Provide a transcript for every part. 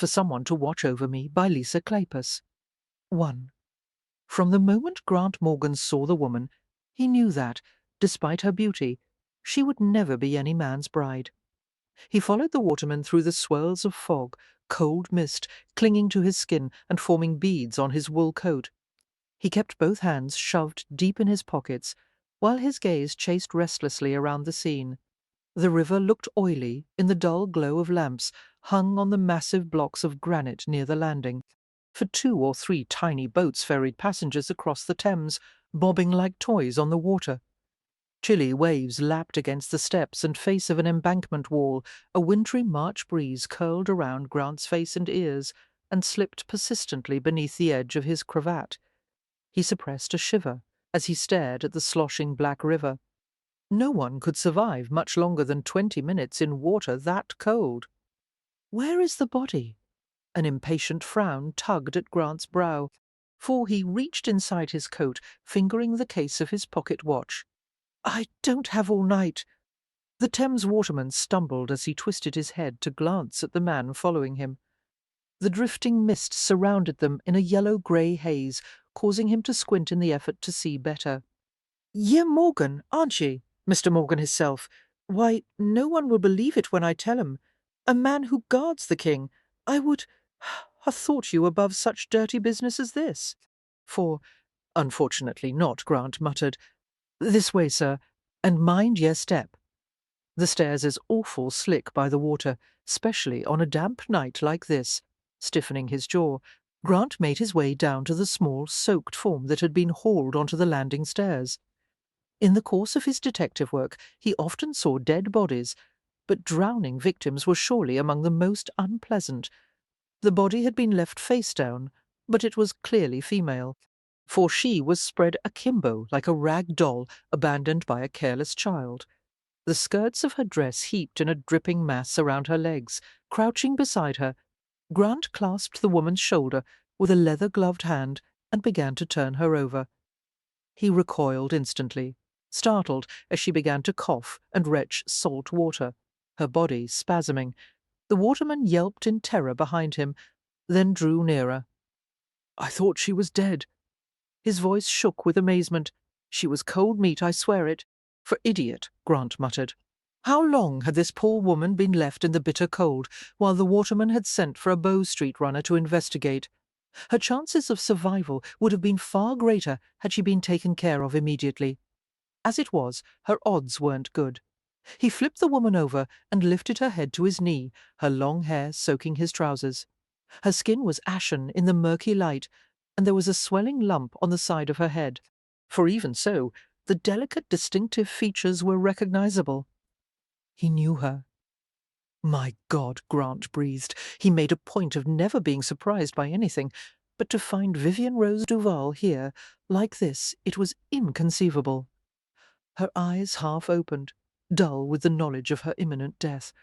for someone to watch over me by Lisa Kleypas. 1. From the moment Grant Morgan saw the woman, he knew that, despite her beauty, she would never be any man's bride. He followed the waterman through the swirls of fog, cold mist clinging to his skin and forming beads on his wool coat. He kept both hands shoved deep in his pockets, while his gaze chased restlessly around the scene. The river looked oily in the dull glow of lamps hung on the massive blocks of granite near the landing, for 2 or 3 tiny boats ferried passengers across the Thames, bobbing like toys on the water. Chilly waves lapped against the steps and face of an embankment wall. A wintry March breeze curled around Grant's face and ears and slipped persistently beneath the edge of his cravat. He suppressed a shiver as he stared at the sloshing black river. No one could survive much longer than 20 minutes in water that cold. Where is the body? An impatient frown tugged at Grant's brow, for he reached inside his coat, fingering the case of his pocket watch. I don't have all night. The Thames waterman stumbled as he twisted his head to glance at the man following him. The drifting mist surrounded them in a yellow-grey haze, causing him to squint in the effort to see better. "Ye Morgan, aren't ye? Mr. Morgan hisself. Why, no one will believe it when I tell 'em. A man who guards the king. I would ha' thought you above such dirty business as this." For, unfortunately not, Grant muttered. "This way, sir, and mind ye step." The stairs is awful slick by the water, specially on a damp night like this. Stiffening his jaw, Grant made his way down to the small, soaked form that had been hauled onto the landing stairs. In the course of his detective work, he often saw dead bodies, but drowning victims were surely among the most unpleasant. The body had been left face down, but it was clearly female, for she was spread akimbo like a rag doll abandoned by a careless child. The skirts of her dress heaped in a dripping mass around her legs. Crouching beside her, Grant clasped the woman's shoulder with a leather-gloved hand and began to turn her over. He recoiled instantly, startled as she began to cough and retch salt water, her body spasming. The waterman yelped in terror behind him, then drew nearer. "I thought she was dead." His voice shook with amazement. "She was cold meat, I swear it." "For idiot," Grant muttered. How long had this poor woman been left in the bitter cold, while the waterman had sent for a Bow Street runner to investigate? Her chances of survival would have been far greater had she been taken care of immediately. As it was, her odds weren't good. He flipped the woman over and lifted her head to his knee, her long hair soaking his trousers. Her skin was ashen in the murky light, and there was a swelling lump on the side of her head. For even so, the delicate, distinctive features were recognizable. He knew her. My God, Grant breathed. He made a point of never being surprised by anything, but to find Vivian Rose Duval here, like this, it was inconceivable. Her eyes half opened, dull with the knowledge of her imminent death.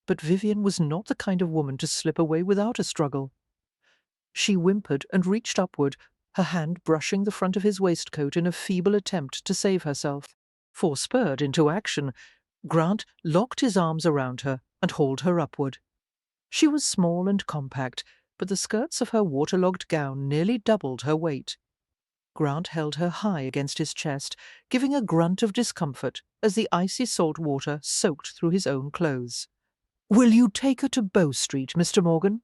But Vivian was not the kind of woman to slip away without a struggle. She whimpered and reached upward, her hand brushing the front of his waistcoat in a feeble attempt to save herself. For, spurred into action, Grant locked his arms around her and hauled her upward. She was small and compact, but the skirts of her waterlogged gown nearly doubled her weight. Grant held her high against his chest, giving a grunt of discomfort as the icy salt water soaked through his own clothes. "Will you take her to Bow Street, Mr. Morgan?"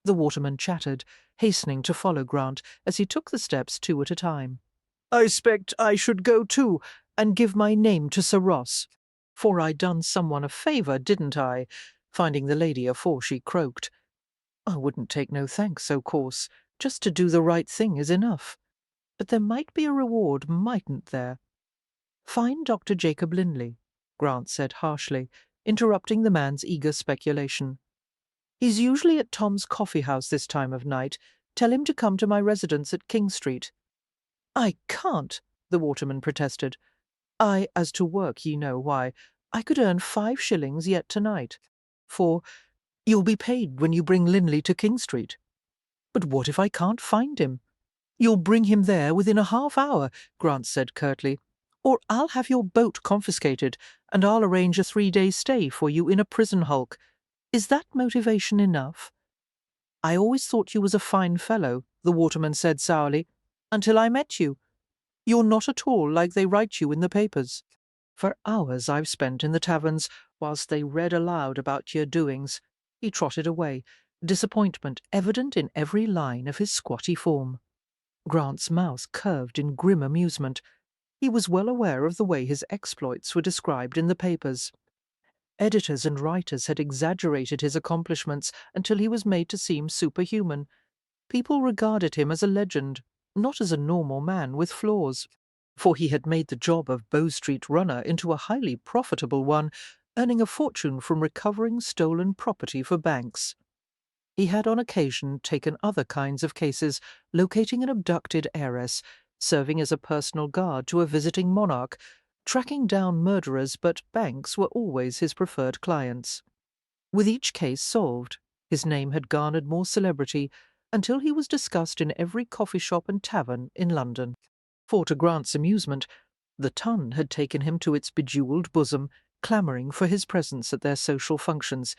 The waterman chattered, hastening to follow Grant as he took the steps 2 at a time. "I expect I should go too, and give my name to Sir Ross. For I done someone a favour, didn't I? Finding the lady afore she croaked. I wouldn't take no thanks, o' course. Just to do the right thing is enough. But there might be a reward, mightn't there?" "Find Dr. Jacob Linley," Grant said harshly, interrupting the man's eager speculation. "He's usually at Tom's coffee house this time of night. Tell him to come to my residence at King Street." "I can't," the waterman protested. As to work, ye know, why, I could earn 5 shillings yet tonight. For you'll be paid when you bring Linley to King Street." "But what if I can't find him?" "You'll bring him there within a half-hour," Grant said curtly. "Or I'll have your boat confiscated, and I'll arrange a 3-day stay for you in a prison hulk. Is that motivation enough?" "I always thought you was a fine fellow," the waterman said sourly, "until I met you. You're not at all like they write you in the papers. For hours I've spent in the taverns whilst they read aloud about your doings." He trotted away, disappointment evident in every line of his squatty form. Grant's mouth curved in grim amusement. He was well aware of the way his exploits were described in the papers. Editors and writers had exaggerated his accomplishments until he was made to seem superhuman. People regarded him as a legend, not as a normal man with flaws. For he had made the job of Bow Street runner into a highly profitable one, earning a fortune from recovering stolen property for banks. He had on occasion taken other kinds of cases, locating an abducted heiress, serving as a personal guard to a visiting monarch, tracking down murderers, but banks were always his preferred clients. With each case solved, his name had garnered more celebrity until he was discussed in every coffee shop and tavern in London. For to Grant's amusement, the Tun had taken him to its bejewelled bosom, clamouring for his presence at their social functions.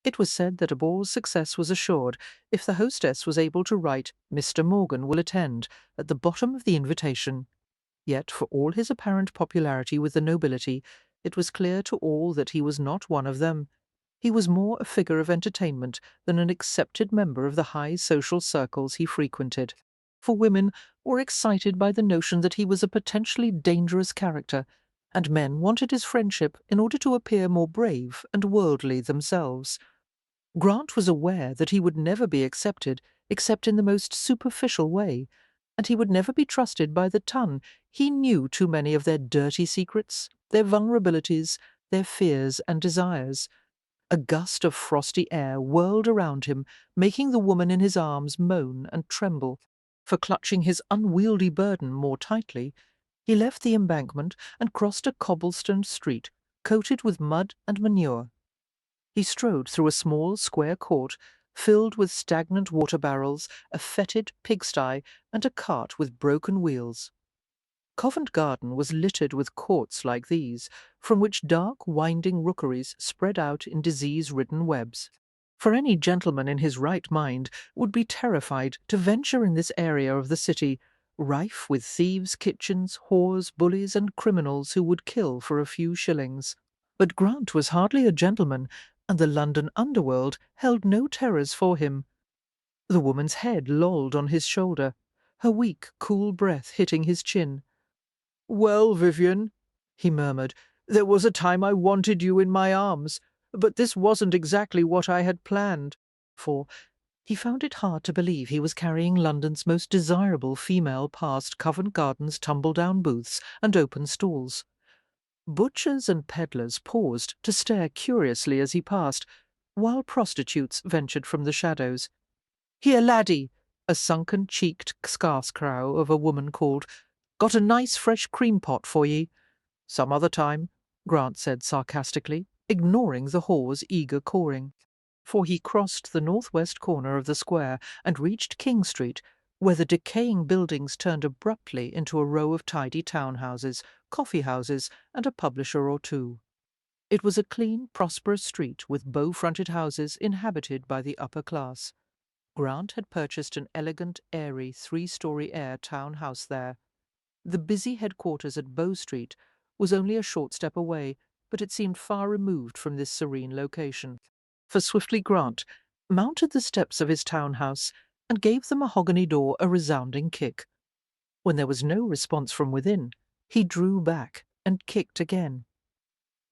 It was said that a ball's success was assured if the hostess was able to write "Mr. Morgan will attend" at the bottom of the invitation. Yet, for all his apparent popularity with the nobility, it was clear to all that he was not one of them. He was more a figure of entertainment than an accepted member of the high social circles he frequented. For women were excited by the notion that he was a potentially dangerous character, and men wanted his friendship in order to appear more brave and worldly themselves. Grant was aware that he would never be accepted except in the most superficial way, and he would never be trusted by the Tun. He knew too many of their dirty secrets, their vulnerabilities, their fears and desires. A gust of frosty air whirled around him, making the woman in his arms moan and tremble. For clutching his unwieldy burden more tightly, he left the embankment and crossed a cobblestone street, coated with mud and manure. He strode through a small square court, filled with stagnant water barrels, a fetid pigsty, and a cart with broken wheels. Covent Garden was littered with courts like these, from which dark, winding rookeries spread out in disease-ridden webs. For any gentleman in his right mind would be terrified to venture in this area of the city, rife with thieves' kitchens, whores, bullies, and criminals who would kill for a few shillings. But Grant was hardly a gentleman, and the London underworld held no terrors for him. The woman's head lolled on his shoulder, her weak, cool breath hitting his chin. "Well, Vivian," he murmured, "there was a time I wanted you in my arms, but this wasn't exactly what I had planned." For he found it hard to believe he was carrying London's most desirable female past Covent Garden's tumble-down booths and open stalls. Butchers and peddlers paused to stare curiously as he passed, while prostitutes ventured from the shadows. "Here, laddie," a sunken-cheeked scarce-crow of a woman called. "Got a nice fresh cream-pot for ye." "Some other time," Grant said sarcastically, ignoring the whore's eager cawing. For he crossed the northwest corner of the square and reached King Street, where the decaying buildings turned abruptly into a row of tidy townhouses, coffee-houses, and a publisher or two. It was a clean, prosperous street with bow-fronted houses inhabited by the upper class. Grant had purchased an elegant, airy, three-story air town house there. The busy headquarters at Bow Street was only a short step away, but it seemed far removed from this serene location. For swiftly Grant mounted the steps of his townhouse and gave the mahogany door a resounding kick. When there was no response from within, he drew back and kicked again.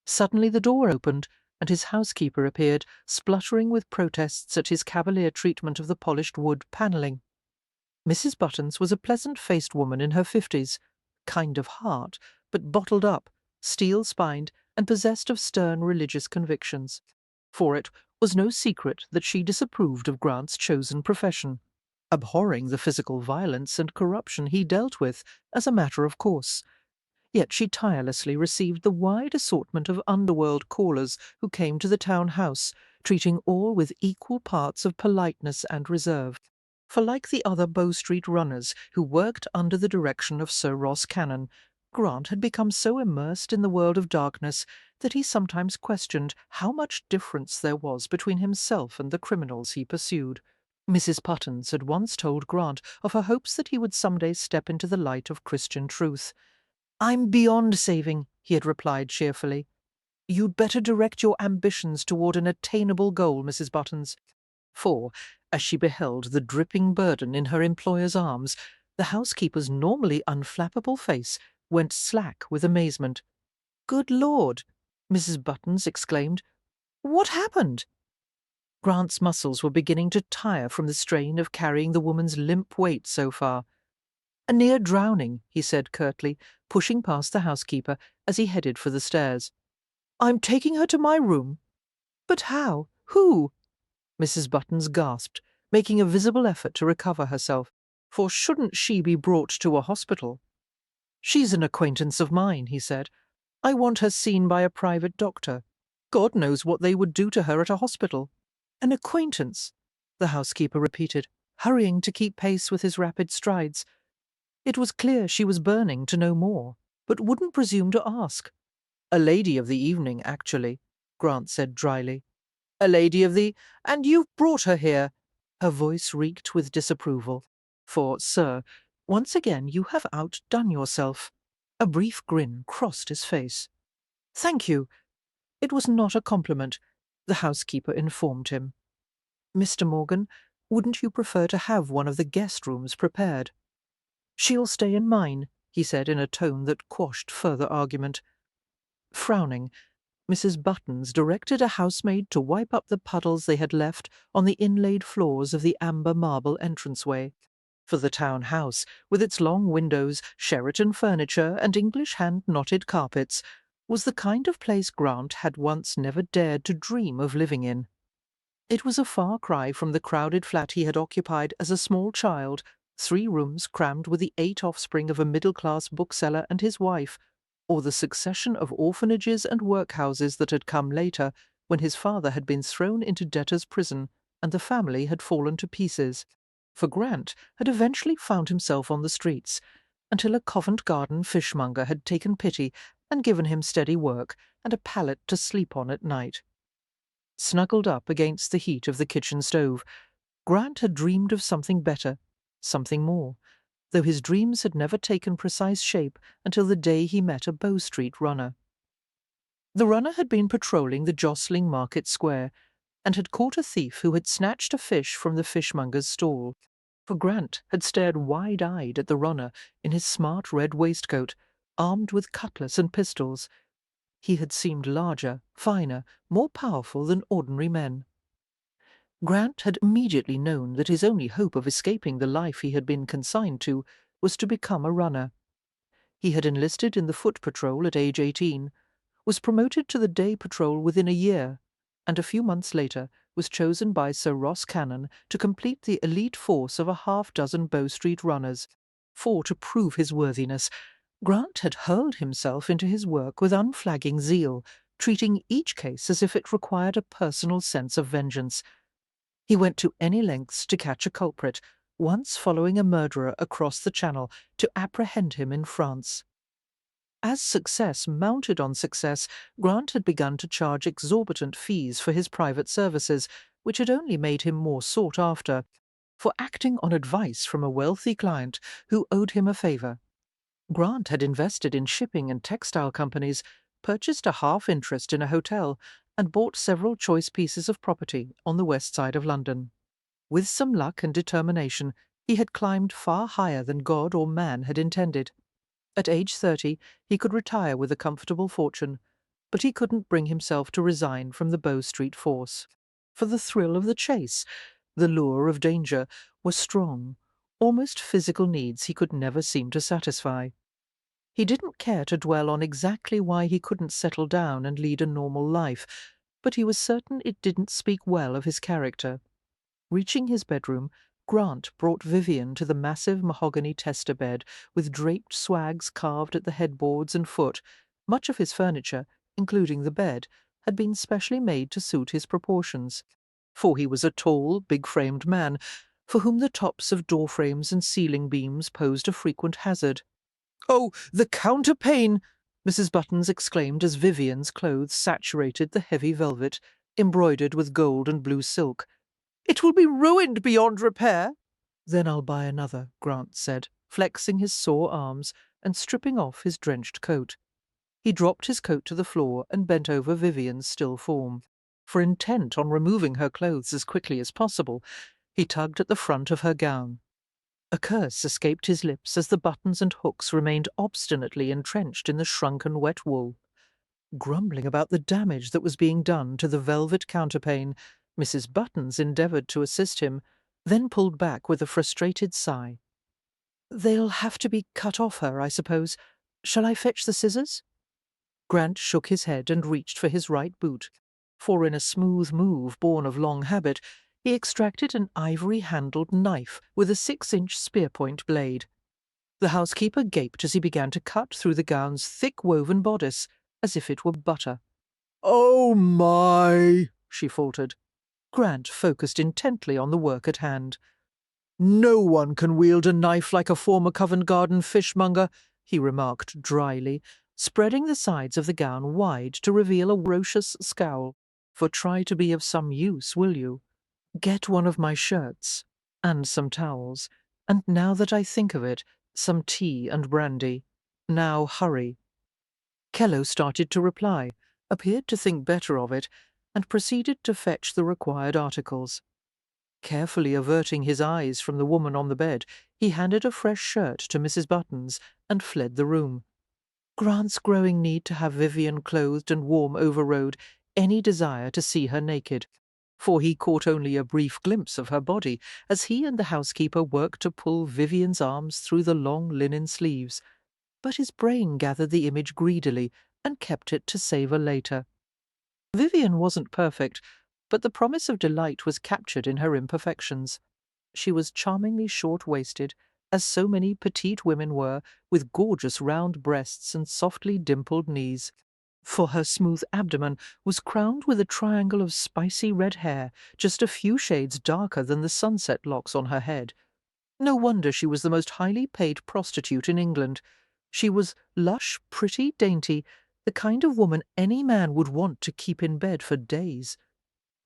Suddenly the door opened, and his housekeeper appeared, spluttering with protests at his cavalier treatment of the polished wood panelling. Mrs. Buttons was a pleasant-faced woman in her 50s, kind of heart, but bottled up, steel-spined, and possessed of stern religious convictions. For it was no secret that she disapproved of Grant's chosen profession, abhorring the physical violence and corruption he dealt with as a matter of course. Yet she tirelessly received the wide assortment of underworld callers who came to the town house, treating all with equal parts of politeness and reserve. For like the other Bow Street runners who worked under the direction of Sir Ross Cannon, Grant had become so immersed in the world of darkness that he sometimes questioned how much difference there was between himself and the criminals he pursued. Mrs. Buttons had once told Grant of her hopes that he would someday step into the light of Christian truth. "I'm beyond saving," he had replied cheerfully. "You'd better direct your ambitions toward an attainable goal, Mrs. Buttons." For, as she beheld the dripping burden in her employer's arms, the housekeeper's normally unflappable face went slack with amazement. "Good Lord!" Mrs. Buttons exclaimed. "What happened?" Grant's muscles were beginning to tire from the strain of carrying the woman's limp weight so far. "A near drowning," he said curtly, pushing past the housekeeper as he headed for the stairs. "I'm taking her to my room." "But how? Who?" Mrs. Buttons gasped, making a visible effort to recover herself. For shouldn't she be brought to a hospital? "She's an acquaintance of mine," he said. "I want her seen by a private doctor. God knows what they would do to her at a hospital." "An acquaintance," the housekeeper repeated, hurrying to keep pace with his rapid strides. It was clear she was burning to know more, but wouldn't presume to ask. "A lady of the evening, actually," Grant said dryly. "A lady of the— And you've brought her here!" Her voice reeked with disapproval. "For, sir, once again you have outdone yourself." A brief grin crossed his face. "Thank you. It was not a compliment," the housekeeper informed him. "Mr. Morgan, wouldn't you prefer to have one of the guest rooms prepared?" "She'll stay in mine," he said in a tone that quashed further argument. Frowning, Mrs. Buttons directed a housemaid to wipe up the puddles they had left on the inlaid floors of the amber marble entranceway. For the town house, with its long windows, Sheraton furniture, and English hand-knotted carpets, was the kind of place Grant had once never dared to dream of living in. It was a far cry from the crowded flat he had occupied as a small child, 3 rooms crammed with the 8 offspring of a middle-class bookseller and his wife, or the succession of orphanages and workhouses that had come later, when his father had been thrown into debtor's prison and the family had fallen to pieces. For Grant had eventually found himself on the streets, until a Covent Garden fishmonger had taken pity and given him steady work and a pallet to sleep on at night. Snuggled up against the heat of the kitchen stove, Grant had dreamed of something better, something more, though his dreams had never taken precise shape until the day he met a Bow Street runner. The runner had been patrolling the jostling market square, and had caught a thief who had snatched a fish from the fishmonger's stall. For Grant had stared wide-eyed at the runner in his smart red waistcoat, armed with cutlass and pistols. He had seemed larger, finer, more powerful than ordinary men. Grant had immediately known that his only hope of escaping the life he had been consigned to was to become a runner. He had enlisted in the foot patrol at age 18, was promoted to the day patrol within a year, and a few months later was chosen by Sir Ross Cannon to complete the elite force of a half-dozen Bow Street runners. For, to prove his worthiness, Grant had hurled himself into his work with unflagging zeal, treating each case as if it required a personal sense of vengeance. He went to any lengths to catch a culprit, once following a murderer across the Channel to apprehend him in France. As success mounted on success, Grant had begun to charge exorbitant fees for his private services, which had only made him more sought after, for acting on advice from a wealthy client who owed him a favour. Grant had invested in shipping and textile companies, purchased a half-interest in a hotel, and bought several choice pieces of property on the west side of London. With some luck and determination, he had climbed far higher than God or man had intended. At age 30, he could retire with a comfortable fortune, but he couldn't bring himself to resign from the Bow Street force. For the thrill of the chase, the lure of danger, were strong, almost physical needs he could never seem to satisfy. He didn't care to dwell on exactly why he couldn't settle down and lead a normal life, but he was certain it didn't speak well of his character. Reaching his bedroom, Grant brought Vivian to the massive mahogany tester bed with draped swags carved at the headboards and foot. Much of his furniture, including the bed, had been specially made to suit his proportions, for he was a tall, big-framed man, for whom the tops of door frames and ceiling beams posed a frequent hazard. "Oh, the counterpane!" Mrs. Buttons exclaimed as Vivian's clothes saturated the heavy velvet, embroidered with gold and blue silk. It will be ruined beyond repair. Then I'll buy another, Grant said, flexing his sore arms and stripping off his drenched coat. He dropped his coat to the floor and bent over Vivian's still form. For intent on removing her clothes as quickly as possible, he tugged at the front of her gown. A curse escaped his lips as the buttons and hooks remained obstinately entrenched in the shrunken wet wool. Grumbling about the damage that was being done to the velvet counterpane, Mrs. Buttons endeavoured to assist him, then pulled back with a frustrated sigh. "They'll have to be cut off her, I suppose. Shall I fetch the scissors?" Grant shook his head and reached for his right boot, for in a smooth move born of long habit, he extracted an ivory-handled knife with a 6-inch spear-point blade. The housekeeper gaped as he began to cut through the gown's thick woven bodice, as if it were butter. "Oh, my!" she faltered. Grant focused intently on the work at hand. "No one can wield a knife like a former Covent Garden fishmonger," he remarked dryly, spreading the sides of the gown wide to reveal a ferocious scowl. "For try to be of some use, will you? Get one of my shirts, and some towels, and now that I think of it, some tea and brandy. Now hurry." Kello started to reply, appeared to think better of it, and proceeded to fetch the required articles. Carefully averting his eyes from the woman on the bed, he handed a fresh shirt to Mrs. Buttons and fled the room. Grant's growing need to have Vivian clothed and warm overrode any desire to see her naked, for he caught only a brief glimpse of her body as he and the housekeeper worked to pull Vivian's arms through the long linen sleeves. But his brain gathered the image greedily and kept it to savour later. Vivian wasn't perfect, but the promise of delight was captured in her imperfections. She was charmingly short-waisted, as so many petite women were, with gorgeous round breasts and softly dimpled knees. For her smooth abdomen was crowned with a triangle of spicy red hair, just a few shades darker than the sunset locks on her head. No wonder she was the most highly paid prostitute in England. She was lush, pretty, dainty, the kind of woman any man would want to keep in bed for days.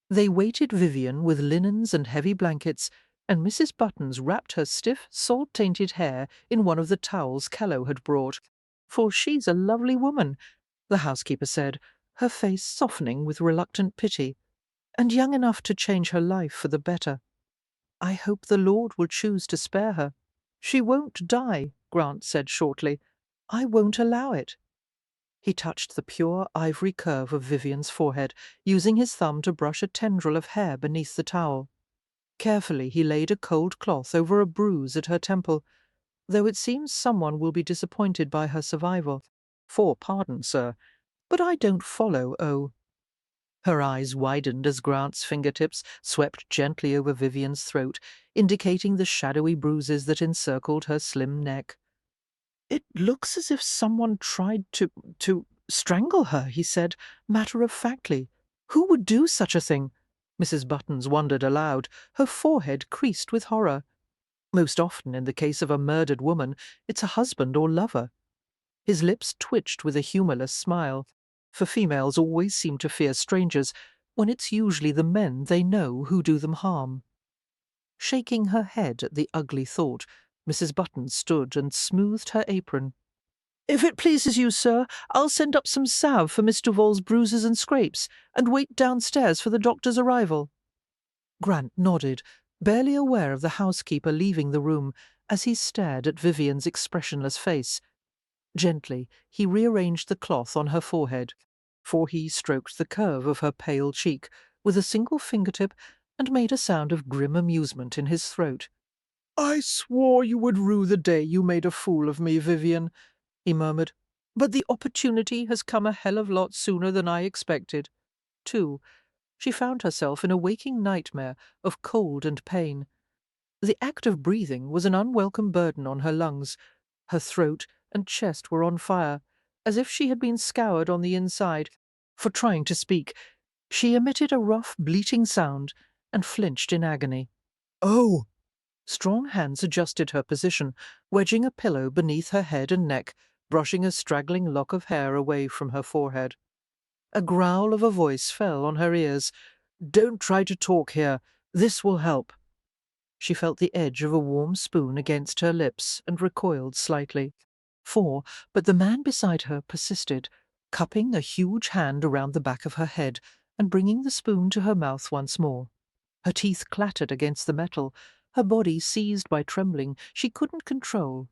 They weighted Vivian with linens and heavy blankets, and Mrs. Buttons wrapped her stiff, salt-tainted hair in one of the towels Kello had brought. "For she's a lovely woman," the housekeeper said, her face softening with reluctant pity, "and young enough to change her life for the better. I hope the Lord will choose to spare her." "She won't die," Grant said shortly. "I won't allow it." He touched the pure ivory curve of Vivian's forehead, using his thumb to brush a tendril of hair beneath the towel. Carefully he laid a cold cloth over a bruise at her temple, though it seems someone will be disappointed by her survival. "For pardon, sir, but I don't follow, oh." Her eyes widened as Grant's fingertips swept gently over Vivian's throat, indicating the shadowy bruises that encircled her slim neck. "It looks as if someone tried to strangle her," he said, matter-of-factly. "Who would do such a thing?" Mrs. Buttons wondered aloud, her forehead creased with horror. Most often, in the case of a murdered woman, it's a husband or lover. His lips twitched with a humourless smile, for females always seem to fear strangers, when it's usually the men they know who do them harm. Shaking her head at the ugly thought, Mrs. Buttons stood and smoothed her apron. "If it pleases you, sir, I'll send up some salve for Miss Duval's bruises and scrapes, and wait downstairs for the doctor's arrival." Grant nodded, barely aware of the housekeeper leaving the room, as he stared at Vivian's expressionless face. Gently, he rearranged the cloth on her forehead, for he stroked the curve of her pale cheek with a single fingertip and made a sound of grim amusement in his throat. "I swore you would rue the day you made a fool of me, Vivian," he murmured, "but the opportunity has come a hell of a lot sooner than I expected." Too, she found herself in a waking nightmare of cold and pain. The act of breathing was an unwelcome burden on her lungs. Her throat and chest were on fire, as if she had been scoured on the inside. For trying to speak, she emitted a rough, bleating sound and flinched in agony. "Oh!" Strong hands adjusted her position, wedging a pillow beneath her head and neck, brushing a straggling lock of hair away from her forehead. A growl of a voice fell on her ears. "Don't try to talk here. This will help. She felt the edge of a warm spoon against her lips and recoiled slightly. 4, but the man beside her persisted, cupping a huge hand around the back of her head and bringing the spoon to her mouth once more. Her teeth clattered against the metal, her body seized by trembling she couldn't control.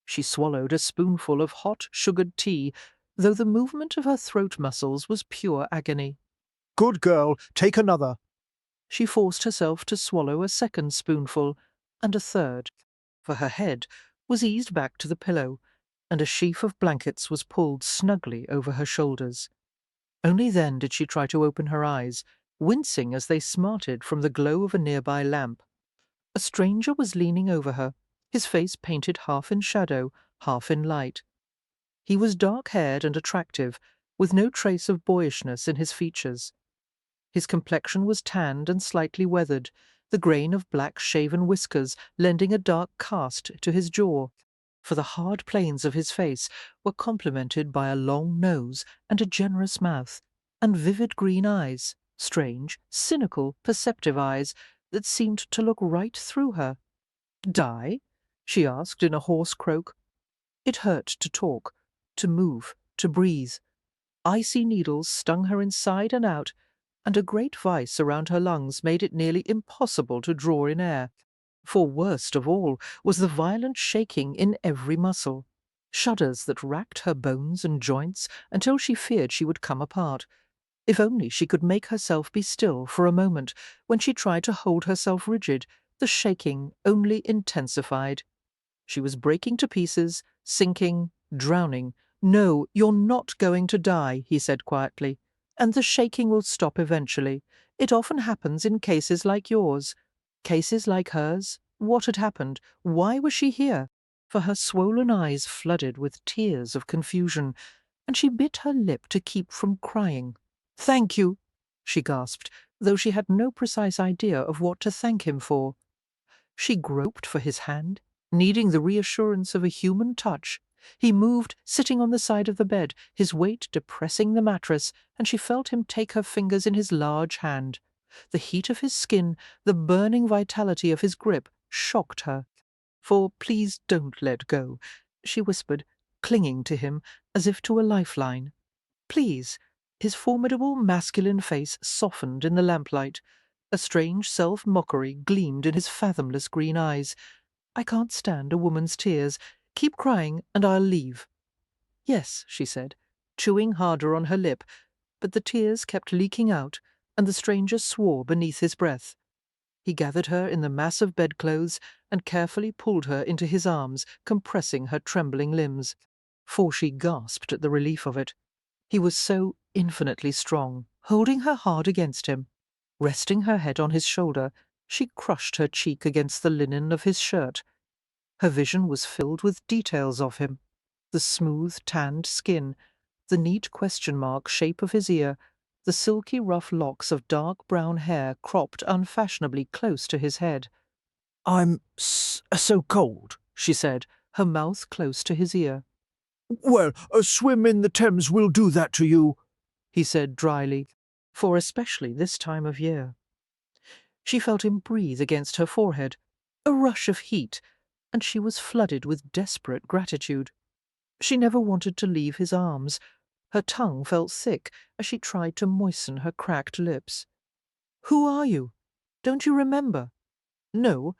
She swallowed a spoonful of hot, sugared tea, though the movement of her throat muscles was pure agony. Good girl, take another. She forced herself to swallow a second spoonful, and a third, for her head was eased back to the pillow, and a sheaf of blankets was pulled snugly over her shoulders. Only then did she try to open her eyes, wincing as they smarted from the glow of a nearby lamp. A stranger was leaning over her, his face painted half in shadow, half in light. He was dark-haired and attractive, with no trace of boyishness in his features. His complexion was tanned and slightly weathered, the grain of black shaven whiskers lending a dark cast to his jaw, for the hard planes of his face were complemented by a long nose and a generous mouth, and vivid green eyes, strange, cynical, perceptive eyes that seemed to look right through her. "Die?" she asked in a hoarse croak. It hurt to talk, to move, to breathe. Icy needles stung her inside and out, and a great vice around her lungs made it nearly impossible to draw in air. For worst of all was the violent shaking in every muscle, shudders that racked her bones and joints until she feared she would come apart. If only she could make herself be still for a moment, when she tried to hold herself rigid, the shaking only intensified. She was breaking to pieces, sinking, drowning. "No, you're not going to die," he said quietly, "and the shaking will stop eventually. It often happens in cases like yours." Cases like hers? What had happened? Why was she here? For her swollen eyes flooded with tears of confusion, and she bit her lip to keep from crying. "Thank you," she gasped, though she had no precise idea of what to thank him for. She groped for his hand, needing the reassurance of a human touch. He moved, sitting on the side of the bed, his weight depressing the mattress, and she felt him take her fingers in his large hand. The heat of his skin, the burning vitality of his grip, shocked her. "For please don't let go," she whispered, clinging to him as if to a lifeline. "Please." His formidable masculine face softened in the lamplight. A strange self-mockery gleamed in his fathomless green eyes. "I can't stand a woman's tears. Keep crying, and I'll leave." "Yes," she said, chewing harder on her lip, but the tears kept leaking out, and the stranger swore beneath his breath. He gathered her in the mass of bedclothes and carefully pulled her into his arms, compressing her trembling limbs. For she gasped at the relief of it. He was so infinitely strong, holding her hard against him. Resting her head on his shoulder, she crushed her cheek against the linen of his shirt. Her vision was filled with details of him: the smooth, tanned skin, the neat question-mark shape of his ear, the silky rough locks of dark brown hair cropped unfashionably close to his head. I'm so cold, She said, her mouth close to his ear. Well, a swim in the Thames will do that to you, he said dryly, for especially this time of year. She felt him breathe against her forehead, a rush of heat, and she was flooded with desperate gratitude. She never wanted to leave his arms. Her tongue felt thick as she tried to moisten her cracked lips. "Who are you? Don't you remember?" "No."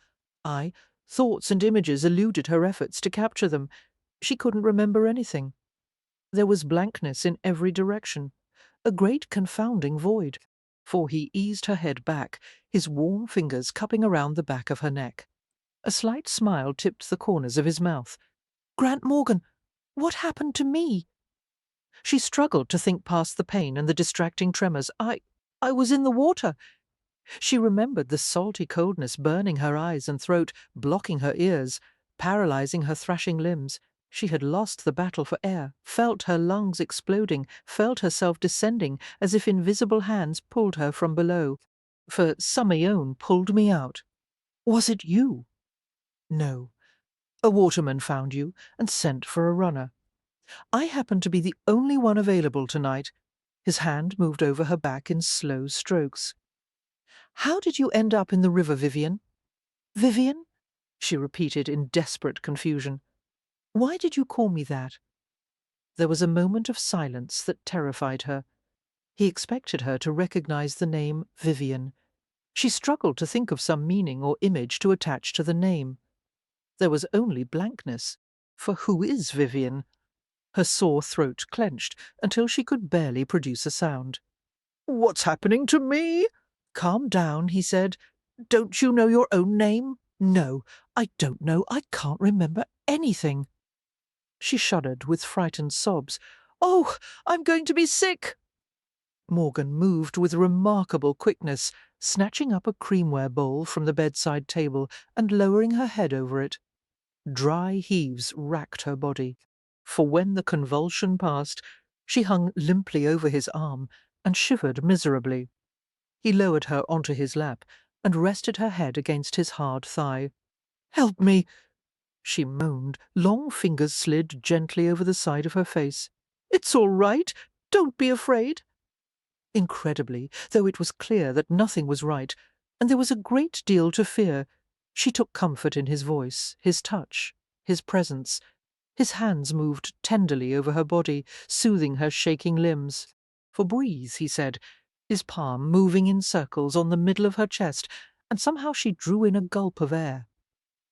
Thoughts and images eluded her efforts to capture them. She couldn't remember anything. There was blankness in every direction, a great confounding void, for he eased her head back, his warm fingers cupping around the back of her neck. A slight smile tipped the corners of his mouth. "Grant Morgan, what happened to me?" She struggled to think past the pain and the distracting tremors. I was in the water." She remembered the salty coldness burning her eyes and throat, blocking her ears, paralyzing her thrashing limbs. She had lost the battle for air, felt her lungs exploding, felt herself descending as if invisible hands pulled her from below. For Samayon pulled me out. "Was it you?" "No. A waterman found you and sent for a runner. I happened to be the only one available tonight." His hand moved over her back in slow strokes. How did you end up in the river, Vivian? Vivian? She repeated in desperate confusion. Why did you call me that? There was a moment of silence that terrified her. He expected her to recognize the name Vivian. She struggled to think of some meaning or image to attach to the name. There was only blankness. For who is Vivian? Her sore throat clenched until she could barely produce a sound. What's happening to me? Calm down, he said. Don't you know your own name? No, I don't know. I can't remember anything. She shuddered with frightened sobs. Oh, I'm going to be sick! Morgan moved with remarkable quickness, snatching up a creamware bowl from the bedside table and lowering her head over it. Dry heaves racked her body, for when the convulsion passed, she hung limply over his arm and shivered miserably. He lowered her onto his lap and rested her head against his hard thigh. "Help me!" she moaned. Long fingers slid gently over the side of her face. "It's all right. Don't be afraid." Incredibly, though it was clear that nothing was right, and there was a great deal to fear, she took comfort in his voice, his touch, his presence. His hands moved tenderly over her body, soothing her shaking limbs. "For breathe," he said, his palm moving in circles on the middle of her chest, and somehow she drew in a gulp of air.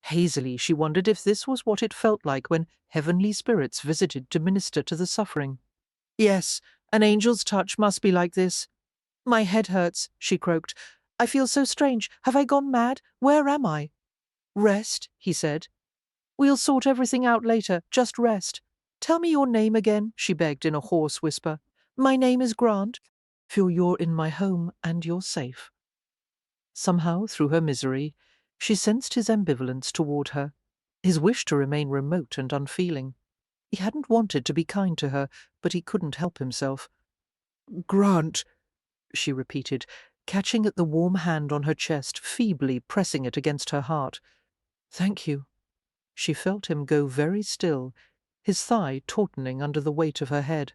Hazily, she wondered if this was what it felt like when heavenly spirits visited to minister to the suffering. "Yes, an angel's touch must be like this. My head hurts," she croaked. "I feel so strange. Have I gone mad? Where am I?" "Rest," he said. "We'll sort everything out later. Just rest. Tell me your name again," she begged in a hoarse whisper. "My name is Grant. Feel you're in my home and you're safe." Somehow, through her misery, she sensed his ambivalence toward her, his wish to remain remote and unfeeling. He hadn't wanted to be kind to her, but he couldn't help himself. Grant, she repeated, catching at the warm hand on her chest, feebly pressing it against her heart. "Thank you." She felt him go very still, his thigh tautening under the weight of her head.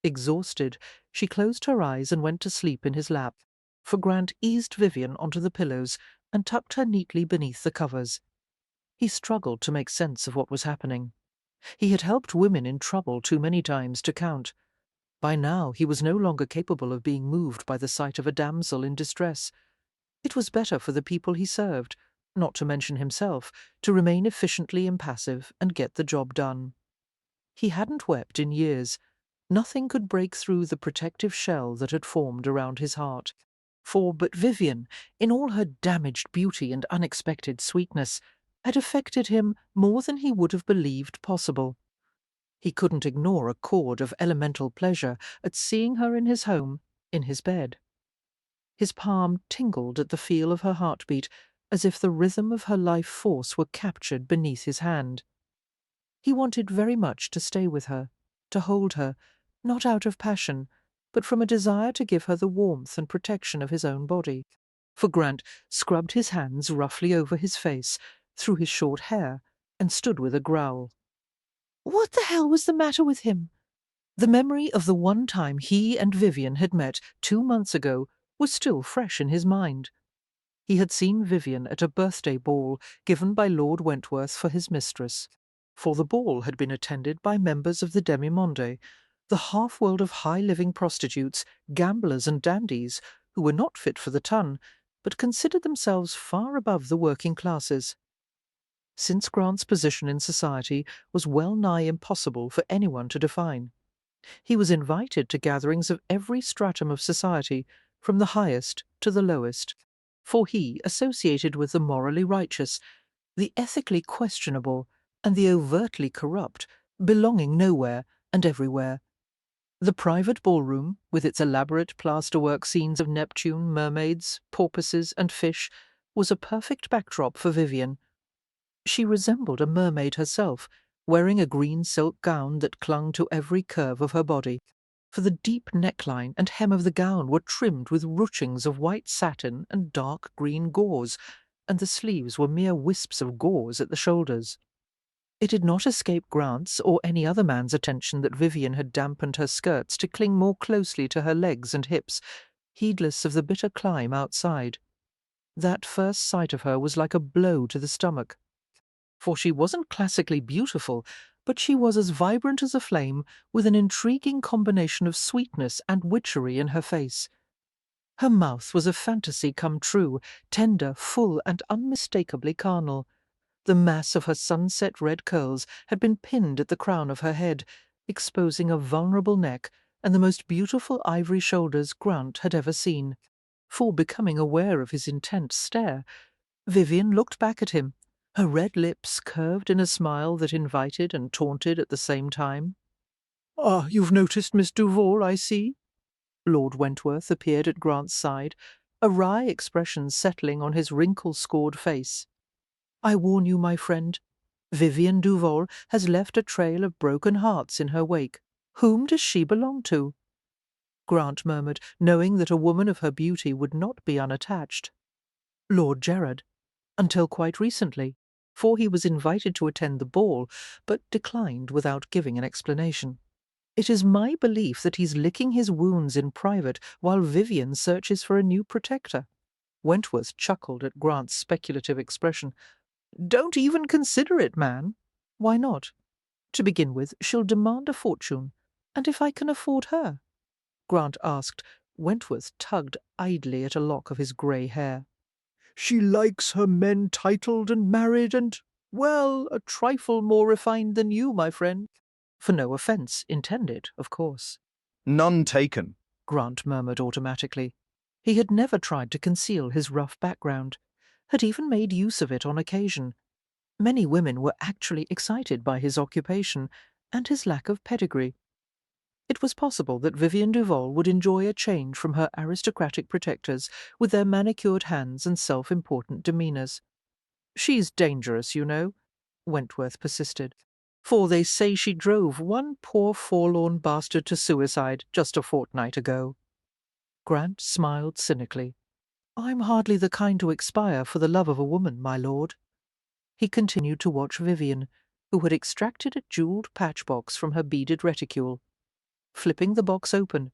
Exhausted, she closed her eyes and went to sleep in his lap, for Grant eased Vivian onto the pillows and tucked her neatly beneath the covers. He struggled to make sense of what was happening. He had helped women in trouble too many times to count. By now he was no longer capable of being moved by the sight of a damsel in distress. It was better for the people he served, not to mention himself, to remain efficiently impassive and get the job done. He hadn't wept in years. Nothing could break through the protective shell that had formed around his heart. But Vivian, in all her damaged beauty and unexpected sweetness, had affected him more than he would have believed possible. He couldn't ignore a chord of elemental pleasure at seeing her in his home, in his bed. His palm tingled at the feel of her heartbeat, as if the rhythm of her life force were captured beneath his hand. He wanted very much to stay with her, to hold her, not out of passion, but from a desire to give her the warmth and protection of his own body. For Grant scrubbed his hands roughly over his face, through his short hair, and stood with a growl. What the hell was the matter with him? The memory of the one time he and Vivian had met 2 months ago was still fresh in his mind. He had seen Vivian at a birthday ball given by Lord Wentworth for his mistress. For the ball had been attended by members of the demi-monde, the half-world of high-living prostitutes, gamblers and dandies, who were not fit for the ton, but considered themselves far above the working classes. Since Grant's position in society was well-nigh impossible for anyone to define, he was invited to gatherings of every stratum of society, from the highest to the lowest, for he associated with the morally righteous, the ethically questionable, and the overtly corrupt, belonging nowhere and everywhere. The private ballroom, with its elaborate plasterwork scenes of Neptune, mermaids, porpoises, and fish, was a perfect backdrop for Vivian. She resembled a mermaid herself, wearing a green silk gown that clung to every curve of her body, for the deep neckline and hem of the gown were trimmed with ruchings of white satin and dark green gauze, and the sleeves were mere wisps of gauze at the shoulders. It did not escape Grant's or any other man's attention that Vivian had dampened her skirts to cling more closely to her legs and hips, heedless of the bitter climb outside. That first sight of her was like a blow to the stomach. For she wasn't classically beautiful, but she was as vibrant as a flame, with an intriguing combination of sweetness and witchery in her face. Her mouth was a fantasy come true, tender, full, and unmistakably carnal. The mass of her sunset red curls had been pinned at the crown of her head, exposing a vulnerable neck and the most beautiful ivory shoulders Grant had ever seen. For, becoming aware of his intent stare, Vivian looked back at him, her red lips curved in a smile that invited and taunted at the same time. "Ah, you've noticed Miss Duval, I see." Lord Wentworth appeared at Grant's side, a wry expression settling on his wrinkle-scored face. "I warn you, my friend, Vivian Duval has left a trail of broken hearts in her wake. Whom does she belong to?" Grant murmured, knowing that a woman of her beauty would not be unattached. "Lord Gerard, until quite recently, for he was invited to attend the ball, but declined without giving an explanation. It is my belief that he's licking his wounds in private while Vivian searches for a new protector." Wentworth chuckled at Grant's speculative expression. "Don't even consider it, man." "Why not? To begin with, she'll demand a fortune. And if I can afford her?" Grant asked. Wentworth tugged idly at a lock of his grey hair. She likes her men titled and married and, "Well, a trifle more refined than you, my friend." For no offence intended, of course. None taken, Grant murmured automatically. He had never tried to conceal his rough background, had even made use of it on occasion. Many women were actually excited by his occupation and his lack of pedigree. It was possible that Vivian Duval would enjoy a change from her aristocratic protectors with their manicured hands and self-important demeanours. "She's dangerous, you know," Wentworth persisted, "for they say she drove one poor forlorn bastard to suicide just a fortnight ago." Grant smiled cynically. "I'm hardly the kind to expire for the love of a woman, my lord." He continued to watch Vivian, who had extracted a jewelled patchbox from her beaded reticule. Flipping the box open,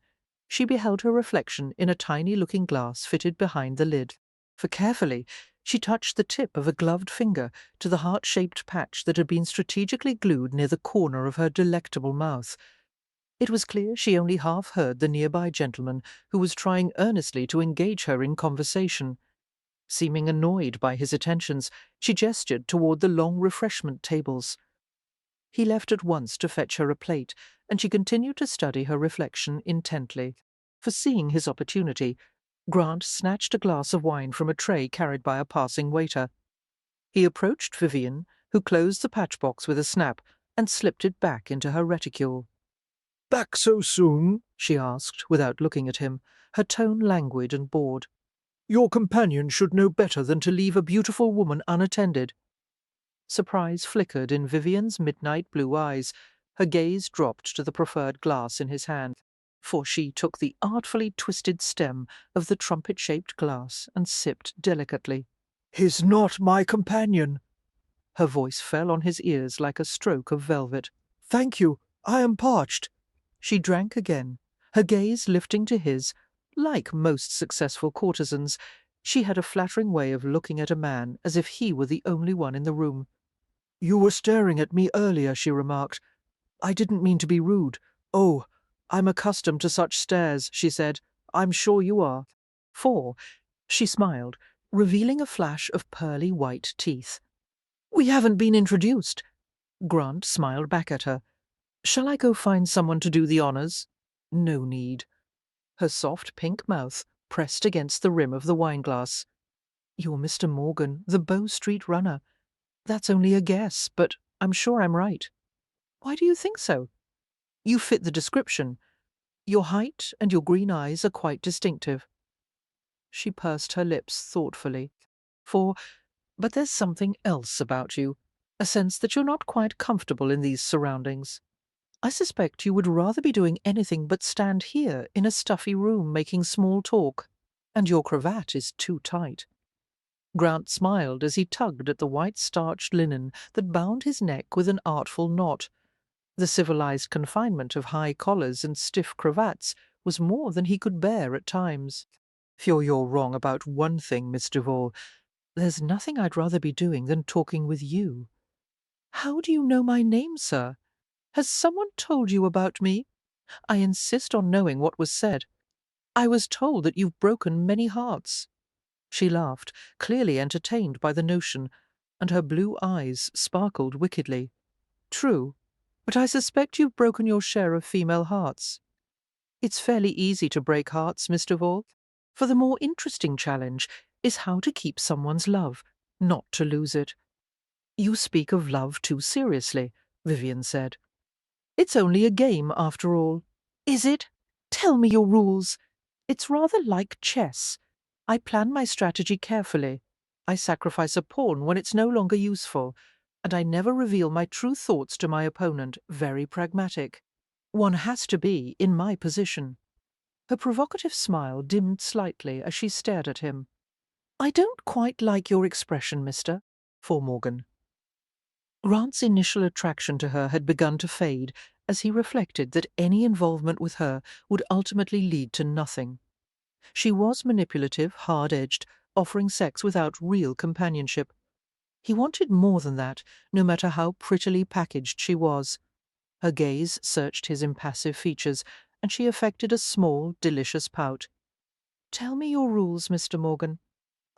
she beheld her reflection in a tiny looking-glass fitted behind the lid. For carefully, she touched the tip of a gloved finger to the heart-shaped patch that had been strategically glued near the corner of her delectable mouth. It was clear she only half heard the nearby gentleman who was trying earnestly to engage her in conversation. Seeming annoyed by his attentions, she gestured toward the long refreshment tables. He left at once to fetch her a plate, and she continued to study her reflection intently. Foreseeing his opportunity, Grant snatched a glass of wine from a tray carried by a passing waiter. He approached Vivian, who closed the patchbox with a snap and slipped it back into her reticule. "Back so soon?" she asked, without looking at him, her tone languid and bored. "Your companion should know better than to leave a beautiful woman unattended." Surprise flickered in Vivian's midnight blue eyes. Her gaze dropped to the proffered glass in his hand, for she took the artfully twisted stem of the trumpet-shaped glass and sipped delicately. "He's not my companion." Her voice fell on his ears like a stroke of velvet. "Thank you. I am parched." She drank again, her gaze lifting to his. Like most successful courtesans, she had a flattering way of looking at a man as if he were the only one in the room. "You were staring at me earlier," she remarked. "I didn't mean to be rude." "Oh, I'm accustomed to such stares," she said. "I'm sure you are." For she smiled, revealing a flash of pearly white teeth. "We haven't been introduced." Grant smiled back at her. "Shall I go find someone to do the honours?" "No need." Her soft pink mouth pressed against the rim of the wineglass. "You're Mr. Morgan, the Bow Street runner. That's only a guess, but I'm sure I'm right." "Why do you think so?" "You fit the description. Your height and your green eyes are quite distinctive." She pursed her lips thoughtfully. But there's something else about you, a sense that you're not quite comfortable in these surroundings. I suspect you would rather be doing anything but stand here in a stuffy room making small talk, and your cravat is too tight." Grant smiled as he tugged at the white starched linen that bound his neck with an artful knot. The civilized confinement of high collars and stiff cravats was more than he could bear at times. Fear you're wrong about one thing, Miss Duval. There's nothing I'd rather be doing than talking with you. How do you know my name, sir? Has someone told you about me? I insist on knowing what was said. I was told that you've broken many hearts. She laughed, clearly entertained by the notion, and her blue eyes sparkled wickedly. True, but I suspect you've broken your share of female hearts. It's fairly easy to break hearts, Mr. Vaughn, for the more interesting challenge is how to keep someone's love, not to lose it. You speak of love too seriously, Vivian said. It's only a game, after all. Is it? Tell me your rules. It's rather like chess. I plan my strategy carefully. I sacrifice a pawn when it's no longer useful, and I never reveal my true thoughts to my opponent. Very pragmatic. One has to be in my position. Her provocative smile dimmed slightly as she stared at him. I don't quite like your expression, mister, for Morgan. Grant's initial attraction to her had begun to fade as he reflected that any involvement with her would ultimately lead to nothing. She was manipulative, hard-edged, offering sex without real companionship. He wanted more than that, no matter how prettily packaged she was. Her gaze searched his impassive features, and she affected a small, delicious pout. "Tell me your rules, Mr. Morgan."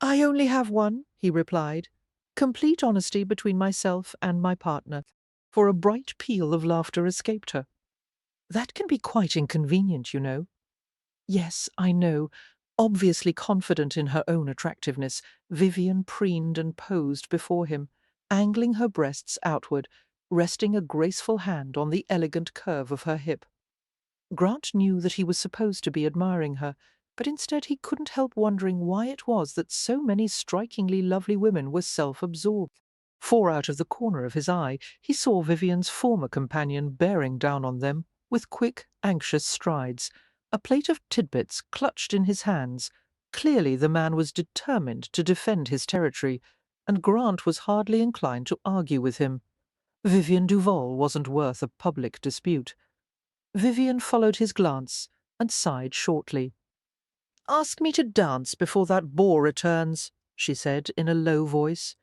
"I only have one," he replied. Complete honesty between myself and my partner, for a bright peal of laughter escaped her. "That can be quite inconvenient, you know." "Yes, I know." Obviously confident in her own attractiveness, Vivian preened and posed before him, angling her breasts outward, resting a graceful hand on the elegant curve of her hip. Grant knew that he was supposed to be admiring her, but instead he couldn't help wondering why it was that so many strikingly lovely women were self-absorbed. For out of the corner of his eye he saw Vivian's former companion bearing down on them with quick, anxious strides, a plate of tidbits clutched in his hands. Clearly the man was determined to defend his territory, and Grant was hardly inclined to argue with him. Vivian Duval wasn't worth a public dispute. Vivian followed his glance and sighed shortly. "Ask me to dance before that bore returns," she said in a low voice.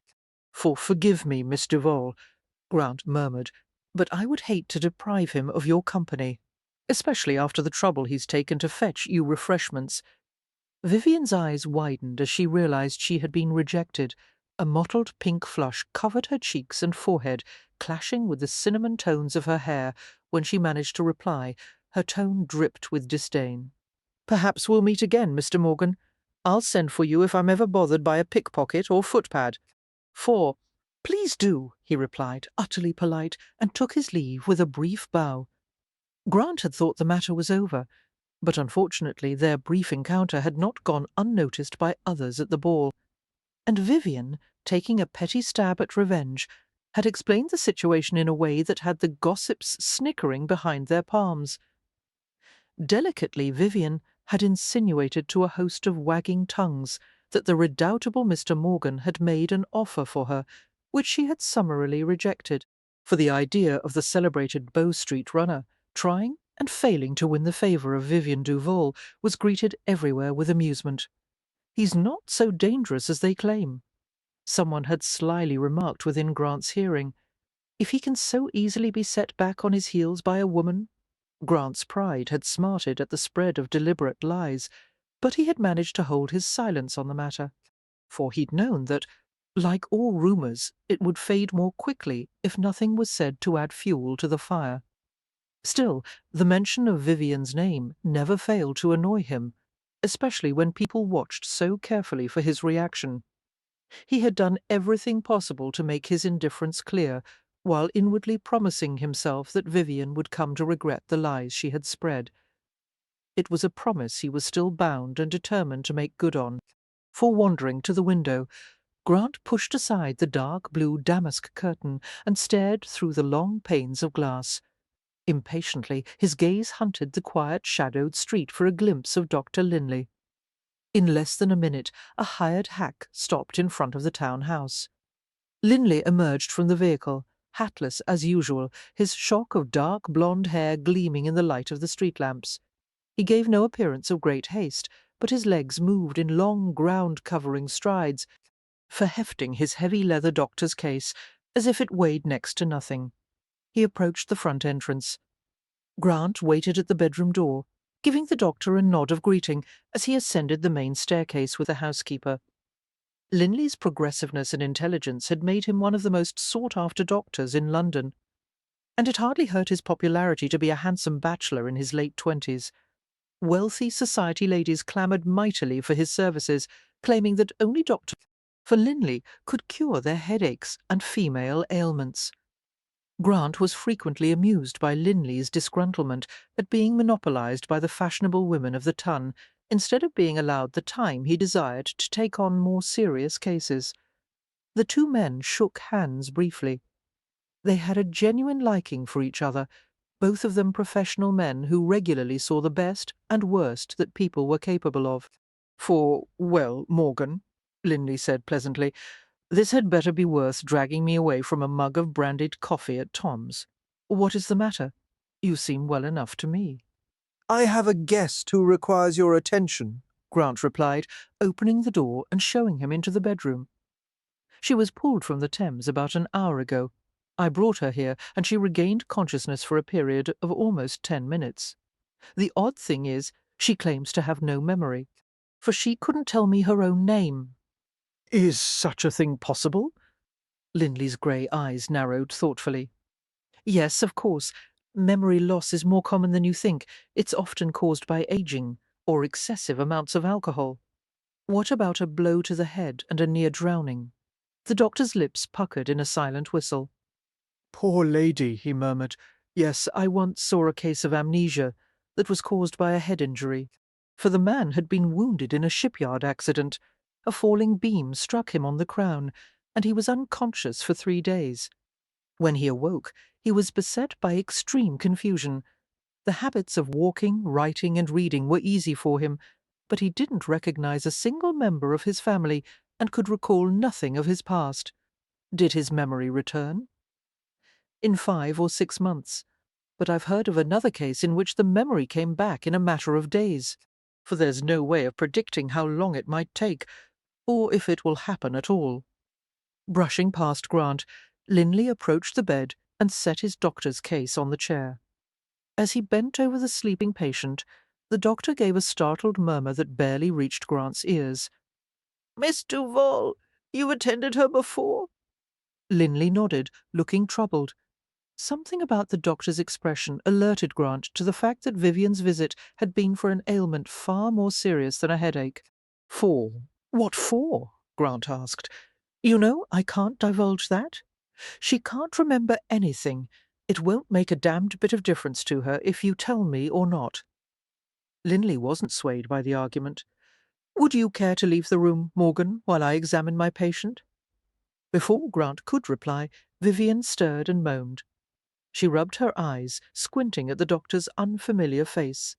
"Forgive me, Miss Duval," Grant murmured, "but I would hate to deprive him of your company, especially after the trouble he's taken to fetch you refreshments." Vivian's eyes widened as she realized she had been rejected. A mottled pink flush covered her cheeks and forehead, clashing with the cinnamon tones of her hair. When she managed to reply, her tone dripped with disdain. "Perhaps we'll meet again, Mr. Morgan. I'll send for you if I'm ever bothered by a pickpocket or footpad." "Please do," he replied, utterly polite, and took his leave with a brief bow. Grant had thought the matter was over, but unfortunately their brief encounter had not gone unnoticed by others at the ball, and Vivian, taking a petty stab at revenge, had explained the situation in a way that had the gossips snickering behind their palms. Delicately, Vivian had insinuated to a host of wagging tongues that the redoubtable Mr. Morgan had made an offer for her, which she had summarily rejected, for the idea of the celebrated Bow Street runner trying and failing to win the favour of Vivian Duval was greeted everywhere with amusement. "He's not so dangerous as they claim," someone had slyly remarked within Grant's hearing. "If he can so easily be set back on his heels by a woman—" Grant's pride had smarted at the spread of deliberate lies, but he had managed to hold his silence on the matter, for he'd known that, like all rumours, it would fade more quickly if nothing was said to add fuel to the fire. Still, the mention of Vivian's name never failed to annoy him, especially when people watched so carefully for his reaction. He had done everything possible to make his indifference clear, while inwardly promising himself that Vivian would come to regret the lies she had spread. It was a promise he was still bound and determined to make good on, for wandering to the window, Grant pushed aside the dark blue damask curtain and stared through the long panes of glass. Impatiently, his gaze hunted the quiet, shadowed street for a glimpse of Dr. Linley. In less than a minute, a hired hack stopped in front of the town house. Linley emerged from the vehicle, hatless as usual, his shock of dark blonde hair gleaming in the light of the street lamps. He gave no appearance of great haste, but his legs moved in long ground-covering strides, for hefting his heavy leather doctor's case as if it weighed next to nothing. He approached the front entrance. Grant waited at the bedroom door, giving the doctor a nod of greeting as he ascended the main staircase with the housekeeper. Linley's progressiveness and intelligence had made him one of the most sought-after doctors in London, and it hardly hurt his popularity to be a handsome bachelor in his late 20s. Wealthy society ladies clamoured mightily for his services, claiming that only Dr. for Linley could cure their headaches and female ailments. Grant was frequently amused by Linley's disgruntlement at being monopolised by the fashionable women of the ton, instead of being allowed the time he desired to take on more serious cases. The two men shook hands briefly. They had a genuine liking for each other, both of them professional men who regularly saw the best and worst that people were capable of. Well, Morgan," Linley said pleasantly, "this had better be worth dragging me away from a mug of brandied coffee at Tom's. What is the matter? You seem well enough to me." I have a guest who requires your attention, Grant replied, opening the door and showing him into the bedroom. "She was pulled from the Thames about an hour ago. I brought her here, and she regained consciousness for a period of almost 10 minutes. The odd thing is, she claims to have no memory, for she couldn't tell me her own name." Is such a thing possible? Linley's grey eyes narrowed thoughtfully. "Yes, of course. Memory loss is more common than you think. It's often caused by aging or excessive amounts of alcohol. What about a blow to the head and a near drowning?" The doctor's lips puckered in a silent whistle. Poor lady, He murmured. "Yes, I once saw a case of amnesia that was caused by a head injury, for the man had been wounded in a shipyard accident. A falling beam struck him on the crown, and he was unconscious for 3 days. When he awoke, he was beset by extreme confusion. The habits of walking, writing, and reading were easy for him, but he didn't recognize a single member of his family and could recall nothing of his past. Did his memory return?" "In 5 or 6 months. But I've heard of another case in which the memory came back in a matter of days, for there's no way of predicting how long it might take, or if it will happen at all." Brushing past Grant, Linley approached the bed and set his doctor's case on the chair. As he bent over the sleeping patient, the doctor gave a startled murmur that barely reached Grant's ears. Miss Duval, you attended her before? Linley nodded, looking troubled. Something about the doctor's expression alerted Grant to the fact that Vivian's visit had been for an ailment far more serious than a headache. "For? What for?" Grant asked. "You know, I can't divulge that. She can't remember anything. It won't make a damned bit of difference to her if you tell me or not." Linley wasn't swayed by the argument. "Would you care to leave the room, Morgan, while I examine my patient?" Before Grant could reply, Vivian stirred and moaned. She rubbed her eyes, squinting at the doctor's unfamiliar face.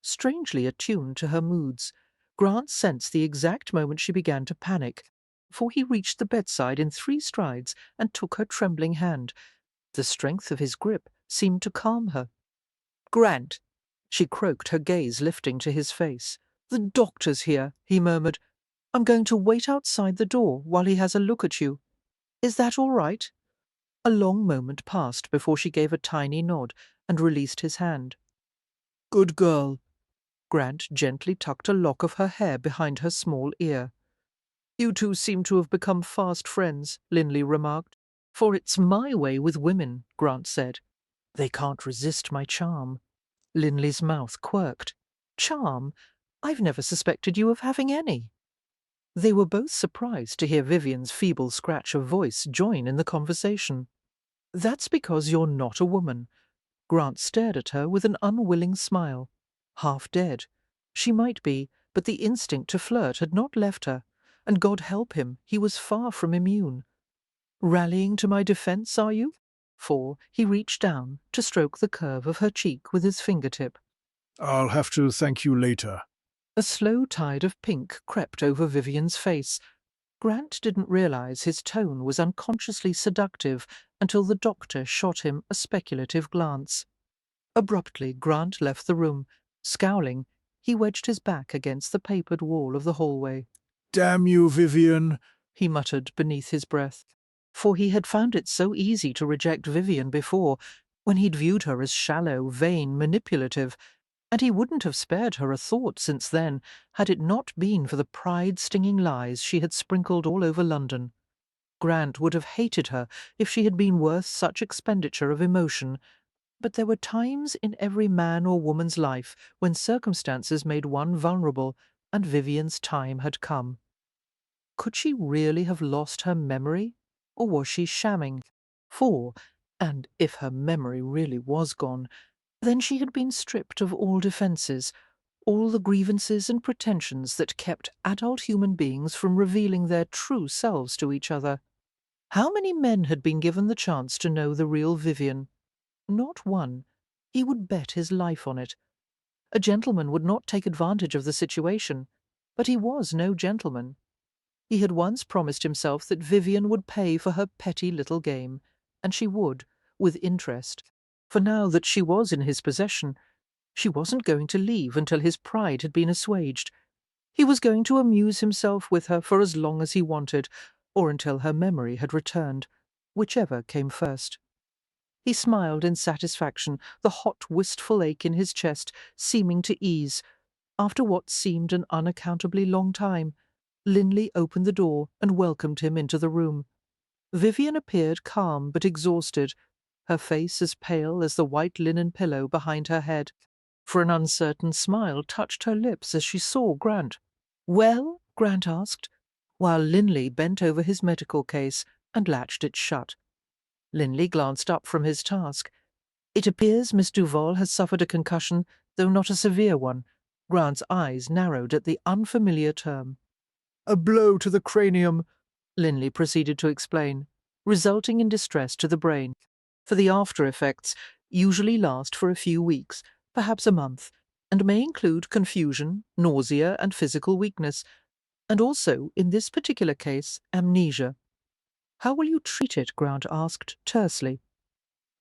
Strangely attuned to her moods, Grant sensed the exact moment she began to panic, for he reached the bedside in 3 strides and took her trembling hand. The strength of his grip seemed to calm her. "Grant," she croaked, her gaze lifting to his face. "The doctor's here," he murmured. "I'm going to wait outside the door while he has a look at you. Is that all right?" A long moment passed before she gave a tiny nod and released his hand. Good girl. Grant gently tucked a lock of her hair behind her small ear. "You two seem to have become fast friends," Linley remarked. "For it's my way with women," Grant said. "They can't resist my charm." Linley's mouth quirked. "Charm? I've never suspected you of having any." They were both surprised to hear Vivian's feeble scratch of voice join in the conversation. "That's because you're not a woman." Grant stared at her with an unwilling smile. Half dead. She might be, but the instinct to flirt had not left her, and God help him, he was far from immune. "Rallying to my defence, are you?" For he reached down to stroke the curve of her cheek with his fingertip. I'll have to thank you later. A slow tide of pink crept over Vivian's face. Grant didn't realize his tone was unconsciously seductive until the doctor shot him a speculative glance. Abruptly, Grant left the room. Scowling, He wedged his back against the papered wall of the hallway. Damn you, Vivian. He muttered beneath his breath, for he had found it so easy to reject Vivian before, when he'd viewed her as shallow, vain, manipulative, and he wouldn't have spared her a thought since then, had it not been for the pride-stinging lies she had sprinkled all over London. Grant would have hated her if she had been worth such expenditure of emotion, but there were times in every man or woman's life when circumstances made one vulnerable, and Vivian's time had come. Could she really have lost her memory, or was she shamming? For, and if her memory really was gone, then she had been stripped of all defences, all the grievances and pretensions that kept adult human beings from revealing their true selves to each other. How many men had been given the chance to know the real Vivian? Not one. He would bet his life on it. A gentleman would not take advantage of the situation, but he was no gentleman. He had once promised himself that Vivian would pay for her petty little game, and she would, with interest. For now that she was in his possession, she wasn't going to leave until his pride had been assuaged. He was going to amuse himself with her for as long as he wanted, or until her memory had returned, whichever came first. He smiled in satisfaction, the hot, wistful ache in his chest seeming to ease. After what seemed an unaccountably long time, Linley opened the door and welcomed him into the room. Vivian appeared calm but exhausted, her face as pale as the white linen pillow behind her head. For an uncertain smile touched her lips as she saw Grant. "Well?" Grant asked, while Linley bent over his medical case and latched it shut. Linley glanced up from his task. "It appears Miss Duval has suffered a concussion, though not a severe one." Grant's eyes narrowed at the unfamiliar term. A blow to the cranium, Linley proceeded to explain, resulting in distress to the brain. For the after-effects usually last for a few weeks, perhaps a month, and may include confusion, nausea, and physical weakness, and also, in this particular case, amnesia. "How will you treat it?" Grant asked, tersely.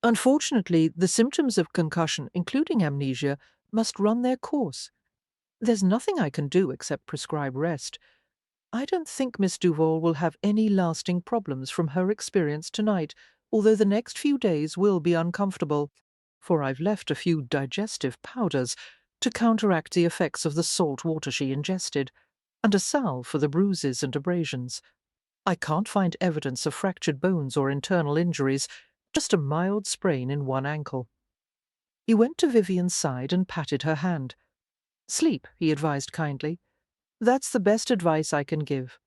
"Unfortunately, the symptoms of concussion, including amnesia, must run their course. There's nothing I can do except prescribe rest. I don't think Miss Duval will have any lasting problems from her experience tonight, although the next few days will be uncomfortable, for I've left a few digestive powders to counteract the effects of the salt water she ingested, and a salve for the bruises and abrasions. I can't find evidence of fractured bones or internal injuries, just a mild sprain in one ankle." He went to Vivian's side and patted her hand. "Sleep," he advised kindly. "That's the best advice I can give."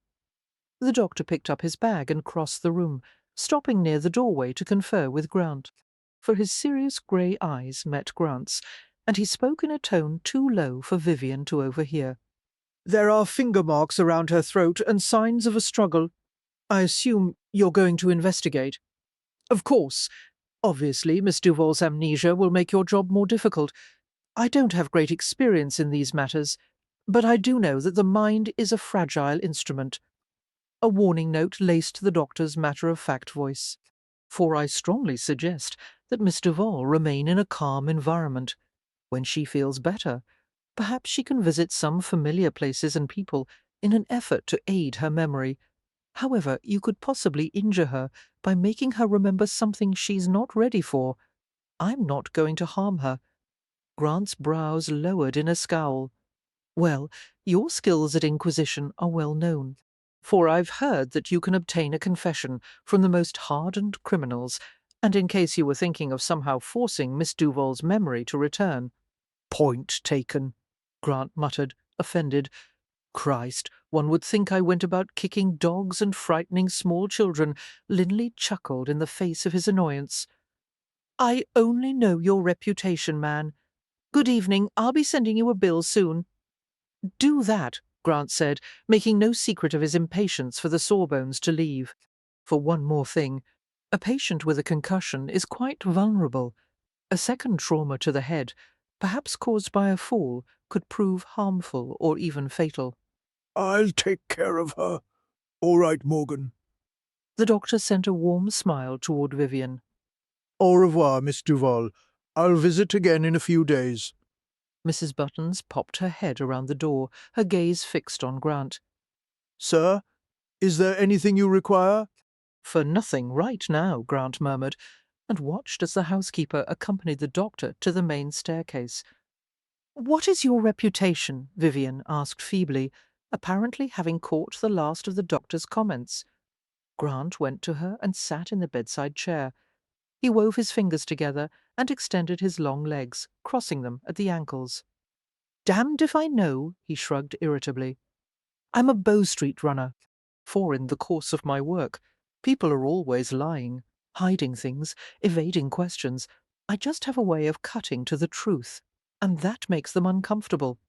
The doctor picked up his bag and crossed the room, stopping near the doorway to confer with Grant. For his serious grey eyes met Grant's, and he spoke in a tone too low for Vivian to overhear. There are finger marks around her throat and signs of a struggle. "I assume you're going to investigate?" "Of course. Obviously, Miss Duval's amnesia will make your job more difficult. I don't have great experience in these matters, but I do know that the mind is a fragile instrument." A warning note laced the doctor's matter-of-fact voice. "For I strongly suggest that Miss Duval remain in a calm environment. When she feels better, perhaps she can visit some familiar places and people in an effort to aid her memory. However, you could possibly injure her by making her remember something she's not ready for. I'm not going to harm her." Grant's brows lowered in a scowl. "Well, your skills at inquisition are well known, for I've heard that you can obtain a confession from the most hardened criminals, and in case you were thinking of somehow forcing Miss Duval's memory to return—" Point taken, Grant muttered, offended. "Christ, one would think I went about kicking dogs and frightening small children." Linley chuckled in the face of his annoyance. "I only know your reputation, man. Good evening. I'll be sending you a bill soon." "Do that," Grant said, making no secret of his impatience for the Sawbones to leave. "For one more thing, a patient with a concussion is quite vulnerable. A second trauma to the head, perhaps caused by a fall, could prove harmful or even fatal." I'll take care of her. All right, Morgan. The doctor sent a warm smile toward Vivian. Au revoir, Miss Duval. I'll visit again in a few days. Mrs. Buttons popped her head around the door, her gaze fixed on Grant. Sir, is there anything you require? For nothing right now, Grant murmured, and watched as the housekeeper accompanied the doctor to the main staircase. "What is your reputation?" Vivian asked feebly, apparently having caught the last of the doctor's comments. Grant went to her and sat in the bedside chair. He wove his fingers together and extended his long legs, crossing them at the ankles. "Damned if I know," he shrugged irritably. "I'm a Bow Street runner. For in the course of my work, people are always lying, hiding things, evading questions. I just have a way of cutting to the truth, and that makes them uncomfortable."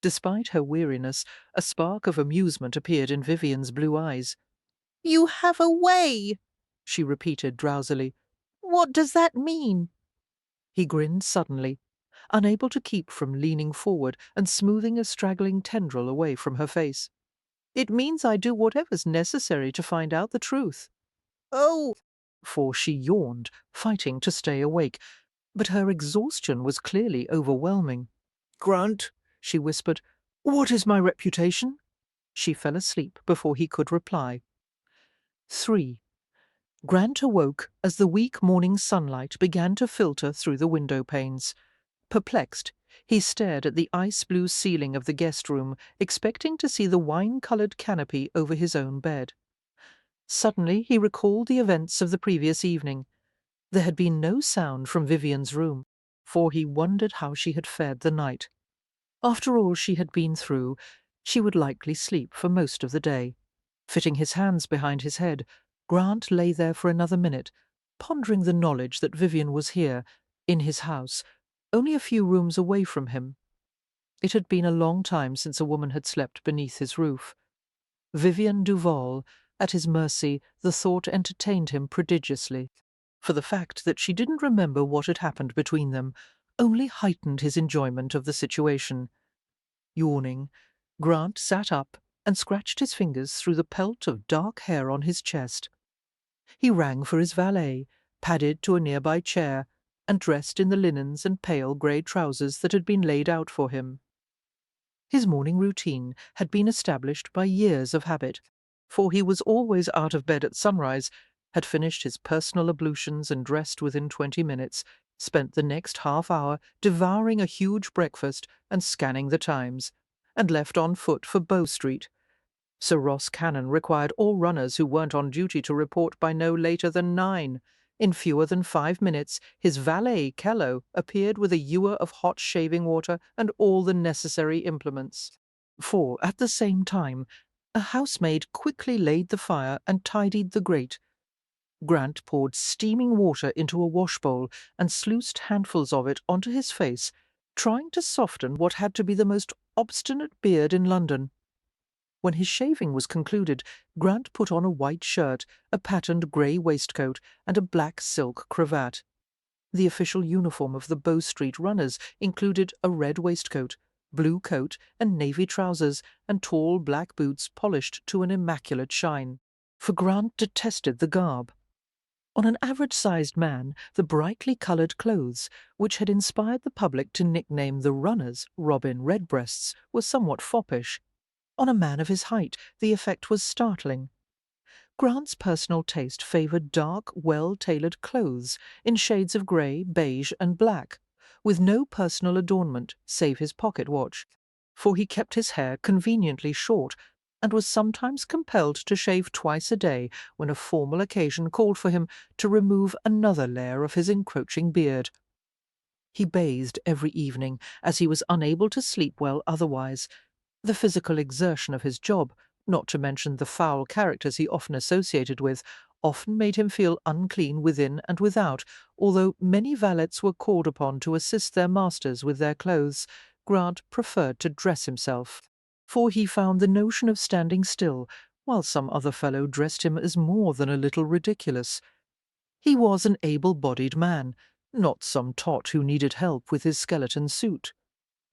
Despite her weariness, a spark of amusement appeared in Vivian's blue eyes. "You have a way," she repeated drowsily. "What does that mean?" He grinned suddenly, unable to keep from leaning forward and smoothing a straggling tendril away from her face. "It means I do whatever's necessary to find out the truth." "Oh!" For she yawned, fighting to stay awake, but her exhaustion was clearly overwhelming. Grant, She whispered, "What is my reputation?" She fell asleep before he could reply. 3. Grant awoke as the weak morning sunlight began to filter through the window panes. Perplexed, he stared at the ice-blue ceiling of the guest room, expecting to see the wine-coloured canopy over his own bed. Suddenly he recalled the events of the previous evening. There had been no sound from Vivian's room, for he wondered how she had fared the night. After all she had been through, she would likely sleep for most of the day. Fitting his hands behind his head, Grant lay there for another minute, pondering the knowledge that Vivian was here, in his house, only a few rooms away from him. It had been a long time since a woman had slept beneath his roof. Vivian Duval, at his mercy, the thought entertained him prodigiously, for the fact that she didn't remember what had happened between them only heightened his enjoyment of the situation. Yawning, Grant sat up and scratched his fingers through the pelt of dark hair on his chest. He rang for his valet, padded to a nearby chair, and dressed in the linens and pale grey trousers that had been laid out for him. His morning routine had been established by years of habit, for he was always out of bed at sunrise, had finished his personal ablutions and dressed within 20 minutes, spent the next half-hour devouring a huge breakfast and scanning the Times, and left on foot for Bow Street. Sir Ross Cannon required all runners who weren't on duty to report by no later than 9. In fewer than 5 minutes, his valet, Kello, appeared with a ewer of hot shaving water and all the necessary implements. For, at the same time, a housemaid quickly laid the fire and tidied the grate. Grant poured steaming water into a washbowl and sluiced handfuls of it onto his face, trying to soften what had to be the most obstinate beard in London. When his shaving was concluded, Grant put on a white shirt, a patterned grey waistcoat, and a black silk cravat. The official uniform of the Bow Street runners included a red waistcoat, blue coat, and navy trousers, and tall black boots polished to an immaculate shine. For Grant detested the garb. On an average-sized man, the brightly coloured clothes, which had inspired the public to nickname the runners Robin Redbreasts, were somewhat foppish. On a man of his height, the effect was startling. Grant's personal taste favoured dark, well-tailored clothes in shades of grey, beige, and black, with no personal adornment save his pocket watch, for he kept his hair conveniently short and was sometimes compelled to shave twice a day when a formal occasion called for him to remove another layer of his encroaching beard. He bathed every evening, as he was unable to sleep well otherwise. The physical exertion of his job, not to mention the foul characters he often associated with, often made him feel unclean within and without. Although many valets were called upon to assist their masters with their clothes, Grant preferred to dress himself, for he found the notion of standing still, while some other fellow dressed him, as more than a little ridiculous. He was an able-bodied man, not some tot who needed help with his skeleton suit.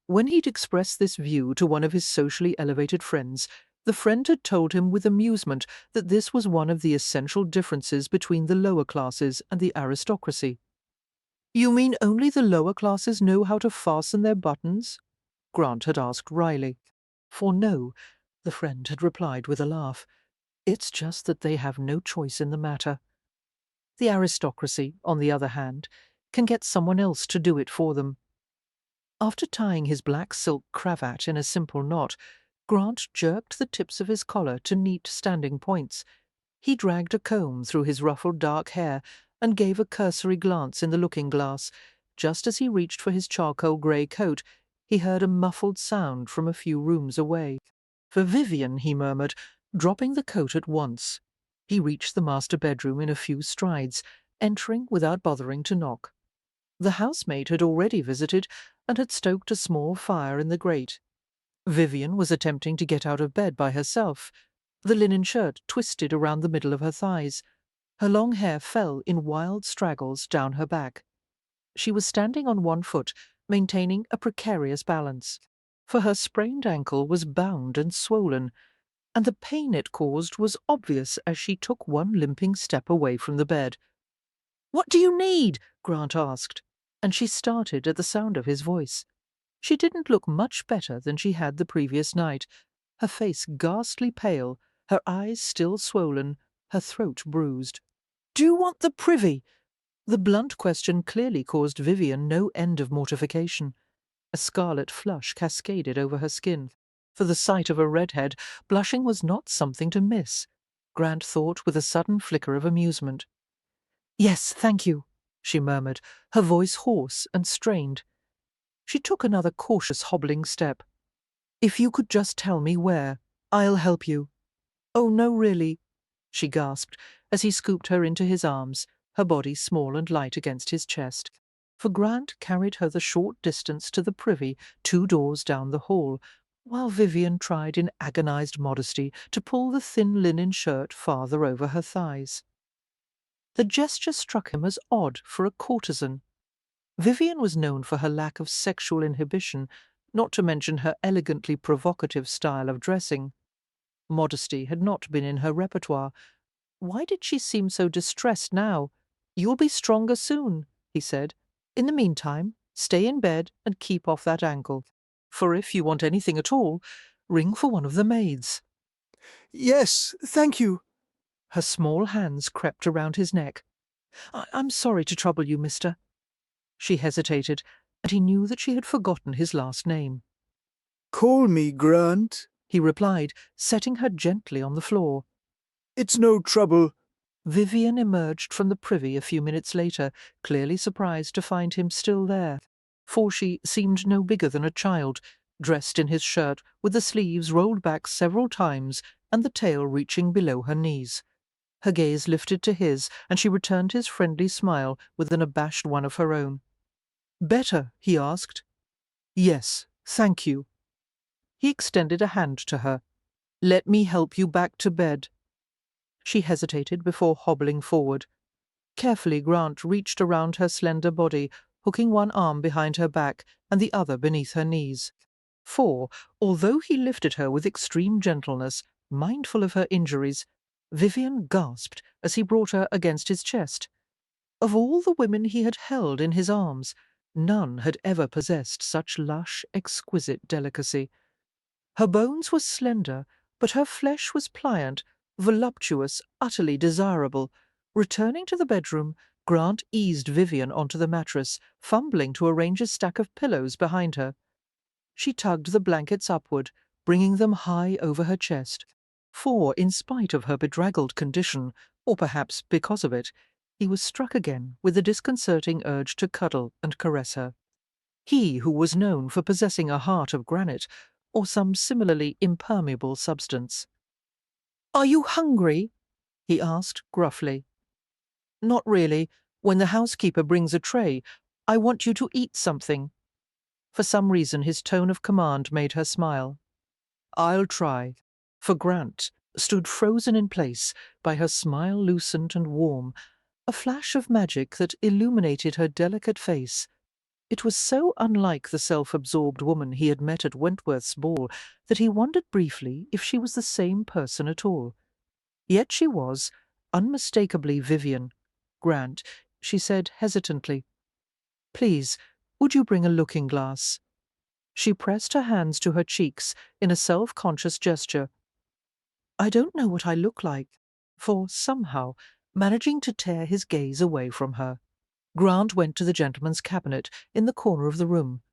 When he'd expressed this view to one of his socially elevated friends, the friend had told him with amusement that this was one of the essential differences between the lower classes and the aristocracy. You mean only the lower classes know how to fasten their buttons? Grant had asked wryly. For no, the friend had replied with a laugh. It's just that they have no choice in the matter. The aristocracy, on the other hand, can get someone else to do it for them. After tying his black silk cravat in a simple knot, Grant jerked the tips of his collar to neat standing points. He dragged a comb through his ruffled dark hair and gave a cursory glance in the looking-glass. Just as he reached for his charcoal grey coat, he heard a muffled sound from a few rooms away. For Vivian, he murmured, dropping the coat at once. He reached the master bedroom in a few strides, entering without bothering to knock. The housemaid had already visited and had stoked a small fire in the grate. Vivian was attempting to get out of bed by herself. The linen shirt twisted around the middle of her thighs. Her long hair fell in wild straggles down her back. She was standing on one foot, maintaining a precarious balance, for her sprained ankle was bound and swollen, and the pain it caused was obvious as she took one limping step away from the bed. "What do you need?" Grant asked, and she started at the sound of his voice. She didn't look much better than she had the previous night, her face ghastly pale, her eyes still swollen, her throat bruised. "Do you want the privy?" The blunt question clearly caused Vivian no end of mortification. A scarlet flush cascaded over her skin. For the sight of a redhead, blushing was not something to miss, Grant thought with a sudden flicker of amusement. "Yes, thank you," she murmured, her voice hoarse and strained. She took another cautious hobbling step. "If you could just tell me where, I'll help you." "Oh, no, really," she gasped, as he scooped her into his arms, her body small and light against his chest. For Grant carried her the short distance to the privy 2 doors down the hall, while Vivian tried in agonized modesty to pull the thin linen shirt farther over her thighs. The gesture struck him as odd for a courtesan. Vivian was known for her lack of sexual inhibition, not to mention her elegantly provocative style of dressing. Modesty had not been in her repertoire. Why did she seem so distressed now? "You'll be stronger soon," he said. "In the meantime, stay in bed and keep off that ankle. For if you want anything at all, ring for one of the maids." Yes, thank you. Her small hands crept around his neck. I'm sorry to trouble you, mister." She hesitated, and he knew that she had forgotten his last name. Call me Grant. He replied, setting her gently on the floor. It's no trouble. Vivian emerged from the privy a few minutes later, clearly surprised to find him still there, for she seemed no bigger than a child, dressed in his shirt with the sleeves rolled back several times and the tail reaching below her knees. Her gaze lifted to his, and she returned his friendly smile with an abashed one of her own. "Better?" he asked. "Yes, thank you." He extended a hand to her. "Let me help you back to bed." She hesitated before hobbling forward. Carefully Grant reached around her slender body, hooking one arm behind her back and the other beneath her knees. For, although he lifted her with extreme gentleness, mindful of her injuries, Vivian gasped as he brought her against his chest. Of all the women he had held in his arms, none had ever possessed such lush, exquisite delicacy. Her bones were slender, but her flesh was pliant, voluptuous, utterly desirable. Returning to the bedroom, Grant eased Vivian onto the mattress, fumbling to arrange a stack of pillows behind her. She tugged the blankets upward, bringing them high over her chest. For, in spite of her bedraggled condition, or perhaps because of it, he was struck again with the disconcerting urge to cuddle and caress her. He who was known for possessing a heart of granite, or some similarly impermeable substance. "Are you hungry?" he asked gruffly. "Not really. When the housekeeper brings a tray, I want you to eat something." For some reason his tone of command made her smile. "I'll try." For Grant stood frozen in place by her smile lucent and warm, a flash of magic that illuminated her delicate face. It was so unlike the self-absorbed woman he had met at Wentworth's ball that he wondered briefly if she was the same person at all. Yet she was, unmistakably Vivian. "Grant," she said hesitantly, Please, would you bring a looking-glass?" She pressed her hands to her cheeks in a self-conscious gesture. "I don't know what I look like," for somehow managing to tear his gaze away from her. Grant went to the gentleman's cabinet in the corner of the room.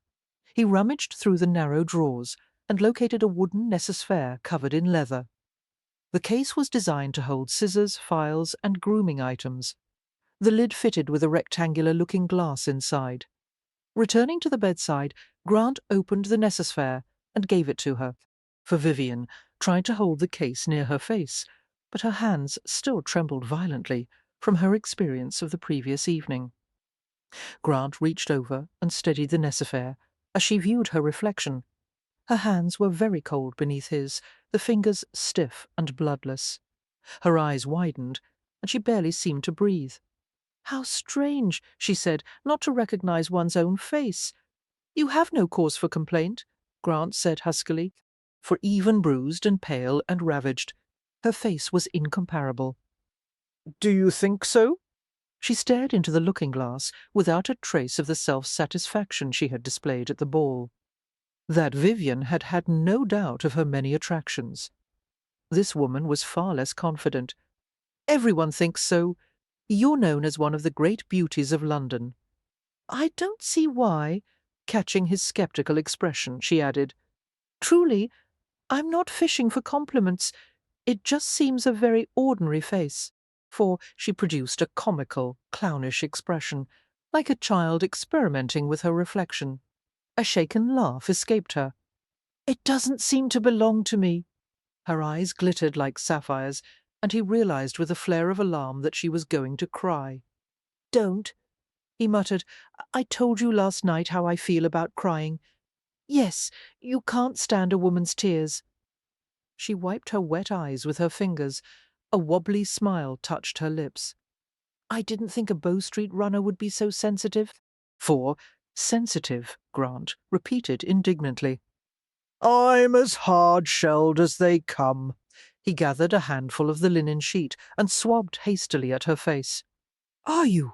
He rummaged through the narrow drawers and located a wooden nécessaire covered in leather. The case was designed to hold scissors, files, and grooming items. The lid fitted with a rectangular-looking glass inside. Returning to the bedside, Grant opened the nécessaire and gave it to her, for Vivian tried to hold the case near her face, but her hands still trembled violently from her experience of the previous evening. Grant reached over and steadied the nécessaire as she viewed her reflection. Her hands were very cold beneath his, the fingers stiff and bloodless. Her eyes widened, and she barely seemed to breathe. "How strange," she said, "not to recognize one's own face." "You have no cause for complaint," Grant said huskily, for even bruised and pale and ravaged, her face was incomparable. "Do you think so?" She stared into the looking-glass without a trace of the self-satisfaction she had displayed at the ball. That Vivian had had no doubt of her many attractions. This woman was far less confident. "Everyone thinks so. You're known as one of the great beauties of London." "I don't see why," catching his sceptical expression, she added. "Truly, I'm not fishing for compliments. It just seems a very ordinary face." For she produced a comical, clownish expression, like a child experimenting with her reflection. A shaken laugh escaped her. "It doesn't seem to belong to me." Her eyes glittered like sapphires, and he realized with a flare of alarm that she was going to cry. "Don't," he muttered. "I told you last night how I feel about crying. Yes, you can't stand a woman's tears." She wiped her wet eyes with her fingers. A wobbly smile touched her lips. "I didn't think a Bow Street runner would be so sensitive." For sensitive, Grant repeated indignantly. "I'm as hard-shelled as they come." He gathered a handful of the linen sheet and swabbed hastily at her face. "Are you?"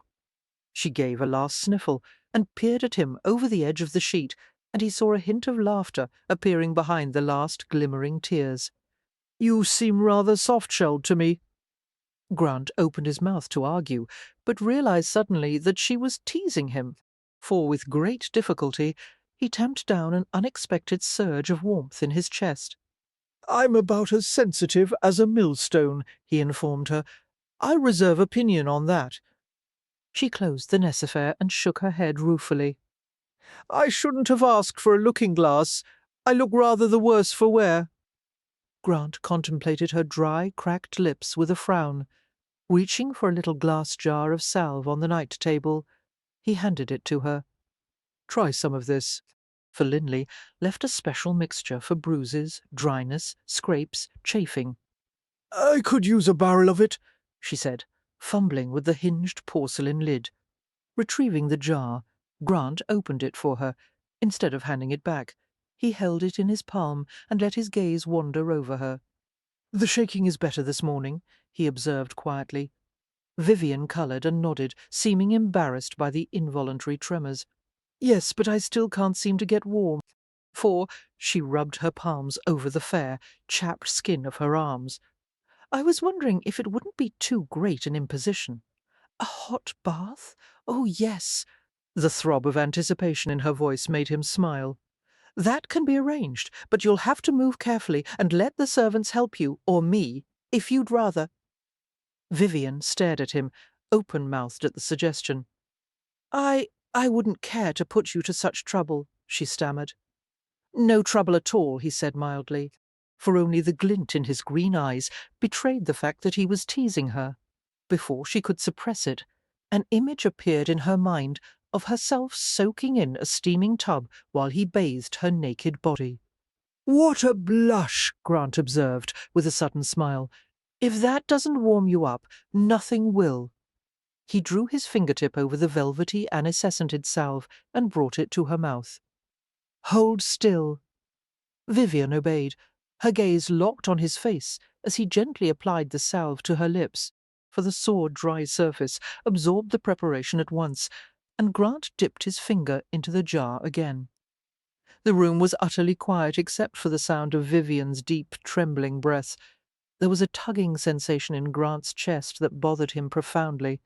She gave a last sniffle and peered at him over the edge of the sheet, and he saw a hint of laughter appearing behind the last glimmering tears. "You seem rather soft-shelled to me." Grant opened his mouth to argue, but realized suddenly that she was teasing him, for with great difficulty he tamped down an unexpected surge of warmth in his chest. "I'm about as sensitive as a millstone," he informed her. "I reserve opinion on that." She closed the nécessaire and shook her head ruefully. "I shouldn't have asked for a looking-glass. I look rather the worse for wear." Grant contemplated her dry, cracked lips with a frown. Reaching for a little glass jar of salve on the night-table, he handed it to her. "Try some of this," for Linley left a special mixture for bruises, dryness, scrapes, chafing. "I could use a barrel of it," she said, fumbling with the hinged porcelain lid. Retrieving the jar, Grant opened it for her. Instead of handing it back, he held it in his palm and let his gaze wander over her. "The shaking is better this morning," he observed quietly. Vivian coloured and nodded, seeming embarrassed by the involuntary tremors. "Yes, but I still can't seem to get warm." For she rubbed her palms over the fair, chapped skin of her arms. "I was wondering if it wouldn't be too great an imposition. A hot bath? Oh, yes." The throb of anticipation in her voice made him smile. "That can be arranged, but you'll have to move carefully and let the servants help you, or me, if you'd rather." Vivian stared at him, open-mouthed at the suggestion. I wouldn't care to put you to such trouble," she stammered. "No trouble at all," he said mildly, for only the glint in his green eyes betrayed the fact that he was teasing her. Before she could suppress it, an image appeared in her mind of herself soaking in a steaming tub while he bathed her naked body. "What a blush!" Grant observed, with a sudden smile. "If that doesn't warm you up, nothing will." He drew his fingertip over the velvety aniseed salve and brought it to her mouth. "Hold still." Vivian obeyed, her gaze locked on his face as he gently applied the salve to her lips, for the sore, dry surface absorbed the preparation at once, and Grant dipped his finger into the jar again. The room was utterly quiet except for the sound of Vivian's deep, trembling breath. There was a tugging sensation in Grant's chest that bothered him profoundly.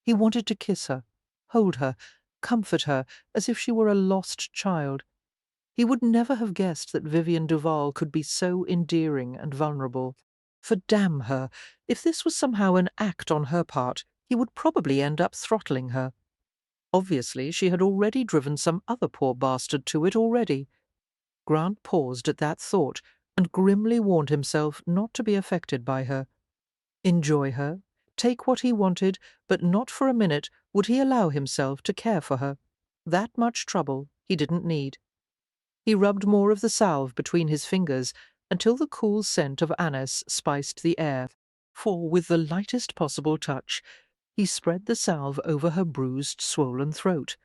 He wanted to kiss her, hold her, comfort her, as if she were a lost child. He would never have guessed that Vivian Duval could be so endearing and vulnerable. For damn her, if this was somehow an act on her part, he would probably end up throttling her. Obviously, she had already driven some other poor bastard to it already. Grant paused at that thought and grimly warned himself not to be affected by her. Enjoy her, take what he wanted, but not for a minute would he allow himself to care for her. That much trouble he didn't need. He rubbed more of the salve between his fingers until the cool scent of anise spiced the air, for with the lightest possible touch he spread the salve over her bruised, swollen throat.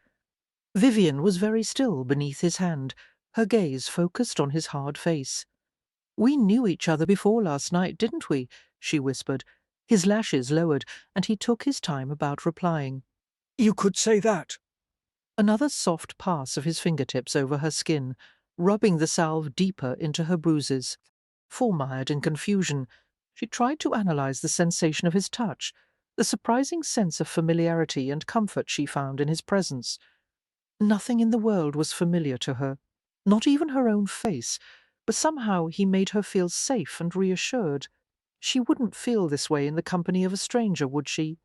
Vivian was very still beneath his hand, her gaze focused on his hard face. "We knew each other before last night, didn't we?" she whispered. His lashes lowered, and he took his time about replying. You could say that. Another soft pass of his fingertips over her skin, rubbing the salve deeper into her bruises. Full-mired in confusion, she tried to analyze the sensation of his touch, the surprising sense of familiarity and comfort she found in his presence. Nothing in the world was familiar to her, not even her own face, but somehow he made her feel safe and reassured. She wouldn't feel this way in the company of a stranger, would she?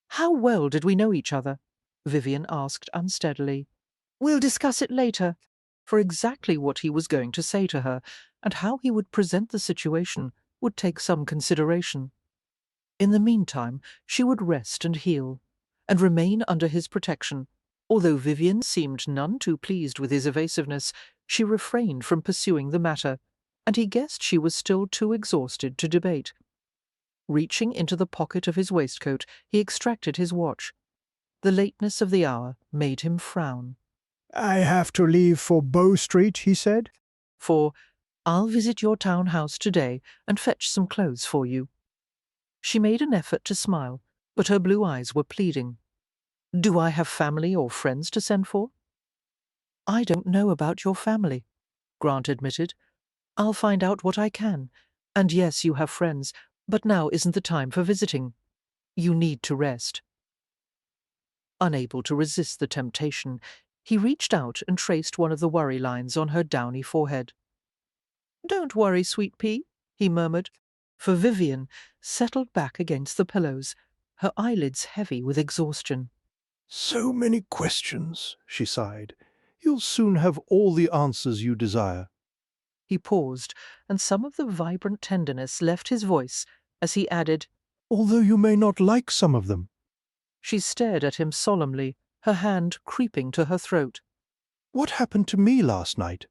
"How well did we know each other?" Vivian asked unsteadily. "We'll discuss it later." For exactly what he was going to say to her, and how he would present the situation, would take some consideration. In the meantime, she would rest and heal, and remain under his protection. Although Vivian seemed none too pleased with his evasiveness, she refrained from pursuing the matter, and he guessed she was still too exhausted to debate. Reaching into the pocket of his waistcoat, he extracted his watch. The lateness of the hour made him frown. I have to leave for Bow Street, he said. For "I'll visit your townhouse today and fetch some clothes for you." She made an effort to smile, but her blue eyes were pleading. "Do I have family or friends to send for?" "I don't know about your family," Grant admitted. "I'll find out what I can. And yes, you have friends, but now isn't the time for visiting. You need to rest." Unable to resist the temptation, he reached out and traced one of the worry lines on her downy forehead. "Don't worry, sweet pea," he murmured, for Vivian settled back against the pillows, her eyelids heavy with exhaustion. So many questions, she sighed. You'll soon have all the answers you desire. He paused, and some of the vibrant tenderness left his voice as he added, Although you may not like some of them. She stared at him solemnly, her hand creeping to her throat. What happened to me last night?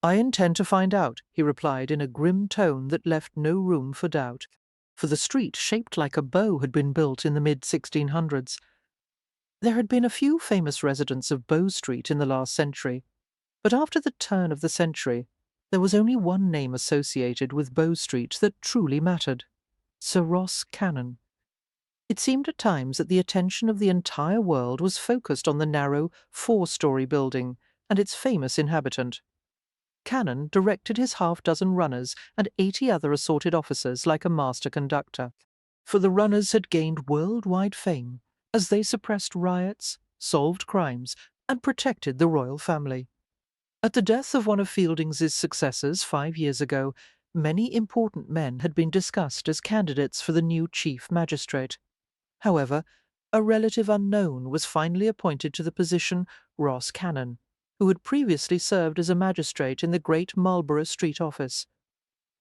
"I intend to find out," he replied in a grim tone that left no room for doubt, for the street shaped like a bow had been built in the mid-1600s. There had been a few famous residents of Bow Street in the last century, but after the turn of the century, there was only one name associated with Bow Street that truly mattered: Sir Ross Cannon. It seemed at times that the attention of the entire world was focused on the narrow, four-story building and its famous inhabitant. Cannon directed his half-dozen runners and 80 other assorted officers like a master conductor, for the runners had gained worldwide fame as they suppressed riots, solved crimes, and protected the royal family. At the death of one of Fielding's successors 5 years ago, many important men had been discussed as candidates for the new chief magistrate. However, a relative unknown was finally appointed to the position, Ross Cannon, who had previously served as a magistrate in the great Marlborough Street office.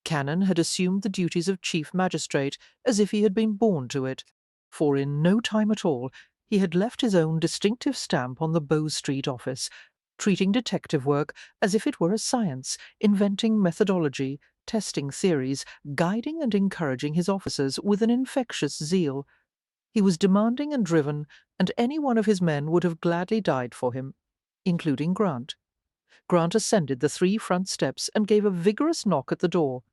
Cannon had assumed the duties of chief magistrate as if he had been born to it, for in no time at all he had left his own distinctive stamp on the Bow Street office, treating detective work as if it were a science, inventing methodology, testing theories, guiding and encouraging his officers with an infectious zeal. He was demanding and driven, and any one of his men would have gladly died for him, including Grant. Grant ascended the 3 front steps and gave a vigorous knock at the door.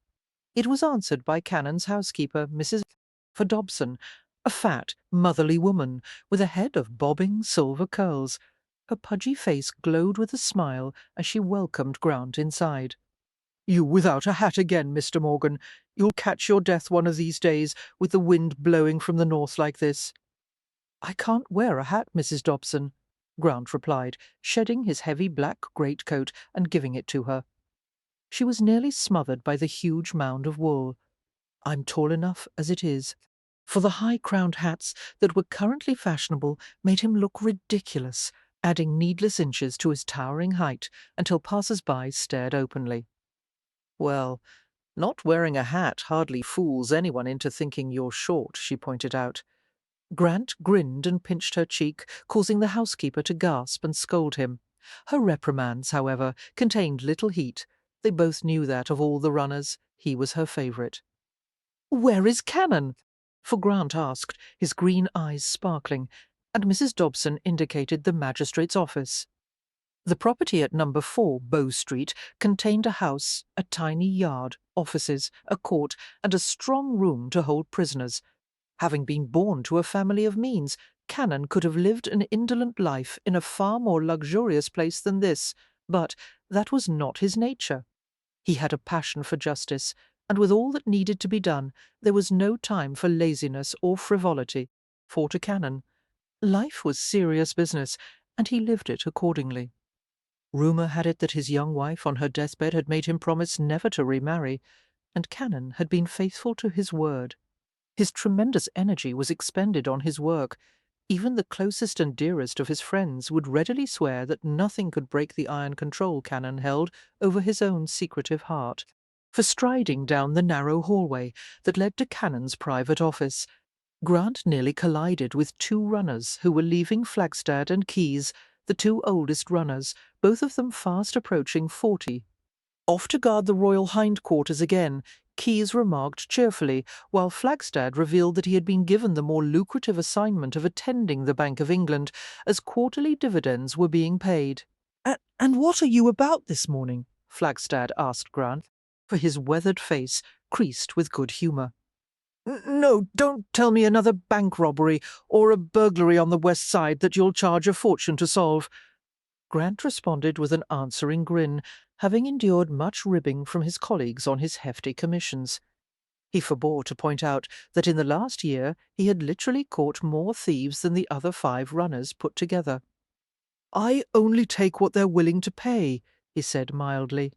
It was answered by Cannon's housekeeper, Mrs. Dobson, A fat, motherly woman with a head of bobbing silver curls. Her pudgy face glowed with a smile as she welcomed Grant inside. "You without a hat again, Mr. Morgan. You'll catch your death one of these days, with the wind blowing from the north like this." "I can't wear a hat, Mrs. Dobson," Grant replied, shedding his heavy black greatcoat and giving it to her. She was nearly smothered by the huge mound of wool. "I'm tall enough as it is." For the high-crowned hats that were currently fashionable made him look ridiculous, adding needless inches to his towering height until passers-by stared openly. "Well, not wearing a hat hardly fools anyone into thinking you're short," she pointed out. Grant grinned and pinched her cheek, causing the housekeeper to gasp and scold him. Her reprimands, however, contained little heat. They both knew that, of all the runners, he was her favourite. "Where is Cannon?" For Grant asked, his green eyes sparkling, and Mrs. Dobson indicated the magistrate's office. The property at number 4 Bow Street contained a house, a tiny yard, offices, a court, and a strong room to hold prisoners. Having been born to a family of means, Cannon could have lived an indolent life in a far more luxurious place than this, but that was not his nature. He had a passion for justice, and with all that needed to be done, there was no time for laziness or frivolity. For to Cannon, life was serious business, and he lived it accordingly. Rumour had it that his young wife on her deathbed had made him promise never to remarry, and Cannon had been faithful to his word. His tremendous energy was expended on his work. Even the closest and dearest of his friends would readily swear that nothing could break the iron control Cannon held over his own secretive heart. For striding down the narrow hallway that led to Cannon's private office, Grant nearly collided with 2 runners who were leaving Flagstad and Keyes, the 2 oldest runners, both of them fast approaching 40. Off to guard the royal hindquarters again, Keyes remarked cheerfully, while Flagstad revealed that he had been given the more lucrative assignment of attending the Bank of England, as quarterly dividends were being paid. "And what are you about this morning?" Flagstad asked Grant, for his weathered face creased with good humour. "No, don't tell me another bank robbery or a burglary on the West Side that you'll charge a fortune to solve." Grant responded with an answering grin, having endured much ribbing from his colleagues on his hefty commissions. He forbore to point out that in the last year he had literally caught more thieves than the other 5 runners put together. "I only take what they're willing to pay," he said mildly.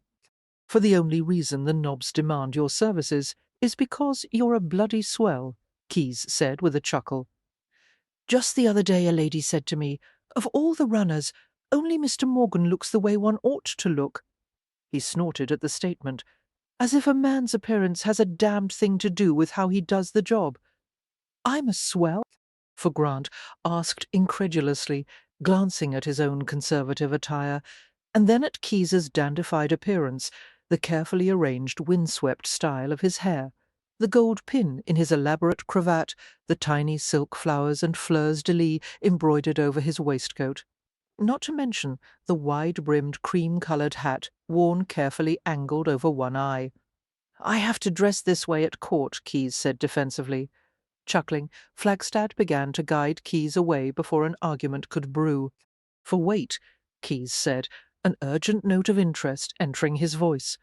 "For the only reason the nobs demand your services is because you're a bloody swell," Keyes said with a chuckle. "Just the other day a lady said to me, 'Of all the runners, only Mr. Morgan looks the way one ought to look.'" He snorted at the statement, "as if a man's appearance has a damned thing to do with how he does the job." "I'm a swell?" for Grant asked incredulously, glancing at his own conservative attire, and then at Keyes's dandified appearance, the carefully arranged windswept style of his hair, the gold pin in his elaborate cravat, the tiny silk flowers and fleurs-de-lis embroidered over his waistcoat, not to mention the wide-brimmed cream-coloured hat worn carefully angled over one eye. "I have to dress this way at court," Keyes said defensively. Chuckling, Flagstad began to guide Keyes away before an argument could brew. "For wait," Keyes said, an urgent note of interest entering his voice.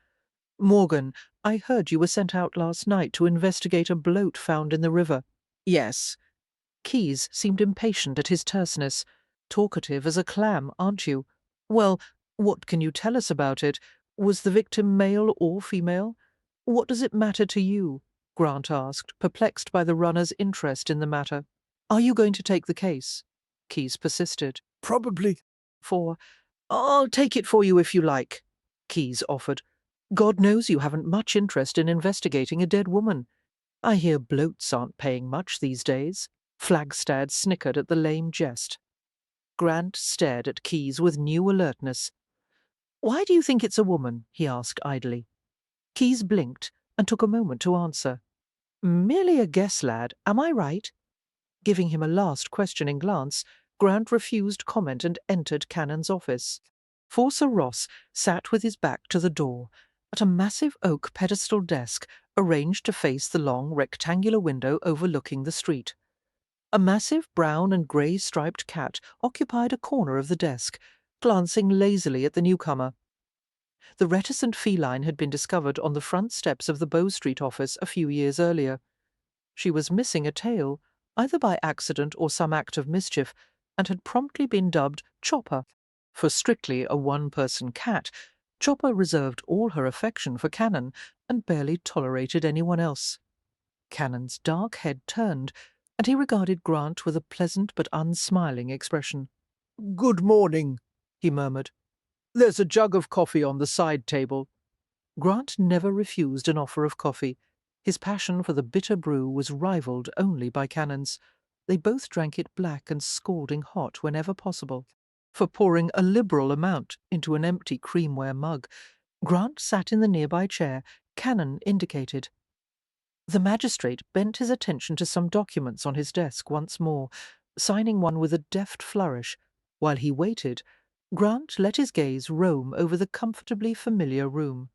"Morgan, I heard you were sent out last night to investigate a bloat found in the river." "Yes." Keyes seemed impatient at his terseness. "Talkative as a clam, aren't you? Well, what can you tell us about it? Was the victim male or female? What does it matter to you?" Grant asked, perplexed by the runner's interest in the matter. "Are you going to take the case?" Keyes persisted. Probably. "For I'll take it for you if you like," Keyes offered. "God knows you haven't much interest in investigating a dead woman. I hear bloats aren't paying much these days." Flagstad snickered at the lame jest. Grant stared at Keyes with new alertness. "Why do you think it's a woman?" he asked idly. Keyes blinked and took a moment to answer. "Merely a guess, lad. Am I right?" Giving him a last questioning glance, Grant refused comment and entered Cannon's office. For Sir Ross sat with his back to the door, at a massive oak pedestal desk arranged to face the long rectangular window overlooking the street. A massive brown and grey striped cat occupied a corner of the desk, glancing lazily at the newcomer. The reticent feline had been discovered on the front steps of the Bow Street office a few years earlier. She was missing a tail, either by accident or some act of mischief, and had promptly been dubbed Chopper. For strictly a one-person cat, Chopper reserved all her affection for Cannon and barely tolerated anyone else. Cannon's dark head turned, and he regarded Grant with a pleasant but unsmiling expression. "Good morning," he murmured. "There's a jug of coffee on the side table." Grant never refused an offer of coffee. His passion for the bitter brew was rivalled only by Cannon's. They both drank it black and scalding hot whenever possible. For pouring a liberal amount into an empty creamware mug, Grant sat in the nearby chair Cannon indicated. The magistrate bent his attention to some documents on his desk once more, signing one with a deft flourish. While he waited, Grant let his gaze roam over the comfortably familiar room.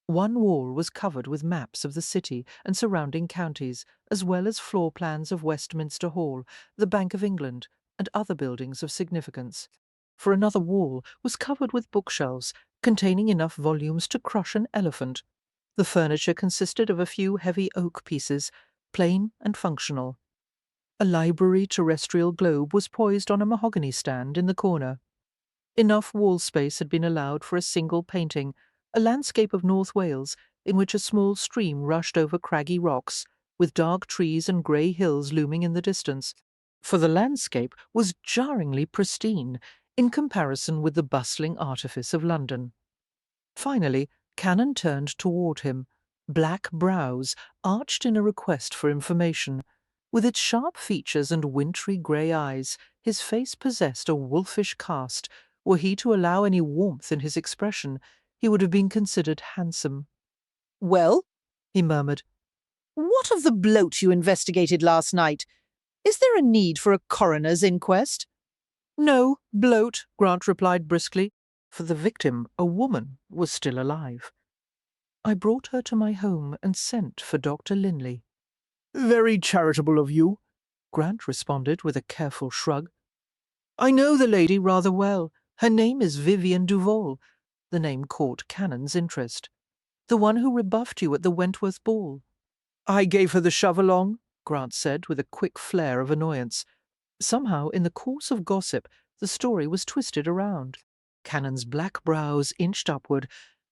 One wall was covered with maps of the city and surrounding counties, as well as floor plans of Westminster Hall, the Bank of England, and other buildings of significance. For another wall was covered with bookshelves containing enough volumes to crush an elephant. The furniture consisted of a few heavy oak pieces, plain and functional. A library terrestrial globe was poised on a mahogany stand in the corner. Enough wall space had been allowed for a single painting, a landscape of North Wales, in which a small stream rushed over craggy rocks, with dark trees and grey hills looming in the distance. For the landscape was jarringly pristine in comparison with the bustling artifice of London. Finally, Cannon turned toward him, black brows arched in a request for information. With its sharp features and wintry grey eyes, his face possessed a wolfish cast. Were he to allow any warmth in his expression, he would have been considered handsome. "Well," he murmured. "what of the bloat you investigated last night? Is there a need for a coroner's inquest?" "No, bloat," Grant replied briskly, for the victim, a woman, was still alive. "I brought her to my home and sent for Dr. Linley." "Very charitable of you," Grant responded with a careful shrug. "I know the lady rather well. Her name is Vivian Duval." The name caught Cannon's interest. "The one who rebuffed you at the Wentworth ball." "I gave her the shove along," Grant said with a quick flare of annoyance. Somehow, in the course of gossip, the story was twisted around. Cannon's black brows inched upward,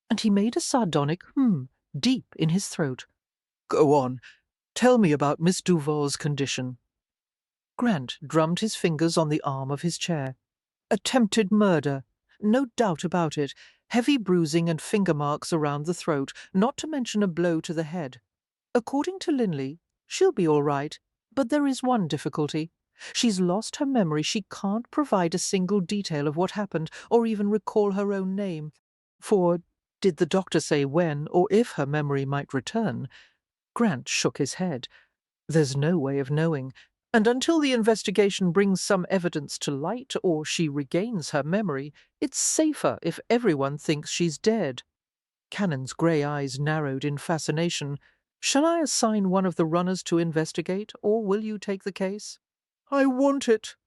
and he made a sardonic deep in his throat. "Go on. Tell me about Miss Duval's condition." Grant drummed his fingers on the arm of his chair. "Attempted murder. No doubt about it. Heavy bruising and finger marks around the throat, not to mention a blow to the head. According to Linley, she'll be all right, but there is one difficulty. She's lost her memory. She can't provide a single detail of what happened, or even recall her own name. For did the doctor say when or if her memory might return?" Grant shook his head. "There's no way of knowing, and until the investigation brings some evidence to light or she regains her memory, it's safer if everyone thinks she's dead." Cannon's grey eyes narrowed in fascination. "Shall I assign one of the runners to investigate, or will you take the case?" "I want it."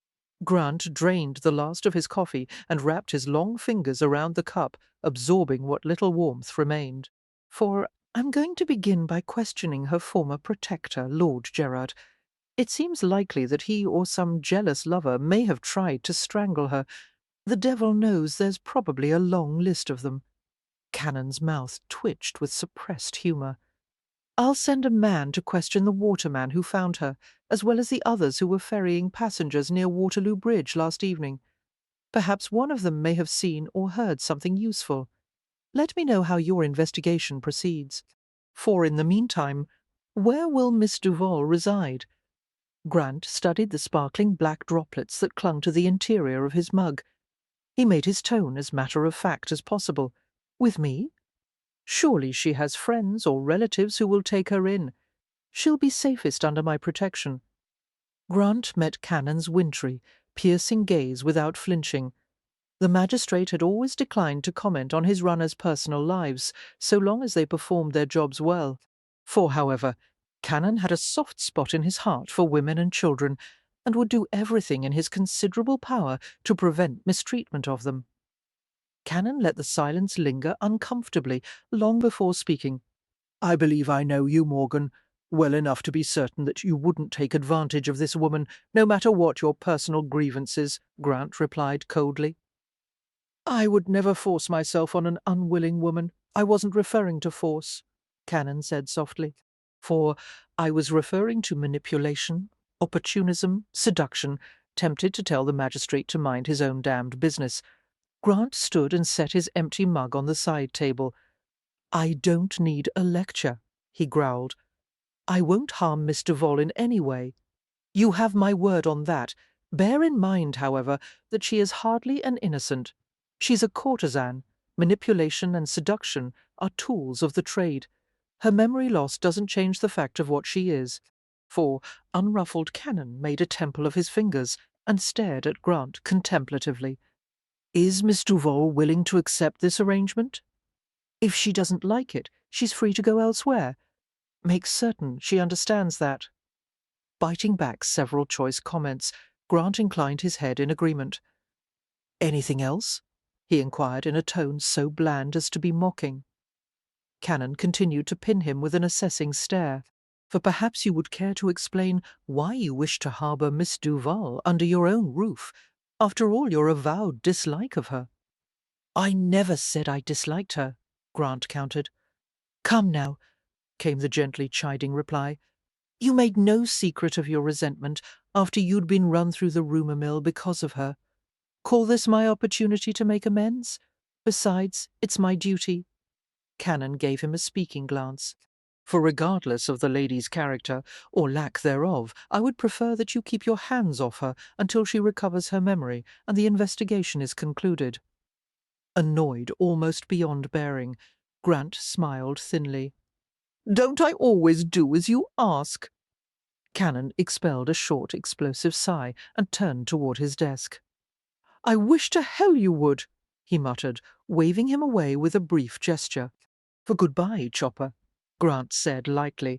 Grant drained the last of his coffee and wrapped his long fingers around the cup, absorbing what little warmth remained. "For I'm going to begin by questioning her former protector, Lord Gerard. It seems likely that he or some jealous lover may have tried to strangle her. The devil knows there's probably a long list of them." Cannon's mouth twitched with suppressed humour. "I'll send a man to question the waterman who found her, as well as the others who were ferrying passengers near Waterloo Bridge last evening. Perhaps one of them may have seen or heard something useful. Let me know how your investigation proceeds. For in the meantime, where will Miss Duval reside?" Grant studied the sparkling black droplets that clung to the interior of his mug. He made his tone as matter-of-fact as possible. "With me? Surely she has friends or relatives who will take her in. She'll be safest under my protection." Grant met Cannon's wintry, piercing gaze without flinching. The magistrate had always declined to comment on his runners' personal lives, so long as they performed their jobs well. For, however, Cannon had a soft spot in his heart for women and children, and would do everything in his considerable power to prevent mistreatment of them. Cannon let the silence linger uncomfortably long before speaking. "I believe I know you, Morgan, well enough to be certain that you wouldn't take advantage of this woman, no matter what your personal grievances," Grant replied coldly. "I would never force myself on an unwilling woman. I wasn't referring to force," Cannon said softly, "for I was referring to manipulation, opportunism, seduction," tempted to tell the magistrate to mind his own damned business. Grant stood and set his empty mug on the side table. "I don't need a lecture," he growled. "I won't harm Miss Duval in any way. You have my word on that. Bear in mind, however, that she is hardly an innocent. She's a courtesan. Manipulation and seduction are tools of the trade. Her memory loss doesn't change the fact of what she is." For unruffled Cannon made a temple of his fingers and stared at Grant contemplatively. "Is Miss Duval willing to accept this arrangement? If she doesn't like it, she's free to go elsewhere. Make certain she understands that." Biting back several choice comments, Grant inclined his head in agreement. "Anything else?" he inquired in a tone so bland as to be mocking. Cannon continued to pin him with an assessing stare. "For perhaps you would care to explain why you wish to harbour Miss Duval under your own roof, after all your avowed dislike of her." "I never said I disliked her," Grant countered. "Come now," came the gently chiding reply. "You made no secret of your resentment after you'd been run through the rumour mill because of her. Call this my opportunity to make amends? Besides, it's my duty." Cannon gave him a speaking glance. "For regardless of the lady's character, or lack thereof, I would prefer that you keep your hands off her until she recovers her memory and the investigation is concluded." Annoyed almost beyond bearing, Grant smiled thinly. "Don't I always do as you ask?" Cannon expelled a short, explosive sigh and turned toward his desk. "I wish to hell you would," he muttered, waving him away with a brief gesture. "For good-bye, Chopper," Grant said lightly,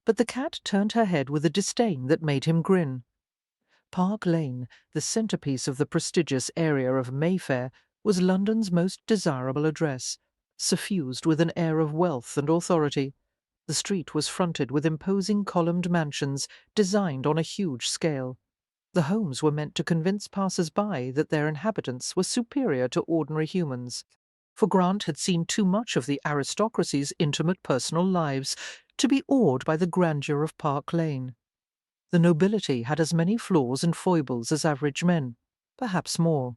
but the cat turned her head with a disdain that made him grin. Park Lane, the centrepiece of the prestigious area of Mayfair, was London's most desirable address, suffused with an air of wealth and authority. The street was fronted with imposing columned mansions designed on a huge scale. The homes were meant to convince passers-by that their inhabitants were superior to ordinary humans, for Grant had seen too much of the aristocracy's intimate personal lives to be awed by the grandeur of Park Lane. The nobility had as many flaws and foibles as average men, perhaps more.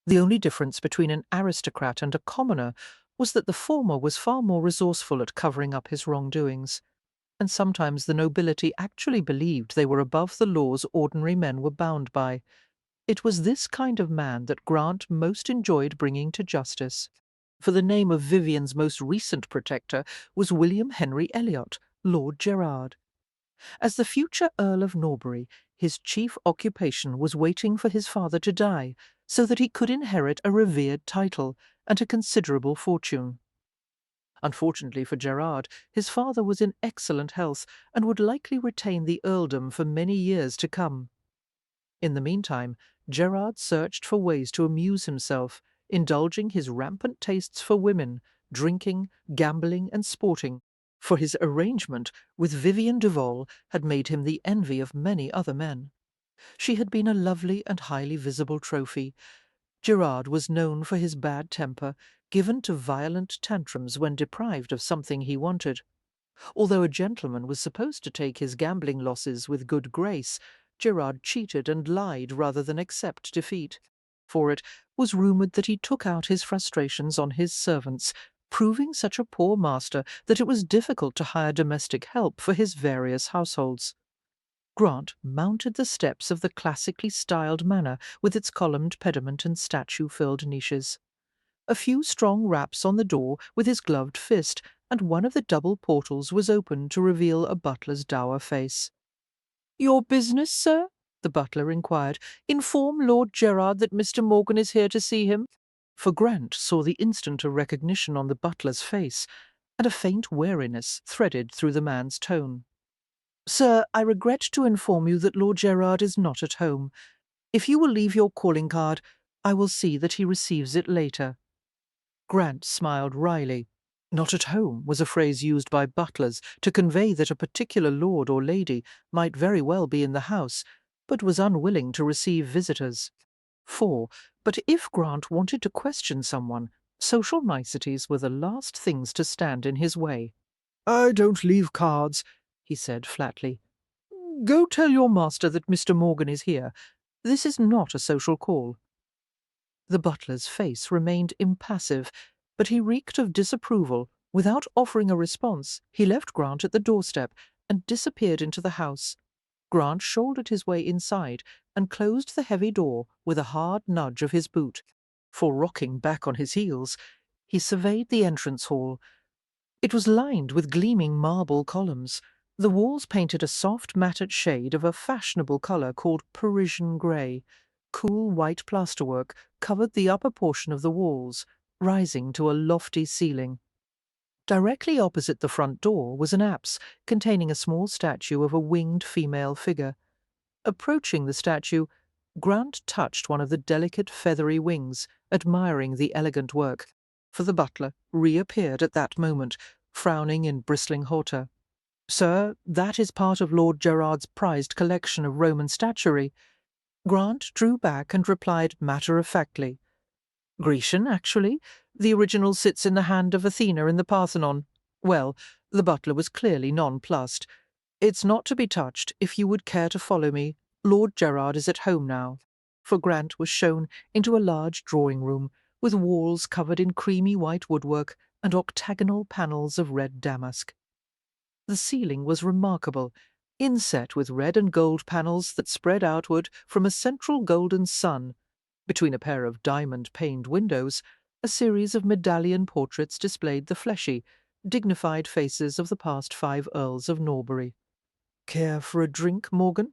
The only difference between an aristocrat and a commoner was that the former was far more resourceful at covering up his wrongdoings, and sometimes the nobility actually believed they were above the laws ordinary men were bound by. It was this kind of man that Grant most enjoyed bringing to justice, for the name of Vivian's most recent protector was William Henry Elliot, Lord Gerard. As the future Earl of Norbury, his chief occupation was waiting for his father to die, so that he could inherit a revered title and a considerable fortune. Unfortunately for Gerard, his father was in excellent health and would likely retain the earldom for many years to come. In the meantime, Gerard searched for ways to amuse himself, indulging his rampant tastes for women, drinking, gambling, and sporting, for his arrangement with Vivian Duval had made him the envy of many other men. She had been a lovely and highly visible trophy. Gerard was known for his bad temper, given to violent tantrums when deprived of something he wanted. Although a gentleman was supposed to take his gambling losses with good grace, Gerard cheated and lied rather than accept defeat, for it was rumoured that he took out his frustrations on his servants, proving such a poor master that it was difficult to hire domestic help for his various households. Grant mounted the steps of the classically styled manor with its columned pediment and statue-filled niches. A few strong raps on the door with his gloved fist, and one of the double portals was opened to reveal a butler's dour face. "Your business, sir?" the butler inquired. "Inform Lord Gerard that Mr. Morgan is here to see him." For Grant saw the instant of recognition on the butler's face, and a faint wariness threaded through the man's tone. Sir, I regret to inform you that Lord Gerard is not at home. If you will leave your calling card, I will see that he receives it later. Grant smiled wryly. Not at home was a phrase used by butlers to convey that a particular lord or lady might very well be in the house, but was unwilling to receive visitors. But if Grant wanted to question someone, social niceties were the last things to stand in his way. "I don't leave cards," he said flatly. "Go tell your master that Mr. Morgan is here. This is not a social call." The butler's face remained impassive, but he reeked of disapproval. Without offering a response, he left Grant at the doorstep and disappeared into the house. Grant shouldered his way inside and closed the heavy door with a hard nudge of his boot. For rocking back on his heels, he surveyed the entrance hall. It was lined with gleaming marble columns. The walls painted a soft matted shade of a fashionable colour called Parisian grey. Cool white plasterwork covered the upper portion of the walls, rising to a lofty ceiling. Directly opposite the front door was an apse containing a small statue of a winged female figure. Approaching the statue, Grant touched one of the delicate feathery wings, admiring the elegant work, for the butler reappeared at that moment, frowning in bristling hauteur. "Sir, that is part of Lord Gerard's prized collection of Roman statuary." Grant drew back and replied matter-of-factly, "Grecian, actually. The original sits in the hand of Athena in the Parthenon." Well, the butler was clearly nonplussed. "It's not to be touched, if you would care to follow me. Lord Gerard is at home now." For Grant was shown into a large drawing-room, with walls covered in creamy white woodwork and octagonal panels of red damask. The ceiling was remarkable, inset with red and gold panels that spread outward from a central golden sun. Between a pair of diamond-paned windows, a series of medallion portraits displayed the fleshy, dignified faces of the past 5 Earls of Norbury. "Care for a drink, Morgan?"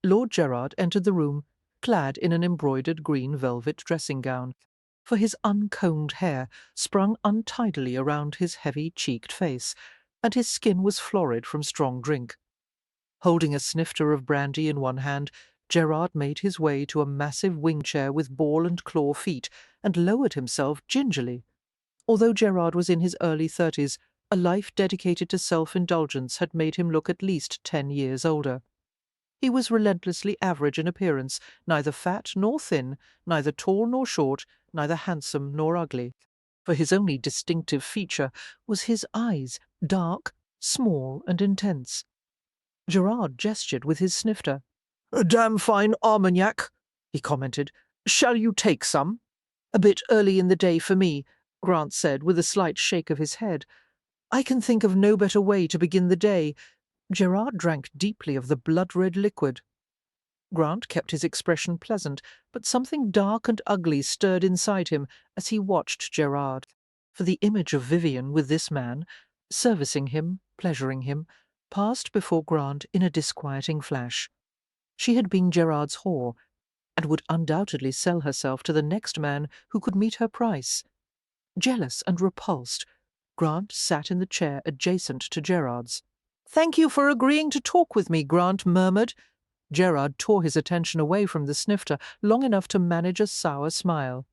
Lord Gerard entered the room, clad in an embroidered green velvet dressing-gown, for his uncombed hair sprung untidily around his heavy-cheeked face, and his skin was florid from strong drink. Holding a snifter of brandy in one hand, Gerard made his way to a massive wing-chair with ball and claw feet, and lowered himself gingerly. Although Gerard was in his early 30s, a life dedicated to self-indulgence had made him look at least 10 years older. He was relentlessly average in appearance, neither fat nor thin, neither tall nor short, neither handsome nor ugly. For his only distinctive feature was his eyes, dark, small, and intense. Gerard gestured with his snifter. "A damn fine Armagnac," he commented. "Shall you take some?" "A bit early in the day for me," Grant said, with a slight shake of his head. "I can think of no better way to begin the day." Gerard drank deeply of the blood-red liquid. Grant kept his expression pleasant, but something dark and ugly stirred inside him as he watched Gerard. For the image of Vivian with this man, servicing him, pleasuring him, passed before Grant in a disquieting flash. She had been Gerard's whore, and would undoubtedly sell herself to the next man who could meet her price. Jealous and repulsed, Grant sat in the chair adjacent to Gerard's. "Thank you for agreeing to talk with me," Grant murmured. Gerard tore his attention away from the snifter long enough to manage a sour smile.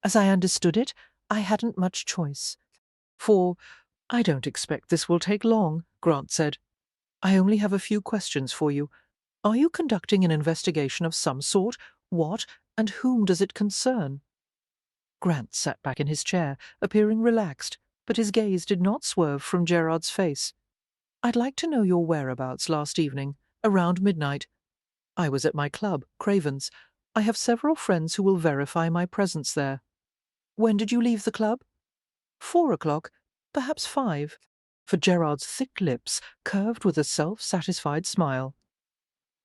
"As I understood it, I hadn't much choice." "I don't expect this will take long," Grant said. "I only have a few questions for you. Are you conducting an investigation of some sort? What and whom does it concern?" Grant sat back in his chair, appearing relaxed, but his gaze did not swerve from Gerard's face. "I'd like to know your whereabouts last evening, around midnight. I was at my club, Craven's. I have several friends who will verify my presence there." "When did you leave the club?" 4 o'clock, perhaps 5. For Gerard's thick lips curved with a self-satisfied smile.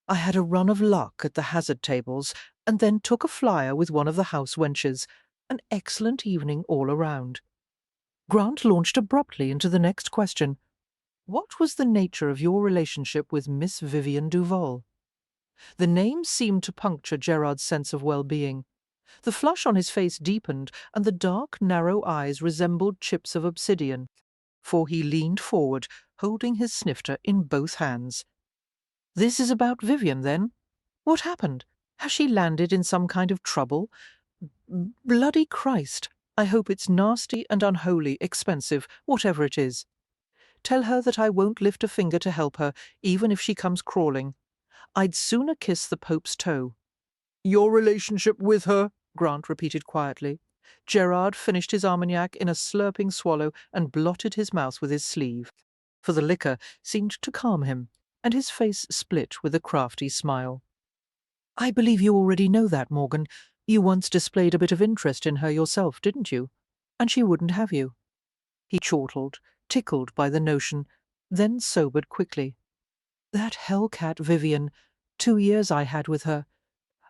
"I had a run of luck at the hazard tables, and then took a flyer with one of the house wenches. An excellent evening all around." Grant launched abruptly into the next question. "What was the nature of your relationship with Miss Vivian Duval?" The name seemed to puncture Gerard's sense of well-being. The flush on his face deepened, and the dark, narrow eyes resembled chips of obsidian. For he leaned forward, holding his snifter in both hands. This is about Vivian, then? What happened? Has she landed in some kind of trouble? Bloody Christ! I hope it's nasty and unholy, expensive, whatever it is. Tell her that I won't lift a finger to help her, even if she comes crawling. I'd sooner kiss the Pope's toe." "Your relationship with her?" Grant repeated quietly. Gerard finished his Armagnac in a slurping swallow and blotted his mouth with his sleeve, for the liquor seemed to calm him, and his face split with a crafty smile. "I believe you already know that, Morgan. You once displayed a bit of interest in her yourself, didn't you? And she wouldn't have you." He chortled, tickled by the notion, then sobered quickly. "That hellcat Vivian, 2 years I had with her.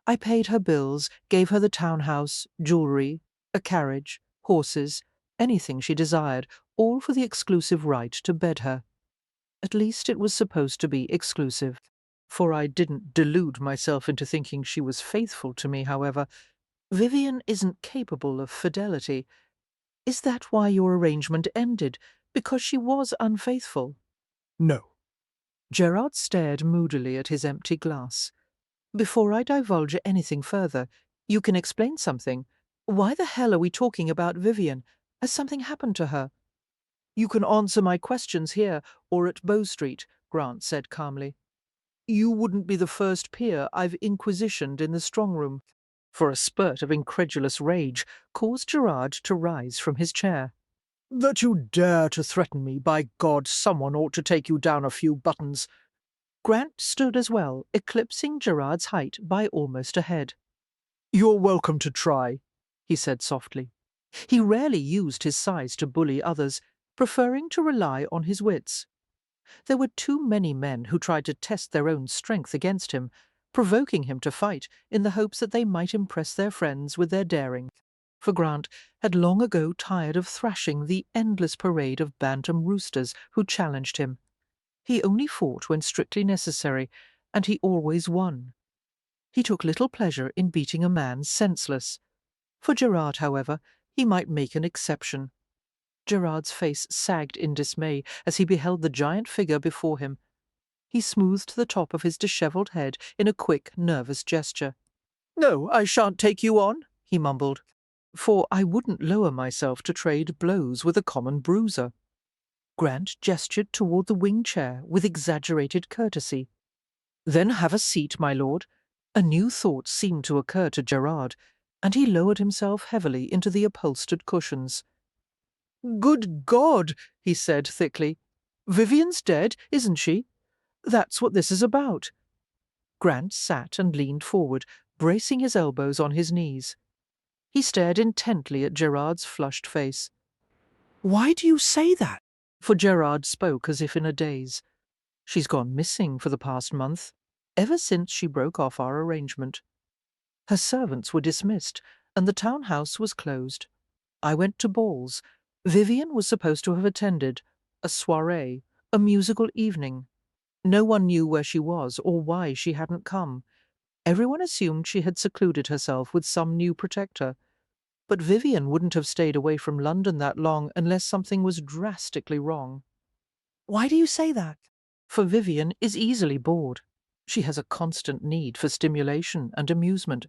I paid her bills, gave her the townhouse, jewellery, a carriage, horses, anything she desired, all for the exclusive right to bed her. At least it was supposed to be exclusive, for I didn't delude myself into thinking she was faithful to me, however. Vivian isn't capable of fidelity. Is that why your arrangement ended? Because she was unfaithful?" No. Gerard stared moodily at his empty glass. "Before I divulge anything further, you can explain something. Why the hell are we talking about Vivian? Has something happened to her?" "You can answer my questions here or at Bow Street," Grant said calmly. "You wouldn't be the first peer I've inquisitioned in the strong room." For a spurt of incredulous rage caused Gerard to rise from his chair. "That you dare to threaten me! By God, someone ought to take you down a few buttons." Grant stood as well, eclipsing Gerard's height by almost a head. "You're welcome to try," he said softly. He rarely used his size to bully others, preferring to rely on his wits. There were too many men who tried to test their own strength against him, provoking him to fight in the hopes that they might impress their friends with their daring. For Grant had long ago tired of thrashing the endless parade of bantam roosters who challenged him. He only fought when strictly necessary, and he always won. He took little pleasure in beating a man senseless. For Gerard, however, he might make an exception. Gerard's face sagged in dismay as he beheld the giant figure before him. He smoothed the top of his dishevelled head in a quick, nervous gesture. "No, I shan't take you on," he mumbled, "for I wouldn't lower myself to trade blows with a common bruiser." Grant gestured toward the wing chair with exaggerated courtesy. "Then have a seat, my lord." A new thought seemed to occur to Gerard, and he lowered himself heavily into the upholstered cushions. "Good God!" he said thickly. "Vivian's dead, isn't she? That's what this is about." Grant sat and leaned forward, bracing his elbows on his knees. He stared intently at Gerard's flushed face. "Why do you say that?" For Gerard spoke as if in a daze. "She's gone missing for the past month, ever since she broke off our arrangement. Her servants were dismissed, and the townhouse was closed. I went to balls. Vivian was supposed to have attended a soirée, a musical evening. No one knew where she was or why she hadn't come. Everyone assumed she had secluded herself with some new protector. But Vivian wouldn't have stayed away from London that long unless something was drastically wrong." "Why do you say that?" "For Vivian is easily bored. She has a constant need for stimulation and amusement.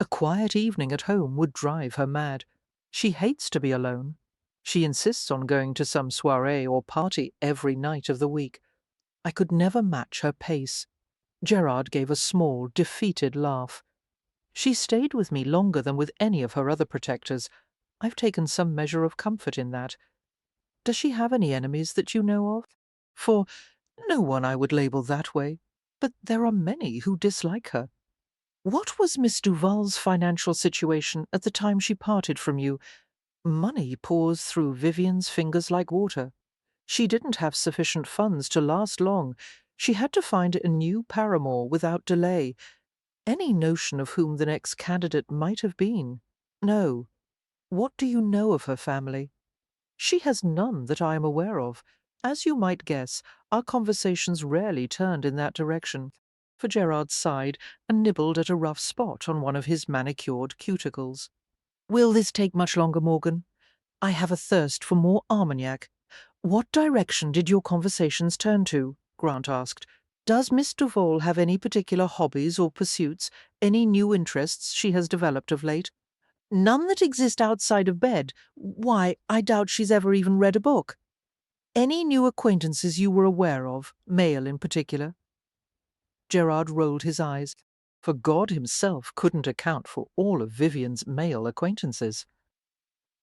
A quiet evening at home would drive her mad. She hates to be alone. She insists on going to some soirée or party every night of the week. I could never match her pace." Gerard gave a small, defeated laugh. "She stayed with me longer than with any of her other protectors. I've taken some measure of comfort in that. Does she have any enemies that you know of? For no one I would label that way, but there are many who dislike her. What was Miss Duval's financial situation at the time she parted from you? Money pours through Vivian's fingers like water. She didn't have sufficient funds to last long. She had to find a new paramour without delay. Any notion of whom the next candidate might have been? No. What do you know of her family?" "She has none that I am aware of. As you might guess, our conversations rarely turned in that direction." For Gerard sighed and nibbled at a rough spot on one of his manicured cuticles. "Will this take much longer, Morgan? I have a thirst for more Armagnac. What direction did your conversations turn to?" Grant asked. Does Miss Duval have any particular hobbies or pursuits, any new interests she has developed of late? None that exist outside of bed. Why, I doubt she's ever even read a book. Any new acquaintances you were aware of, male in particular? Gerard rolled his eyes, for God himself couldn't account for all of Vivian's male acquaintances.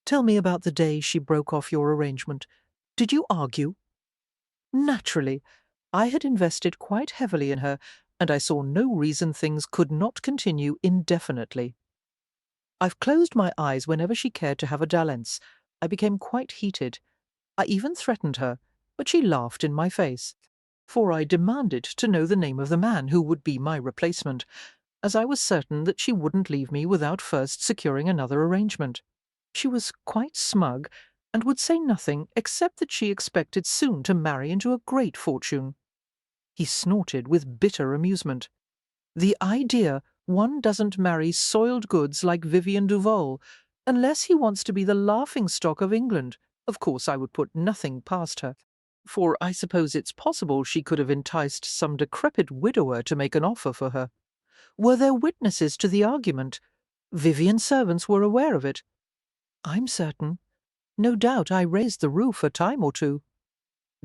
Tell me about the day she broke off your arrangement. Did you argue? Naturally. I had invested quite heavily in her, and I saw no reason things could not continue indefinitely. I've closed my eyes whenever she cared to have a dalliance. I became quite heated. I even threatened her, but she laughed in my face. For I demanded to know the name of the man who would be my replacement, as I was certain that she wouldn't leave me without first securing another arrangement. She was quite smug, and would say nothing except that she expected soon to marry into a great fortune. He snorted with bitter amusement. The idea one doesn't marry soiled goods like Vivian Duval, unless he wants to be the laughing-stock of England. Of course, I would put nothing past her, for I suppose it's possible she could have enticed some decrepit widower to make an offer for her. Were there witnesses to the argument? Vivian's servants were aware of it. I'm certain. No doubt I raised the roof a time or two.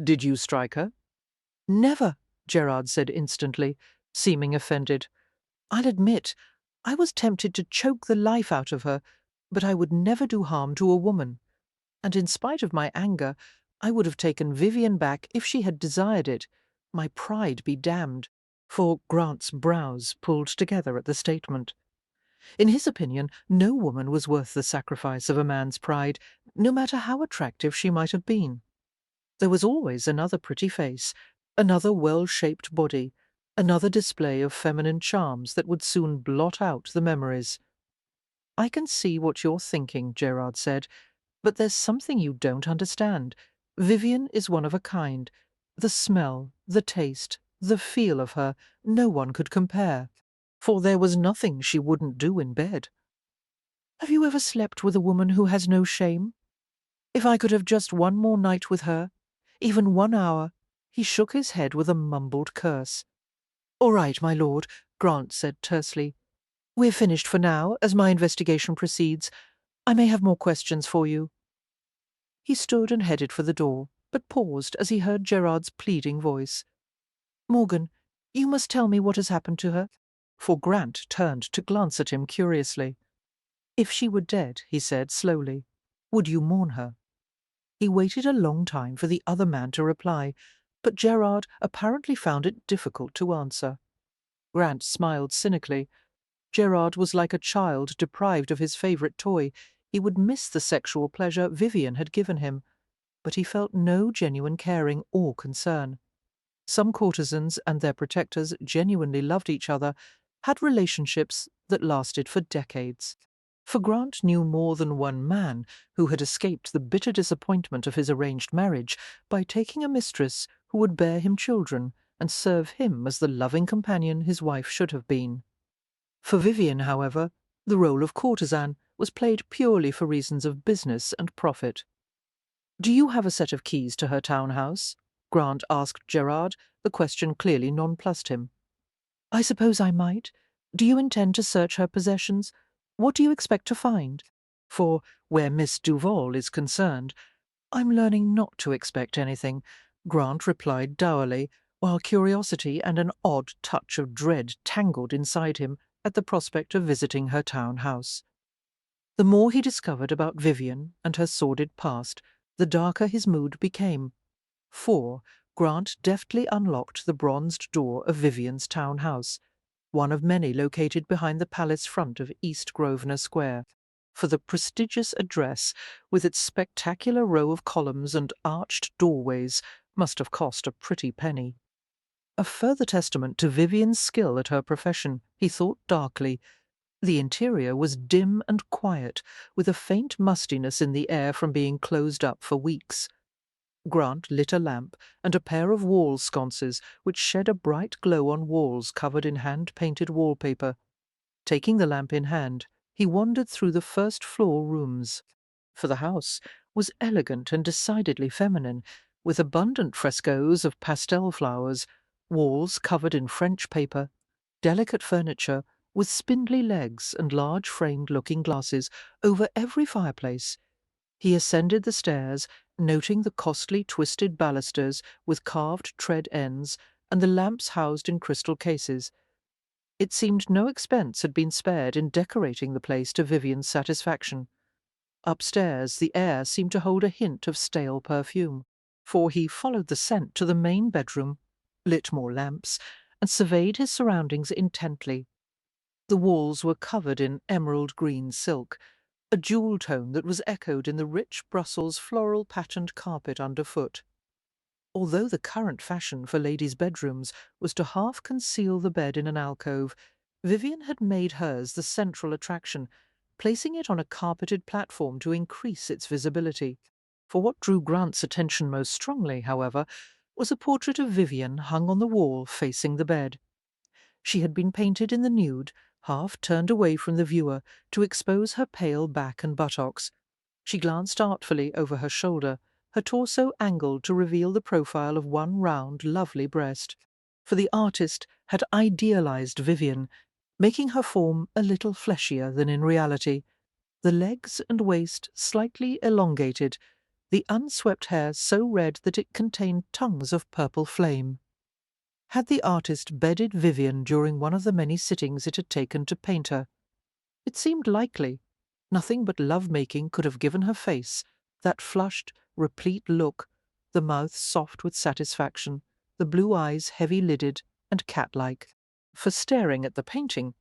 Did you strike her? Never, Gerard said instantly, seeming offended. I'll admit, I was tempted to choke the life out of her, but I would never do harm to a woman. And in spite of my anger, I would have taken Vivian back if she had desired it. My pride be damned. For Grant's brows pulled together at the statement. In his opinion, no woman was worth the sacrifice of a man's pride, no matter how attractive she might have been. There was always another pretty face, another well-shaped body, another display of feminine charms that would soon blot out the memories. I can see what you're thinking, Gerard said, but there's something you don't understand. Vivian is one of a kind. The smell, the taste, the feel of her, no one could compare. For there was nothing she wouldn't do in bed. Have you ever slept with a woman who has no shame? If I could have just one more night with her, even 1 hour— He shook his head with a mumbled curse. All right, my lord, Grant said tersely. We're finished for now, as my investigation proceeds. I may have more questions for you. He stood and headed for the door, but paused as he heard Gerard's pleading voice. Morgan, you must tell me what has happened to her. For Grant turned to glance at him curiously. If she were dead, he said slowly, would you mourn her? He waited a long time for the other man to reply, but Gerard apparently found it difficult to answer. Grant smiled cynically. Gerard was like a child deprived of his favourite toy. He would miss the sexual pleasure Vivian had given him, but he felt no genuine caring or concern. Some courtesans and their protectors genuinely loved each other, had relationships that lasted for decades. For Grant knew more than one man who had escaped the bitter disappointment of his arranged marriage by taking a mistress who would bear him children and serve him as the loving companion his wife should have been. For Vivian, however, the role of courtesan was played purely for reasons of business and profit. Do you have a set of keys to her townhouse? Grant asked Gerard. The question clearly nonplussed him. I suppose I might. Do you intend to search her possessions? What do you expect to find? For where Miss Duval is concerned, I'm learning not to expect anything, Grant replied dourly, while curiosity and an odd touch of dread tangled inside him at the prospect of visiting her town house. The more he discovered about Vivian and her sordid past, the darker his mood became. For Grant deftly unlocked the bronzed door of Vivian's town house, one of many located behind the palace front of East Grosvenor Square, for the prestigious address, with its spectacular row of columns and arched doorways, must have cost a pretty penny. A further testament to Vivian's skill at her profession, he thought darkly. The interior was dim and quiet, with a faint mustiness in the air from being closed up for weeks. Grant lit a lamp and a pair of wall sconces which shed a bright glow on walls covered in hand-painted wallpaper. Taking the lamp in hand, he wandered through the first-floor rooms. For the house was elegant and decidedly feminine, with abundant frescoes of pastel flowers, Walls covered in French paper, delicate furniture with spindly legs and large framed looking glasses over every fireplace. He ascended the stairs, noting the costly twisted balusters with carved tread ends and the lamps housed in crystal cases. It seemed no expense had been spared in decorating the place to Vivian's satisfaction. Upstairs, the air seemed to hold a hint of stale perfume, for he followed the scent to the main bedroom, lit more lamps, and surveyed his surroundings intently. The walls were covered in emerald green silk, a jewel tone that was echoed in the rich Brussels floral-patterned carpet underfoot. Although the current fashion for ladies' bedrooms was to half conceal the bed in an alcove, Vivian had made hers the central attraction, placing it on a carpeted platform to increase its visibility. For what drew Grant's attention most strongly, however, was a portrait of Vivian hung on the wall facing the bed. She had been painted in the nude, half turned away from the viewer to expose her pale back and buttocks. She glanced artfully over her shoulder, her torso angled to reveal the profile of one round, lovely breast. For the artist had idealized Vivian, making her form a little fleshier than in reality, the legs and waist slightly elongated, the unswept hair so red that it contained tongues of purple flame. Had the artist bedded Vivian during one of the many sittings it had taken to paint her? It seemed likely. Nothing but love-making could have given her face that flushed, replete look, the mouth soft with satisfaction, the blue eyes heavy-lidded and cat-like. For staring at the painting,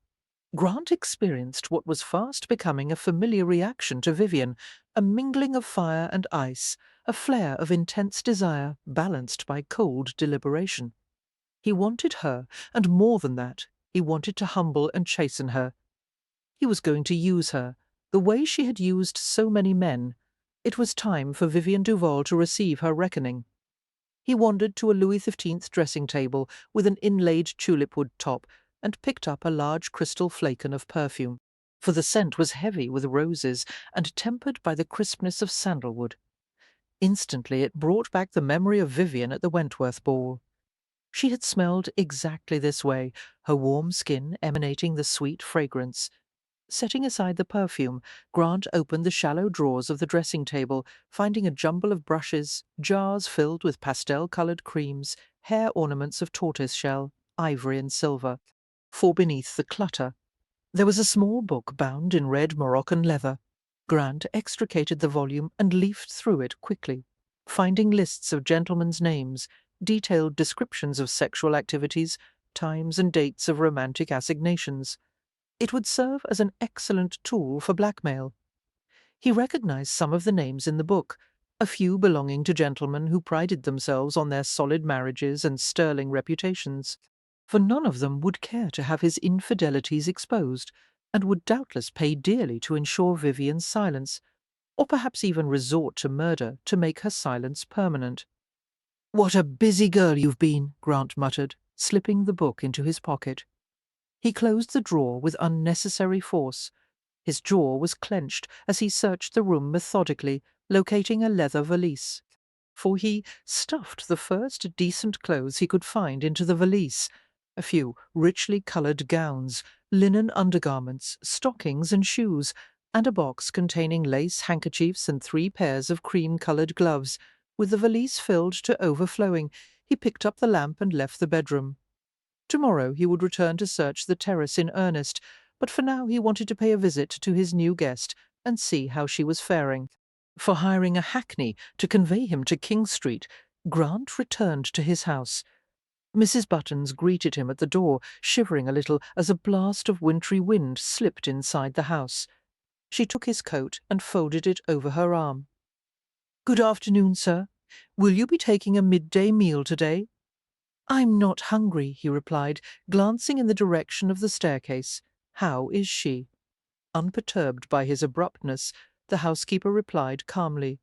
Grant experienced what was fast becoming a familiar reaction to Vivian, a mingling of fire and ice, a flare of intense desire balanced by cold deliberation. He wanted her, and more than that, he wanted to humble and chasten her. He was going to use her, the way she had used so many men. It was time for Vivian Duval to receive her reckoning. He wandered to a Louis XV dressing table with an inlaid tulipwood top and picked up a large crystal flaken of perfume, for the scent was heavy with roses and tempered by the crispness of sandalwood. Instantly it brought back the memory of Vivian at the Wentworth ball. She had smelled exactly this way, her warm skin emanating the sweet fragrance. Setting aside the perfume, Grant opened the shallow drawers of the dressing table, finding a jumble of brushes, jars filled with pastel-coloured creams, hair ornaments of tortoise-shell, ivory and silver. For beneath the clutter, there was a small book bound in red Moroccan leather. Grant extricated the volume and leafed through it quickly, finding lists of gentlemen's names, detailed descriptions of sexual activities, times and dates of romantic assignations. It would serve as an excellent tool for blackmail. He recognized some of the names in the book, a few belonging to gentlemen who prided themselves on their solid marriages and sterling reputations, for none of them would care to have his infidelities exposed, and would doubtless pay dearly to ensure Vivian's silence, or perhaps even resort to murder to make her silence permanent. "What a busy girl you've been," Grant muttered, slipping the book into his pocket. He closed the drawer with unnecessary force. His jaw was clenched as he searched the room methodically, locating a leather valise. For he stuffed the first decent clothes he could find into the valise, a few richly coloured gowns, linen undergarments, stockings and shoes, and a box containing lace handkerchiefs and 3 pairs of cream-coloured gloves. With the valise filled to overflowing, he picked up the lamp and left the bedroom. Tomorrow he would return to search the terrace in earnest, but for now he wanted to pay a visit to his new guest and see how she was faring. For hiring a hackney to convey him to King Street, Grant returned to his house. Mrs. Buttons greeted him at the door, shivering a little as a blast of wintry wind slipped inside the house. She took his coat and folded it over her arm. "Good afternoon, sir. Will you be taking a midday meal today?" "I'm not hungry," he replied, glancing in the direction of the staircase. "How is she?" Unperturbed by his abruptness, the housekeeper replied calmly,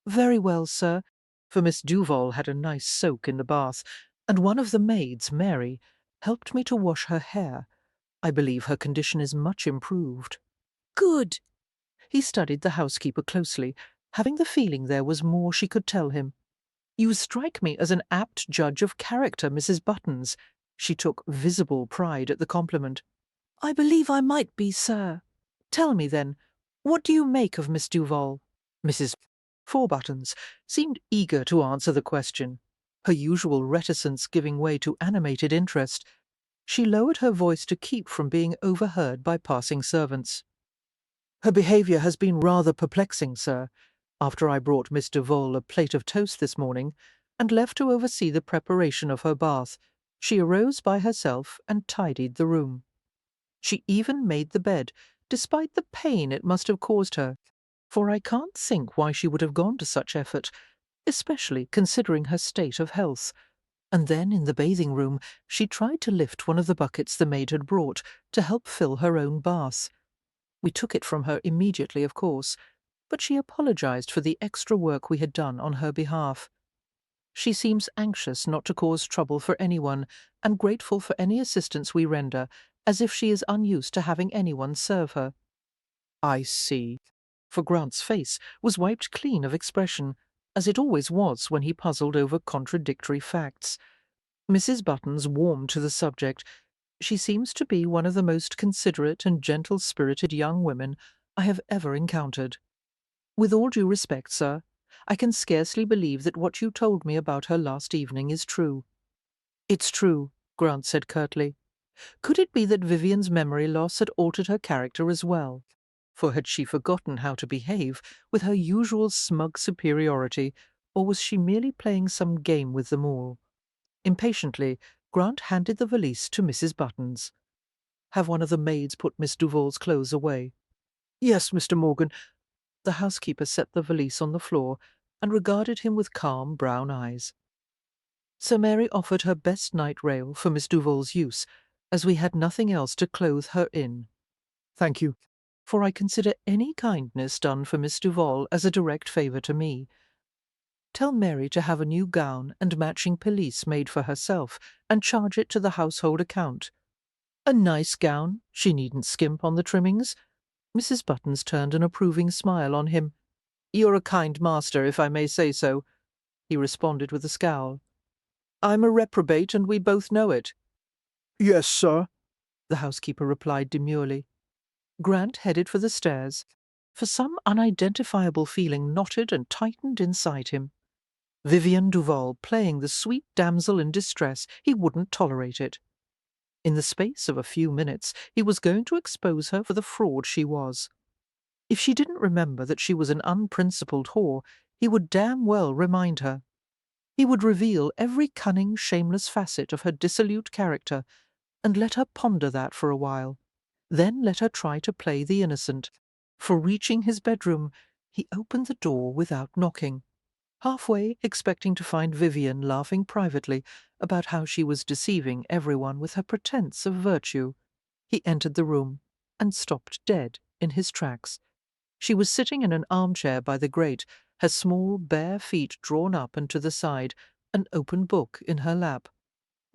"Very well, sir," for Miss Duval had a nice soak in the bath, and one of the maids, Mary, helped me to wash her hair. I believe her condition is much improved. "Good." He studied the housekeeper closely, having the feeling there was more she could tell him. You strike me as an apt judge of character, Mrs. Buttons. She took visible pride at the compliment. I believe I might be, sir. Tell me, then, what do you make of Miss Duval? Mrs. Fourbuttons seemed eager to answer the question, her usual reticence giving way to animated interest. She lowered her voice to keep from being overheard by passing servants. Her behaviour has been rather perplexing, sir. After I brought Miss Duval a plate of toast this morning, and left to oversee the preparation of her bath, she arose by herself and tidied the room. She even made the bed, despite the pain it must have caused her, for I can't think why she would have gone to such effort, especially considering her state of health. And then in the bathing room she tried to lift one of the buckets the maid had brought to help fill her own bath. We took it from her immediately, of course, but she apologized for the extra work we had done on her behalf. She seems anxious not to cause trouble for anyone, and grateful for any assistance we render, as if she is unused to having anyone serve her. I see. For Grant's face was wiped clean of expression, as it always was when he puzzled over contradictory facts. Mrs. Buttons warmed to the subject. She seems to be one of the most considerate and gentle-spirited young women I have ever encountered. With all due respect, sir, I can scarcely believe that what you told me about her last evening is true. It's true, Grant said curtly. Could it be that Vivian's memory loss had altered her character as well? For had she forgotten how to behave with her usual smug superiority, or was she merely playing some game with them all? Impatiently, Grant handed the valise to Mrs. Buttons. Have one of the maids put Miss Duval's clothes away. Yes, Mr. Morgan. The housekeeper set the valise on the floor and regarded him with calm brown eyes. Sir Mary offered her best night rail for Miss Duval's use, as we had nothing else to clothe her in. Thank you, for I consider any kindness done for Miss Duval as a direct favour to me. Tell Mary to have a new gown and matching pelisse made for herself, and charge it to the household account. A nice gown, she needn't skimp on the trimmings. Mrs. Buttons turned an approving smile on him. You're a kind master, if I may say so, he responded with a scowl. I'm a reprobate, and we both know it. Yes, sir, The housekeeper replied demurely. Grant headed for the stairs, for some unidentifiable feeling knotted and tightened inside him. Vivian Duval playing the sweet damsel in distress, he wouldn't tolerate it. In the space of a few minutes he was going to expose her for the fraud she was. If she didn't remember that she was an unprincipled whore, he would damn well remind her. He would reveal every cunning, shameless facet of her dissolute character, and let her ponder that for a while. Then let her try to play the innocent. For reaching his bedroom, he opened the door without knocking, halfway expecting to find Vivian laughing privately about how she was deceiving everyone with her pretence of virtue. He entered the room and stopped dead in his tracks. She was sitting in an armchair by the grate, her small bare feet drawn up and to the side, an open book in her lap.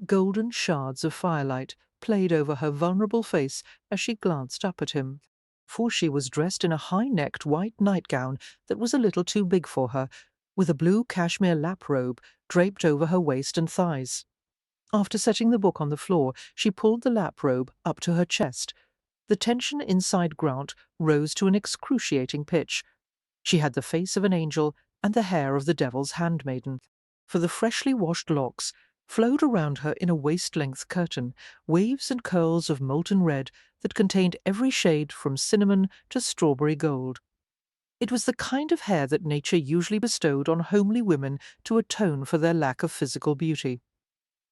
Golden shards of firelight played over her vulnerable face as she glanced up at him, for she was dressed in a high-necked white nightgown that was a little too big for her, with a blue cashmere lap-robe draped over her waist and thighs. After setting the book on the floor, she pulled the lap-robe up to her chest. The tension inside Grant rose to an excruciating pitch. She had the face of an angel and the hair of the devil's handmaiden, for the freshly washed locks flowed around her in a waist-length curtain, waves and curls of molten red that contained every shade from cinnamon to strawberry gold. It was the kind of hair that nature usually bestowed on homely women to atone for their lack of physical beauty.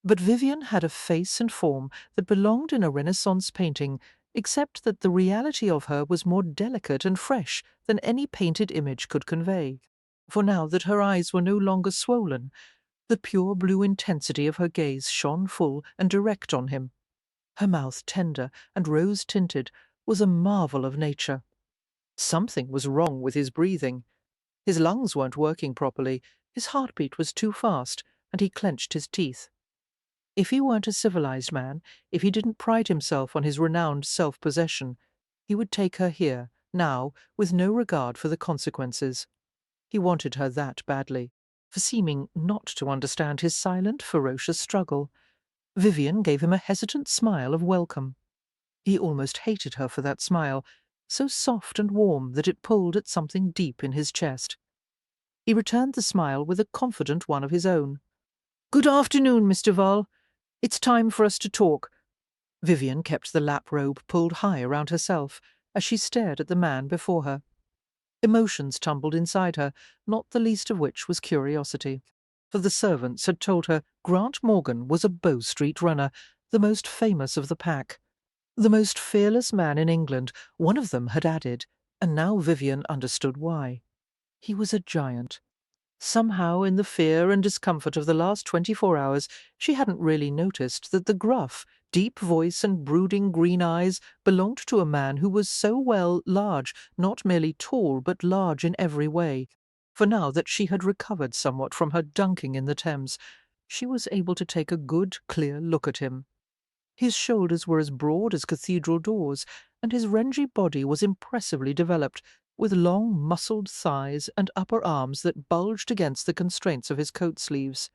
But Vivian had a face and form that belonged in a Renaissance painting, except that the reality of her was more delicate and fresh than any painted image could convey. For now that her eyes were no longer swollen, the pure blue intensity of her gaze shone full and direct on him. Her mouth, tender and rose-tinted, was a marvel of nature. Something was wrong with his breathing. His lungs weren't working properly, his heartbeat was too fast, and he clenched his teeth. If he weren't a civilized man, if he didn't pride himself on his renowned self-possession, he would take her here, now, with no regard for the consequences. He wanted her that badly. for seeming not to understand his silent, ferocious struggle. Vivian gave him a hesitant smile of welcome. He almost hated her for that smile, so soft and warm that it pulled at something deep in his chest. He returned the smile with a confident one of his own. "Good afternoon, Mr. Val. It's time for us to talk." Vivian kept the lap robe pulled high around herself as she stared at the man before her. Emotions tumbled inside her, not the least of which was curiosity. For the servants had told her Grant Morgan was a Bow Street runner, the most famous of the pack. The most fearless man in England, one of them had added, and now Vivian understood why. He was a giant. Somehow, in the fear and discomfort of the last 24 hours, she hadn't really noticed that the gruff, deep voice and brooding green eyes belonged to a man who was so well large, not merely tall, but large in every way. For now that she had recovered somewhat from her dunking in the Thames, she was able to take a good, clear look at him. His shoulders were as broad as cathedral doors, and his rangy body was impressively developed, with long, muscled thighs and upper arms that bulged against the constraints of his coat sleeves.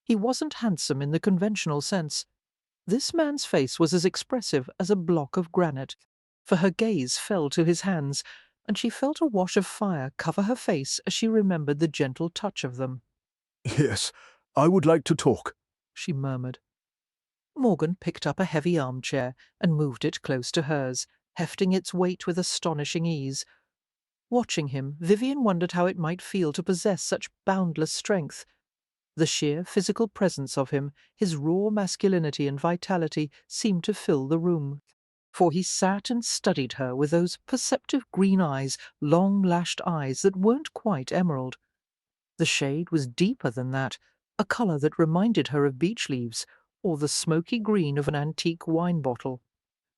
He wasn't handsome in the conventional sense. This man's face was as expressive as a block of granite, for her gaze fell to his hands, and she felt a wash of fire cover her face as she remembered the gentle touch of them. "Yes, I would like to talk," she murmured. Morgan picked up a heavy armchair and moved it close to hers, hefting its weight with astonishing ease. Watching him, Vivian wondered how it might feel to possess such boundless strength. The sheer physical presence of him, his raw masculinity and vitality, seemed to fill the room. For he sat and studied her with those perceptive green eyes, long-lashed eyes that weren't quite emerald. The shade was deeper than that, a colour that reminded her of beech leaves, or the smoky green of an antique wine bottle.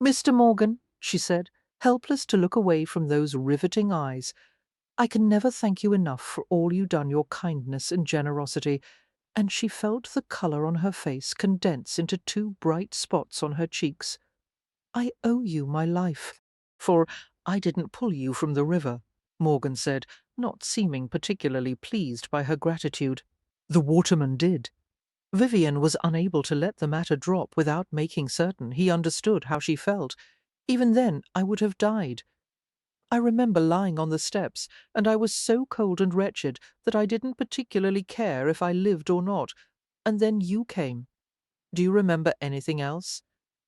"Mr. Morgan," she said, helpless to look away from those riveting eyes, "I can never thank you enough for all you done, your kindness and generosity," and she felt the colour on her face condense into two bright spots on her cheeks. "I owe you my life, for I didn't pull you from the river," Morgan said, not seeming particularly pleased by her gratitude. "The waterman did." Vivian was unable to let the matter drop without making certain he understood how she felt. "Even then I would have died. I remember lying on the steps, and I was so cold and wretched that I didn't particularly care if I lived or not. And then you came. Do you remember anything else?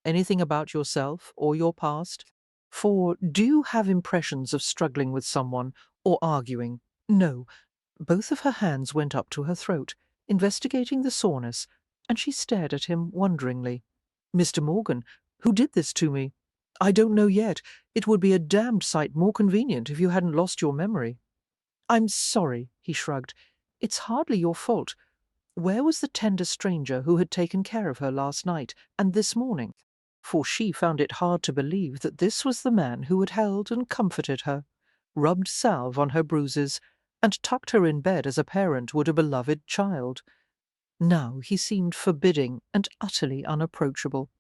Anything about yourself or your past? For do you have impressions of struggling with someone or arguing?" No. Both of her hands went up to her throat, investigating the soreness, and she stared at him wonderingly. "Mr. Morgan, who did this to me? I don't know yet. It would be a damned sight more convenient if you hadn't lost your memory." "I'm sorry," he shrugged. "It's hardly your fault. Where was the tender stranger who had taken care of her last night and this morning?" For she found it hard to believe that this was the man who had held and comforted her, rubbed salve on her bruises, and tucked her in bed as a parent would a beloved child. Now he seemed forbidding and utterly unapproachable.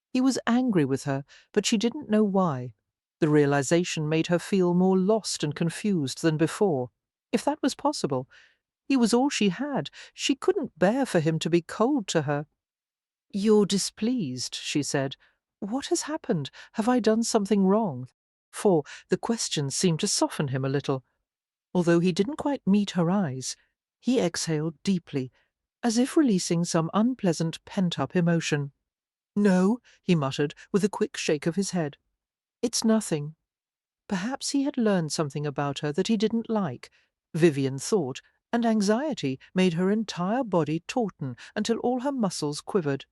He was angry with her, but she didn't know why. The realization made her feel more lost and confused than before. If that was possible, he was all she had. She couldn't bear for him to be cold to her. "You're displeased," she said. "What has happened? Have I done something wrong?" For the question seemed to soften him a little. Although he didn't quite meet her eyes, he exhaled deeply, as if releasing some unpleasant pent-up emotion. "No," he muttered, with a quick shake of his head. "It's nothing." Perhaps he had learned something about her that he didn't like, Vivian thought, and anxiety made her entire body tauten until all her muscles quivered.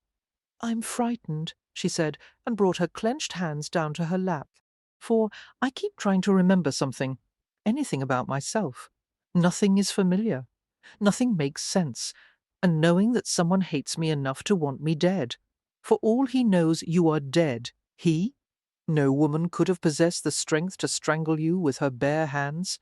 "I'm frightened," she said, and brought her clenched hands down to her lap. "For I keep trying to remember something, anything about myself. Nothing is familiar. Nothing makes sense. And knowing that someone hates me enough to want me dead. For all he knows, you are dead. He? No woman could have possessed the strength to strangle you with her bare hands.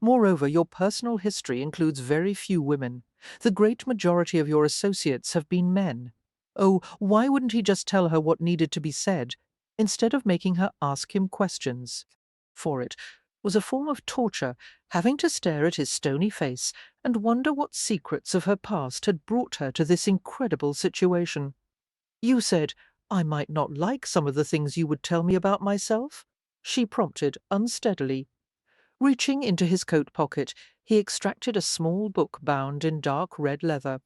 Moreover, your personal history includes very few women. The great majority of your associates have been men. Oh, why wouldn't he just tell her what needed to be said, instead of making her ask him questions? For it, was a form of torture, having to stare at his stony face and wonder what secrets of her past had brought her to this incredible situation. "You said I might not like some of the things you would tell me about myself?" she prompted unsteadily. Reaching into his coat pocket, he extracted a small book bound in dark red leather.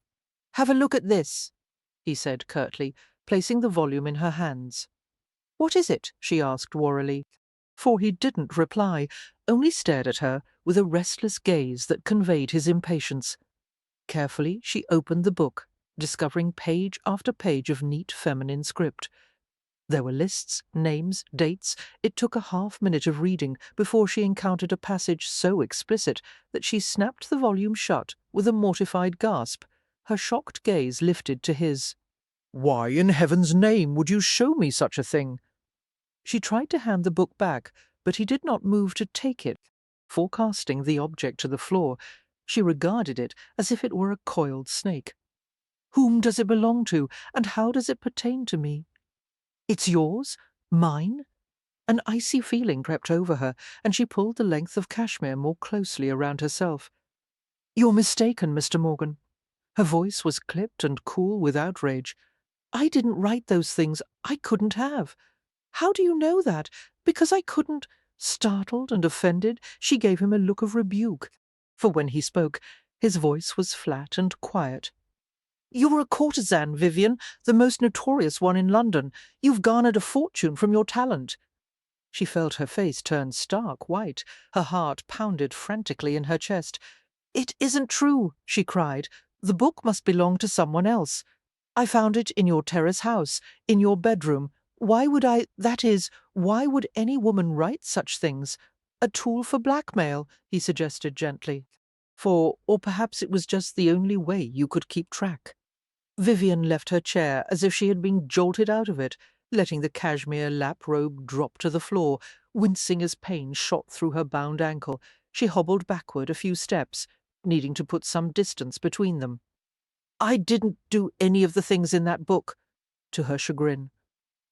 "Have a look at this," he said curtly, placing the volume in her hands. "What is it?" she asked warily. For he didn't reply, only stared at her with a restless gaze that conveyed his impatience. Carefully she opened the book, discovering page after page of neat feminine script. There were lists, names, dates. It took a half-minute of reading before she encountered a passage so explicit that she snapped the volume shut with a mortified gasp. Her shocked gaze lifted to his. "Why in heaven's name would you show me such a thing?" She tried to hand the book back, but he did not move to take it. Forecasting the object to the floor, she regarded it as if it were a coiled snake. "Whom does it belong to, and how does it pertain to me?" "It's yours? Mine?" An icy feeling crept over her, and she pulled the length of cashmere more closely around herself. "You're mistaken, Mr. Morgan." Her voice was clipped and cool with outrage. "I didn't write those things. I couldn't have." "How do you know that?" "Because I couldn't." Startled and offended, she gave him a look of rebuke, for when he spoke, his voice was flat and quiet. "You're a courtesan, Vivian, the most notorious one in London. You've garnered a fortune from your talent." She felt her face turn stark white. Her heart pounded frantically in her chest. "It isn't true," she cried. "The book must belong to someone else. I found it in your terrace house, in your bedroom. Why would why would any woman write such things? A tool for blackmail," he suggested gently. Or perhaps it was just the only way you could keep track. Vivian left her chair as if she had been jolted out of it, letting the cashmere lap robe drop to the floor. Wincing as pain shot through her bound ankle, she hobbled backward a few steps, needing to put some distance between them. "I didn't do any of the things in that book," to her chagrin.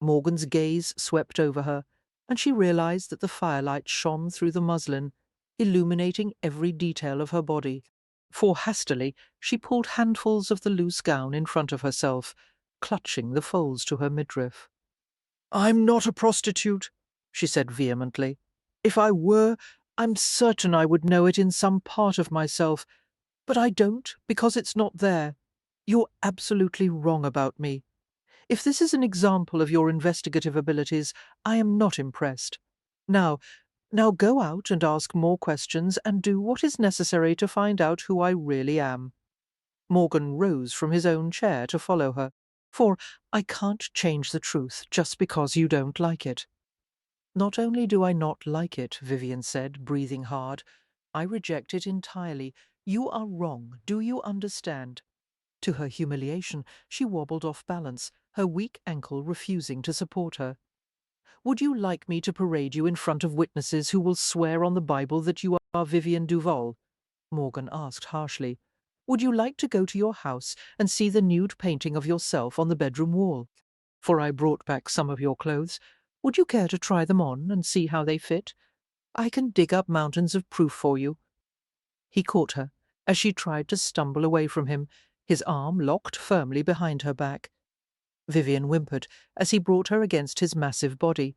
Morgan's gaze swept over her, and she realized that the firelight shone through the muslin, illuminating every detail of her body. For hastily she pulled handfuls of the loose gown in front of herself, clutching the folds to her midriff. "I'm not a prostitute," she said vehemently. "If I were, I'm certain I would know it in some part of myself. But I don't, because it's not there. You're absolutely wrong about me. If this is an example of your investigative abilities, I am not impressed. Now go out and ask more questions and do what is necessary to find out who I really am." Morgan rose from his own chair to follow her. "For I can't change the truth just because you don't like it." "Not only do I not like it," Vivian said, breathing hard, "I reject it entirely. You are wrong. Do you understand?" To her humiliation, she wobbled off balance, her weak ankle refusing to support her. "Would you like me to parade you in front of witnesses who will swear on the Bible that you are Vivian Duval?" Morgan asked harshly. "Would you like to go to your house and see the nude painting of yourself on the bedroom wall? For I brought back some of your clothes. Would you care to try them on and see how they fit? I can dig up mountains of proof for you." He caught her as she tried to stumble away from him, his arm locked firmly behind her back. Vivian whimpered as he brought her against his massive body.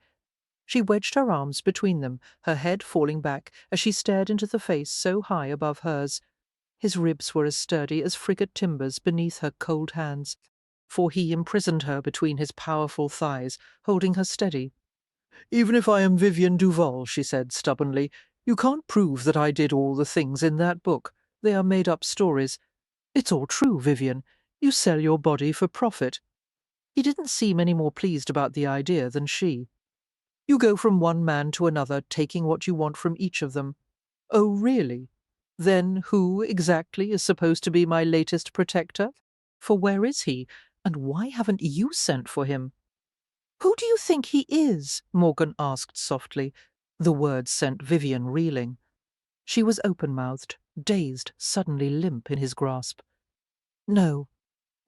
She wedged her arms between them, her head falling back as she stared into the face so high above hers. His ribs were as sturdy as frigate timbers beneath her cold hands, for he imprisoned her between his powerful thighs, holding her steady. "Even if I am Vivian Duval," she said stubbornly, "you can't prove that I did all the things in that book. They are made-up stories. It's all true, Vivian. You sell your body for profit." He didn't seem any more pleased about the idea than she. "You go from one man to another, taking what you want from each of them." "Oh, really? Then who exactly is supposed to be my latest protector? For where is he, and why haven't you sent for him?" "Who do you think he is?" Morgan asked softly. The words sent Vivian reeling. She was open-mouthed, dazed, suddenly limp in his grasp. "No.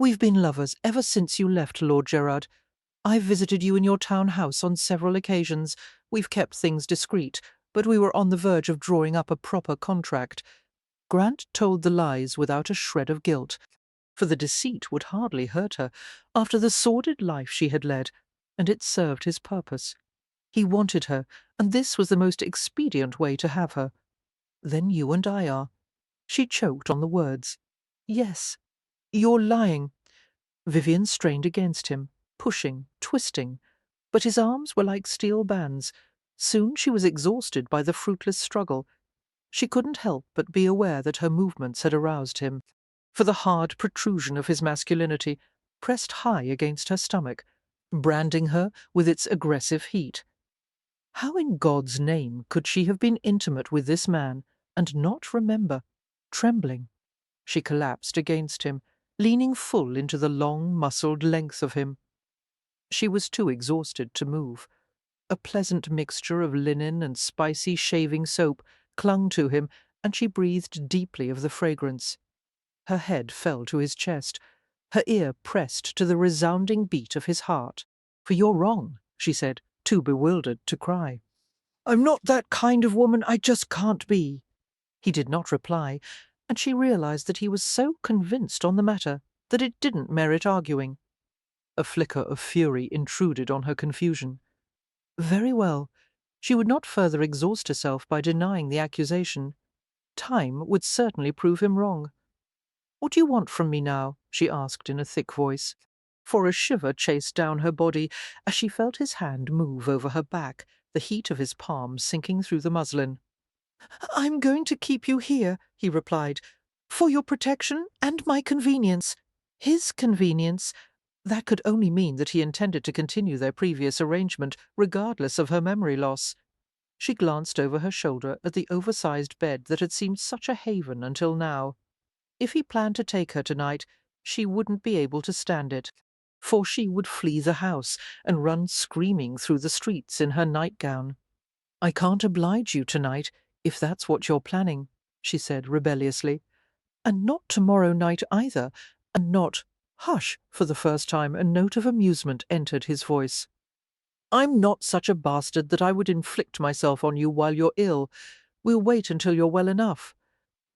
We've been lovers ever since you left, Lord Gerard. I've visited you in your town house on several occasions. We've kept things discreet, but we were on the verge of drawing up a proper contract. Grant told the lies without a shred of guilt, for the deceit would hardly hurt her after the sordid life she had led, and it served his purpose. He wanted her, and this was the most expedient way to have her. Then you and I are. She choked on the words. Yes, you're lying. Vivian strained against him, pushing, twisting, but his arms were like steel bands. Soon she was exhausted by the fruitless struggle. She couldn't help but be aware that her movements had aroused him, for the hard protrusion of his masculinity pressed high against her stomach, branding her with its aggressive heat. How in God's name could she have been intimate with this man and not remember? Trembling, she collapsed against him, leaning full into the long, muscled length of him. She was too exhausted to move. A pleasant mixture of linen and spicy shaving soap clung to him, and she breathed deeply of the fragrance. Her head fell to his chest, her ear pressed to the resounding beat of his heart. "For you're wrong," she said, too bewildered to cry. "I'm not that kind of woman. I just can't be." He did not reply, and she realized that he was so convinced on the matter that it didn't merit arguing. A flicker of fury intruded on her confusion. Very well. She would not further exhaust herself by denying the accusation. Time would certainly prove him wrong. "What do you want from me now?" she asked in a thick voice, for a shiver chased down her body as she felt his hand move over her back, the heat of his palm sinking through the muslin. "I'm going to keep you here," he replied, "for your protection and my convenience." His convenience? That could only mean that he intended to continue their previous arrangement, regardless of her memory loss. She glanced over her shoulder at the oversized bed that had seemed such a haven until now. If he planned to take her tonight, she wouldn't be able to stand it, for she would flee the house and run screaming through the streets in her nightgown. "I can't oblige you tonight, if that's what you're planning," she said rebelliously. "And not tomorrow night either, and not—" "Hush!" For the first time a note of amusement entered his voice. "I'm not such a bastard that I would inflict myself on you while you're ill. We'll wait until you're well enough.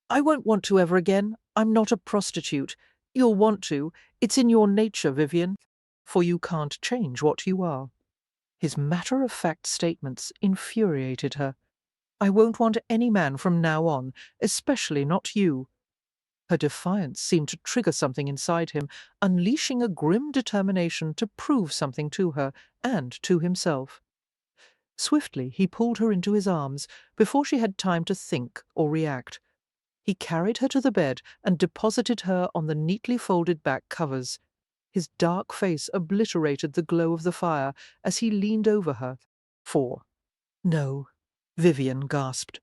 I won't want to ever again. I'm not a prostitute. You'll want to. It's in your nature, Vivian, for you can't change what you are." His matter-of-fact statements infuriated her. "I won't want any man from now on, especially not you." Her defiance seemed to trigger something inside him, unleashing a grim determination to prove something to her and to himself. Swiftly he pulled her into his arms before she had time to think or react. He carried her to the bed and deposited her on the neatly folded back covers. His dark face obliterated the glow of the fire as he leaned over her. "No," Vivian gasped.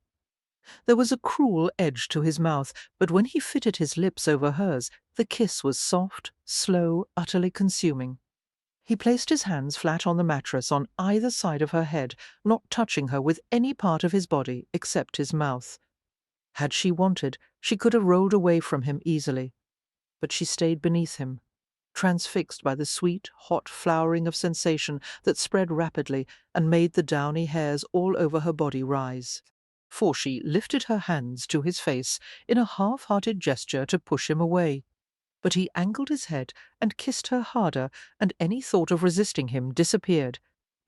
There was a cruel edge to his mouth, but when he fitted his lips over hers, the kiss was soft, slow, utterly consuming. He placed his hands flat on the mattress on either side of her head, not touching her with any part of his body except his mouth. Had she wanted, she could have rolled away from him easily, but she stayed beneath him, transfixed by the sweet, hot flowering of sensation that spread rapidly and made the downy hairs all over her body rise. For she lifted her hands to his face in a half-hearted gesture to push him away. But he angled his head and kissed her harder, and any thought of resisting him disappeared.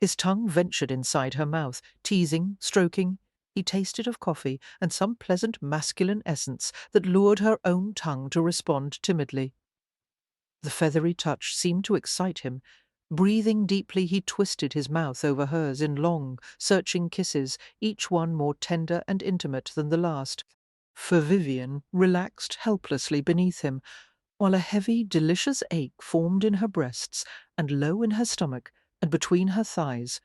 His tongue ventured inside her mouth, teasing, stroking. He tasted of coffee and some pleasant masculine essence that lured her own tongue to respond timidly. The feathery touch seemed to excite him. Breathing deeply, he twisted his mouth over hers in long, searching kisses, each one more tender and intimate than the last. For Vivian relaxed helplessly beneath him, while a heavy, delicious ache formed in her breasts and low in her stomach and between her thighs.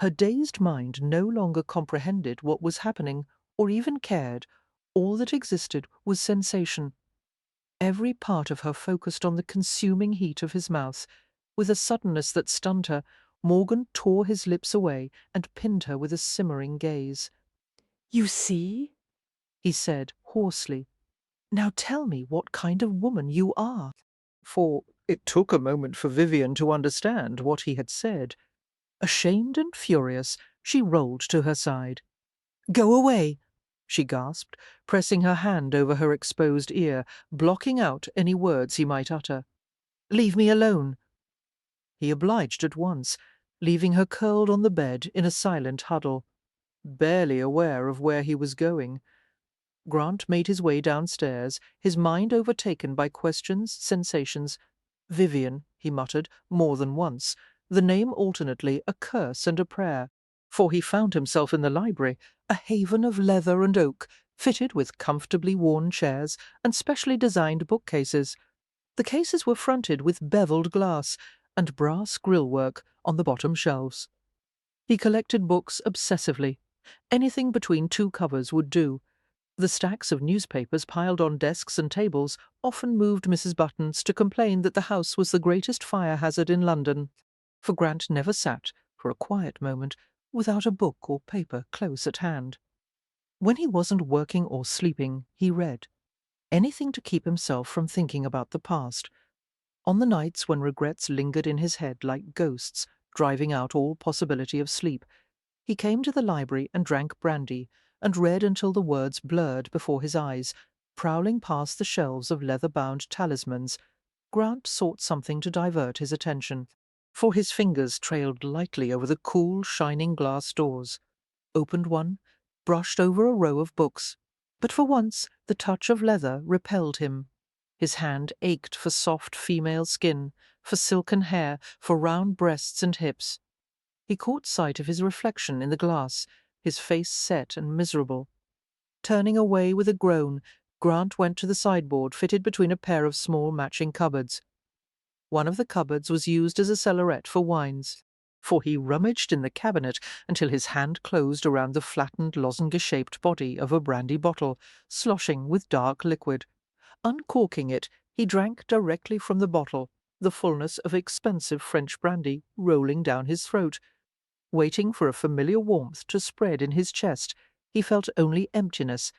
Her dazed mind no longer comprehended what was happening or even cared. All that existed was sensation. Every part of her focused on the consuming heat of his mouth. With a suddenness that stunned her, Morgan tore his lips away and pinned her with a simmering gaze. "You see?" he said hoarsely. "Now tell me what kind of woman you are." For it took a moment for Vivian to understand what he had said. Ashamed and furious, she rolled to her side. "Go away!" she gasped, pressing her hand over her exposed ear, blocking out any words he might utter. "Leave me alone!" He obliged at once, leaving her curled on the bed in a silent huddle, barely aware of where he was going. Grant made his way downstairs, his mind overtaken by questions, sensations. "Vivian," he muttered more than once, the name alternately a curse and a prayer, for he found himself in the library, a haven of leather and oak, fitted with comfortably worn chairs and specially designed bookcases. The cases were fronted with beveled glass and brass grillwork on the bottom shelves. He collected books obsessively. Anything between two covers would do. The stacks of newspapers piled on desks and tables often moved Mrs. Buttons to complain that the house was the greatest fire hazard in London, for Grant never sat, for a quiet moment, without a book or paper close at hand. When he wasn't working or sleeping, he read. Anything to keep himself from thinking about the past. On the nights when regrets lingered in his head like ghosts, driving out all possibility of sleep, he came to the library and drank brandy, and read until the words blurred before his eyes. Prowling past the shelves of leather-bound talismans, Grant sought something to divert his attention, for his fingers trailed lightly over the cool, shining glass doors, opened one, brushed over a row of books. But for once the touch of leather repelled him. His hand ached for soft female skin, for silken hair, for round breasts and hips. He caught sight of his reflection in the glass, his face set and miserable. Turning away with a groan, Grant went to the sideboard fitted between a pair of small matching cupboards. One of the cupboards was used as a cellaret for wines, for he rummaged in the cabinet until his hand closed around the flattened lozenge-shaped body of a brandy bottle, sloshing with dark liquid. Uncorking it, he drank directly from the bottle, the fullness of expensive French brandy rolling down his throat. Waiting for a familiar warmth to spread in his chest, he felt only emptiness.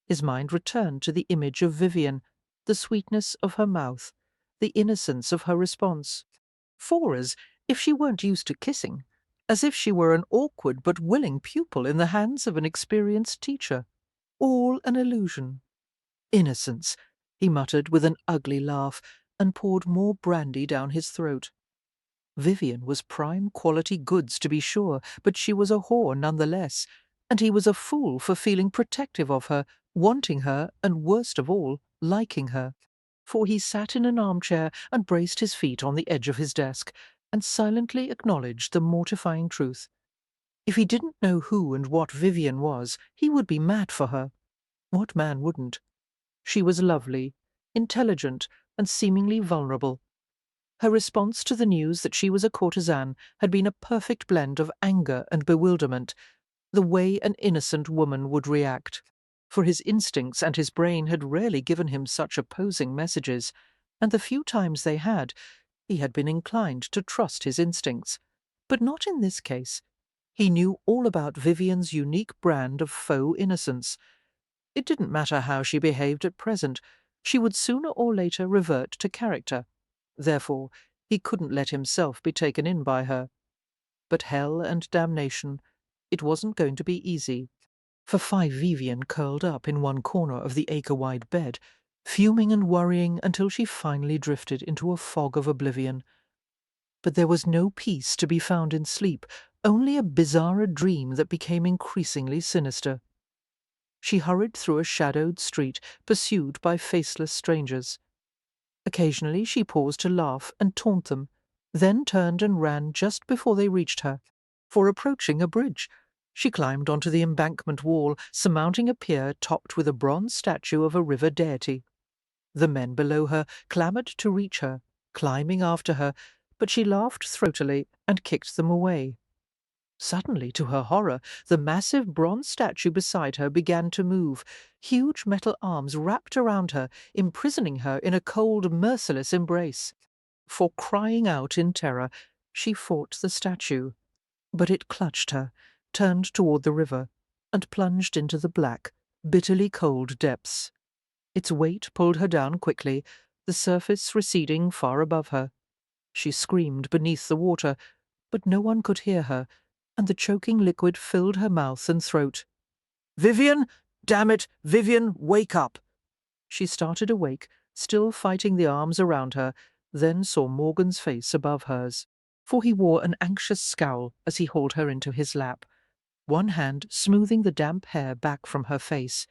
His mind returned to the image of Vivian, the sweetness of her mouth, the innocence of her response. For as if she weren't used to kissing, as if she were an awkward but willing pupil in the hands of an experienced teacher. All an illusion. Innocence, he muttered with an ugly laugh, and poured more brandy down his throat. Vivian was prime quality goods, to be sure, but she was a whore none the less, and he was a fool for feeling protective of her, wanting her, and worst of all, liking her. For he sat in an armchair and braced his feet on the edge of his desk, and silently acknowledged the mortifying truth. If he didn't know who and what Vivian was, he would be mad for her. What man wouldn't? She was lovely, intelligent, and seemingly vulnerable. Her response to the news that she was a courtesan had been a perfect blend of anger and bewilderment, the way an innocent woman would react. For his instincts and his brain had rarely given him such opposing messages, and the few times they had, he had been inclined to trust his instincts. But not in this case. He knew all about Vivian's unique brand of faux innocence. It didn't matter how she behaved at present. She would sooner or later revert to character. Therefore, he couldn't let himself be taken in by her. But hell and damnation, it wasn't going to be easy. For Vivian curled up in one corner of the acre-wide bed, fuming and worrying until she finally drifted into a fog of oblivion. But there was no peace to be found in sleep, only a bizarre dream that became increasingly sinister. She hurried through a shadowed street, pursued by faceless strangers. Occasionally she paused to laugh and taunt them, then turned and ran just before they reached her. For approaching a bridge, she climbed onto the embankment wall, surmounting a pier topped with a bronze statue of a river deity. The men below her clamoured to reach her, climbing after her, but she laughed throatily and kicked them away. Suddenly, to her horror, the massive bronze statue beside her began to move. Huge metal arms wrapped around her, imprisoning her in a cold, merciless embrace. For crying out in terror, she fought the statue. But it clutched her, turned toward the river, and plunged into the black, bitterly cold depths. Its weight pulled her down quickly, the surface receding far above her. She screamed beneath the water, but no one could hear her, and the choking liquid filled her mouth and throat. "Vivian! Damn it! Vivian, wake up!" She started awake, still fighting the arms around her, then saw Morgan's face above hers, for he wore an anxious scowl as he hauled her into his lap, one hand smoothing the damp hair back from her face.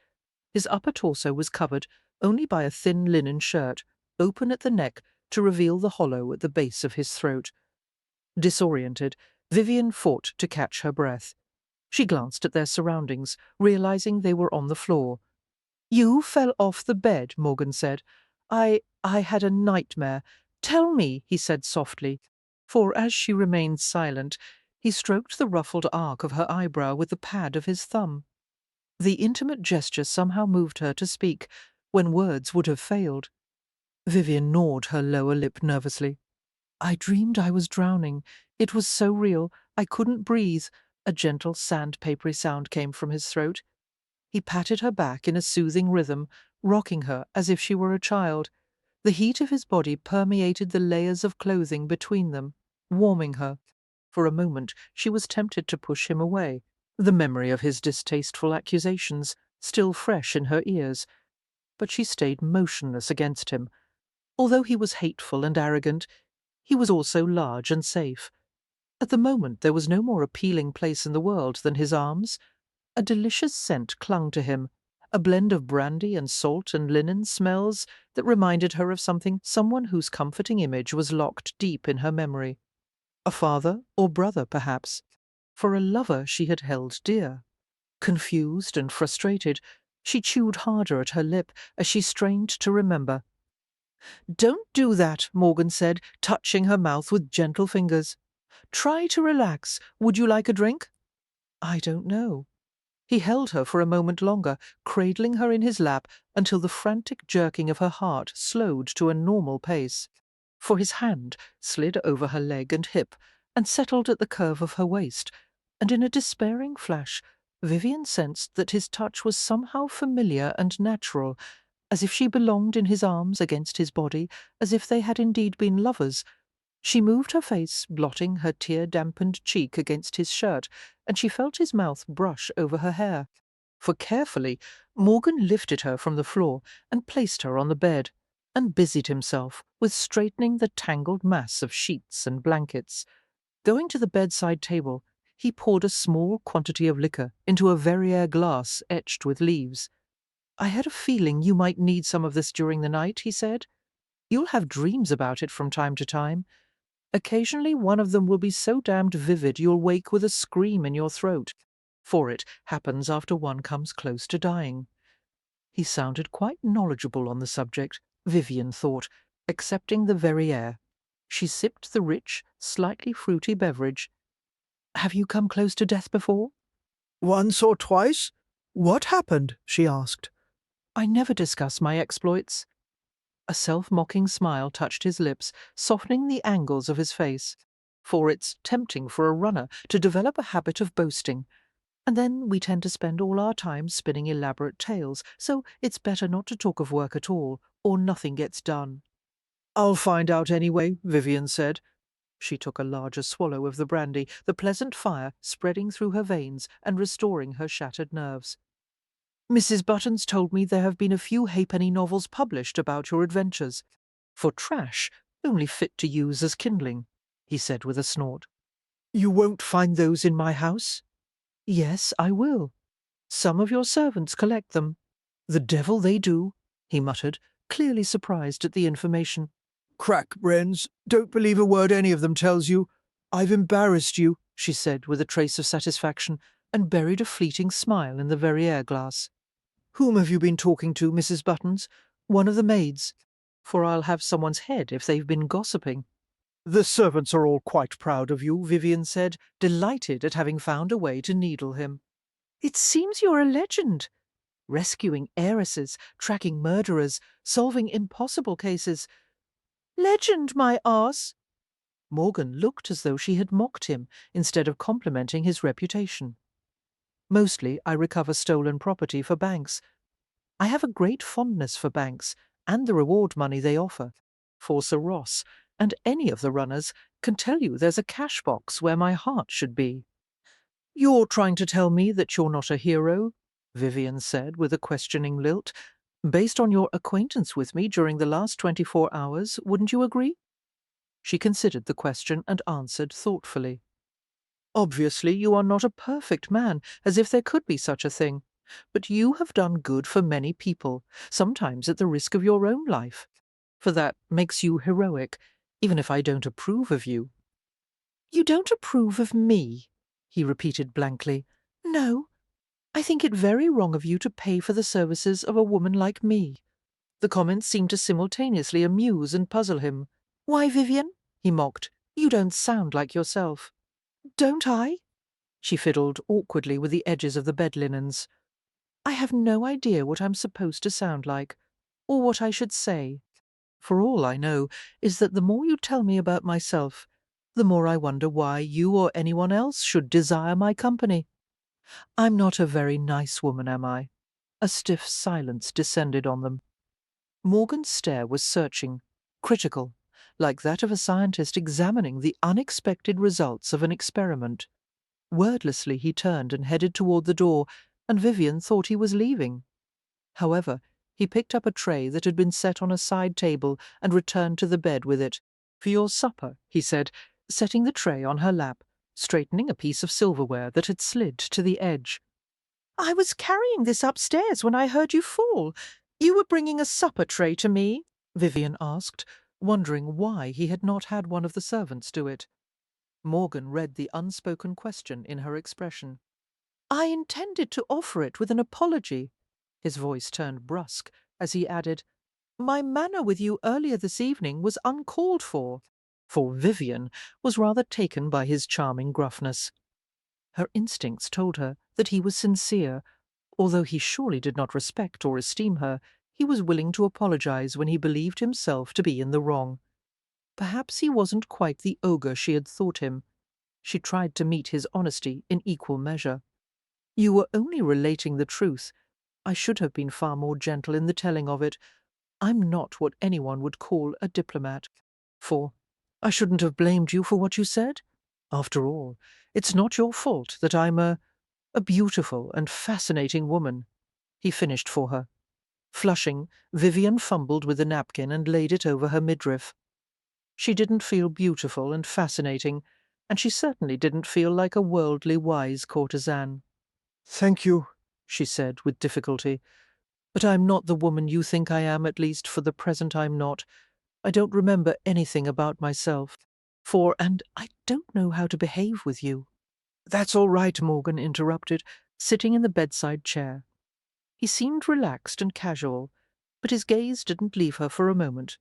His upper torso was covered only by a thin linen shirt, open at the neck to reveal the hollow at the base of his throat. Disoriented, Vivian fought to catch her breath. She glanced at their surroundings, realizing they were on the floor. "You fell off the bed," Morgan said. I had a nightmare. Tell me," he said softly, for as she remained silent, he stroked the ruffled arc of her eyebrow with the pad of his thumb. The intimate gesture somehow moved her to speak, when words would have failed. Vivian gnawed her lower lip nervously. "I dreamed I was drowning. It was so real, I couldn't breathe." A gentle sandpapery sound came from his throat. He patted her back in a soothing rhythm, rocking her as if she were a child. The heat of his body permeated the layers of clothing between them, warming her. For a moment she was tempted to push him away, the memory of his distasteful accusations still fresh in her ears. But she stayed motionless against him. Although he was hateful and arrogant, he was also large and safe. At the moment there was no more appealing place in the world than his arms. A delicious scent clung to him, a blend of brandy and salt and linen smells that reminded her of someone whose comforting image was locked deep in her memory. A father or brother, perhaps, for a lover she had held dear. Confused and frustrated, she chewed harder at her lip as she strained to remember. "Don't do that," Morgan said, touching her mouth with gentle fingers. "Try to relax. Would you like a drink?" "I don't know." He held her for a moment longer, cradling her in his lap until the frantic jerking of her heart slowed to a normal pace. For his hand slid over her leg and hip and settled at the curve of her waist, and in a despairing flash Vivian sensed that his touch was somehow familiar and natural, as if she belonged in his arms against his body, as if they had indeed been lovers. She moved her face, blotting her tear-dampened cheek against his shirt, and she felt his mouth brush over her hair. For carefully, Morgan lifted her from the floor and placed her on the bed, and busied himself with straightening the tangled mass of sheets and blankets. Going to the bedside table, he poured a small quantity of liquor into a Verrier glass etched with leaves. "I had a feeling you might need some of this during the night," he said. "You'll have dreams about it from time to time. Occasionally one of them will be so damned vivid you'll wake with a scream in your throat, for it happens after one comes close to dying." He sounded quite knowledgeable on the subject, Vivian thought, accepting the Verrier. She sipped the rich, slightly fruity beverage. "Have you come close to death before?" Once or twice? What happened? She asked. "I never discuss my exploits." A self-mocking smile touched his lips, softening the angles of his face. For it's tempting for a runner to develop a habit of boasting, and then we tend to spend all our time spinning elaborate tales, so it's better not to talk of work at all, or nothing gets done. "I'll find out anyway," Vivian said. She took a larger swallow of the brandy, the pleasant fire spreading through her veins and restoring her shattered nerves. "Mrs. Buttons told me there have been a few halfpenny novels published about your adventures. For trash, only fit to use as kindling," he said with a snort. "You won't find those in my house?" "Yes, I will. Some of your servants collect them." "The devil they do," he muttered, clearly surprised at the information. Crack, Wrens. Don't believe a word any of them tells you. "I've embarrassed you," she said with a trace of satisfaction, and buried a fleeting smile in the Verrier glass. "Whom have you been talking to, Mrs. Buttons? One of the maids? For I'll have someone's head if they've been gossiping." "The servants are all quite proud of you," Vivian said, delighted at having found a way to needle him. "It seems you're a legend. Rescuing heiresses, tracking murderers, solving impossible cases. Legend, my arse!" Morgan looked as though she had mocked him instead of complimenting his reputation. "Mostly I recover stolen property for banks. I have a great fondness for banks and the reward money they offer. For Sir Ross and any of the runners can tell you there's a cash box where my heart should be." "You're trying to tell me that you're not a hero?" Vivian said with a questioning lilt. Based on your acquaintance with me during the last 24 hours, wouldn't you agree? She considered the question and answered thoughtfully. Obviously, you are not a perfect man, as if there could be such a thing. But you have done good for many people, sometimes at the risk of your own life. For that makes you heroic, even if I don't approve of you. You don't approve of me, he repeated blankly. No, I think it very wrong of you to pay for the services of a woman like me. The comments seemed to simultaneously amuse and puzzle him. Why, Vivian, he mocked, you don't sound like yourself. Don't I? She fiddled awkwardly with the edges of the bed linens. I have no idea what I'm supposed to sound like, or what I should say. For all I know is that the more you tell me about myself, the more I wonder why you or anyone else should desire my company. I'm not a very nice woman, am I? A stiff silence descended on them. Morgan's stare was searching, critical, like that of a scientist examining the unexpected results of an experiment. Wordlessly he turned and headed toward the door, and Vivian thought he was leaving. However, he picked up a tray that had been set on a side table and returned to the bed with it. For your supper, he said, setting the tray on her lap, straightening a piece of silverware that had slid to the edge. I was carrying this upstairs when I heard you fall. You were bringing a supper tray to me? Vivian asked, wondering why he had not had one of the servants do it. Morgan read the unspoken question in her expression. I intended to offer it with an apology. His voice turned brusque as he added, My manner with you earlier this evening was uncalled for Vivian was rather taken by his charming gruffness. Her instincts told her that he was sincere. Although he surely did not respect or esteem her, he was willing to apologize when he believed himself to be in the wrong. Perhaps he wasn't quite the ogre she had thought him. She tried to meet his honesty in equal measure. You were only relating the truth. I should have been far more gentle in the telling of it. I'm not what anyone would call a diplomat. For I shouldn't have blamed you for what you said. After all, it's not your fault that I'm a beautiful and fascinating woman, he finished for her. Flushing, Vivian fumbled with the napkin and laid it over her midriff. She didn't feel beautiful and fascinating, and she certainly didn't feel like a worldly wise courtesan. Thank you, she said with difficulty. But I'm not the woman you think I am, at least for the present I'm not. I don't remember anything about myself. And I don't know how to behave with you. That's all right, Morgan interrupted, sitting in the bedside chair. He seemed relaxed and casual, but his gaze didn't leave her for a moment.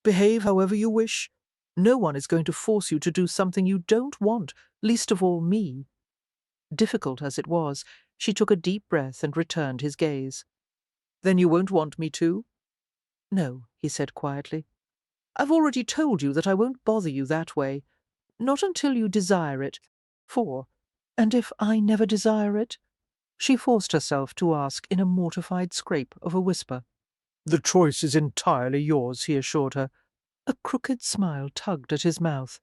Behave however you wish. No one is going to force you to do something you don't want, least of all me. Difficult as it was, she took a deep breath and returned his gaze. Then you won't want me to? No, he said quietly. I've already told you that I won't bother you that way. Not until you desire it. And if I never desire it? She forced herself to ask in a mortified scrape of a whisper. The choice is entirely yours, he assured her. A crooked smile tugged at his mouth.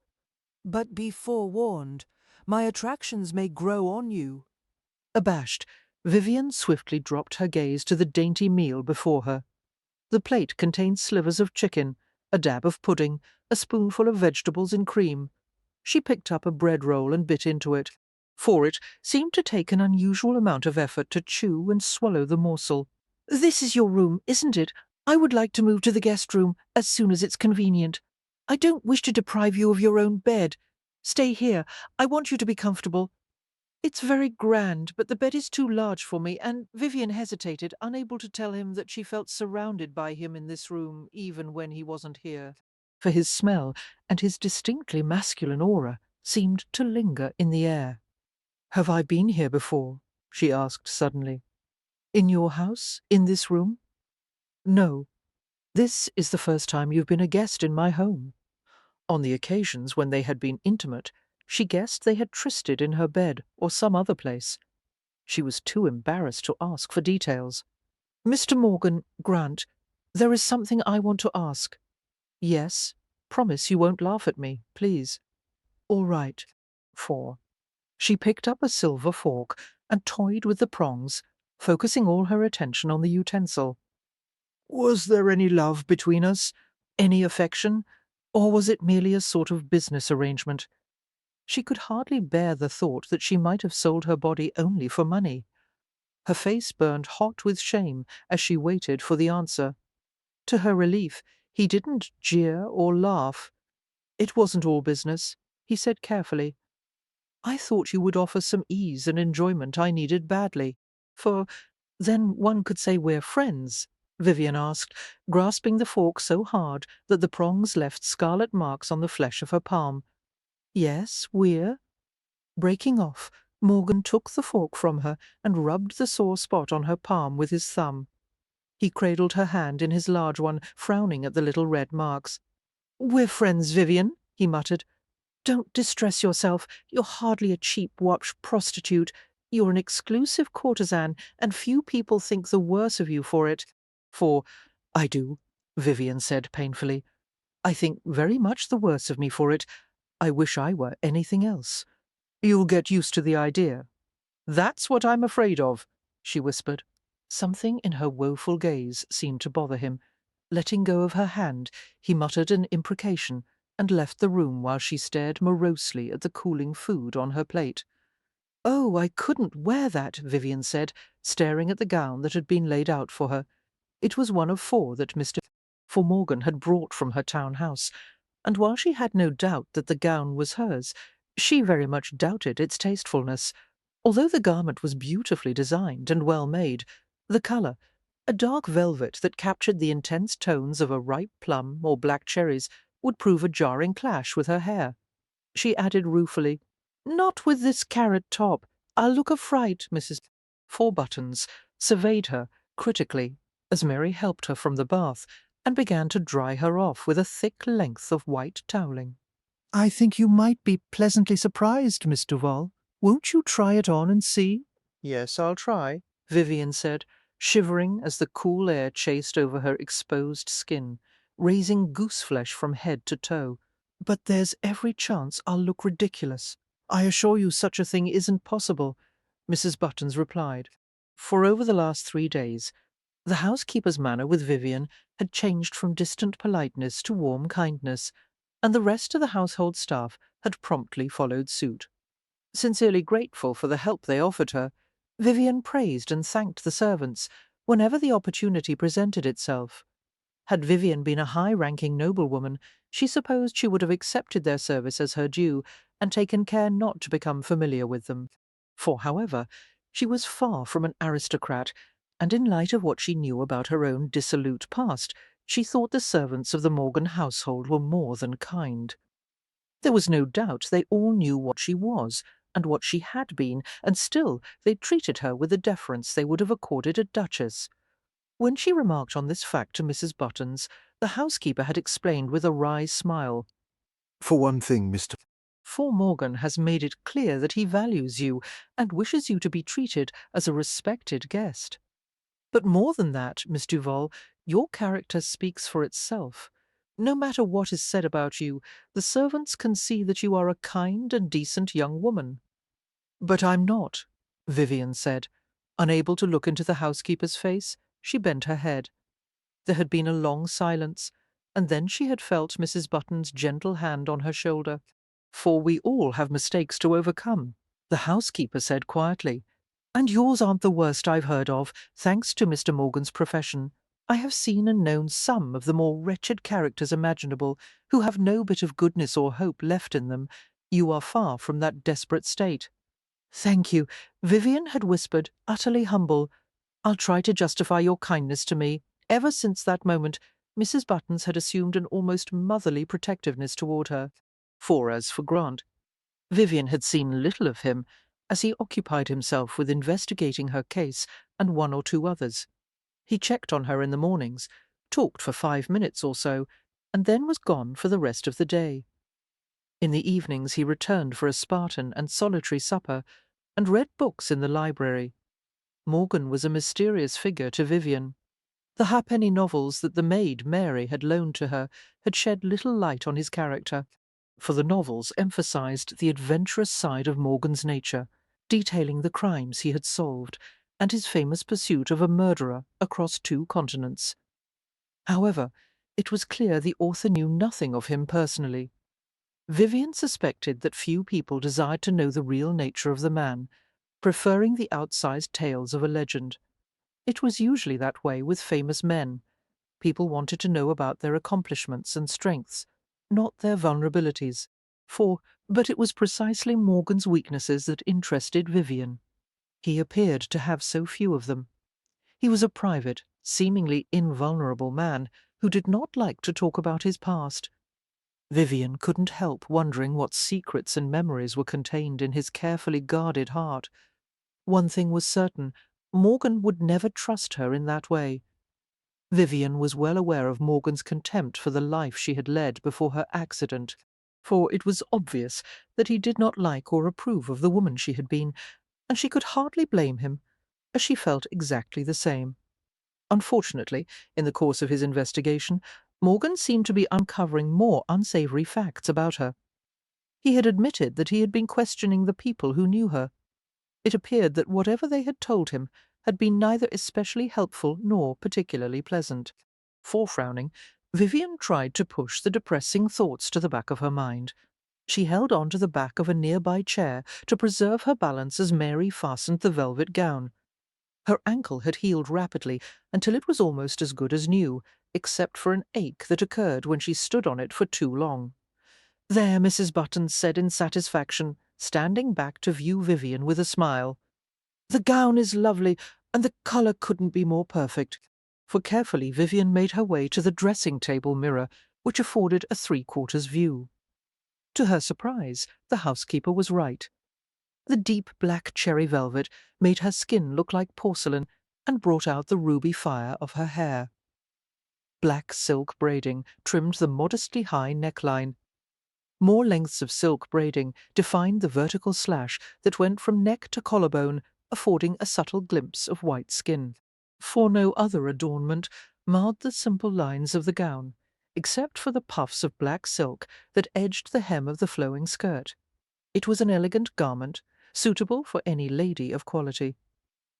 But be forewarned. My attractions may grow on you. Abashed, Vivian swiftly dropped her gaze to the dainty meal before her. The plate contained slivers of chicken, a dab of pudding, a spoonful of vegetables in cream. She picked up a bread roll and bit into it. For it seemed to take an unusual amount of effort to chew and swallow the morsel. This is your room, isn't it? I would like to move to the guest room as soon as it's convenient. I don't wish to deprive you of your own bed. Stay here. I want you to be comfortable. It's very grand, but the bed is too large for me, and Vivian hesitated, unable to tell him that she felt surrounded by him in this room, even when he wasn't here. For his smell and his distinctly masculine aura seemed to linger in the air. Have I been here before? She asked suddenly. In your house? In this room? No. This is the first time you've been a guest in my home. On the occasions when they had been intimate, she guessed they had trysted in her bed or some other place. She was too embarrassed to ask for details. Mr. Morgan, Grant, there is something I want to ask. Yes. Promise you won't laugh at me, please. All right. She picked up a silver fork and toyed with the prongs, focusing all her attention on the utensil. Was there any love between us? Any affection? Or was it merely a sort of business arrangement? She could hardly bear the thought that she might have sold her body only for money. Her face burned hot with shame as she waited for the answer. To her relief, he didn't jeer or laugh. It wasn't all business, he said carefully. I thought you would offer some ease and enjoyment I needed badly. For then one could say we're friends, Vivian asked, grasping the fork so hard that the prongs left scarlet marks on the flesh of her palm. Yes, we're. Breaking off, Morgan took the fork from her and rubbed the sore spot on her palm with his thumb. He cradled her hand in his large one, frowning at the little red marks. We're friends, Vivian, he muttered. Don't distress yourself. You're hardly a cheap watch prostitute. You're an exclusive courtesan, and few people think the worse of you for it. For I do, Vivian said painfully. I think very much the worse of me for it. I wish I were anything else. You'll get used to the idea. That's what I'm afraid of, she whispered. Something in her woeful gaze seemed to bother him. Letting go of her hand, he muttered an imprecation and left the room while she stared morosely at the cooling food on her plate. Oh, I couldn't wear that, Vivian said, staring at the gown that had been laid out for her. It was one of 4 that Mr. Morgan had brought from her town house, and while she had no doubt that the gown was hers, she very much doubted its tastefulness. Although the garment was beautifully designed and well made, the colour, a dark velvet that captured the intense tones of a ripe plum or black cherries, would prove a jarring clash with her hair. She added ruefully, Not with this carrot top. I'll look a fright, Mrs. Fourbuttons surveyed her critically as Mary helped her from the bath and began to dry her off with a thick length of white toweling. I think you might be pleasantly surprised, Miss Duval. Won't you try it on and see? Yes, I'll try, Vivian said, shivering as the cool air chased over her exposed skin, raising goose-flesh from head to toe. But there's every chance I'll look ridiculous. I assure you such a thing isn't possible, Mrs. Buttons replied. For over the last 3 days, the housekeeper's manner with Vivian had changed from distant politeness to warm kindness, and the rest of the household staff had promptly followed suit. Sincerely grateful for the help they offered her, Vivian praised and thanked the servants whenever the opportunity presented itself. Had Vivian been a high-ranking noblewoman, she supposed she would have accepted their service as her due and taken care not to become familiar with them. For, however, she was far from an aristocrat, and in light of what she knew about her own dissolute past, she thought the servants of the Morgan household were more than kind. There was no doubt they all knew what she was and what she had been, and still they treated her with the deference they would have accorded a duchess. When she remarked on this fact to Mrs. Buttons, the housekeeper had explained with a wry smile, For one thing, Mr. Morgan has made it clear that he values you and wishes you to be treated as a respected guest. But more than that, Miss Duval, your character speaks for itself. No matter what is said about you, the servants can see that you are a kind and decent young woman. But I'm not, Vivian said. Unable to look into the housekeeper's face, she bent her head. There had been a long silence, and then she had felt Mrs. Button's gentle hand on her shoulder. For we all have mistakes to overcome, the housekeeper said quietly. And yours aren't the worst I've heard of, thanks to Mr. Morgan's profession. I have seen and known some of the more wretched characters imaginable, who have no bit of goodness or hope left in them. You are far from that desperate state. Thank you, Vivian had whispered, utterly humble. I'll try to justify your kindness to me. Ever since that moment, Mrs. Buttons had assumed an almost motherly protectiveness toward her. For as for Grant, Vivian had seen little of him, as he occupied himself with investigating her case and 1 or 2 others. He checked on her in the mornings, talked for 5 minutes or so, and then was gone for the rest of the day. In the evenings he returned for a Spartan and solitary supper, and read books in the library. Morgan was a mysterious figure to Vivian. The halfpenny novels that the maid Mary had loaned to her had shed little light on his character, for the novels emphasized the adventurous side of Morgan's nature, detailing the crimes he had solved, and his famous pursuit of a murderer across 2 continents. However, it was clear the author knew nothing of him personally. Vivian suspected that few people desired to know the real nature of the man, preferring the outsized tales of a legend. It was usually that way with famous men. People wanted to know about their accomplishments and strengths, not their vulnerabilities. But it was precisely Morgan's weaknesses that interested Vivian. He appeared to have so few of them. He was a private, seemingly invulnerable man who did not like to talk about his past. Vivian couldn't help wondering what secrets and memories were contained in his carefully guarded heart. One thing was certain, Morgan would never trust her in that way. Vivian was well aware of Morgan's contempt for the life she had led before her accident, for it was obvious that he did not like or approve of the woman she had been, and she could hardly blame him, as she felt exactly the same. Unfortunately, in the course of his investigation, Morgan seemed to be uncovering more unsavoury facts about her. He had admitted that he had been questioning the people who knew her. It appeared that whatever they had told him had been neither especially helpful nor particularly pleasant. Frowning, Vivian tried to push the depressing thoughts to the back of her mind. She held on to the back of a nearby chair to preserve her balance as Mary fastened the velvet gown. Her ankle had healed rapidly until it was almost as good as new, except for an ache that occurred when she stood on it for too long. "There," Mrs. Buttons said in satisfaction, standing back to view Vivian with a smile. "The gown is lovely, and the colour couldn't be more perfect." For carefully Vivian made her way to the dressing-table mirror, which afforded a 3/4 view. To her surprise, the housekeeper was right. The deep black cherry velvet made her skin look like porcelain and brought out the ruby fire of her hair. Black silk braiding trimmed the modestly high neckline. More lengths of silk braiding defined the vertical slash that went from neck to collarbone, affording a subtle glimpse of white skin. For no other adornment marred the simple lines of the gown, except for the puffs of black silk that edged the hem of the flowing skirt. It was an elegant garment, suitable for any lady of quality.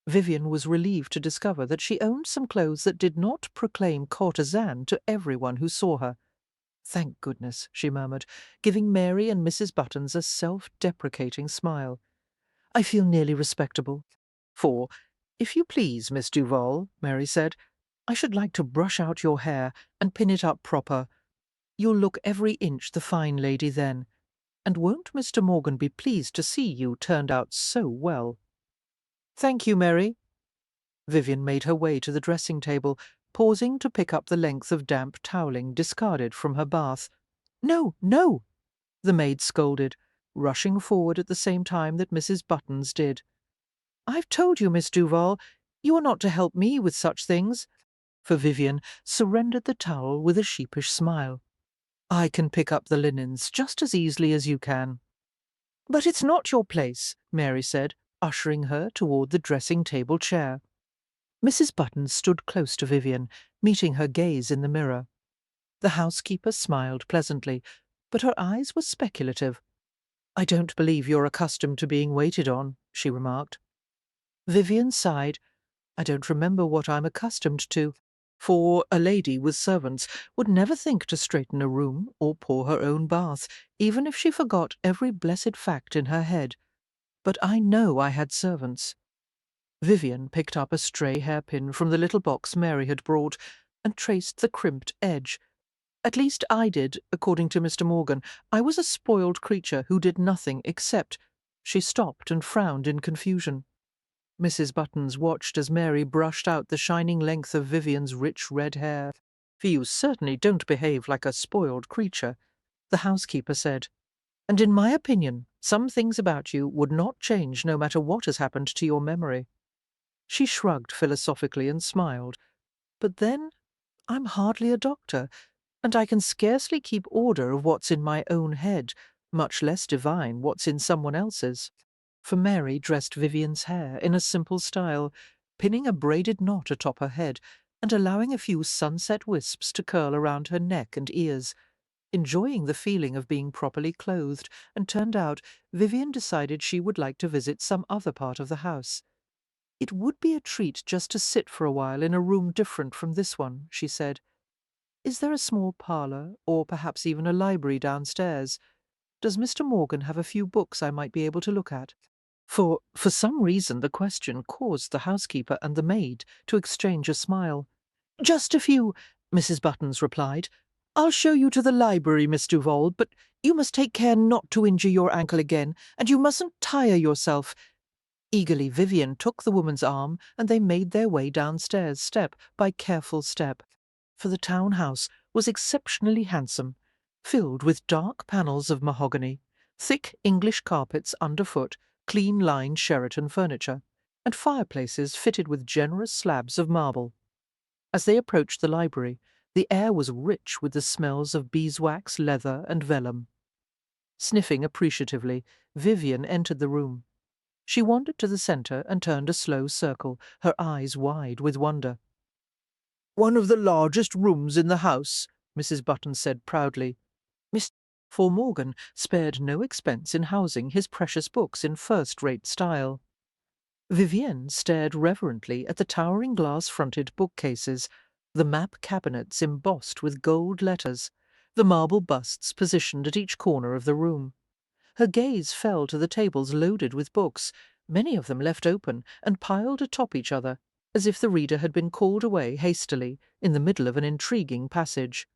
Vivian was relieved to discover that she owned some clothes that did not proclaim courtesan to everyone who saw her. "Thank goodness," she murmured, giving Mary and Mrs. Buttons a self-deprecating smile. "I feel nearly respectable." "If you please, Miss Duval," Mary said, "I should like to brush out your hair and pin it up proper. You'll look every inch the fine lady then. And won't Mr. Morgan be pleased to see you turned out so well?" "Thank you, Mary." Vivian made her way to the dressing-table, pausing to pick up the length of damp toweling discarded from her bath. "No, no!" the maid scolded, rushing forward at the same time that Mrs. Buttons did. "I've told you, Miss Duval, you are not to help me with such things." For Vivian surrendered the towel with a sheepish smile. "I can pick up the linens just as easily as you can." "But it's not your place," Mary said, ushering her toward the dressing-table chair. Mrs. Buttons stood close to Vivian, meeting her gaze in the mirror. The housekeeper smiled pleasantly, but her eyes were speculative. "I don't believe you're accustomed to being waited on," she remarked. Vivian sighed. "I don't remember what I'm accustomed to. For a lady with servants would never think to straighten a room or pour her own bath, even if she forgot every blessed fact in her head. But I know I had servants." Vivian picked up a stray hairpin from the little box Mary had brought and traced the crimped edge. "At least I did, according to Mr. Morgan. I was a spoiled creature who did nothing except—" She stopped and frowned in confusion. Mrs. Buttons watched as Mary brushed out the shining length of Vivian's rich red hair. "For you certainly don't behave like a spoiled creature," the housekeeper said. "And in my opinion, some things about you would not change no matter what has happened to your memory." She shrugged philosophically and smiled. "But then, I'm hardly a doctor, and I can scarcely keep order of what's in my own head, much less divine what's in someone else's." For Mary dressed Vivian's hair in a simple style, pinning a braided knot atop her head and allowing a few sunset wisps to curl around her neck and ears. Enjoying the feeling of being properly clothed and turned out, Vivian decided she would like to visit some other part of the house. "It would be a treat just to sit for a while in a room different from this one," she said. "Is there a small parlour, or perhaps even a library downstairs? Does Mr. Morgan have a few books I might be able to look at?" For some reason the question caused the housekeeper and the maid to exchange a smile. "Just a few," Mrs. Buttons replied. "I'll show you to the library, Miss Duval, but you must take care not to injure your ankle again, and you mustn't tire yourself." Eagerly Vivian took the woman's arm, and they made their way downstairs step by careful step. For the townhouse was exceptionally handsome, filled with dark panels of mahogany, thick English carpets underfoot, clean-lined Sheraton furniture, and fireplaces fitted with generous slabs of marble. As they approached the library, the air was rich with the smells of beeswax, leather, and vellum. Sniffing appreciatively, Vivian entered the room. She wandered to the centre and turned a slow circle, her eyes wide with wonder. "One of the largest rooms in the house," Mrs. Button said proudly. For Morgan spared no expense in housing his precious books in first-rate style. Vivienne stared reverently at the towering glass-fronted bookcases, the map cabinets embossed with gold letters, the marble busts positioned at each corner of the room. Her gaze fell to the tables loaded with books, many of them left open and piled atop each other, as if the reader had been called away hastily in the middle of an intriguing passage.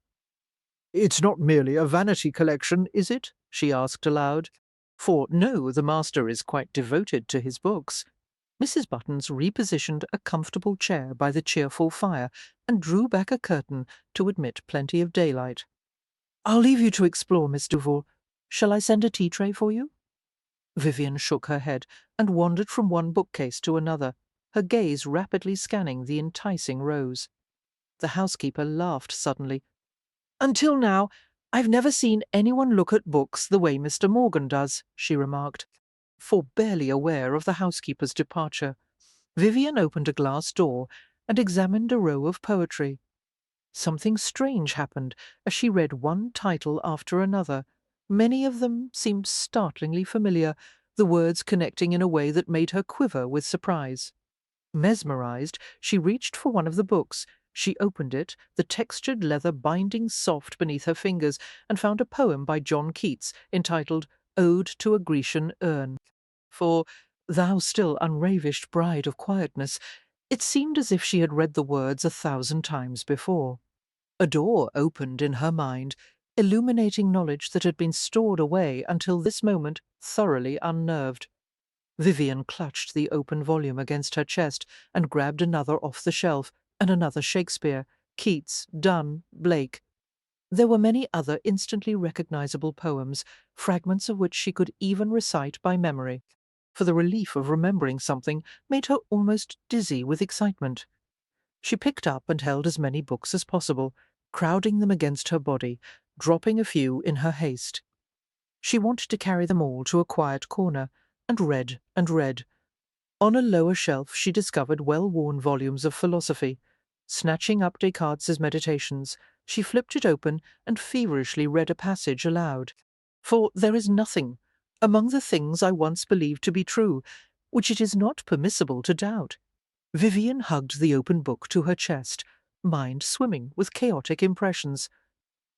"It's not merely a vanity collection, is it?" she asked aloud. For no, the master is quite devoted to his books. Mrs. Buttons repositioned a comfortable chair by the cheerful fire and drew back a curtain to admit plenty of daylight. "I'll leave you to explore, Miss Duval. Shall I send a tea tray for you?" Vivian shook her head and wandered from one bookcase to another, her gaze rapidly scanning the enticing rows. The housekeeper laughed suddenly. "Until now, I've never seen anyone look at books the way Mr. Morgan does," she remarked. For barely aware of the housekeeper's departure, Vivian opened a glass door and examined a row of poetry. Something strange happened as she read one title after another. Many of them seemed startlingly familiar, the words connecting in a way that made her quiver with surprise. Mesmerized, she reached for one of the books. She opened it, the textured leather binding soft beneath her fingers, and found a poem by John Keats entitled Ode to a Grecian Urn. For, "Thou still unravished bride of quietness," it seemed as if she had read the words 1,000 times before. A door opened in her mind, illuminating knowledge that had been stored away until this moment thoroughly unnerved. Vivian clutched the open volume against her chest and grabbed another off the shelf, and another Shakespeare, Keats, Donne, Blake. There were many other instantly recognizable poems, fragments of which she could even recite by memory, for the relief of remembering something made her almost dizzy with excitement. She picked up and held as many books as possible, crowding them against her body, dropping a few in her haste. She wanted to carry them all to a quiet corner, and read and read. On a lower shelf she discovered well-worn volumes of philosophy. Snatching up Descartes' Meditations, she flipped it open and feverishly read a passage aloud. "For there is nothing, among the things I once believed to be true, which it is not permissible to doubt." Vivian hugged the open book to her chest, mind swimming with chaotic impressions.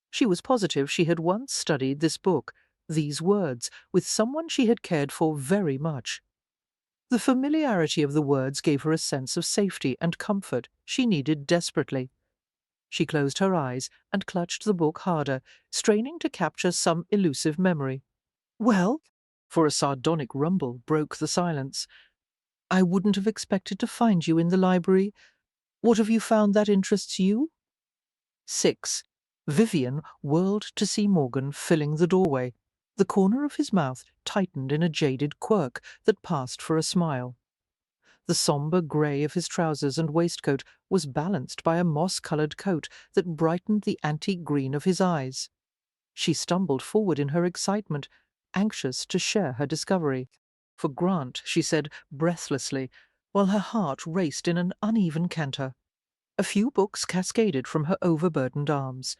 She was positive she had once studied this book, these words, with someone she had cared for very much. The familiarity of the words gave her a sense of safety and comfort she needed desperately. She closed her eyes and clutched the book harder, straining to capture some elusive memory. "Well?" For a sardonic rumble broke the silence. "I wouldn't have expected to find you in the library. What have you found that interests you?" 6. Vivian whirled to see Morgan filling the doorway. The corner of his mouth tightened in a jaded quirk that passed for a smile. The sombre grey of his trousers and waistcoat was balanced by a moss-coloured coat that brightened the antique green of his eyes. She stumbled forward in her excitement, anxious to share her discovery. "For Grant," she said breathlessly, while her heart raced in an uneven canter. A few books cascaded from her overburdened arms.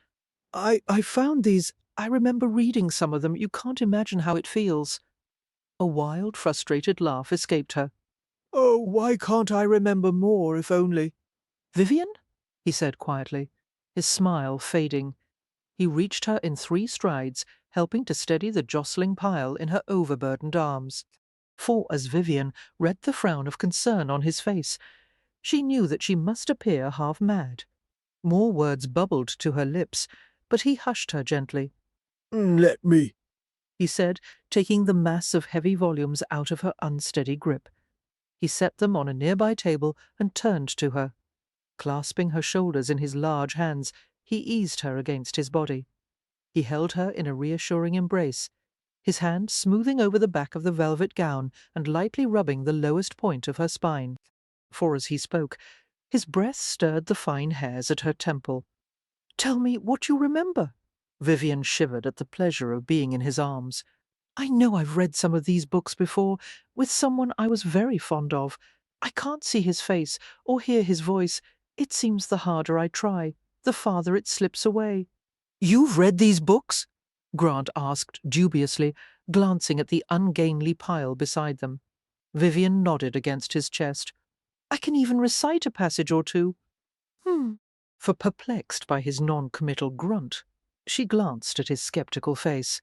I found these. I remember reading some of them. You can't imagine how it feels." A wild, frustrated laugh escaped her. Oh, why can't I remember more, if only? Vivian? He said quietly, his smile fading. He reached her in 3 strides, helping to steady the jostling pile in her overburdened arms. For as Vivian read the frown of concern on his face, she knew that she must appear half mad. More words bubbled to her lips, but he hushed her gently. Let me. He said, taking the mass of heavy volumes out of her unsteady grip. He set them on a nearby table and turned to her. Clasping her shoulders in his large hands, he eased her against his body. He held her in a reassuring embrace, his hand smoothing over the back of the velvet gown and lightly rubbing the lowest point of her spine. For as he spoke, his breath stirred the fine hairs at her temple. "Tell me what you remember." Vivian shivered at the pleasure of being in his arms. "I know I've read some of these books before, with someone I was very fond of. I can't see his face or hear his voice. It seems the harder I try, the farther it slips away." "You've read these books?" Grant asked dubiously, glancing at the ungainly pile beside them. Vivian nodded against his chest. "I can even recite a passage or two." For perplexed by his non-committal grunt, she glanced at his sceptical face.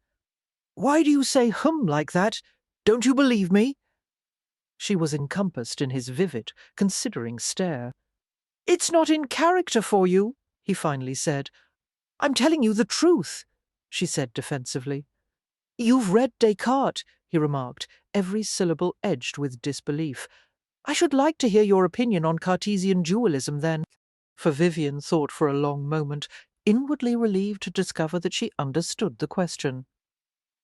"Why do you say like that? Don't you believe me?" She was encompassed in his vivid, considering stare. "It's not in character for you," he finally said. "I'm telling you the truth," she said defensively. "You've read Descartes," he remarked, every syllable edged with disbelief. "I should like to hear your opinion on Cartesian dualism, then." For Vivian thought for a long moment, inwardly relieved to discover that she understood the question.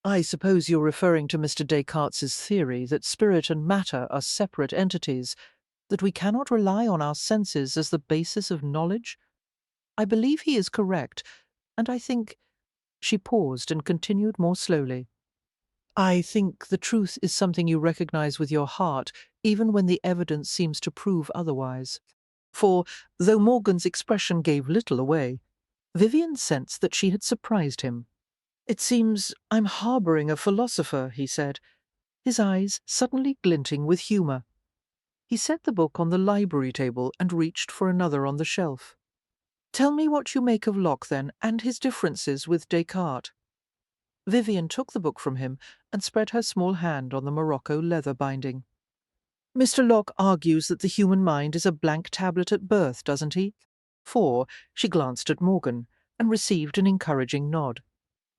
"I suppose you're referring to Mr. Descartes' theory that spirit and matter are separate entities, that we cannot rely on our senses as the basis of knowledge? I believe he is correct, and I think—" She paused and continued more slowly. "I think the truth is something you recognize with your heart, even when the evidence seems to prove otherwise." For, though Morgan's expression gave little away, Vivian sensed that she had surprised him. "It seems I'm harbouring a philosopher," he said, his eyes suddenly glinting with humour. He set the book on the library table and reached for another on the shelf. "Tell me what you make of Locke, then, and his differences with Descartes." Vivian took the book from him and spread her small hand on the Morocco leather binding. "Mr. Locke argues that the human mind is a blank tablet at birth, doesn't he?" For she glanced at Morgan and received an encouraging nod.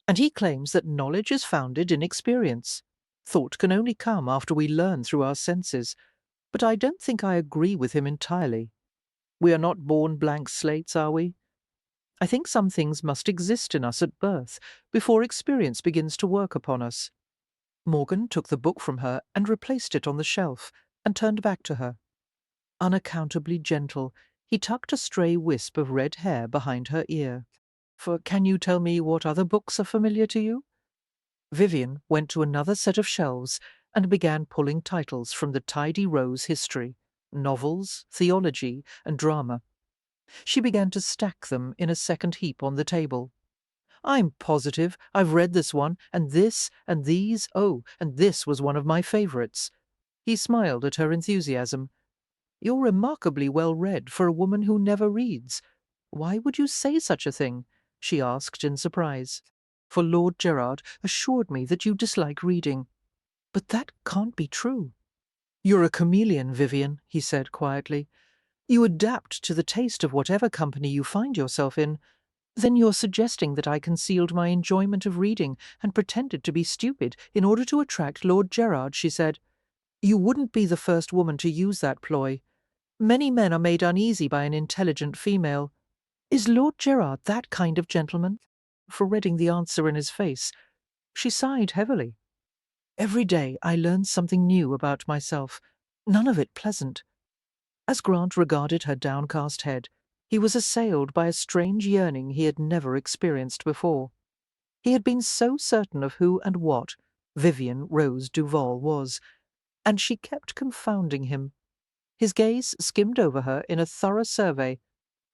"And he claims that knowledge is founded in experience. Thought can only come after we learn through our senses. But I don't think I agree with him entirely. We are not born blank slates, are we? I think some things must exist in us at birth, before experience begins to work upon us." Morgan took the book from her and replaced it on the shelf, and turned back to her. Unaccountably gentle, he tucked a stray wisp of red hair behind her ear. "For can you tell me what other books are familiar to you?" Vivian went to another set of shelves and began pulling titles from the tidy row's history, novels, theology, and drama. She began to stack them in a second heap on the table. "I'm positive I've read this one, and this, and these, oh, and this was one of my favourites." He smiled at her enthusiasm. "You're remarkably well read for a woman who never reads. Why would you say such a thing?" she asked in surprise. "For Lord Gerard assured me that you dislike reading. But that can't be true." "You're a chameleon, Vivian," he said quietly. "You adapt to the taste of whatever company you find yourself in. Then you're suggesting that I concealed my enjoyment of reading and pretended to be stupid in order to attract Lord Gerard," she said. "You wouldn't be the first woman to use that ploy. Many men are made uneasy by an intelligent female. Is Lord Gerard that kind of gentleman?" For reading the answer in his face, she sighed heavily. "Every day I learn something new about myself, none of it pleasant." As Grant regarded her downcast head, he was assailed by a strange yearning he had never experienced before. He had been so certain of who and what Vivian Rose Duval was, and she kept confounding him. His gaze skimmed over her in a thorough survey.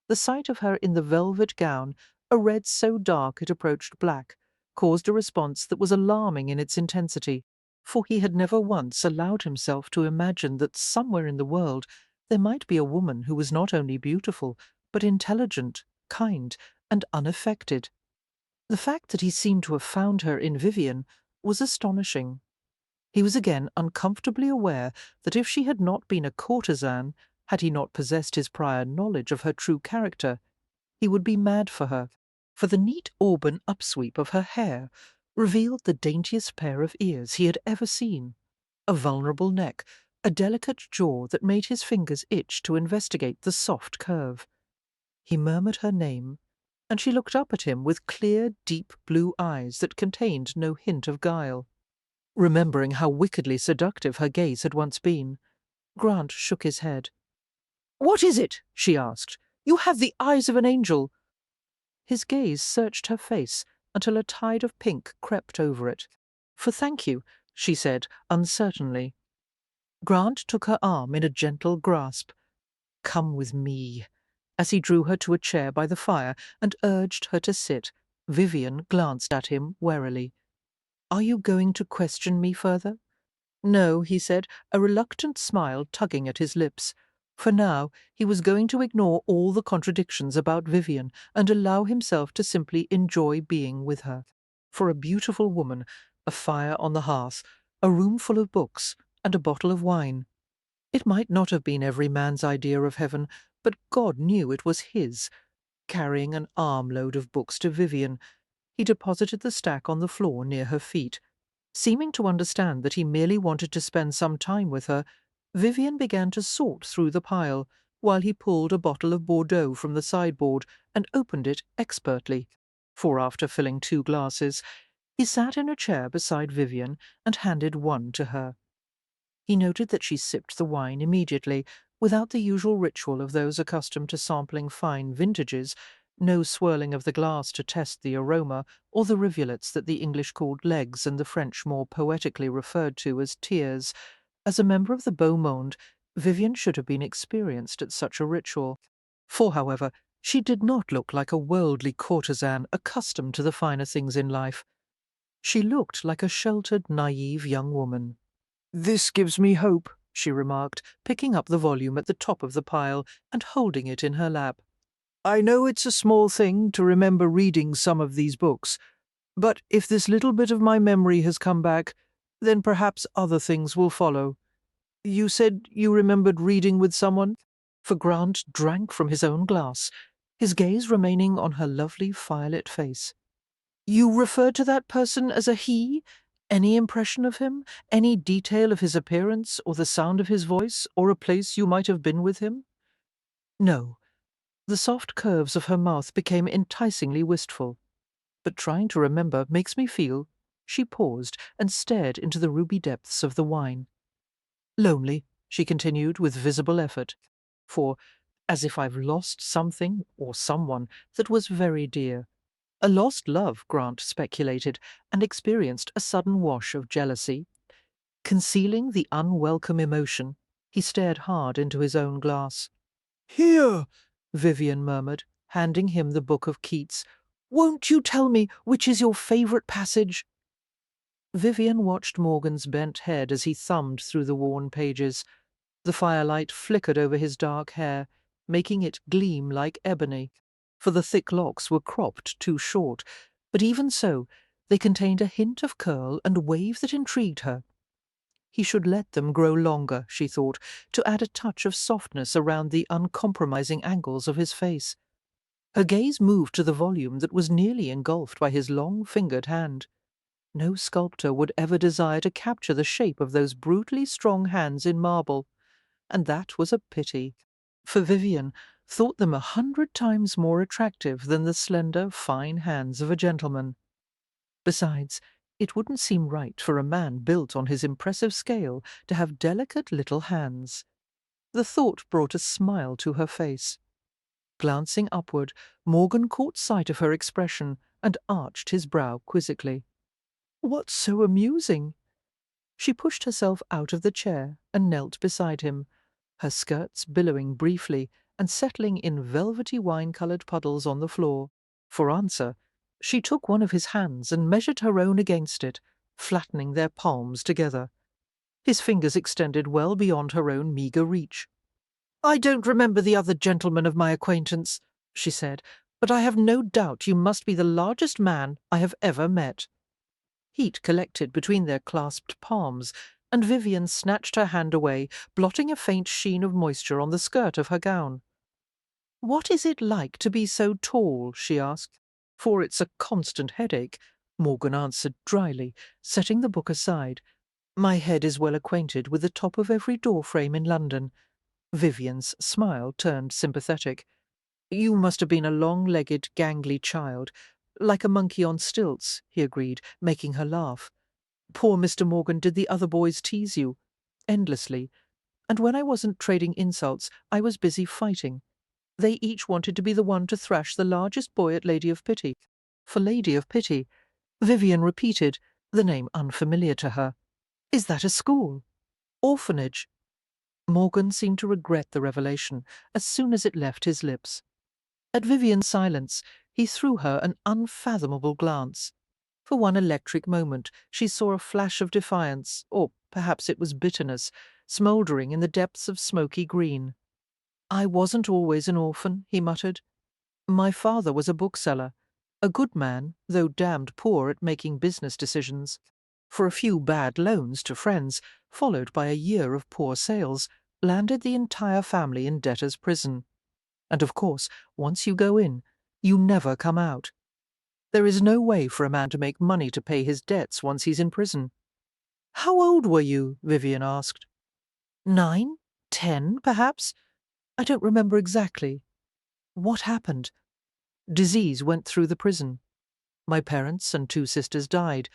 The sight of her in the velvet gown, a red so dark it approached black, caused a response that was alarming in its intensity. for he had never once allowed himself to imagine that somewhere in the world there might be a woman who was not only beautiful, but intelligent, kind, and unaffected. The fact that he seemed to have found her in Vivian was astonishing. He was again uncomfortably aware that if she had not been a courtesan, had he not possessed his prior knowledge of her true character, he would be mad for her, for the neat auburn upsweep of her hair revealed the daintiest pair of ears he had ever seen, a vulnerable neck, a delicate jaw that made his fingers itch to investigate the soft curve. He murmured her name, and she looked up at him with clear, deep blue eyes that contained no hint of guile. Remembering how wickedly seductive her gaze had once been, Grant shook his head. "What is it?" she asked. "You have the eyes of an angel." His gaze searched her face until a tide of pink crept over it. "For thank you," she said uncertainly. Grant took her arm in a gentle grasp. "Come with me." As he drew her to a chair by the fire and urged her to sit, Vivian glanced at him warily. "Are you going to question me further?" "No," he said, a reluctant smile tugging at his lips. For now he was going to ignore all the contradictions about Vivian and allow himself to simply enjoy being with her. For a beautiful woman, a fire on the hearth, a room full of books, and a bottle of wine. It might not have been every man's idea of heaven, but God knew it was his. Carrying an armload of books to Vivian, he deposited the stack on the floor near her feet. Seeming to understand that he merely wanted to spend some time with her, Vivian began to sort through the pile, while he pulled a bottle of Bordeaux from the sideboard and opened it expertly. For after filling 2 glasses, he sat in a chair beside Vivian and handed one to her. He noted that she sipped the wine immediately, without the usual ritual of those accustomed to sampling fine vintages, no swirling of the glass to test the aroma, or the rivulets that the English called legs and the French more poetically referred to as tears. As a member of the beau monde, Vivian should have been experienced at such a ritual. For, however, she did not look like a worldly courtesan accustomed to the finer things in life. She looked like a sheltered, naive young woman. "This gives me hope," she remarked, picking up the volume at the top of the pile and holding it in her lap. "I know it's a small thing to remember reading some of these books, but if this little bit of my memory has come back, then perhaps other things will follow. You said you remembered reading with someone?" For Grant drank from his own glass, his gaze remaining on her lovely firelit face. "You referred to that person as a he? Any impression of him? Any detail of his appearance, or the sound of his voice, or a place you might have been with him?" "No." The soft curves of her mouth became enticingly wistful. "But trying to remember makes me feel—" She paused and stared into the ruby depths of the wine. "Lonely," she continued with visible effort. "For, as if I've lost something or someone that was very dear. A lost love," Grant speculated, and experienced a sudden wash of jealousy. Concealing the unwelcome emotion, he stared hard into his own glass. "Here," Vivian murmured, handing him the book of Keats. "Won't you tell me which is your favourite passage?" Vivian watched Morgan's bent head as he thumbed through the worn pages. The firelight flickered over his dark hair, making it gleam like ebony, for the thick locks were cropped too short, but even so they contained a hint of curl and wave that intrigued her. He should let them grow longer, she thought, to add a touch of softness around the uncompromising angles of his face. Her gaze moved to the volume that was nearly engulfed by his long-fingered hand. No sculptor would ever desire to capture the shape of those brutally strong hands in marble, and that was a pity, for Vivian thought them 100 times more attractive than the slender, fine hands of a gentleman. Besides, it wouldn't seem right for a man built on his impressive scale to have delicate little hands. The thought brought a smile to her face. Glancing upward, Morgan caught sight of her expression and arched his brow quizzically. "What's so amusing?" She pushed herself out of the chair and knelt beside him, her skirts billowing briefly and settling in velvety wine-coloured puddles on the floor. For answer, she took one of his hands and measured her own against it, flattening their palms together. His fingers extended well beyond her own meagre reach. "I don't remember the other gentlemen of my acquaintance," she said, "but I have no doubt you must be the largest man I have ever met." Heat collected between their clasped palms, and Vivian snatched her hand away, blotting a faint sheen of moisture on the skirt of her gown. "What is it like to be so tall?" she asked. "For it's a constant headache," Morgan answered dryly, setting the book aside. "My head is well acquainted with the top of every door-frame in London." Vivian's smile turned sympathetic. "You must have been a long-legged, gangly child, like a monkey on stilts," he agreed, making her laugh. "Poor Mr. Morgan, did the other boys tease you?" "Endlessly. And when I wasn't trading insults, I was busy fighting. They each wanted to be the one to thrash the largest boy at Lady of Pity." "For Lady of Pity," Vivian repeated, the name unfamiliar to her. "Is that a school?" "Orphanage." Morgan seemed to regret the revelation as soon as it left his lips. At Vivian's silence, he threw her an unfathomable glance. For one electric moment she saw a flash of defiance, or perhaps it was bitterness, smouldering in the depths of smoky green. "I wasn't always an orphan," he muttered. "My father was a bookseller, a good man, though damned poor at making business decisions. For a few bad loans to friends, followed by a year of poor sales, landed the entire family in debtor's prison. And of course, once you go in, you never come out. There is no way for a man to make money to pay his debts once he's in prison." "How old were you?" Vivian asked. 9, 10, perhaps? I don't remember exactly." "What happened?" "Disease went through the prison. My parents and 2 sisters died.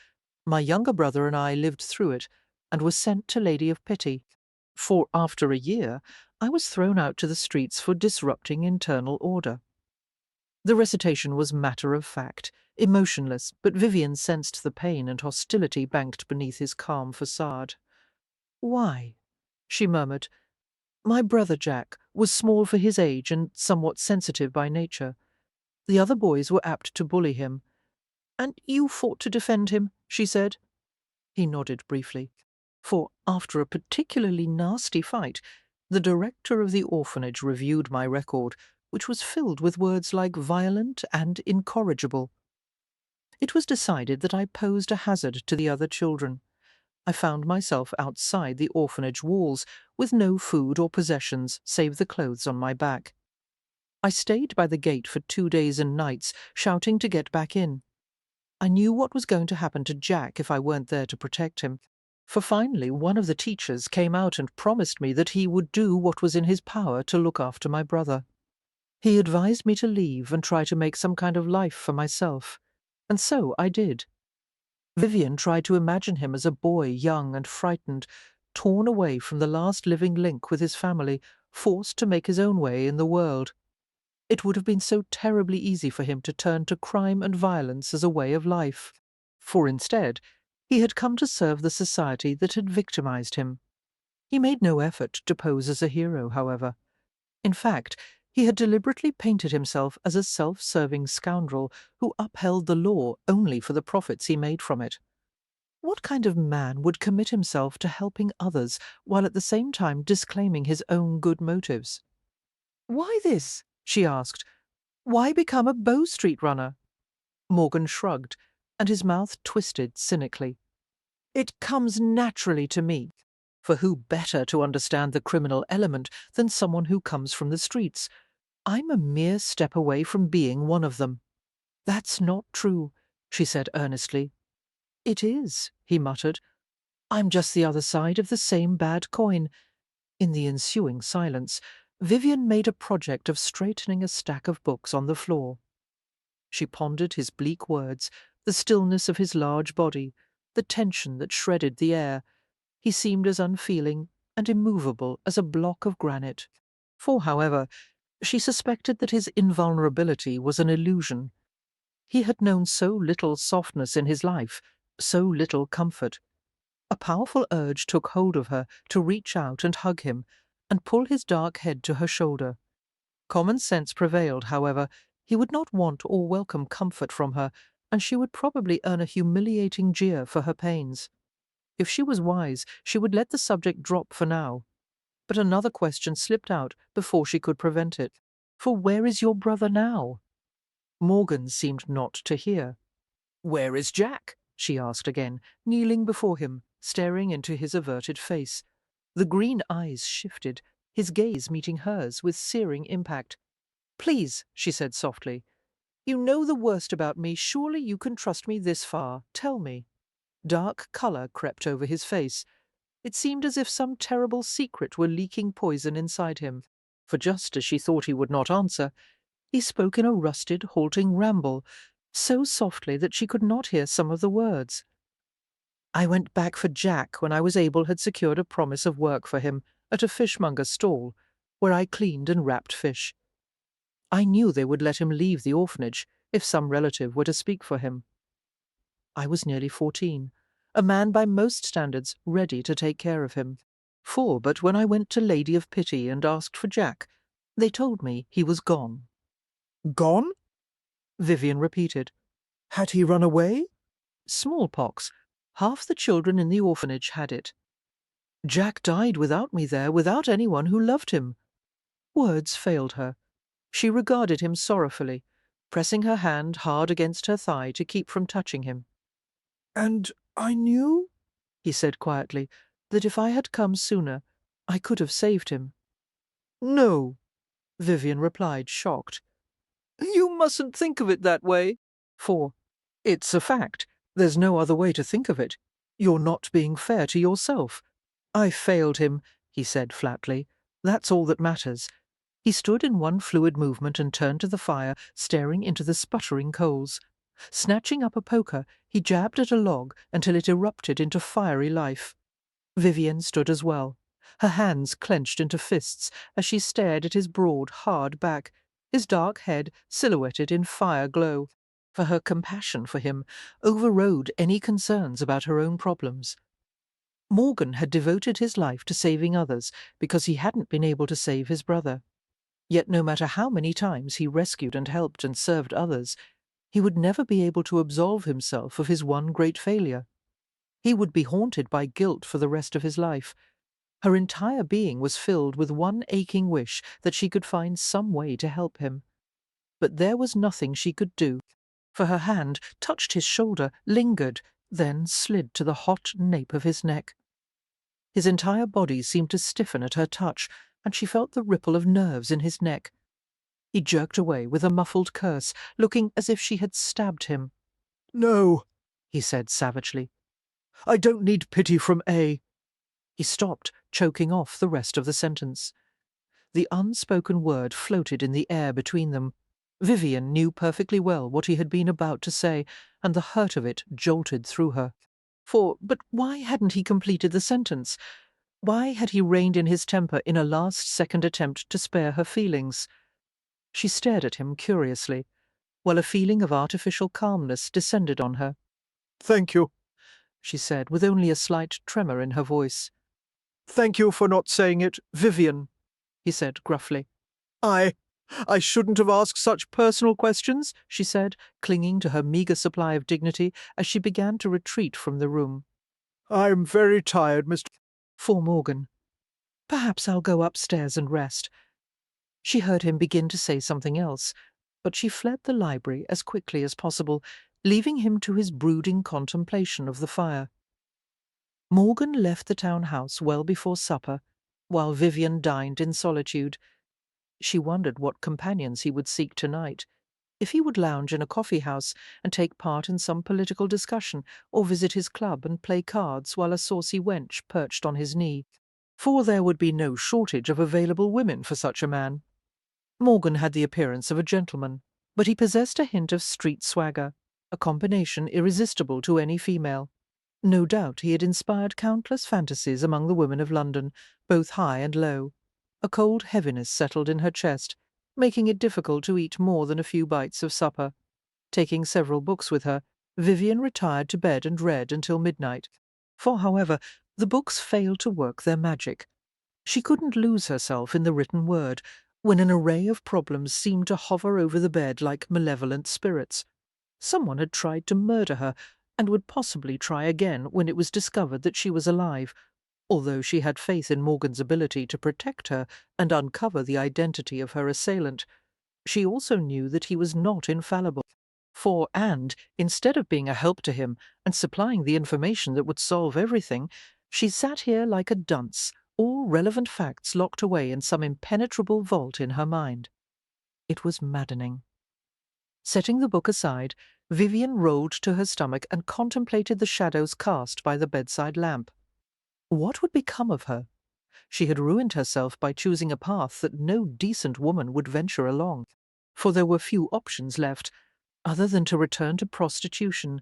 My younger brother and I lived through it, and were sent to Lady of Pity. For after a year, I was thrown out to the streets for disrupting internal order." The recitation was matter-of-fact, emotionless, but Vivian sensed the pain and hostility banked beneath his calm facade. "Why?" she murmured. "My brother Jack was small for his age and somewhat sensitive by nature. The other boys were apt to bully him. And you fought to defend him," she said. He nodded briefly. "For after a particularly nasty fight, the director of the orphanage reviewed my record, which was filled with words like violent and incorrigible. It was decided that I posed a hazard to the other children. I found myself outside the orphanage walls, with no food or possessions save the clothes on my back. I stayed by the gate for 2 days and nights, shouting to get back in. I knew what was going to happen to Jack if I weren't there to protect him. For finally one of the teachers came out and promised me that he would do what was in his power to look after my brother. He advised me to leave and try to make some kind of life for myself. And so I did." Vivian tried to imagine him as a boy, young and frightened, torn away from the last living link with his family, forced to make his own way in the world. It would have been so terribly easy for him to turn to crime and violence as a way of life. For instead, he had come to serve the society that had victimized him. He made no effort to pose as a hero, however. In fact, he had deliberately painted himself as a self-serving scoundrel who upheld the law only for the profits he made from it. What kind of man would commit himself to helping others while at the same time disclaiming his own good motives? "Why this?" she asked. "Why become a Bow Street runner?" Morgan shrugged, and his mouth twisted cynically. "It comes naturally to me. For who better to understand the criminal element than someone who comes from the streets? I'm a mere step away from being one of them." "That's not true," she said earnestly. "It is," he muttered. "I'm just the other side of the same bad coin." In the ensuing silence, Vivian made a project of straightening a stack of books on the floor. She pondered his bleak words, the stillness of his large body, the tension that shredded the air. He seemed as unfeeling and immovable as a block of granite. For, however, she suspected that his invulnerability was an illusion. He had known so little softness in his life, so little comfort. A powerful urge took hold of her to reach out and hug him, and pull his dark head to her shoulder. Common sense prevailed, however. He would not want or welcome comfort from her, and she would probably earn a humiliating jeer for her pains. If she was wise, she would let the subject drop for now. But another question slipped out before she could prevent it. For where is your brother now? Morgan seemed not to hear. Where is Jack? She asked again, kneeling before him, staring into his averted face. The green eyes shifted, his gaze meeting hers with searing impact. Please, she said softly. You know the worst about me. Surely you can trust me this far. Tell me. Dark colour crept over his face. It seemed as if some terrible secret were leaking poison inside him. For just as she thought he would not answer, he spoke in a rusted, halting ramble, so softly that she could not hear some of the words. I went back for Jack when I was able had secured a promise of work for him at a fishmonger's stall, where I cleaned and wrapped fish. I knew they would let him leave the orphanage if some relative were to speak for him. I was nearly 14, a man by most standards ready to take care of him. But when I went to Lady of Pity and asked for Jack, they told me he was gone. Gone? Vivian repeated. Had he run away? Smallpox. Half the children in the orphanage had it. Jack died without me there, without anyone who loved him. Words failed her. She regarded him sorrowfully, pressing her hand hard against her thigh to keep from touching him. And I knew, he said quietly, that if I had come sooner, I could have saved him. No, Vivian replied, shocked. You mustn't think of it that way. It's a fact. There's no other way to think of it. You're not being fair to yourself. I failed him, he said flatly. That's all that matters. He stood in one fluid movement and turned to the fire, staring into the sputtering coals. Snatching up a poker, he jabbed at a log until it erupted into fiery life. Vivian stood as well, her hands clenched into fists as she stared at his broad, hard back, his dark head silhouetted in fire glow. For her compassion for him overrode any concerns about her own problems. Morgan had devoted his life to saving others because he hadn't been able to save his brother. Yet no matter how many times he rescued and helped and served others, he would never be able to absolve himself of his one great failure. He would be haunted by guilt for the rest of his life. Her entire being was filled with one aching wish that she could find some way to help him. But there was nothing she could do, for her hand touched his shoulder, lingered, then slid to the hot nape of his neck. His entire body seemed to stiffen at her touch, and she felt the ripple of nerves in his neck. He jerked away with a muffled curse, looking as if she had stabbed him. No, he said savagely. I don't need pity from A. He stopped, choking off the rest of the sentence. The unspoken word floated in the air between them. Vivian knew perfectly well what he had been about to say, and the hurt of it jolted through her. But why hadn't he completed the sentence? Why had he reined in his temper in a last-second attempt to spare her feelings? She stared at him curiously, while a feeling of artificial calmness descended on her. Thank you, she said, with only a slight tremor in her voice. Thank you for not saying it, Vivian, he said gruffly. I shouldn't have asked such personal questions, she said, clinging to her meagre supply of dignity as she began to retreat from the room. I'm very tired, Mr. Morgan. Perhaps I'll go upstairs and rest. She heard him begin to say something else, but she fled the library as quickly as possible, leaving him to his brooding contemplation of the fire. Morgan left the townhouse well before supper, while Vivian dined in solitude. She wondered what companions he would seek tonight, if he would lounge in a coffee-house and take part in some political discussion, or visit his club and play cards while a saucy wench perched on his knee, for there would be no shortage of available women for such a man. Morgan had the appearance of a gentleman, but he possessed a hint of street swagger, a combination irresistible to any female. No doubt he had inspired countless fantasies among the women of London, both high and low. A cold heaviness settled in her chest, making it difficult to eat more than a few bites of supper. Taking several books with her, Vivian retired to bed and read until midnight. However, the books failed to work their magic. She couldn't lose herself in the written word, when an array of problems seemed to hover over the bed like malevolent spirits. Someone had tried to murder her, and would possibly try again when it was discovered that she was alive, although she had faith in Morgan's ability to protect her and uncover the identity of her assailant. She also knew that he was not infallible. Instead of being a help to him and supplying the information that would solve everything, she sat here like a dunce, all relevant facts locked away in some impenetrable vault in her mind. It was maddening. Setting the book aside, Vivian rolled to her stomach and contemplated the shadows cast by the bedside lamp. What would become of her? She had ruined herself by choosing a path that no decent woman would venture along, for there were few options left, other than to return to prostitution,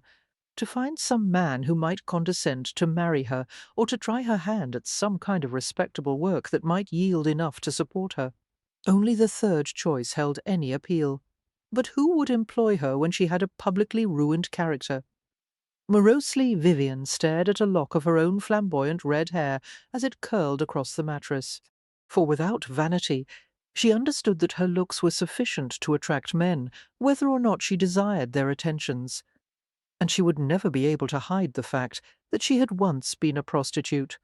to find some man who might condescend to marry her, or to try her hand at some kind of respectable work that might yield enough to support her. Only the third choice held any appeal. But who would employ her when she had a publicly ruined character? Morosely, Vivian stared at a lock of her own flamboyant red hair as it curled across the mattress. For without vanity, she understood that her looks were sufficient to attract men, whether or not she desired their attentions. And she would never be able to hide the fact that she had once been a prostitute.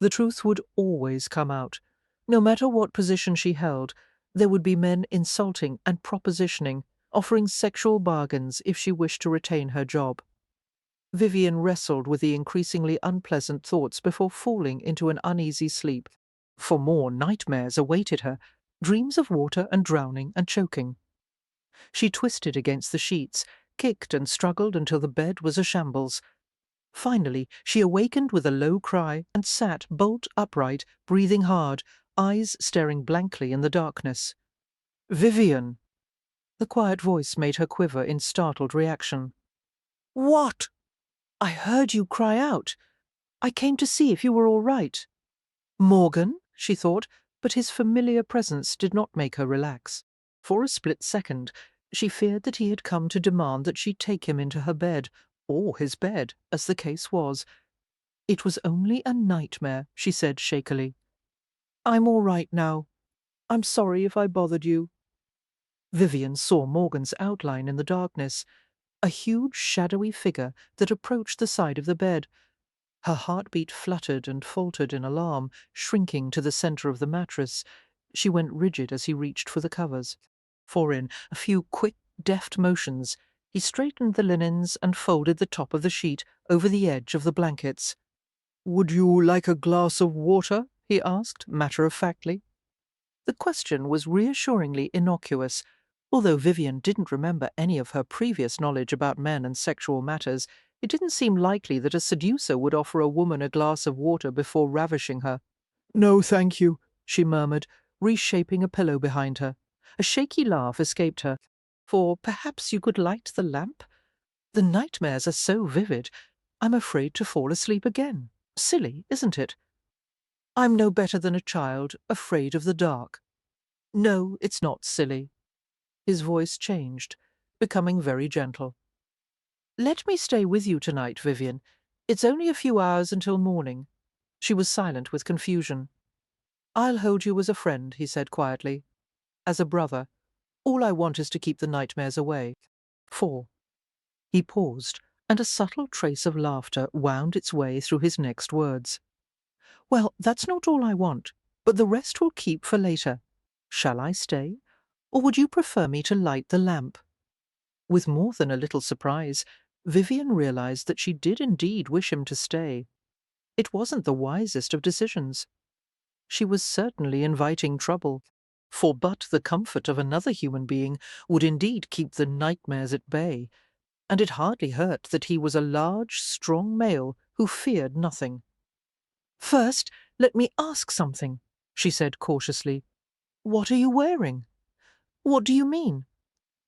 The truth would always come out. No matter what position she held, there would be men insulting and propositioning, offering sexual bargains if she wished to retain her job. Vivian wrestled with the increasingly unpleasant thoughts before falling into an uneasy sleep. For more nightmares awaited her, dreams of water and drowning and choking. She twisted against the sheets, kicked and struggled until the bed was a shambles. Finally, she awakened with a low cry and sat bolt upright, breathing hard, eyes staring blankly in the darkness. "Vivian!" The quiet voice made her quiver in startled reaction. "What?" "I heard you cry out. I came to see if you were all right." Morgan, she thought, but his familiar presence did not make her relax. For a split second, she feared that he had come to demand that she take him into her bed, or his bed, as the case was. "It was only a nightmare," she said shakily. "I'm all right now. I'm sorry if I bothered you." Vivian saw Morgan's outline in the darkness, a huge shadowy figure that approached the side of the bed. Her heartbeat fluttered and faltered in alarm, shrinking to the centre of the mattress. She went rigid as he reached for the covers. For in a few quick, deft motions, he straightened the linens and folded the top of the sheet over the edge of the blankets. "Would you like a glass of water?" he asked, matter-of-factly. The question was reassuringly innocuous. Although Vivian didn't remember any of her previous knowledge about men and sexual matters, it didn't seem likely that a seducer would offer a woman a glass of water before ravishing her. "No, thank you," she murmured, reshaping a pillow behind her. A shaky laugh escaped her. "For perhaps you could light the lamp? The nightmares are so vivid, I'm afraid to fall asleep again. Silly, isn't it? I'm no better than a child, afraid of the dark." "No, it's not silly." His voice changed, becoming very gentle. "Let me stay with you tonight, Vivian. It's only a few hours until morning." She was silent with confusion. "I'll hold you as a friend," he said quietly. "As a brother. All I want is to keep the nightmares away." 4. He paused, and a subtle trace of laughter wound its way through his next words. "Well, that's not all I want, but the rest will keep for later. Shall I stay, or would you prefer me to light the lamp?" With more than a little surprise, Vivian realized that she did indeed wish him to stay. It wasn't the wisest of decisions. She was certainly inviting trouble, for but the comfort of another human being would indeed keep the nightmares at bay, and it hardly hurt that he was a large, strong male who feared nothing. "First, let me ask something," she said cautiously. "What are you wearing?" "What do you mean?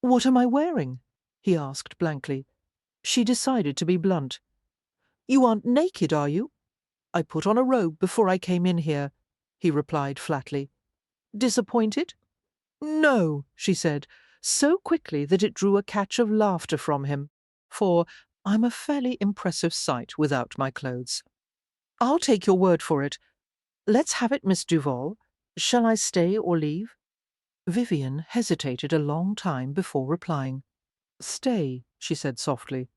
What am I wearing?" he asked blankly. She decided to be blunt. "You aren't naked, are you?" "I put on a robe before I came in here," he replied flatly. "Disappointed?" "No," she said, so quickly that it drew a catch of laughter from him, for I'm a fairly impressive sight without my clothes. "I'll take your word for it. Let's have it, Miss Duval. Shall I stay or leave?" Vivian hesitated a long time before replying. "Stay," she said softly.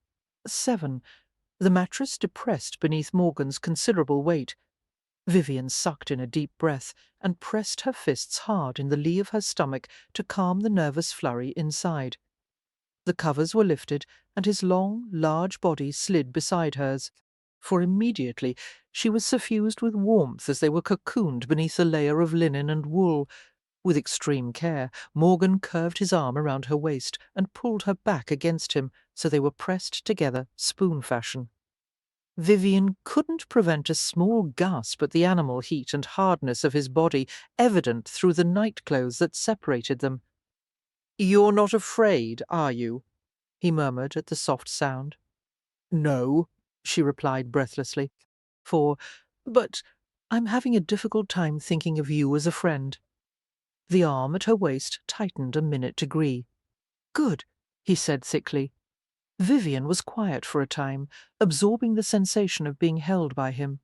7. The mattress depressed beneath Morgan's considerable weight. Vivian sucked in a deep breath and pressed her fists hard in the lee of her stomach to calm the nervous flurry inside. The covers were lifted, and his long, large body slid beside hers, for immediately she was suffused with warmth as they were cocooned beneath a layer of linen and wool. With extreme care, Morgan curved his arm around her waist and pulled her back against him so they were pressed together, spoon fashion. Vivian couldn't prevent a small gasp at the animal heat and hardness of his body, evident through the nightclothes that separated them. "You're not afraid, are you?" he murmured at the soft sound. "No," she replied breathlessly. But I'm having a difficult time thinking of you as a friend." The arm at her waist tightened a minute degree. "Good," he said thickly. Vivian was quiet for a time, absorbing the sensation of being held by him.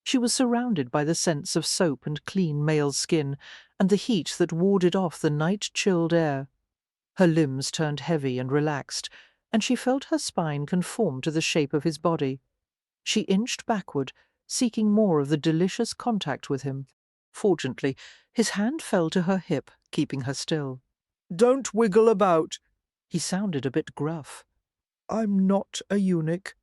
She was surrounded by the scents of soap and clean male skin, and the heat that warded off the night-chilled air. Her limbs turned heavy and relaxed, and she felt her spine conform to the shape of his body. She inched backward, seeking more of the delicious contact with him. Fortunately, his hand fell to her hip, keeping her still. "Don't wiggle about." He sounded a bit gruff. "I'm not a eunuch."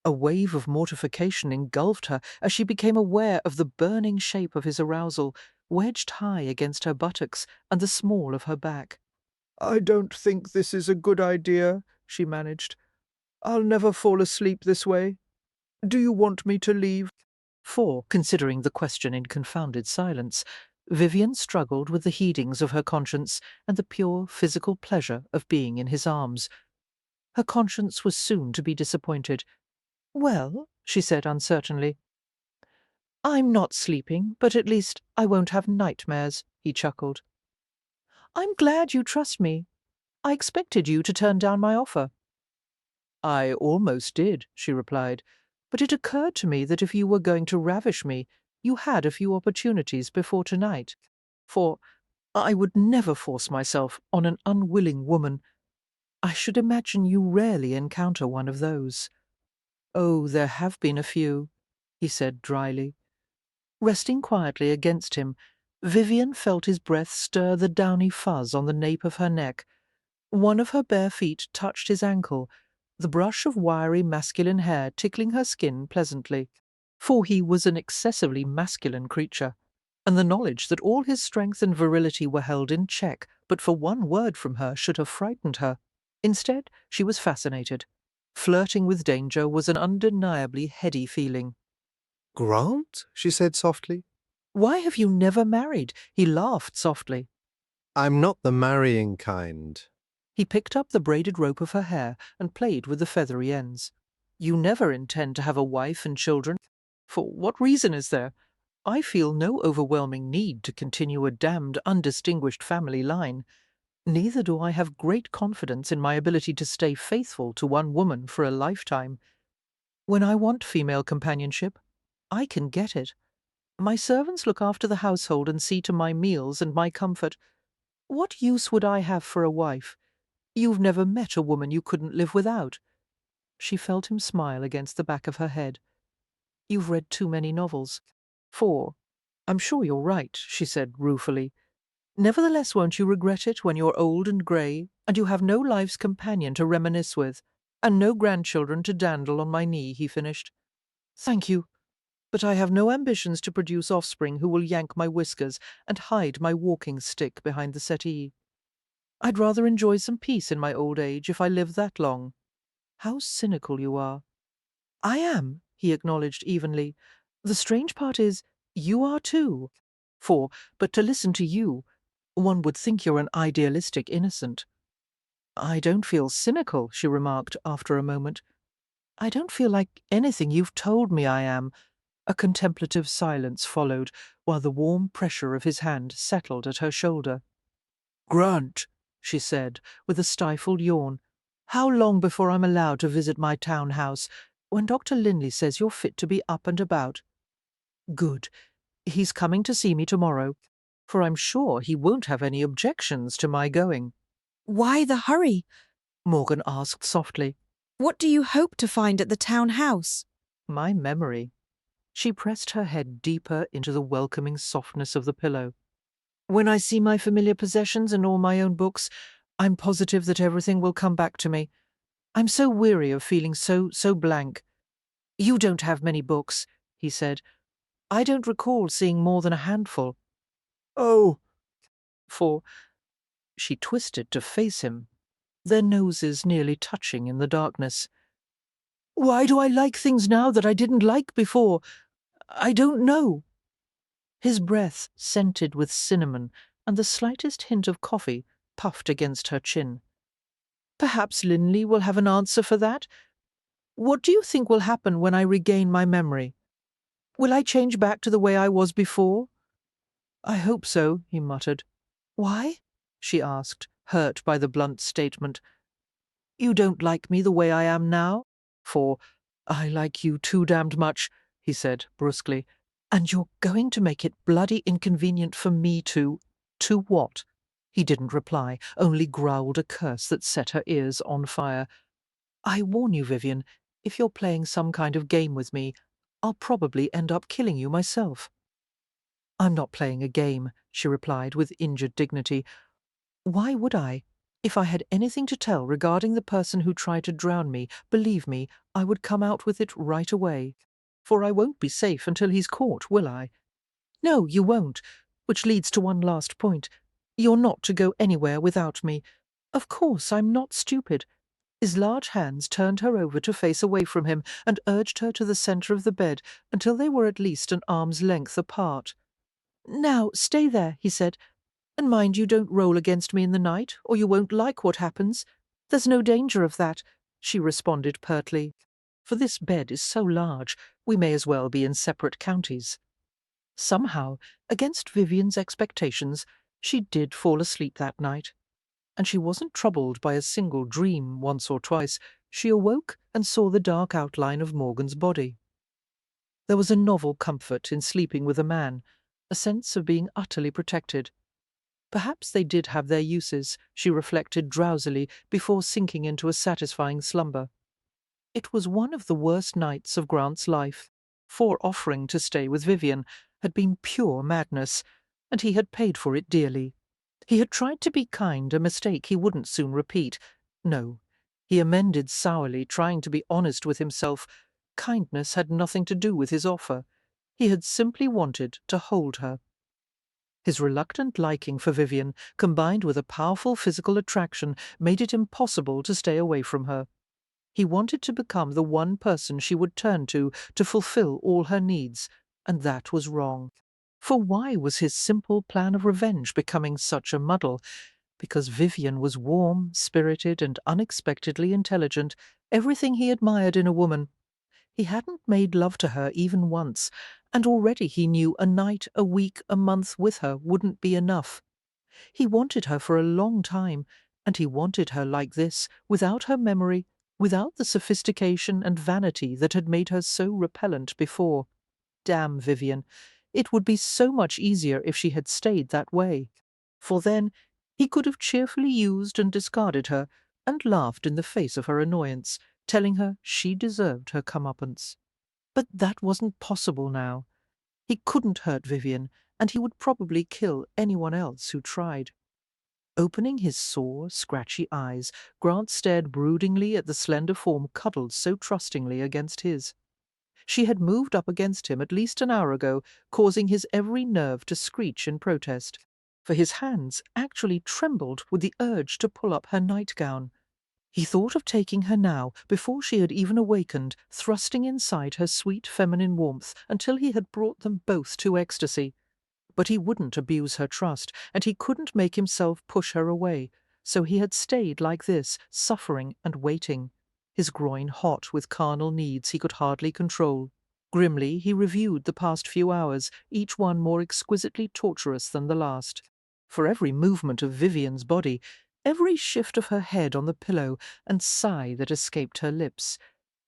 A wave of mortification engulfed her as she became aware of the burning shape of his arousal, wedged high against her buttocks and the small of her back. "I don't think this is a good idea," she managed. "I'll never fall asleep this way. Do you want me to leave?" For, considering the question in confounded silence, Vivian struggled with the heedings of her conscience and the pure physical pleasure of being in his arms. Her conscience was soon to be disappointed. "Well," she said uncertainly. "I'm not sleeping, but at least I won't have nightmares," he chuckled. "I'm glad you trust me. I expected you to turn down my offer." "I almost did," she replied, "but it occurred to me that if you were going to ravish me, you had a few opportunities before tonight. For I would never force myself on an unwilling woman. I should imagine you rarely encounter one of those." "Oh, there have been a few," he said dryly. Resting quietly against him, Vivian felt his breath stir the downy fuzz on the nape of her neck. One of her bare feet touched his ankle, the brush of wiry masculine hair tickling her skin pleasantly. For he was an excessively masculine creature, and the knowledge that all his strength and virility were held in check but for one word from her should have frightened her. Instead, she was fascinated. Flirting with danger was an undeniably heady feeling. "Grant?" she said softly. "Why have you never married?" He laughed softly. "I'm not the marrying kind." He picked up the braided rope of her hair and played with the feathery ends. "You never intend to have a wife and children? For what reason is there? I feel no overwhelming need to continue a damned undistinguished family line. Neither do I have great confidence in my ability to stay faithful to one woman for a lifetime. When I want female companionship, I can get it. My servants look after the household and see to my meals and my comfort. What use would I have for a wife? You've never met a woman you couldn't live without." She felt him smile against the back of her head. "You've read too many novels." "I'm sure you're right," she said ruefully. "Nevertheless, won't you regret it when you're old and grey, and you have no life's companion to reminisce with, and no grandchildren to dandle on my knee?" he finished. "Thank you, but I have no ambitions to produce offspring who will yank my whiskers and hide my walking stick behind the settee. I'd rather enjoy some peace in my old age if I live that long." "How cynical you are." "I am," he acknowledged evenly. "The strange part is, you are too. But to listen to you, one would think you're an idealistic innocent." "I don't feel cynical," she remarked after a moment. "I don't feel like anything you've told me I am." A contemplative silence followed, while the warm pressure of his hand settled at her shoulder. "Grant," she said, with a stifled yawn, "how long before I'm allowed to visit my town house, when Dr. Linley says you're fit to be up and about?" "Good. He's coming to see me tomorrow, for I'm sure he won't have any objections to my going." Why the hurry? Morgan asked softly. What do you hope to find at the town house? My memory. She pressed her head deeper into the welcoming softness of the pillow. When I see my familiar possessions and all my own books, I'm positive that everything will come back to me. I'm so weary of feeling so blank. You don't have many books, he said. I don't recall seeing more than a handful. Oh, For she twisted to face him, their noses nearly touching in the darkness. Why do I like things now that I didn't like before? I don't know. His breath, scented with cinnamon and the slightest hint of coffee, puffed against her chin. Perhaps Linley will have an answer for that. What do you think will happen when I regain my memory? Will I change back to the way I was before? I hope so, he muttered. Why? She asked, hurt by the blunt statement. You don't like me the way I am now? For I like you too damned much, he said brusquely. And you're going to make it bloody inconvenient for me to... To what? He didn't reply, only growled a curse that set her ears on fire. I warn you, Vivian, if you're playing some kind of game with me, I'll probably end up killing you myself. I'm not playing a game, she replied with injured dignity. Why would I? If I had anything to tell regarding the person who tried to drown me, believe me, I would come out with it right away. For I won't be safe until he's caught, will I? No, you won't. Which leads to one last point. You're not to go anywhere without me. Of course, I'm not stupid. His large hands turned her over to face away from him and urged her to the centre of the bed until they were at least an arm's length apart. Now, stay there, he said, and mind you don't roll against me in the night, or you won't like what happens. There's no danger of that, she responded pertly. For this bed is so large, we may as well be in separate counties. Somehow, against Vivian's expectations, she did fall asleep that night. And she wasn't troubled by a single dream. Once or twice she awoke and saw the dark outline of Morgan's body. There was a novel comfort in sleeping with a man, a sense of being utterly protected. Perhaps they did have their uses, she reflected drowsily before sinking into a satisfying slumber. It was one of the worst nights of Grant's life, for offering to stay with Vivian had been pure madness, and he had paid for it dearly. He had tried to be kind, a mistake he wouldn't soon repeat. No, he amended sourly, trying to be honest with himself. Kindness had nothing to do with his offer. He had simply wanted to hold her. His reluctant liking for Vivian, combined with a powerful physical attraction, made it impossible to stay away from her. He wanted to become the one person she would turn to fulfill all her needs, and that was wrong. For why was his simple plan of revenge becoming such a muddle? Because Vivian was warm, spirited, and unexpectedly intelligent, everything he admired in a woman. He hadn't made love to her even once, and already he knew a night, a week, a month with her wouldn't be enough. He wanted her for a long time, and he wanted her like this, without her memory, without the sophistication and vanity that had made her so repellent before. Damn Vivian! It would be so much easier if she had stayed that way. For then he could have cheerfully used and discarded her, and laughed in the face of her annoyance, telling her she deserved her comeuppance. But that wasn't possible now. He couldn't hurt Vivian, and he would probably kill anyone else who tried. Opening his sore, scratchy eyes, Grant stared broodingly at the slender form cuddled so trustingly against his. She had moved up against him at least an hour ago, causing his every nerve to screech in protest, for his hands actually trembled with the urge to pull up her nightgown. He thought of taking her now, before she had even awakened, thrusting inside her sweet feminine warmth until he had brought them both to ecstasy. But he wouldn't abuse her trust, and he couldn't make himself push her away, so he had stayed like this, suffering and waiting, his groin hot with carnal needs he could hardly control. Grimly he reviewed the past few hours, each one more exquisitely torturous than the last. For every movement of Vivian's body, every shift of her head on the pillow and sigh that escaped her lips,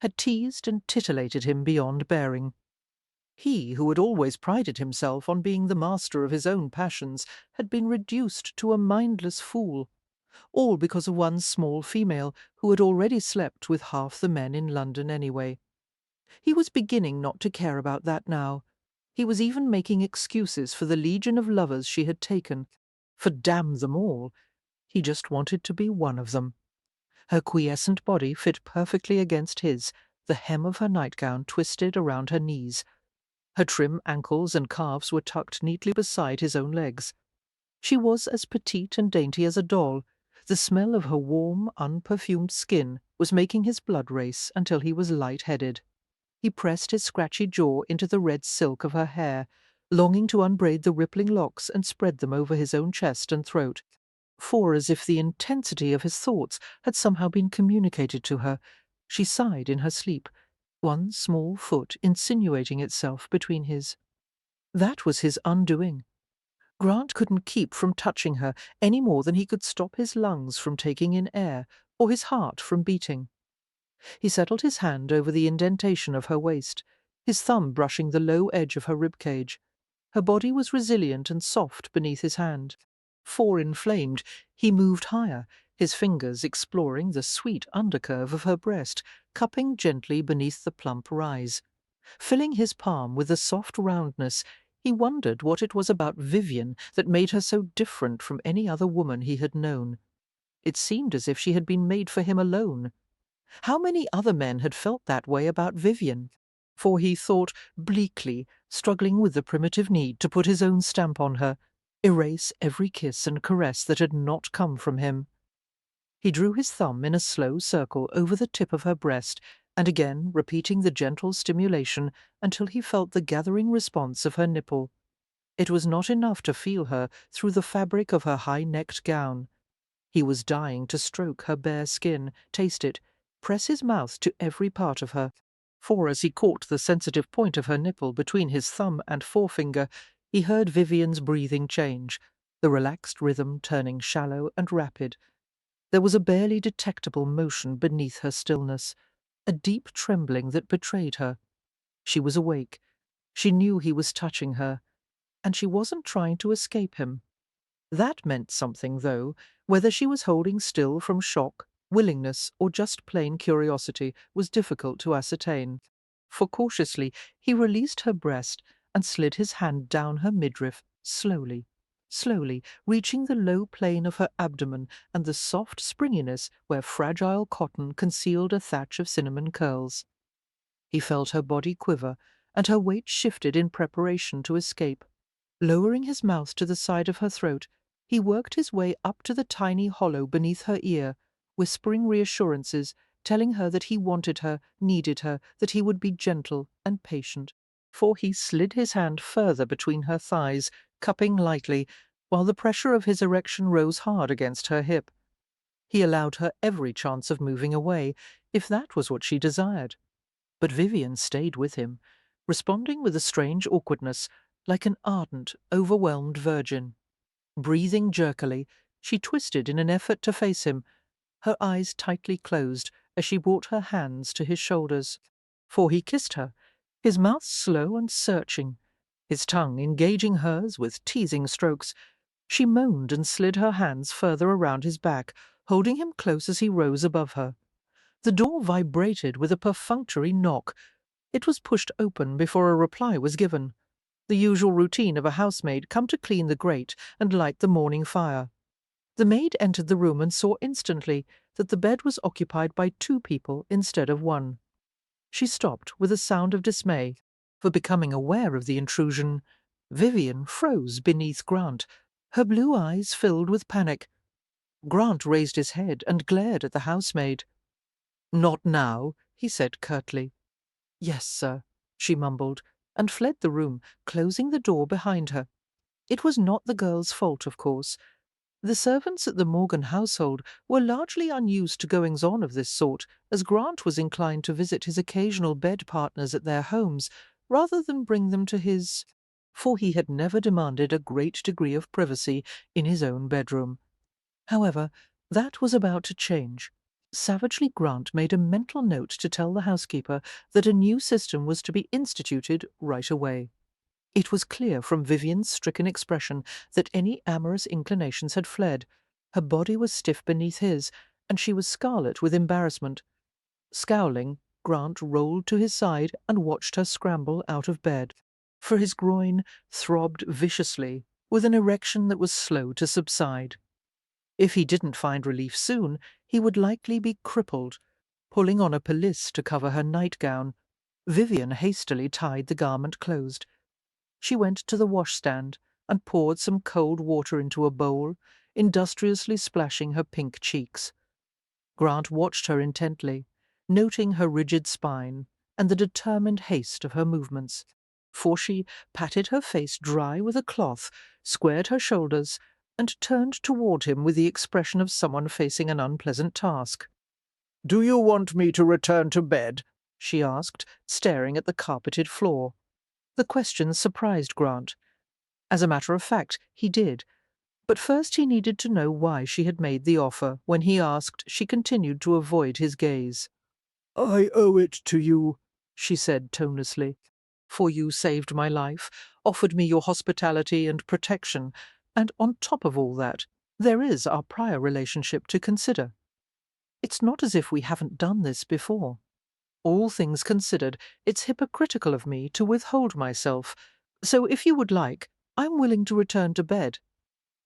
had teased and titillated him beyond bearing. He, who had always prided himself on being the master of his own passions, had been reduced to a mindless fool. all because of one small female who had already slept with half the men in London anyway. He was beginning not to care about that now. He was even making excuses for the legion of lovers she had taken, for damn them all, he just wanted to be one of them. Her quiescent body fit perfectly against his, the hem of her nightgown twisted around her knees. Her trim ankles and calves were tucked neatly beside his own legs. She was as petite and dainty as a doll. The smell of her warm, unperfumed skin was making his blood race until he was light-headed. He pressed his scratchy jaw into the red silk of her hair, longing to unbraid the rippling locks and spread them over his own chest and throat. For, as if the intensity of his thoughts had somehow been communicated to her, she sighed in her sleep, one small foot insinuating itself between his. That was his undoing. Grant couldn't keep from touching her any more than he could stop his lungs from taking in air or his heart from beating. He settled his hand over the indentation of her waist, his thumb brushing the low edge of her rib-cage. Her body was resilient and soft beneath his hand. Inflamed, he moved higher, his fingers exploring the sweet undercurve of her breast, cupping gently beneath the plump rise. Filling his palm with a soft roundness, he wondered what it was about Vivian that made her so different from any other woman he had known. It seemed as if she had been made for him alone. How many other men had felt that way about Vivian? For he thought bleakly, struggling with the primitive need to put his own stamp on her, erase every kiss and caress that had not come from him. He drew his thumb in a slow circle over the tip of her breast, and again repeating the gentle stimulation until he felt the gathering response of her nipple. It was not enough to feel her through the fabric of her high-necked gown. He was dying to stroke her bare skin, taste it, press his mouth to every part of her. For as he caught the sensitive point of her nipple between his thumb and forefinger, he heard Vivian's breathing change, the relaxed rhythm turning shallow and rapid. There was a barely detectable motion beneath her stillness, a deep trembling that betrayed her. She was awake. She knew he was touching her, and she wasn't trying to escape him. That meant something, though. Whether she was holding still from shock, willingness, or just plain curiosity was difficult to ascertain. For cautiously he released her breast and slid his hand down her midriff, slowly, slowly, reaching the low plane of her abdomen and the soft springiness where fragile cotton concealed a thatch of cinnamon curls. He felt her body quiver, and her weight shifted in preparation to escape. Lowering his mouth to the side of her throat, he worked his way up to the tiny hollow beneath her ear, whispering reassurances, telling her that he wanted her, needed her, that he would be gentle and patient. For he slid his hand further between her thighs, cupping lightly, while the pressure of his erection rose hard against her hip. He allowed her every chance of moving away, if that was what she desired. But Vivian stayed with him, responding with a strange awkwardness, like an ardent, overwhelmed virgin. Breathing jerkily, she twisted in an effort to face him, her eyes tightly closed as she brought her hands to his shoulders. For he kissed her, his mouth slow and searching, his tongue engaging hers with teasing strokes. She moaned and slid her hands further around his back, holding him close as he rose above her. The door vibrated with a perfunctory knock. It was pushed open before a reply was given. The usual routine of a housemaid come to clean the grate and light the morning fire. The maid entered the room and saw instantly that the bed was occupied by 2 people instead of 1. She stopped with a sound of dismay, for becoming aware of the intrusion, Vivian froze beneath Grant, her blue eyes filled with panic. Grant raised his head and glared at the housemaid. "Not now," he said curtly. "Yes, sir," she mumbled, and fled the room, closing the door behind her. It was not the girl's fault, of course. The servants at the Morgan household were largely unused to goings-on of this sort, as Grant was inclined to visit his occasional bed partners at their homes, rather than bring them to his, for he had never demanded a great degree of privacy in his own bedroom. However, that was about to change. Savagely Grant made a mental note to tell the housekeeper that a new system was to be instituted right away. It was clear from Vivian's stricken expression that any amorous inclinations had fled. Her body was stiff beneath his, and she was scarlet with embarrassment. Scowling, Grant rolled to his side and watched her scramble out of bed, for his groin throbbed viciously with an erection that was slow to subside. If he didn't find relief soon, he would likely be crippled. Pulling on a pelisse to cover her nightgown, Vivian hastily tied the garment closed. She went to the washstand and poured some cold water into a bowl, industriously splashing her pink cheeks. Grant watched her intently, noting her rigid spine and the determined haste of her movements, for she patted her face dry with a cloth, squared her shoulders, and turned toward him with the expression of someone facing an unpleasant task. "Do you want me to return to bed?" she asked, staring at the carpeted floor. The question surprised Grant. As a matter of fact, he did. But first he needed to know why she had made the offer. When he asked, she continued to avoid his gaze. "I owe it to you," she said tonelessly. "For you saved my life, offered me your hospitality and protection, and on top of all that, there is our prior relationship to consider. It's not as if we haven't done this before. All things considered, it's hypocritical of me to withhold myself, so if you would like, I'm willing to return to bed."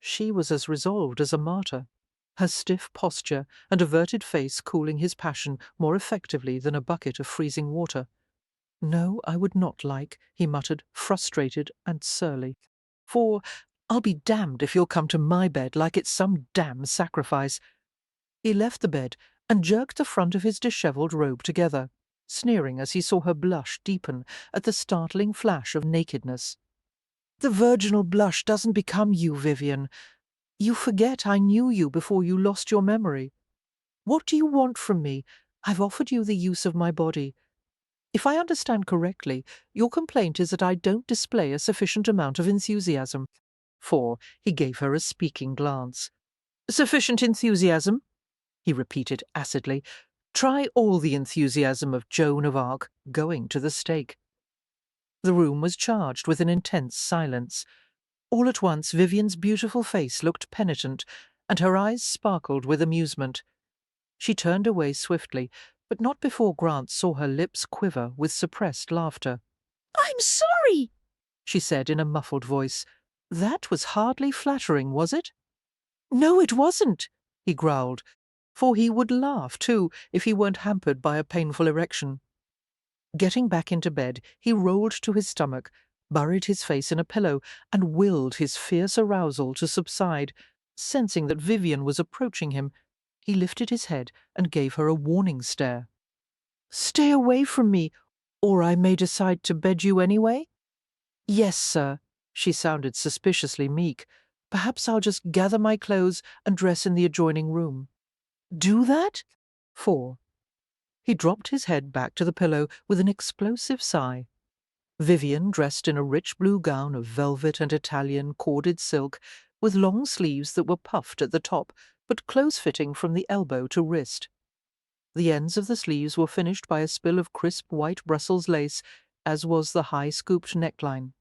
She was as resolved as a martyr, her stiff posture and averted face cooling his passion more effectively than a bucket of freezing water. "No, I would not like," he muttered, frustrated and surly. "For I'll be damned if you'll come to my bed like it's some damn sacrifice." He left the bed and jerked the front of his dishevelled robe together, sneering as he saw her blush deepen at the startling flash of nakedness. "The virginal blush doesn't become you, Vivian. You forget I knew you before you lost your memory. What do you want from me? I've offered you the use of my body. If I understand correctly, your complaint is that I don't display a sufficient amount of enthusiasm." For he gave her a speaking glance. "Sufficient enthusiasm?" he repeated acidly. "Try all the enthusiasm of Joan of Arc going to the stake." The room was charged with an intense silence. All at once Vivian's beautiful face looked penitent, and her eyes sparkled with amusement. She turned away swiftly, but not before Grant saw her lips quiver with suppressed laughter. I'm sorry! She said in a muffled voice. "That was hardly flattering, was it?" "No, it wasn't," he growled, for he would laugh, too, if he weren't hampered by a painful erection. Getting back into bed, he rolled to his stomach, buried his face in a pillow, and willed his fierce arousal to subside. Sensing that Vivian was approaching him, he lifted his head and gave her a warning stare. "Stay away from me, or I may decide to bed you anyway?" "Yes, sir." She sounded suspiciously meek. "Perhaps I'll just gather my clothes and dress in the adjoining room." "Do that?" 4. He dropped his head back to the pillow with an explosive sigh. Vivian, dressed in a rich blue gown of velvet and Italian corded silk, with long sleeves that were puffed at the top, but close-fitting from the elbow to wrist. The ends of the sleeves were finished by a spill of crisp white Brussels lace, as was the high-scooped neckline.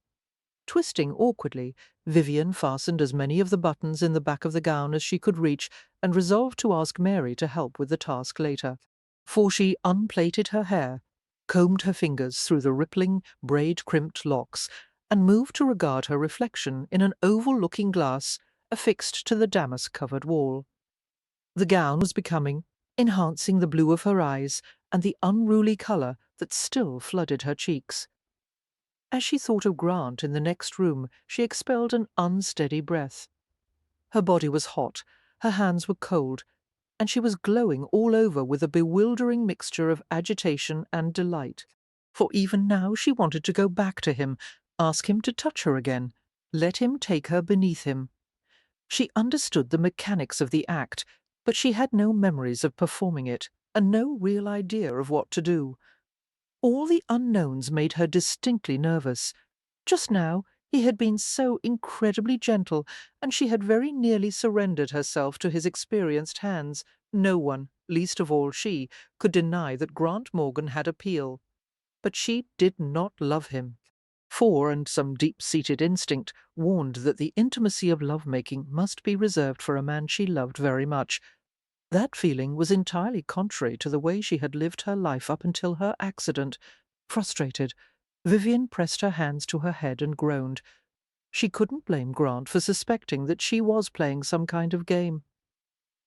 Twisting awkwardly, Vivian fastened as many of the buttons in the back of the gown as she could reach, and resolved to ask Mary to help with the task later. For she unplaited her hair, combed her fingers through the rippling, braid-crimped locks, and moved to regard her reflection in an oval-looking glass affixed to the damask-covered wall. The gown was becoming, enhancing the blue of her eyes and the unruly colour that still flooded her cheeks. As she thought of Grant in the next room, she expelled an unsteady breath. Her body was hot, her hands were cold, and she was glowing all over with a bewildering mixture of agitation and delight. For even now she wanted to go back to him, ask him to touch her again, let him take her beneath him. She understood the mechanics of the act, but she had no memories of performing it, and no real idea of what to do. All the unknowns made her distinctly nervous. Just now he had been so incredibly gentle, and she had very nearly surrendered herself to his experienced hands. No one, least of all she, could deny that Grant Morgan had appeal. But she did not love him. For, and some deep-seated instinct warned that the intimacy of love-making must be reserved for a man she loved very much. That feeling was entirely contrary to the way she had lived her life up until her accident. Frustrated, Vivian pressed her hands to her head and groaned. She couldn't blame Grant for suspecting that she was playing some kind of game.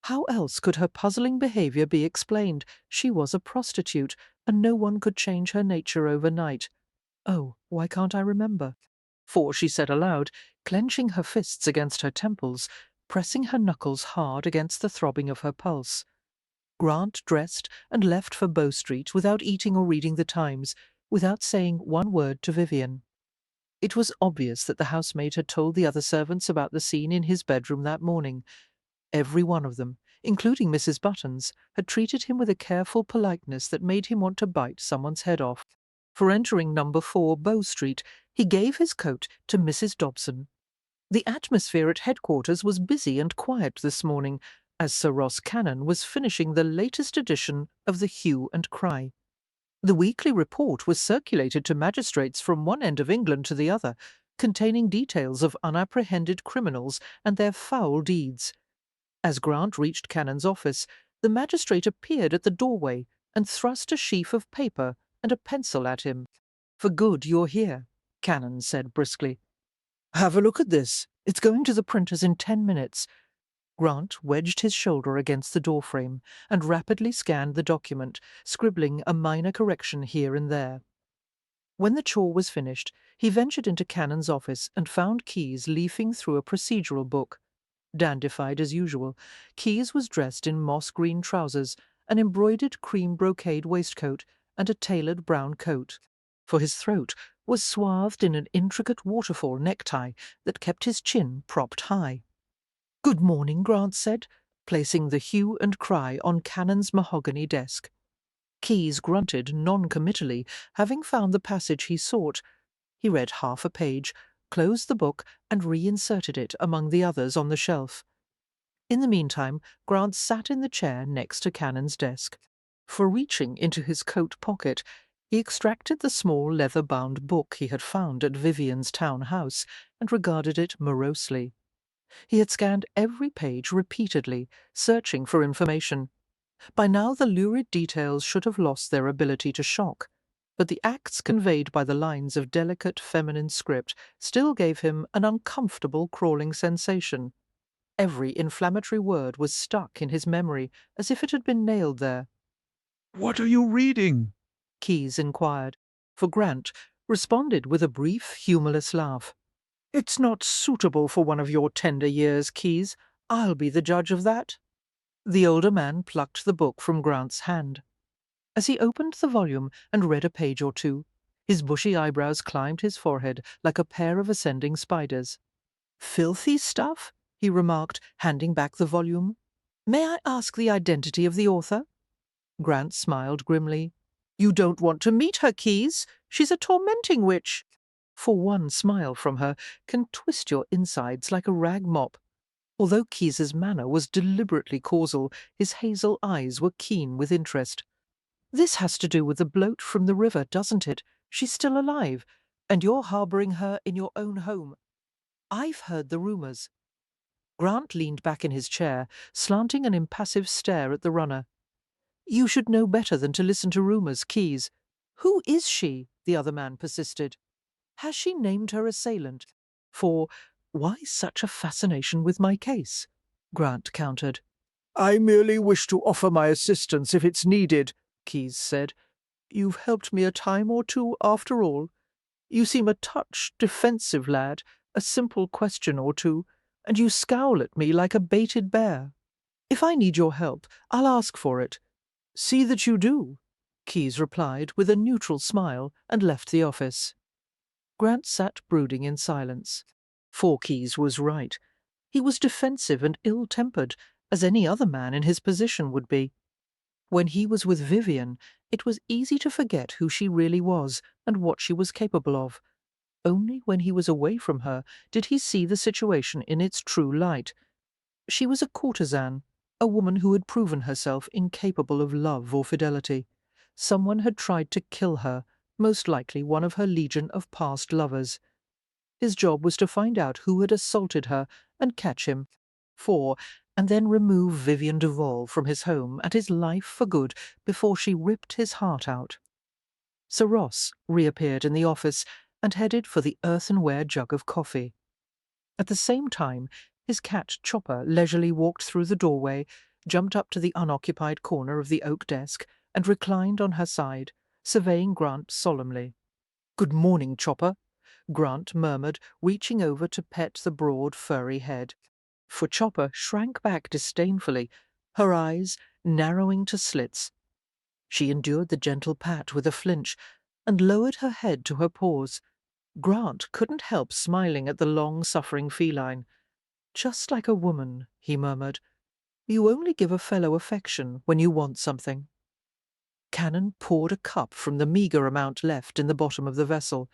How else could her puzzling behaviour be explained? She was a prostitute, and no one could change her nature overnight. Oh, why can't I remember? For, she said aloud, clenching her fists against her temples, pressing her knuckles hard against the throbbing of her pulse. Grant dressed and left for Bow Street without eating or reading the Times, without saying one word to Vivian. It was obvious that the housemaid had told the other servants about the scene in his bedroom that morning. Every one of them, including Mrs. Buttons, had treated him with a careful politeness that made him want to bite someone's head off. For entering number 4 Bow Street, he gave his coat to Mrs. Dobson. The atmosphere at headquarters was busy and quiet this morning, as Sir Ross Cannon was finishing the latest edition of the Hue and Cry. The weekly report was circulated to magistrates from one end of England to the other, containing details of unapprehended criminals and their foul deeds. As Grant reached Cannon's office, the magistrate appeared at the doorway and thrust a sheaf of paper and a pencil at him. "For good you're here," Cannon said briskly. "Have a look at this. It's going to the printers in 10 minutes. Grant wedged his shoulder against the doorframe and rapidly scanned the document, scribbling a minor correction here and there. When the chore was finished, he ventured into Cannon's office and found Keyes leafing through a procedural book. Dandified as usual, Keyes was dressed in moss-green trousers, an embroidered cream brocade waistcoat, and a tailored brown coat. For his throat was swathed in an intricate waterfall necktie that kept his chin propped high. "Good morning," Grant said, placing the Hue and Cry on Cannon's mahogany desk. Keyes grunted non-committally, having found the passage he sought. He read half a page, closed the book, and reinserted it among the others on the shelf. In the meantime, Grant sat in the chair next to Cannon's desk. For reaching into his coat pocket, he extracted the small leather-bound book he had found at Vivian's town house and regarded it morosely. He had scanned every page repeatedly, searching for information. By now the lurid details should have lost their ability to shock, but the acts conveyed by the lines of delicate feminine script still gave him an uncomfortable crawling sensation. Every inflammatory word was stuck in his memory, as if it had been nailed there. "What are you reading?" Keyes inquired, for Grant responded with a brief, humourless laugh. "It's not suitable for one of your tender years, Keyes. I'll be the judge of that." The older man plucked the book from Grant's hand. As he opened the volume and read a page or two, his bushy eyebrows climbed his forehead like a pair of ascending spiders. "Filthy stuff," he remarked, handing back the volume. "May I ask the identity of the author?" Grant smiled grimly. "You don't want to meet her, Keyes. She's a tormenting witch. For one smile from her can twist your insides like a rag mop." Although Keyes's manner was deliberately causal, his hazel eyes were keen with interest. "This has to do with the bloat from the river, doesn't it? She's still alive, and you're harbouring her in your own home. I've heard the rumours." Grant leaned back in his chair, slanting an impassive stare at the runner. "You should know better than to listen to rumours, Keyes. Who is she?" the other man persisted. "Has she named her assailant? For why such a fascination with my case?" Grant countered. "I merely wish to offer my assistance if it's needed," Keyes said. "You've helped me a time or two after all. You seem a touch defensive lad, a simple question or two, and you scowl at me like a baited bear. If I need your help, I'll ask for it." "See that you do," Keyes replied with a neutral smile, and left the office. Grant sat brooding in silence. For Keyes was right. He was defensive and ill-tempered, as any other man in his position would be. When he was with Vivian, it was easy to forget who she really was and what she was capable of. Only when he was away from her did he see the situation in its true light. She was a courtesan, a woman who had proven herself incapable of love or fidelity. Someone had tried to kill her, most likely one of her legion of past lovers. His job was to find out who had assaulted her and catch him, and then remove Vivian Duval from his home and his life for good before she ripped his heart out. Sir Ross reappeared in the office and headed for the earthenware jug of coffee. At the same time, his cat Chopper leisurely walked through the doorway, jumped up to the unoccupied corner of the oak desk, and reclined on her side, surveying Grant solemnly. "Good morning, Chopper," Grant murmured, reaching over to pet the broad, furry head. For Chopper shrank back disdainfully, her eyes narrowing to slits. She endured the gentle pat with a flinch, and lowered her head to her paws. Grant couldn't help smiling at the long-suffering feline. "Just like a woman," he murmured. "You only give a fellow affection when you want something." Cannon poured a cup from the meagre amount left in the bottom of the vessel.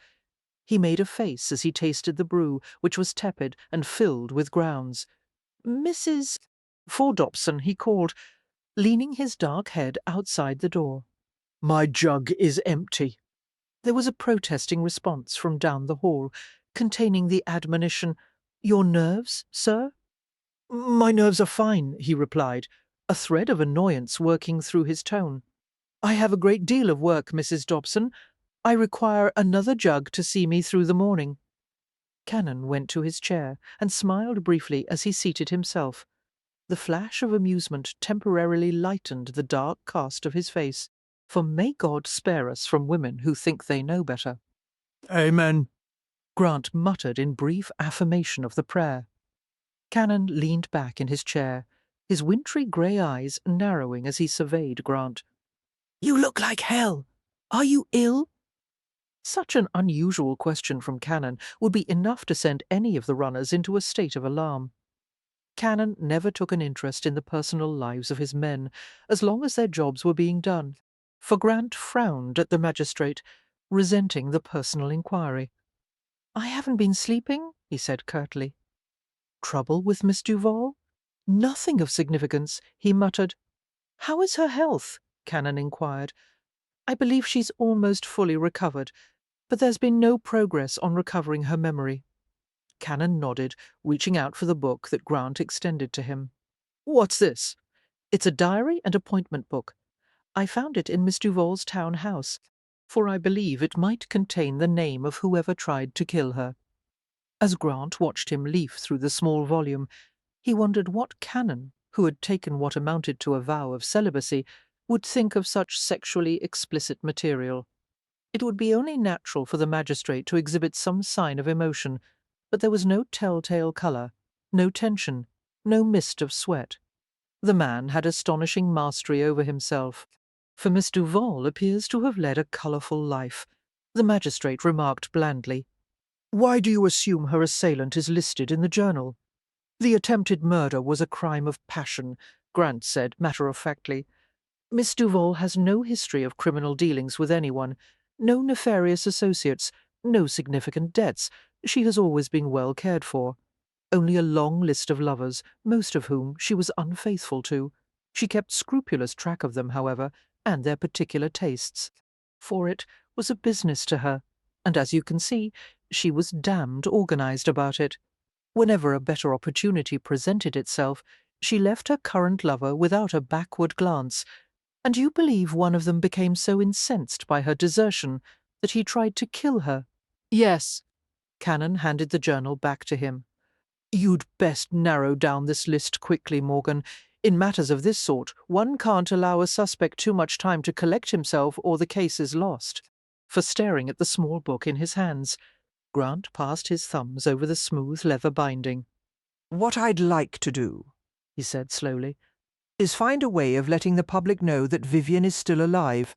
He made a face as he tasted the brew, which was tepid and filled with grounds. "Mrs. For Dobson," he called, leaning his dark head outside the door. "My jug is empty." There was a protesting response from down the hall, containing the admonition, "Your nerves, sir?" "My nerves are fine," he replied, a thread of annoyance working through his tone. "I have a great deal of work, Mrs. Dobson. I require another jug to see me through the morning." Cannon went to his chair and smiled briefly as he seated himself. The flash of amusement temporarily lightened the dark cast of his face, for may God spare us from women who think they know better. Amen. Grant muttered in brief affirmation of the prayer. Cannon leaned back in his chair, his wintry grey eyes narrowing as he surveyed Grant. "You look like hell. Are you ill?" Such an unusual question from Cannon would be enough to send any of the runners into a state of alarm. Cannon never took an interest in the personal lives of his men, as long as their jobs were being done, for Grant frowned at the magistrate, resenting the personal inquiry. "I haven't been sleeping," he said curtly. "Trouble with Miss Duval?" "Nothing of significance," he muttered. "How is her health?" Cannon inquired. "I believe she's almost fully recovered, but there's been no progress on recovering her memory." Cannon nodded, reaching out for the book that Grant extended to him. "What's this?" "It's a diary and appointment book. I found it in Miss Duval's town house, for I believe it might contain the name of whoever tried to kill her." As Grant watched him leaf through the small volume, he wondered what Cannon, who had taken what amounted to a vow of celibacy, would think of such sexually explicit material. It would be only natural for the magistrate to exhibit some sign of emotion, but there was no telltale colour, no tension, no mist of sweat. The man had astonishing mastery over himself, for Miss Duval appears to have led a colourful life. The magistrate remarked blandly, "Why do you assume her assailant is listed in the journal?" "The attempted murder was a crime of passion," Grant said matter-of-factly. "Miss Duval has no history of criminal dealings with anyone, no nefarious associates, no significant debts. She has always been well cared for. Only a long list of lovers, most of whom she was unfaithful to. She kept scrupulous track of them, however, and their particular tastes. For it was a business to her, and as you can see, she was damned organized about it. Whenever a better opportunity presented itself, she left her current lover without a backward glance, and you believe one of them became so incensed by her desertion that he tried to kill her?" "Yes." Cannon handed the journal back to him. "You'd best narrow down this list quickly, Morgan. In matters of this sort, one can't allow a suspect too much time to collect himself or the case is lost." For staring at the small book in his hands, Grant passed his thumbs over the smooth leather binding. "What I'd like to do," he said slowly, "is find a way of letting the public know that Vivian is still alive.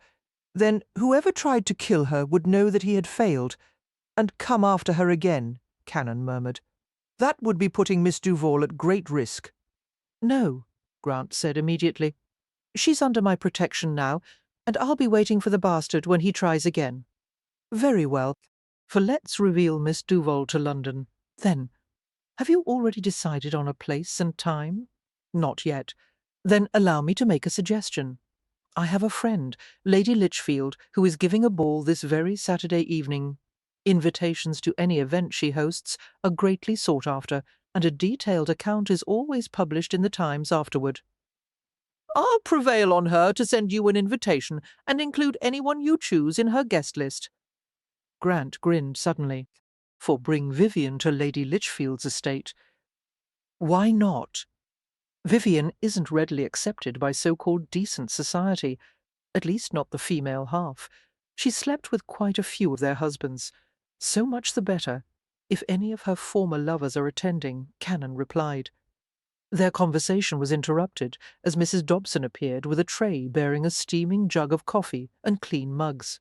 Then whoever tried to kill her would know that he had failed, and come after her again," Cannon murmured. "That would be putting Miss Duval at great risk." "No," Grant said immediately. "She's under my protection now, and I'll be waiting for the bastard when he tries again." "Very well, for let's reveal Miss Duval to London. Then, have you already decided on a place and time?" "Not yet." "Then allow me to make a suggestion. I have a friend, Lady Lichfield, who is giving a ball this very Saturday evening. Invitations to any event she hosts are greatly sought after, and a detailed account is always published in the Times afterward. I'll prevail on her to send you an invitation and include anyone you choose in her guest list. Grant grinned suddenly. For bring Vivian to Lady Lichfield's estate. Why not? Vivian isn't readily accepted by so-called decent society, at least not the female half. She slept with quite a few of their husbands. So much the better. If any of her former lovers are attending, Cannon replied. Their conversation was interrupted as Mrs. Dobson appeared with a tray bearing a steaming jug of coffee and clean mugs.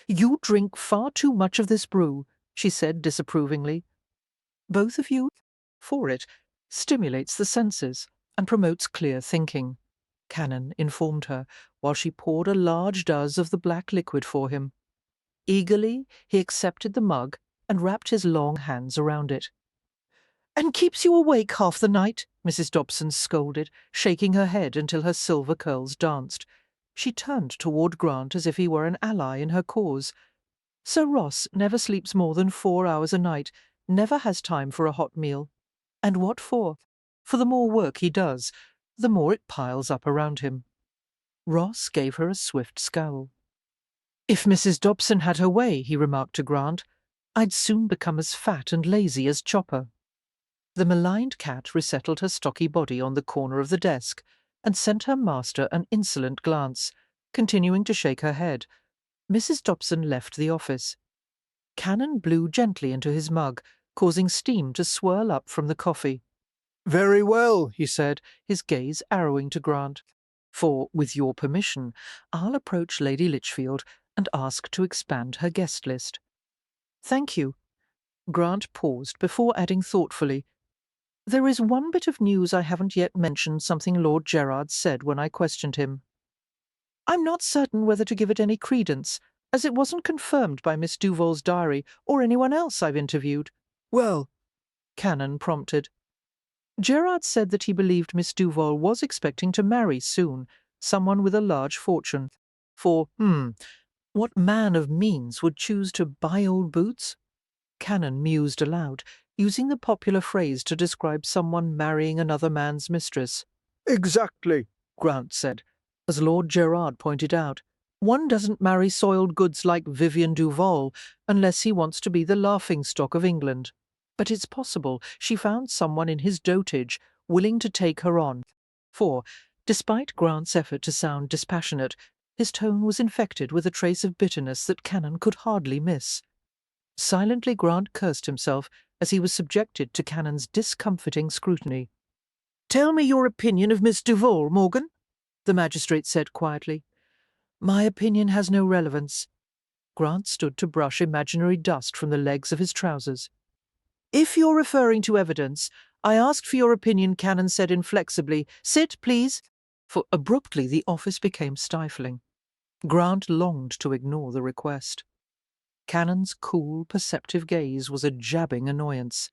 You drink far too much of this brew, she said disapprovingly. Both of you? For it stimulates the senses and promotes clear thinking, Cannon informed her, while she poured a large doz of the black liquid for him. Eagerly he accepted the mug and wrapped his long hands around it. And keeps you awake half the night, Mrs. Dobson scolded, shaking her head until her silver curls danced. She turned toward Grant as if he were an ally in her cause. Sir Ross never sleeps more than 4 hours a night, never has time for a hot meal. And what for? For the more work he does, the more it piles up around him. Ross gave her a swift scowl. If Mrs. Dobson had her way, he remarked to Grant, I'd soon become as fat and lazy as Chopper. The maligned cat resettled her stocky body on the corner of the desk and sent her master an insolent glance, continuing to shake her head. Mrs. Dobson left the office. Cannon blew gently into his mug, causing steam to swirl up from the coffee. Very well, he said, his gaze arrowing to Grant. For, with your permission, I'll approach Lady Lichfield and ask to expand her guest list. Thank you. Grant paused before adding thoughtfully, There is one bit of news I haven't yet mentioned, something Lord Gerard said when I questioned him. I'm not certain whether to give it any credence, as it wasn't confirmed by Miss Duval's diary or anyone else I've interviewed. Well, Cannon prompted. Gerard said that he believed Miss Duval was expecting to marry soon, someone with a large fortune. For, what man of means would choose to buy old boots? Cannon mused aloud, using the popular phrase to describe someone marrying another man's mistress. Exactly, Grant said. As Lord Gerard pointed out, one doesn't marry soiled goods like Vivian Duval unless he wants to be the laughingstock of England. But it's possible she found someone in his dotage willing to take her on. For, despite Grant's effort to sound dispassionate, his tone was infected with a trace of bitterness that Cannon could hardly miss. Silently Grant cursed himself as he was subjected to Cannon's discomfiting scrutiny. Tell me your opinion of Miss Duval, Morgan, the magistrate said quietly. My opinion has no relevance. Grant stood to brush imaginary dust from the legs of his trousers. If you're referring to evidence, I asked for your opinion, Cannon said inflexibly. Sit, please. For abruptly the office became stifling. Grant longed to ignore the request. Cannon's cool, perceptive gaze was a jabbing annoyance.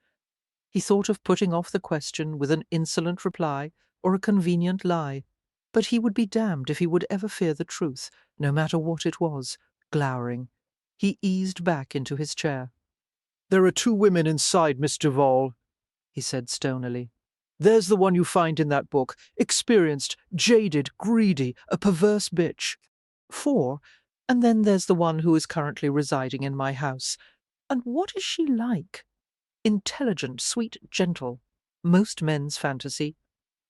He thought of putting off the question with an insolent reply or a convenient lie, but he would be damned if he would ever fear the truth, no matter what it was, glowering. He eased back into his chair. There are 2 women inside Miss Duval, he said stonily. There's the one you find in that book, experienced, jaded, greedy, a perverse bitch. 4, and then there's the one who is currently residing in my house. And what is she like? Intelligent, sweet, gentle. Most men's fantasy.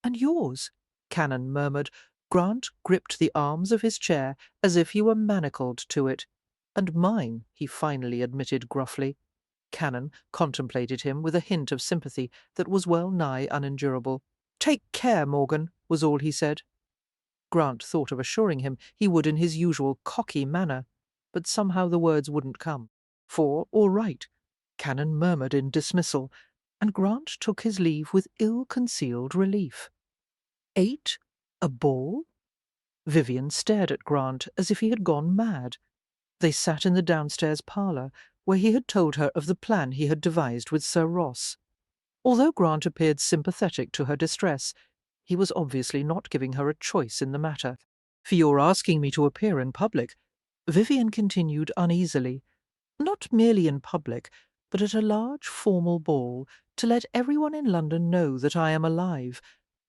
And yours, Cannon murmured. Grant gripped the arms of his chair as if he were manacled to it. And mine, he finally admitted gruffly. Cannon contemplated him with a hint of sympathy that was well nigh unendurable. Take care, Morgan, was all he said. Grant thought of assuring him he would in his usual cocky manner, but somehow the words wouldn't come. For, all right, Cannon murmured in dismissal, and Grant took his leave with ill-concealed relief. 8? A ball? Vivian stared at Grant as if he had gone mad. They sat in the downstairs parlour, where he had told her of the plan he had devised with Sir Ross. Although Grant appeared sympathetic to her distress, he was obviously not giving her a choice in the matter. for your asking me to appear in public," Vivian continued uneasily. "Not merely in public, but at a large formal ball, to let everyone in London know that I am alive,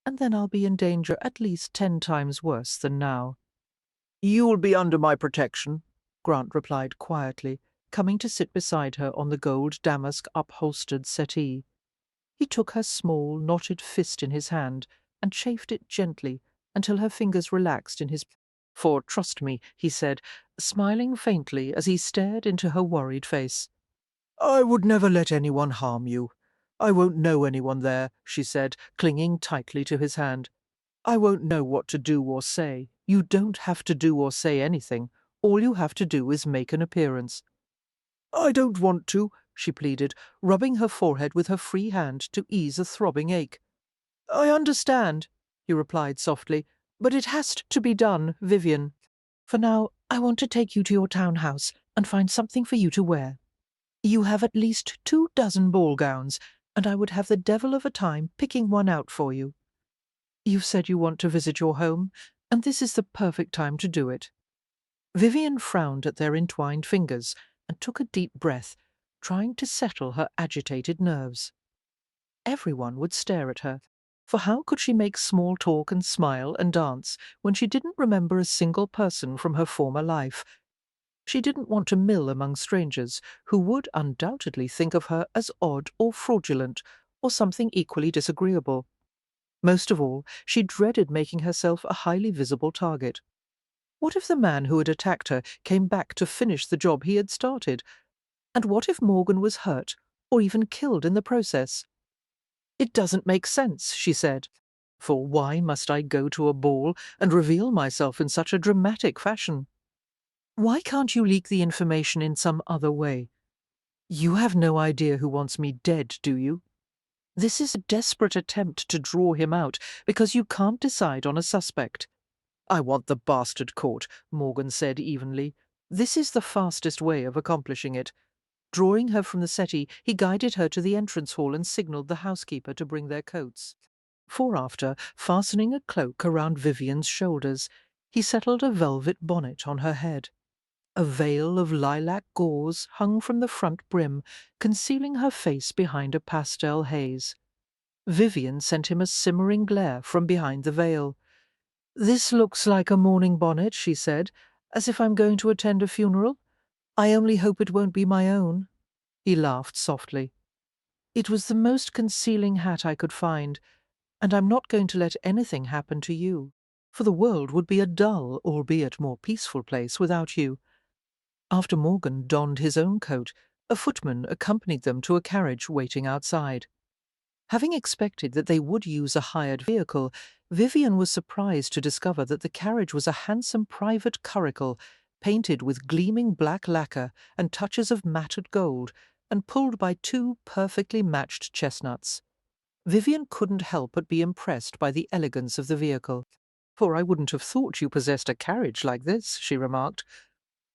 and then I'll be in danger at least 10 times worse than now." "You'll be under my protection," Grant replied quietly, coming to sit beside her on the gold damask upholstered settee. He took her small, knotted fist in his hand and chafed it gently until her fingers relaxed in his. "For trust me," he said, smiling faintly as he stared into her worried face. "I would never let anyone harm you. I won't know anyone there," she said, clinging tightly to his hand. "I won't know what to do or say. You don't have to do or say anything. All you have to do is make an appearance." "I don't want to," she pleaded, rubbing her forehead with her free hand to ease a throbbing ache. "I understand," he replied softly, "but it has to be done, Vivian. For now, I want to take you to your townhouse and find something for you to wear. You have at least 24 ball gowns, and I would have the devil of a time picking one out for you. You said you want to visit your home, and this is the perfect time to do it." Vivian frowned at their entwined fingers and took a deep breath, trying to settle her agitated nerves. Everyone would stare at her, for how could she make small talk and smile and dance when she didn't remember a single person from her former life? She didn't want to mill among strangers who would undoubtedly think of her as odd or fraudulent or something equally disagreeable. Most of all, she dreaded making herself a highly visible target. What if the man who had attacked her came back to finish the job he had started? And what if Morgan was hurt, or even killed in the process? "It doesn't make sense," she said. "For why must I go to a ball and reveal myself in such a dramatic fashion? Why can't you leak the information in some other way? You have no idea who wants me dead, do you? This is a desperate attempt to draw him out because you can't decide on a suspect." "I want the bastard caught," Morgan said evenly. "This is the fastest way of accomplishing it." Drawing her from the settee, he guided her to the entrance hall and signalled the housekeeper to bring their coats. After fastening a cloak around Vivian's shoulders, he settled a velvet bonnet on her head. A veil of lilac gauze hung from the front brim, concealing her face behind a pastel haze. Vivian sent him a simmering glare from behind the veil. "This looks like a mourning bonnet," she said, "as if I'm going to attend a funeral. I only hope it won't be my own." He laughed softly. "It was the most concealing hat I could find, and I'm not going to let anything happen to you, for the world would be a dull, albeit more peaceful place without you." After Morgan donned his own coat, a footman accompanied them to a carriage waiting outside. Having expected that they would use a hired vehicle, Vivian was surprised to discover that the carriage was a handsome private curricle, painted with gleaming black lacquer and touches of matted gold, and pulled by 2 perfectly matched chestnuts. Vivian couldn't help but be impressed by the elegance of the vehicle. "For I wouldn't have thought you possessed a carriage like this," she remarked.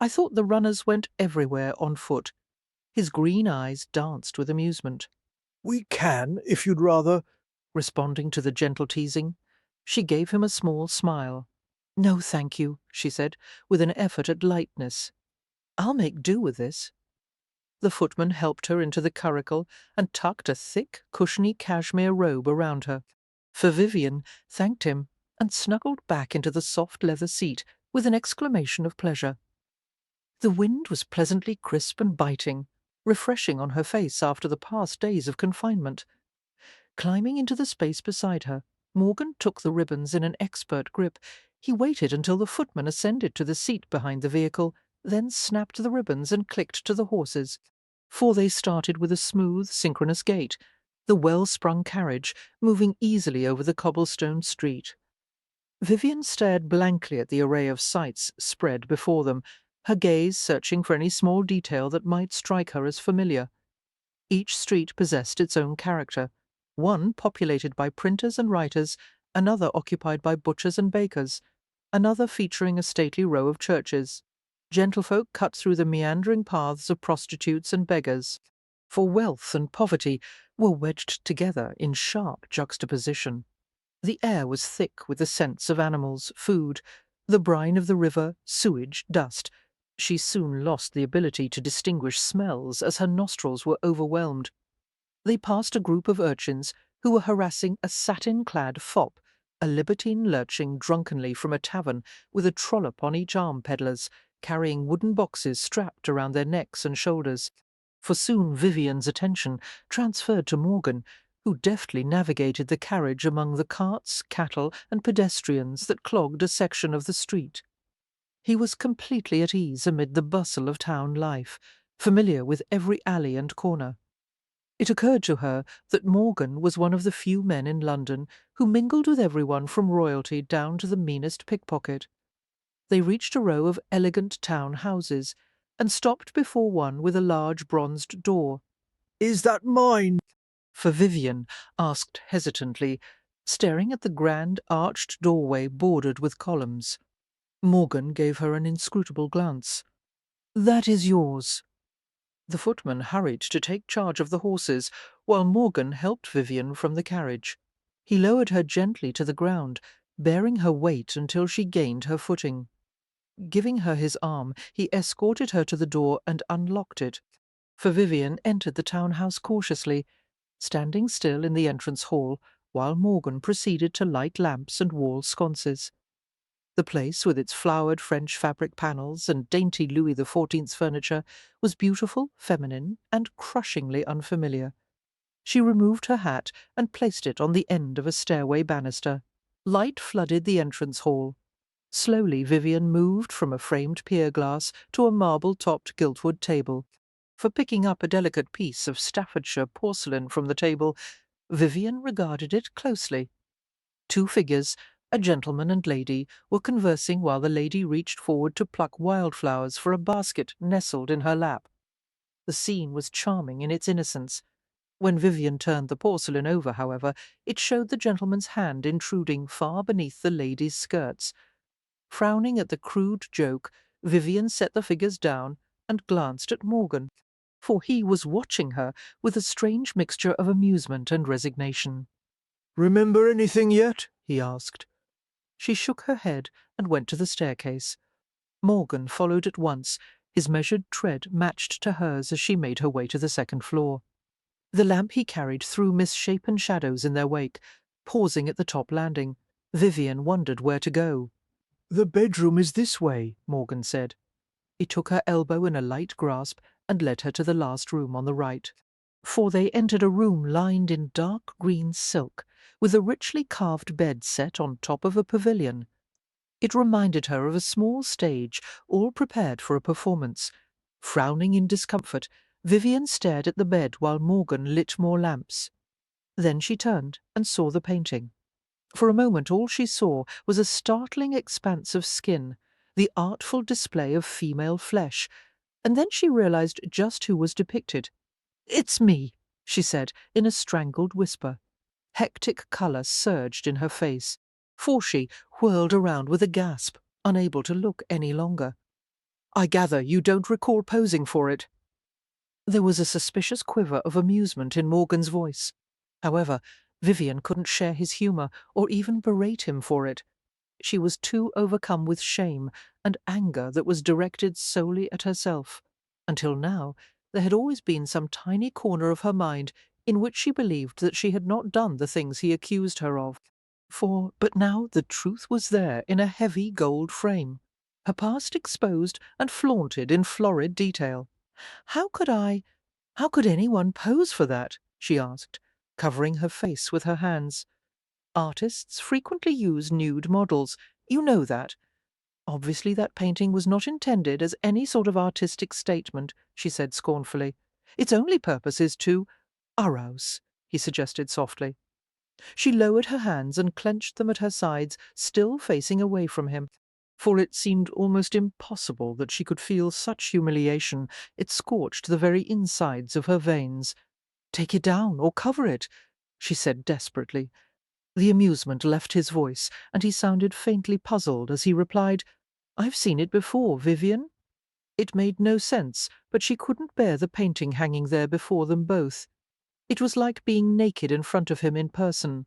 "I thought the runners went everywhere on foot." His green eyes danced with amusement. We can, if you'd rather. Responding to the gentle teasing, she gave him a small smile. "No, thank you," she said, with an effort at lightness. "I'll make do with this." The footman helped her into the curricle and tucked a thick, cushiony cashmere robe around her. For Vivian thanked him and snuggled back into the soft leather seat with an exclamation of pleasure. The wind was pleasantly crisp and biting, refreshing on her face after the past days of confinement. Climbing into the space beside her, Morgan took the ribbons in an expert grip. He waited until the footman ascended to the seat behind the vehicle, then snapped the ribbons and clicked to the horses. They started with a smooth, synchronous gait, the well-sprung carriage moving easily over the cobblestone street. Vivian stared blankly at the array of sights spread before them, her gaze searching for any small detail that might strike her as familiar. Each street possessed its own character, one populated by printers and writers, another occupied by butchers and bakers, another featuring a stately row of churches. Gentlefolk cut through the meandering paths of prostitutes and beggars, for wealth and poverty were wedged together in sharp juxtaposition. The air was thick with the scents of animals, food, The brine of the river, sewage, dust. She soon lost the ability to distinguish smells as her nostrils were overwhelmed. They passed a group of urchins who were harassing a satin-clad fop, a libertine lurching drunkenly from a tavern with a trollop on each arm, peddlers, carrying wooden boxes strapped around their necks and shoulders. For soon Vivian's attention transferred to Morgan, who deftly navigated the carriage among the carts, cattle, and pedestrians that clogged a section of the street. He was completely at ease amid the bustle of town life, familiar with every alley and corner. It occurred to her that Morgan was one of the few men in London who mingled with everyone from royalty down to the meanest pickpocket. They reached a row of elegant town houses and stopped before one with a large bronzed door. Is that mine? For Vivian asked hesitantly, staring at the grand arched doorway bordered with columns. Morgan gave her an inscrutable glance. "That is yours." The footman hurried to take charge of the horses, while Morgan helped Vivian from the carriage. He lowered her gently to the ground, bearing her weight until she gained her footing. Giving her his arm, he escorted her to the door and unlocked it. For Vivian entered the townhouse cautiously, standing still in the entrance hall, while Morgan proceeded to light lamps and wall sconces. The place, with its flowered French fabric panels and dainty Louis XIV furniture, was beautiful, feminine, and crushingly unfamiliar. She removed her hat and placed it on the end of a stairway banister. Light flooded the entrance hall. Slowly Vivian moved from a framed pier glass to a marble-topped giltwood table. For picking up a delicate piece of Staffordshire porcelain from the table, Vivian regarded it closely. Two figures, a gentleman and lady, were conversing while the lady reached forward to pluck wildflowers for a basket nestled in her lap. The scene was charming in its innocence. When Vivian turned the porcelain over, however, it showed the gentleman's hand intruding far beneath the lady's skirts. Frowning at the crude joke, Vivian set the figures down and glanced at Morgan, for he was watching her with a strange mixture of amusement and resignation. Remember anything yet? He asked. She shook her head and went to the staircase. Morgan followed at once, his measured tread matched to hers as she made her way to the second floor. The lamp he carried threw misshapen shadows in their wake. Pausing at the top landing, Vivian wondered where to go. The bedroom is this way, Morgan said. He took her elbow in a light grasp and led her to the last room on the right. For they entered a room lined in dark green silk, with a richly carved bed set on top of a pavilion. It reminded her of a small stage, all prepared for a performance. Frowning in discomfort, Vivian stared at the bed while Morgan lit more lamps. Then she turned and saw the painting. For a moment all she saw was a startling expanse of skin, the artful display of female flesh, and then she realized just who was depicted. "It's me," she said in a strangled whisper. Hectic colour surged in her face, for she whirled around with a gasp, unable to look any longer. "I gather you don't recall posing for it." There was a suspicious quiver of amusement in Morgan's voice. However, Vivian couldn't share his humour or even berate him for it. She was too overcome with shame and anger that was directed solely at herself. Until now, there had always been some tiny corner of her mind in which she believed that she had not done the things he accused her of. But now the truth was there in a heavy gold frame, her past exposed and flaunted in florid detail. How could anyone pose for that?" she asked, covering her face with her hands. "Artists frequently use nude models. You know that." "Obviously that painting was not intended as any sort of artistic statement," she said scornfully. "Its only purpose is to arouse," he suggested softly. She lowered her hands and clenched them at her sides, still facing away from him, for it seemed almost impossible that she could feel such humiliation. It scorched the very insides of her veins. "Take it down or cover it," she said desperately. The amusement left his voice, and he sounded faintly puzzled as he replied, "I've seen it before, Vivian." It made no sense, but she couldn't bear the painting hanging there before them both. It was like being naked in front of him in person.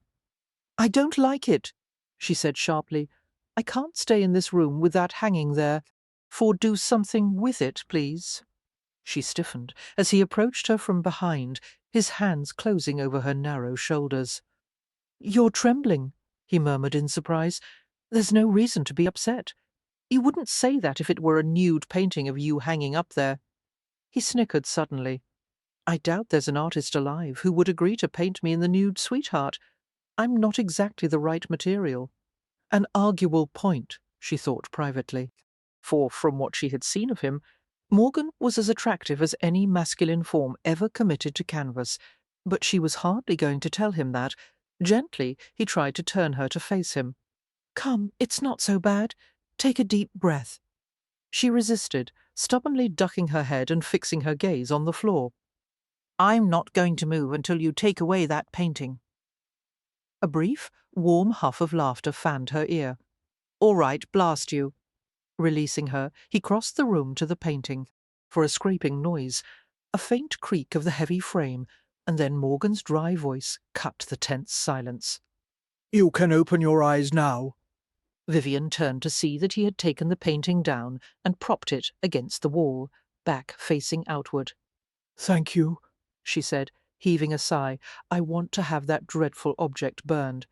"I don't like it," she said sharply. I can't stay in this room with that hanging there. For do something with it, please." She stiffened as he approached her from behind, his hands closing over her narrow shoulders. "You're trembling," he murmured in surprise. "There's no reason to be upset. You wouldn't say that if it were a nude painting of you hanging up there." He snickered suddenly. "I doubt there's an artist alive who would agree to paint me in the nude sweetheart. I'm not exactly the right material." An arguable point, she thought privately, for from what she had seen of him, Morgan was as attractive as any masculine form ever committed to canvas, but she was hardly going to tell him that. Gently, he tried to turn her to face him. "Come, it's not so bad. Take a deep breath." She resisted, stubbornly ducking her head and fixing her gaze on the floor. "I'm not going to move until you take away that painting." A brief, warm huff of laughter fanned her ear. "All right, blast you." Releasing her, he crossed the room to the painting, for a scraping noise, a faint creak of the heavy frame, and then Morgan's dry voice cut the tense silence. "You can open your eyes now." Vivian turned to see that he had taken the painting down and propped it against the wall, back facing outward. "Thank you," she said, heaving a sigh. "I want to have that dreadful object burned."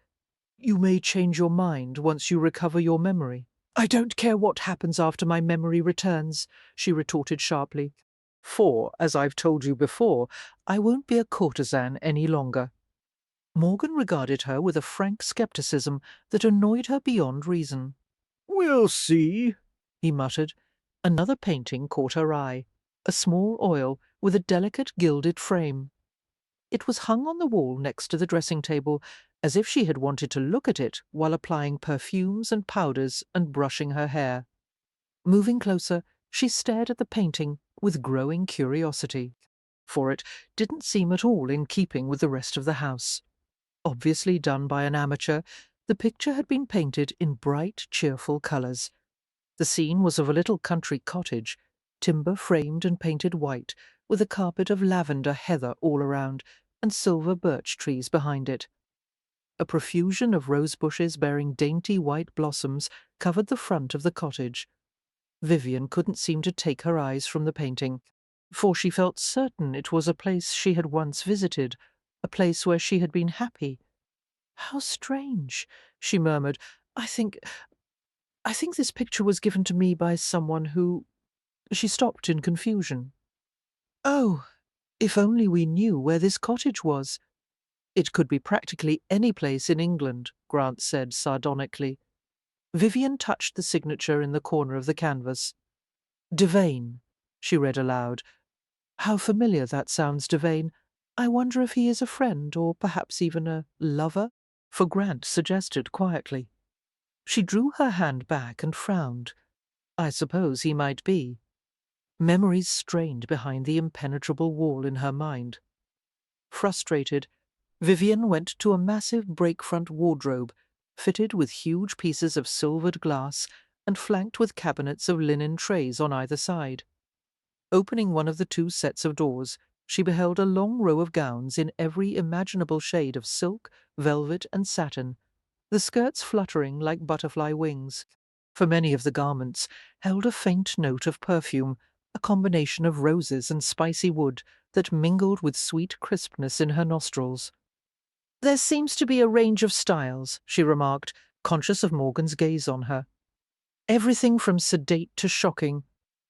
"You may change your mind once you recover your memory." "I don't care what happens after my memory returns," she retorted sharply. "For, as I've told you before, I won't be a courtesan any longer." Morgan regarded her with a frank scepticism that annoyed her beyond reason. "We'll see," he muttered. Another painting caught her eye, a small oil with a delicate gilded frame. It was hung on the wall next to the dressing-table, as if she had wanted to look at it while applying perfumes and powders and brushing her hair. Moving closer, she stared at the painting with growing curiosity, for it didn't seem at all in keeping with the rest of the house. Obviously done by an amateur, the picture had been painted in bright, cheerful colours. The scene was of a little country cottage, timber framed and painted white, with a carpet of lavender heather all around, and silver birch trees behind it. A profusion of rose bushes bearing dainty white blossoms covered the front of the cottage. Vivian couldn't seem to take her eyes from the painting, for she felt certain it was a place she had once visited, a place where she had been happy. "How strange," she murmured. I think this picture was given to me by someone who—" She stopped in confusion. "Oh, if only we knew where this cottage was." "It could be practically any place in England," Grant said sardonically. Vivian touched the signature in the corner of the canvas. "Devane," she read aloud. "How familiar that sounds, Devane. I wonder if he is a friend, or perhaps even a lover?" For Grant suggested quietly. She drew her hand back and frowned. I suppose he might be. Memories strained behind the impenetrable wall in her mind. Frustrated, Vivian went to a massive break-front wardrobe, fitted with huge pieces of silvered glass and flanked with cabinets of linen trays on either side. Opening one of the two sets of doors, she beheld a long row of gowns in every imaginable shade of silk, velvet, and satin, the skirts fluttering like butterfly wings. For many of the garments held a faint note of perfume, a combination of roses and spicy wood that mingled with sweet crispness in her nostrils. "There seems to be a range of styles," she remarked, conscious of Morgan's gaze on her. "Everything from sedate to shocking.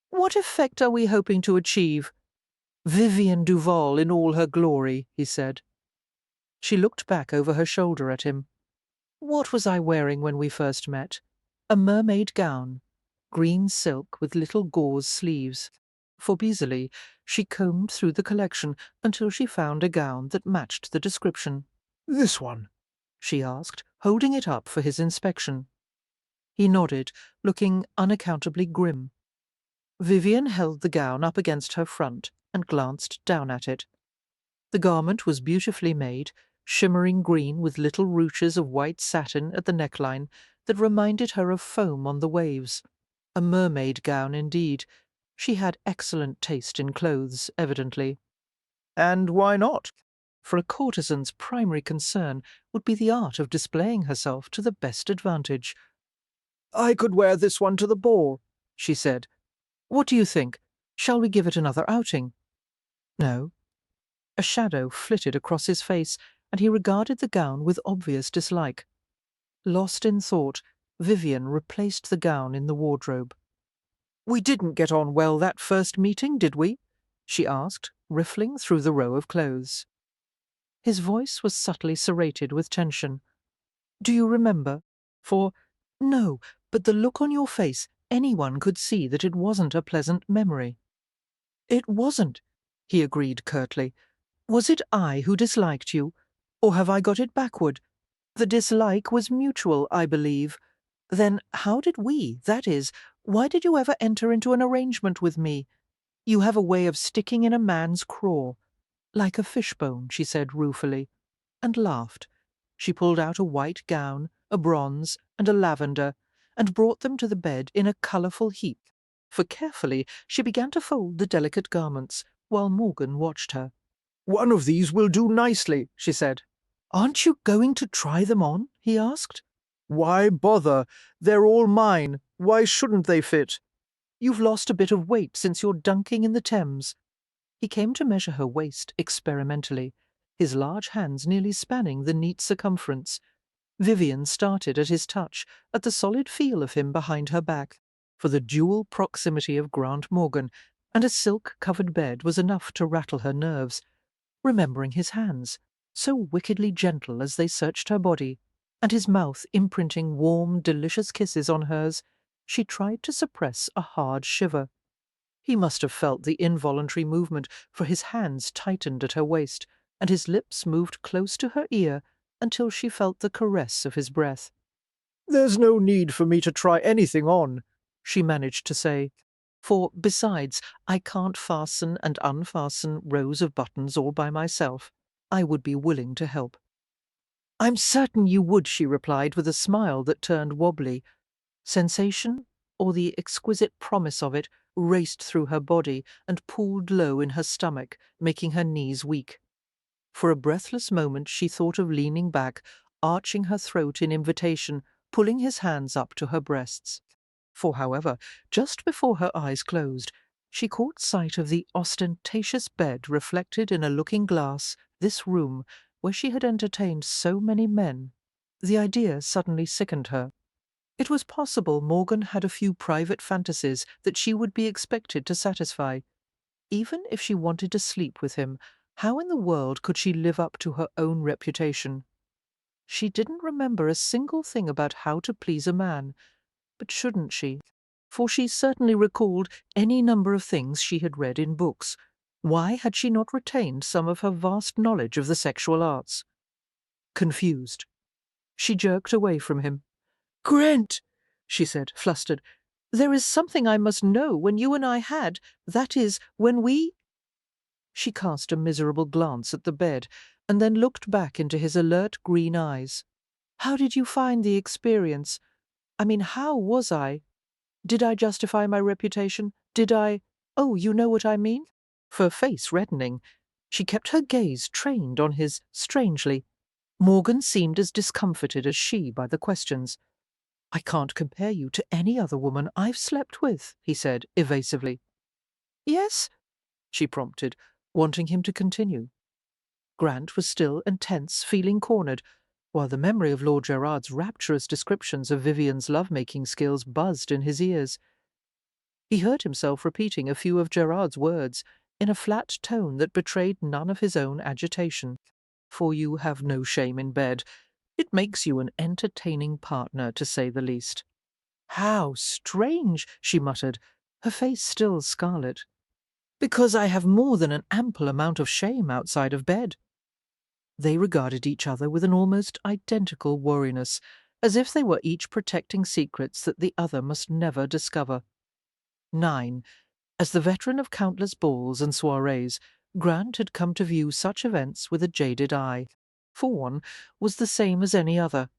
What effect are we hoping to achieve?" "Vivian Duval in all her glory," he said. She looked back over her shoulder at him. "What was I wearing when we first met? A mermaid gown, green silk with little gauze sleeves." For busily, she combed through the collection until she found a gown that matched the description. "This one?" she asked, holding it up for his inspection. He nodded, looking unaccountably grim. Vivian held the gown up against her front and glanced down at it. The garment was beautifully made, shimmering green with little ruches of white satin at the neckline that reminded her of foam on the waves. A mermaid gown indeed. She had excellent taste in clothes, evidently. And why not? For a courtesan's primary concern would be the art of displaying herself to the best advantage. I could wear this one to the ball, she said. What do you think? Shall we give it another outing? No. A shadow flitted across his face, and he regarded the gown with obvious dislike. Lost in thought, Vivian replaced the gown in the wardrobe. We didn't get on well that first meeting, did we? She asked, riffling through the row of clothes. His voice was subtly serrated with tension. Do you remember? No, but the look on your face, anyone could see that it wasn't a pleasant memory. It wasn't, he agreed curtly. Was it I who disliked you? Or have I got it backward? The dislike was mutual, I believe. Then how did we, that is, why did you ever enter into an arrangement with me? You have a way of sticking in a man's craw. Like a fishbone, she said ruefully, and laughed. She pulled out a white gown, a bronze, and a lavender, and brought them to the bed in a colourful heap, for carefully she began to fold the delicate garments, while Morgan watched her. One of these will do nicely, she said. Aren't you going to try them on? He asked. Why bother? They're all mine. Why shouldn't they fit? You've lost a bit of weight since your dunking in the Thames. He came to measure her waist experimentally, his large hands nearly spanning the neat circumference. Vivian started at his touch, at the solid feel of him behind her back, for the dual proximity of Grant Morgan and a silk-covered bed was enough to rattle her nerves. Remembering his hands, so wickedly gentle as they searched her body, and his mouth imprinting warm, delicious kisses on hers, she tried to suppress a hard shiver. He must have felt the involuntary movement, for his hands tightened at her waist, and his lips moved close to her ear until she felt the caress of his breath. There's no need for me to try anything on, she managed to say, for, besides, I can't fasten and unfasten rows of buttons all by myself. I would be willing to help. I'm certain you would, she replied with a smile that turned wobbly. Sensation, or the exquisite promise of it, raced through her body and pooled low in her stomach, making her knees weak. For a breathless moment she thought of leaning back, arching her throat in invitation, pulling his hands up to her breasts. For, however, just before her eyes closed, she caught sight of the ostentatious bed reflected in a looking-glass, this room, where she had entertained so many men. The idea suddenly sickened her. It was possible Morgan had a few private fantasies that she would be expected to satisfy. Even if she wanted to sleep with him, how in the world could she live up to her own reputation? She didn't remember a single thing about how to please a man, but shouldn't she? For she certainly recalled any number of things she had read in books. Why had she not retained some of her vast knowledge of the sexual arts? Confused, she jerked away from him. Grant, she said, flustered, there is something I must know when you and I had, that is, when we— She cast a miserable glance at the bed, and then looked back into his alert green eyes. How did you find the experience? I mean, how was I? Did I justify my reputation? Did I— Oh, you know what I mean? Her face reddening, she kept her gaze trained on his strangely. Morgan seemed as discomfited as she by the questions. I can't compare you to any other woman I've slept with, he said evasively. Yes? She prompted, wanting him to continue. Grant was still and tense, feeling cornered, while the memory of Lord Gerard's rapturous descriptions of Vivian's love-making skills buzzed in his ears. He heard himself repeating a few of Gerard's words in a flat tone that betrayed none of his own agitation. For you have no shame in bed. It makes you an entertaining partner, to say the least. How strange, she muttered, her face still scarlet. Because I have more than an ample amount of shame outside of bed. They regarded each other with an almost identical wariness, as if they were each protecting secrets that the other must never discover. 9. As the veteran of countless balls and soirees, Grant had come to view such events with a jaded eye. For one was the same as any other,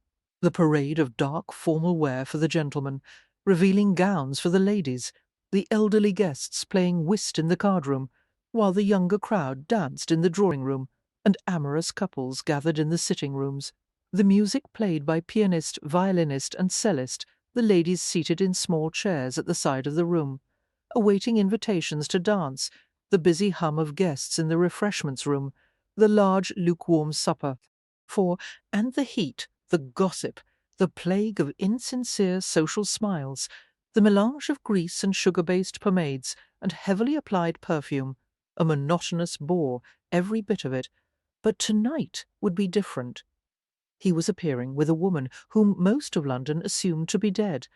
the parade of dark formal wear for the gentlemen, revealing gowns for the ladies, the elderly guests playing whist in the card-room, while the younger crowd danced in the drawing-room, and amorous couples gathered in the sitting-rooms. The music played by pianist, violinist, and cellist, the ladies seated in small chairs at the side of the room, awaiting invitations to dance, the busy hum of guests in the refreshments room, the large lukewarm supper. And the heat, the gossip, the plague of insincere social smiles, the melange of grease and sugar-based pomades and heavily applied perfume, a monotonous bore, every bit of it. But tonight would be different. He was appearing with a woman whom most of London assumed to be dead.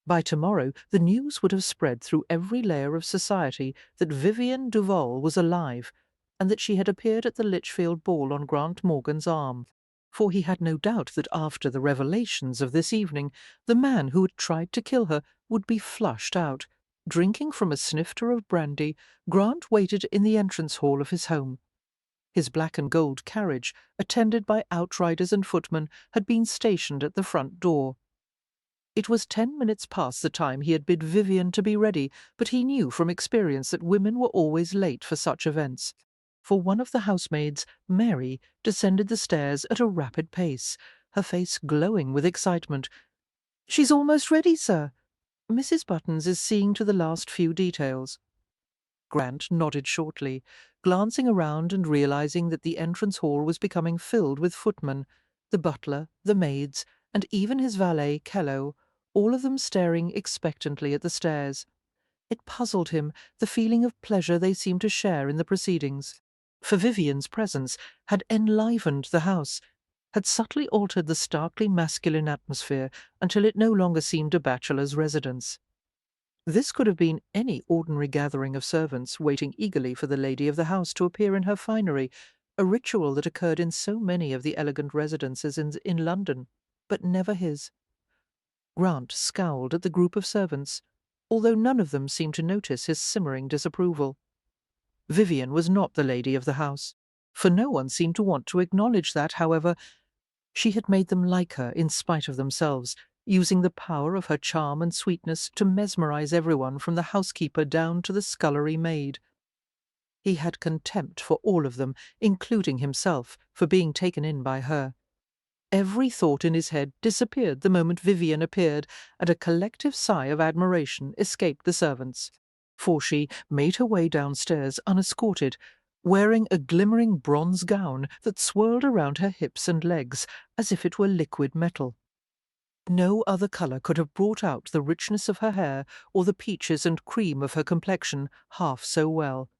By tomorrow the news would have spread through every layer of society that Vivian Duval was alive, and that she had appeared at the Lichfield ball on Grant Morgan's arm. For he had no doubt that after the revelations of this evening, the man who had tried to kill her would be flushed out. Drinking from a snifter of brandy, Grant waited in the entrance hall of his home. His black and gold carriage, attended by outriders and footmen, had been stationed at the front door. It was 10 minutes past the time he had bid Vivian to be ready, but he knew from experience that women were always late for such events. For one of the housemaids, Mary, descended the stairs at a rapid pace, her face glowing with excitement. "She's almost ready, sir. Mrs. Buttons is seeing to the last few details." Grant nodded shortly, glancing around and realizing that the entrance hall was becoming filled with footmen, the butler, the maids, and even his valet, Kello, all of them staring expectantly at the stairs. It puzzled him, the feeling of pleasure they seemed to share in the proceedings. For Vivian's presence had enlivened the house, had subtly altered the starkly masculine atmosphere until it no longer seemed a bachelor's residence. This could have been any ordinary gathering of servants waiting eagerly for the lady of the house to appear in her finery, a ritual that occurred in so many of the elegant residences in London, but never his. Grant scowled at the group of servants, although none of them seemed to notice his simmering disapproval. Vivian was not the lady of the house, for no one seemed to want to acknowledge that. However, she had made them like her in spite of themselves, using the power of her charm and sweetness to mesmerize everyone from the housekeeper down to the scullery maid. He had contempt for all of them, including himself, for being taken in by her. Every thought in his head disappeared the moment Vivian appeared, and a collective sigh of admiration escaped the servants. For she made her way downstairs unescorted, wearing a glimmering bronze gown that swirled around her hips and legs as if it were liquid metal. No other colour could have brought out the richness of her hair or the peaches and cream of her complexion half so well.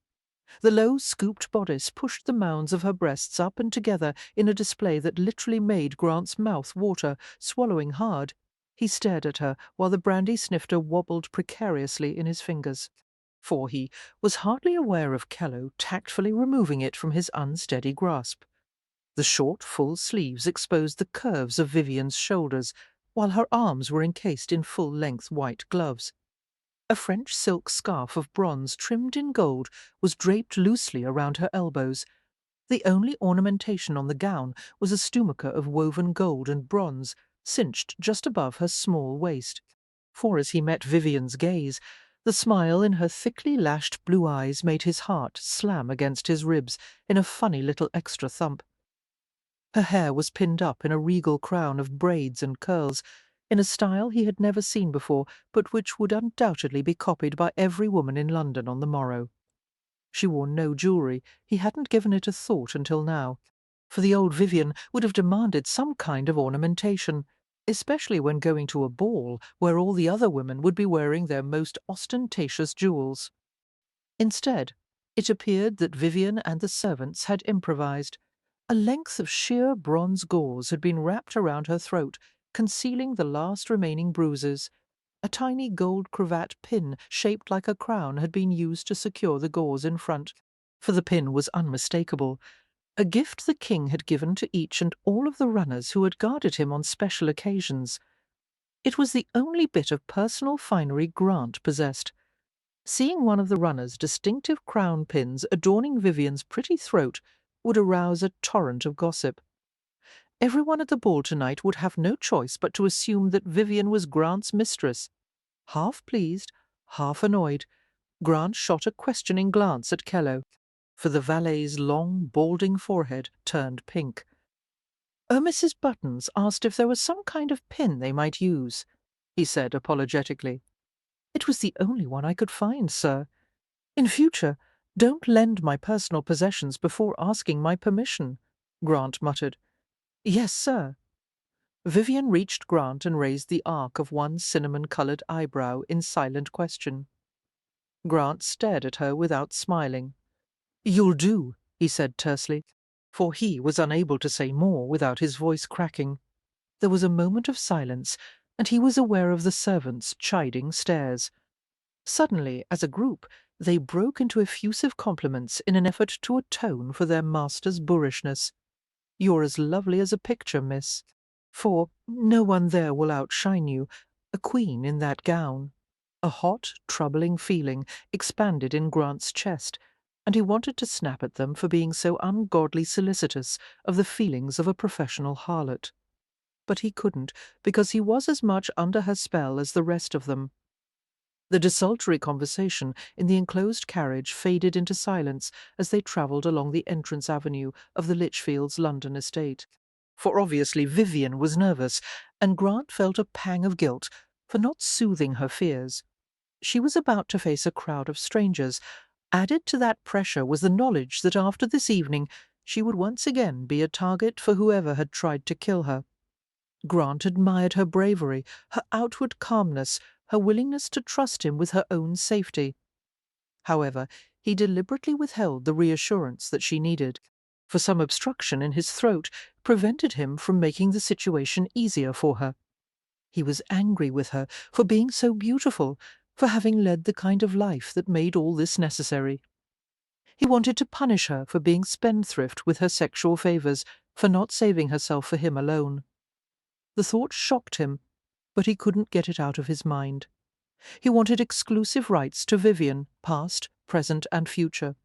The low, scooped bodice pushed the mounds of her breasts up and together in a display that literally made Grant's mouth water, swallowing hard. He stared at her while the brandy snifter wobbled precariously in his fingers. For he was hardly aware of Kello tactfully removing it from his unsteady grasp. The short, full sleeves exposed the curves of Vivian's shoulders, while her arms were encased in full-length white gloves. A French silk scarf of bronze trimmed in gold was draped loosely around her elbows. The only ornamentation on the gown was a stomacher of woven gold and bronze, cinched just above her small waist. For as he met Vivian's gaze, the smile in her thickly lashed blue eyes made his heart slam against his ribs in a funny little extra thump. Her hair was pinned up in a regal crown of braids and curls, in a style he had never seen before, but which would undoubtedly be copied by every woman in London on the morrow. She wore no jewellery. He hadn't given it a thought until now, for the old Vivian would have demanded some kind of ornamentation, especially when going to a ball where all the other women would be wearing their most ostentatious jewels. Instead, it appeared that Vivian and the servants had improvised. A length of sheer bronze gauze had been wrapped around her throat, concealing the last remaining bruises. A tiny gold cravat pin shaped like a crown had been used to secure the gauze in front, for the pin was unmistakable, a gift the king had given to each and all of the runners who had guarded him on special occasions. It was the only bit of personal finery Grant possessed. Seeing one of the runners' distinctive crown pins adorning Vivian's pretty throat would arouse a torrent of gossip. Everyone at the ball tonight would have no choice but to assume that Vivian was Grant's mistress. Half pleased, half annoyed, Grant shot a questioning glance at Kello, for the valet's long, balding forehead turned pink. Mrs. Buttons asked if there was some kind of pin they might use. he said apologetically. It was the only one I could find, sir. In future, don't lend my personal possessions before asking my permission, Grant muttered. Yes, sir. Vivian reached Grant and raised the arc of one cinnamon-coloured eyebrow in silent question. Grant stared at her without smiling. You'll do, he said tersely, for he was unable to say more without his voice cracking. There was a moment of silence, and he was aware of the servants' chiding stares. Suddenly, as a group, they broke into effusive compliments in an effort to atone for their master's boorishness. You're as lovely as a picture, miss. For no one there will outshine you, a queen in that gown. A hot, troubling feeling expanded in Grant's chest, and he wanted to snap at them for being so ungodly solicitous of the feelings of a professional harlot. But he couldn't, because he was as much under her spell as the rest of them. The desultory conversation in the enclosed carriage faded into silence as they travelled along the entrance avenue of the Lichfields' London estate. For obviously Vivian was nervous, and Grant felt a pang of guilt for not soothing her fears. She was about to face a crowd of strangers. Added to that pressure was the knowledge that after this evening she would once again be a target for whoever had tried to kill her. Grant admired her bravery, her outward calmness, her willingness to trust him with her own safety. However, he deliberately withheld the reassurance that she needed, for some obstruction in his throat prevented him from making the situation easier for her. He was angry with her for being so beautiful, for having led the kind of life that made all this necessary. He wanted to punish her for being spendthrift with her sexual favours, for not saving herself for him alone. The thought shocked him, but he couldn't get it out of his mind. He wanted exclusive rights to Vivian, past, present, and future.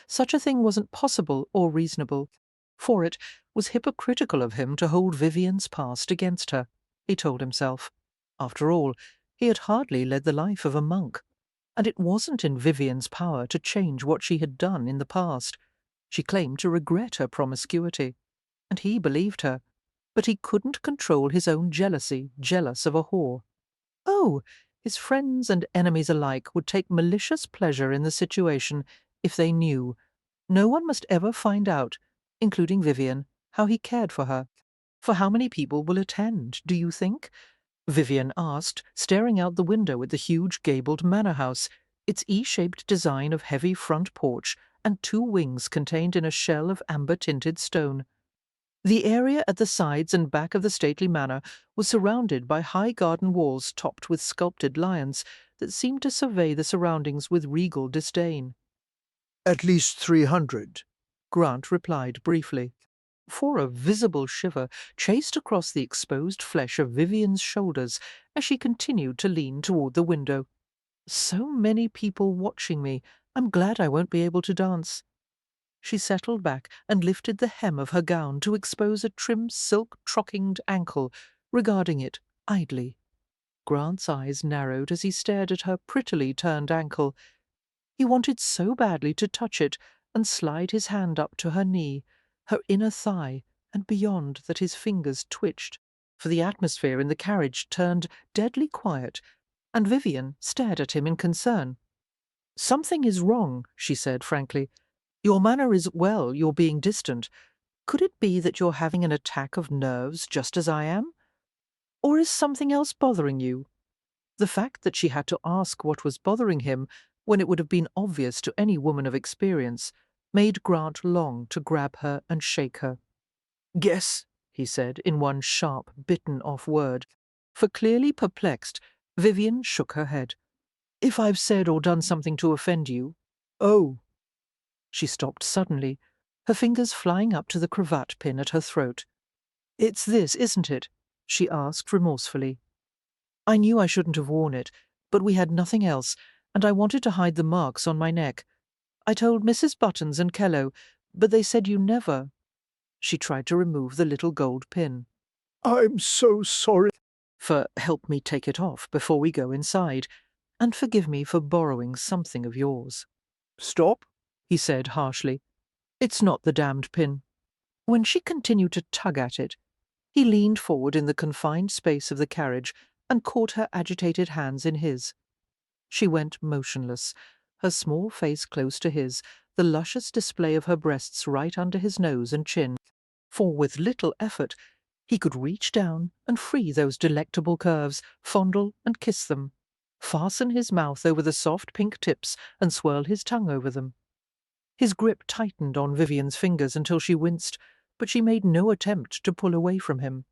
Such a thing wasn't possible or reasonable, for it was hypocritical of him to hold Vivian's past against her, he told himself. After all, he had hardly led the life of a monk, and it wasn't in Vivian's power to change what she had done in the past. She claimed to regret her promiscuity, and he believed her, but he couldn't control his own jealousy, jealous of a whore. Oh, his friends and enemies alike would take malicious pleasure in the situation if they knew. No one must ever find out, including Vivian, how he cared for her. For how many people will attend, do you think? Vivian asked, staring out the window at the huge gabled manor house, its E-shaped design of heavy front porch and 2 wings contained in a shell of amber-tinted stone. The area at the sides and back of the stately manor was surrounded by high garden walls topped with sculpted lions that seemed to survey the surroundings with regal disdain. At least 300, Grant replied briefly, for a visible shiver chased across the exposed flesh of Vivian's shoulders as she continued to lean toward the window. So many people watching me. I'm glad I won't be able to dance. She settled back and lifted the hem of her gown to expose a trim silk trockinged ankle, regarding it idly. Grant's eyes narrowed as he stared at her prettily turned ankle. He wanted so badly to touch it and slide his hand up to her knee, her inner thigh, and beyond that his fingers twitched, for the atmosphere in the carriage turned deadly quiet, and Vivian stared at him in concern. "Something is wrong," she said frankly. "Your manner is well, you're being distant. Could it be that you're having an attack of nerves just as I am? Or is something else bothering you?" The fact that she had to ask what was bothering him, when it would have been obvious to any woman of experience, made Grant long to grab her and shake her. "Guess," he said in one sharp, bitten-off word. For clearly perplexed, Vivian shook her head. "If I've said or done something to offend you—" "Oh." She stopped suddenly, her fingers flying up to the cravat pin at her throat. "It's this, isn't it?" she asked remorsefully. "I knew I shouldn't have worn it, but we had nothing else, and I wanted to hide the marks on my neck. I told Mrs. Buttons and Kello, but they said you never—" She tried to remove the little gold pin. I'm so sorry. "For help me take it off before we go inside, and forgive me for borrowing something of yours." Stop. He said harshly. "It's not the damned pin." When she continued to tug at it, he leaned forward in the confined space of the carriage and caught her agitated hands in his. She went motionless, her small face close to his, the luscious display of her breasts right under his nose and chin, for with little effort he could reach down and free those delectable curves, fondle and kiss them, fasten his mouth over the soft pink tips and swirl his tongue over them. His grip tightened on Vivian's fingers until she winced, but she made no attempt to pull away from him.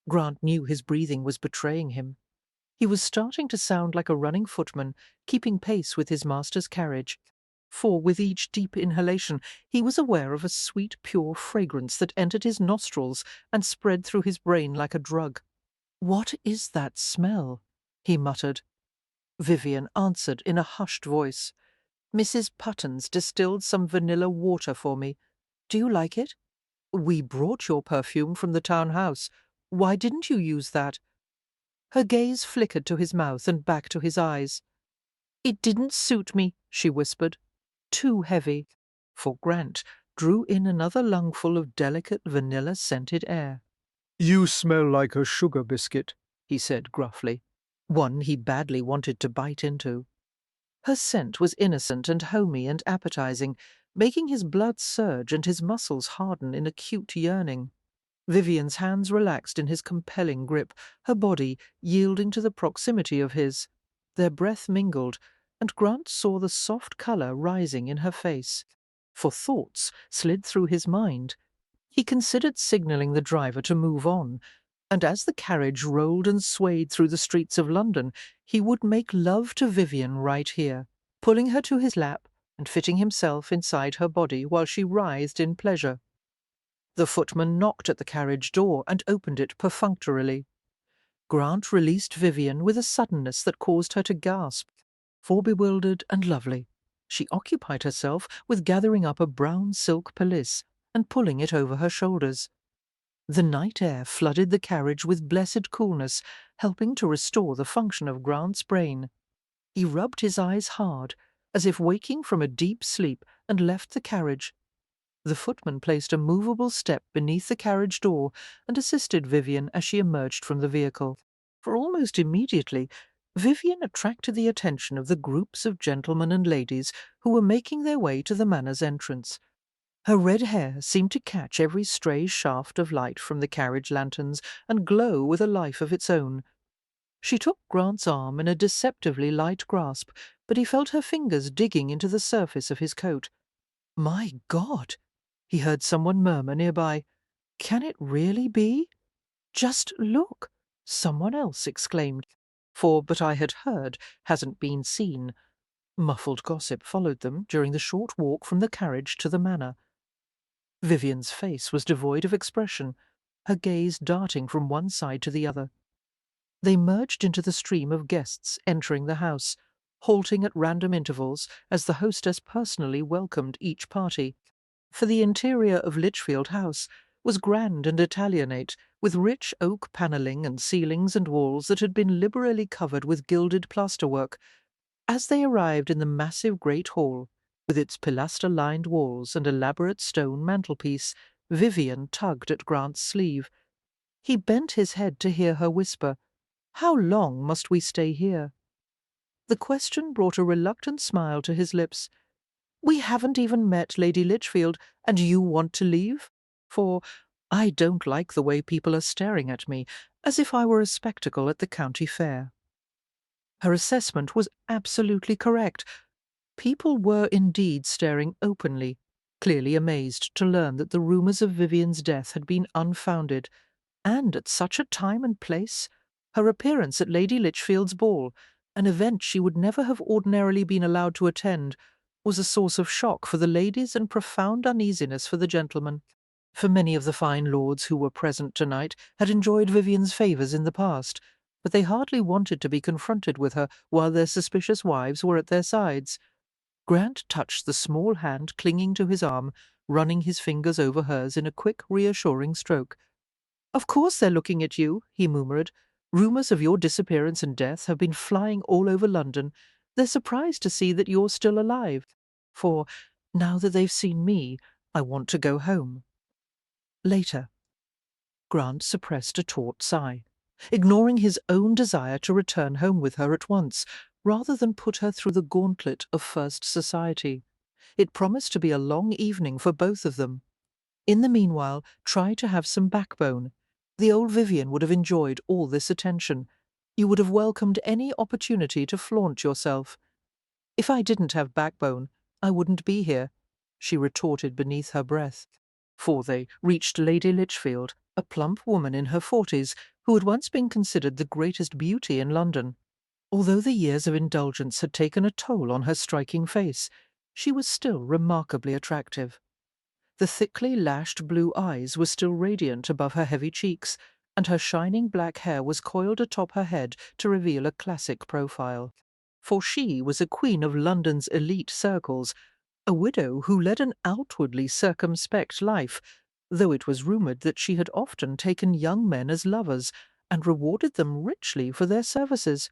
Grant knew his breathing was betraying him. He was starting to sound like a running footman, keeping pace with his master's carriage, for with each deep inhalation he was aware of a sweet, pure fragrance that entered his nostrils and spread through his brain like a drug. "What is that smell?" he muttered. Vivian answered in a hushed voice. "Mrs. Putton's distilled some vanilla water for me. Do you like it? We brought your perfume from the town house. Why didn't you use that?" Her gaze flickered to his mouth and back to his eyes. "It didn't suit me," she whispered. "Too heavy." For Grant drew in another lungful of delicate vanilla-scented air. You smell like a sugar biscuit, he said gruffly, one he badly wanted to bite into. Her scent was innocent and homey and appetizing, making his blood surge and his muscles harden in acute yearning. Vivian's hands relaxed in his compelling grip, her body yielding to the proximity of his. Their breath mingled, and Grant saw the soft colour rising in her face. For thoughts slid through his mind. He considered signalling the driver to move on, and as the carriage rolled and swayed through the streets of London, he would make love to Vivian right here, pulling her to his lap and fitting himself inside her body while she writhed in pleasure. The footman knocked at the carriage door and opened it perfunctorily. Grant released Vivian with a suddenness that caused her to gasp. For bewildered and lovely, she occupied herself with gathering up a brown silk pelisse and pulling it over her shoulders. The night air flooded the carriage with blessed coolness, helping to restore the function of Grant's brain. He rubbed his eyes hard, as if waking from a deep sleep, and left the carriage. The footman placed a movable step beneath the carriage door and assisted Vivian as she emerged from the vehicle. For almost immediately, Vivian attracted the attention of the groups of gentlemen and ladies who were making their way to the manor's entrance. Her red hair seemed to catch every stray shaft of light from the carriage lanterns and glow with a life of its own. She took Grant's arm in a deceptively light grasp, but he felt her fingers digging into the surface of his coat. "My God!" he heard someone murmur nearby. "Can it really be?" "Just look!" someone else exclaimed, for "but I had heard" hasn't been seen. Muffled gossip followed them during the short walk from the carriage to the manor. Vivian's face was devoid of expression, her gaze darting from one side to the other. They merged into the stream of guests entering the house, halting at random intervals as the hostess personally welcomed each party. For the interior of Lichfield House was grand and Italianate, with rich oak panelling and ceilings and walls that had been liberally covered with gilded plasterwork. As they arrived in the massive great hall, with its pilaster-lined walls and elaborate stone mantelpiece, Vivian tugged at Grant's sleeve. He bent his head to hear her whisper, "How long must we stay here?" The question brought a reluctant smile to his lips. "We haven't even met Lady Lichfield, and you want to leave? For I don't like the way people are staring at me, as if I were a spectacle at the county fair." Her assessment was absolutely correct. People were indeed staring openly, clearly amazed to learn that the rumours of Vivian's death had been unfounded, and at such a time and place. Her appearance at Lady Lichfield's ball, an event she would never have ordinarily been allowed to attend, was a source of shock for the ladies and profound uneasiness for the gentlemen. For many of the fine lords who were present tonight had enjoyed Vivian's favours in the past, but they hardly wanted to be confronted with her while their suspicious wives were at their sides. Grant touched the small hand clinging to his arm, running his fingers over hers in a quick, reassuring stroke. "Of course they're looking at you," he murmured. "Rumours of your disappearance and death have been flying all over London. They're surprised to see that you're still alive. For, now that they've seen me, I want to go home." Later. Grant suppressed a taut sigh. ignoring his own desire to return home with her at once, rather than put her through the gauntlet of first society. It promised to be a long evening for both of them. In the meanwhile, try to have some backbone. The old Vivian would have enjoyed all this attention. You would have welcomed any opportunity to flaunt yourself. If I didn't have backbone, I wouldn't be here, she retorted beneath her breath. For they reached Lady Lichfield, a plump woman in her 40s, who had once been considered the greatest beauty in London. Although the years of indulgence had taken a toll on her striking face, she was still remarkably attractive. The thickly lashed blue eyes were still radiant above her heavy cheeks, and her shining black hair was coiled atop her head to reveal a classic profile. For she was a queen of London's elite circles, a widow who led an outwardly circumspect life, though it was rumoured that she had often taken young men as lovers and rewarded them richly for their services.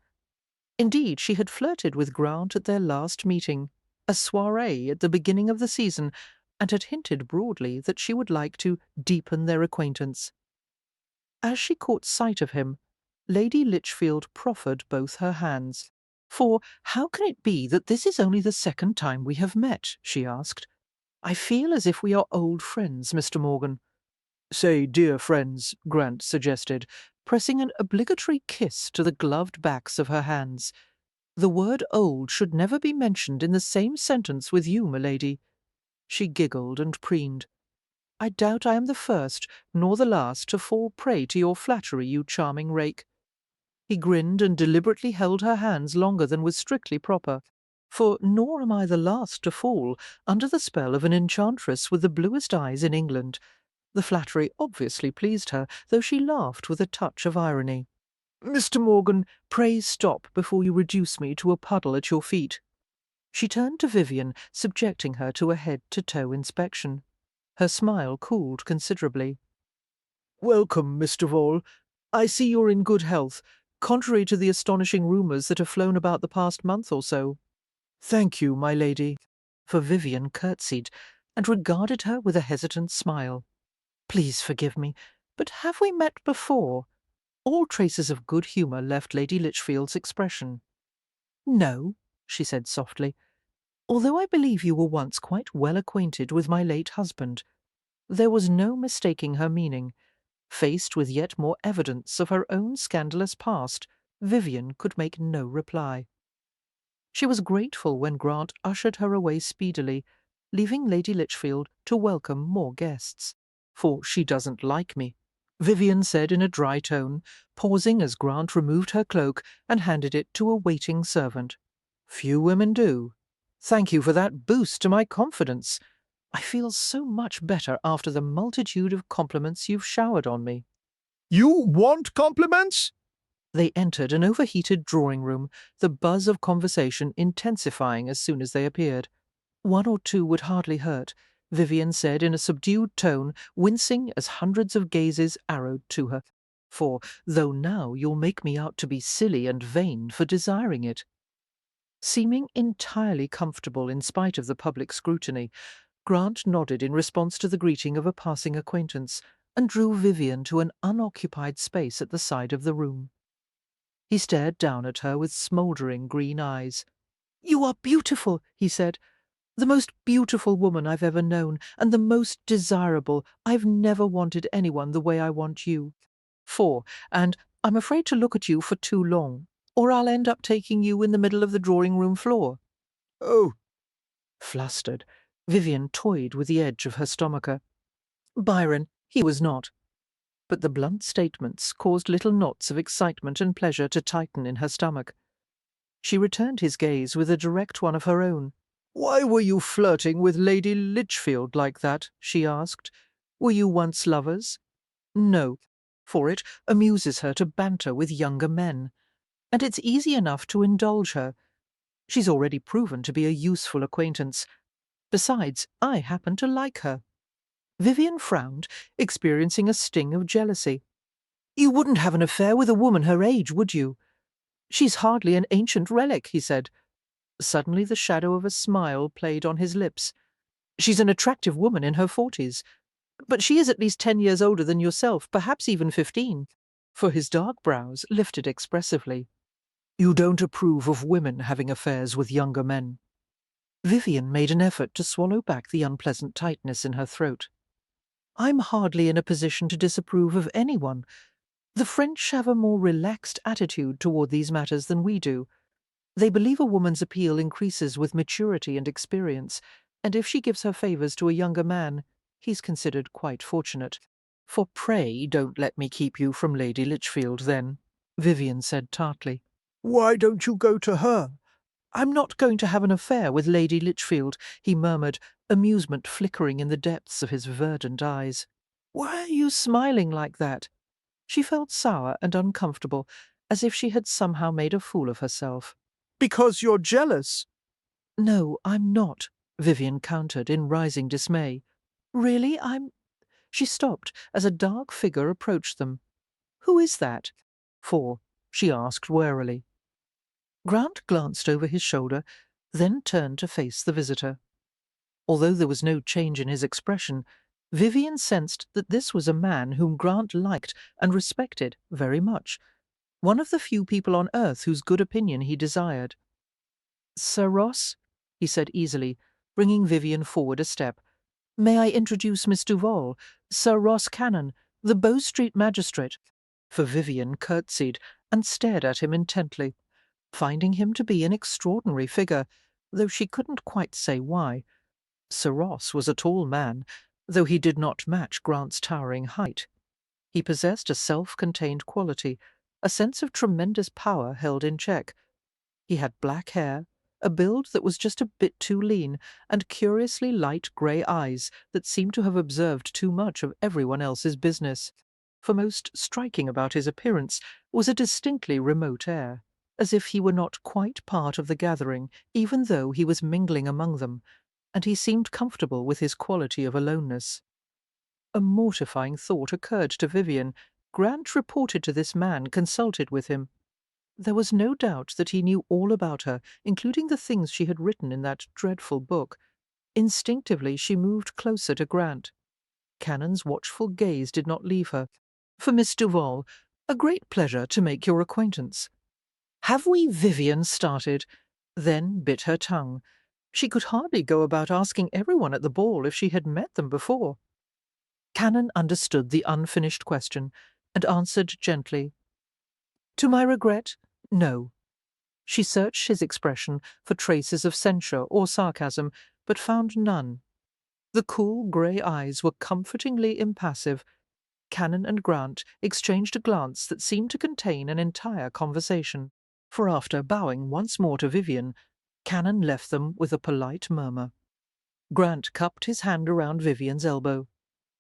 Indeed, she had flirted with Grant at their last meeting, a soirée at the beginning of the season, and had hinted broadly that she would like to deepen their acquaintance. As she caught sight of him, Lady Lichfield proffered both her hands. "For how can it be that this is only the second time we have met?" she asked. "I feel as if we are old friends, Mr. Morgan." "Say dear friends," Grant suggested, pressing an obligatory kiss to the gloved backs of her hands. "The word old should never be mentioned in the same sentence with you, milady." She giggled and preened. "I doubt I am the first nor the last to fall prey to your flattery, you charming rake." He grinned and deliberately held her hands longer than was strictly proper. "For nor am I the last to fall under the spell of an enchantress with the bluest eyes in England." The flattery obviously pleased her, though she laughed with a touch of irony. "Mr. Morgan, pray stop before you reduce me to a puddle at your feet." She turned to Vivian, subjecting her to a head-to-toe inspection. Her smile cooled considerably. "Welcome, Mr. Vole. I see you're in good health, contrary to the astonishing rumours that have flown about the past month or so." "Thank you, my lady." For Vivian curtsied, and regarded her with a hesitant smile. "Please forgive me, but have we met before?" All traces of good humour left Lady Lichfield's expression. "No," she said softly, "although I believe you were once quite well acquainted with my late husband." There was no mistaking her meaning. Faced with yet more evidence of her own scandalous past, Vivian could make no reply. She was grateful when Grant ushered her away speedily, leaving Lady Lichfield to welcome more guests. "For she doesn't like me," Vivian said in a dry tone, pausing as Grant removed her cloak and handed it to a waiting servant. "Few women do. Thank you for that boost to my confidence. I feel so much better after the multitude of compliments you've showered on me." You want compliments? They entered an overheated drawing-room, the buzz of conversation intensifying as soon as they appeared. "One or two would hardly hurt," Vivian said in a subdued tone, wincing as hundreds of gazes arrowed to her. "For, though now you'll make me out to be silly and vain for desiring it." Seeming entirely comfortable in spite of the public scrutiny, Grant nodded in response to the greeting of a passing acquaintance, and drew Vivian to an unoccupied space at the side of the room. He stared down at her with smouldering green eyes. "You are beautiful," he said. "The most beautiful woman I've ever known, and the most desirable. I've never wanted anyone the way I want you. And I'm afraid to look at you for too long, or I'll end up taking you in the middle of the drawing-room floor." Oh, Flustered, Vivian toyed with the edge of her stomacher. Byron, he was not. But the blunt statements caused little knots of excitement and pleasure to tighten in her stomach. She returned his gaze with a direct one of her own. "Why were you flirting with Lady Lichfield like that?" she asked. "Were you once lovers?" "No, for it amuses her to banter with younger men. And it's easy enough to indulge her. She's already proven to be a useful acquaintance. Besides, I happen to like her." Vivian frowned, experiencing a sting of jealousy. "You wouldn't have an affair with a woman her age, would you?" "She's hardly an ancient relic," he said. Suddenly the shadow of a smile played on his lips. "She's an attractive woman in her 40s. But she is at least 10 years older than yourself, perhaps even 15. for his dark brows lifted expressively. "You don't approve of women having affairs with younger men." Vivian made an effort to swallow back the unpleasant tightness in her throat. "I'm hardly in a position to disapprove of anyone. The French have a more relaxed attitude toward these matters than we do. They believe a woman's appeal increases with maturity and experience, and if she gives her favours to a younger man, he's considered quite fortunate. For pray don't let me keep you from Lady Lichfield, then," Vivian said tartly. Why don't you go to her? "I'm not going to have an affair with Lady Lichfield," he murmured, amusement flickering in the depths of his verdant eyes. "Why are you smiling like that?" She felt sour and uncomfortable, as if she had somehow made a fool of herself. Because you're jealous. "No, I'm not," Vivian countered in rising dismay. "Really, She stopped as a dark figure approached them. "Who is that?" "For?" she asked warily. Grant glanced over his shoulder, then turned to face the visitor. Although there was no change in his expression, Vivian sensed that this was a man whom Grant liked and respected very much, one of the few people on earth whose good opinion he desired. "Sir Ross," he said easily, bringing Vivian forward a step. "May I introduce Miss Duval, Sir Ross Cannon, the Bow Street magistrate?" For Vivian curtsied and stared at him intently, finding him to be an extraordinary figure, though she couldn't quite say why. Sir Ross was a tall man, though he did not match Grant's towering height. He possessed a self-contained quality, a sense of tremendous power held in check. He had black hair, a build that was just a bit too lean, and curiously light grey eyes that seemed to have observed too much of everyone else's business. For most striking about his appearance was a distinctly remote air, as if he were not quite part of the gathering, even though he was mingling among them, and he seemed comfortable with his quality of aloneness. A mortifying thought occurred to Vivian. Grant reported to this man, consulted with him. There was no doubt that he knew all about her, including the things she had written in that dreadful book. Instinctively she moved closer to Grant. Cannon's watchful gaze did not leave her. "For Miss Duval, a great pleasure to make your acquaintance." "Have we?" Vivian started, then bit her tongue. She could hardly go about asking everyone at the ball if she had met them before. Cannon understood the unfinished question and answered gently, "To my regret, no." She searched his expression for traces of censure or sarcasm, but found none. The cool grey eyes were comfortingly impassive. Cannon and Grant exchanged a glance that seemed to contain an entire conversation, for after bowing once more to Vivian, Cannon left them with a polite murmur. Grant cupped his hand around Vivian's elbow.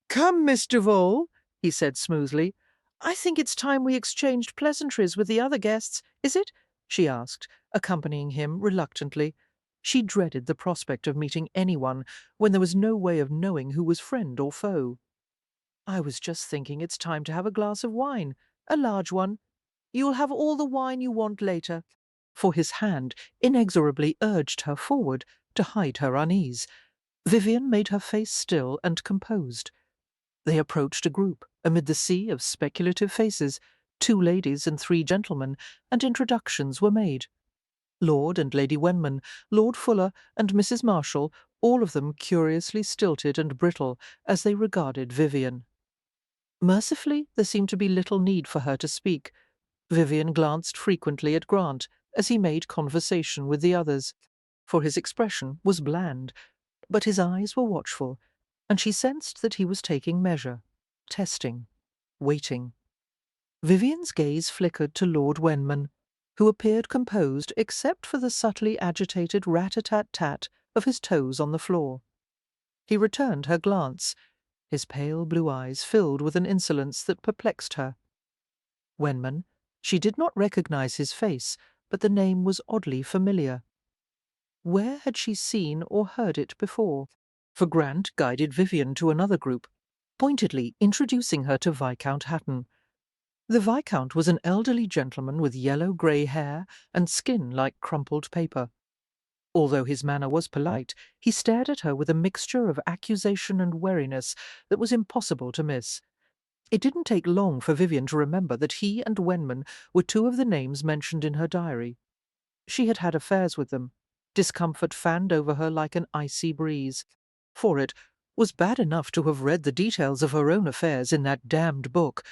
"Come, Miss Duval," he said smoothly. "I think it's time we exchanged pleasantries with the other guests, is it?" she asked, accompanying him reluctantly. She dreaded the prospect of meeting anyone when there was no way of knowing who was friend or foe. "I was just thinking it's time to have a glass of wine, a large one. You'll have all the wine you want later." For his hand inexorably urged her forward to hide her unease. Vivian made her face still and composed. They approached a group amid the sea of speculative faces. 2 ladies and 3 gentlemen, and introductions were made. Lord and Lady Wenman, Lord Fuller, and Mrs. Marshall, all of them curiously stilted and brittle as they regarded Vivian. Mercifully, there seemed to be little need for her to speak. Vivian glanced frequently at Grant as he made conversation with the others, for his expression was bland, but his eyes were watchful, and she sensed that he was taking measure, testing, waiting. Vivian's gaze flickered to Lord Wenman, who appeared composed except for the subtly agitated rat-a-tat-tat of his toes on the floor. He returned her glance, his pale blue eyes filled with an insolence that perplexed her. Wenman, she did not recognize his face, but the name was oddly familiar. Where had she seen or heard it before? For Grant guided Vivian to another group, pointedly introducing her to Viscount Hatton. The Viscount was an elderly gentleman with yellow-grey hair and skin like crumpled paper. Although his manner was polite, he stared at her with a mixture of accusation and wariness that was impossible to miss. It didn't take long for Vivian to remember that he and Wenman were two of the names mentioned in her diary. She had had affairs with them. Discomfort fanned over her like an icy breeze. For it was bad enough to have read the details of her own affairs in that damned book,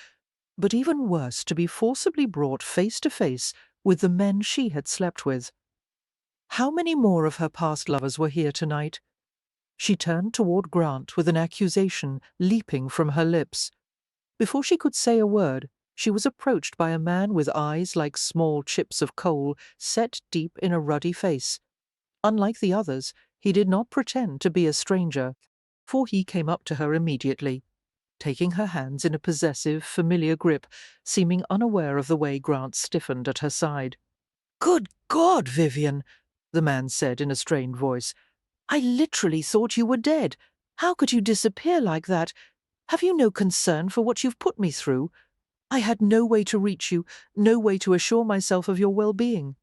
but even worse to be forcibly brought face to face with the men she had slept with. How many more of her past lovers were here tonight? She turned toward Grant with an accusation leaping from her lips. Before she could say a word, she was approached by a man with eyes like small chips of coal set deep in a ruddy face. Unlike the others, he did not pretend to be a stranger, for he came up to her immediately, taking her hands in a possessive, familiar grip, seeming unaware of the way Grant stiffened at her side. "Good God, Vivian," the man said in a strained voice. "I literally thought you were dead. How could you disappear like that? Have you no concern for what you've put me through? I had no way to reach you, no way to assure myself of your well-being."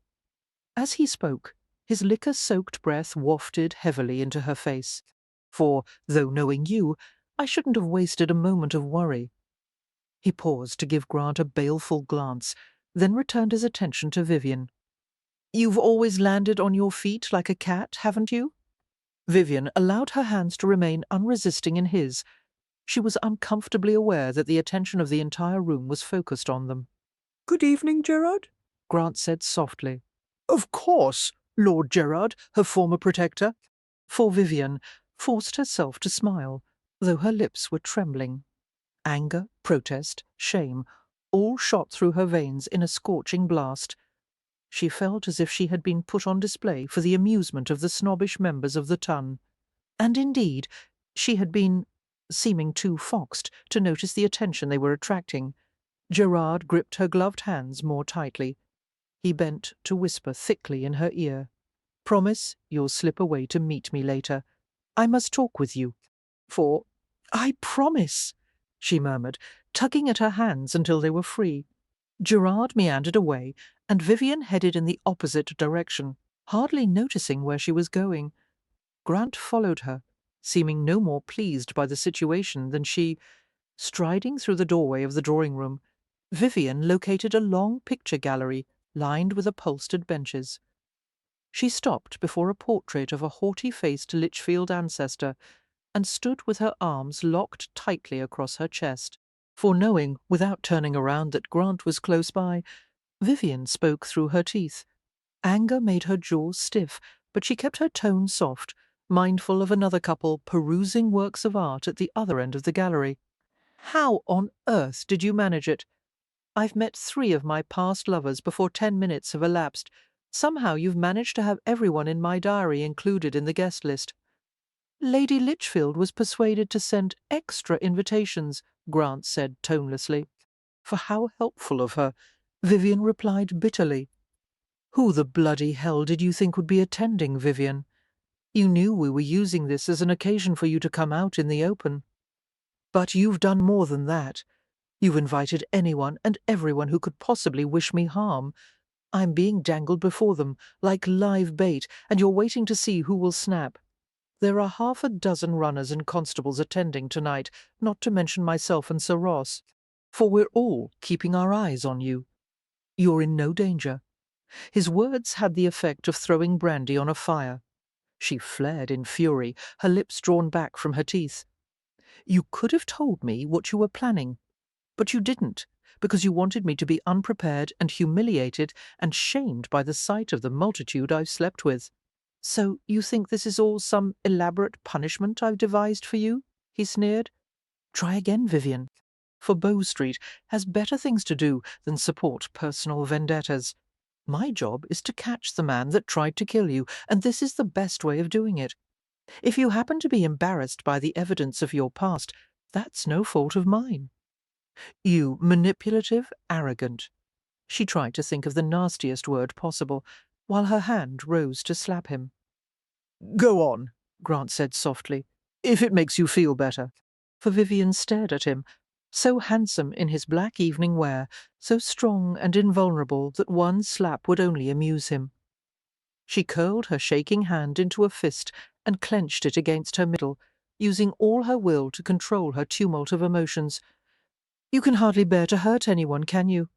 As he spoke, his liquor-soaked breath wafted heavily into her face. For, though knowing you, I shouldn't have wasted a moment of worry. He paused to give Grant a baleful glance, then returned his attention to Vivian. "You've always landed on your feet like a cat, haven't you?" Vivian allowed her hands to remain unresisting in his. She was uncomfortably aware that the attention of the entire room was focused on them. "Good evening, Gerard," Grant said softly. "Of course, Lord Gerard, her former protector." For Vivian forced herself to smile, though her lips were trembling. Anger, protest, shame, all shot through her veins in a scorching blast. She felt as if she had been put on display for the amusement of the snobbish members of the ton. And indeed, she had been seeming too foxed to notice the attention they were attracting. Gerard gripped her gloved hands more tightly. He bent to whisper thickly in her ear. "Promise you'll slip away to meet me later. I must talk with you." "For I promise," she murmured, tugging at her hands until they were free. Gerard meandered away, and Vivian headed in the opposite direction, hardly noticing where she was going. Grant followed her, seeming no more pleased by the situation than she. Striding through the doorway of the drawing-room, Vivian located a long picture gallery lined with upholstered benches. She stopped before a portrait of a haughty-faced Litchfield ancestor and stood with her arms locked tightly across her chest. For knowing, without turning around, that Grant was close by, Vivian spoke through her teeth. Anger made her jaws stiff, but she kept her tone soft, mindful of another couple perusing works of art at the other end of the gallery. "How on earth did you manage it? I've met 3 of my past lovers before 10 minutes have elapsed. Somehow you've managed to have everyone in my diary included in the guest list." "Lady Litchfield was persuaded to send extra invitations," Grant said tonelessly. "For how helpful of her," Vivian replied bitterly. "Who the bloody hell did you think would be attending, Vivian? You knew we were using this as an occasion for you to come out in the open. But you've done more than that. You've invited anyone and everyone who could possibly wish me harm. I'm being dangled before them, like live bait, and you're waiting to see who will snap. There are 6 runners and constables attending tonight, not to mention myself and Sir Ross. For we're all keeping our eyes on you. You're in no danger." His words had the effect of throwing brandy on a fire. She flared in fury, her lips drawn back from her teeth. "You could have told me what you were planning, but you didn't, because you wanted me to be unprepared and humiliated and shamed by the sight of the multitude I've slept with. So you think this is all some elaborate punishment I've devised for you?" he sneered. "Try again, Vivian. For Bow Street has better things to do than support personal vendettas. My job is to catch the man that tried to kill you, and this is the best way of doing it. If you happen to be embarrassed by the evidence of your past, that's no fault of mine. You manipulative, arrogant." She tried to think of the nastiest word possible, while her hand rose to slap him. "Go on," Grant said softly, "if it makes you feel better." For Vivian stared at him, so handsome in his black evening wear, so strong and invulnerable that one slap would only amuse him. She curled her shaking hand into a fist and clenched it against her middle, using all her will to control her tumult of emotions. You can hardly bear to hurt anyone, can you?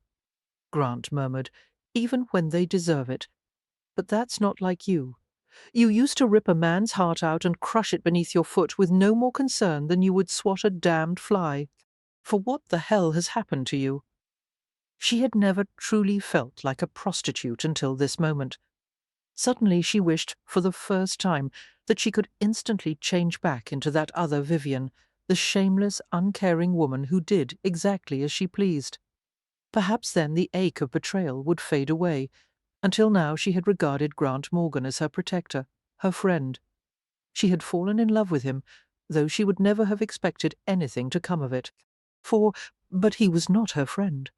Grant murmured, even when they deserve it. But that's not like you. You used to rip a man's heart out and crush it beneath your foot with no more concern than you would swat a damned fly. For what the hell has happened to you? She had never truly felt like a prostitute until this moment. Suddenly she wished, for the first time, that she could instantly change back into that other Vivian, the shameless, uncaring woman who did exactly as she pleased. Perhaps then the ache of betrayal would fade away. Until now she had regarded Grant Morgan as her protector, her friend. She had fallen in love with him, though she would never have expected anything to come of it. But he was not her friend.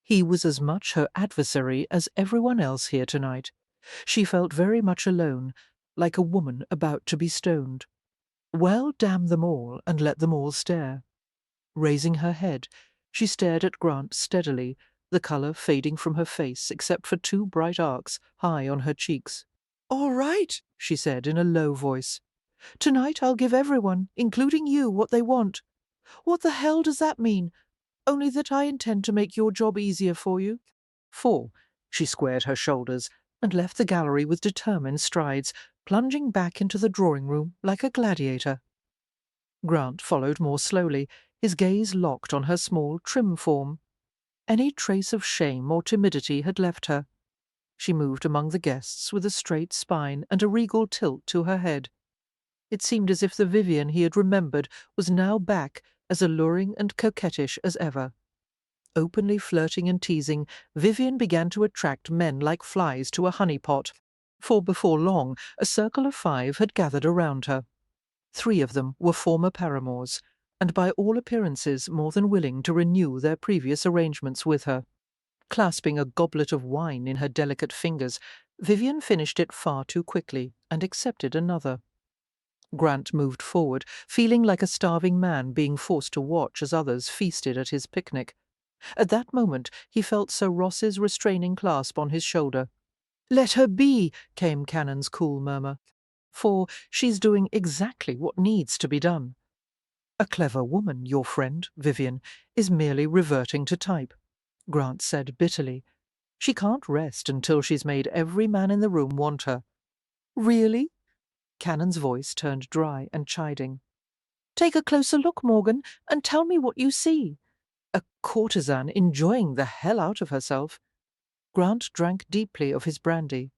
He was as much her adversary as everyone else here tonight. She felt very much alone, like a woman about to be stoned. Well, damn them all, and let them all stare. Raising her head, she stared at Grant steadily, the colour fading from her face except for 2 bright arcs high on her cheeks. "All right," she said in a low voice. "Tonight I'll give everyone, including you, what they want. What the hell does that mean? Only that I intend to make your job easier for you." She squared her shoulders and left the gallery with determined strides, plunging back into the drawing-room like a gladiator. Grant followed more slowly, his gaze locked on her small, trim form. Any trace of shame or timidity had left her. She moved among the guests with a straight spine and a regal tilt to her head. It seemed as if the Vivian he had remembered was now back, as alluring and coquettish as ever. Openly flirting and teasing, Vivian began to attract men like flies to a honey-pot, for before long a circle of 5 had gathered around her. 3 of them were former paramours, and by all appearances more than willing to renew their previous arrangements with her. Clasping a goblet of wine in her delicate fingers, Vivian finished it far too quickly and accepted another. Grant moved forward, feeling like a starving man being forced to watch as others feasted at his picnic. At that moment he felt Sir Ross's restraining clasp on his shoulder. "Let her be," came Cannon's cool murmur. "For she's doing exactly what needs to be done. A clever woman, your friend, Vivian, is merely reverting to type," Grant said bitterly. "She can't rest until she's made every man in the room want her." "Really?" Cannon's voice turned dry and chiding. "Take a closer look, Morgan, and tell me what you see." A courtesan enjoying the hell out of herself. Grant drank deeply of his brandy.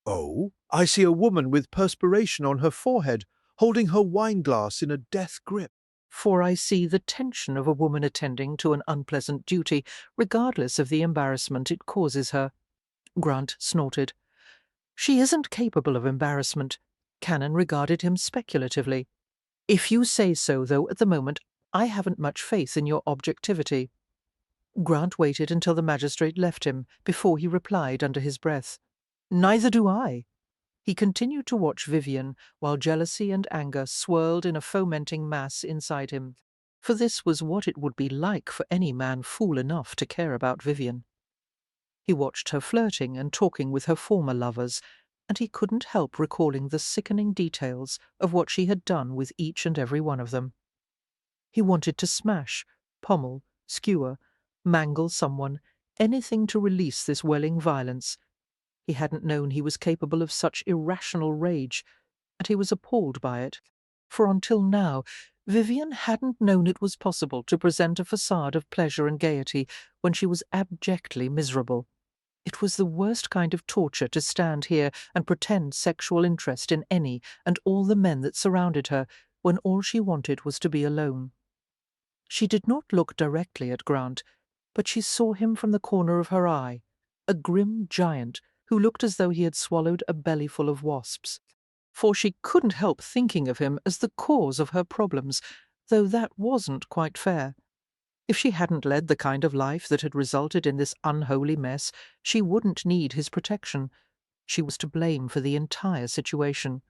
Oh, I see a woman with perspiration on her forehead, holding her wine-glass in a death grip. For I see the tension of a woman attending to an unpleasant duty, regardless of the embarrassment it causes her. Grant snorted. "She isn't capable of embarrassment." Cannon regarded him speculatively. "If you say so, though, at the moment, I haven't much faith in your objectivity." Grant waited until the magistrate left him before he replied under his breath. "Neither do I." He continued to watch Vivian while jealousy and anger swirled in a fomenting mass inside him. For this was what it would be like for any man fool enough to care about Vivian. He watched her flirting and talking with her former lovers, and he couldn't help recalling the sickening details of what she had done with each and every one of them. He wanted to smash, pommel, skewer, mangle someone, anything to release this welling violence. He hadn't known he was capable of such irrational rage, and he was appalled by it. For until now, Vivian hadn't known it was possible to present a facade of pleasure and gaiety when she was abjectly miserable. It was the worst kind of torture to stand here and pretend sexual interest in any and all the men that surrounded her, when all she wanted was to be alone. She did not look directly at Grant, but she saw him from the corner of her eye, a grim giant who looked as though he had swallowed a bellyful of wasps. For she couldn't help thinking of him as the cause of her problems, though that wasn't quite fair. If she hadn't led the kind of life that had resulted in this unholy mess, she wouldn't need his protection. She was to blame for the entire situation.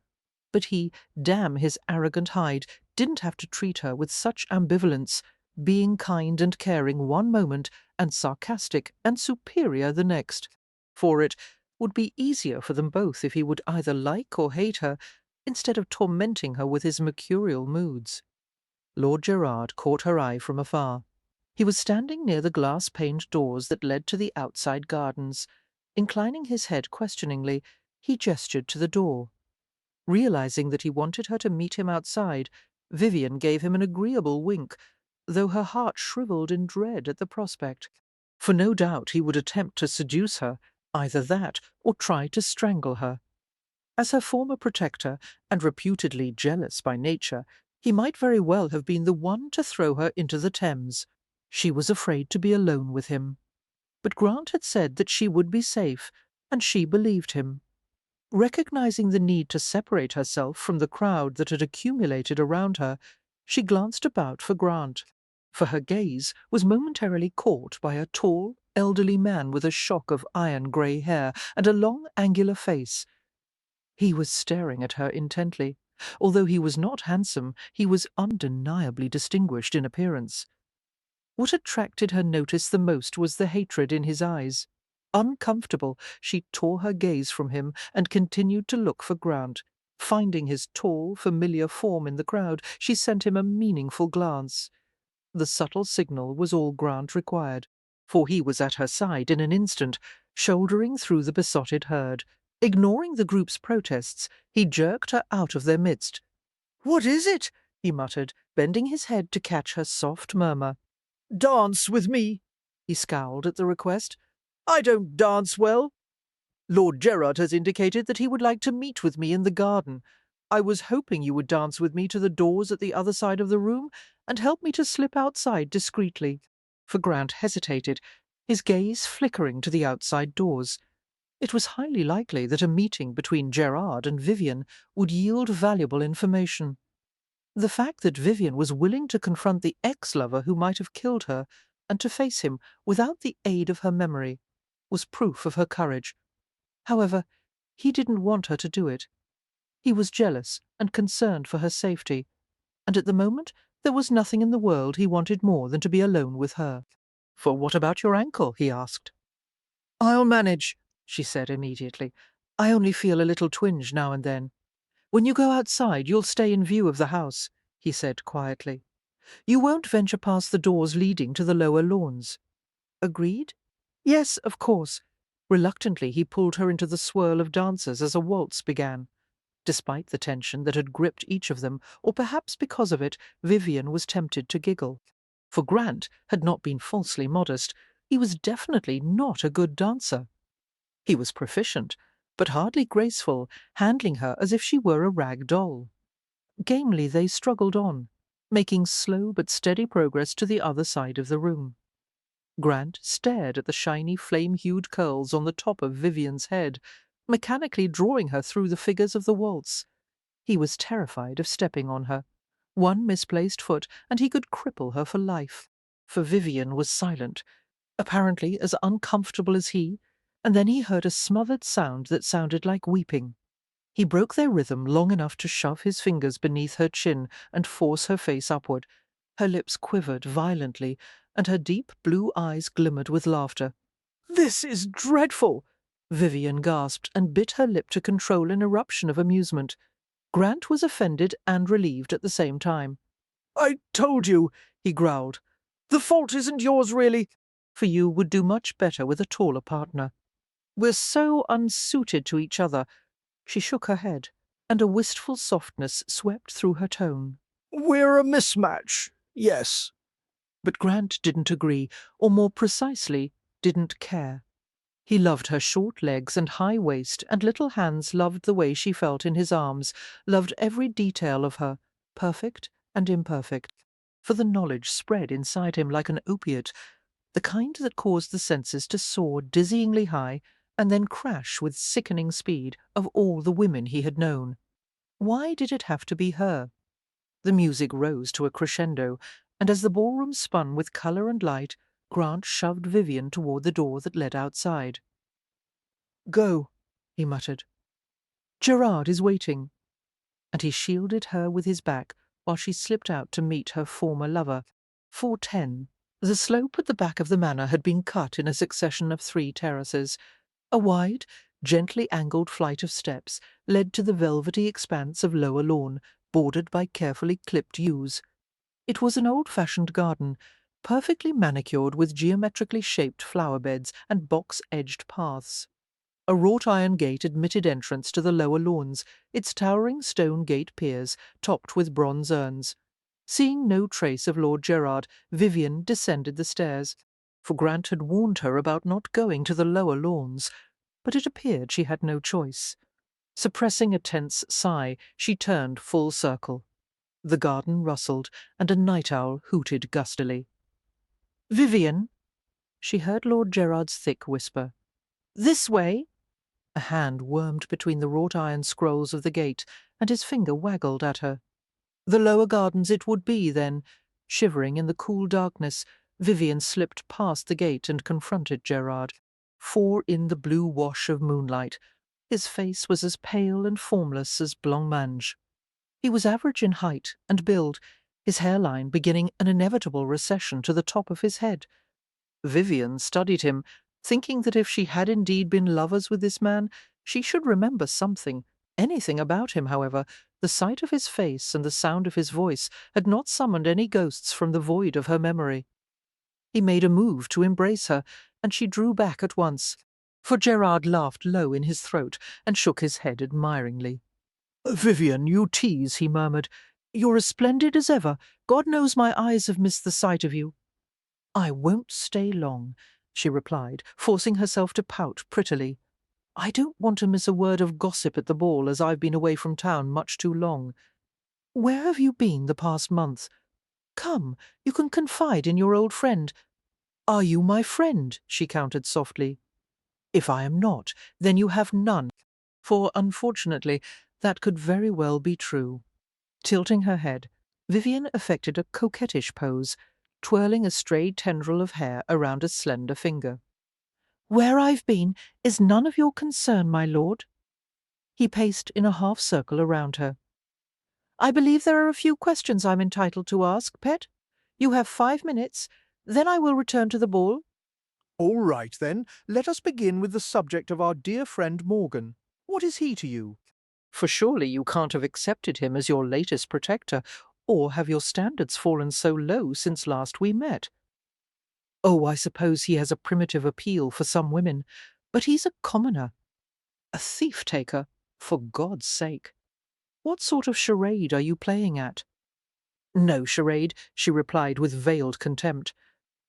But he, damn his arrogant hide, didn't have to treat her with such ambivalence, being kind and caring one moment and sarcastic and superior the next. For it would be easier for them both if he would either like or hate her, instead of tormenting her with his mercurial moods. Lord Gerard caught her eye from afar. He was standing near the glass-paned doors that led to the outside gardens. Inclining his head questioningly, he gestured to the door. Realizing that he wanted her to meet him outside, Vivian gave him an agreeable wink, though her heart shriveled in dread at the prospect. For no doubt he would attempt to seduce her, either that or try to strangle her. As her former protector, and reputedly jealous by nature, he might very well have been the one to throw her into the Thames. She was afraid to be alone with him. But Grant had said that she would be safe, and she believed him. Recognizing the need to separate herself from the crowd that had accumulated around her, she glanced about for Grant, for her gaze was momentarily caught by a tall, elderly man with a shock of iron-grey hair and a long, angular face. He was staring at her intently. Although he was not handsome, he was undeniably distinguished in appearance. What attracted her notice the most was the hatred in his eyes. Uncomfortable, she tore her gaze from him and continued to look for Grant. Finding his tall, familiar form in the crowd, she sent him a meaningful glance. The subtle signal was all Grant required, for he was at her side in an instant, shouldering through the besotted herd. Ignoring the group's protests, he jerked her out of their midst. "What is it?" he muttered, bending his head to catch her soft murmur. "Dance with me," he scowled at the request. "I don't dance well. Lord Gerard has indicated that he would like to meet with me in the garden. I was hoping you would dance with me to the doors at the other side of the room and help me to slip outside discreetly." For Grant hesitated, his gaze flickering to the outside doors. It was highly likely that a meeting between Gerard and Vivian would yield valuable information. The fact that Vivian was willing to confront the ex-lover who might have killed her and to face him without the aid of her memory was proof of her courage. However, he didn't want her to do it. He was jealous and concerned for her safety, and at the moment there was nothing in the world he wanted more than to be alone with her. "For what about your ankle?" he asked. "I'll manage," she said immediately. "I only feel a little twinge now and then. When you go outside, you'll stay in view of the house," he said quietly. "You won't venture past the doors leading to the lower lawns. Agreed?" "Yes, of course." Reluctantly, he pulled her into the swirl of dancers as a waltz began. Despite the tension that had gripped each of them, or perhaps because of it, Vivian was tempted to giggle. For Grant had not been falsely modest. He was definitely not a good dancer. He was proficient, but hardly graceful, handling her as if she were a rag doll. Gamely they struggled on, making slow but steady progress to the other side of the room. Grant stared at the shiny flame-hued curls on the top of Vivian's head, mechanically drawing her through the figures of the waltz. He was terrified of stepping on her. One misplaced foot, and he could cripple her for life. For Vivian was silent, apparently as uncomfortable as he, and then he heard a smothered sound that sounded like weeping. He broke their rhythm long enough to shove his fingers beneath her chin and force her face upward. Her lips quivered violently, and her deep blue eyes glimmered with laughter. "This is dreadful!" Vivian gasped and bit her lip to control an eruption of amusement. Grant was offended and relieved at the same time. "I told you," he growled. "The fault isn't yours, really, for you would do much better with a taller partner. We're so unsuited to each other." She shook her head, and a wistful softness swept through her tone. We're a mismatch, yes. But Grant didn't agree, or more precisely, didn't care. He loved her short legs and high waist, and little hands loved the way she felt in his arms, loved every detail of her, perfect and imperfect. For the knowledge spread inside him like an opiate, the kind that caused the senses to soar dizzyingly high and then crash with sickening speed, of all the women he had known. Why did it have to be her? The music rose to a crescendo, and as the ballroom spun with colour and light, Grant shoved Vivian toward the door that led outside. "Go," he muttered. "Gerard is waiting." And he shielded her with his back while she slipped out to meet her former lover. 410. The slope at the back of the manor had been cut in a succession of 3 terraces. A wide, gently angled flight of steps led to the velvety expanse of lower lawn, bordered by carefully clipped yews. It was an old-fashioned garden, perfectly manicured with geometrically shaped flower beds and box-edged paths. A wrought-iron gate admitted entrance to the lower lawns, its towering stone gate piers topped with bronze urns. Seeing no trace of Lord Gerard, Vivian descended the stairs, for Grant had warned her about not going to the lower lawns, but it appeared she had no choice. Suppressing a tense sigh, she turned full circle. The garden rustled, and a night owl hooted gustily. "Vivian," she heard Lord Gerard's thick whisper. "This way." A hand wormed between the wrought-iron scrolls of the gate, and his finger waggled at her. The lower gardens it would be, then. Shivering in the cool darkness, Vivian slipped past the gate and confronted Gerard. For in the blue wash of moonlight, his face was as pale and formless as blancmange. He was average in height and build, his hairline beginning an inevitable recession to the top of his head. Vivian studied him, thinking that if she had indeed been lovers with this man, she should remember something. Anything about him, however, the sight of his face and the sound of his voice had not summoned any ghosts from the void of her memory. He made a move to embrace her, and she drew back at once, for Gerard laughed low in his throat and shook his head admiringly. "Vivian, you tease," he murmured. "You're as splendid as ever. God knows my eyes have missed the sight of you." "I won't stay long," she replied, forcing herself to pout prettily. "I don't want to miss a word of gossip at the ball, as I've been away from town much too long. Where have you been the past month? Come, you can confide in your old friend." "Are you my friend?" she countered softly. "If I am not, then you have none." For, unfortunately, that could very well be true. Tilting her head, Vivian affected a coquettish pose, twirling a stray tendril of hair around a slender finger. "Where I've been is none of your concern, my lord." He paced in a half-circle around her. "I believe there are a few questions I'm entitled to ask, pet. You have 5 minutes, then I will return to the ball." All right, then, let us begin with the subject of our dear friend Morgan. What is he to you? For surely you can't have accepted him as your latest protector, or have your standards fallen so low since last we met? Oh, I suppose he has a primitive appeal for some women, but he's a commoner. A thief-taker, for God's sake. What sort of charade are you playing at? No charade, she replied with veiled contempt.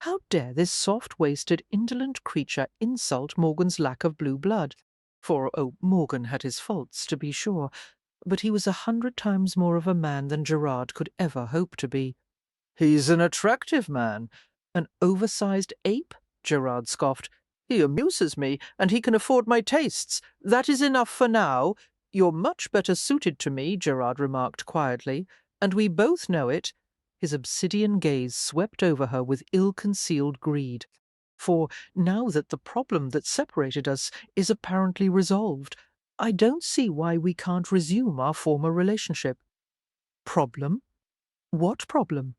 How dare this soft-waisted, indolent creature insult Morgan's lack of blue blood? For, oh, Morgan had his faults, to be sure, but he was 100 times more of a man than Gerard could ever hope to be. "He's an attractive man. An oversized ape?" Gerard scoffed. "He amuses me, and he can afford my tastes. That is enough for now." "You're much better suited to me," Gerard remarked quietly, "and we both know it." His obsidian gaze swept over her with ill-concealed greed. "For now that the problem that separated us is apparently resolved, I don't see why we can't resume our former relationship." "Problem? What problem?"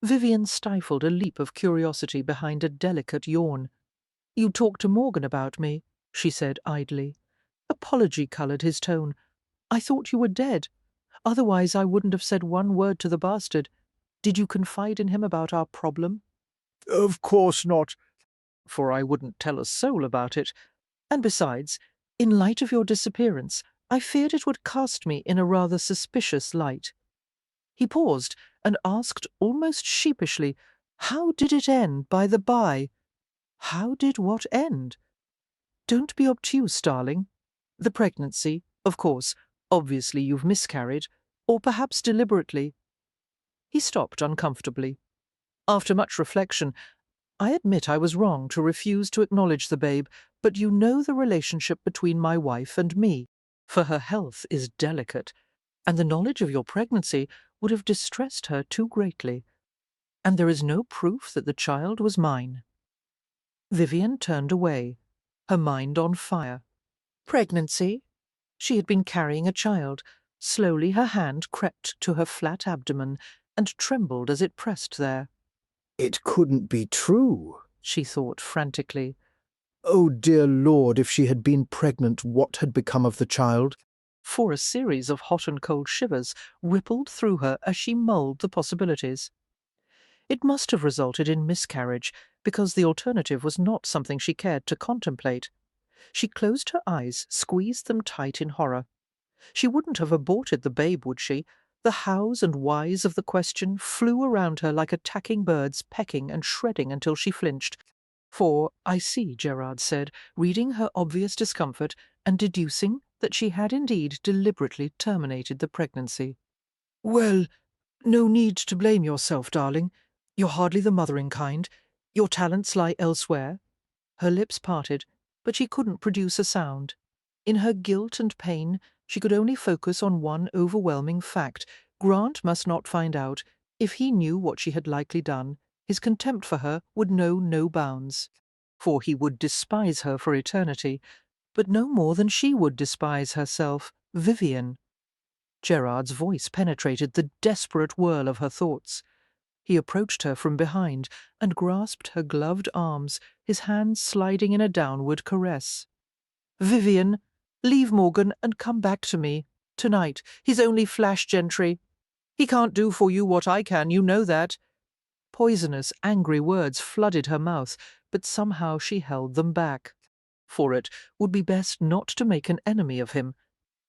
Vivian stifled a leap of curiosity behind a delicate yawn. "You talked to Morgan about me," she said idly. Apology coloured his tone. "I thought you were dead. Otherwise I wouldn't have said one word to the bastard. Did you confide in him about our problem?" Of course not. "For I wouldn't tell a soul about it. And besides, in light of your disappearance, I feared it would cast me in a rather suspicious light." He paused and asked almost sheepishly, "How did it end, by the by?" "How did what end?" "Don't be obtuse, darling. The pregnancy, of course. Obviously you've miscarried, or perhaps deliberately." He stopped uncomfortably. After much reflection, "I admit I was wrong to refuse to acknowledge the babe, but you know the relationship between my wife and me, for her health is delicate, and the knowledge of your pregnancy would have distressed her too greatly. And there is no proof that the child was mine." Vivian turned away, her mind on fire. Pregnancy? She had been carrying a child. Slowly her hand crept to her flat abdomen and trembled as it pressed there. It couldn't be true, she thought frantically. Oh, dear Lord, if she had been pregnant, what had become of the child? For a series of hot and cold shivers rippled through her as she mulled the possibilities. It must have resulted in miscarriage, because the alternative was not something she cared to contemplate. She closed her eyes, squeezed them tight in horror. She wouldn't have aborted the babe, would she? The hows and whys of the question flew around her like attacking birds, pecking and shredding until she flinched. For, I see, Gerard said, reading her obvious discomfort and deducing that she had indeed deliberately terminated the pregnancy. Well, no need to blame yourself, darling. You're hardly the mothering kind. Your talents lie elsewhere. Her lips parted, but she couldn't produce a sound. In her guilt and pain, she could only focus on one overwhelming fact. Grant must not find out. If he knew what she had likely done, his contempt for her would know no bounds. For he would despise her for eternity, but no more than she would despise herself, Vivian. Gerard's voice penetrated the desperate whirl of her thoughts. He approached her from behind and grasped her gloved arms, his hands sliding in a downward caress. Vivian, leave Morgan and come back to me. Tonight. He's only flash gentry. He can't do for you what I can, you know that. Poisonous, angry words flooded her mouth, but somehow she held them back. For it would be best not to make an enemy of him.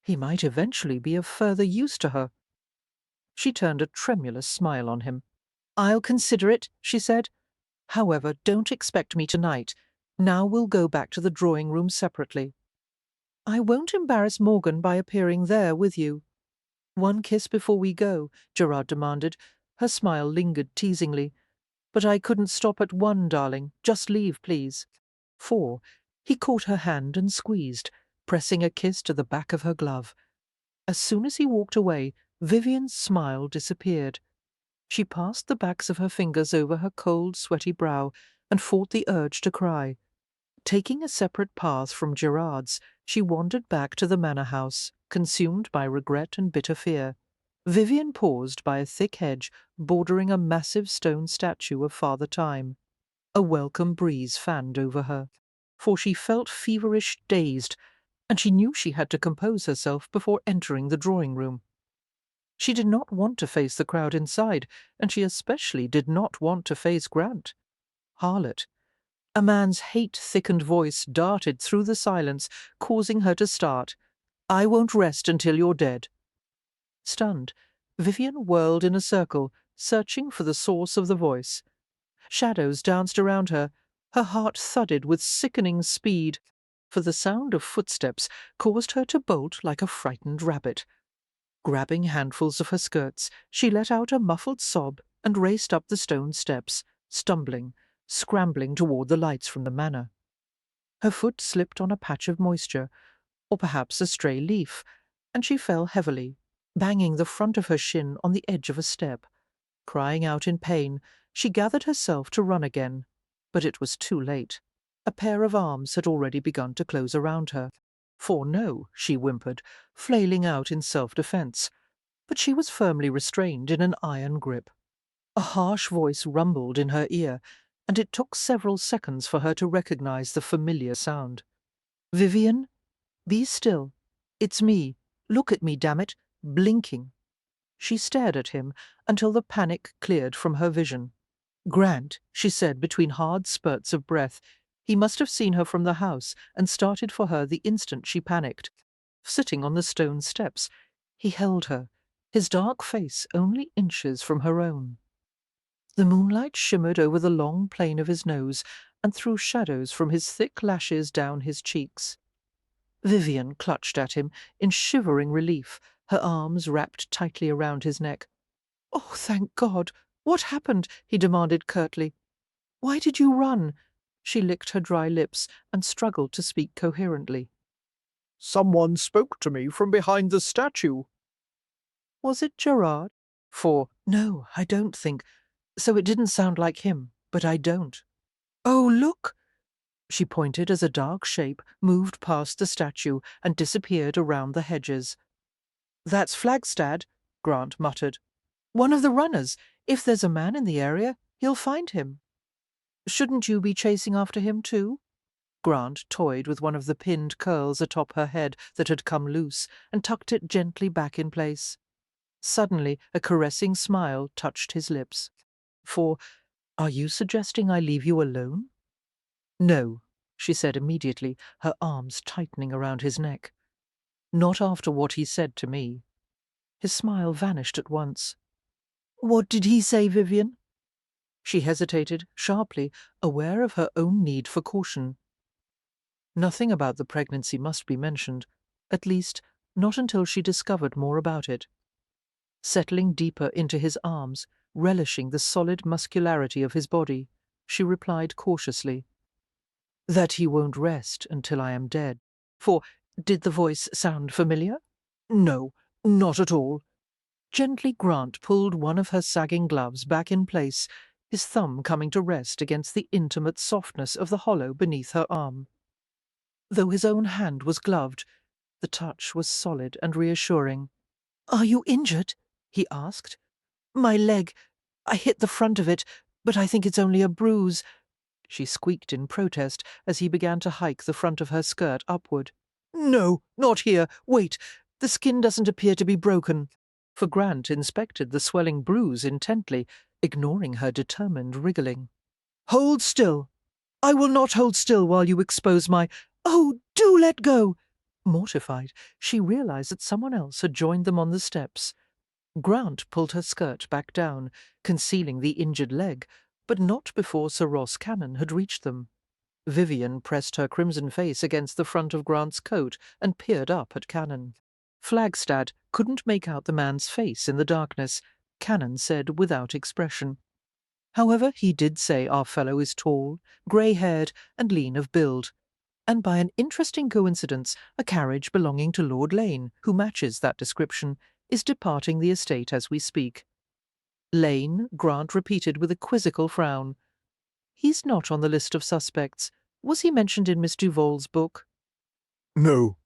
He might eventually be of further use to her. She turned a tremulous smile on him. I'll consider it, she said. However, don't expect me tonight. Now we'll go back to the drawing-room separately. I won't embarrass Morgan by appearing there with you. One kiss before we go, Gerard demanded. Her smile lingered teasingly. But I couldn't stop at one, darling. Just leave, please. For he caught her hand and squeezed, pressing a kiss to the back of her glove. As soon as he walked away, Vivian's smile disappeared. She passed the backs of her fingers over her cold, sweaty brow and fought the urge to cry. Taking a separate path from Gerard's, she wandered back to the manor house, consumed by regret and bitter fear. Vivian paused by a thick hedge bordering a massive stone statue of Father Time. A welcome breeze fanned over her, for she felt feverish, dazed, and she knew she had to compose herself before entering the drawing-room. She did not want to face the crowd inside, and she especially did not want to face Grant. Harlot. A man's hate-thickened voice darted through the silence, causing her to start. I won't rest until you're dead. Stunned, Vivian whirled in a circle, searching for the source of the voice. Shadows danced around her. Her heart thudded with sickening speed, for the sound of footsteps caused her to bolt like a frightened rabbit. Grabbing handfuls of her skirts, she let out a muffled sob and raced up the stone steps, stumbling, scrambling toward the lights from the manor. Her foot slipped on a patch of moisture, or perhaps a stray leaf, and she fell heavily, banging the front of her shin on the edge of a step. Crying out in pain, she gathered herself to run again, but it was too late. A pair of arms had already begun to close around her. For no, she whimpered, flailing out in self-defence, but she was firmly restrained in an iron grip. A harsh voice rumbled in her ear, and it took several seconds for her to recognize the familiar sound. Vivian, be still. It's me. Look at me, damn it, blinking. She stared at him until the panic cleared from her vision. Grant, she said between hard spurts of breath. He must have seen her from the house and started for her the instant she panicked. Sitting on the stone steps, he held her, his dark face only inches from her own. The moonlight shimmered over the long plane of his nose and threw shadows from his thick lashes down his cheeks. Vivian clutched at him in shivering relief, her arms wrapped tightly around his neck. "Oh, thank God! What happened?" he demanded curtly. "Why did you run?" She licked her dry lips and struggled to speak coherently. Someone spoke to me from behind the statue. Was it Gerard? No, I don't think. So it didn't sound like him, but I don't. Oh, look! She pointed as a dark shape moved past the statue and disappeared around the hedges. That's Flagstad, Grant muttered. One of the runners. If there's a man in the area, he'll find him. Shouldn't you be chasing after him too? Grant toyed with one of the pinned curls atop her head that had come loose and tucked it gently back in place. Suddenly, a caressing smile touched his lips. For, are you suggesting I leave you alone? No, she said immediately, her arms tightening around his neck. Not after what he said to me. His smile vanished at once. What did he say, Vivian? She hesitated, sharply, aware of her own need for caution. Nothing about the pregnancy must be mentioned, at least not until she discovered more about it. Settling deeper into his arms, relishing the solid muscularity of his body, she replied cautiously, that he won't rest until I am dead. For, did the voice sound familiar? No, not at all. Gently Grant pulled one of her sagging gloves back in place, his thumb coming to rest against the intimate softness of the hollow beneath her arm. Though his own hand was gloved, the touch was solid and reassuring. "Are you injured?" he asked. "My leg. I hit the front of it, but I think it's only a bruise," she squeaked in protest as he began to hike the front of her skirt upward. "No, not here. Wait. The skin doesn't appear to be broken." For Grant inspected the swelling bruise intently, ignoring her determined wriggling. "Hold still. I will not hold still while you expose my— Oh, do let go!" Mortified, she realized that someone else had joined them on the steps. Grant pulled her skirt back down, concealing the injured leg, but not before Sir Ross Cannon had reached them. Vivian pressed her crimson face against the front of Grant's coat and peered up at Cannon. Flagstad couldn't make out the man's face in the darkness, Cannon said without expression. However, he did say our fellow is tall, grey-haired, and lean of build, and by an interesting coincidence a carriage belonging to Lord Lane, who matches that description, is departing the estate as we speak. Lane, Grant repeated with a quizzical frown. He's not on the list of suspects. Was he mentioned in Miss Duval's book? No.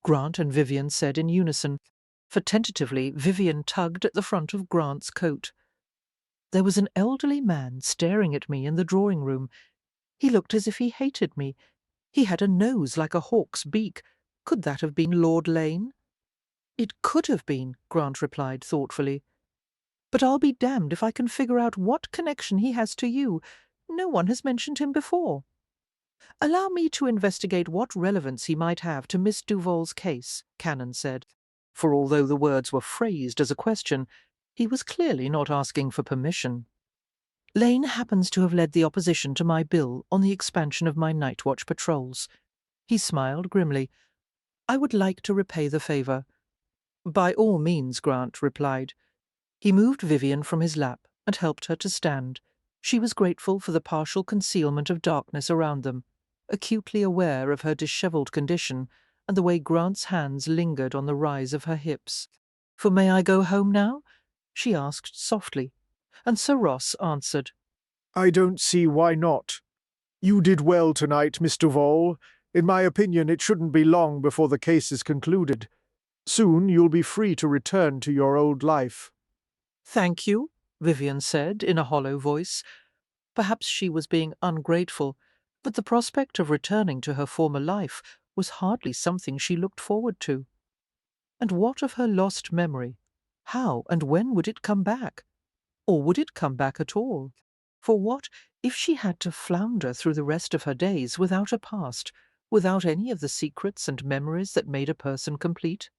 Grant and Vivian said in unison, for tentatively Vivian tugged at the front of Grant's coat. There was an elderly man staring at me in the drawing-room. He looked as if he hated me. He had a nose like a hawk's beak. Could that have been Lord Lane? It could have been, Grant replied thoughtfully. But I'll be damned if I can figure out what connection he has to you. No one has mentioned him before. Allow me to investigate what relevance he might have to Miss Duval's case, Cannon said, for although the words were phrased as a question, he was clearly not asking for permission. Lane happens to have led the opposition to my bill on the expansion of my night watch patrols. He smiled grimly. I would like to repay the favour. By all means, Grant replied. He moved Vivian from his lap and helped her to stand. She was grateful for the partial concealment of darkness around them, acutely aware of her dishevelled condition and the way Grant's hands lingered on the rise of her hips. "For may I go home now?" she asked softly, and Sir Ross answered, I don't see why not. You did well tonight, Miss Duval. In my opinion, it shouldn't be long before the case is concluded. Soon you'll be free to return to your old life. "Thank you," Vivian said in a hollow voice. Perhaps she was being ungrateful, but the prospect of returning to her former life was hardly something she looked forward to. And what of her lost memory? How and when would it come back? Or would it come back at all? For what if she had to flounder through the rest of her days without a past, without any of the secrets and memories that made a person complete?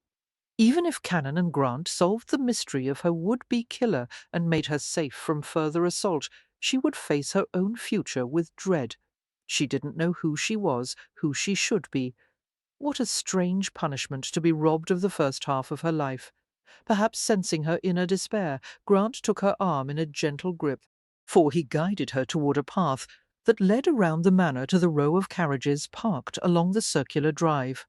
Even if Cannon and Grant solved the mystery of her would-be killer and made her safe from further assault, she would face her own future with dread. She didn't know who she was, who she should be. What a strange punishment to be robbed of the first half of her life. Perhaps sensing her inner despair, Grant took her arm in a gentle grip, for he guided her toward a path that led around the manor to the row of carriages parked along the circular drive.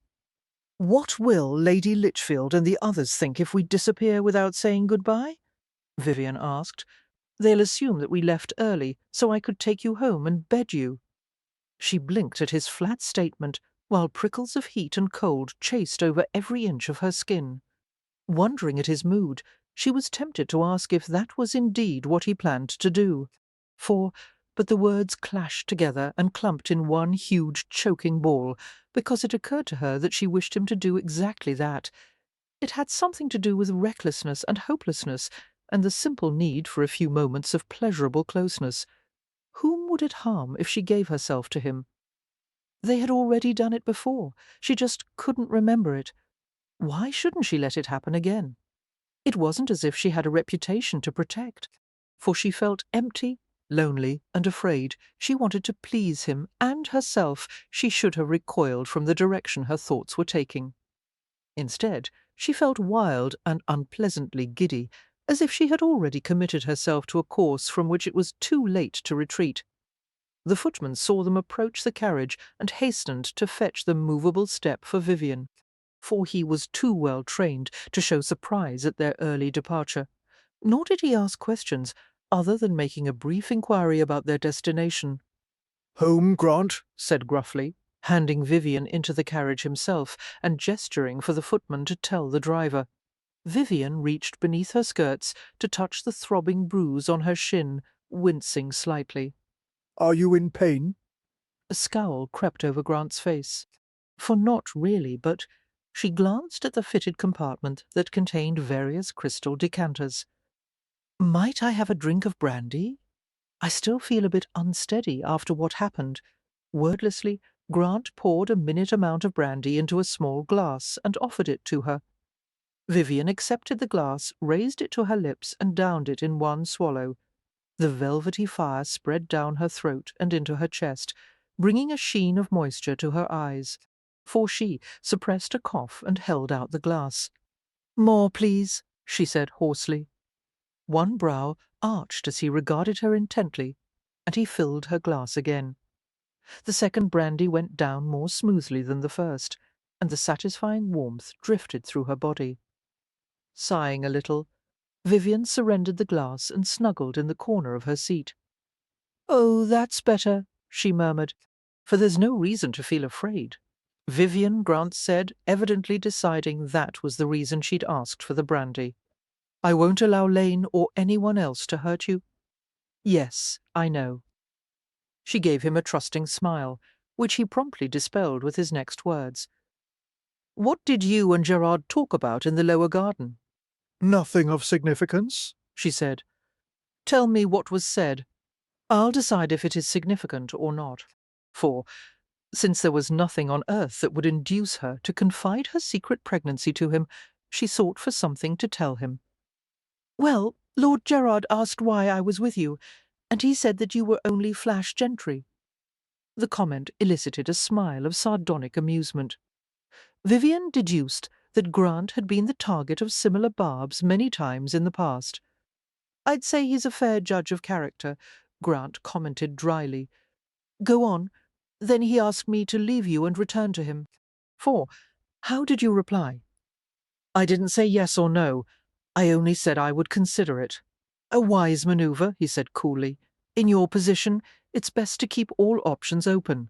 "What will Lady Litchfield and the others think if we disappear without saying goodbye?" Vivian asked. "They'll assume that we left early, so I could take you home and bed you." She blinked at his flat statement, while prickles of heat and cold chased over every inch of her skin. Wondering at his mood, she was tempted to ask if that was indeed what he planned to do. But the words clashed together and clumped in one huge choking ball, because it occurred to her that she wished him to do exactly that. It had something to do with recklessness and hopelessness, and the simple need for a few moments of pleasurable closeness. Whom would it harm if she gave herself to him? They had already done it before. She just couldn't remember it. Why shouldn't she let it happen again? It wasn't as if she had a reputation to protect, for she felt empty, lonely, and afraid. She wanted to please him and herself. She should have recoiled from the direction her thoughts were taking. Instead, she felt wild and unpleasantly giddy, as if she had already committed herself to a course from which it was too late to retreat. The footman saw them approach the carriage and hastened to fetch the movable step for Vivian, for he was too well trained to show surprise at their early departure. Nor did he ask questions, other than making a brief inquiry about their destination. "Home, Grant?" Said gruffly, handing Vivian into the carriage himself and gesturing for the footman to tell the driver. Vivian reached beneath her skirts to touch the throbbing bruise on her shin, wincing slightly. "Are you in pain?" A scowl crept over Grant's face. For not really, but she glanced at the fitted compartment that contained various crystal decanters. "Might I have a drink of brandy? I still feel a bit unsteady after what happened." Wordlessly, Grant poured a minute amount of brandy into a small glass and offered it to her. Vivian accepted the glass, raised it to her lips, and downed it in one swallow. The velvety fire spread down her throat and into her chest, bringing a sheen of moisture to her eyes, for she suppressed a cough and held out the glass. "More, please," she said hoarsely. One brow arched as he regarded her intently, and he filled her glass again. The second brandy went down more smoothly than the first, and the satisfying warmth drifted through her body. Sighing a little, Vivian surrendered the glass and snuggled in the corner of her seat. "Oh, that's better," she murmured, "for there's no reason to feel afraid." "Vivian," Grant said, evidently deciding that was the reason she'd asked for the brandy. "I won't allow Lane or anyone else to hurt you." "Yes, I know." She gave him a trusting smile, which he promptly dispelled with his next words. "What did you and Gerard talk about in the lower garden?" "Nothing of significance," she said. "Tell me what was said. I'll decide if it is significant or not." For, since there was nothing on earth that would induce her to confide her secret pregnancy to him, she sought for something to tell him. "Well, Lord Gerard asked why I was with you, and he said that you were only flash gentry." The comment elicited a smile of sardonic amusement. Vivian deduced that Grant had been the target of similar barbs many times in the past. "I'd say he's a fair judge of character," Grant commented dryly. "Go on. Then he asked me to leave you and return to him." "For, how did you reply?" "I didn't say yes or no. I only said I would consider it." "A wise maneuver," he said coolly. "In your position, it's best to keep all options open."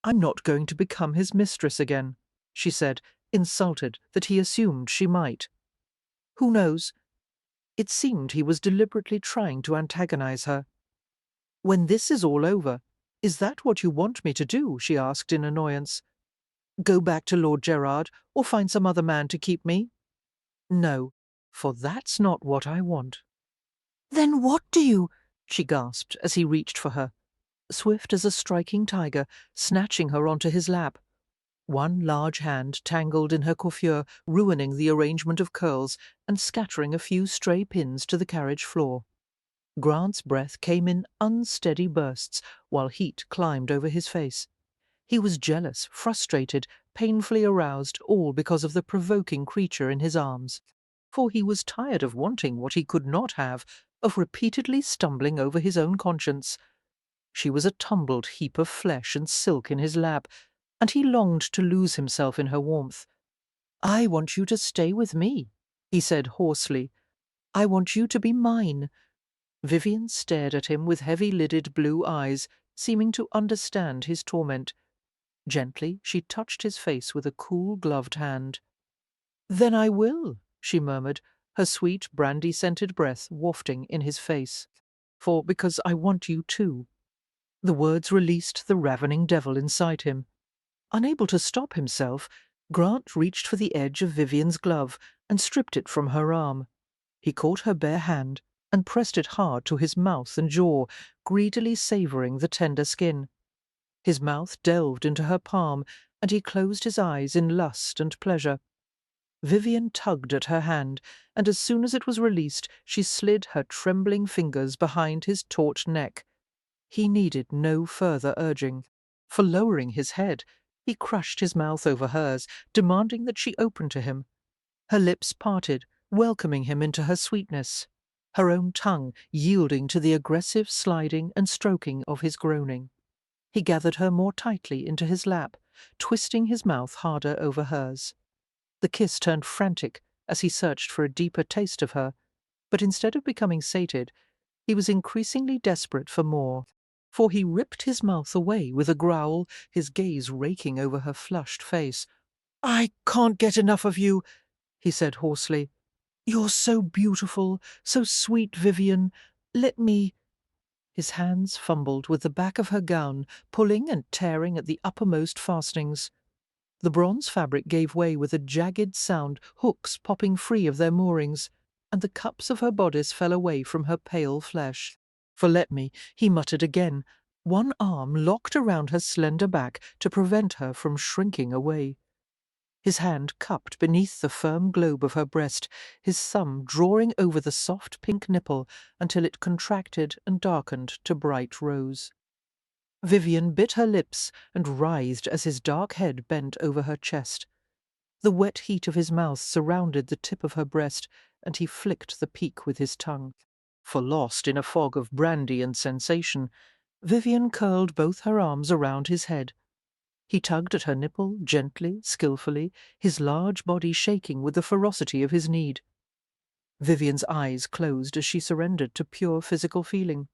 "I'm not going to become his mistress again," she said, insulted that he assumed she might. "Who knows?" It seemed he was deliberately trying to antagonize her. "When this is all over, is that what you want me to do?" she asked in annoyance. "Go back to Lord Gerard, or find some other man to keep me?" "No, for that's not what I want." Then what do you? she gasped as he reached for her, swift as a striking tiger, snatching her onto his lap. One large hand tangled in her coiffure, ruining the arrangement of curls and scattering a few stray pins to the carriage floor. Grant's breath came in unsteady bursts, while heat climbed over his face. He was jealous, frustrated, painfully aroused, all because of the provoking creature in his arms. For he was tired of wanting what he could not have, of repeatedly stumbling over his own conscience. She was a tumbled heap of flesh and silk in his lap, and he longed to lose himself in her warmth. "I want you to stay with me," he said hoarsely. "I want you to be mine." Vivian stared at him with heavy-lidded blue eyes, seeming to understand his torment. Gently, she touched his face with a cool, gloved hand. "Then I will," she murmured, her sweet, brandy-scented breath wafting in his face. Because I want you too." The words released the ravening devil inside him. Unable to stop himself, Grant reached for the edge of Vivian's glove and stripped it from her arm. He caught her bare hand and pressed it hard to his mouth and jaw, greedily savouring the tender skin. His mouth delved into her palm, and he closed his eyes in lust and pleasure. Vivian tugged at her hand, and as soon as it was released, she slid her trembling fingers behind his taut neck. He needed no further urging. For lowering his head, he crushed his mouth over hers, demanding that she open to him. Her lips parted, welcoming him into her sweetness, her own tongue yielding to the aggressive sliding and stroking of his groaning. He gathered her more tightly into his lap, twisting his mouth harder over hers. The kiss turned frantic as he searched for a deeper taste of her, but instead of becoming sated, he was increasingly desperate for more, for he ripped his mouth away with a growl, his gaze raking over her flushed face. "I can't get enough of you," he said hoarsely. "You're so beautiful, so sweet, Vivian. Let me—" His hands fumbled with the back of her gown, pulling and tearing at the uppermost fastenings. The bronze fabric gave way with a jagged sound, hooks popping free of their moorings, and the cups of her bodice fell away from her pale flesh. "For let me," he muttered again, one arm locked around her slender back to prevent her from shrinking away. His hand cupped beneath the firm globe of her breast, his thumb drawing over the soft pink nipple until it contracted and darkened to bright rose. Vivian bit her lips and writhed as his dark head bent over her chest. The wet heat of his mouth surrounded the tip of her breast, and he flicked the peak with his tongue. For lost in a fog of brandy and sensation, Vivian curled both her arms around his head. He tugged at her nipple, gently, skillfully, his large body shaking with the ferocity of his need. Vivian's eyes closed as she surrendered to pure physical feeling.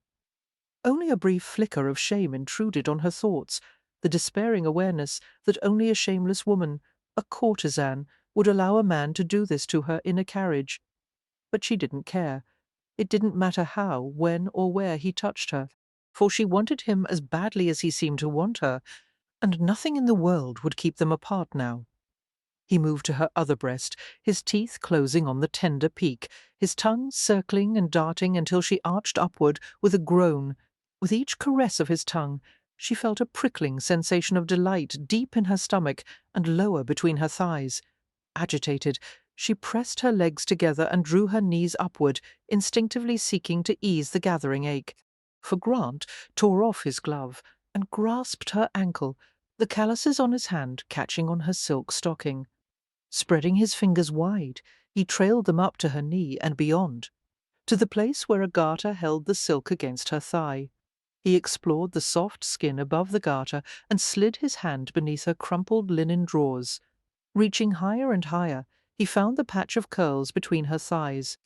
Only a brief flicker of shame intruded on her thoughts, the despairing awareness that only a shameless woman, a courtesan, would allow a man to do this to her in a carriage. But she didn't care. It didn't matter how, when, or where he touched her, for she wanted him as badly as he seemed to want her, and nothing in the world would keep them apart now. He moved to her other breast, his teeth closing on the tender peak, his tongue circling and darting until she arched upward with a groan. With each caress of his tongue, she felt a prickling sensation of delight deep in her stomach and lower between her thighs. Agitated, she pressed her legs together and drew her knees upward, instinctively seeking to ease the gathering ache. For Grant tore off his glove and grasped her ankle, the calluses on his hand catching on her silk stocking. Spreading his fingers wide, he trailed them up to her knee and beyond, to the place where a garter held the silk against her thigh. He explored the soft skin above the garter and slid his hand beneath her crumpled linen drawers. Reaching higher and higher, he found the patch of curls between her thighs.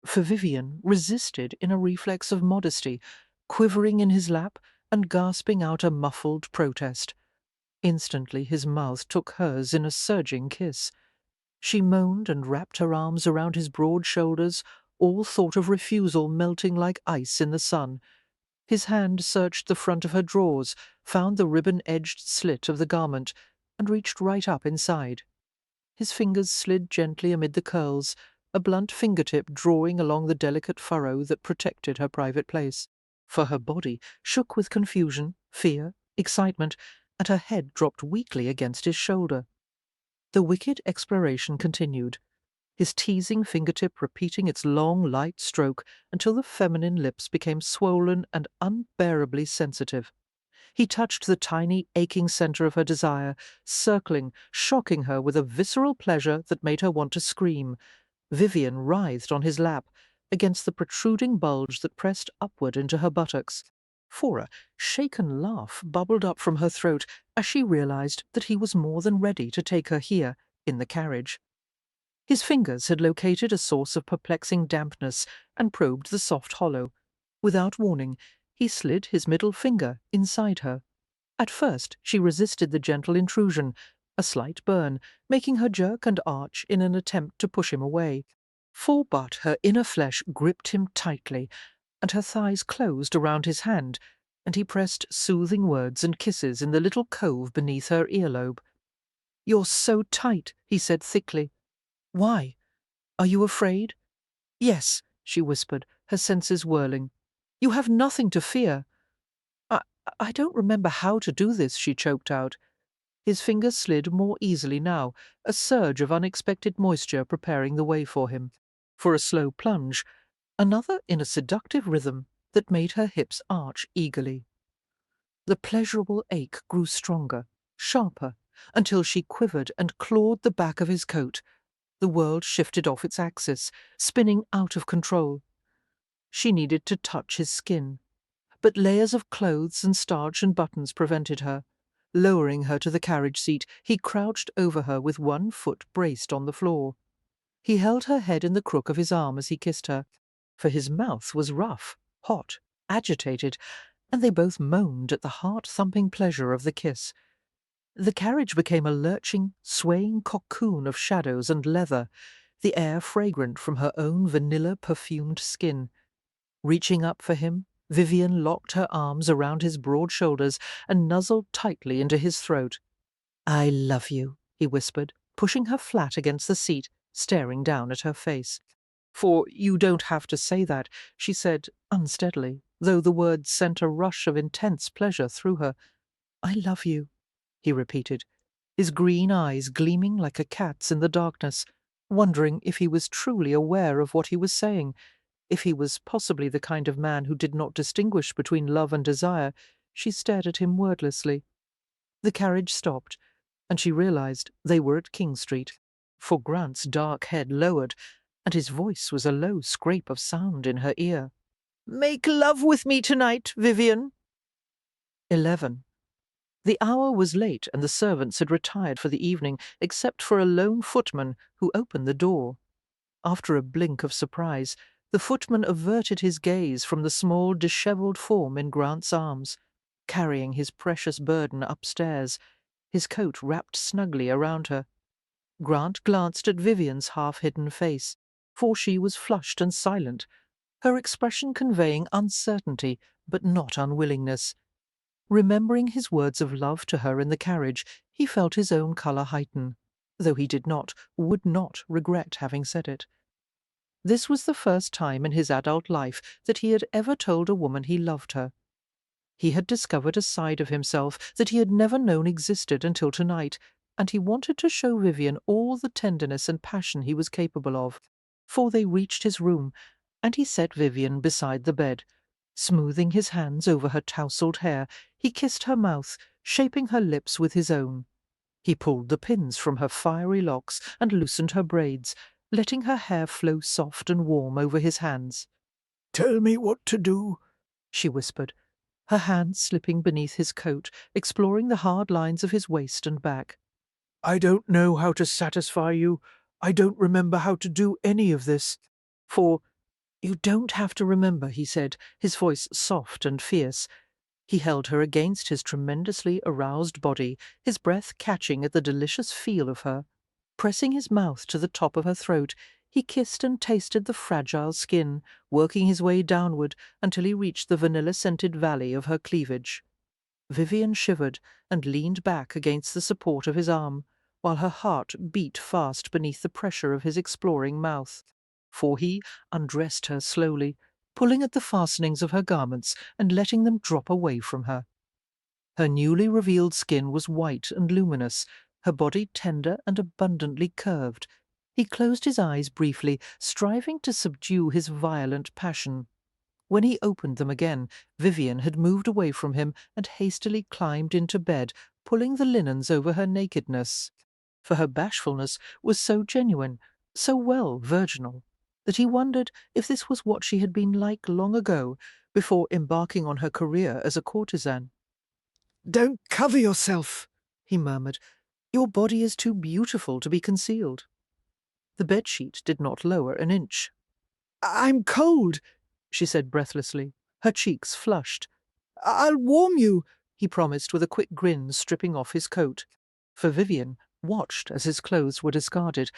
For Vivian resisted in a reflex of modesty, quivering in his lap and gasping out a muffled protest. Instantly his mouth took hers in a surging kiss. She moaned and wrapped her arms around his broad shoulders, all thought of refusal melting like ice in the sun. His hand searched the front of her drawers, found the ribbon-edged slit of the garment, and reached right up inside. His fingers slid gently amid the curls, a blunt fingertip drawing along the delicate furrow that protected her private place. For her body shook with confusion, fear, excitement, and her head dropped weakly against his shoulder. The wicked exploration continued, his teasing fingertip repeating its long, light stroke until the feminine lips became swollen and unbearably sensitive. He touched the tiny, aching centre of her desire, circling, shocking her with a visceral pleasure that made her want to scream. Vivian writhed on his lap, against the protruding bulge that pressed upward into her buttocks. For a shaken laugh bubbled up from her throat as she realized that he was more than ready to take her here, in the carriage. His fingers had located a source of perplexing dampness and probed the soft hollow. Without warning, he slid his middle finger inside her. At first she resisted the gentle intrusion, a slight burn, making her jerk and arch in an attempt to push him away. But her inner flesh gripped him tightly, and her thighs closed around his hand, and he pressed soothing words and kisses in the little cove beneath her earlobe. "You're so tight," he said thickly. "Why? Are you afraid?" Yes, she whispered, her senses whirling. You have nothing to fear. I, I don't remember how to do this, she choked out. His fingers slid more easily now, a surge of unexpected moisture preparing the way for him. For a slow plunge, another in a seductive rhythm that made her hips arch eagerly. The pleasurable ache grew stronger, sharper, until she quivered and clawed the back of his coat. The world shifted off its axis, spinning out of control. She needed to touch his skin, but layers of clothes and starch and buttons prevented her. Lowering her to the carriage seat, he crouched over her with one foot braced on the floor. He held her head in the crook of his arm as he kissed her, for his mouth was rough, hot, agitated, and they both moaned at the heart-thumping pleasure of the kiss. The carriage became a lurching, swaying cocoon of shadows and leather, the air fragrant from her own vanilla-perfumed skin. Reaching up for him, Vivian locked her arms around his broad shoulders and nuzzled tightly into his throat. "I love you," he whispered, pushing her flat against the seat, staring down at her face. "For you don't have to say that," she said unsteadily, though the words sent a rush of intense pleasure through her. "I love you," he repeated, his green eyes gleaming like a cat's in the darkness, wondering if he was truly aware of what he was saying. If he was possibly the kind of man who did not distinguish between love and desire, she stared at him wordlessly. The carriage stopped, and she realized they were at King Street, for Grant's dark head lowered, and his voice was a low scrape of sound in her ear. "Make love with me tonight, Vivian." 11. The hour was late, and the servants had retired for the evening, except for a lone footman who opened the door. After a blink of surprise, the footman averted his gaze from the small, dishevelled form in Grant's arms, carrying his precious burden upstairs, his coat wrapped snugly around her. Grant glanced at Vivian's half-hidden face, for she was flushed and silent, her expression conveying uncertainty but not unwillingness. Remembering his words of love to her in the carriage, he felt his own colour heighten, though he did not, would not, regret having said it. This was the first time in his adult life that he had ever told a woman he loved her. He had discovered a side of himself that he had never known existed until tonight, and he wanted to show Vivian all the tenderness and passion he was capable of. For they reached his room, and he set Vivian beside the bed. Smoothing his hands over her tousled hair, he kissed her mouth, shaping her lips with his own. He pulled the pins from her fiery locks and loosened her braids, letting her hair flow soft and warm over his hands. "Tell me what to do," she whispered, her hands slipping beneath his coat, exploring the hard lines of his waist and back. "I don't know how to satisfy you. I don't remember how to do any of this." "For you don't have to remember," he said, his voice soft and fierce. He held her against his tremendously aroused body, his breath catching at the delicious feel of her. Pressing his mouth to the top of her throat, he kissed and tasted the fragile skin, working his way downward until he reached the vanilla-scented valley of her cleavage. Vivian shivered and leaned back against the support of his arm, while her heart beat fast beneath the pressure of his exploring mouth. For he undressed her slowly, pulling at the fastenings of her garments and letting them drop away from her. Her newly revealed skin was white and luminous, her body tender and abundantly curved. He closed his eyes briefly, striving to subdue his violent passion. When he opened them again, Vivian had moved away from him and hastily climbed into bed, pulling the linens over her nakedness. For her bashfulness was so genuine, so well virginal, that he wondered if this was what she had been like long ago, before embarking on her career as a courtesan. "Don't cover yourself," he murmured. "Your body is too beautiful to be concealed." The bedsheet did not lower an inch. "I'm cold," she said breathlessly, her cheeks flushed. "I'll warm you," he promised with a quick grin, stripping off his coat. For Vivian watched as his clothes were discarded,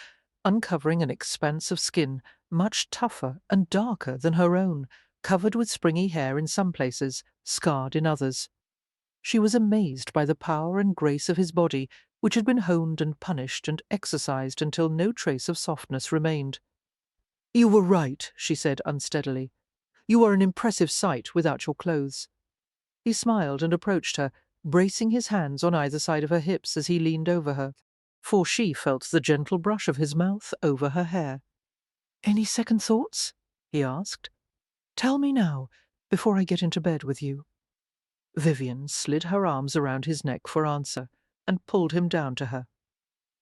uncovering an expanse of skin much tougher and darker than her own, covered with springy hair in some places, scarred in others. She was amazed by the power and grace of his body, which had been honed and punished and exercised until no trace of softness remained. You were right, she said unsteadily. You are an impressive sight without your clothes. He smiled and approached her, bracing his hands on either side of her hips as he leaned over her, for she felt the gentle brush of his mouth over her hair. Any second thoughts? He asked. Tell me now, before I get into bed with you. Vivian slid her arms around his neck for answer and pulled him down to her.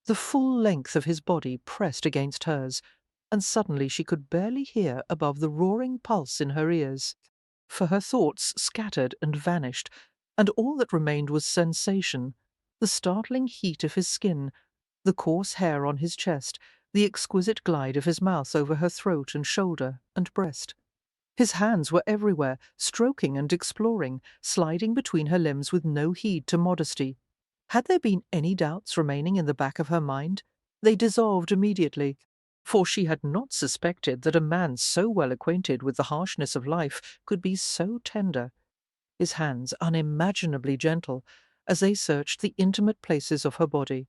The full length of his body pressed against hers, and suddenly she could barely hear above the roaring pulse in her ears, for her thoughts scattered and vanished, and all that remained was sensation, the startling heat of his skin, the coarse hair on his chest, the exquisite glide of his mouth over her throat and shoulder and breast. His hands were everywhere, stroking and exploring, sliding between her limbs with no heed to modesty. Had there been any doubts remaining in the back of her mind, they dissolved immediately, for she had not suspected that a man so well acquainted with the harshness of life could be so tender, his hands unimaginably gentle, as they searched the intimate places of her body.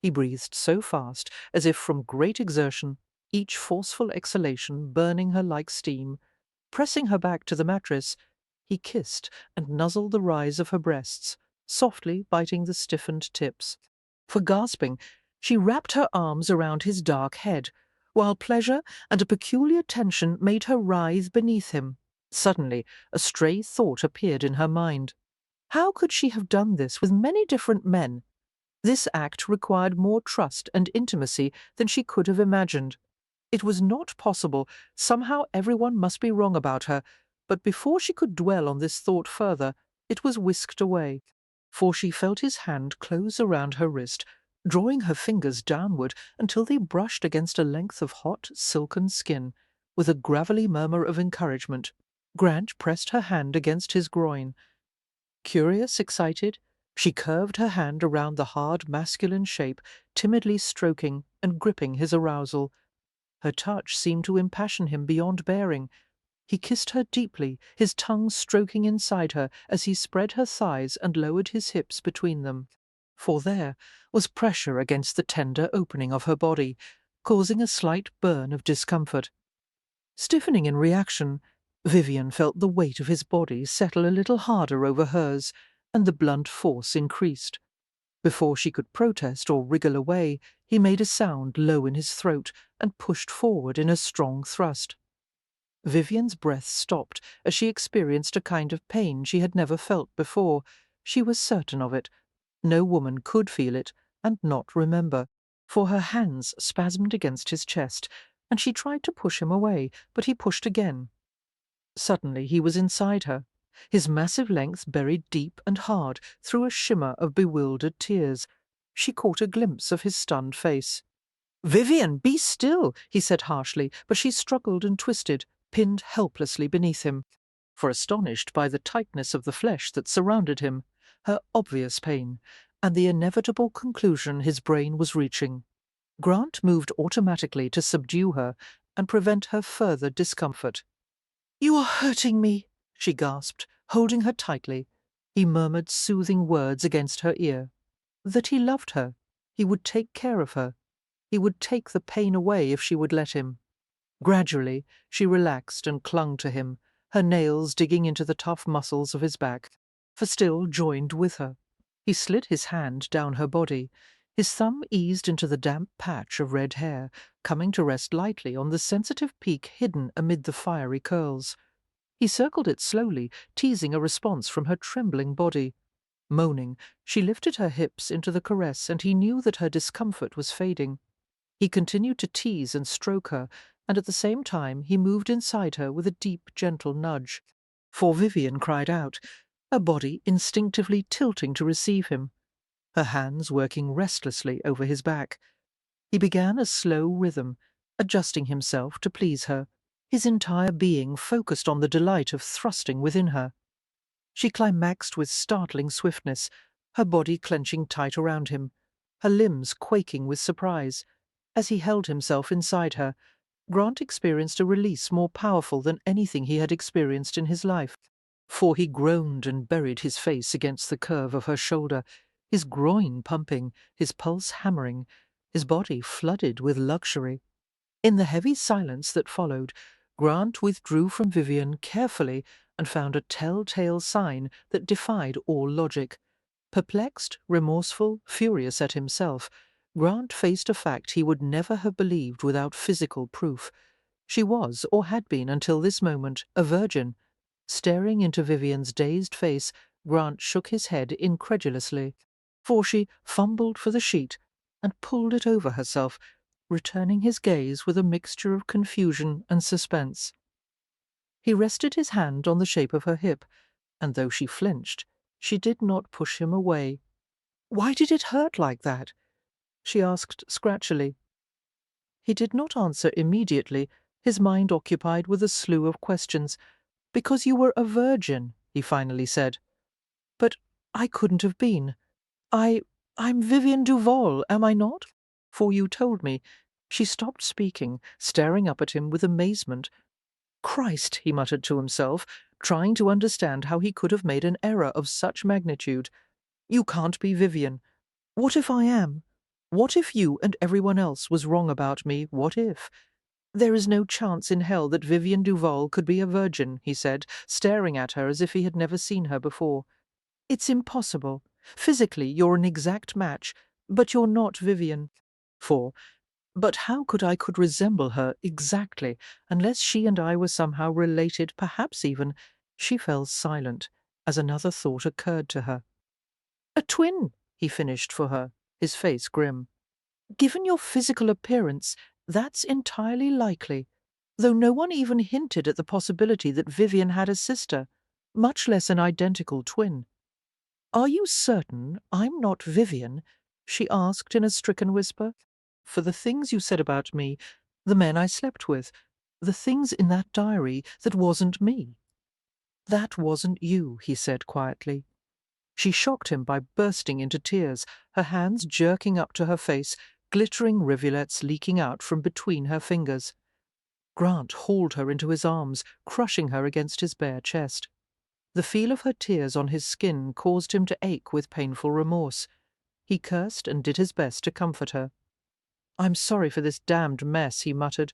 He breathed so fast, as if from great exertion, each forceful exhalation burning her like steam. Pressing her back to the mattress, he kissed and nuzzled the rise of her breasts, softly biting the stiffened tips. For gasping, she wrapped her arms around his dark head, while pleasure and a peculiar tension made her writhe beneath him. Suddenly, a stray thought appeared in her mind. How could she have done this with many different men? This act required more trust and intimacy than she could have imagined. It was not possible. Somehow everyone must be wrong about her. But before she could dwell on this thought further, it was whisked away, for she felt his hand close around her wrist, drawing her fingers downward until they brushed against a length of hot, silken skin. With a gravelly murmur of encouragement, Grant pressed her hand against his groin. Curious, excited, she curved her hand around the hard, masculine shape, timidly stroking and gripping his arousal. Her touch seemed to impassion him beyond bearing. He kissed her deeply, his tongue stroking inside her as he spread her thighs and lowered his hips between them. For there was pressure against the tender opening of her body, causing a slight burn of discomfort. Stiffening in reaction, Vivian felt the weight of his body settle a little harder over hers, and the blunt force increased. Before she could protest or wriggle away, he made a sound low in his throat and pushed forward in a strong thrust. Vivian's breath stopped as she experienced a kind of pain she had never felt before. She was certain of it. No woman could feel it and not remember, for her hands spasmed against his chest, and she tried to push him away, but he pushed again. Suddenly he was inside her, his massive length buried deep and hard through a shimmer of bewildered tears. She caught a glimpse of his stunned face. "Vivian, be still," he said harshly, but she struggled and twisted, pinned helplessly beneath him. For astonished by the tightness of the flesh that surrounded him, her obvious pain, and the inevitable conclusion his brain was reaching, Grant moved automatically to subdue her and prevent her further discomfort. "You are hurting me," she gasped, holding her tightly. He murmured soothing words against her ear. That he loved her. He would take care of her. He would take the pain away if she would let him. Gradually, she relaxed and clung to him, her nails digging into the tough muscles of his back, for still joined with her. He slid his hand down her body. His thumb eased into the damp patch of red hair, coming to rest lightly on the sensitive peak hidden amid the fiery curls. He circled it slowly, teasing a response from her trembling body. Moaning, she lifted her hips into the caress, and he knew that her discomfort was fading. He continued to tease and stroke her, and at the same time he moved inside her with a deep, gentle nudge. For Vivian cried out, her body instinctively tilting to receive him, her hands working restlessly over his back. He began a slow rhythm, adjusting himself to please her, his entire being focused on the delight of thrusting within her. She climaxed with startling swiftness, her body clenching tight around him, her limbs quaking with surprise. As he held himself inside her, Grant experienced a release more powerful than anything he had experienced in his life, for he groaned and buried his face against the curve of her shoulder, his groin pumping, his pulse hammering, his body flooded with luxury. In the heavy silence that followed, Grant withdrew from Vivian carefully and found a telltale sign that defied all logic. Perplexed, remorseful, furious at himself, Grant faced a fact he would never have believed without physical proof. She was, or had been until this moment, a virgin. Staring into Vivian's dazed face, Grant shook his head incredulously, for she fumbled for the sheet and pulled it over herself, returning his gaze with a mixture of confusion and suspense. He rested his hand on the shape of her hip, and though she flinched, she did not push him away. "Why did it hurt like that?" she asked scratchily. He did not answer immediately, his mind occupied with a slew of questions. "Because you were a virgin," he finally said. "But I couldn't have been. I'm Vivian Duval, am I not? For you told me." She stopped speaking, staring up at him with amazement. "Christ," he muttered to himself, trying to understand how he could have made an error of such magnitude. "You can't be Vivian. What if I am? What if you and everyone else was wrong about me? What if? There is no chance in hell that Vivian Duval could be a virgin," he said, staring at her as if he had never seen her before. "It's impossible. Physically, you're an exact match, but you're not Vivian. But how could resemble her exactly, unless she and I were somehow related, perhaps even—" She fell silent, as another thought occurred to her. "A twin," he finished for her, his face grim. "Given your physical appearance, that's entirely likely, though no one even hinted at the possibility that Vivian had a sister, much less an identical twin. Are you certain I'm not Vivian?" she asked in a stricken whisper. "For the things you said about me, the men I slept with, the things in that diary, that wasn't me." "That wasn't you," he said quietly. She shocked him by bursting into tears, her hands jerking up to her face, glittering rivulets leaking out from between her fingers. Grant hauled her into his arms, crushing her against his bare chest. The feel of her tears on his skin caused him to ache with painful remorse. He cursed and did his best to comfort her. "I'm sorry for this damned mess," he muttered.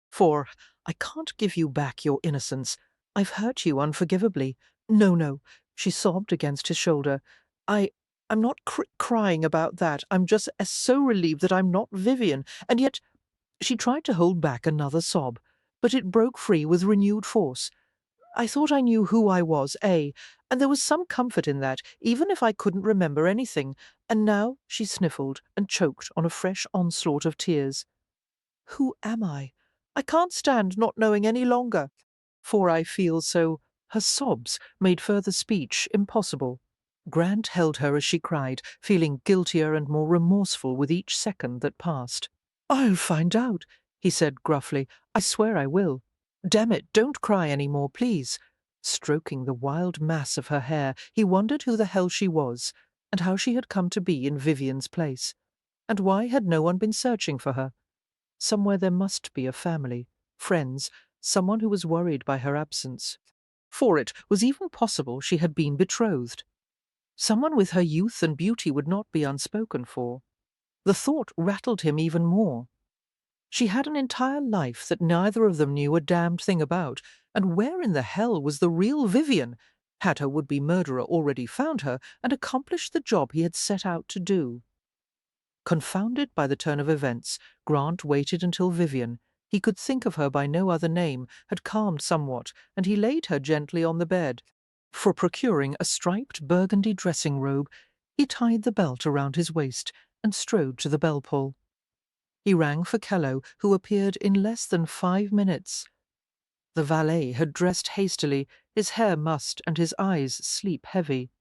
"For I can't give you back your innocence. I've hurt you unforgivably. No," she sobbed against his shoulder. I'm not crying about that. I'm just so relieved that I'm not Vivian. And yet—" She tried to hold back another sob, but it broke free with renewed force. "I thought I knew who I was, and there was some comfort in that, even if I couldn't remember anything. And now," she sniffled and choked on a fresh onslaught of tears. "Who am I? I can't stand not knowing any longer. For I feel so—" Her sobs made further speech impossible. Grant held her as she cried, feeling guiltier and more remorseful with each second that passed. "I'll find out," he said gruffly. "I swear I will. Damn it, don't cry any more, please." Stroking the wild mass of her hair, he wondered who the hell she was, and how she had come to be in Vivian's place. And why had no one been searching for her? Somewhere there must be a family, friends, someone who was worried by her absence. For it was even possible she had been betrothed. Someone with her youth and beauty would not be unspoken for. The thought rattled him even more. She had an entire life that neither of them knew a damned thing about, and where in the hell was the real Vivian? Had her would-be murderer already found her and accomplished the job he had set out to do? Confounded by the turn of events, Grant waited until Vivian, he could think of her by no other name, had calmed somewhat, and he laid her gently on the bed. For procuring a striped burgundy dressing robe, he tied the belt around his waist and strode to the bell-pull. He rang for Kello, who appeared in less than 5 minutes. The valet had dressed hastily, his hair mussed and his eyes sleep-heavy.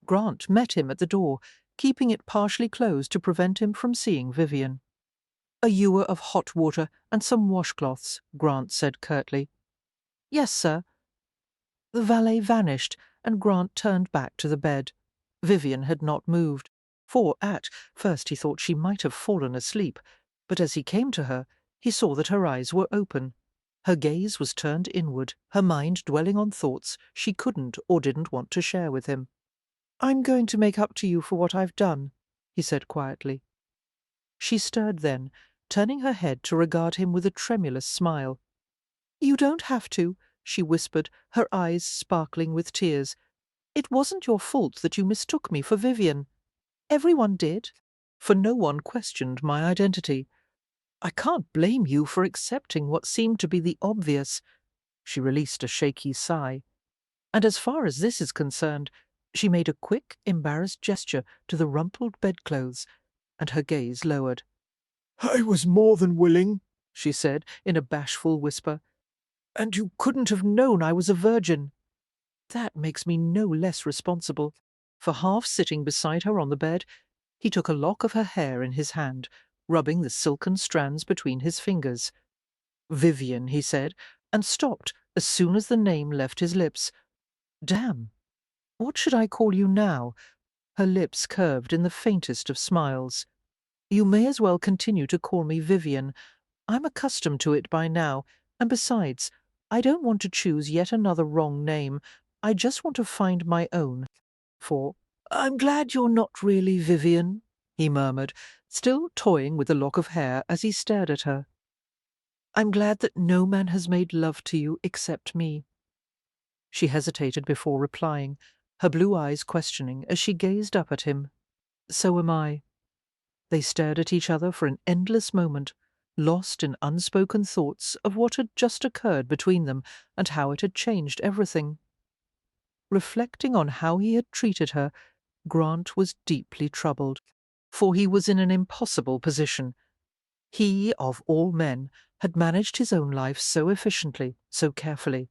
Grant met him at the door, keeping it partially closed to prevent him from seeing Vivian. "A ewer of hot water and some washcloths," Grant said curtly. "Yes, sir." The valet vanished, and Grant turned back to the bed. Vivian had not moved, for at first he thought she might have fallen asleep, but as he came to her, he saw that her eyes were open. Her gaze was turned inward, her mind dwelling on thoughts she couldn't or didn't want to share with him. "I'm going to make up to you for what I've done," he said quietly. She stirred then, turning her head to regard him with a tremulous smile. "You don't have to," she whispered, her eyes sparkling with tears. "It wasn't your fault that you mistook me for Vivian. Everyone did, for no one questioned my identity. I can't blame you for accepting what seemed to be the obvious." She released a shaky sigh. "And as far as this is concerned," she made a quick, embarrassed gesture to the rumpled bedclothes, and her gaze lowered. "I was more than willing," she said in a bashful whisper. "And you couldn't have known I was a virgin." That makes me no less responsible. For half sitting beside her on the bed, he took a lock of her hair in his hand, rubbing the silken strands between his fingers. "Vivian," he said, and stopped as soon as the name left his lips. "Damn, what should I call you now?" Her lips curved in the faintest of smiles. "You may as well continue to call me Vivian. I'm accustomed to it by now, and besides, I don't want to choose yet another wrong name. I just want to find my own. For I'm glad you're not really Vivian," he murmured, still toying with the lock of hair as he stared at her. "I'm glad that no man has made love to you except me." She hesitated before replying, her blue eyes questioning as she gazed up at him. "So am I." They stared at each other for an endless moment, lost in unspoken thoughts of what had just occurred between them and how it had changed everything. Reflecting on how he had treated her, Grant was deeply troubled, for he was in an impossible position. He, of all men, had managed his own life so efficiently, so carefully.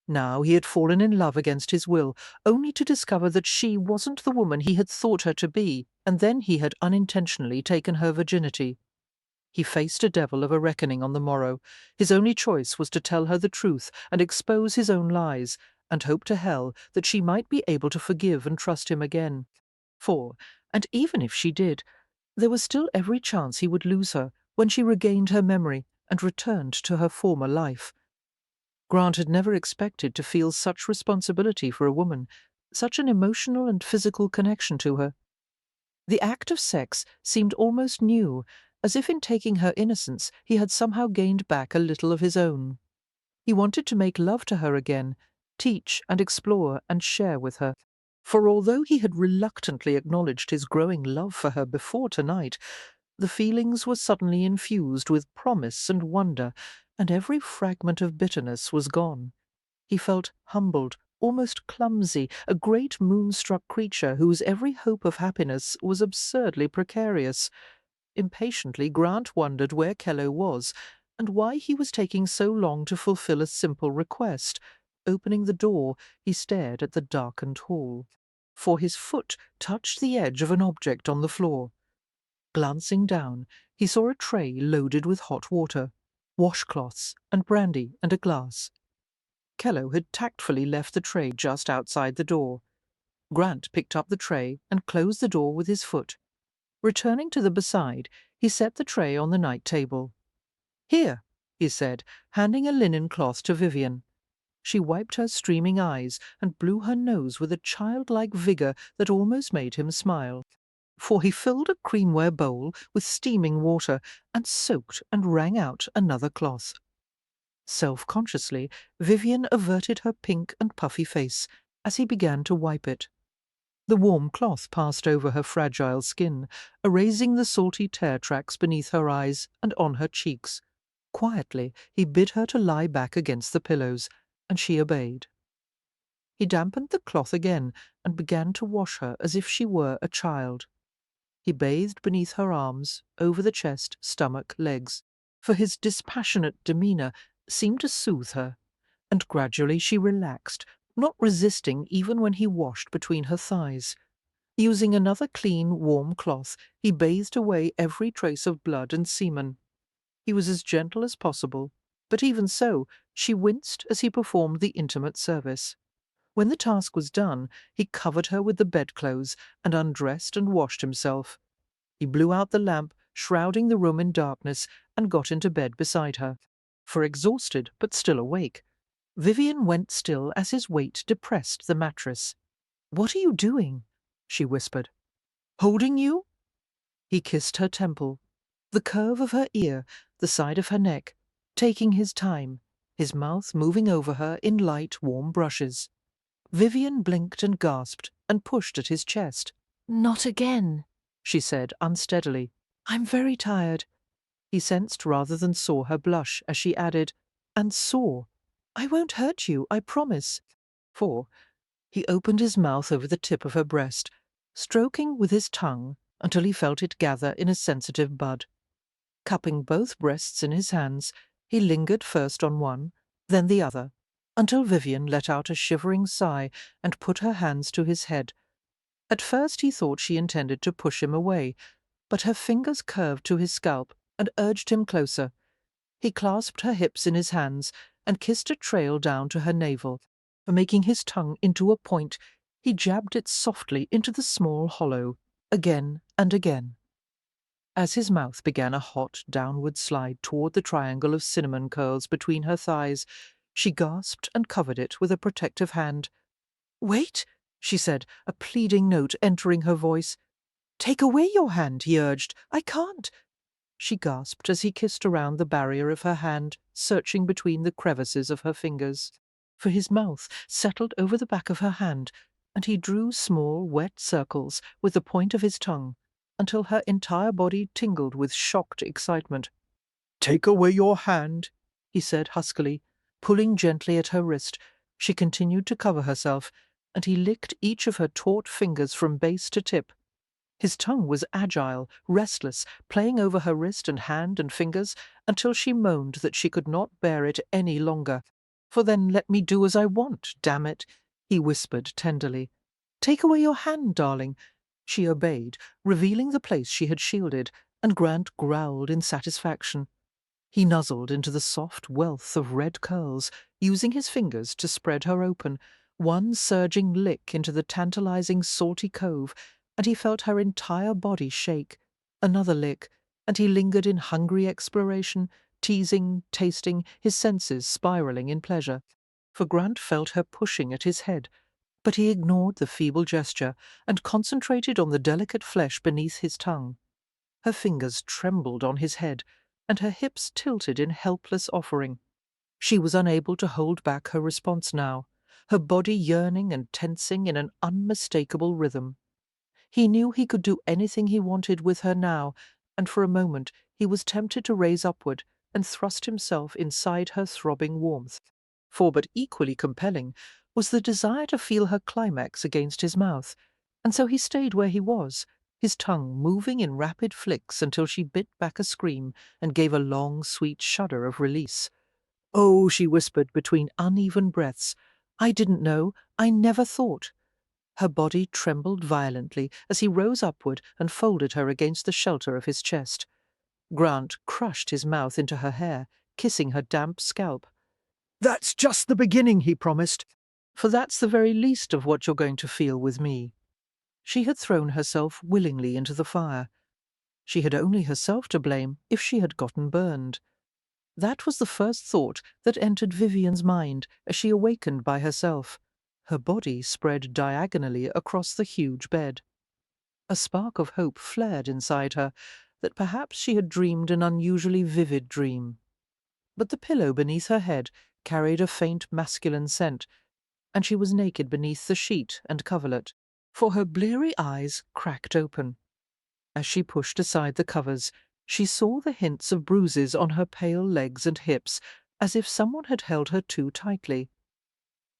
Now he had fallen in love against his will, only to discover that she wasn't the woman he had thought her to be, and then he had unintentionally taken her virginity. He faced a devil of a reckoning on the morrow. His only choice was to tell her the truth and expose his own lies, and hope to hell that she might be able to forgive and trust him again. And even if she did, there was still every chance he would lose her when she regained her memory and returned to her former life. Grant had never expected to feel such responsibility for a woman, such an emotional and physical connection to her. The act of sex seemed almost new, as if in taking her innocence he had somehow gained back a little of his own. He wanted to make love to her again, teach and explore and share with her. For although he had reluctantly acknowledged his growing love for her before tonight, the feelings were suddenly infused with promise and wonder, and every fragment of bitterness was gone. He felt humbled, almost clumsy, a great moonstruck creature whose every hope of happiness was absurdly precarious. Impatiently, Grant wondered where Kello was, and why he was taking so long to fulfill a simple request. Opening the door, he stared at the darkened hall, for his foot touched the edge of an object on the floor. Glancing down, he saw a tray loaded with hot water, washcloths, and brandy, and a glass. Kello had tactfully left the tray just outside the door. Grant picked up the tray and closed the door with his foot. Returning to the beside, he set the tray on the night table. "Here," he said, handing a linen cloth to Vivian. She wiped her streaming eyes and blew her nose with a childlike vigour that almost made him smile. For he filled a creamware bowl with steaming water and soaked and wrung out another cloth. Self-consciously, Vivian averted her pink and puffy face as he began to wipe it. The warm cloth passed over her fragile skin, erasing the salty tear tracks beneath her eyes and on her cheeks. Quietly, he bid her to lie back against the pillows, and she obeyed. He dampened the cloth again and began to wash her as if she were a child. He bathed beneath her arms, over the chest, stomach, legs, for his dispassionate demeanour seemed to soothe her, and gradually she relaxed, not resisting even when he washed between her thighs. Using another clean, warm cloth, he bathed away every trace of blood and semen. He was as gentle as possible, but even so, she winced as he performed the intimate service. When the task was done, he covered her with the bedclothes and undressed and washed himself. He blew out the lamp, shrouding the room in darkness, and got into bed beside her. For exhausted, but still awake, Vivian went still as his weight depressed the mattress. "What are you doing?" she whispered. "Holding you?" He kissed her temple. the curve of her ear, the side of her neck, taking his time, his mouth moving over her in light, warm brushes. Vivian blinked and gasped and pushed at his chest. Not again, she said unsteadily. I'm very tired. He sensed rather than saw her blush as she added, and saw. I won't hurt you, I promise. For he opened his mouth over the tip of her breast, stroking with his tongue until he felt it gather in a sensitive bud. Cupping both breasts in his hands, he lingered first on one, then the other, until Vivian let out a shivering sigh and put her hands to his head. At first he thought she intended to push him away, but her fingers curved to his scalp and urged him closer. He clasped her hips in his hands and kissed a trail down to her navel. Making his tongue into a point, he jabbed it softly into the small hollow, again and again. As his mouth began a hot downward slide toward the triangle of cinnamon curls between her thighs, she gasped and covered it with a protective hand. "Wait," she said, a pleading note entering her voice. "Take away your hand," he urged. "I can't." She gasped as he kissed around the barrier of her hand, searching between the crevices of her fingers. For his mouth settled over the back of her hand, and he drew small, wet circles with the point of his tongue, until her entire body tingled with shocked excitement. "Take away your hand," he said huskily, pulling gently at her wrist. She continued to cover herself, and he licked each of her taut fingers from base to tip. His tongue was agile, restless, playing over her wrist and hand and fingers until she moaned that she could not bear it any longer. "For then let me do as I want, damn it," he whispered tenderly. "Take away your hand, darling." She obeyed, revealing the place she had shielded, and Grant growled in satisfaction. He nuzzled into the soft wealth of red curls, using his fingers to spread her open, one surging lick into the tantalizing salty cove, and he felt her entire body shake. Another lick, and he lingered in hungry exploration, teasing, tasting, his senses spiraling in pleasure. For Grant felt her pushing at his head, but he ignored the feeble gesture and concentrated on the delicate flesh beneath his tongue. Her fingers trembled on his head, and her hips tilted in helpless offering. She was unable to hold back her response now, her body yearning and tensing in an unmistakable rhythm. He knew he could do anything he wanted with her now, and for a moment he was tempted to raise upward and thrust himself inside her throbbing warmth. For but equally compelling was the desire to feel her climax against his mouth, and so he stayed where he was, his tongue moving in rapid flicks until she bit back a scream and gave a long, sweet shudder of release. "Oh," she whispered between uneven breaths, "I didn't know, I never thought." Her body trembled violently as he rose upward and folded her against the shelter of his chest. Grant crushed his mouth into her hair, kissing her damp scalp. "That's just the beginning," he promised, "for that's the very least of what you're going to feel with me." She had thrown herself willingly into the fire. She had only herself to blame if she had gotten burned. That was the first thought that entered Vivian's mind as she awakened by herself, her body spread diagonally across the huge bed. A spark of hope flared inside her that perhaps she had dreamed an unusually vivid dream. But the pillow beneath her head carried a faint masculine scent, and she was naked beneath the sheet and coverlet, for her bleary eyes cracked open. As she pushed aside the covers, she saw the hints of bruises on her pale legs and hips, as if someone had held her too tightly.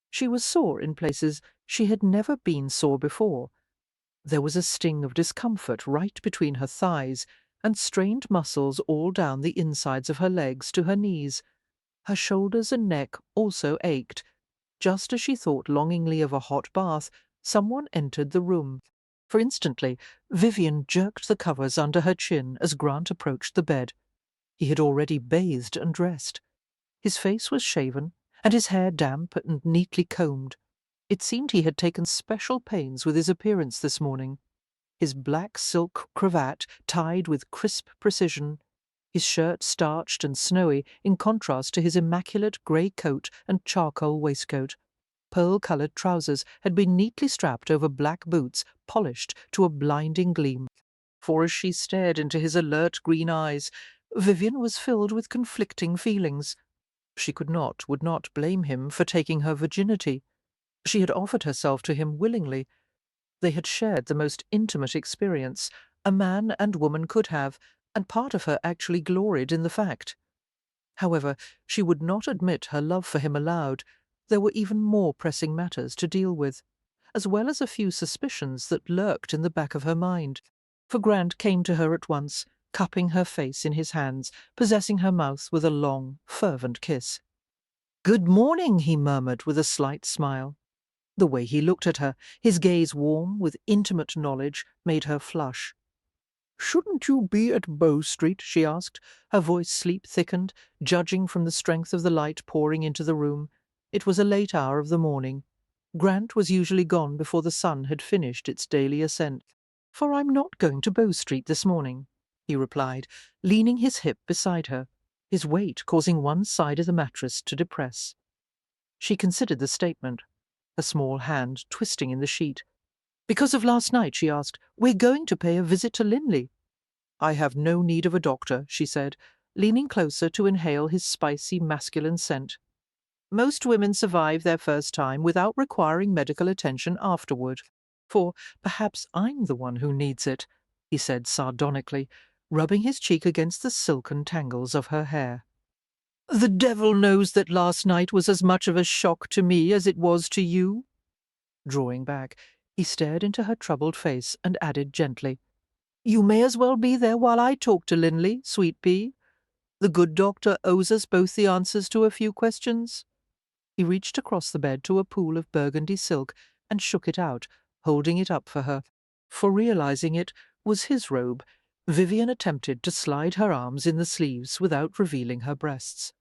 She was sore in places she had never been sore before. There was a sting of discomfort right between her thighs, and strained muscles all down the insides of her legs to her knees. Her shoulders and neck also ached. Just as she thought longingly of a hot bath, someone entered the room. For instantly, Vivian jerked the covers under her chin as Grant approached the bed. He had already bathed and dressed. His face was shaven, and his hair damp and neatly combed. It seemed he had taken special pains with his appearance this morning. His black silk cravat tied with crisp precision, his shirt starched and snowy in contrast to his immaculate grey coat and charcoal waistcoat. Pearl-coloured trousers had been neatly strapped over black boots, polished to a blinding gleam. For as she stared into his alert green eyes, Vivian was filled with conflicting feelings. She would not blame him for taking her virginity. She had offered herself to him willingly. They had shared the most intimate experience a man and woman could have, and part of her actually gloried in the fact. However, she would not admit her love for him aloud. There were even more pressing matters to deal with, as well as a few suspicions that lurked in the back of her mind. For Grant came to her at once, cupping her face in his hands, possessing her mouth with a long, fervent kiss. "Good morning," he murmured with a slight smile. The way he looked at her, his gaze warm with intimate knowledge, made her flush. "Shouldn't you be at Bow Street?" she asked, her voice sleep-thickened, judging from the strength of the light pouring into the room. It was a late hour of the morning. Grant was usually gone before the sun had finished its daily ascent. "For I'm not going to Bow Street this morning," he replied, leaning his hip beside her, his weight causing one side of the mattress to depress. She considered the statement, a small hand twisting in the sheet. "Because of last night?" she asked. "We're going to pay a visit to Linley." "I have no need of a doctor," she said, leaning closer to inhale his spicy masculine scent. "Most women survive their first time without requiring medical attention afterward. For perhaps I'm the one who needs it," he said sardonically, rubbing his cheek against the silken tangles of her hair. "The devil knows that last night was as much of a shock to me as it was to you." Drawing back, he stared into her troubled face and added gently, "You may as well be there while I talk to Linley, sweet pea. The good doctor owes us both the answers to a few questions." He reached across the bed to a pool of burgundy silk and shook it out, holding it up for her. For realizing it was his robe, Vivian attempted to slide her arms in the sleeves without revealing her breasts.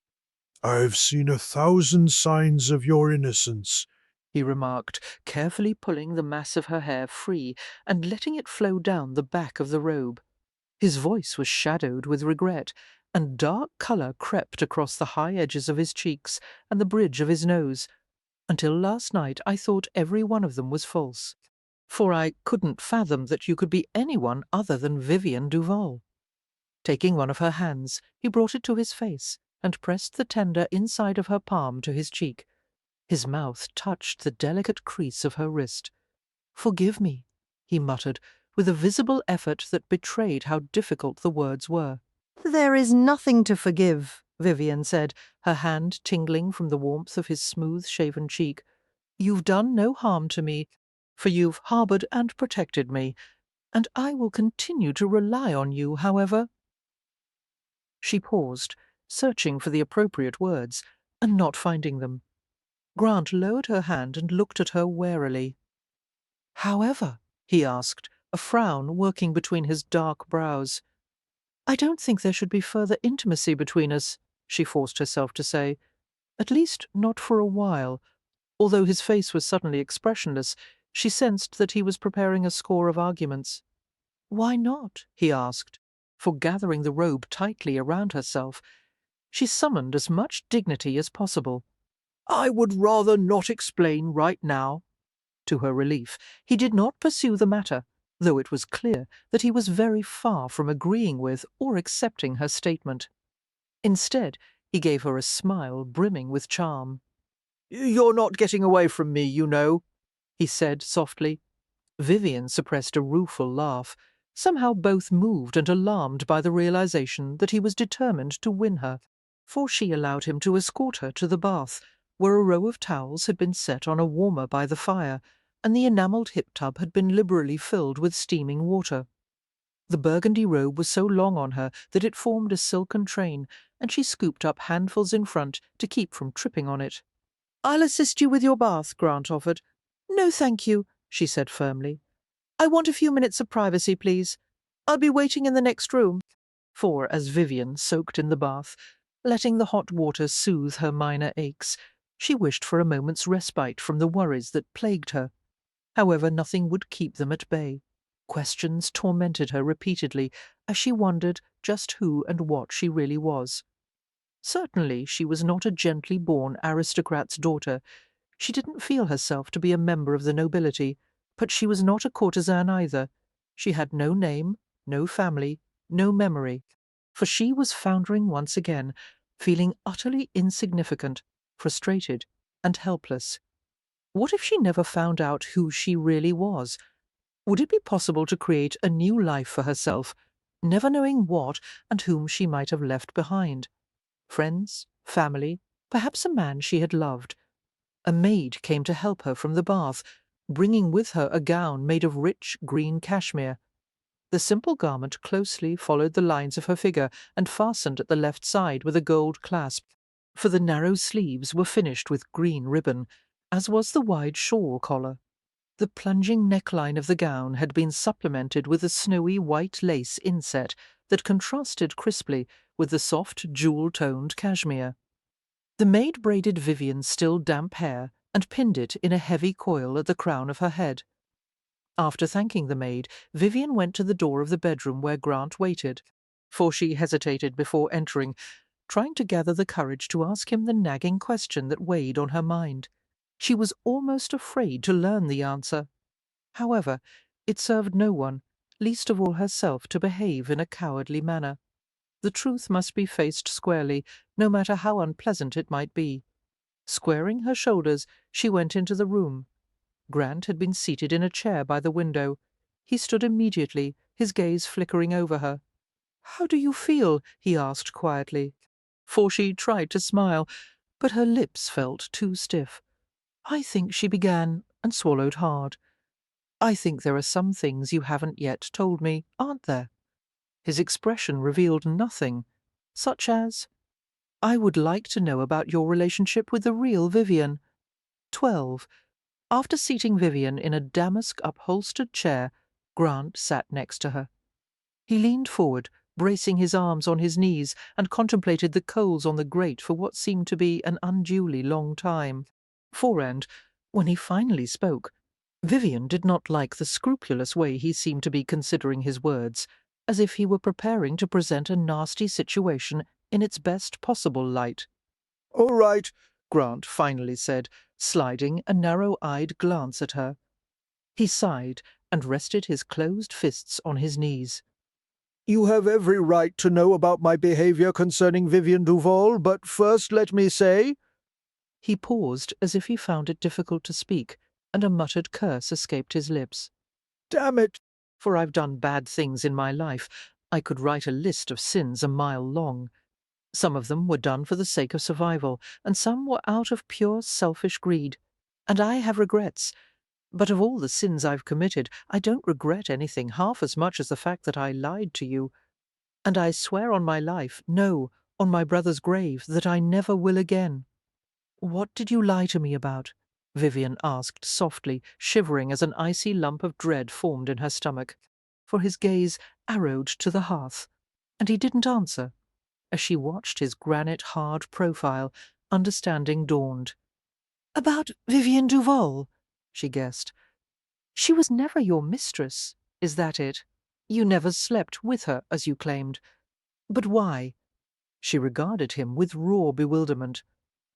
"I've seen 1,000 signs of your innocence," he remarked, carefully pulling the mass of her hair free and letting it flow down the back of the robe. His voice was shadowed with regret, and dark colour crept across the high edges of his cheeks and the bridge of his nose. Until last night I thought every one of them was false, for I couldn't fathom that you could be anyone other than Vivian Duval. Taking one of her hands, he brought it to his face and pressed the tender inside of her palm to his cheek. His mouth touched the delicate crease of her wrist. "Forgive me," he muttered, with a visible effort that betrayed how difficult the words were. "There is nothing to forgive," Vivian said, her hand tingling from the warmth of his smooth-shaven cheek. "You've done no harm to me, for you've harboured and protected me, and I will continue to rely on you, however—" She paused, searching for the appropriate words, and not finding them. Grant lowered her hand and looked at her warily. "However?" he asked, a frown working between his dark brows. "I don't think there should be further intimacy between us," she forced herself to say. "At least not for a while." Although his face was suddenly expressionless, she sensed that he was preparing a score of arguments. "Why not?" he asked, for gathering the robe tightly around herself, she summoned as much dignity as possible. "I would rather not explain right now." To her relief, he did not pursue the matter, though it was clear that he was very far from agreeing with or accepting her statement. Instead, he gave her a smile brimming with charm. "You're not getting away from me, you know," he said softly. Vivian suppressed a rueful laugh, somehow both moved and alarmed by the realization that he was determined to win her, for she allowed him to escort her to the bath, where a row of towels had been set on a warmer by the fire, and the enamelled hip-tub had been liberally filled with steaming water. The burgundy robe was so long on her that it formed a silken train, and she scooped up handfuls in front to keep from tripping on it. "I'll assist you with your bath," Grant offered. "No, thank you," she said firmly. "I want a few minutes of privacy, please. I'll be waiting in the next room." For, as Vivian soaked in the bath, letting the hot water soothe her minor aches, she wished for a moment's respite from the worries that plagued her. However, nothing would keep them at bay. Questions tormented her repeatedly as she wondered just who and what she really was. Certainly she was not a gently born aristocrat's daughter. She didn't feel herself to be a member of the nobility, but she was not a courtesan either. She had no name, no family, no memory, for she was foundering once again, feeling utterly insignificant, frustrated, and helpless. What if she never found out who she really was? Would it be possible to create a new life for herself, never knowing what and whom she might have left behind? Friends, family, perhaps a man she had loved. A maid came to help her from the bath, bringing with her a gown made of rich green cashmere. The simple garment closely followed the lines of her figure and fastened at the left side with a gold clasp, for the narrow sleeves were finished with green ribbon, as was the wide shawl collar. The plunging neckline of the gown had been supplemented with a snowy white lace inset that contrasted crisply with the soft jewel-toned cashmere. The maid braided Vivian's still damp hair and pinned it in a heavy coil at the crown of her head. After thanking the maid, Vivian went to the door of the bedroom where Grant waited, for she hesitated before entering, trying to gather the courage to ask him the nagging question that weighed on her mind. She was almost afraid to learn the answer. However, it served no one, least of all herself, to behave in a cowardly manner. The truth must be faced squarely, no matter how unpleasant it might be. Squaring her shoulders, she went into the room. Grant had been seated in a chair by the window. He stood immediately, his gaze flickering over her. "How do you feel?" he asked quietly, for she tried to smile, but her lips felt too stiff. "I think," she began, and swallowed hard. "I think there are some things you haven't yet told me, aren't there?" His expression revealed nothing, such as, "I would like to know about your relationship with the real Vivian." 12. After seating Vivian in a damask-upholstered chair, Grant sat next to her. He leaned forward, bracing his arms on his knees, and contemplated the coals on the grate for what seemed to be an unduly long time. And, when he finally spoke, Vivian did not like the scrupulous way he seemed to be considering his words, as if he were preparing to present a nasty situation in its best possible light. "All right," Grant finally said, sliding a narrow-eyed glance at her. He sighed and rested his closed fists on his knees. You have every right to know about my behavior concerning Vivian Duval, but first let me say— He paused as if he found it difficult to speak, and a muttered curse escaped his lips. Damn it! "For I've done bad things in my life. I could write a list of sins a mile long. Some of them were done for the sake of survival, and some were out of pure selfish greed. And I have regrets. But of all the sins I've committed, I don't regret anything half as much as the fact that I lied to you. And I swear on my life, no, on my brother's grave, that I never will again." "What did you lie to me about?" Vivian asked softly, shivering as an icy lump of dread formed in her stomach, for his gaze arrowed to the hearth, and he didn't answer. As she watched his granite-hard profile, understanding dawned. "About Vivian Duval," she guessed. "She was never your mistress, is that it? You never slept with her, as you claimed. But why?" She regarded him with raw bewilderment.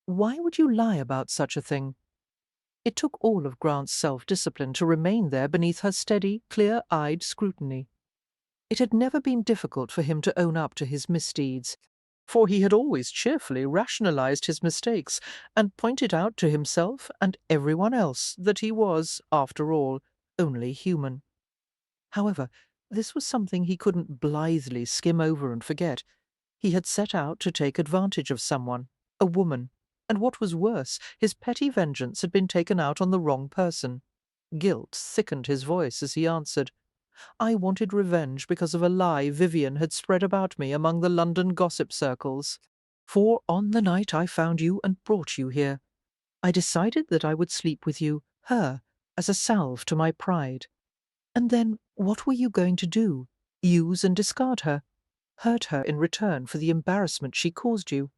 Why would you lie about such a thing? It took all of Grant's self-discipline to remain there beneath her steady, clear-eyed scrutiny. It had never been difficult for him to own up to his misdeeds, for he had always cheerfully rationalized his mistakes and pointed out to himself and everyone else that he was, after all, only human. However, this was something he couldn't blithely skim over and forget. He had set out to take advantage of someone, a woman, and what was worse, his petty vengeance had been taken out on the wrong person. Guilt thickened his voice as he answered, "I wanted revenge because of a lie Vivian had spread about me among the London gossip circles. For on the night I found you and brought you here, I decided that I would sleep with you, her, as a salve to my pride. And then what were you going to do? Use and discard her? Hurt her in return for the embarrassment she caused you?"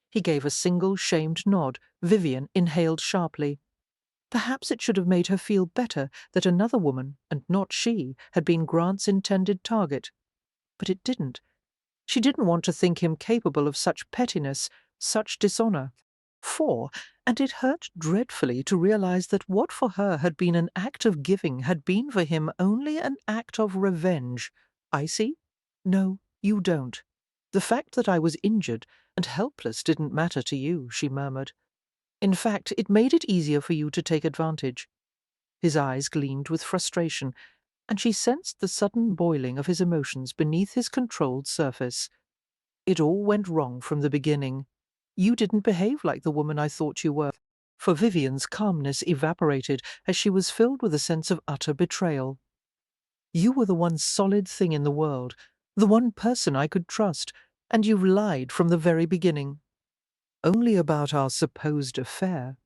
He gave a single shamed nod. Vivian inhaled sharply. Perhaps it should have made her feel better that another woman, and not she, had been Grant's intended target. But it didn't. She didn't want to think him capable of such pettiness, such dishonour. 4, and it hurt dreadfully to realize that what for her had been an act of giving had been for him only an act of revenge. I see? No, you don't. The fact that I was injured and helpless didn't matter to you, she murmured. In fact, it made it easier for you to take advantage. His eyes gleamed with frustration, and she sensed the sudden boiling of his emotions beneath his controlled surface. It all went wrong from the beginning. You didn't behave like the woman I thought you were. For Vivian's calmness evaporated as she was filled with a sense of utter betrayal. You were the one solid thing in the world, the one person I could trust, and you've lied from the very beginning. Only about our supposed affair.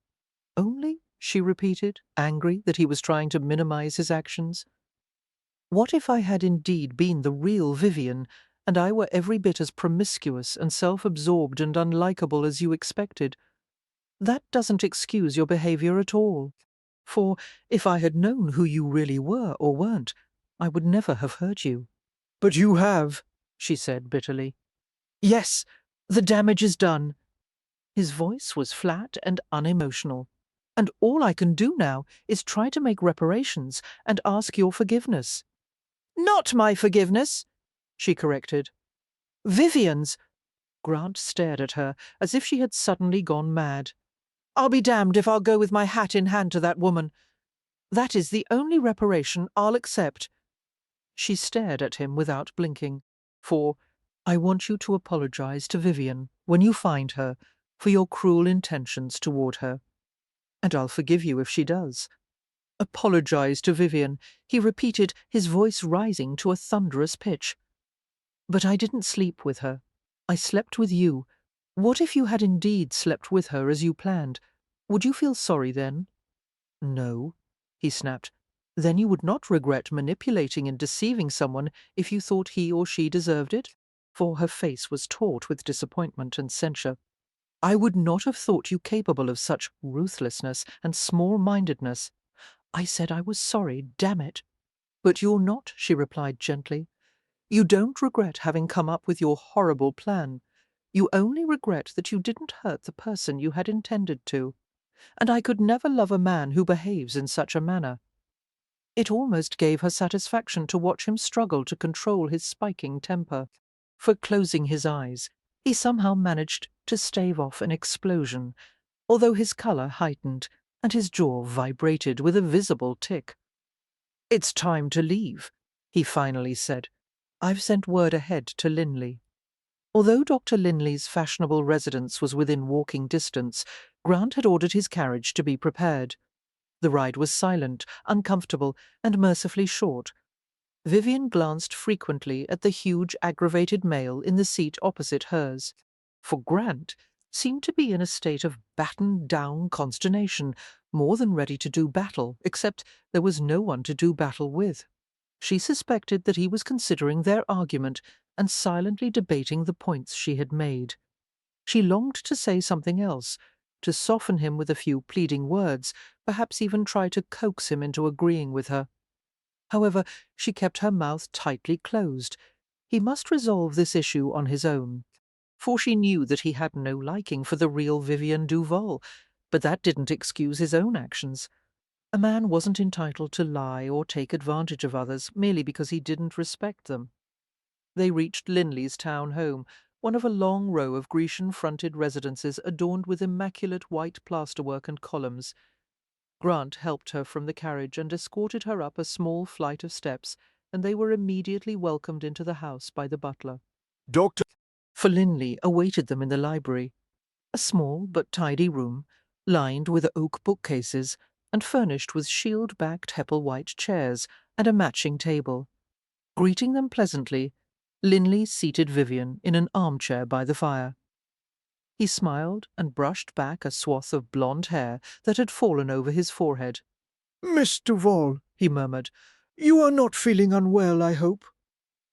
Only? She repeated, angry that he was trying to minimize his actions. What if I had indeed been the real Vivian, and I were every bit as promiscuous and self-absorbed and unlikable as you expected? That doesn't excuse your behavior at all. For if I had known who you really were or weren't, I would never have hurt you. But you have, she said bitterly. Yes, the damage is done. His voice was flat and unemotional. And all I can do now is try to make reparations and ask your forgiveness. Not my forgiveness, she corrected. Vivian's. Grant stared at her as if she had suddenly gone mad. I'll be damned if I'll go with my hat in hand to that woman. That is the only reparation I'll accept. She stared at him without blinking. For I want you to apologize to Vivian, when you find her, for your cruel intentions toward her. And I'll forgive you if she does. Apologize to Vivian, he repeated, his voice rising to a thunderous pitch. But I didn't sleep with her. I slept with you. What if you had indeed slept with her as you planned? Would you feel sorry then? No, he snapped. Then you would not regret manipulating and deceiving someone if you thought he or she deserved it? For her face was taut with disappointment and censure. I would not have thought you capable of such ruthlessness and small-mindedness. I said I was sorry, damn it. But you're not, she replied gently. You don't regret having come up with your horrible plan. You only regret that you didn't hurt the person you had intended to. And I could never love a man who behaves in such a manner. It almost gave her satisfaction to watch him struggle to control his spiking temper. For closing his eyes, he somehow managed to stave off an explosion, although his colour heightened and his jaw vibrated with a visible tic. It's time to leave, he finally said. I've sent word ahead to Linley. Although Dr. Linley's fashionable residence was within walking distance, Grant had ordered his carriage to be prepared. The ride was silent, uncomfortable, and mercifully short. Vivian glanced frequently at the huge aggravated male in the seat opposite hers. For Grant seemed to be in a state of battened-down consternation, more than ready to do battle, except there was no one to do battle with. She suspected that he was considering their argument and silently debating the points she had made. She longed to say something else, to soften him with a few pleading words, perhaps even try to coax him into agreeing with her. However, she kept her mouth tightly closed. He must resolve this issue on his own. For she knew that he had no liking for the real Vivian Duval, but that didn't excuse his own actions. A man wasn't entitled to lie or take advantage of others merely because he didn't respect them. They reached Linley's town home, one of a long row of Grecian-fronted residences adorned with immaculate white plasterwork and columns. Grant helped her from the carriage and escorted her up a small flight of steps, and they were immediately welcomed into the house by the butler. Doctor. For Linley awaited them in the library, a small but tidy room, lined with oak bookcases and furnished with shield-backed Hepplewhite chairs and a matching table. Greeting them pleasantly, Linley seated Vivian in an armchair by the fire. He smiled and brushed back a swath of blonde hair that had fallen over his forehead. Miss Duval, He murmured. you are not feeling unwell, I hope?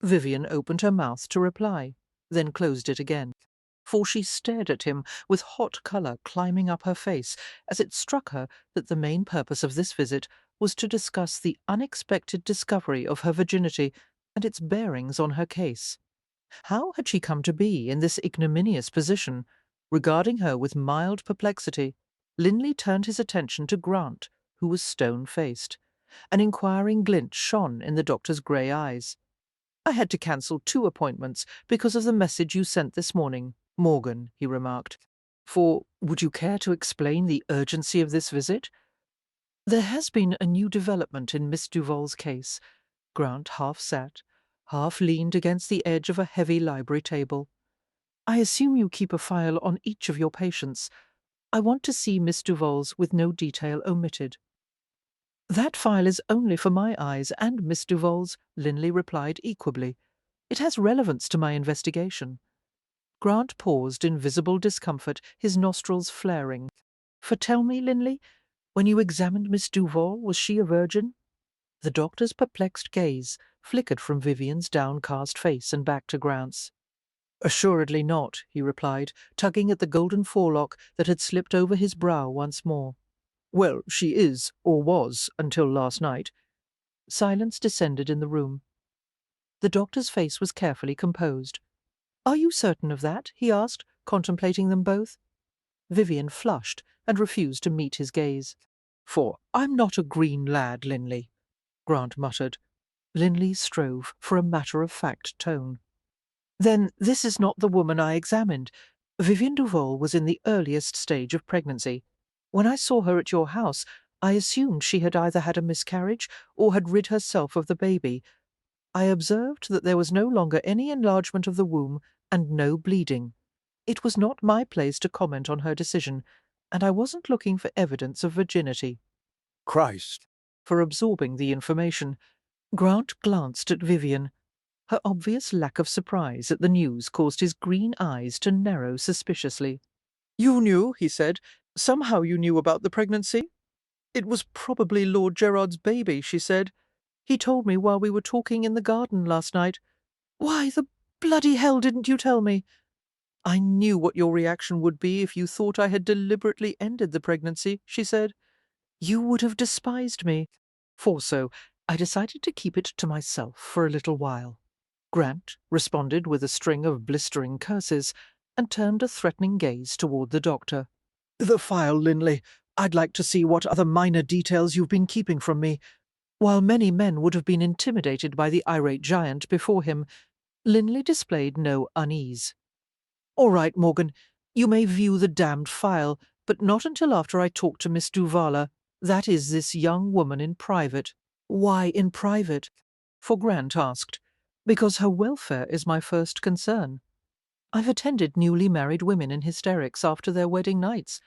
Vivian opened her mouth to reply, then closed it again, for she stared at him with hot colour climbing up her face as it struck her that the main purpose of this visit was to discuss the unexpected discovery of her virginity and its bearings on her case. How had she come to be in this ignominious position? Regarding her with mild perplexity, Linley turned his attention to Grant, who was stone-faced. An inquiring glint shone in the doctor's grey eyes. "I had to cancel 2 appointments because of the message you sent this morning, Morgan," he remarked. Would you care to explain the urgency of this visit?" "There has been a new development in Miss Duval's case." Grant half sat, half leaned against the edge of a heavy library table. "I assume you keep a file on each of your patients. I want to see Miss Duval's with no detail omitted." "That file is only for my eyes and Miss Duval's," Linley replied equably. "It has relevance to my investigation." Grant paused in visible discomfort, his nostrils flaring. "For tell me, Linley, when you examined Miss Duval, was she a virgin?" The doctor's perplexed gaze flickered from Vivian's downcast face and back to Grant's. "Assuredly not," he replied, tugging at the golden forelock that had slipped over his brow once more. "Well, she is, or was, until last night." Silence descended in the room. The doctor's face was carefully composed. "Are you certain of that?" he asked, contemplating them both. Vivian flushed and refused to meet his gaze. "For I'm not a green lad, Linley," Grant muttered. Linley strove for a matter-of-fact tone. "Then this is not the woman I examined. Vivian Duval was in the earliest stage of pregnancy. When I saw her at your house, I assumed she had either had a miscarriage or had rid herself of the baby. I observed that there was no longer any enlargement of the womb and no bleeding. It was not my place to comment on her decision, and I wasn't looking for evidence of virginity." Christ! For absorbing the information, Grant glanced at Vivian. Her obvious lack of surprise at the news caused his green eyes to narrow suspiciously. "You knew," he said. "Somehow you knew about the pregnancy?" "It was probably Lord Gerard's baby," she said. "He told me while we were talking in the garden last night." "Why the bloody hell didn't you tell me?" "I knew what your reaction would be if you thought I had deliberately ended the pregnancy," she said. "You would have despised me. So I decided to keep it to myself for a little while." Grant responded with a string of blistering curses and turned a threatening gaze toward the doctor. "The file, Linley. I'd like to see what other minor details you've been keeping from me." While many men would have been intimidated by the irate giant before him, Linley displayed no unease. "All right, Morgan, you may view the damned file, but not until after I talk to Miss Duvala. That is this young woman in private." "Why in private?" For Grant asked. "Because her welfare is my first concern. I've attended newly married women in hysterics after their wedding nights.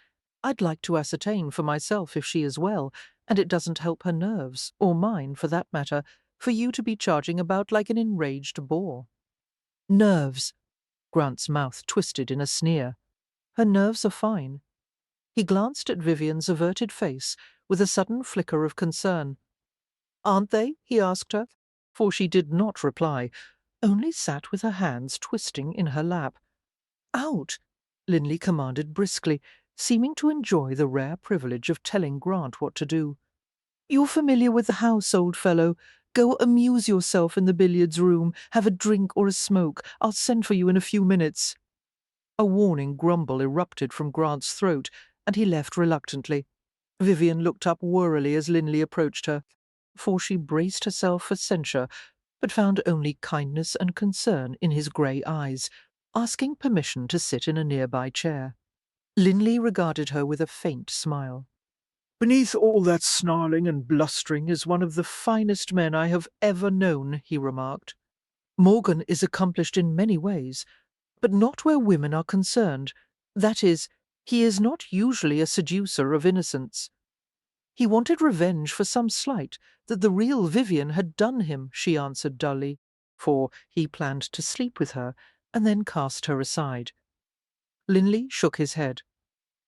I'd like to ascertain for myself if she is well, and it doesn't help her nerves, or mine for that matter, for you to be charging about like an enraged boar." "Nerves." Grant's mouth twisted in a sneer. "Her nerves are fine." He glanced at Vivian's averted face with a sudden flicker of concern. "Aren't they?" he asked her, for she did not reply, only sat with her hands twisting in her lap. "Out!" Linley commanded briskly, seeming to enjoy the rare privilege of telling Grant what to do. "You're familiar with the house, old fellow. Go amuse yourself in the billiards room, have a drink or a smoke. I'll send for you in a few minutes." A warning grumble erupted from Grant's throat, and he left reluctantly. Vivian looked up wearily as Linley approached her, for she braced herself for censure, but found only kindness and concern in his grey eyes, asking permission to sit in a nearby chair. Linley regarded her with a faint smile. "Beneath all that snarling and blustering is one of the finest men I have ever known," he remarked. "Morgan is accomplished in many ways, but not where women are concerned. That is, he is not usually a seducer of innocence." "He wanted revenge for some slight that the real Vivian had done him," she answered dully, for he planned to sleep with her and then cast her aside. Linley shook his head.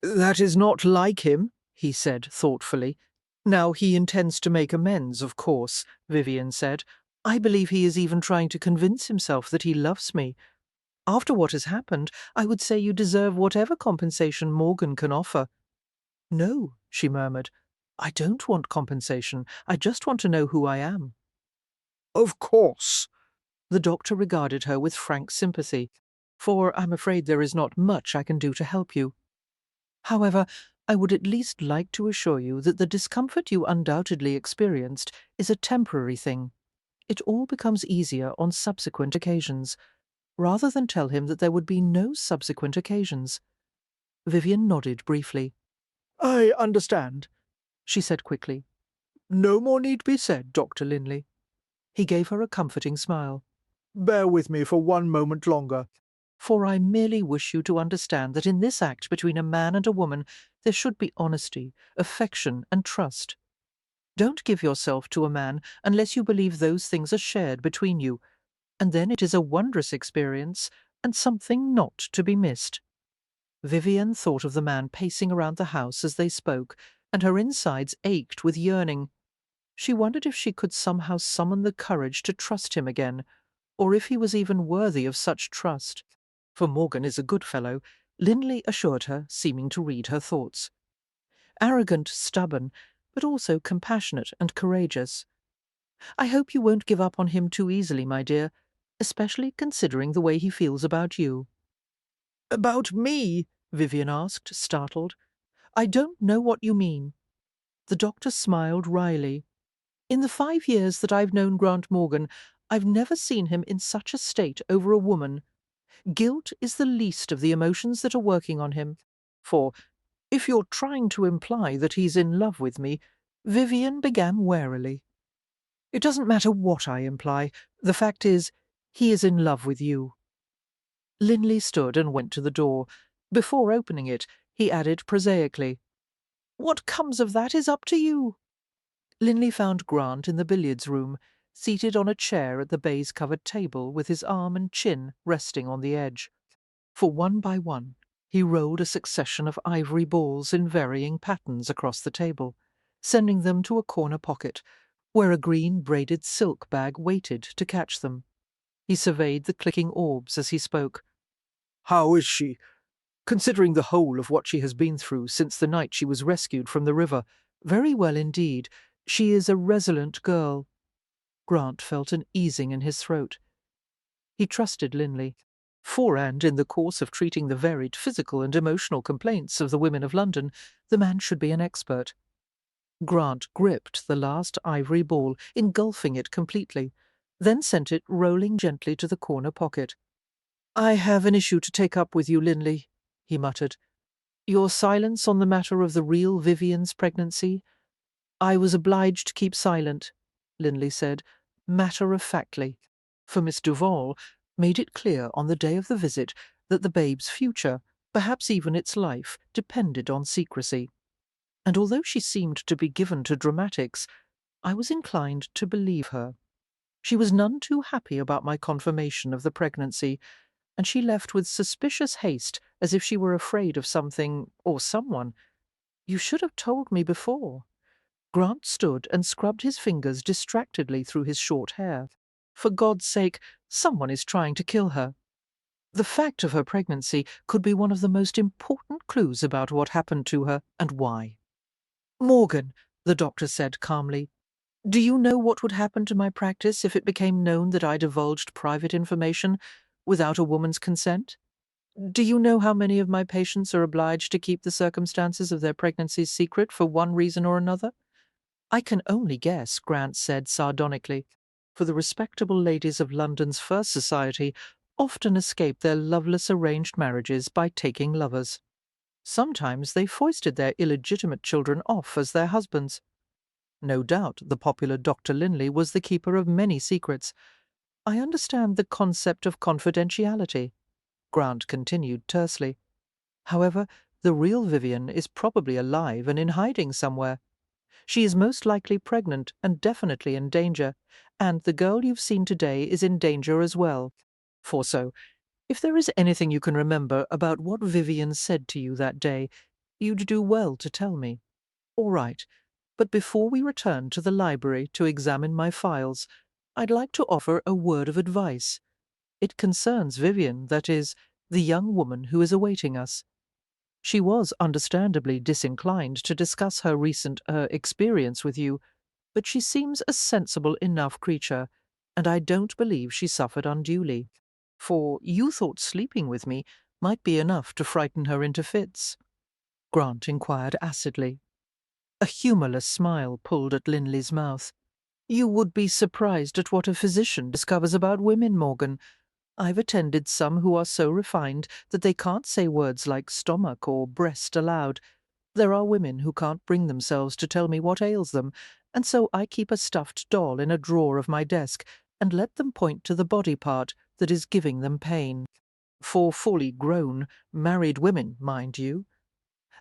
"That is not like him," he said thoughtfully. "Now he intends to make amends, of course," Vivian said. "I believe he is even trying to convince himself that he loves me. After what has happened, I would say you deserve whatever compensation Morgan can offer." "No," she murmured. "I don't want compensation. I just want to know who I am." Of course. The doctor regarded her with frank sympathy, for I'm afraid there is not much I can do to help you. However, I would at least like to assure you that the discomfort you undoubtedly experienced is a temporary thing. It all becomes easier on subsequent occasions, rather than tell him that there would be no subsequent occasions. Vivian nodded briefly. I understand. She said quickly. No more need be said, Dr. Linley. He gave her a comforting smile. Bear with me for one moment longer. For I merely wish you to understand that in this act between a man and a woman there should be honesty, affection, and trust. Don't give yourself to a man unless you believe those things are shared between you, and then it is a wondrous experience and something not to be missed. Vivian thought of the man pacing around the house as they spoke, and her insides ached with yearning. She wondered if she could somehow summon the courage to trust him again, or if he was even worthy of such trust. For Morgan is a good fellow, Linley assured her, seeming to read her thoughts. Arrogant, stubborn, but also compassionate and courageous. I hope you won't give up on him too easily, my dear, especially considering the way he feels about you. About me? Vivian asked, startled. I don't know what you mean. The doctor smiled wryly. In the 5 years that I've known Grant Morgan, I've never seen him in such a state over a woman. Guilt is the least of the emotions that are working on him. For, if you're trying to imply that he's in love with me, Vivian began warily. It doesn't matter what I imply. The fact is, he is in love with you. Linley stood and went to the door. Before opening it, he added prosaically, What comes of that is up to you. Linley found Grant in the billiards room, seated on a chair at the baize-covered table with his arm and chin resting on the edge. For one by one, he rolled a succession of ivory balls in varying patterns across the table, sending them to a corner pocket, where a green braided silk bag waited to catch them. He surveyed the clicking orbs as he spoke. How is she? Considering the whole of what she has been through since the night she was rescued from the river, very well indeed. She is a resolute girl. Grant felt an easing in his throat. He trusted Linley. And in the course of treating the varied physical and emotional complaints of the women of London, the man should be an expert. Grant gripped the last ivory ball, engulfing it completely, then sent it rolling gently to the corner pocket. I have an issue to take up with you, Linley, he muttered. Your silence on the matter of the real Vivian's pregnancy? I was obliged to keep silent, Linley said, matter-of-factly, for Miss Duval made it clear on the day of the visit that the babe's future, perhaps even its life, depended on secrecy. And although she seemed to be given to dramatics, I was inclined to believe her. She was none too happy about my confirmation of the pregnancy, and she left with suspicious haste as if she were afraid of something or someone. You should have told me before. Grant stood and scrubbed his fingers distractedly through his short hair. For God's sake, someone is trying to kill her. The fact of her pregnancy could be one of the most important clues about what happened to her and why. Morgan, the doctor said calmly, do you know what would happen to my practice if it became known that I divulged private information without a woman's consent? Do you know how many of my patients are obliged to keep the circumstances of their pregnancies secret for one reason or another? I can only guess, Grant said sardonically, for the respectable ladies of London's first society often escape their loveless arranged marriages by taking lovers. Sometimes they foisted their illegitimate children off as their husbands. No doubt the popular Dr. Linley was the keeper of many secrets. I understand the concept of confidentiality, Grant continued tersely. However, the real Vivian is probably alive and in hiding somewhere. She is most likely pregnant and definitely in danger, and the girl you've seen today is in danger as well. For so, if there is anything you can remember about what Vivian said to you that day, you'd do well to tell me. All right, but before we return to the library to examine my files, I'd like to offer a word of advice. It concerns Vivian, that is, the young woman who is awaiting us. She was understandably disinclined to discuss her recent experience with you, but she seems a sensible enough creature, and I don't believe she suffered unduly. for you thought sleeping with me might be enough to frighten her into fits. Grant inquired acidly. A humourless smile pulled at Linley's mouth. You would be surprised at what a physician discovers about women, Morgan. I've attended some who are so refined that they can't say words like stomach or breast aloud. There are women who can't bring themselves to tell me what ails them, and so I keep a stuffed doll in a drawer of my desk and let them point to the body part that is giving them pain. For fully grown, married women, mind you.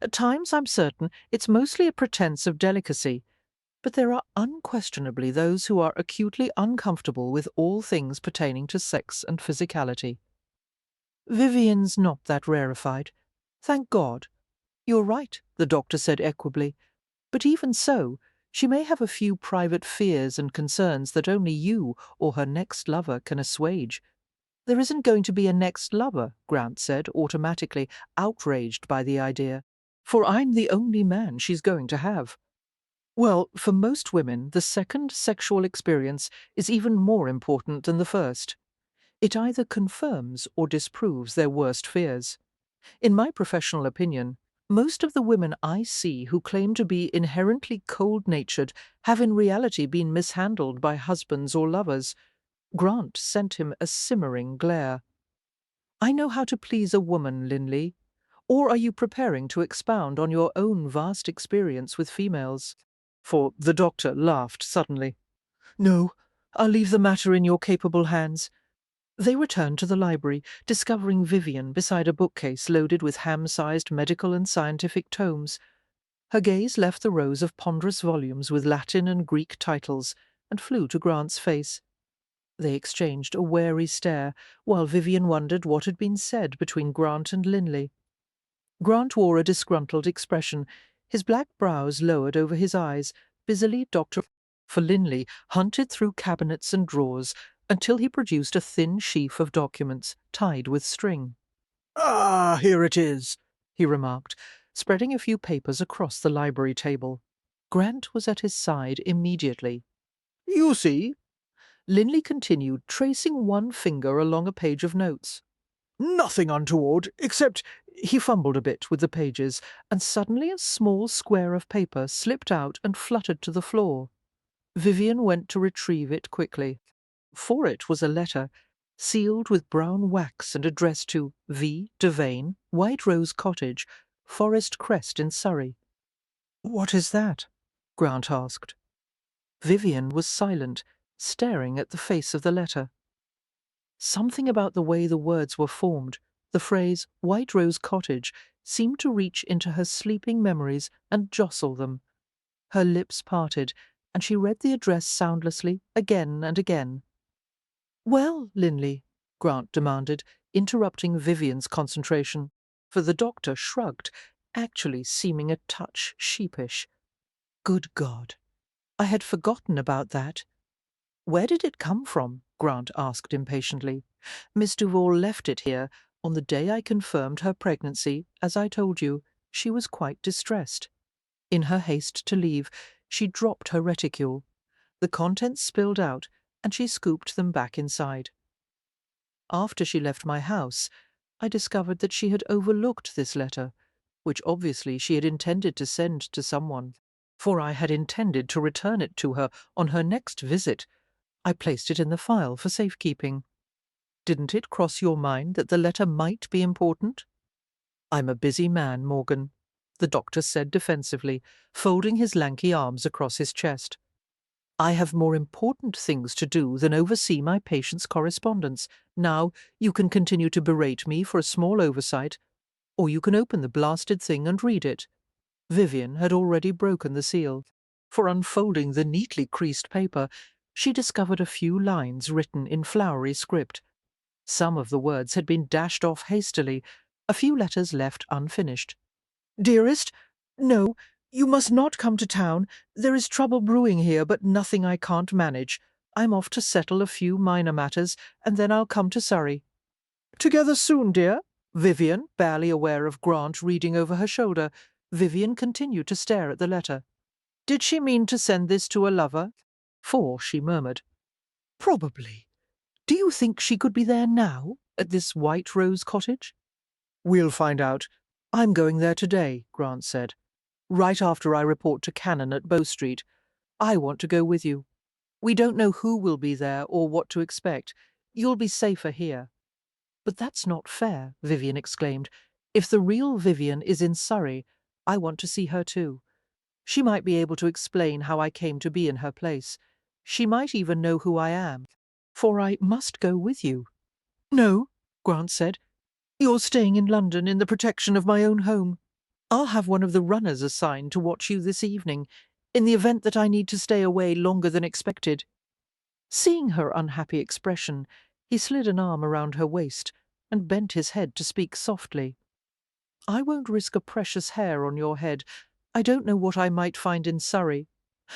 At times, I'm certain, it's mostly a pretense of delicacy, but there are unquestionably those who are acutely uncomfortable with all things pertaining to sex and physicality. Vivian's not that rarefied. Thank God. You're right, the doctor said equably. But even so, she may have a few private fears and concerns that only you or her next lover can assuage. There isn't going to be a next lover, Grant said, automatically outraged by the idea, for I'm the only man she's going to have. Well, for most women, the second sexual experience is even more important than the first. It either confirms or disproves their worst fears. In my professional opinion, most of the women I see who claim to be inherently cold-natured have in reality been mishandled by husbands or lovers. Grant sent him a simmering glare. I know how to please a woman, Linley. Or are you preparing to expound on your own vast experience with females? For the doctor laughed suddenly. No, I'll leave the matter in your capable hands. They returned to the library, discovering Vivian beside a bookcase loaded with ham-sized medical and scientific tomes. Her gaze left the rows of ponderous volumes with Latin and Greek titles and flew to Grant's face. They exchanged a wary stare, while Vivian wondered what had been said between Grant and Linley. Grant wore a disgruntled expression, his black brows lowered over his eyes, busily for Linley hunted through cabinets and drawers until he produced a thin sheaf of documents tied with string. Ah, here it is, He remarked, spreading a few papers across the library table. Grant was at his side immediately. You see, Linley continued, tracing one finger along a page of notes. nothing untoward, except He fumbled a bit with the pages, and suddenly a small square of paper slipped out and fluttered to the floor. Vivian went to retrieve it quickly. For it was a letter, sealed with brown wax and addressed to V. Devane, White Rose Cottage, Forest Crest in Surrey. "What is that?" Grant asked. Vivian was silent, staring at the face of the letter. Something about the way the words were formed, the phrase White Rose Cottage, seemed to reach into her sleeping memories and jostle them. Her lips parted, and she read the address soundlessly again and again. "Well, Linley," Grant demanded, interrupting Vivian's concentration, for the doctor shrugged, actually seeming a touch sheepish. "Good God! I had forgotten about that." "Where did it come from?" Grant asked impatiently. "Miss Duval left it here on the day I confirmed her pregnancy. As I told you, she was quite distressed. In her haste to leave, she dropped her reticule. The contents spilled out, and she scooped them back inside. After she left my house, I discovered that she had overlooked this letter, which obviously she had intended to send to someone, for I had intended to return it to her on her next visit. I placed it in the file for safekeeping. Didn't it cross your mind that the letter might be important?" "I'm a busy man, Morgan," the doctor said defensively, folding his lanky arms across his chest. "I have more important things to do than oversee my patient's correspondence. Now, you can continue to berate me for a small oversight, or you can open the blasted thing and read it." Vivian had already broken the seal. For unfolding the neatly creased paper, she discovered a few lines written in flowery script. Some of the words had been dashed off hastily, a few letters left unfinished. "Dearest, no, you must not come to town. There is trouble brewing here, but nothing I can't manage. I'm off to settle a few minor matters, and then I'll come to Surrey." "Together soon, dear?" Vivian, barely aware of Grant reading over her shoulder. Vivian continued to stare at the letter. Did she mean to send this to a lover? "For," she murmured, "probably. Do you think she could be there now, at this White Rose cottage? We'll find out. I'm going there today, Grant said. Right after I report to Cannon at Bow Street. I want to go with you. We don't know who will be there or what to expect. You'll be safer here. But that's not fair, Vivian exclaimed. If the real Vivian is in Surrey, I want to see her too. She might be able to explain how I came to be in her place. She might even know who I am, for I must go with you. No, Grant said. You're staying in London in the protection of my own home. I'll have one of the runners assigned to watch you this evening, in the event that I need to stay away longer than expected. Seeing her unhappy expression, he slid an arm around her waist and bent his head to speak softly. I won't risk a precious hair on your head. I don't know what I might find in Surrey,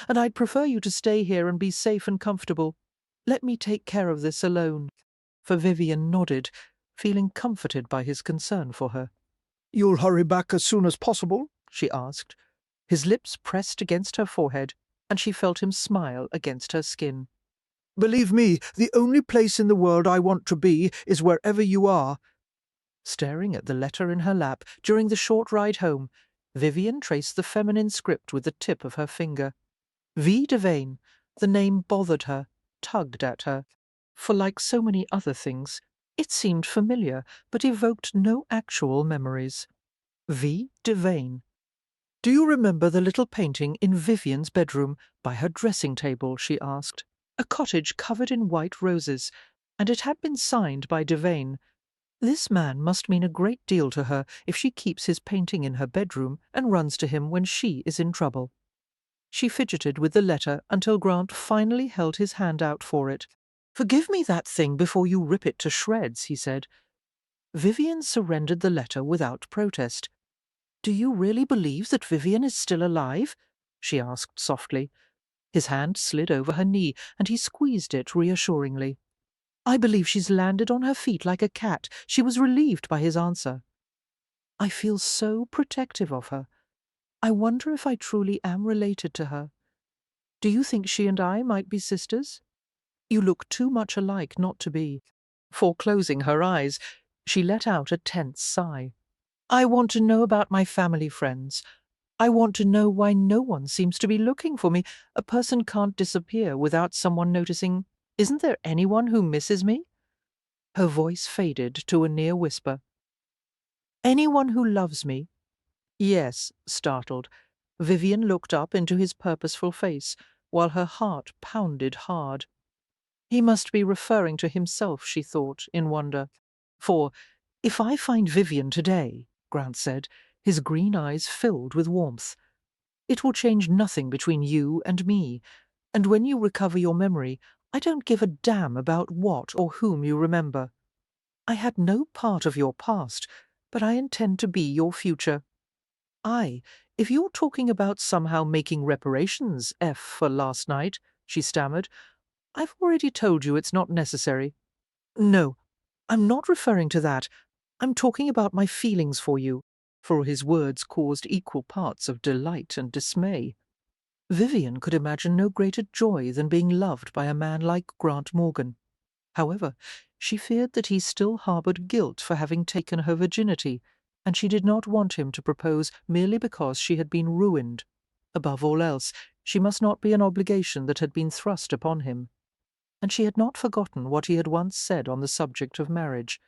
and I'd prefer you to stay here and be safe and comfortable. Let me take care of this alone. For Vivian nodded, feeling comforted by his concern for her. You'll hurry back as soon as possible? She asked. His lips pressed against her forehead, and she felt him smile against her skin. Believe me, the only place in the world I want to be is wherever you are. Staring at the letter in her lap during the short ride home, Vivian traced the feminine script with the tip of her finger. V. Devane. The name bothered her, tugged at her. For like so many other things, it seemed familiar, but evoked no actual memories. V. Devane. Do you remember the little painting in Vivian's bedroom by her dressing table? She asked. A cottage covered in white roses, and it had been signed by Devane. This man must mean a great deal to her if she keeps his painting in her bedroom and runs to him when she is in trouble. She fidgeted with the letter until Grant finally held his hand out for it. Forgive me that thing before you rip it to shreds, he said. Vivian surrendered the letter without protest. Do you really believe that Vivian is still alive? She asked softly. His hand slid over her knee, and he squeezed it reassuringly. I believe she's landed on her feet like a cat. She was relieved by his answer. I feel so protective of her. I wonder if I truly am related to her. Do you think she and I might be sisters? You look too much alike not to be. Foreclosing her eyes, she let out a tense sigh. I want to know about my family friends. I want to know why no one seems to be looking for me. A person can't disappear without someone noticing. Isn't there anyone who misses me? Her voice faded to a near whisper. Anyone who loves me? Yes, startled. Vivian looked up into his purposeful face, while her heart pounded hard. He must be referring to himself, she thought, in wonder. For, if I find Vivian today, Grant said, his green eyes filled with warmth, it will change nothing between you and me, and when you recover your memory, I don't give a damn about what or whom you remember. I had no part of your past, but I intend to be your future. If you're talking about somehow making reparations, F, for last night, she stammered, I've already told you it's not necessary. No, I'm not referring to that. I'm talking about my feelings for you, for his words caused equal parts of delight and dismay. Vivian could imagine no greater joy than being loved by a man like Grant Morgan. However, she feared that he still harboured guilt for having taken her virginity, and she did not want him to propose merely because she had been ruined. Above all else, she must not be an obligation that had been thrust upon him. And she had not forgotten what he had once said on the subject of marriage.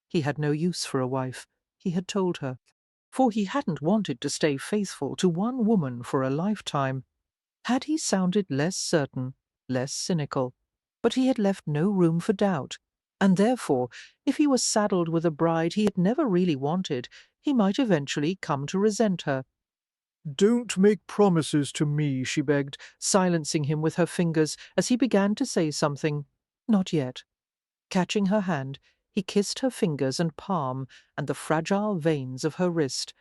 He had no use for a wife, he had told her, for he hadn't wanted to stay faithful to one woman for a lifetime. Had he sounded less certain, less cynical, but he had left no room for doubt, and therefore, if he was saddled with a bride he had never really wanted, he might eventually come to resent her. Don't make promises to me, she begged, silencing him with her fingers as he began to say something. Not yet. Catching her hand, he kissed her fingers and palm and the fragile veins of her wrist.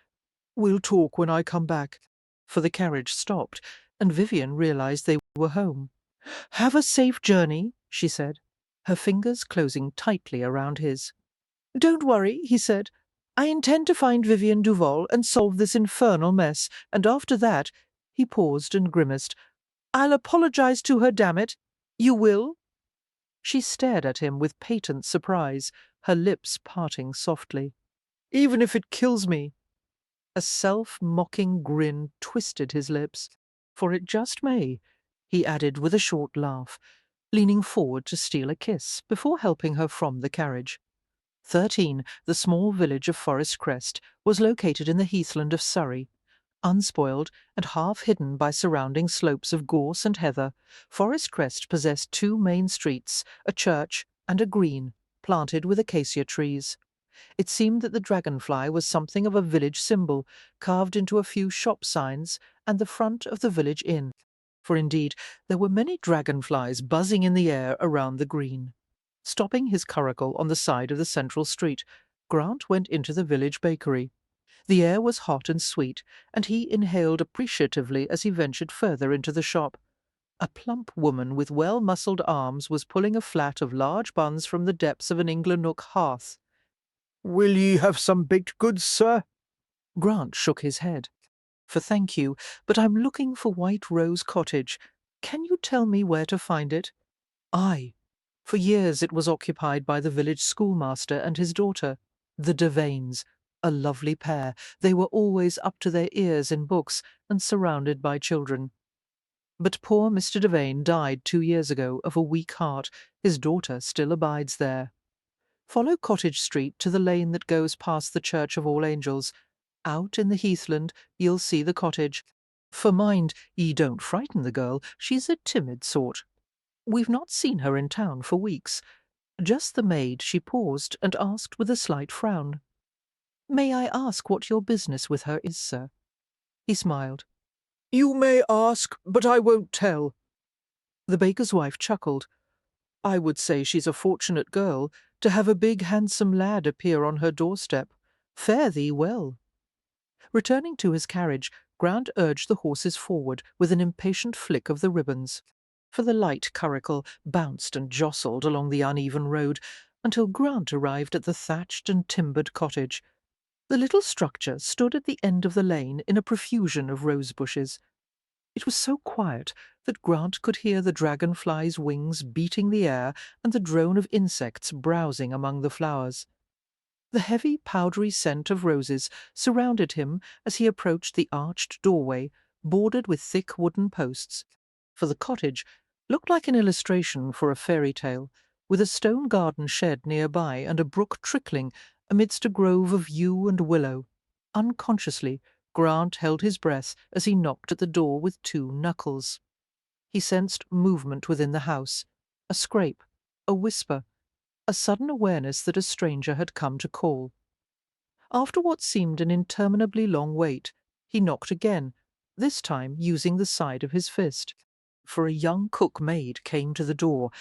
We'll talk when I come back. For the carriage stopped, and Vivian realized they were home. Have a safe journey, she said, her fingers closing tightly around his. Don't worry, he said. I intend to find Vivian Duval and solve this infernal mess, and after that, he paused and grimaced. I'll apologize to her, damn it. You will? She stared at him with patent surprise, her lips parting softly. "Even if it kills me." A self-mocking grin twisted his lips. "For it just may," he added with a short laugh, leaning forward to steal a kiss before helping her from the carriage. 13, the small village of Forest Crest, was located in the heathland of Surrey. Unspoiled and half hidden by surrounding slopes of gorse and heather, Forest Crest possessed two main streets, a church, and a green, planted with acacia trees. It seemed that the dragonfly was something of a village symbol, carved into a few shop signs and the front of the village inn. For indeed, there were many dragonflies buzzing in the air around the green. Stopping his curricle on the side of the central street, Grant went into the village bakery. The air was hot and sweet, and he inhaled appreciatively as he ventured further into the shop. A plump woman with well-muscled arms was pulling a flat of large buns from the depths of an inglenook hearth. "Will ye have some baked goods, sir?" Grant shook his head. "For thank you, but I'm looking for White Rose Cottage. Can you tell me where to find it?" "Aye. For years it was occupied by the village schoolmaster and his daughter, the Devanes, a lovely pair. They were always up to their ears in books and surrounded by children. But poor Mr. Devane died 2 years ago of a weak heart. His daughter still abides there. Follow Cottage Street to the lane that goes past the Church of All Angels. Out in the heathland you'll see the cottage. For mind, ye don't frighten the girl. She's a timid sort. We've not seen her in town for weeks. Just the maid." She paused and asked with a slight frown. "May I ask what your business with her is, sir?" He smiled. "You may ask, but I won't tell." The baker's wife chuckled. "I would say she's a fortunate girl to have a big handsome lad appear on her doorstep. Fare thee well." Returning to his carriage, Grant urged the horses forward with an impatient flick of the ribbons. For the light curricle bounced and jostled along the uneven road until Grant arrived at the thatched and timbered cottage. The little structure stood at the end of the lane in a profusion of rose bushes. It was so quiet that Grant could hear the dragonfly's wings beating the air and the drone of insects browsing among the flowers. The heavy, powdery scent of roses surrounded him as he approached the arched doorway, bordered with thick wooden posts. For the cottage looked like an illustration for a fairy tale, with a stone garden shed nearby and a brook trickling amidst a grove of yew and willow. Unconsciously, Grant held his breath as he knocked at the door with 2 knuckles. He sensed movement within the house, a scrape, a whisper, a sudden awareness that a stranger had come to call. After what seemed an interminably long wait, he knocked again, this time using the side of his fist. For a young cook maid came to the door,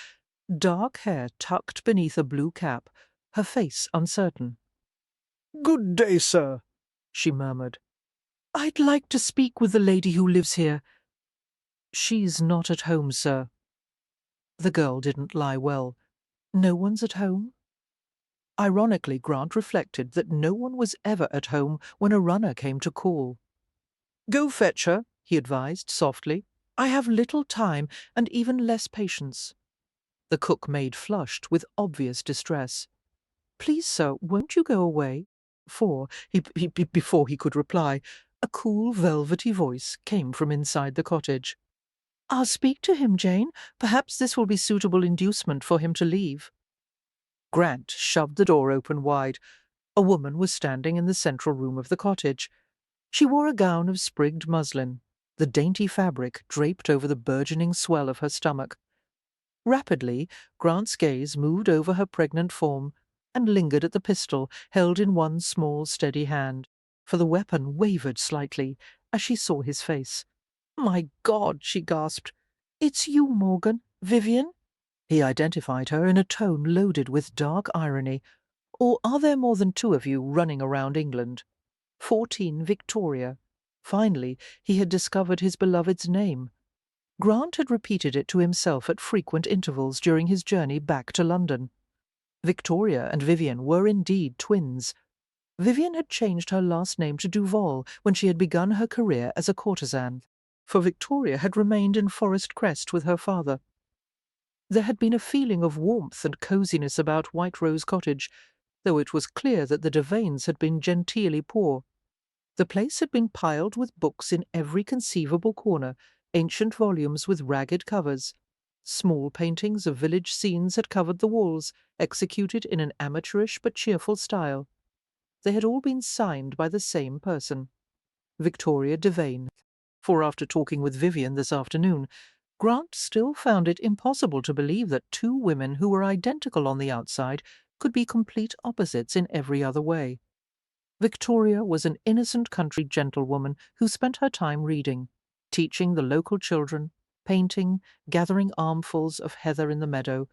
dark hair tucked beneath a blue cap, her face uncertain. "Good day, sir," she murmured. "I'd like to speak with the lady who lives here." "She's not at home, sir." The girl didn't lie well. No one's at home? Ironically, Grant reflected that no one was ever at home when a runner came to call. "Go fetch her," he advised softly. "I have little time and even less patience." The cook maid flushed with obvious distress. "Please, sir, won't you go away?" Before he could reply, a cool, velvety voice came from inside the cottage. "I'll speak to him, Jane. Perhaps this will be suitable inducement for him to leave." Grant shoved the door open wide. A woman was standing in the central room of the cottage. She wore a gown of sprigged muslin, the dainty fabric draped over the burgeoning swell of her stomach. Rapidly, Grant's gaze moved over her pregnant form and lingered at the pistol held in one small, steady hand, for the weapon wavered slightly as she saw his face. "My God!" she gasped. "It's you, Morgan. Vivian?" He identified her in a tone loaded with dark irony. "Or are there more than 2 of you running around England?" 14 Victoria. Finally, he had discovered his beloved's name. Grant had repeated it to himself at frequent intervals during his journey back to London. Victoria and Vivian were indeed twins. Vivian had changed her last name to Duval when she had begun her career as a courtesan, for Victoria had remained in Forest Crest with her father. There had been a feeling of warmth and coziness about White Rose Cottage, though it was clear that the Devanes had been genteelly poor. The place had been piled with books in every conceivable corner, ancient volumes with ragged covers. Small paintings of village scenes had covered the walls, executed in an amateurish but cheerful style. They had all been signed by the same person, Victoria Devane. For after talking with Vivian this afternoon, Grant still found it impossible to believe that two women who were identical on the outside could be complete opposites in every other way. Victoria was an innocent country gentlewoman who spent her time reading, teaching the local children, painting, gathering armfuls of heather in the meadow.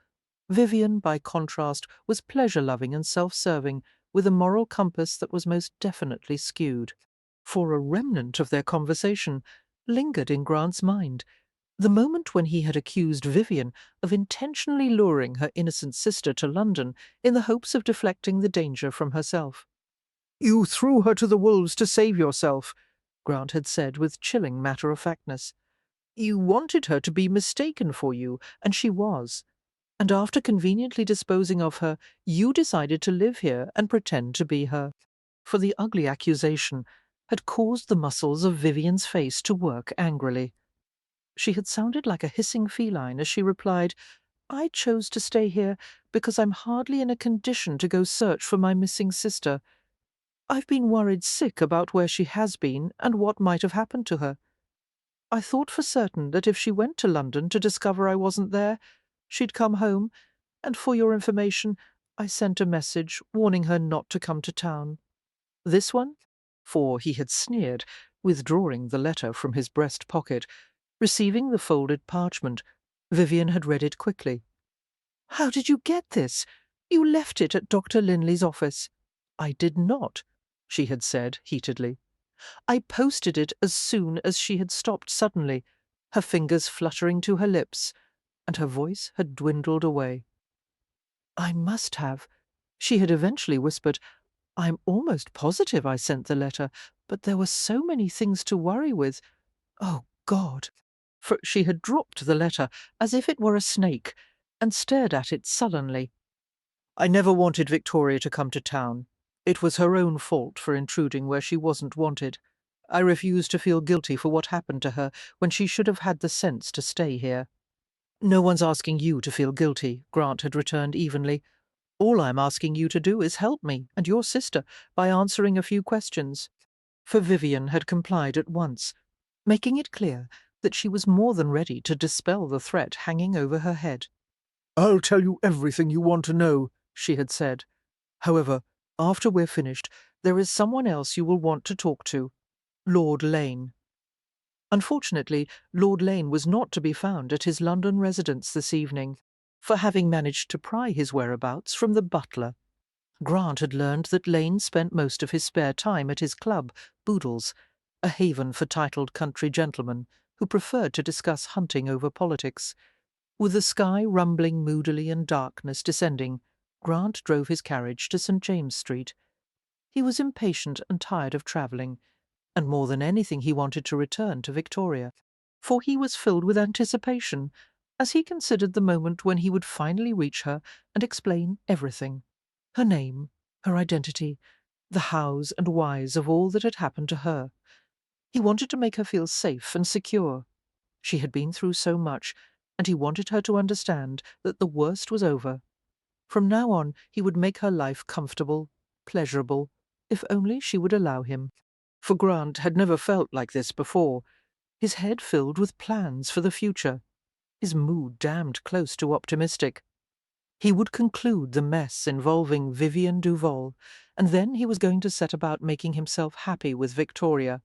Vivian, by contrast, was pleasure-loving and self-serving, with a moral compass that was most definitely skewed. For a remnant of their conversation lingered in Grant's mind, the moment when he had accused Vivian of intentionally luring her innocent sister to London in the hopes of deflecting the danger from herself. "You threw her to the wolves to save yourself," Grant had said with chilling matter-of-factness. "You wanted her to be mistaken for you, and she was. And after conveniently disposing of her, you decided to live here and pretend to be her." For the ugly accusation had caused the muscles of Vivian's face to work angrily. She had sounded like a hissing feline as she replied, "I chose to stay here because I'm hardly in a condition to go search for my missing sister. I've been worried sick about where she has been and what might have happened to her. I thought for certain that if she went to London to discover I wasn't there, she'd come home, and for your information, I sent a message warning her not to come to town. This one?" For he had sneered, withdrawing the letter from his breast pocket. Receiving the folded parchment, Vivian had read it quickly. "How did you get this? You left it at Dr. Linley's office." "I did not," she had said heatedly. "I posted it as soon as she had stopped suddenly, her fingers fluttering to her lips, and her voice had dwindled away. "I must have," she had eventually whispered. "I'm almost positive I sent the letter, but there were so many things to worry with. Oh, God!" For she had dropped the letter as if it were a snake, and stared at it sullenly. "I never wanted Victoria to come to town. It was her own fault for intruding where she wasn't wanted. I refuse to feel guilty for what happened to her when she should have had the sense to stay here." "No one's asking you to feel guilty," Grant had returned evenly. "All I'm asking you to do is help me and your sister by answering a few questions." For Vivian had complied at once, making it clear that she was more than ready to dispel the threat hanging over her head. I'll tell you everything you want to know. She had said. "However, after we're finished, there is someone else you will want to talk to. Lord Lane." Unfortunately, Lord Lane was not to be found at his London residence this evening, for having managed to pry his whereabouts from the butler. Grant had learned that Lane spent most of his spare time at his club, Boodle's, a haven for titled country gentlemen who preferred to discuss hunting over politics. With the sky rumbling moodily and darkness descending, Grant drove his carriage to St. James Street. He was impatient and tired of travelling, and more than anything he wanted to return to Victoria, for he was filled with anticipation as he considered the moment when he would finally reach her and explain everything. Her name, her identity, the hows and whys of all that had happened to her. He wanted to make her feel safe and secure. She had been through so much, and he wanted her to understand that the worst was over. From now on he would make her life comfortable, pleasurable, if only she would allow him. For Grant had never felt like this before, his head filled with plans for the future, his mood damned close to optimistic. He would conclude the mess involving Vivian Duval, and then he was going to set about making himself happy with Victoria.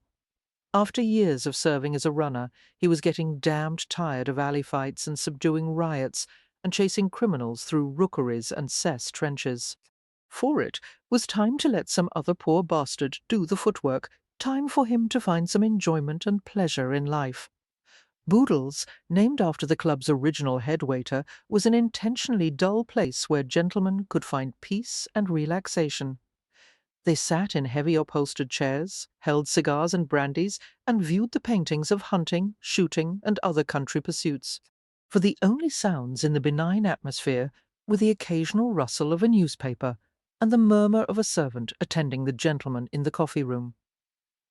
After years of serving as a runner, he was getting damned tired of alley fights and subduing riots and chasing criminals through rookeries and cess trenches. For it was time to let some other poor bastard do the footwork, time for him to find some enjoyment and pleasure in life. Boodle's, named after the club's original head waiter, was an intentionally dull place where gentlemen could find peace and relaxation. They sat in heavy upholstered chairs, held cigars and brandies, and viewed the paintings of hunting, shooting, and other country pursuits. for the only sounds in the benign atmosphere were the occasional rustle of a newspaper and the murmur of a servant attending the gentleman in the coffee-room.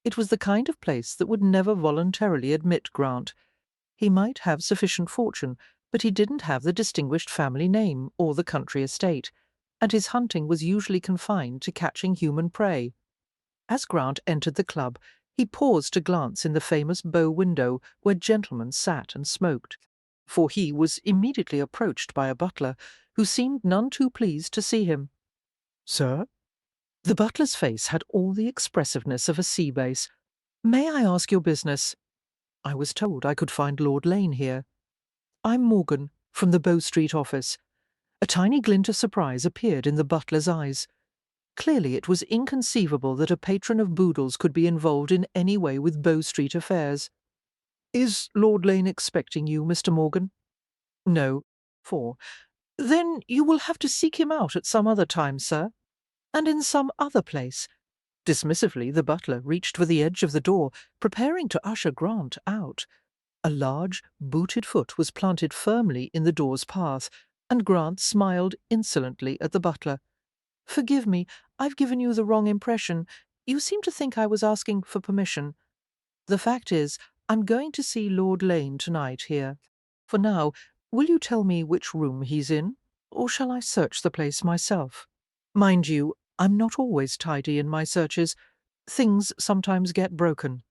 It was the kind of place that would never voluntarily admit Grant. He might have sufficient fortune, but he didn't have the distinguished family name or the country estate, and his hunting was usually confined to catching human prey. As Grant entered the club, he paused to glance in the famous bow window where gentlemen sat and smoked, for he was immediately approached by a butler, who seemed none too pleased to see him. "Sir?" The butler's face had all the expressiveness of a sea bass. "May I ask your business?" "I was told I could find Lord Lane here." "I'm Morgan, from the Bow Street office." A tiny glint of surprise appeared in the butler's eyes. Clearly it was inconceivable that a patron of Boodle's could be involved in any way with Bow Street affairs. "Is Lord Lane expecting you, Mr. Morgan?" "No." "4. Then you will have to seek him out at some other time, sir, and in some other place." Dismissively, the butler reached for the edge of the door, preparing to usher Grant out. A large, booted foot was planted firmly in the door's path, and Grant smiled insolently at the butler. "Forgive me, I've given you the wrong impression. You seem to think I was asking for permission. The fact is, I'm going to see Lord Lane tonight here. For now, will you tell me which room he's in, or shall I search the place myself? Mind you, I'm not always tidy in my searches. Things sometimes get broken."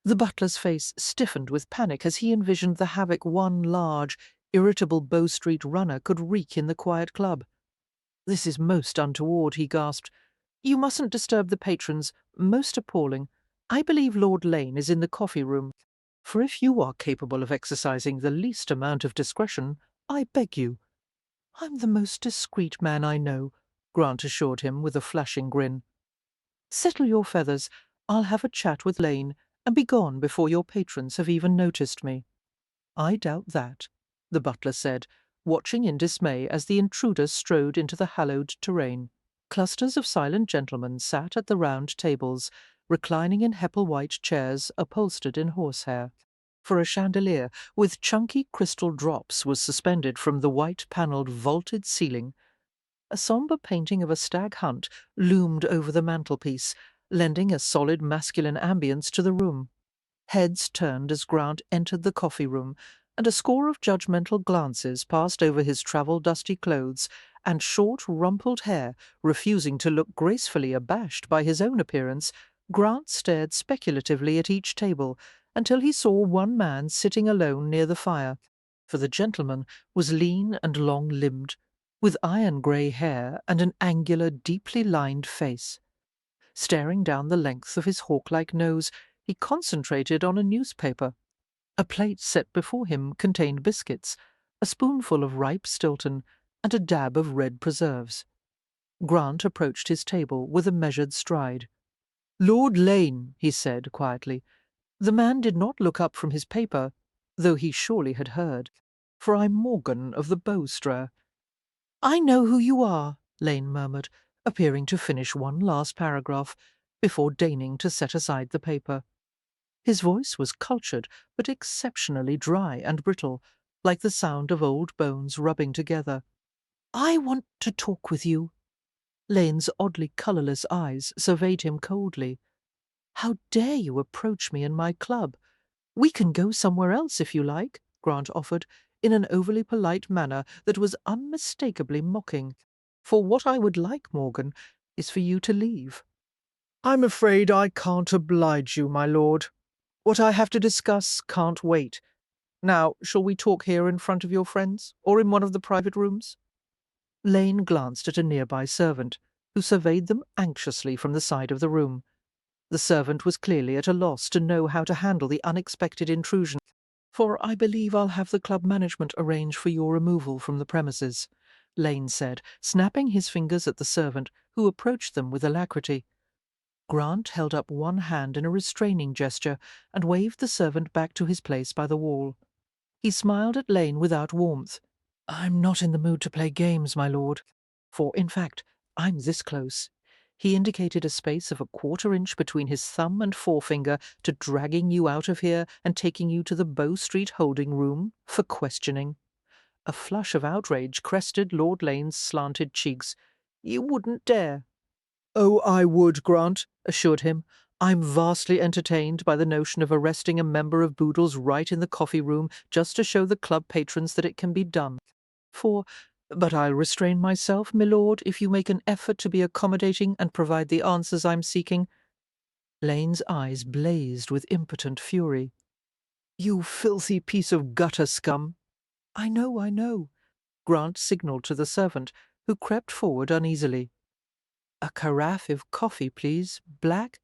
The butler's face stiffened with panic as he envisioned the havoc one large, irritable Bow Street runner could wreak in the quiet club. "This is most untoward," he gasped. "You mustn't disturb the patrons. Most appalling. I believe Lord Lane is in the coffee-room. For if you are capable of exercising the least amount of discretion, I beg you." "I'm the most discreet man I know," Grant assured him with a flashing grin. "Settle your feathers. I'll have a chat with Lane, and be gone before your patrons have even noticed me." "I doubt that," the butler said, watching in dismay as the intruder strode into the hallowed terrain. Clusters of silent gentlemen sat at the round tables, reclining in Heppel-white chairs upholstered in horsehair. For a chandelier with chunky crystal drops was suspended from the white-panelled vaulted ceiling. A sombre painting of a stag hunt loomed over the mantelpiece, lending a solid masculine ambience to the room. Heads turned as Grant entered the coffee-room, and a score of judgmental glances passed over his travel-dusty clothes and short, rumpled hair. Refusing to look gracefully abashed by his own appearance, Grant stared speculatively at each table until he saw one man sitting alone near the fire, for the gentleman was lean and long-limbed, with iron-grey hair and an angular, deeply lined face. Staring down the length of his hawk-like nose, he concentrated on a newspaper. A plate set before him contained biscuits, a spoonful of ripe Stilton, and a dab of red preserves. Grant approached his table with a measured stride. "Lord Lane," he said quietly. The man did not look up from his paper, though he surely had heard. "For I'm Morgan of the Bowstrer." "I know who you are," Lane murmured, appearing to finish one last paragraph, before deigning to set aside the paper. His voice was cultured, but exceptionally dry and brittle, like the sound of old bones rubbing together. "I want to talk with you." Lane's oddly colourless eyes surveyed him coldly. "How dare you approach me in my club? We can go somewhere else if you like," Grant offered, in an overly polite manner that was unmistakably mocking. "For what I would like, Morgan, is for you to leave." "I'm afraid I can't oblige you, my lord. What I have to discuss can't wait. Now, shall we talk here in front of your friends, or in one of the private rooms?" Lane glanced at a nearby servant, who surveyed them anxiously from the side of the room. The servant was clearly at a loss to know how to handle the unexpected intrusion. "For I believe I'll have the club management arrange for your removal from the premises," Lane said, snapping his fingers at the servant, who approached them with alacrity. Grant held up one hand in a restraining gesture and waved the servant back to his place by the wall. He smiled at Lane without warmth. "I'm not in the mood to play games, my lord. For, in fact, I'm this close. He indicated a space of a quarter-inch between his thumb and forefinger to dragging you out of here and taking you to the Bow Street holding room for questioning. A flush of outrage crested Lord Lane's slanted cheeks. You wouldn't dare. Oh, I would, Grant assured him. I'm vastly entertained by the notion of arresting a member of Boodle's right in the coffee room just to show the club patrons that it can be done. But I'll restrain myself, my lord, if you make an effort to be accommodating and provide the answers I'm seeking. Lane's eyes blazed with impotent fury. You filthy piece of gutter scum. I know. Grant signalled to the servant, who crept forward uneasily. A carafe of coffee, please, black.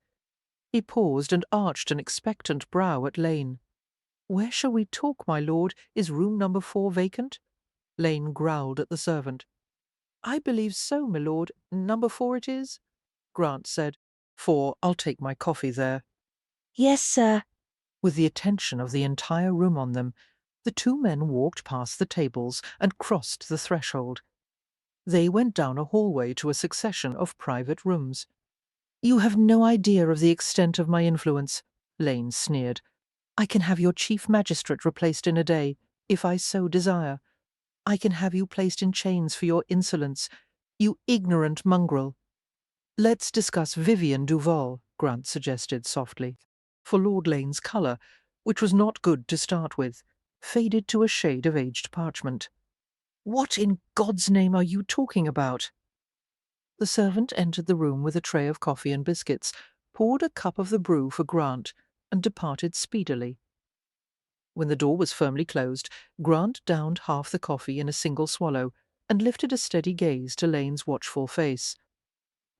He paused and arched an expectant brow at Lane. Where shall we talk, my lord? Is room number 4 vacant? Lane growled at the servant. I believe so, my lord. Number 4 it is, Grant said. 4, I'll take my coffee there. Yes, sir. With the attention of the entire room on them, the two men walked past the tables and crossed the threshold. They went down a hallway to a succession of private rooms. You have no idea of the extent of my influence, Lane sneered. I can have your chief magistrate replaced in a day, if I so desire. I can have you placed in chains for your insolence, you ignorant mongrel. Let's discuss Vivian Duval, Grant suggested softly, for Lord Lane's colour, which was not good to start with, faded to a shade of aged parchment. What in God's name are you talking about? The servant entered the room with a tray of coffee and biscuits, poured a cup of the brew for Grant, and departed speedily. When the door was firmly closed, Grant downed half the coffee in a single swallow and lifted a steady gaze to Lane's watchful face.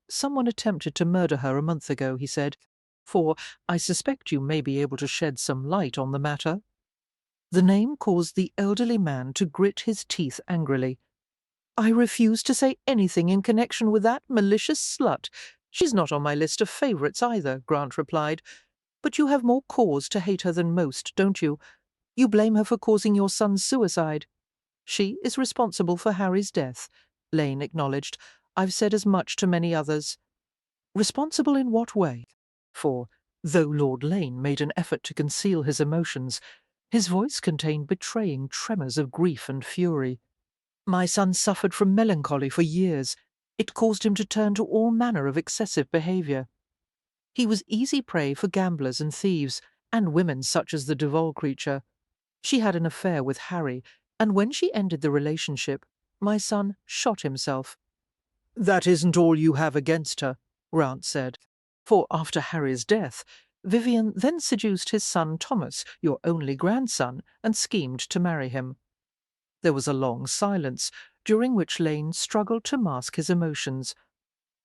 Someone attempted to murder her a month ago, he said, for I suspect you may be able to shed some light on the matter. The name caused the elderly man to grit his teeth angrily. I refuse to say anything in connection with that malicious slut. She's not on my list of favourites either, Grant replied. But you have more cause to hate her than most, don't you? You blame her for causing your son's suicide. She is responsible for Harry's death, Lane acknowledged. I've said as much to many others. Responsible in what way? For, though Lord Lane made an effort to conceal his emotions, his voice contained betraying tremors of grief and fury. My son suffered from melancholy for years. It caused him to turn to all manner of excessive behaviour. He was easy prey for gamblers and thieves, and women such as the Duval creature. She had an affair with Harry, and when she ended the relationship, my son shot himself. That isn't all you have against her, Grant said, for after Harry's death, Vivian then seduced his son Thomas, your only grandson, and schemed to marry him. There was a long silence, during which Lane struggled to mask his emotions.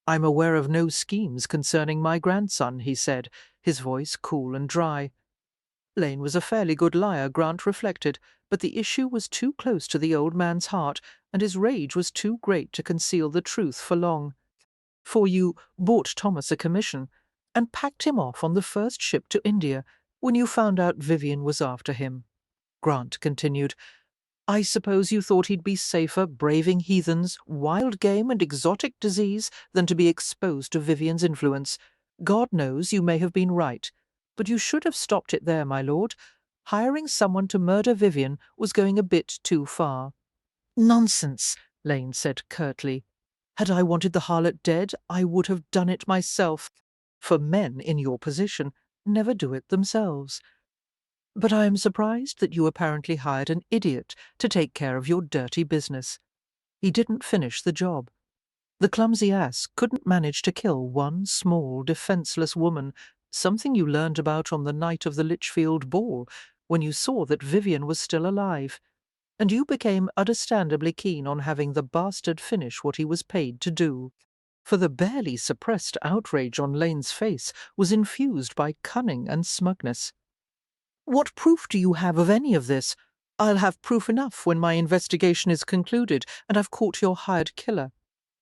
I'm aware of no schemes concerning my grandson, he said, his voice cool and dry. Lane was a fairly good liar, Grant reflected, but the issue was too close to the old man's heart, and his rage was too great to conceal the truth for long. For you bought Thomas a commission, and packed him off on the first ship to India, when you found out Vivian was after him. Grant continued, I suppose you thought he'd be safer braving heathens, wild game, and exotic disease than to be exposed to Vivian's influence. God knows you may have been right, but you should have stopped it there, my lord. Hiring someone to murder Vivian was going a bit too far. Nonsense, Lane said curtly. Had I wanted the harlot dead, I would have done it myself, for men in your position never do it themselves. But I am surprised that you apparently hired an idiot to take care of your dirty business. He didn't finish the job. The clumsy ass couldn't manage to kill one small, defenceless woman, something you learned about on the night of the Lichfield ball, when you saw that Vivian was still alive, and you became understandably keen on having the bastard finish what he was paid to do. For the barely suppressed outrage on Lane's face was infused by cunning and smugness. What proof do you have of any of this? I'll have proof enough when my investigation is concluded and I've caught your hired killer.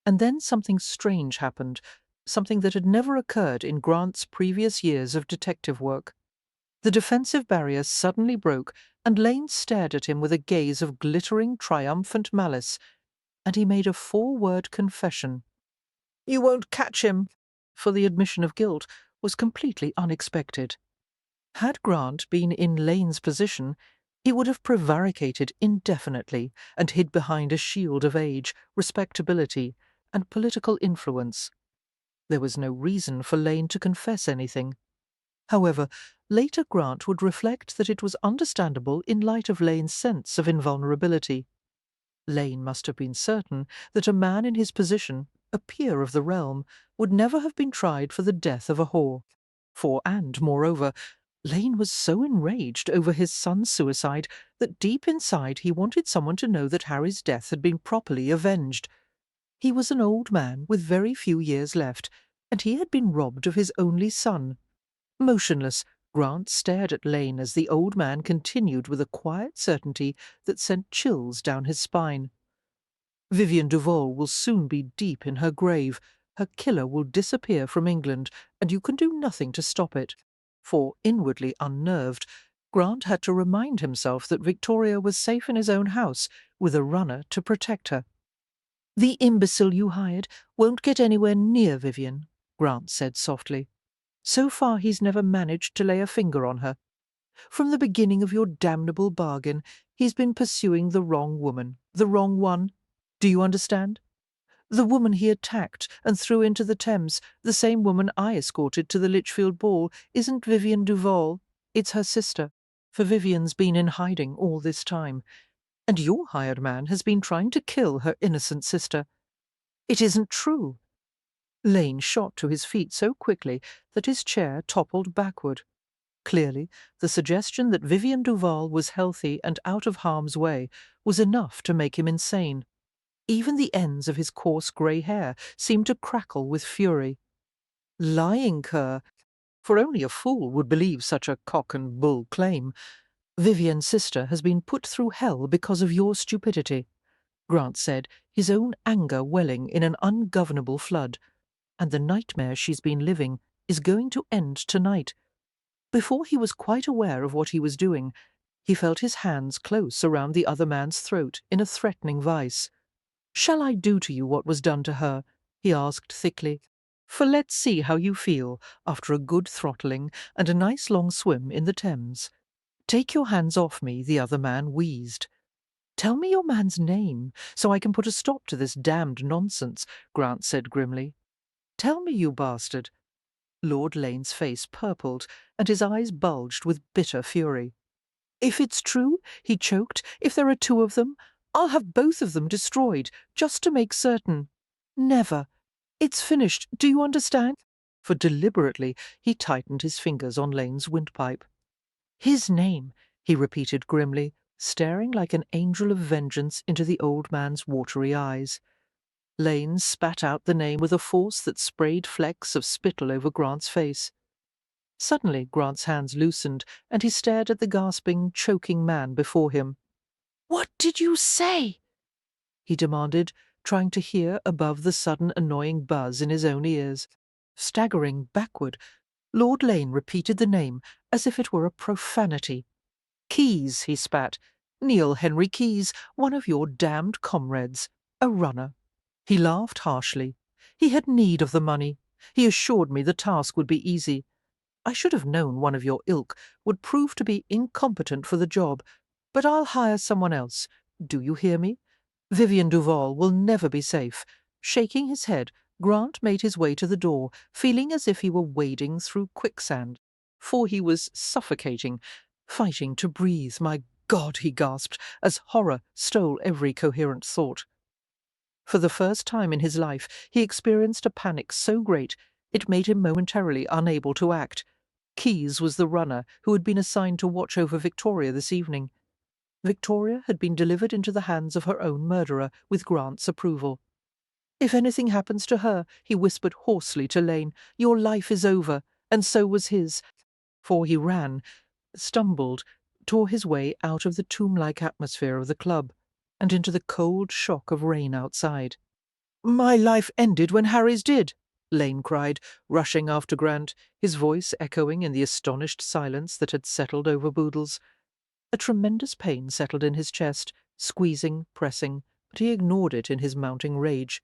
And then something strange happened, something that had never occurred in Grant's previous years of detective work. The defensive barrier suddenly broke, and Lane stared at him with a gaze of glittering, triumphant malice, and he made a 4-word confession. You won't catch him, for the admission of guilt was completely unexpected. Had Grant been in Lane's position, he would have prevaricated indefinitely and hid behind a shield of age, respectability, and political influence. There was no reason for Lane to confess anything. However, later Grant would reflect that it was understandable in light of Lane's sense of invulnerability. Lane must have been certain that a man in his position, a peer of the realm, would never have been tried for the death of a whore. Moreover, Lane was so enraged over his son's suicide that deep inside he wanted someone to know that Harry's death had been properly avenged. He was an old man with very few years left, and he had been robbed of his only son. Motionless, Grant stared at Lane as the old man continued with a quiet certainty that sent chills down his spine. Vivian Duval will soon be deep in her grave. Her killer will disappear from England, and you can do nothing to stop it. For, inwardly unnerved, Grant had to remind himself that Victoria was safe in his own house, with a runner to protect her. "The imbecile you hired won't get anywhere near Vivian," Grant said softly. "So far he's never managed to lay a finger on her. From the beginning of your damnable bargain, he's been pursuing the wrong woman, the wrong one. Do you understand? The woman he attacked and threw into the Thames, the same woman I escorted to the Lichfield ball, isn't Vivian Duval. It's her sister, for Vivian's been in hiding all this time, and your hired man has been trying to kill her innocent sister. It isn't true." Lane shot to his feet so quickly that his chair toppled backward. Clearly, the suggestion that Vivian Duval was healthy and out of harm's way was enough to make him insane. Even the ends of his coarse grey hair seemed to crackle with fury. "Lying cur! For only a fool would believe such a cock-and-bull claim. Vivian's sister has been put through hell because of your stupidity," Grant said, his own anger welling in an ungovernable flood. "And the nightmare she's been living is going to end tonight." Before he was quite aware of what he was doing, he felt his hands close around the other man's throat in a threatening vice. "Shall I do to you what was done to her?" he asked thickly. "For let's see how you feel after a good throttling and a nice long swim in the Thames." "Take your hands off me," the other man wheezed. "Tell me your man's name, so I can put a stop to this damned nonsense," Grant said grimly. "Tell me, you bastard." Lord Lane's face purpled, and his eyes bulged with bitter fury. "If it's true," he choked, "if there are two of them, I'll have both of them destroyed, just to make certain. Never. It's finished, do you understand?" For deliberately he tightened his fingers on Lane's windpipe. "His name," he repeated grimly, staring like an angel of vengeance into the old man's watery eyes. Lane spat out the name with a force that sprayed flecks of spittle over Grant's face. Suddenly Grant's hands loosened, and he stared at the gasping, choking man before him. What did you say? He demanded, trying to hear above the sudden annoying buzz in his own ears. Staggering backward, Lord Lane repeated the name as if it were a profanity. "Keyes," he spat. "Neil Henry Keyes, one of your damned comrades. A runner." He laughed harshly. "He had need of the money. He assured me the task would be easy. I should have known one of your ilk would prove to be incompetent for the job, but I'll hire someone else. Do you hear me? Vivian Duval will never be safe." Shaking his head, Grant made his way to the door, feeling as if he were wading through quicksand. For he was suffocating, fighting to breathe. "My God," he gasped, as horror stole every coherent thought. For the first time in his life he experienced a panic so great it made him momentarily unable to act. Keyes was the runner who had been assigned to watch over Victoria this evening. Victoria had been delivered into the hands of her own murderer, with Grant's approval. "If anything happens to her," he whispered hoarsely to Lane, "your life is over, and so was his." For he ran, stumbled, tore his way out of the tomb-like atmosphere of the club, and into the cold shock of rain outside. "My life ended when Harry's did," Lane cried, rushing after Grant, his voice echoing in the astonished silence that had settled over Boodles. A tremendous pain settled in his chest, squeezing, pressing, but he ignored it in his mounting rage.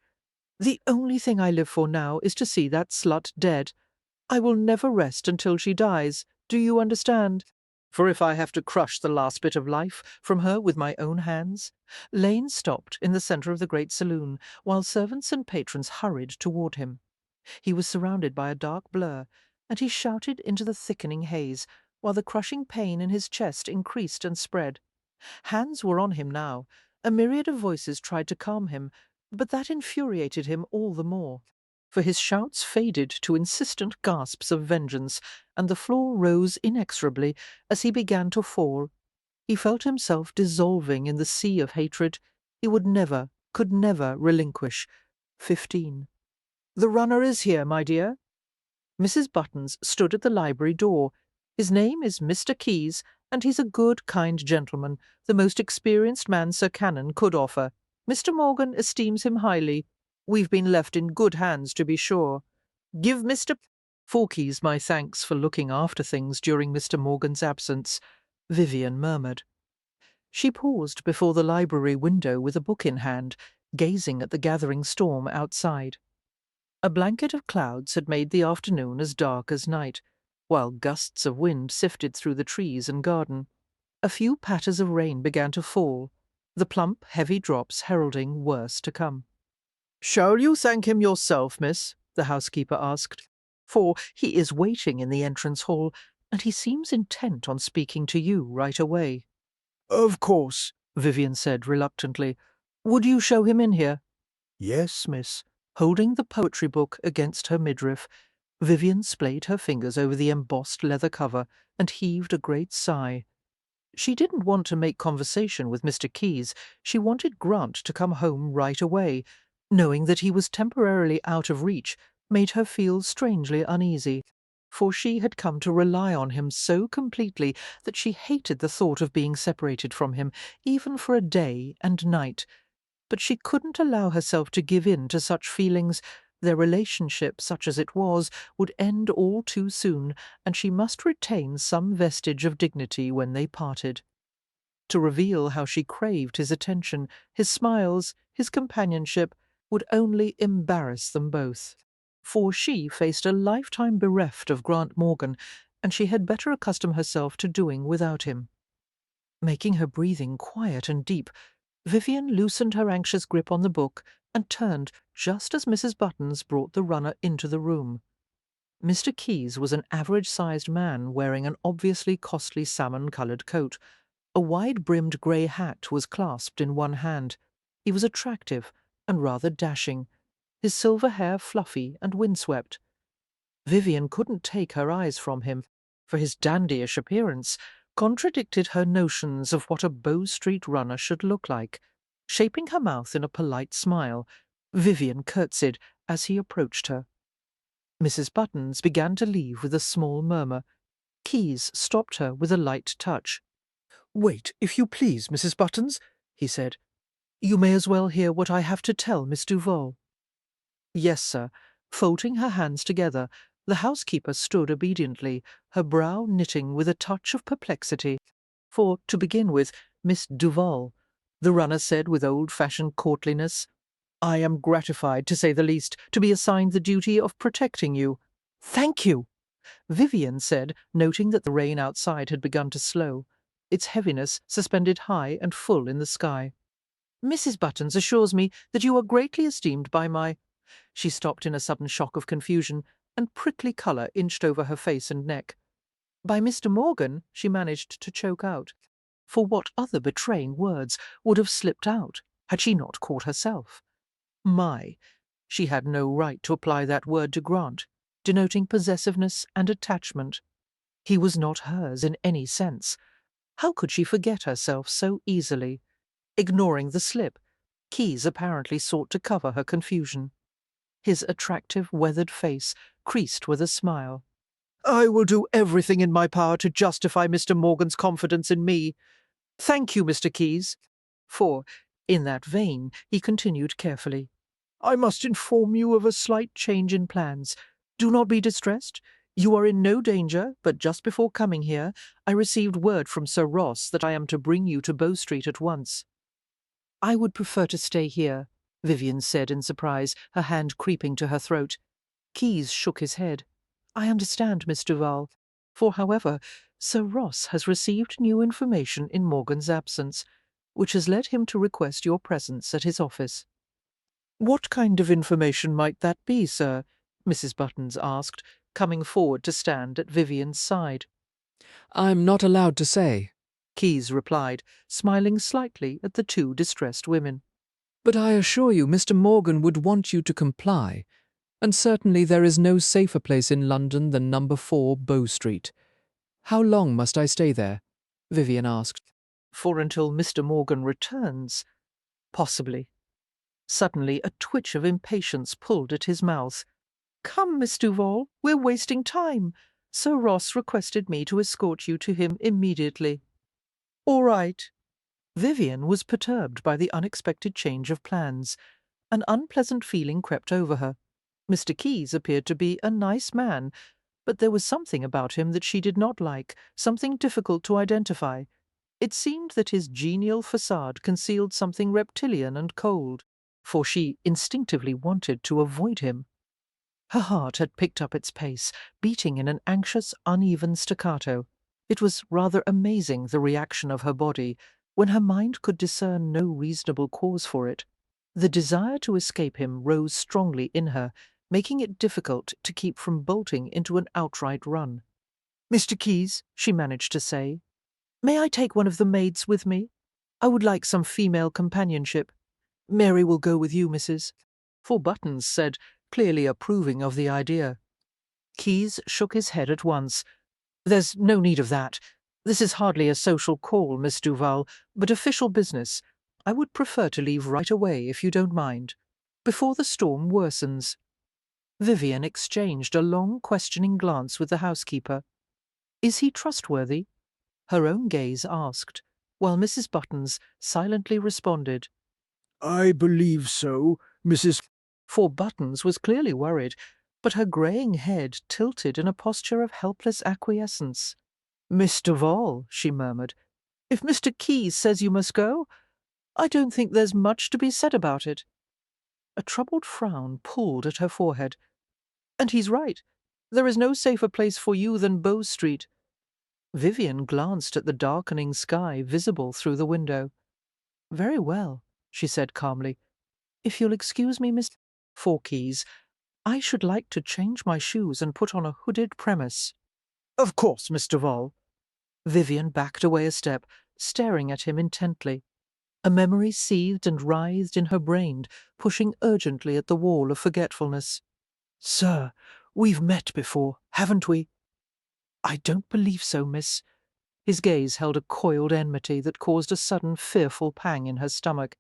The only thing I live for now is to see that slut dead. I will never rest until she dies. Do you understand? For if I have to crush the last bit of life from her with my own hands—" Lane stopped in the centre of the great saloon, while servants and patrons hurried toward him. He was surrounded by a dark blur, and he shouted into the thickening haze, while the crushing pain in his chest increased and spread. Hands were on him now. A myriad of voices tried to calm him, but that infuriated him all the more, for his shouts faded to insistent gasps of vengeance, and the floor rose inexorably as he began to fall. He felt himself dissolving in the sea of hatred he would never, could never relinquish. 15. "The runner is here, my dear." Mrs. Buttons stood at the library door. "His name is Mr. Keyes, and he's a good, kind gentleman, the most experienced man Sir Cannon could offer. Mr. Morgan esteems him highly. We've been left in good hands, to be sure. Give Mr. Forkeyes my thanks for looking after things during Mr. Morgan's absence," Vivian murmured. She paused before the library window with a book in hand, gazing at the gathering storm outside. A blanket of clouds had made the afternoon as dark as night, while gusts of wind sifted through the trees and garden. A few patters of rain began to fall, the plump, heavy drops heralding worse to come. "Shall you thank him yourself, miss?" the housekeeper asked. "For he is waiting in the entrance hall, and he seems intent on speaking to you right away." Of course. Vivian said reluctantly. "Would you show him in here?" Yes, miss. Holding the poetry book against her midriff, Vivian splayed her fingers over the embossed leather cover and heaved a great sigh. She didn't want to make conversation with Mr. Keyes. She wanted Grant to come home right away. Knowing that he was temporarily out of reach made her feel strangely uneasy, for she had come to rely on him so completely that she hated the thought of being separated from him, even for a day and night. But she couldn't allow herself to give in to such feelings. Their relationship, such as it was, would end all too soon, and she must retain some vestige of dignity when they parted. To reveal how she craved his attention, his smiles, his companionship, would only embarrass them both. For she faced a lifetime bereft of Grant Morgan, and she had better accustom herself to doing without him. Making her breathing quiet and deep, Vivian loosened her anxious grip on the book and turned just as Mrs. Buttons brought the runner into the room. Mr. Keyes was an average-sized man wearing an obviously costly salmon-coloured coat. A wide-brimmed grey hat was clasped in one hand. He was attractive and rather dashing, his silver hair fluffy and windswept. Vivian couldn't take her eyes from him, for his dandyish appearance contradicted her notions of what a Bow Street runner should look like. Shaping her mouth in a polite smile, Vivian curtsied as he approached her. Mrs. Buttons began to leave with a small murmur. Keyes stopped her with a light touch. "Wait, if you please, Mrs. Buttons," he said. "You may as well hear what I have to tell Miss Duval." "Yes, sir." Folding her hands together, the housekeeper stood obediently, her brow knitting with a touch of perplexity. "For, to begin with, Miss Duval," the runner said with old-fashioned courtliness, "I am gratified, to say the least, to be assigned the duty of protecting you." "Thank you," Vivian said, noting that the rain outside had begun to slow, its heaviness suspended high and full in the sky. "Mrs. Buttons assures me that you are greatly esteemed by my—" She stopped in a sudden shock of confusion, and prickly colour inched over her face and neck. "By Mr. Morgan," she managed to choke out. For what other betraying words would have slipped out had she not caught herself? My! She had no right to apply that word to Grant, denoting possessiveness and attachment. He was not hers in any sense. How could she forget herself so easily? Ignoring the slip, Keyes apparently sought to cover her confusion. His attractive, weathered face creased with a smile. "I will do everything in my power to justify Mr. Morgan's confidence in me. Thank you, Mr. Keyes." For, in that vein, he continued carefully, "I must inform you of a slight change in plans. Do not be distressed. You are in no danger, but just before coming here, I received word from Sir Ross that I am to bring you to Bow Street at once." "I would prefer to stay here," Vivian said in surprise, her hand creeping to her throat. Keyes shook his head. I understand, Miss Duval. For, however, Sir Ross has received new information in Morgan's absence, which has led him to request your presence at his office. What kind of information might that be, sir? Mrs. Buttons asked, coming forward to stand at Vivian's side. I'm not allowed to say, Keyes replied, smiling slightly at the two distressed women. but I assure you Mr. Morgan would want you to comply, and certainly there is no safer place in London than number 4 Bow Street. How long must I stay there? Vivian asked. For until Mr. Morgan returns. Possibly. Suddenly a twitch of impatience pulled at his mouth. Come, Miss Duval, we're wasting time. Sir Ross requested me to escort you to him immediately. All right. Vivian was perturbed by the unexpected change of plans. An unpleasant feeling crept over her. Mr. Keyes appeared to be a nice man, but there was something about him that she did not like, something difficult to identify. It seemed that his genial facade concealed something reptilian and cold, for she instinctively wanted to avoid him. Her heart had picked up its pace, beating in an anxious, uneven staccato. It was rather amazing, the reaction of her body, when her mind could discern no reasonable cause for it. The desire to escape him rose strongly in her, making it difficult to keep from bolting into an outright run. Mr. Keyes, she managed to say, may I take one of the maids with me? I would like some female companionship. Mary will go with you, Mrs. For Buttons said, clearly approving of the idea. Keyes shook his head at once. There's no need of that. This is hardly a social call, Miss Duval, but official business. I would prefer to leave right away, if you don't mind, before the storm worsens. Vivian exchanged a long, questioning glance with the housekeeper. Is he trustworthy? Her own gaze asked, while Mrs. Buttons silently responded. I believe so, Mrs. For Buttons was clearly worried, but her greying head tilted in a posture of helpless acquiescence. Miss Duval, she murmured, if Mr. Keyes says you must go, I don't think there's much to be said about it. A troubled frown pulled at her forehead. And he's right. There is no safer place for you than Bow Street. Vivian glanced at the darkening sky visible through the window. Very well, she said calmly. If you'll excuse me, Miss Keyes, I should like to change my shoes and put on a hooded premise. Of course, Miss Duval. Vivian backed away a step, staring at him intently. A memory seethed and writhed in her brain, pushing urgently at the wall of forgetfulness. Sir, we've met before, haven't we? I don't believe so, miss. His gaze held a coiled enmity that caused a sudden fearful pang in her stomach.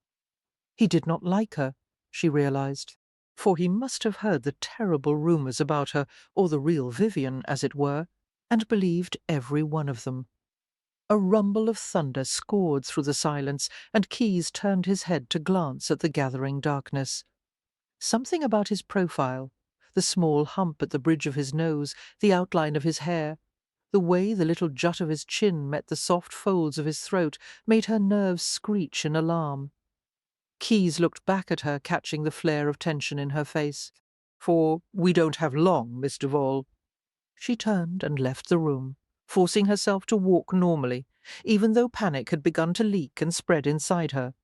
He did not like her, she realized, for he must have heard the terrible rumours about her, or the real Vivian, as it were, and believed every one of them. A rumble of thunder scored through the silence, and Keyes turned his head to glance at the gathering darkness. Something about his profile, the small hump at the bridge of his nose, the outline of his hair, the way the little jut of his chin met the soft folds of his throat, made her nerves screech in alarm. Keyes looked back at her, catching the flare of tension in her face. For we don't have long, Miss Duval. She turned and left the room, forcing herself to walk normally, even though panic had begun to leak and spread inside her.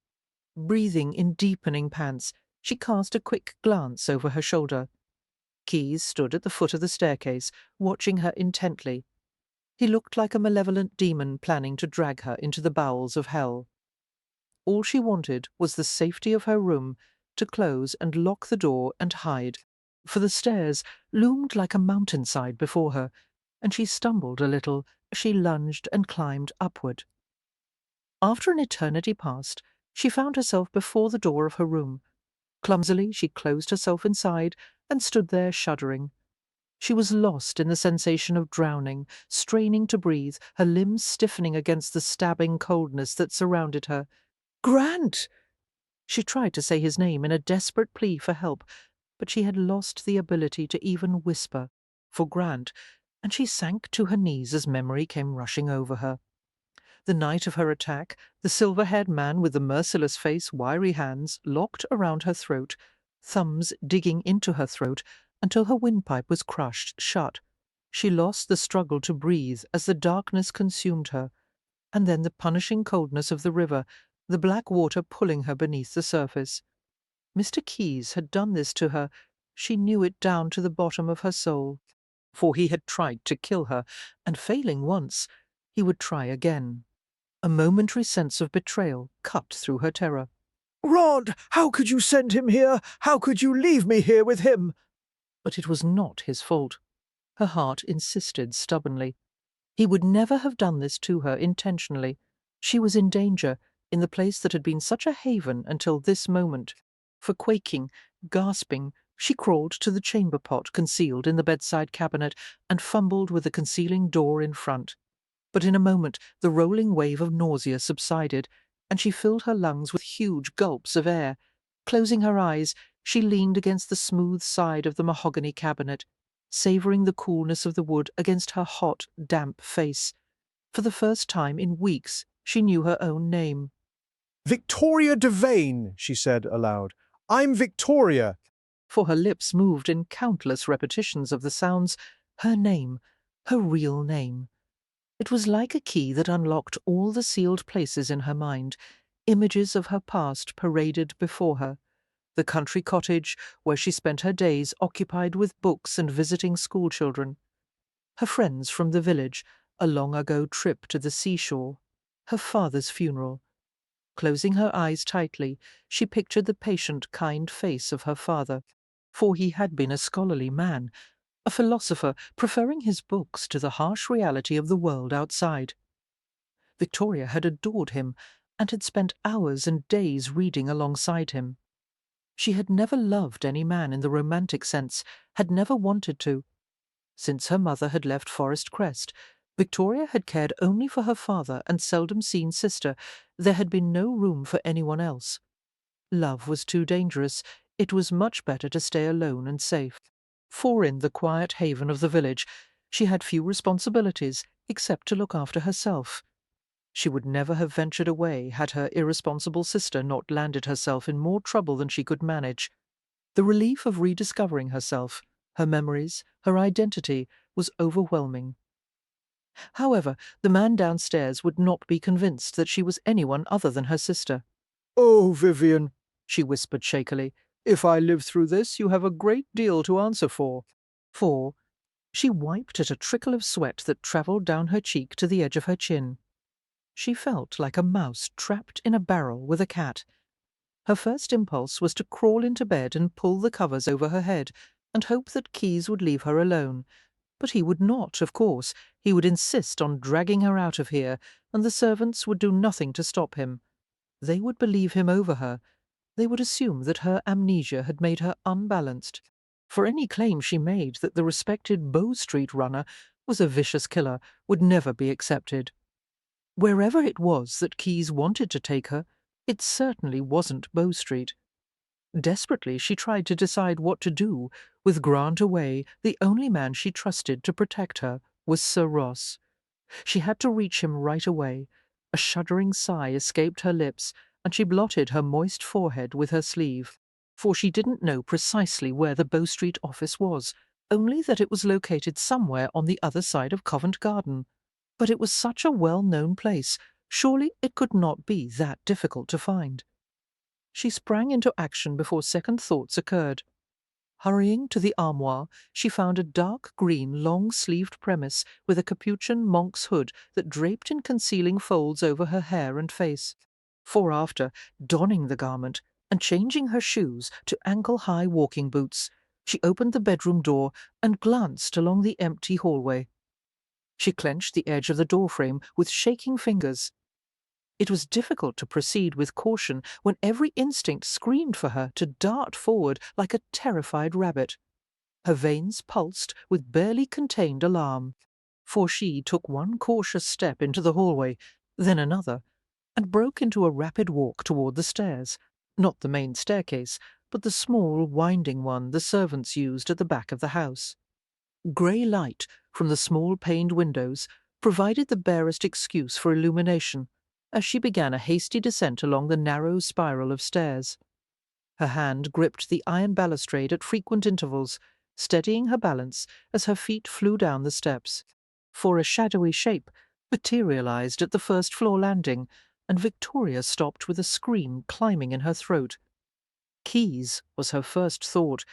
Breathing in deepening pants, she cast a quick glance over her shoulder. Keyes stood at the foot of the staircase, watching her intently. He looked like a malevolent demon planning to drag her into the bowels of hell. All she wanted was the safety of her room, to close and lock the door and hide, for the stairs loomed like a mountainside before her, and she stumbled a little as she lunged and climbed upward. After an eternity passed, she found herself before the door of her room. Clumsily she closed herself inside and stood there shuddering. She was lost in the sensation of drowning, straining to breathe, her limbs stiffening against the stabbing coldness that surrounded her. "Grant!" She tried to say his name in a desperate plea for help, but she had lost the ability to even whisper for Grant, and she sank to her knees as memory came rushing over her. The night of her attack, the silver-haired man with the merciless face, wiry hands, locked around her throat, thumbs digging into her throat until her windpipe was crushed shut. She lost the struggle to breathe as the darkness consumed her, and then the punishing coldness of the river, the black water pulling her beneath the surface. Mr. Keyes had done this to her. She knew it down to the bottom of her soul. For he had tried to kill her, and failing once, he would try again. A momentary sense of betrayal cut through her terror. Rod, how could you send him here? How could you leave me here with him? But it was not his fault. Her heart insisted stubbornly. He would never have done this to her intentionally. She was in danger, in the place that had been such a haven until this moment. For quaking, gasping, she crawled to the chamber pot concealed in the bedside cabinet and fumbled with the concealing door in front. But in a moment the rolling wave of nausea subsided, and she filled her lungs with huge gulps of air. Closing her eyes, she leaned against the smooth side of the mahogany cabinet, savouring the coolness of the wood against her hot, damp face. For the first time in weeks she knew her own name. Victoria Devane, she said aloud. I'm Victoria. For her lips moved in countless repetitions of the sounds, her name, her real name. It was like a key that unlocked all the sealed places in her mind. Images of her past paraded before her. The country cottage where she spent her days occupied with books and visiting schoolchildren. Her friends from the village, a long-ago trip to the seashore. Her father's funeral. Closing her eyes tightly, she pictured the patient, kind face of her father. For he had been a scholarly man, a philosopher preferring his books to the harsh reality of the world outside. Victoria had adored him and had spent hours and days reading alongside him. She had never loved any man in the romantic sense, had never wanted to. Since her mother had left Forest Crest, Victoria had cared only for her father and seldom seen sister. There had been no room for anyone else. Love was too dangerous. It was much better to stay alone and safe. For in the quiet haven of the village, she had few responsibilities except to look after herself. She would never have ventured away had her irresponsible sister not landed herself in more trouble than she could manage. The relief of rediscovering herself, her memories, her identity, was overwhelming. However, the man downstairs would not be convinced that she was anyone other than her sister. Oh, Vivian, She whispered shakily, if I live through this, you have a great deal to answer for. For she wiped at a trickle of sweat that travelled down her cheek to the edge of her chin. She felt like a mouse trapped in a barrel with a cat. Her first impulse was to crawl into bed and pull the covers over her head, and hope that Keyes would leave her alone. But he would not, of course. He would insist on dragging her out of here, and the servants would do nothing to stop him. They would believe him over her. They would assume that her amnesia had made her unbalanced. For any claim she made that the respected Bow Street runner was a vicious killer would never be accepted. Wherever it was that Keyes wanted to take her, it certainly wasn't Bow Street. Desperately she tried to decide what to do. With Grant away, the only man she trusted to protect her was Sir Ross. She had to reach him right away. A shuddering sigh escaped her lips, and she blotted her moist forehead with her sleeve. For she didn't know precisely where the Bow Street office was, only that it was located somewhere on the other side of Covent Garden. But it was such a well-known place, surely it could not be that difficult to find. She sprang into action before second thoughts occurred. Hurrying to the armoire, she found a dark green, long-sleeved premise with a capuchin monk's hood that draped in concealing folds over her hair and face. For after donning the garment and changing her shoes to ankle-high walking boots, she opened the bedroom door and glanced along the empty hallway. She clenched the edge of the doorframe with shaking fingers. It was difficult to proceed with caution when every instinct screamed for her to dart forward like a terrified rabbit. Her veins pulsed with barely contained alarm, for she took one cautious step into the hallway, then another, and broke into a rapid walk toward the stairs, not the main staircase, but the small, winding one the servants used at the back of the house. Grey light from the small paned windows provided the barest excuse for illumination as she began a hasty descent along the narrow spiral of stairs. Her hand gripped the iron balustrade at frequent intervals, steadying her balance as her feet flew down the steps. For a shadowy shape materialized at the first-floor landing, and Victoria stopped with a scream climbing in her throat. Keys was her first thought,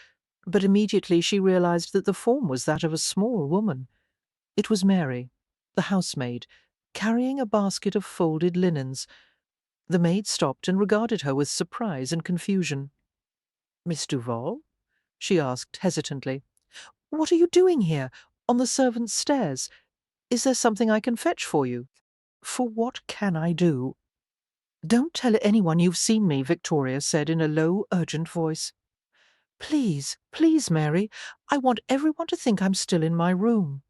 but immediately she realized that the form was that of a small woman. It was Mary, the housemaid, carrying a basket of folded linens. The maid stopped and regarded her with surprise and confusion. "Miss Duval?" she asked hesitantly. "What are you doing here, on the servants' stairs? Is there something I can fetch for you?" "For what can I do?" "Don't tell anyone you've seen me," Victoria said in a low, urgent voice. "Please, please, Mary. I want everyone to think I'm still in my room."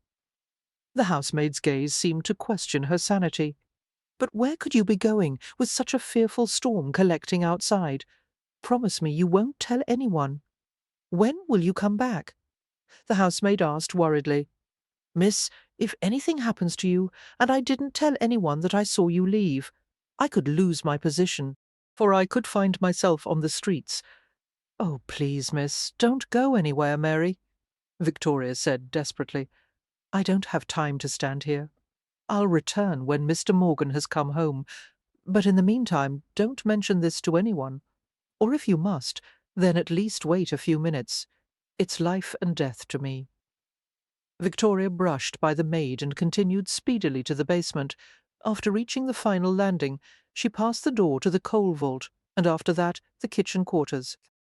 The housemaid's gaze seemed to question her sanity. "But where could you be going, with such a fearful storm collecting outside? Promise me you won't tell anyone. When will you come back?" The housemaid asked worriedly. "Miss, if anything happens to you, and I didn't tell anyone that I saw you leave, I could lose my position, for I could find myself on the streets." "Oh, please, miss, don't go anywhere, Mary," Victoria said desperately. "I don't have time to stand here. I'll return when Mr. Morgan has come home, but in the meantime don't mention this to anyone. Or if you must, then at least wait a few minutes. It's life and death to me." Victoria brushed by the maid and continued speedily to the basement. After reaching the final landing, she passed the door to the coal vault, and after that the kitchen quarters.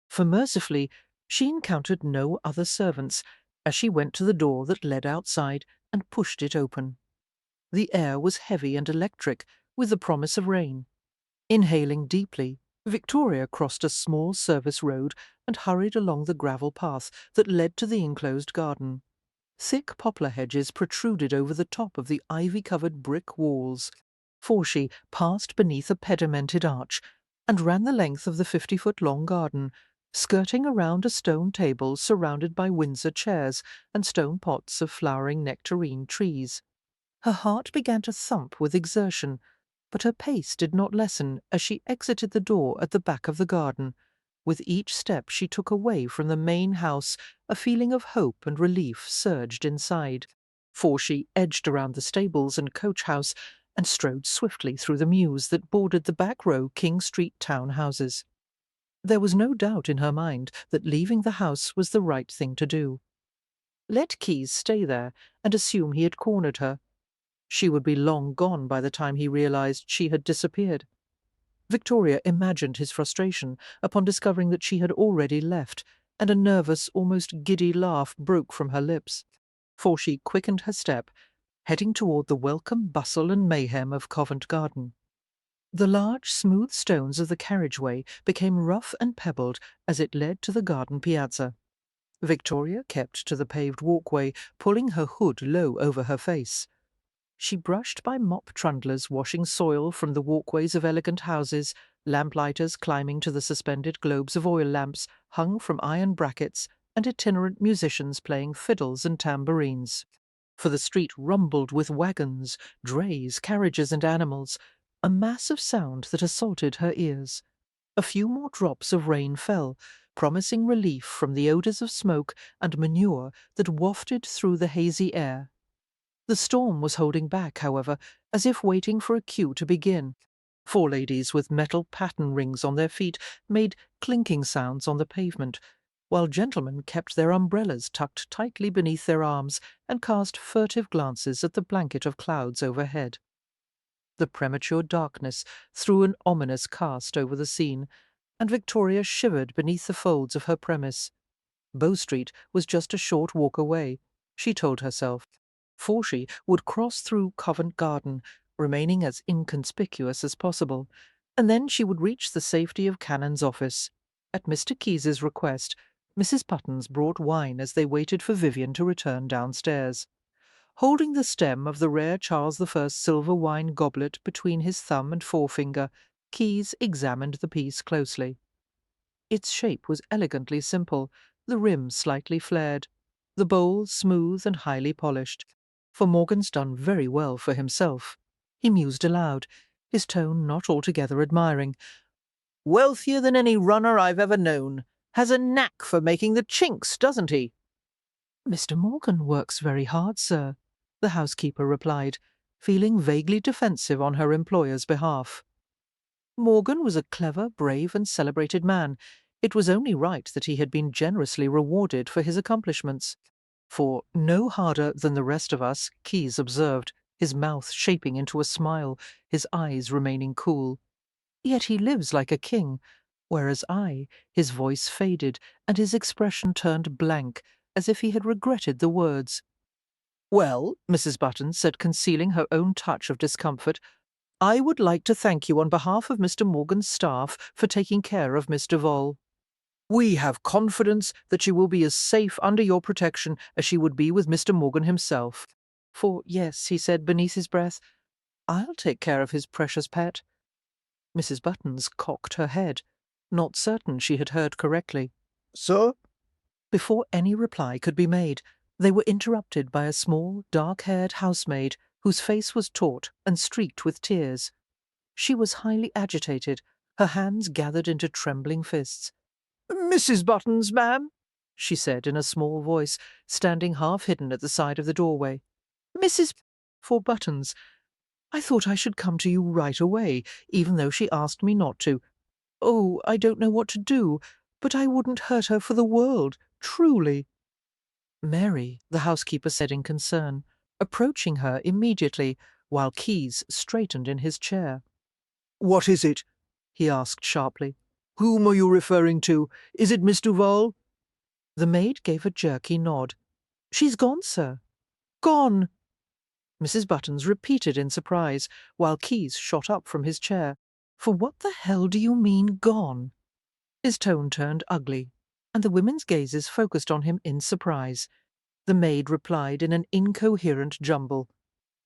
For mercifully, she encountered no other servants as she went to the door that led outside and pushed it open. The air was heavy and electric, with the promise of rain. Inhaling deeply, Victoria crossed a small service road and hurried along the gravel path that led to the enclosed garden. Thick poplar hedges protruded over the top of the ivy-covered brick walls. She passed beneath a pedimented arch and ran the length of the 50-foot-long garden, skirting around a stone table surrounded by Windsor chairs and stone pots of flowering nectarine trees. Her heart began to thump with exertion, but her pace did not lessen as she exited the door at the back of the garden. With each step she took away from the main house, a feeling of hope and relief surged inside. She edged around the stables and coach house and strode swiftly through the mews that bordered the back row King Street town houses. There was no doubt in her mind that leaving the house was the right thing to do. Let Keyes stay there and assume he had cornered her. She would be long gone by the time he realized she had disappeared. Victoria imagined his frustration upon discovering that she had already left, and a nervous, almost giddy laugh broke from her lips. She quickened her step, heading toward the welcome bustle and mayhem of Covent Garden. The large, smooth stones of the carriageway became rough and pebbled as it led to the garden piazza. Victoria kept to the paved walkway, pulling her hood low over her face. She brushed by mop trundlers washing soil from the walkways of elegant houses, lamplighters climbing to the suspended globes of oil lamps hung from iron brackets, and itinerant musicians playing fiddles and tambourines. For the street rumbled with wagons, drays, carriages, and animals, a mass of sound that assaulted her ears. A few more drops of rain fell, promising relief from the odours of smoke and manure that wafted through the hazy air. The storm was holding back, however, as if waiting for a cue to begin. Four ladies with metal pattern rings on their feet made clinking sounds on the pavement, while gentlemen kept their umbrellas tucked tightly beneath their arms and cast furtive glances at the blanket of clouds overhead. The premature darkness threw an ominous cast over the scene, and Victoria shivered beneath the folds of her premise. Bow Street was just a short walk away, she told herself. She would cross through Covent Garden, remaining as inconspicuous as possible, and then she would reach the safety of Cannon's office. At Mr. Keyes's request, Mrs. Puttons brought wine as they waited for Vivian to return downstairs. Holding the stem of the rare Charles I silver wine goblet between his thumb and forefinger, Keyes examined the piece closely. Its shape was elegantly simple, the rim slightly flared, the bowl smooth and highly polished. for Morgan's done very well for himself. He mused aloud, his tone not altogether admiring. Wealthier than any runner I've ever known. Has a knack for making the chinks, doesn't he? Mr. Morgan works very hard, sir, the housekeeper replied, feeling vaguely defensive on her employer's behalf. Morgan was a clever, brave, and celebrated man. It was only right that he had been generously rewarded for his accomplishments. For no harder than the rest of us, Keyes observed, his mouth shaping into a smile, his eyes remaining cool. Yet he lives like a king, whereas his voice faded, and his expression turned blank, as if he had regretted the words. Well, Mrs. Button said, concealing her own touch of discomfort, I would like to thank you on behalf of Mr. Morgan's staff for taking care of Miss Duval. We have confidence that she will be as safe under your protection as she would be with Mr. Morgan himself. For, yes, he said beneath his breath, I'll take care of his precious pet. Mrs. Buttons cocked her head, not certain she had heard correctly. Sir? Before any reply could be made, they were interrupted by a small, dark-haired housemaid whose face was taut and streaked with tears. She was highly agitated, her hands gathered into trembling fists. Mrs. Buttons, ma'am, she said in a small voice, standing half-hidden at the side of the doorway. Mrs. for Buttons. I thought I should come to you right away, even though she asked me not to. Oh, I don't know what to do, but I wouldn't hurt her for the world, truly. Mary, the housekeeper said in concern, approaching her immediately, while Keyes straightened in his chair. What is it? He asked sharply. Whom are you referring to? Is it Miss Duval? The maid gave a jerky nod. She's gone, sir. Gone! Mrs. Buttons repeated in surprise, while Keyes shot up from his chair. For what the hell do you mean, gone? His tone turned ugly, and the women's gazes focused on him in surprise. The maid replied in an incoherent jumble.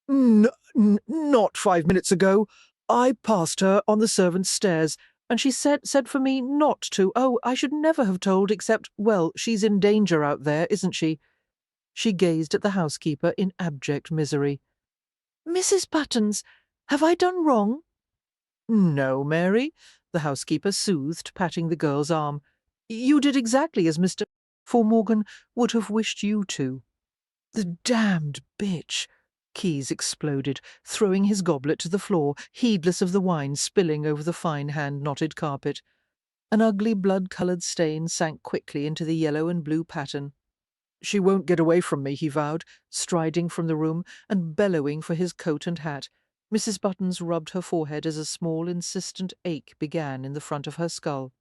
Not 5 minutes ago. I passed her on the servants' stairs, and she said for me not to. Oh, I should never have told, except, well, she's in danger out there, isn't she? She gazed at the housekeeper in abject misery. Mrs. Buttons, have I done wrong? No, Mary, the housekeeper soothed, patting the girl's arm. You did exactly as Mr. Morgan would have wished you to. The damned bitch! Keyes exploded, throwing his goblet to the floor, heedless of the wine spilling over the fine hand-knotted carpet. An ugly blood-coloured stain sank quickly into the yellow and blue pattern. She won't get away from me, he vowed, striding from the room and bellowing for his coat and hat. Mrs. Buttons rubbed her forehead as a small, insistent ache began in the front of her skull.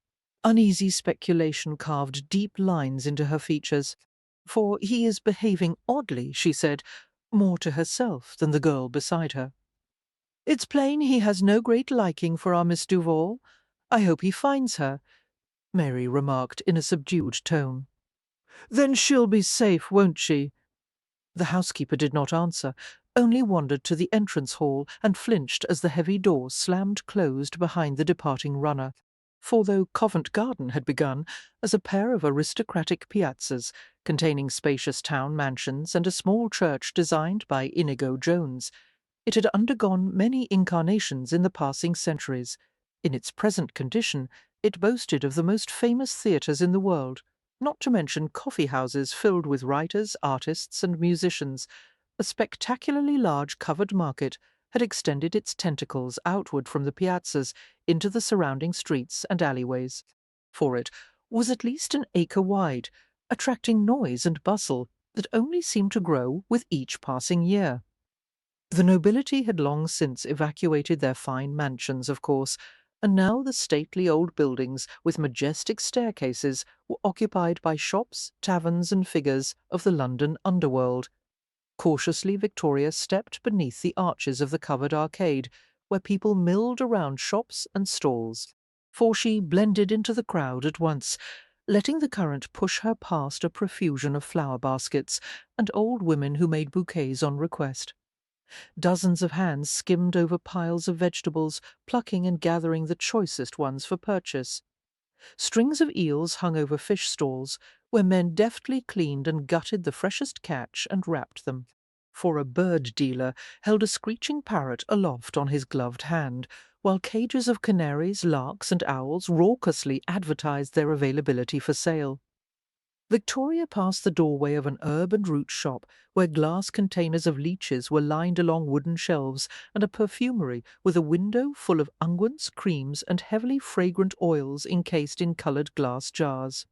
Uneasy speculation carved deep lines into her features. For he is behaving oddly, she said, more to herself than the girl beside her. It's plain he has no great liking for our Miss Duval. I hope he finds her, Mary remarked in a subdued tone. Then she'll be safe, won't she? The housekeeper did not answer, only wandered to the entrance hall and flinched as the heavy door slammed closed behind the departing runner. For though Covent Garden had begun as a pair of aristocratic piazzas containing spacious town mansions and a small church designed by Inigo Jones, it had undergone many incarnations in the passing centuries. In its present condition, it boasted of the most famous theatres in the world, not to mention coffee-houses filled with writers, artists, and musicians. A spectacularly large covered market had extended its tentacles outward from the piazzas into the surrounding streets and alleyways. For it was at least an acre wide, attracting noise and bustle that only seemed to grow with each passing year. The nobility had long since evacuated their fine mansions, of course, and now the stately old buildings with majestic staircases were occupied by shops, taverns, and figures of the London underworld. Cautiously Victoria stepped beneath the arches of the covered arcade, where people milled around shops and stalls, for she blended into the crowd at once, letting the current push her past a profusion of flower baskets and old women who made bouquets on request. Dozens of hands skimmed over piles of vegetables, plucking and gathering the choicest ones for purchase. Strings of eels hung over fish stalls, where men deftly cleaned and gutted the freshest catch and wrapped them. for a bird dealer held a screeching parrot aloft on his gloved hand, while cages of canaries, larks, and owls raucously advertised their availability for sale. Victoria passed the doorway of an herb and root shop where glass containers of leeches were lined along wooden shelves, and a perfumery with a window full of unguents, creams, and heavily fragrant oils encased in coloured glass jars.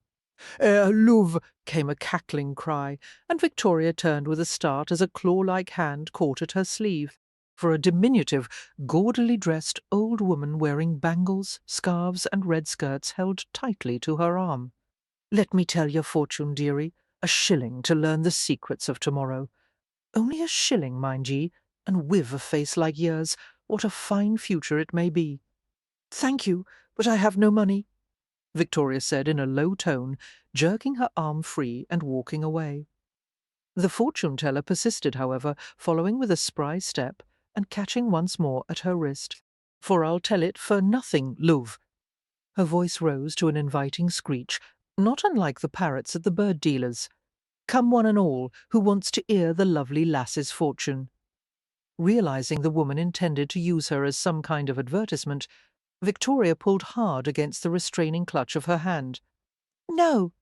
Louve! Came a cackling cry, and Victoria turned with a start as a claw-like hand caught at her sleeve. For a diminutive, gaudily dressed old woman wearing bangles, scarves, and red skirts held tightly to her arm. "Let me tell your fortune, dearie. A shilling to learn the secrets of tomorrow. Only a shilling, mind ye, and with a face like yours, what a fine future it may be." "Thank you, but I have no money," Victoria said in a low tone, jerking her arm free and walking away. The fortune-teller persisted, however, following with a spry step and catching once more at her wrist. "For I'll tell it for nothing, Louve." Her voice rose to an inviting screech, not unlike the parrots at the bird dealer's. "Come one and all, who wants to hear the lovely lass's fortune." Realizing the woman intended to use her as some kind of advertisement, Victoria pulled hard against the restraining clutch of her hand. "No,"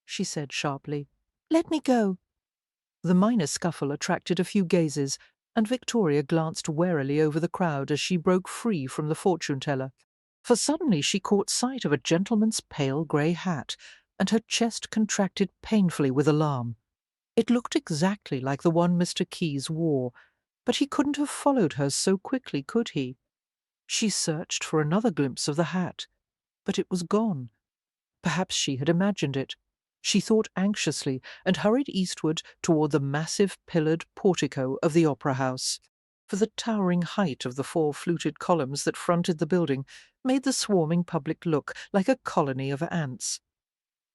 she said sharply. "let me go." The minor scuffle attracted a few gazes, and Victoria glanced warily over the crowd as she broke free from the fortune-teller. For suddenly she caught sight of a gentleman's pale grey hat, and her chest contracted painfully with alarm. It looked exactly like the one Mr. Keyes wore, but he couldn't have followed her so quickly, could he? She searched for another glimpse of the hat, but it was gone. Perhaps she had imagined it. She thought anxiously and hurried eastward toward the massive pillared portico of the Opera House, for the towering height of the 4 fluted columns that fronted the building made the swarming public look like a colony of ants.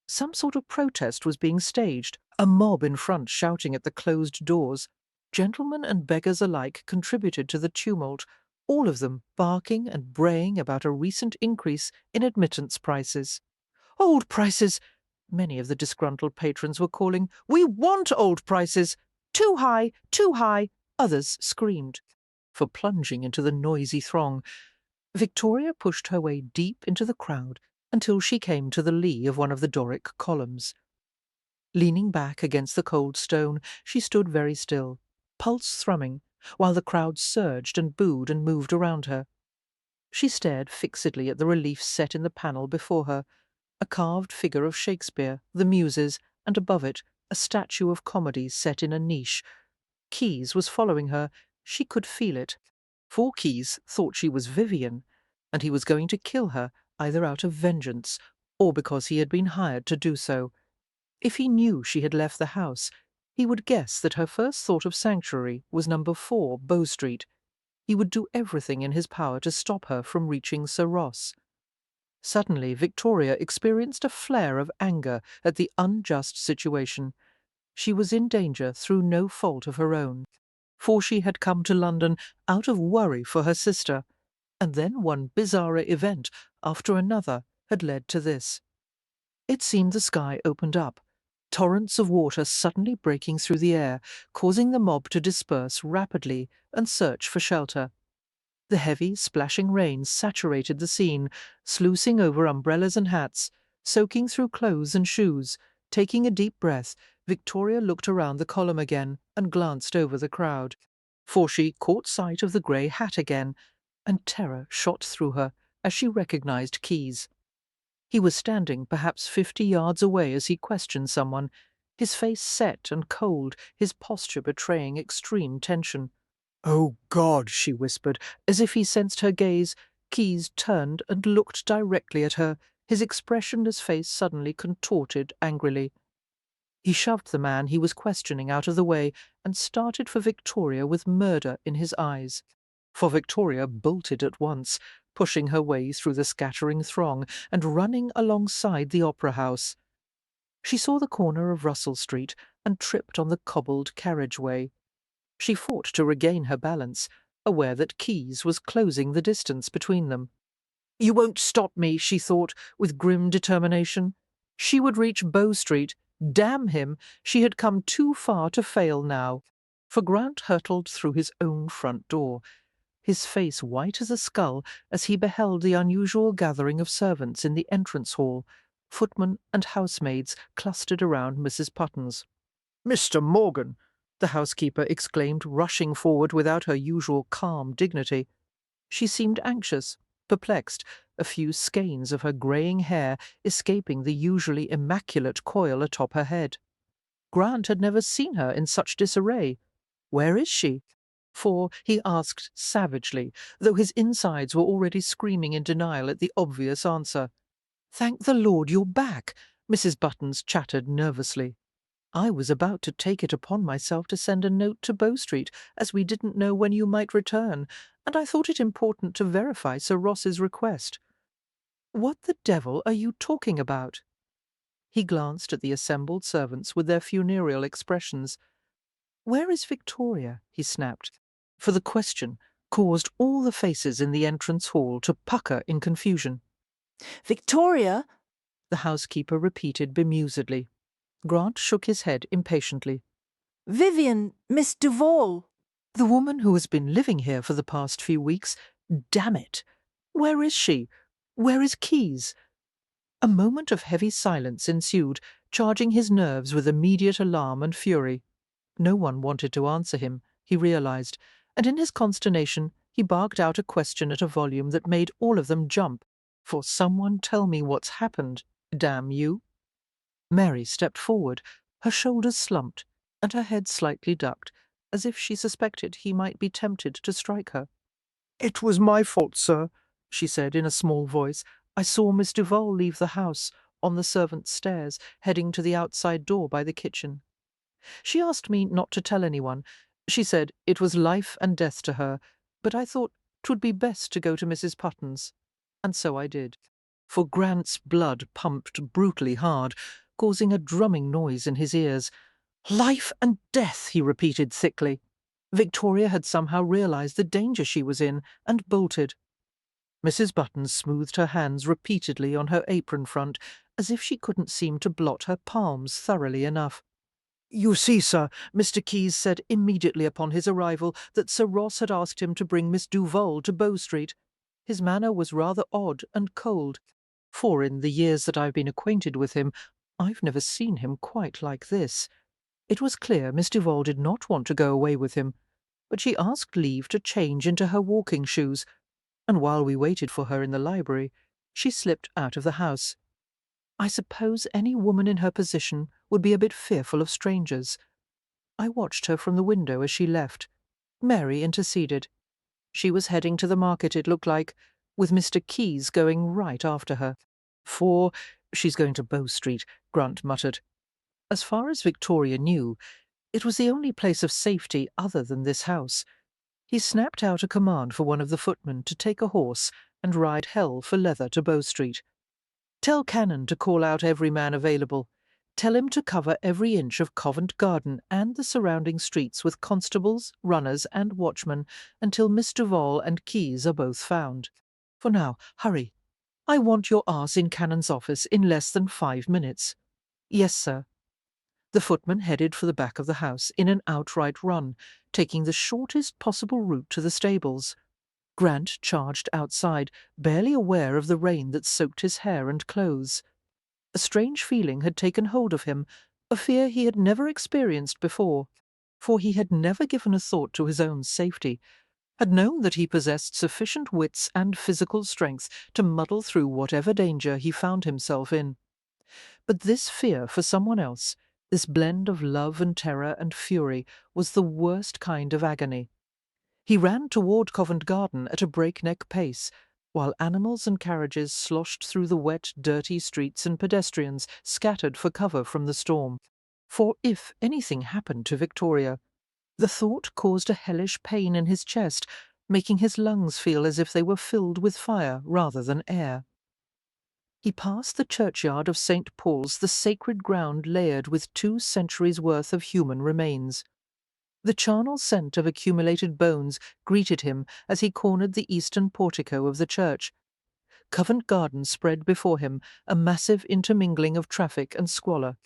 Some sort of protest was being staged, a mob in front shouting at the closed doors. Gentlemen and beggars alike contributed to the tumult, all of them barking and braying about a recent increase in admittance prices. "Old prices!" many of the disgruntled patrons were calling. "We want old prices! Too high! Too high!" others screamed. For plunging into the noisy throng, Victoria pushed her way deep into the crowd until she came to the lee of one of the Doric columns. Leaning back against the cold stone, she stood very still, pulse thrumming, while the crowd surged and booed and moved around her. She stared fixedly at the relief set in the panel before her, a carved figure of Shakespeare, the Muses, and above it a statue of Comedy set in a niche. Keyes was following her. She could feel it. For Keyes thought she was Vivian, and he was going to kill her either out of vengeance or because he had been hired to do so. If he knew she had left the house, he would guess that her first thought of sanctuary was number 4 Bow Street. He would do everything in his power to stop her from reaching Sir Ross. Suddenly Victoria experienced a flare of anger at the unjust situation. She was in danger through no fault of her own, for she had come to London out of worry for her sister, and then one bizarre event after another had led to this. It seemed the sky opened up, torrents of water suddenly breaking through the air, causing the mob to disperse rapidly and search for shelter. The heavy, splashing rain saturated the scene, sluicing over umbrellas and hats, soaking through clothes and shoes. Taking a deep breath, Victoria looked around the column again and glanced over the crowd. For she caught sight of the grey hat again, and terror shot through her as she recognized Keyes. He was standing perhaps 50 yards away as he questioned someone, his face set and cold, his posture betraying extreme tension. "Oh, God!" she whispered, as if he sensed her gaze. Keyes turned and looked directly at her, his expressionless face suddenly contorted angrily. He shoved the man he was questioning out of the way and started for Victoria with murder in his eyes. For Victoria bolted at once, pushing her way through the scattering throng and running alongside the Opera House. She saw the corner of Russell Street and tripped on the cobbled carriageway. She fought to regain her balance, aware that Keyes was closing the distance between them. "You won't stop me," she thought, with grim determination. She would reach Bow Street. Damn him! She had come too far to fail now. for Grant hurtled through his own front door, his face white as a skull as he beheld the unusual gathering of servants in the entrance hall, footmen and housemaids clustered around Mrs. Puttons. Mr. Morgan, The housekeeper exclaimed, rushing forward without her usual calm dignity. She seemed anxious, perplexed, a few skeins of her greying hair escaping the usually immaculate coil atop her head. Grant had never seen her in such disarray. Where is she? For, he asked savagely, though his insides were already screaming in denial at the obvious answer. "Thank the Lord you're back," Mrs. Buttons chattered nervously. "I was about to take it upon myself to send a note to Bow Street, as we didn't know when you might return, and I thought it important to verify Sir Ross's request." "What the devil are you talking about?" He glanced at the assembled servants with their funereal expressions. "Where is Victoria?" he snapped, for the question caused all the faces in the entrance hall to pucker in confusion. Victoria? The housekeeper repeated bemusedly. Grant shook his head impatiently. Vivian, Miss Duval. "The woman who has been living here for the past few weeks. Damn it! Where is she? Where is Keyes?" A moment of heavy silence ensued, charging his nerves with immediate alarm and fury. No one wanted to answer him, he realized, and in his consternation he barked out a question at a volume that made all of them jump. "For someone tell me what's happened, damn you." Mary stepped forward, her shoulders slumped, and her head slightly ducked, as if she suspected he might be tempted to strike her. it was my fault, sir. She said in a small voice. "I saw Miss Duval leave the house, on the servants' stairs, heading to the outside door by the kitchen. She asked me not to tell anyone. She said it was life and death to her, but I thought 'twould be best to go to Mrs. Putton's. And so I did." For Grant's blood pumped brutally hard, causing a drumming noise in his ears. "Life and death," he repeated thickly. Victoria had somehow realized the danger she was in, and bolted. Mrs. Buttons smoothed her hands repeatedly on her apron front, as if she couldn't seem to blot her palms thoroughly enough. "You see, sir, Mr. Keyes said immediately upon his arrival that Sir Ross had asked him to bring Miss Duval to Bow Street. His manner was rather odd and cold, for in the years that I've been acquainted with him, I've never seen him quite like this. It was clear Miss Duval did not want to go away with him, but she asked leave to change into her walking shoes, and while we waited for her in the library, she slipped out of the house. I suppose any woman in her position would be a bit fearful of strangers. I watched her from the window as she left. Mary interceded. She was heading to the market, it looked like, with Mr. Keyes going right after her. "For she's going to Bow Street," Grant muttered. As far as Victoria knew, it was the only place of safety other than this house. He snapped out a command for one of the footmen to take a horse and ride hell for leather to Bow Street. "Tell Cannon to call out every man available. Tell him to cover every inch of Covent Garden and the surrounding streets with constables, runners, and watchmen until Miss Duval and Keyes are both found. For now, hurry. I want your arse in Cannon's office in less than 5 minutes." "Yes, sir." The footman headed for the back of the house in an outright run, taking the shortest possible route to the stables. Grant charged outside, barely aware of the rain that soaked his hair and clothes. A strange feeling had taken hold of him, a fear he had never experienced before, for he had never given a thought to his own safety, had known that he possessed sufficient wits and physical strength to muddle through whatever danger he found himself in. But this fear for someone else, this blend of love and terror and fury, was the worst kind of agony. He ran toward Covent Garden at a breakneck pace, while animals and carriages sloshed through the wet, dirty streets and pedestrians scattered for cover from the storm. For if anything happened to Victoria, the thought caused a hellish pain in his chest, making his lungs feel as if they were filled with fire rather than air. He passed the churchyard of St. Paul's, the sacred ground layered with 2 centuries' worth of human remains. The charnel scent of accumulated bones greeted him as he cornered the eastern portico of the church. Covent Garden spread before him, a massive intermingling of traffic and squalor.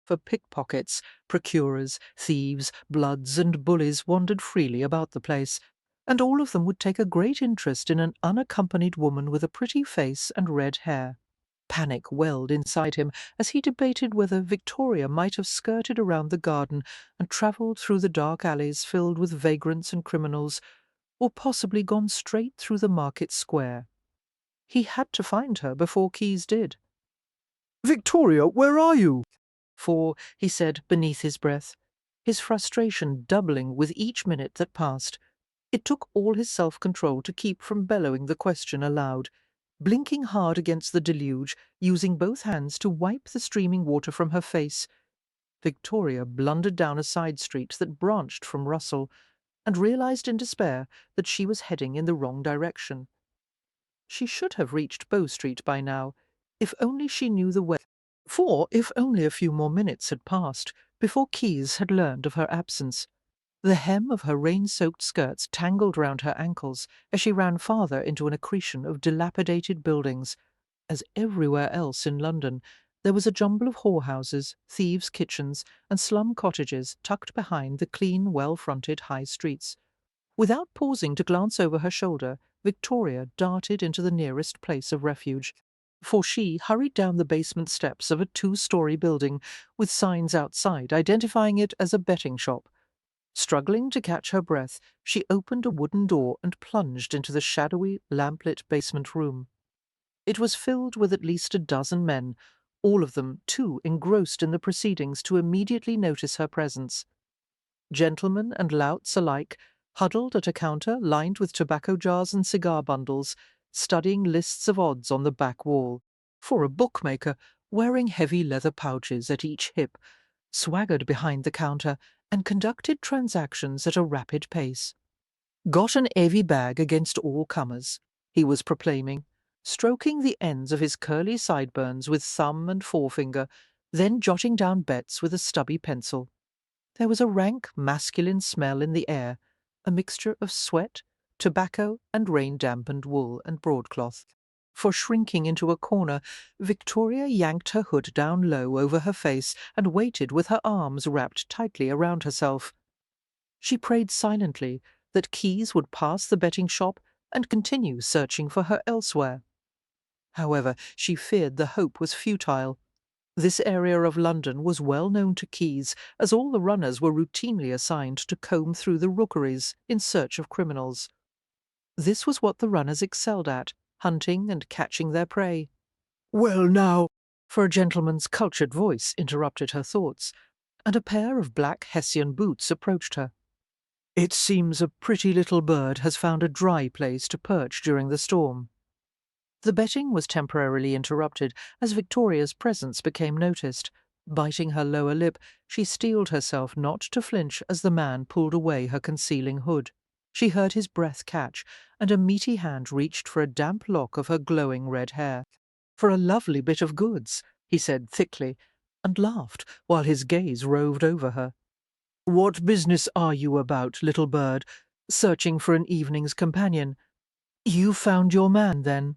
For pickpockets, procurers, thieves, bloods, and bullies wandered freely about the place, and all of them would take a great interest in an unaccompanied woman with a pretty face and red hair. Panic welled inside him as he debated whether Victoria might have skirted around the garden and travelled through the dark alleys filled with vagrants and criminals, or possibly gone straight through the market square. He had to find her before Keyes did. Victoria, where are you? For, he said beneath his breath, his frustration doubling with each minute that passed. It took all his self-control to keep from bellowing the question aloud, blinking hard against the deluge, using both hands to wipe the streaming water from her face. Victoria blundered down a side street that branched from Russell, and realized in despair that she was heading in the wrong direction. She should have reached Bow Street by now, if only she knew the way. For if only a few more minutes had passed before Keyes had learned of her absence. The hem of her rain-soaked skirts tangled round her ankles as she ran farther into an accretion of dilapidated buildings. As everywhere else in London, there was a jumble of whorehouses, thieves' kitchens, and slum cottages tucked behind the clean, well-fronted high streets. Without pausing to glance over her shoulder, Victoria darted into the nearest place of refuge, for she hurried down the basement steps of a 2-story building with signs outside identifying it as a betting shop. Struggling to catch her breath, she opened a wooden door and plunged into the shadowy, lamplit basement room. It was filled with at least a dozen men, all of them too engrossed in the proceedings to immediately notice her presence. Gentlemen and louts alike huddled at a counter lined with tobacco jars and cigar bundles, studying lists of odds on the back wall. For a bookmaker, wearing heavy leather pouches at each hip, swaggered behind the counter and conducted transactions at a rapid pace. "Got an heavy bag against all comers," he was proclaiming, stroking the ends of his curly sideburns with thumb and forefinger, then jotting down bets with a stubby pencil. There was a rank masculine smell in the air, a mixture of sweat, tobacco, and rain-dampened wool and broadcloth. For shrinking into a corner, Victoria yanked her hood down low over her face and waited with her arms wrapped tightly around herself. She prayed silently that Keyes would pass the betting shop and continue searching for her elsewhere. However, she feared the hope was futile. This area of London was well known to Keyes, as all the runners were routinely assigned to comb through the rookeries in search of criminals. This was what the runners excelled at, hunting and catching their prey. Well now, For a gentleman's cultured voice interrupted her thoughts, and a pair of black Hessian boots approached her. "It seems a pretty little bird has found a dry place to perch during the storm." The betting was temporarily interrupted as Victoria's presence became noticed. Biting her lower lip, she steeled herself not to flinch as the man pulled away her concealing hood. She heard his breath catch, and a meaty hand reached for a damp lock of her glowing red hair. "For a lovely bit of goods," he said thickly, and laughed while his gaze roved over her. "What business are you about, little bird, searching for an evening's companion? You found your man, then?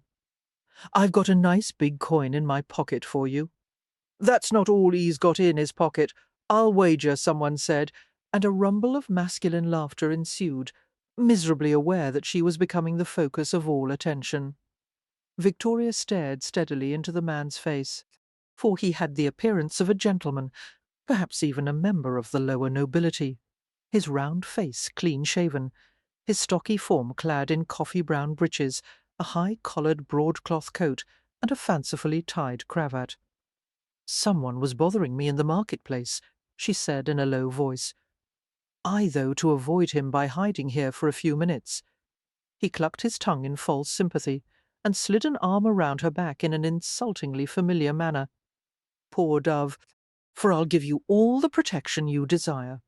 I've got a nice big coin in my pocket for you." "That's not all he's got in his pocket, I'll wager," someone said, and a rumble of masculine laughter ensued, miserably aware that she was becoming the focus of all attention. Victoria stared steadily into the man's face, for he had the appearance of a gentleman, perhaps even a member of the lower nobility, his round face clean-shaven, his stocky form clad in coffee-brown breeches, a high-collared broadcloth coat, and a fancifully tied cravat. "Someone was bothering me in the marketplace," she said in a low voice. "I, though, to avoid him by hiding here for a few minutes." He clucked his tongue in false sympathy, and slid an arm around her back in an insultingly familiar manner. "Poor dove, for I'll give you all the protection you desire."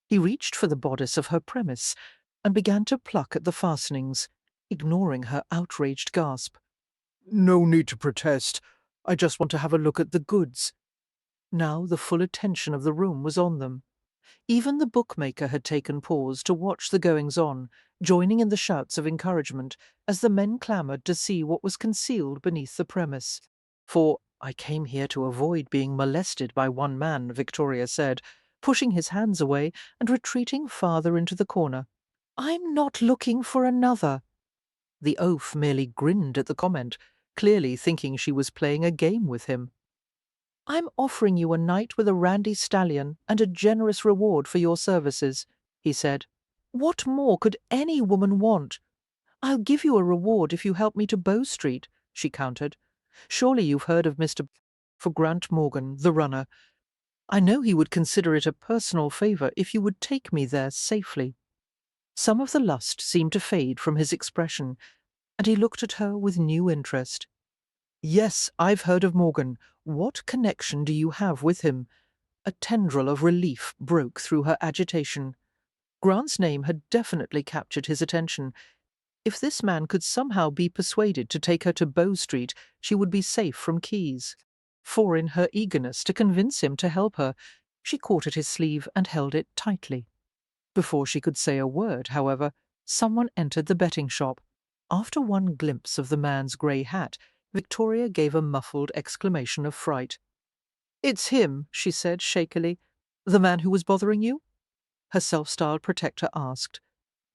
He reached for the bodice of her premise and began to pluck at the fastenings, ignoring her outraged gasp. no need to protest. "I just want to have a look at the goods." Now the full attention of the room was on them. Even the bookmaker had taken pause to watch the goings-on, joining in the shouts of encouragement as the men clamoured to see what was concealed beneath the premise. For, I came here to avoid being molested by one man, Victoria said, pushing his hands away and retreating farther into the corner. I'm not looking for another. The oaf merely grinned at the comment, clearly thinking she was playing a game with him. I'm offering you a night with a randy stallion and a generous reward for your services, he said. What more could any woman want? I'll give you a reward if you help me to Bow Street, she countered. Surely you've heard of Mr. for Grant Morgan, the runner. I know he would consider it a personal favour if you would take me there safely. Some of the lust seemed to fade from his expression, and he looked at her with new interest. Yes, I've heard of Morgan. What connection do you have with him? A tendril of relief broke through her agitation. Grant's name had definitely captured his attention. If this man could somehow be persuaded to take her to Bow Street, she would be safe from Keyes. For in her eagerness to convince him to help her, she caught at his sleeve and held it tightly. Before she could say a word, however, someone entered the betting shop. After one glimpse of the man's grey hat, Victoria gave a muffled exclamation of fright. "It's him," she said shakily. "The man who was bothering you?" Her self-styled protector asked.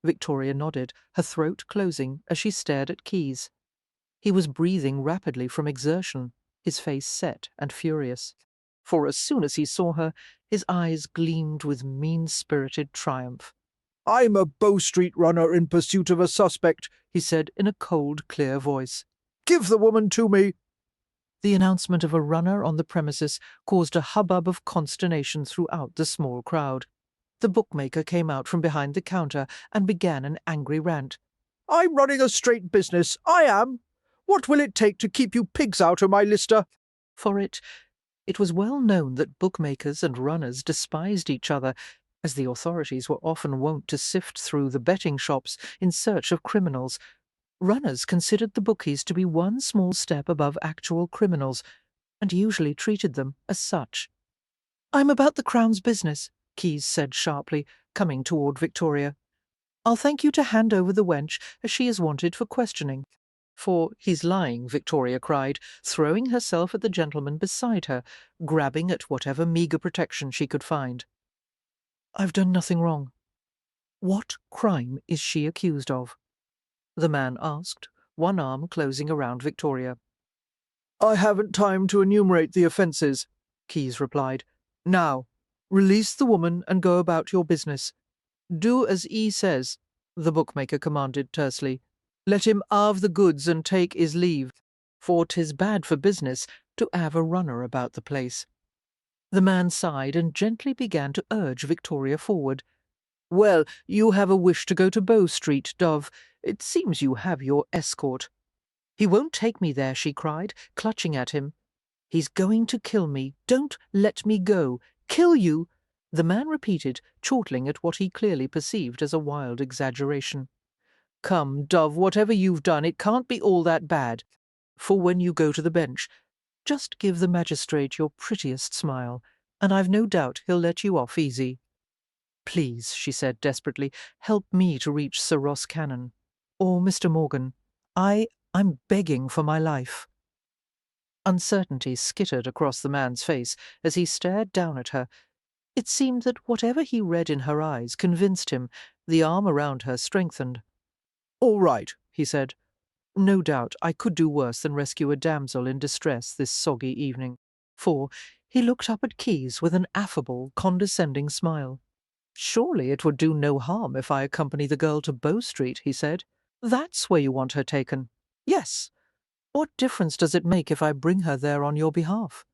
Victoria nodded, her throat closing as she stared at Keyes. He was breathing rapidly from exertion, his face set and furious. For as soon as he saw her, his eyes gleamed with mean-spirited triumph. I'm a Bow Street runner in pursuit of a suspect, he said in a cold, clear voice. Give the woman to me. The announcement of a runner on the premises caused a hubbub of consternation throughout the small crowd. The bookmaker came out from behind the counter and began an angry rant. I'm running a straight business, I am. What will it take to keep you pigs out of my lister? For it was well known that bookmakers and runners despised each other, as the authorities were often wont to sift through the betting shops in search of criminals. Runners considered the bookies to be one small step above actual criminals, and usually treated them as such. "I'm about the Crown's business," Keyes said sharply, coming toward Victoria. "I'll thank you to hand over the wench, as she is wanted for questioning." "For he's lying," Victoria cried, throwing herself at the gentleman beside her, grabbing at whatever meagre protection she could find. "I've done nothing wrong." "What crime is she accused of?" the man asked, one arm closing around Victoria. I haven't time to enumerate the offences, Keyes replied. Now, release the woman and go about your business. Do as E says, the bookmaker commanded tersely. Let him halve the goods and take his leave, for 'tis bad for business to have a runner about the place. The man sighed and gently began to urge Victoria forward. Well, you have a wish to go to Bow Street, Dove. It seems you have your escort. He won't take me there, she cried, clutching at him. He's going to kill me. Don't let me go. Kill you? The man repeated, chortling at what he clearly perceived as a wild exaggeration. Come, Dove, whatever you've done, it can't be all that bad. For when you go to the bench, just give the magistrate your prettiest smile, and I've no doubt he'll let you off easy. Please, she said desperately, help me to reach Sir Ross Cannon. Or Mr. Morgan. I'm begging for my life. Uncertainty skittered across the man's face as he stared down at her. It seemed that whatever he read in her eyes convinced him. The arm around her strengthened. All right, he said. No doubt I could do worse than rescue a damsel in distress this soggy evening. For he looked up at Keyes with an affable, condescending smile. Surely it would do no harm if I accompany the girl to Bow Street, he said. That's where you want her taken. Yes. What difference does it make if I bring her there on your behalf?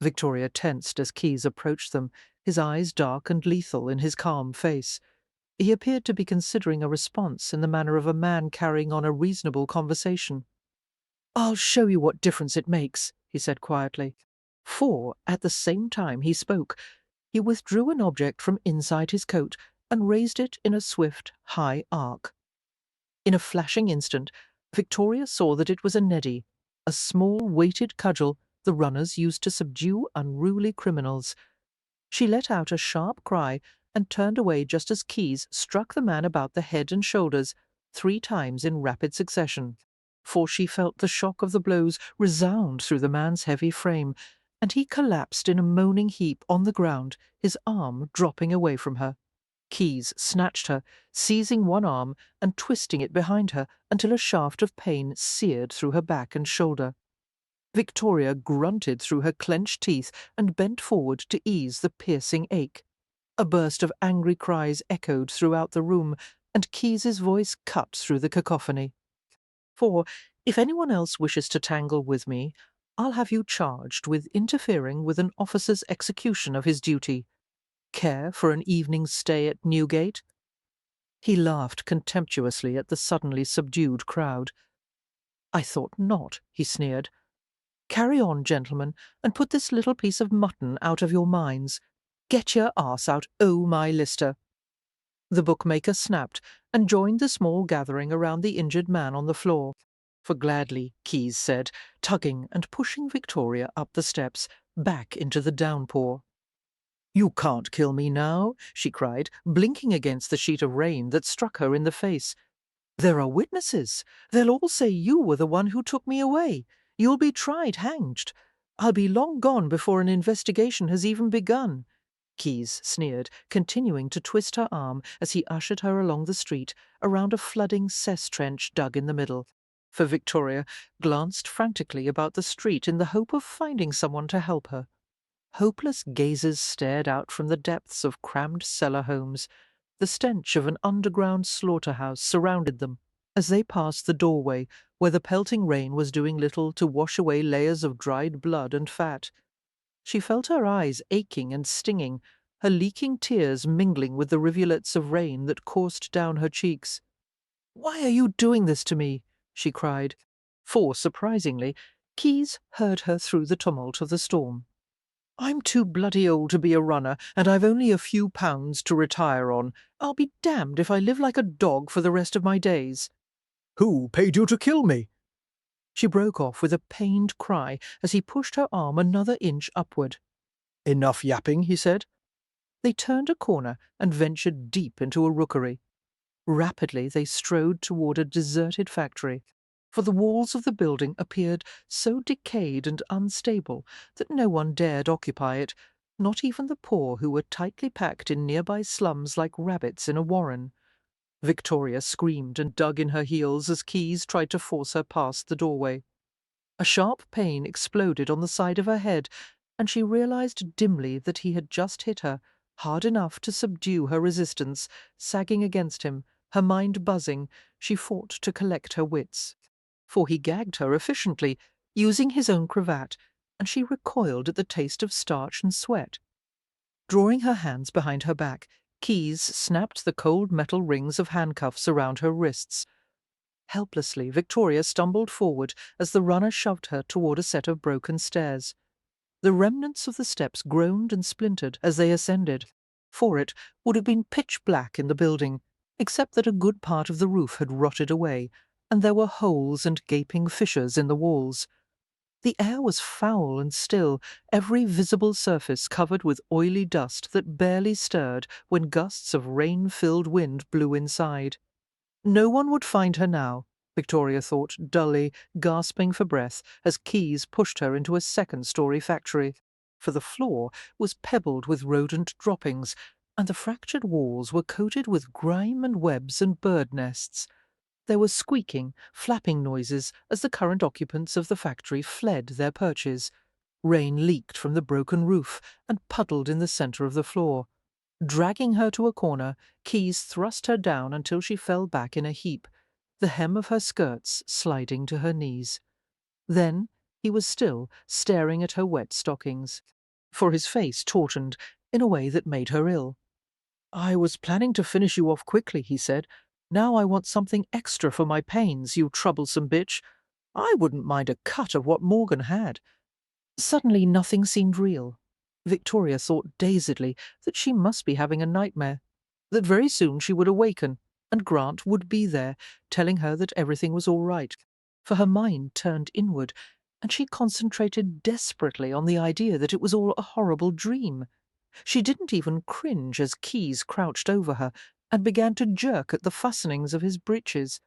Victoria tensed as Keyes approached them, his eyes dark and lethal in his calm face. He appeared to be considering a response in the manner of a man carrying on a reasonable conversation. I'll show you what difference it makes, he said quietly. For, at the same time he spoke, he withdrew an object from inside his coat and raised it in a swift, high arc. In a flashing instant, Victoria saw that it was a neddy, a small weighted cudgel the runners used to subdue unruly criminals. She let out a sharp cry and turned away just as Keyes struck the man about the head and shoulders 3 times in rapid succession. for she felt the shock of the blows resound through the man's heavy frame, and he collapsed in a moaning heap on the ground, his arm dropping away from her. Keyes snatched her, seizing one arm and twisting it behind her until a shaft of pain seared through her back and shoulder. Victoria grunted through her clenched teeth and bent forward to ease the piercing ache. A burst of angry cries echoed throughout the room, and Keyes's voice cut through the cacophony. "For, if anyone else wishes to tangle with me, I'll have you charged with interfering with an officer's execution of his duty. Care for an evening's stay at Newgate?" He laughed contemptuously at the suddenly subdued crowd. "I thought not," he sneered. "Carry on, gentlemen, and put this little piece of mutton out of your minds. Get your arse out, oh my Lister!" The bookmaker snapped and joined the small gathering around the injured man on the floor. "For gladly," Keyes said, tugging and pushing Victoria up the steps, back into the downpour. "You can't kill me now," she cried, blinking against the sheet of rain that struck her in the face. "There are witnesses. They'll all say you were the one who took me away. You'll be tried, hanged. I'll be long gone before an investigation has even begun." Keyes sneered, continuing to twist her arm as he ushered her along the street, around a flooding cess trench dug in the middle. For Victoria glanced frantically about the street in the hope of finding someone to help her. Hopeless gazes stared out from the depths of crammed cellar homes. The stench of an underground slaughterhouse surrounded them as they passed the doorway, where the pelting rain was doing little to wash away layers of dried blood and fat. She felt her eyes aching and stinging, her leaking tears mingling with the rivulets of rain that coursed down her cheeks. "Why are you doing this to me?" she cried. For, surprisingly, Keyes heard her through the tumult of the storm. "I'm too bloody old to be a runner, and I've only a few pounds to retire on. I'll be damned if I live like a dog for the rest of my days." Who paid you to kill me? She broke off with a pained cry as he pushed her arm another inch upward. Enough yapping, he said. They turned a corner and ventured deep into a rookery. Rapidly they strode toward a deserted factory, for the walls of the building appeared so decayed and unstable that no one dared occupy it, not even the poor who were tightly packed in nearby slums like rabbits in a warren. Victoria screamed and dug in her heels as Keyes tried to force her past the doorway. A sharp pain exploded on the side of her head, and she realized dimly that he had just hit her, hard enough to subdue her resistance. Sagging against him, her mind buzzing, she fought to collect her wits. For he gagged her efficiently, using his own cravat, and she recoiled at the taste of starch and sweat. Drawing her hands behind her back, Keyes snapped the cold metal rings of handcuffs around her wrists. Helplessly, Victoria stumbled forward as the runner shoved her toward a set of broken stairs. The remnants of the steps groaned and splintered as they ascended, for it would have been pitch black in the building, except that a good part of the roof had rotted away, and there were holes and gaping fissures in the walls. The air was foul and still, every visible surface covered with oily dust that barely stirred when gusts of rain-filled wind blew inside. No one would find her now, Victoria thought dully, gasping for breath as Keyes pushed her into a second-story factory, for the floor was pebbled with rodent droppings, and the fractured walls were coated with grime and webs and bird nests. There were squeaking, flapping noises as the current occupants of the factory fled their perches. Rain leaked from the broken roof and puddled in the centre of the floor. Dragging her to a corner, Keyes thrust her down until she fell back in a heap, the hem of her skirts sliding to her knees. Then he was still staring at her wet stockings, for his face tautened in a way that made her ill. "I was planning to finish you off quickly," he said. "Now I want something extra for my pains, you troublesome bitch. I wouldn't mind a cut of what Morgan had." Suddenly nothing seemed real. Victoria thought dazedly that she must be having a nightmare, that very soon she would awaken, and Grant would be there, telling her that everything was all right, for her mind turned inward, and she concentrated desperately on the idea that it was all a horrible dream. She didn't even cringe as Keyes crouched over her and began to jerk at the fastenings of his breeches.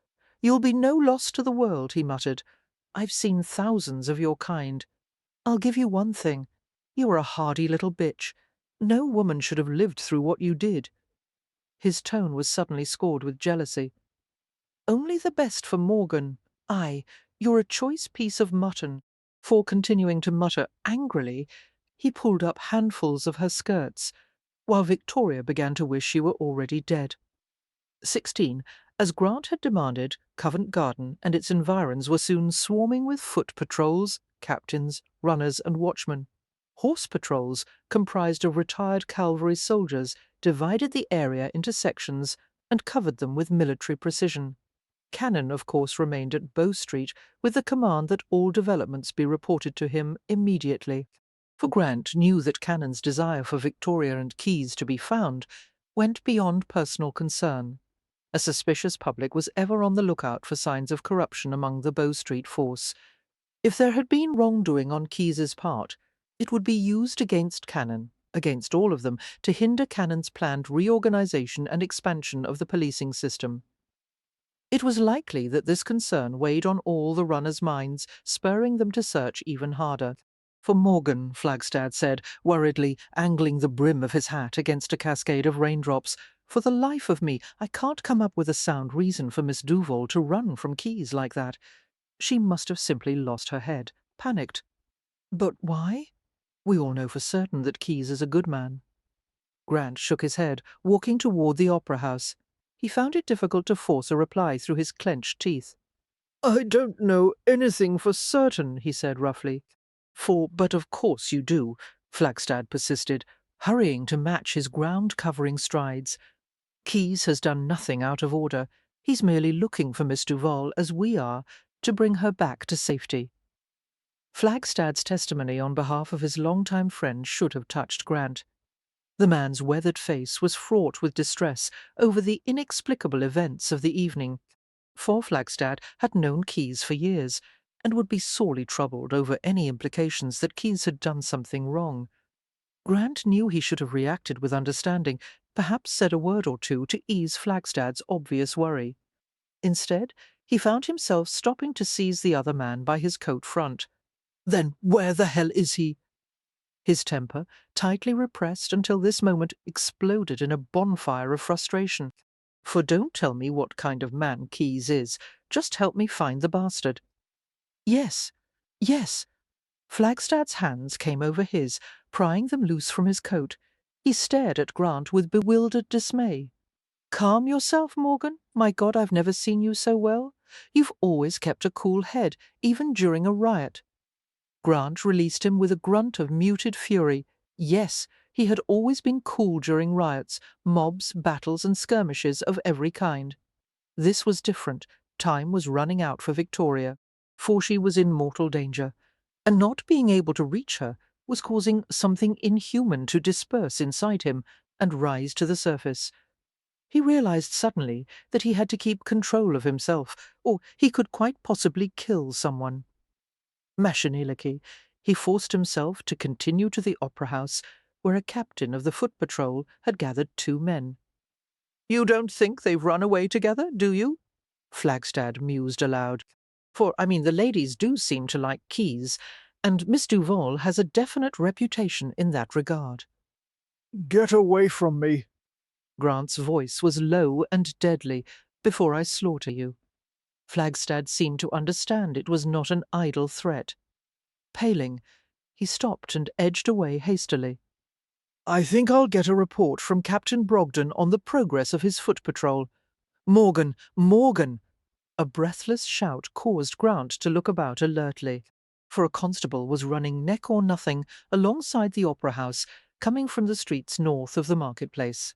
"You'll be no loss to the world," he muttered. "I've seen thousands of your kind. I'll give you one thing. You're a hardy little bitch. No woman should have lived through what you did." His tone was suddenly scored with jealousy. "Only the best for Morgan. Aye, you're a choice piece of mutton." For continuing to mutter angrily, he pulled up handfuls of her skirts, while Victoria began to wish she were already dead. 16. As Grant had demanded, Covent Garden and its environs were soon swarming with foot patrols, captains, runners, and watchmen. Horse patrols, comprised of retired cavalry soldiers, divided the area into sections and covered them with military precision. Cannon, of course, remained at Bow Street with the command that all developments be reported to him immediately. For Grant knew that Cannon's desire for Victoria and Keyes to be found went beyond personal concern. A suspicious public was ever on the lookout for signs of corruption among the Bow Street force. If there had been wrongdoing on Keyes's part, it would be used against Cannon, against all of them, to hinder Cannon's planned reorganization and expansion of the policing system. It was likely that this concern weighed on all the runners' minds, spurring them to search even harder. For Morgan, Flagstad said, worriedly angling the brim of his hat against a cascade of raindrops, "For the life of me, I can't come up with a sound reason for Miss Duval to run from Keyes like that. She must have simply lost her head, panicked. But why? We all know for certain that Keyes is a good man." Grant shook his head, walking toward the Opera House. He found it difficult to force a reply through his clenched teeth. "I don't know anything for certain," he said roughly. But of course you do," Flagstad persisted, hurrying to match his ground-covering strides. "Keyes has done nothing out of order. He's merely looking for Miss Duval, as we are, to bring her back to safety." Flagstad's testimony on behalf of his long-time friend should have touched Grant. The man's weathered face was fraught with distress over the inexplicable events of the evening. For Flagstad had known Keyes for years, and would be sorely troubled over any implications that Keyes had done something wrong. Grant knew he should have reacted with understanding, perhaps said a word or two to ease Flagstad's obvious worry. Instead, he found himself stopping to seize the other man by his coat front. "Then where the hell is he?" His temper, tightly repressed until this moment, exploded in a bonfire of frustration. "For don't tell me what kind of man Keyes is. Just help me find the bastard." "Yes, yes." Flagstad's hands came over his, prying them loose from his coat. He stared at Grant with bewildered dismay. "Calm yourself, Morgan. My God, I've never seen you so well. You've always kept a cool head, even during a riot." Grant released him with a grunt of muted fury. Yes, he had always been cool during riots, mobs, battles, and skirmishes of every kind. This was different. Time was running out for Victoria, for she was in mortal danger, and not being able to reach her was causing something inhuman to disperse inside him and rise to the surface. He realized suddenly that he had to keep control of himself, or he could quite possibly kill someone. Machinally, he forced himself to continue to the Opera House, where a captain of the foot patrol had gathered 2 men. "You don't think they've run away together, do you?" Flagstad mused aloud. The ladies do seem to like Keyes, and Miss Duval has a definite reputation in that regard." Get away from me. Grant's voice was low and deadly. "Before I slaughter you." Flagstad seemed to understand it was not an idle threat. Paling, he stopped and edged away hastily. "I think I'll get a report from Captain Brogden on the progress of his foot patrol. Morgan! Morgan!" A breathless shout caused Grant to look about alertly, for a constable was running neck or nothing alongside the Opera House, coming from the streets north of the marketplace.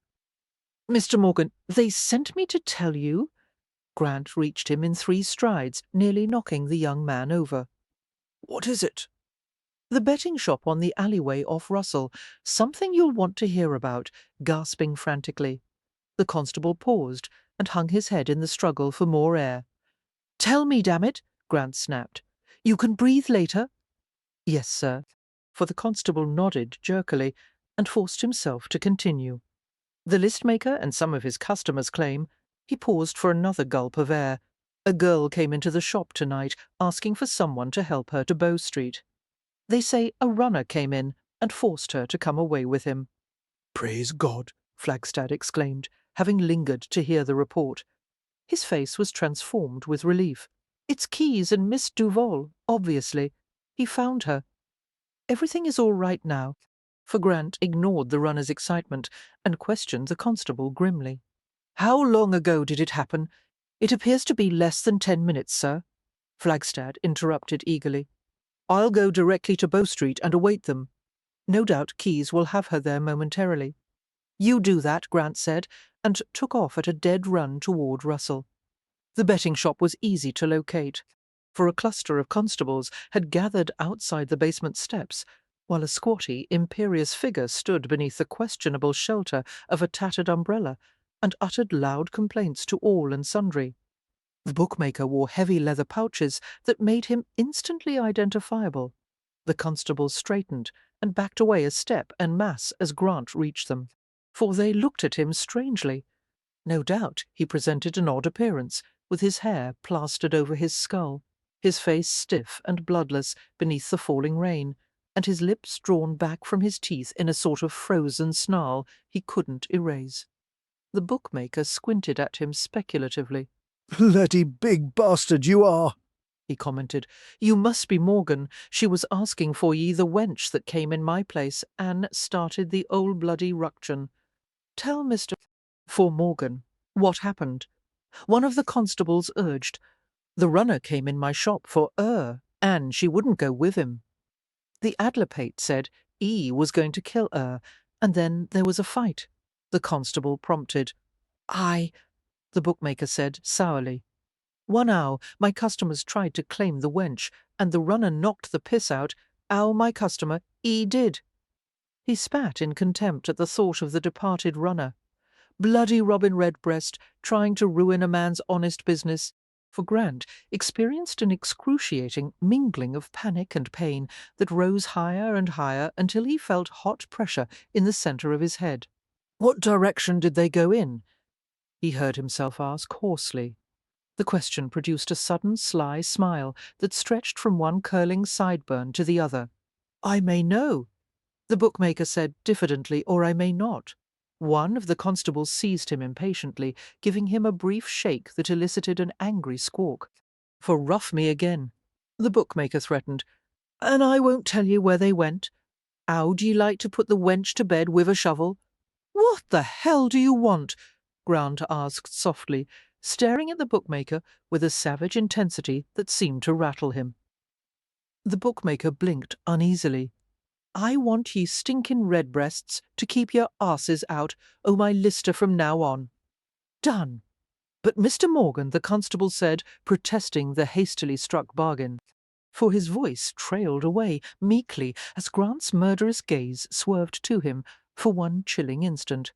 "Mr. Morgan, they sent me to tell you—" Grant reached him in 3 strides, nearly knocking the young man over. "What is it?" "The betting shop on the alleyway off Russell. Something you'll want to hear about," gasping frantically. The constable paused and hung his head in the struggle for more air. "Tell me, damn it!" Grant snapped. "You can breathe later." "Yes, sir." For the constable nodded jerkily and forced himself to continue. "The list-maker and some of his customers claim—" He paused for another gulp of air. A girl came into the shop tonight asking for someone to help her to Bow Street. They say a runner came in and forced her to come away with him." "Praise God!" Flagstad exclaimed, having lingered to hear the report. His face was transformed with relief. "It's Keyes and Miss Duval, obviously. He found her. Everything is all right now," for Grant ignored the runner's excitement and questioned the constable grimly. "How long ago did it happen? It appears to be less than 10 minutes, sir," Flagstad interrupted eagerly. "I'll go directly to Bow Street and await them. No doubt Keyes will have her there momentarily." "You do that," Grant said, and took off at a dead run toward Russell. The betting shop was easy to locate, for a cluster of constables had gathered outside the basement steps, while a squatty, imperious figure stood beneath the questionable shelter of a tattered umbrella and uttered loud complaints to all and sundry. The bookmaker wore heavy leather pouches that made him instantly identifiable. The constables straightened and backed away a step en masse as Grant reached them, for they looked at him strangely. No doubt he presented an odd appearance, with his hair plastered over his skull, his face stiff and bloodless beneath the falling rain, and his lips drawn back from his teeth in a sort of frozen snarl he couldn't erase. The bookmaker squinted at him speculatively. "Bloody big bastard you are!" he commented. "You must be Morgan. She was asking for ye the wench that came in my place and started the old bloody ruction. Tell Mr. for Morgan what happened." One of the constables urged. "The runner came in my shop for and she wouldn't go with him. The adlopate said was going to kill and then there was a fight." The constable prompted. "Aye," the bookmaker said sourly. "One hour my customers tried to claim the wench, and the runner knocked the piss out. My customer, did." He spat in contempt at the thought of the departed runner. Bloody Robin Redbreast trying to ruin a man's honest business. For Grant experienced an excruciating mingling of panic and pain that rose higher and higher until he felt hot pressure in the centre of his head. "What direction did they go in?" he heard himself ask hoarsely. The question produced a sudden sly smile that stretched from one curling sideburn to the other. "I may know," the bookmaker said diffidently, "or I may not." One of the constables seized him impatiently, giving him a brief shake that elicited an angry squawk. "For rough me again," the bookmaker threatened, "and I won't tell you where they went. How do ye like to put the wench to bed with a shovel?" "What the hell do you want?" Grant asked softly, staring at the bookmaker with a savage intensity that seemed to rattle him. The bookmaker blinked uneasily. "I want ye stinking redbreasts to keep your arses out o' my lister from now on." "Done." "But Mr. Morgan," the constable said, protesting the hastily struck bargain, for his voice trailed away meekly as Grant's murderous gaze swerved to him for one chilling instant.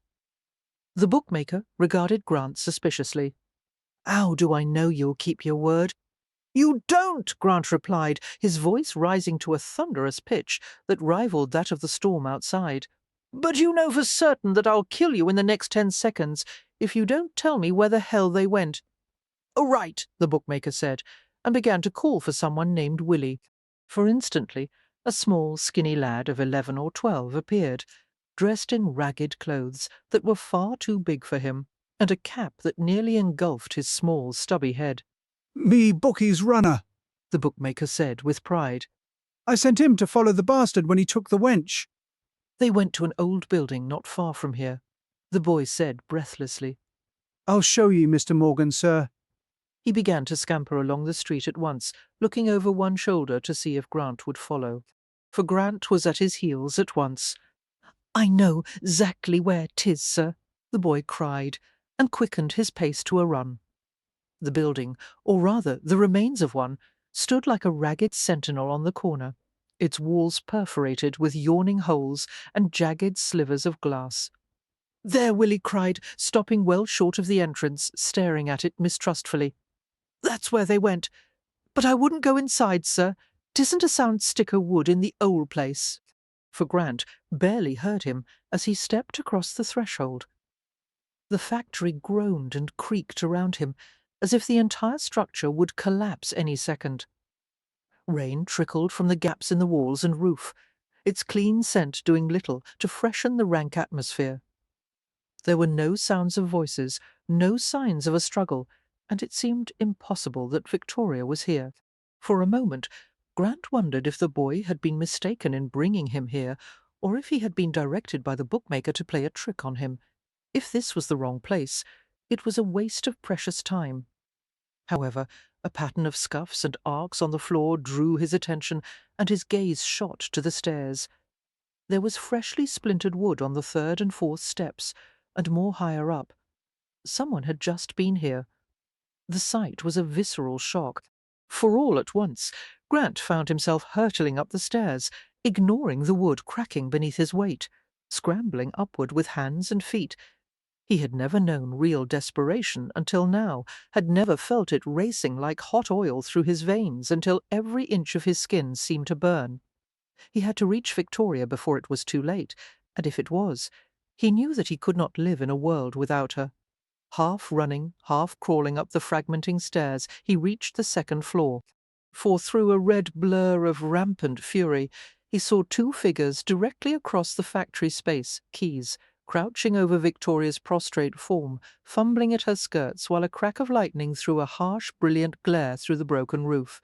The bookmaker regarded Grant suspiciously. "How do I know you'll keep your word?" "You don't," Grant replied, his voice rising to a thunderous pitch that rivaled that of the storm outside. "But you know for certain that I'll kill you in the next 10 seconds if you don't tell me where the hell they went." "Oh, right," the bookmaker said, and began to call for someone named Willie. For instantly a small, skinny lad of 11 or 12 appeared, dressed in ragged clothes that were far too big for him, and a cap that nearly engulfed his small, stubby head. "Me bookie's runner," the bookmaker said with pride. "I sent him to follow the bastard when he took the wench." "They went to an old building not far from here," the boy said breathlessly. "I'll show ye, Mr. Morgan, sir." He began to scamper along the street at once, looking over one shoulder to see if Grant would follow. For Grant was at his heels at once. "I know 'zactly where 'tis, sir," the boy cried, and quickened his pace to a run. The building, or rather the remains of one, stood like a ragged sentinel on the corner, its walls perforated with yawning holes and jagged slivers of glass. "There!" Willie cried, stopping well short of the entrance, staring at it mistrustfully. "That's where they went. But I wouldn't go inside, sir. 'Tisn't a sound stick o' wood in the old place." For Grant barely heard him as he stepped across the threshold. The factory groaned and creaked around him, as if the entire structure would collapse any second. Rain trickled from the gaps in the walls and roof, its clean scent doing little to freshen the rank atmosphere. There were no sounds of voices, no signs of a struggle, and it seemed impossible that Victoria was here. For a moment, Grant wondered if the boy had been mistaken in bringing him here, or if he had been directed by the bookmaker to play a trick on him. If this was the wrong place, it was a waste of precious time. However, a pattern of scuffs and arcs on the floor drew his attention, and his gaze shot to the stairs. There was freshly splintered wood on the third and fourth steps, and more higher up. Someone had just been here. The sight was a visceral shock. For all at once, Grant found himself hurtling up the stairs, ignoring the wood cracking beneath his weight, scrambling upward with hands and feet. He had never known real desperation until now, had never felt it racing like hot oil through his veins until every inch of his skin seemed to burn. He had to reach Victoria before it was too late, and if it was, he knew that he could not live in a world without her. Half running, half crawling up the fragmenting stairs, he reached the second floor. For through a red blur of rampant fury, he saw two figures directly across the factory space, Keys, crouching over Victoria's prostrate form, fumbling at her skirts while a crack of lightning threw a harsh, brilliant glare through the broken roof.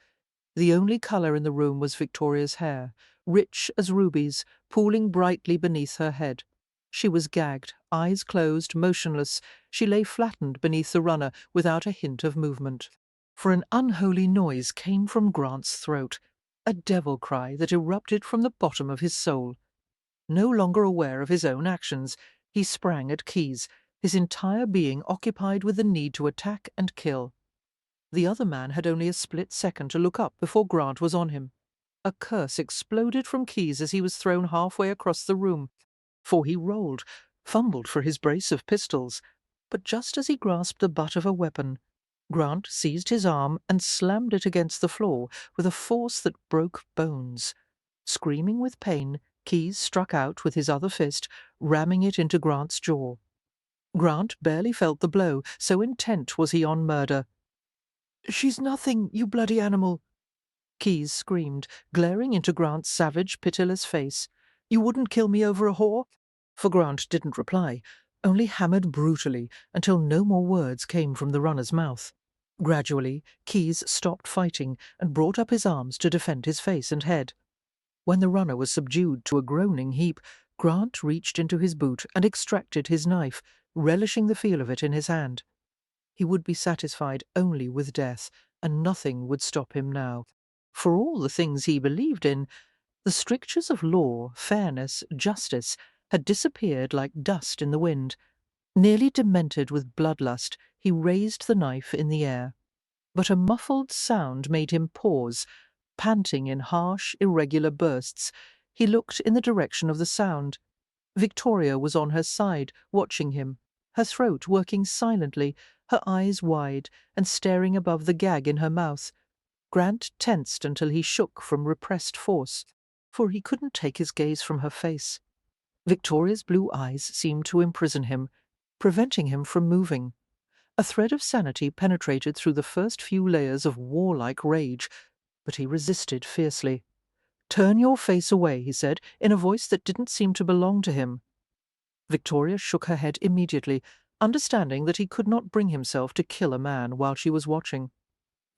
The only colour in the room was Victoria's hair, rich as rubies, pooling brightly beneath her head. She was gagged, eyes closed, motionless. She lay flattened beneath the runner without a hint of movement. For an unholy noise came from Grant's throat, a devil cry that erupted from the bottom of his soul. No longer aware of his own actions, he sprang at Keys, his entire being occupied with the need to attack and kill. The other man had only a split second to look up before Grant was on him. A curse exploded from Keys as he was thrown halfway across the room, for he rolled, fumbled for his brace of pistols. But just as he grasped the butt of a weapon, Grant seized his arm and slammed it against the floor with a force that broke bones. Screaming with pain, Keys struck out with his other fist, ramming it into Grant's jaw. Grant barely felt the blow, so intent was he on murder. "She's nothing, you bloody animal!" Keys screamed, glaring into Grant's savage, pitiless face. "You wouldn't kill me over a whore?" For Grant didn't reply, only hammered brutally until no more words came from the runner's mouth. Gradually, Keys stopped fighting and brought up his arms to defend his face and head. When the runner was subdued to a groaning heap, Grant reached into his boot and extracted his knife, relishing the feel of it in his hand. He would be satisfied only with death, and nothing would stop him now. For all the things he believed in, the strictures of law, fairness, justice had disappeared like dust in the wind. Nearly demented with bloodlust, he raised the knife in the air. But a muffled sound made him pause. Panting in harsh, irregular bursts, he looked in the direction of the sound. Victoria was on her side, watching him, her throat working silently, her eyes wide and staring above the gag in her mouth. Grant tensed until he shook from repressed force, for he couldn't take his gaze from her face. Victoria's blue eyes seemed to imprison him, preventing him from moving. A thread of sanity penetrated through the first few layers of warlike rage, but he resisted fiercely. "Turn your face away," he said, in a voice that didn't seem to belong to him. Victoria shook her head immediately, understanding that he could not bring himself to kill a man while she was watching.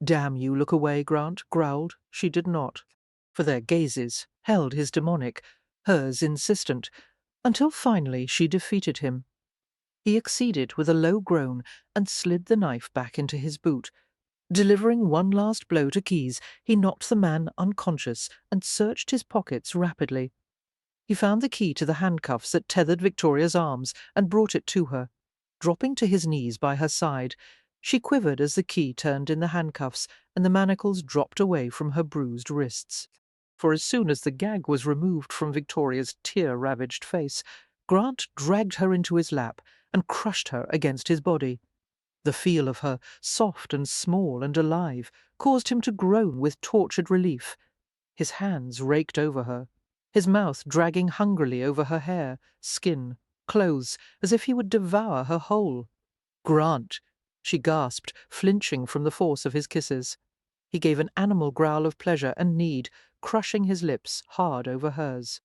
"Damn you, look away," Grant growled. She did not, for their gazes held his demonic, hers insistent, until finally she defeated him. He acceded with a low groan and slid the knife back into his boot. Delivering one last blow to Keys, he knocked the man unconscious and searched his pockets rapidly. He found the key to the handcuffs that tethered Victoria's arms and brought it to her. Dropping to his knees by her side, she quivered as the key turned in the handcuffs and the manacles dropped away from her bruised wrists. For as soon as the gag was removed from Victoria's tear-ravaged face, Grant dragged her into his lap and crushed her against his body. The feel of her, soft and small and alive, caused him to groan with tortured relief. His hands raked over her, his mouth dragging hungrily over her hair, skin, clothes, as if he would devour her whole. "Grant!" She gasped, flinching from the force of his kisses. He gave an animal growl of pleasure and need, crushing his lips hard over hers.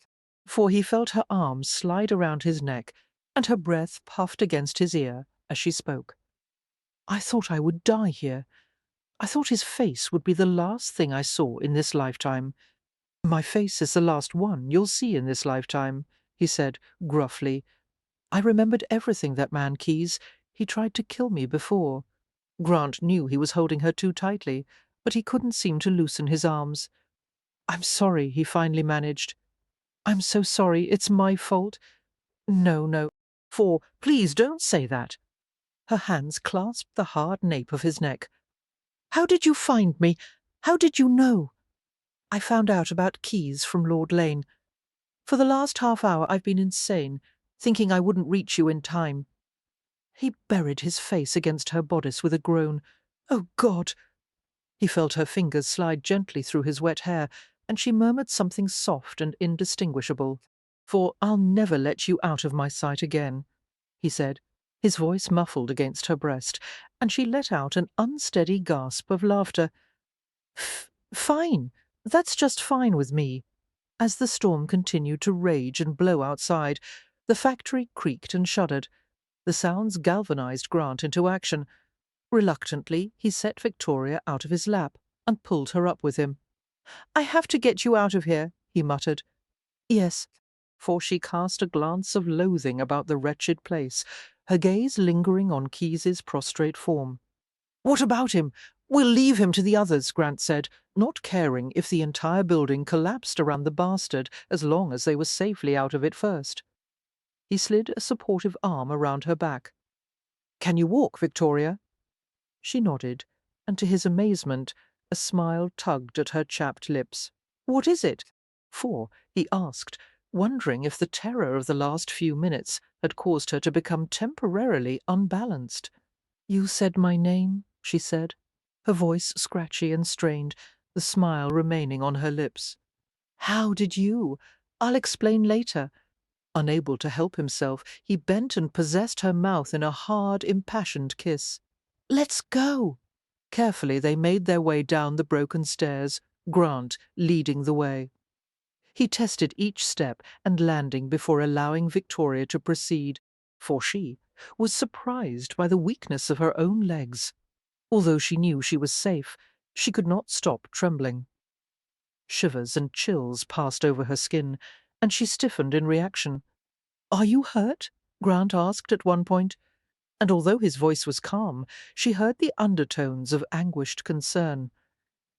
For he felt her arms slide around his neck, and her breath puffed against his ear as she spoke. "I thought I would die here. I thought his face would be the last thing I saw in this lifetime. My face is the last one you'll see in this lifetime," he said gruffly. "I remembered everything that man Keyes. He tried to kill me before." Grant knew he was holding her too tightly, but he couldn't seem to loosen his arms. "I'm sorry," he finally managed. "I'm so sorry. It's my fault." "No, no. Please don't say that." Her hands clasped the hard nape of his neck. "How did you find me? How did you know?" "I found out about Keyes from Lord Lane. For the last half-hour I've been insane, thinking I wouldn't reach you in time." He buried his face against her bodice with a groan. "Oh, God!" He felt her fingers slide gently through his wet hair, and she murmured something soft and indistinguishable. "I'll never let you out of my sight again," he said, his voice muffled against her breast, and she let out an unsteady gasp of laughter. Fine. That's just fine with me." As the storm continued to rage and blow outside, the factory creaked and shuddered. The sounds galvanized Grant into action. Reluctantly, he set Victoria out of his lap and pulled her up with him. "I have to get you out of here," he muttered. "Yes," for she cast a glance of loathing about the wretched place, her gaze lingering on Keyes's prostrate form. "What about him? We'll leave him to the others," Grant said, not caring if the entire building collapsed around the bastard as long as they were safely out of it first. He slid a supportive arm around her back. "Can you walk, Victoria?" She nodded, and to his amazement, a smile tugged at her chapped lips. "What is it?" He asked, wondering if the terror of the last few minutes had caused her to become temporarily unbalanced. "You said my name," she said, her voice scratchy and strained, the smile remaining on her lips. "How did you? I'll explain later." Unable to help himself, he bent and possessed her mouth in a hard, impassioned kiss. "Let's go." Carefully they made their way down the broken stairs, Grant leading the way. He tested each step and landing before allowing Victoria to proceed, for she was surprised by the weakness of her own legs. Although she knew she was safe, she could not stop trembling. Shivers and chills passed over her skin, and she stiffened in reaction. "Are you hurt?" Grant asked at one point, and although his voice was calm, she heard the undertones of anguished concern.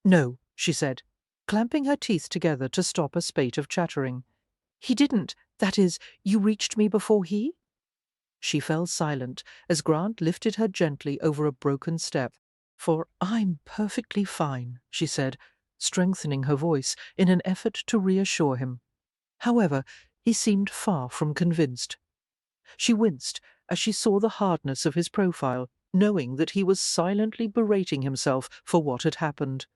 "No," she said, clamping her teeth together to stop a spate of chattering. "He didn't. That is, you reached me before he?" She fell silent as Grant lifted her gently over a broken step. "I'm perfectly fine," she said, strengthening her voice in an effort to reassure him. However, he seemed far from convinced. She winced as she saw the hardness of his profile, knowing that he was silently berating himself for what had happened.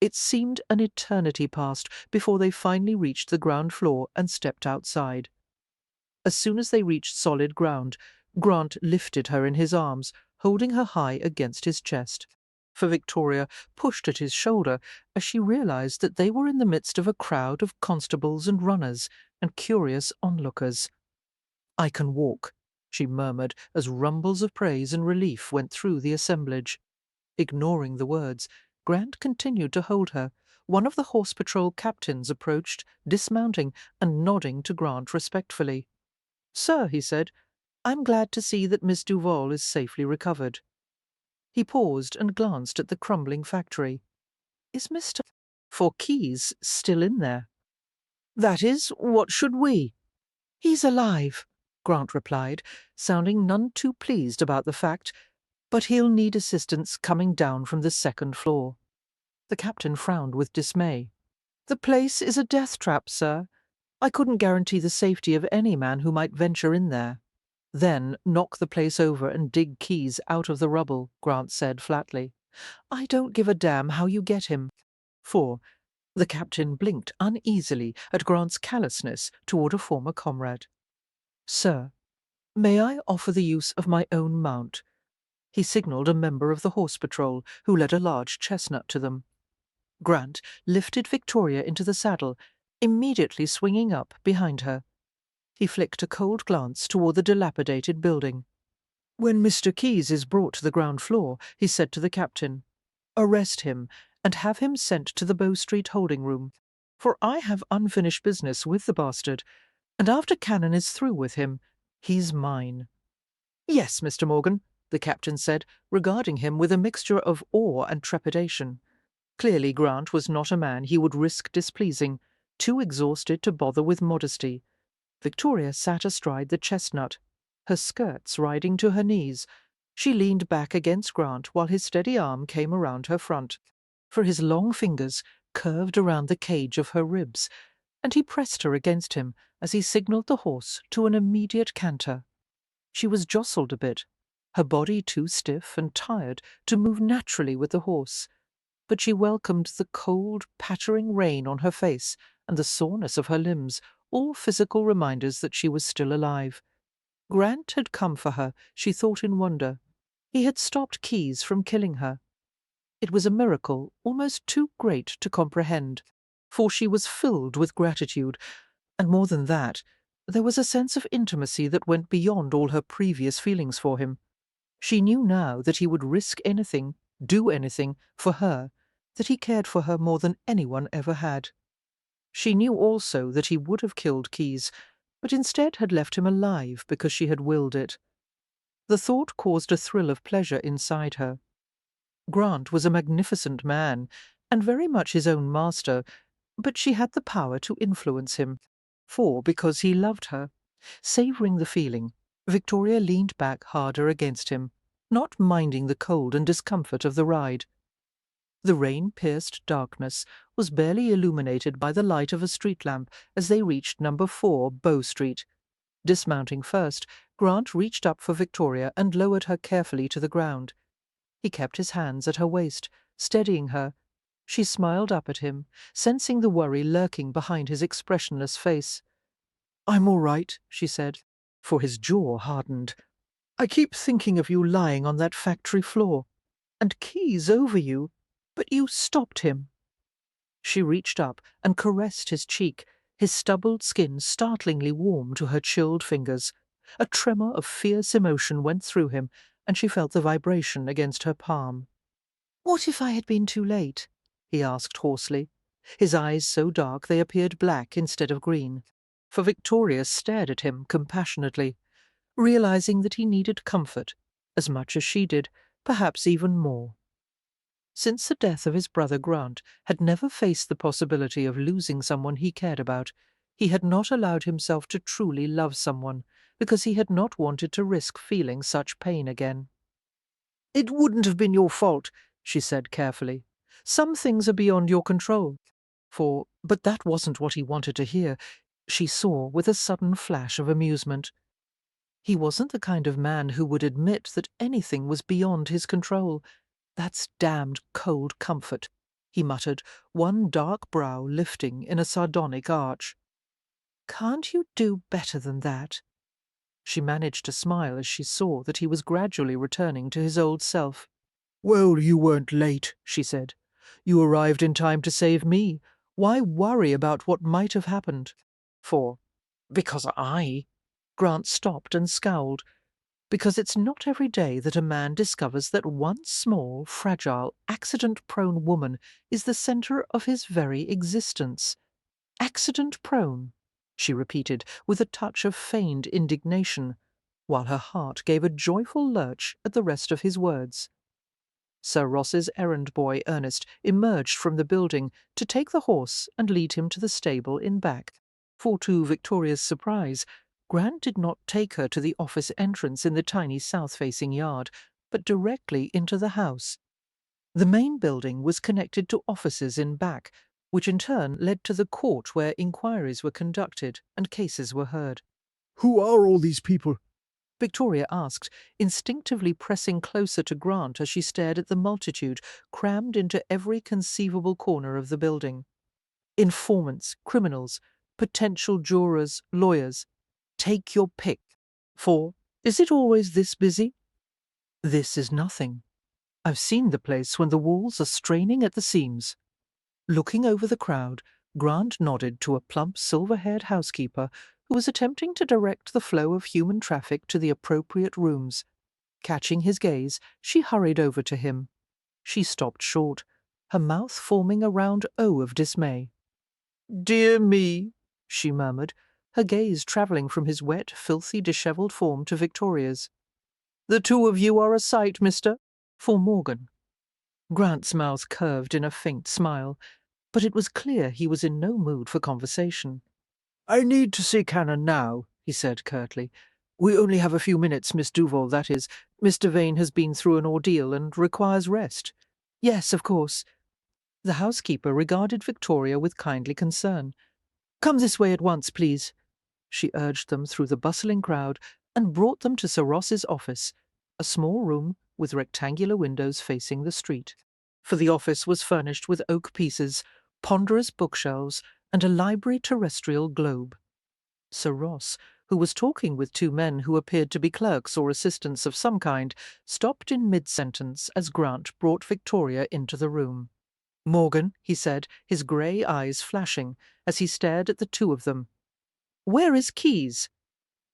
It seemed an eternity passed before they finally reached the ground floor and stepped outside. As soon as they reached solid ground, Grant lifted her in his arms, holding her high against his chest. For Victoria pushed at his shoulder as she realized that they were in the midst of a crowd of constables and runners and curious onlookers. "I can walk," she murmured as rumbles of praise and relief went through the assemblage. Ignoring the words, Grant continued to hold her. One of the horse patrol captains approached, dismounting and nodding to Grant respectfully. "Sir," he said, "I'm glad to see that Miss Duval is safely recovered." He paused and glanced at the crumbling factory. "Is Mr. Keyes still in there?" "That is, what should we?" "He's alive," Grant replied, sounding none too pleased about the fact, "but he'll need assistance coming down from the second floor." The captain frowned with dismay. "The place is a death trap, sir. I couldn't guarantee the safety of any man who might venture in there." "Then knock the place over and dig Keyes out of the rubble," Grant said flatly. "I don't give a damn how you get him." The captain blinked uneasily at Grant's callousness toward a former comrade. "Sir, may I offer the use of my own mount? He signalled a member of the horse patrol, who led a large chestnut to them. Grant lifted Victoria into the saddle, immediately swinging up behind her. He flicked a cold glance toward the dilapidated building. "When Mr. Keyes is brought to the ground floor," he said to the captain, "arrest him and have him sent to the Bow Street holding room, for I have unfinished business with the bastard, and after Cannon is through with him, he's mine." "Yes, Mr. Morgan," the captain said, regarding him with a mixture of awe and trepidation. Clearly Grant was not a man he would risk displeasing, too exhausted to bother with modesty. Victoria sat astride the chestnut, her skirts riding to her knees. She leaned back against Grant while his steady arm came around her front, for his long fingers curved around the cage of her ribs, and he pressed her against him as he signalled the horse to an immediate canter. She was jostled a bit, her body too stiff and tired to move naturally with the horse, but she welcomed the cold, pattering rain on her face and the soreness of her limbs, all physical reminders that she was still alive. Grant had come for her, she thought in wonder. He had stopped Keyes from killing her. It was a miracle almost too great to comprehend, for she was filled with gratitude, and more than that, there was a sense of intimacy that went beyond all her previous feelings for him. She knew now that he would risk anything, do anything, for her, that he cared for her more than anyone ever had. She knew also that he would have killed Keyes, but instead had left him alive because she had willed it. The thought caused a thrill of pleasure inside her. Grant was a magnificent man, and very much his own master, but she had the power to influence him, for because he loved her. Savouring the feeling, Victoria leaned back harder against him, not minding the cold and discomfort of the ride. The rain-pierced darkness was barely illuminated by the light of a street lamp as they reached number 4 Bow Street. Dismounting first, Grant reached up for Victoria and lowered her carefully to the ground. He kept his hands at her waist, steadying her. She smiled up at him, sensing the worry lurking behind his expressionless face. "I'm all right," she said, for his jaw hardened. "I keep thinking of you lying on that factory floor, and Keyes over you, but you stopped him." She reached up and caressed his cheek, his stubbled skin startlingly warm to her chilled fingers. A tremor of fierce emotion went through him, and she felt the vibration against her palm. "What if I had been too late?" he asked hoarsely, his eyes so dark they appeared black instead of green. For Victoria stared at him compassionately, realizing that he needed comfort, as much as she did, perhaps even more. Since the death of his brother Grant had never faced the possibility of losing someone he cared about, he had not allowed himself to truly love someone, because he had not wanted to risk feeling such pain again. "It wouldn't have been your fault," she said carefully. "Some things are beyond your control." But that wasn't what he wanted to hear, she saw with a sudden flash of amusement. He wasn't the kind of man who would admit that anything was beyond his control. "That's damned cold comfort," he muttered, one dark brow lifting in a sardonic arch. "Can't you do better than that?" She managed to smile as she saw that he was gradually returning to his old self. "Well, you weren't late," she said. "You arrived in time to save me. Why worry about what might have happened?" Because Grant stopped and scowled. "Because it's not every day that a man discovers that one small, fragile, accident-prone woman is the centre of his very existence. Accident-prone," she repeated with a touch of feigned indignation, while her heart gave a joyful lurch at the rest of his words. Sir Ross's errand-boy Ernest emerged from the building to take the horse and lead him to the stable in back. For to Victoria's surprise, Grant did not take her to the office entrance in the tiny south-facing yard, but directly into the house. The main building was connected to offices in back, which in turn led to the court where inquiries were conducted and cases were heard. Who are all these people? Victoria asked, instinctively pressing closer to Grant as she stared at the multitude crammed into every conceivable corner of the building. Informants, criminals, potential jurors, lawyers. Take your pick. Is it always this busy? This is nothing. I've seen the place when the walls are straining at the seams. Looking over the crowd, Grant nodded to a plump, silver-haired housekeeper who was attempting to direct the flow of human traffic to the appropriate rooms. Catching his gaze, she hurried over to him. She stopped short, her mouth forming a round O of dismay. "Dear me," she murmured, her gaze travelling from his wet, filthy, dishevelled form to Victoria's. "The two of you are a sight, mister." For Morgan. Grant's mouth curved in a faint smile, but it was clear he was in no mood for conversation. "I need to see Cannon now," he said curtly. "We only have a few minutes, Miss Duval, that is. Mr. Vane has been through an ordeal and requires rest." "Yes, of course." The housekeeper regarded Victoria with kindly concern. "Come this way at once, please." She urged them through the bustling crowd and brought them to Sir Ross's office, a small room with rectangular windows facing the street. For the office was furnished with oak pieces, ponderous bookshelves, and a library terrestrial globe. Sir Ross, who was talking with two men who appeared to be clerks or assistants of some kind, stopped in mid-sentence as Grant brought Victoria into the room. "Morgan," he said, his grey eyes flashing, as he stared at the two of them. "Where is Keyes?"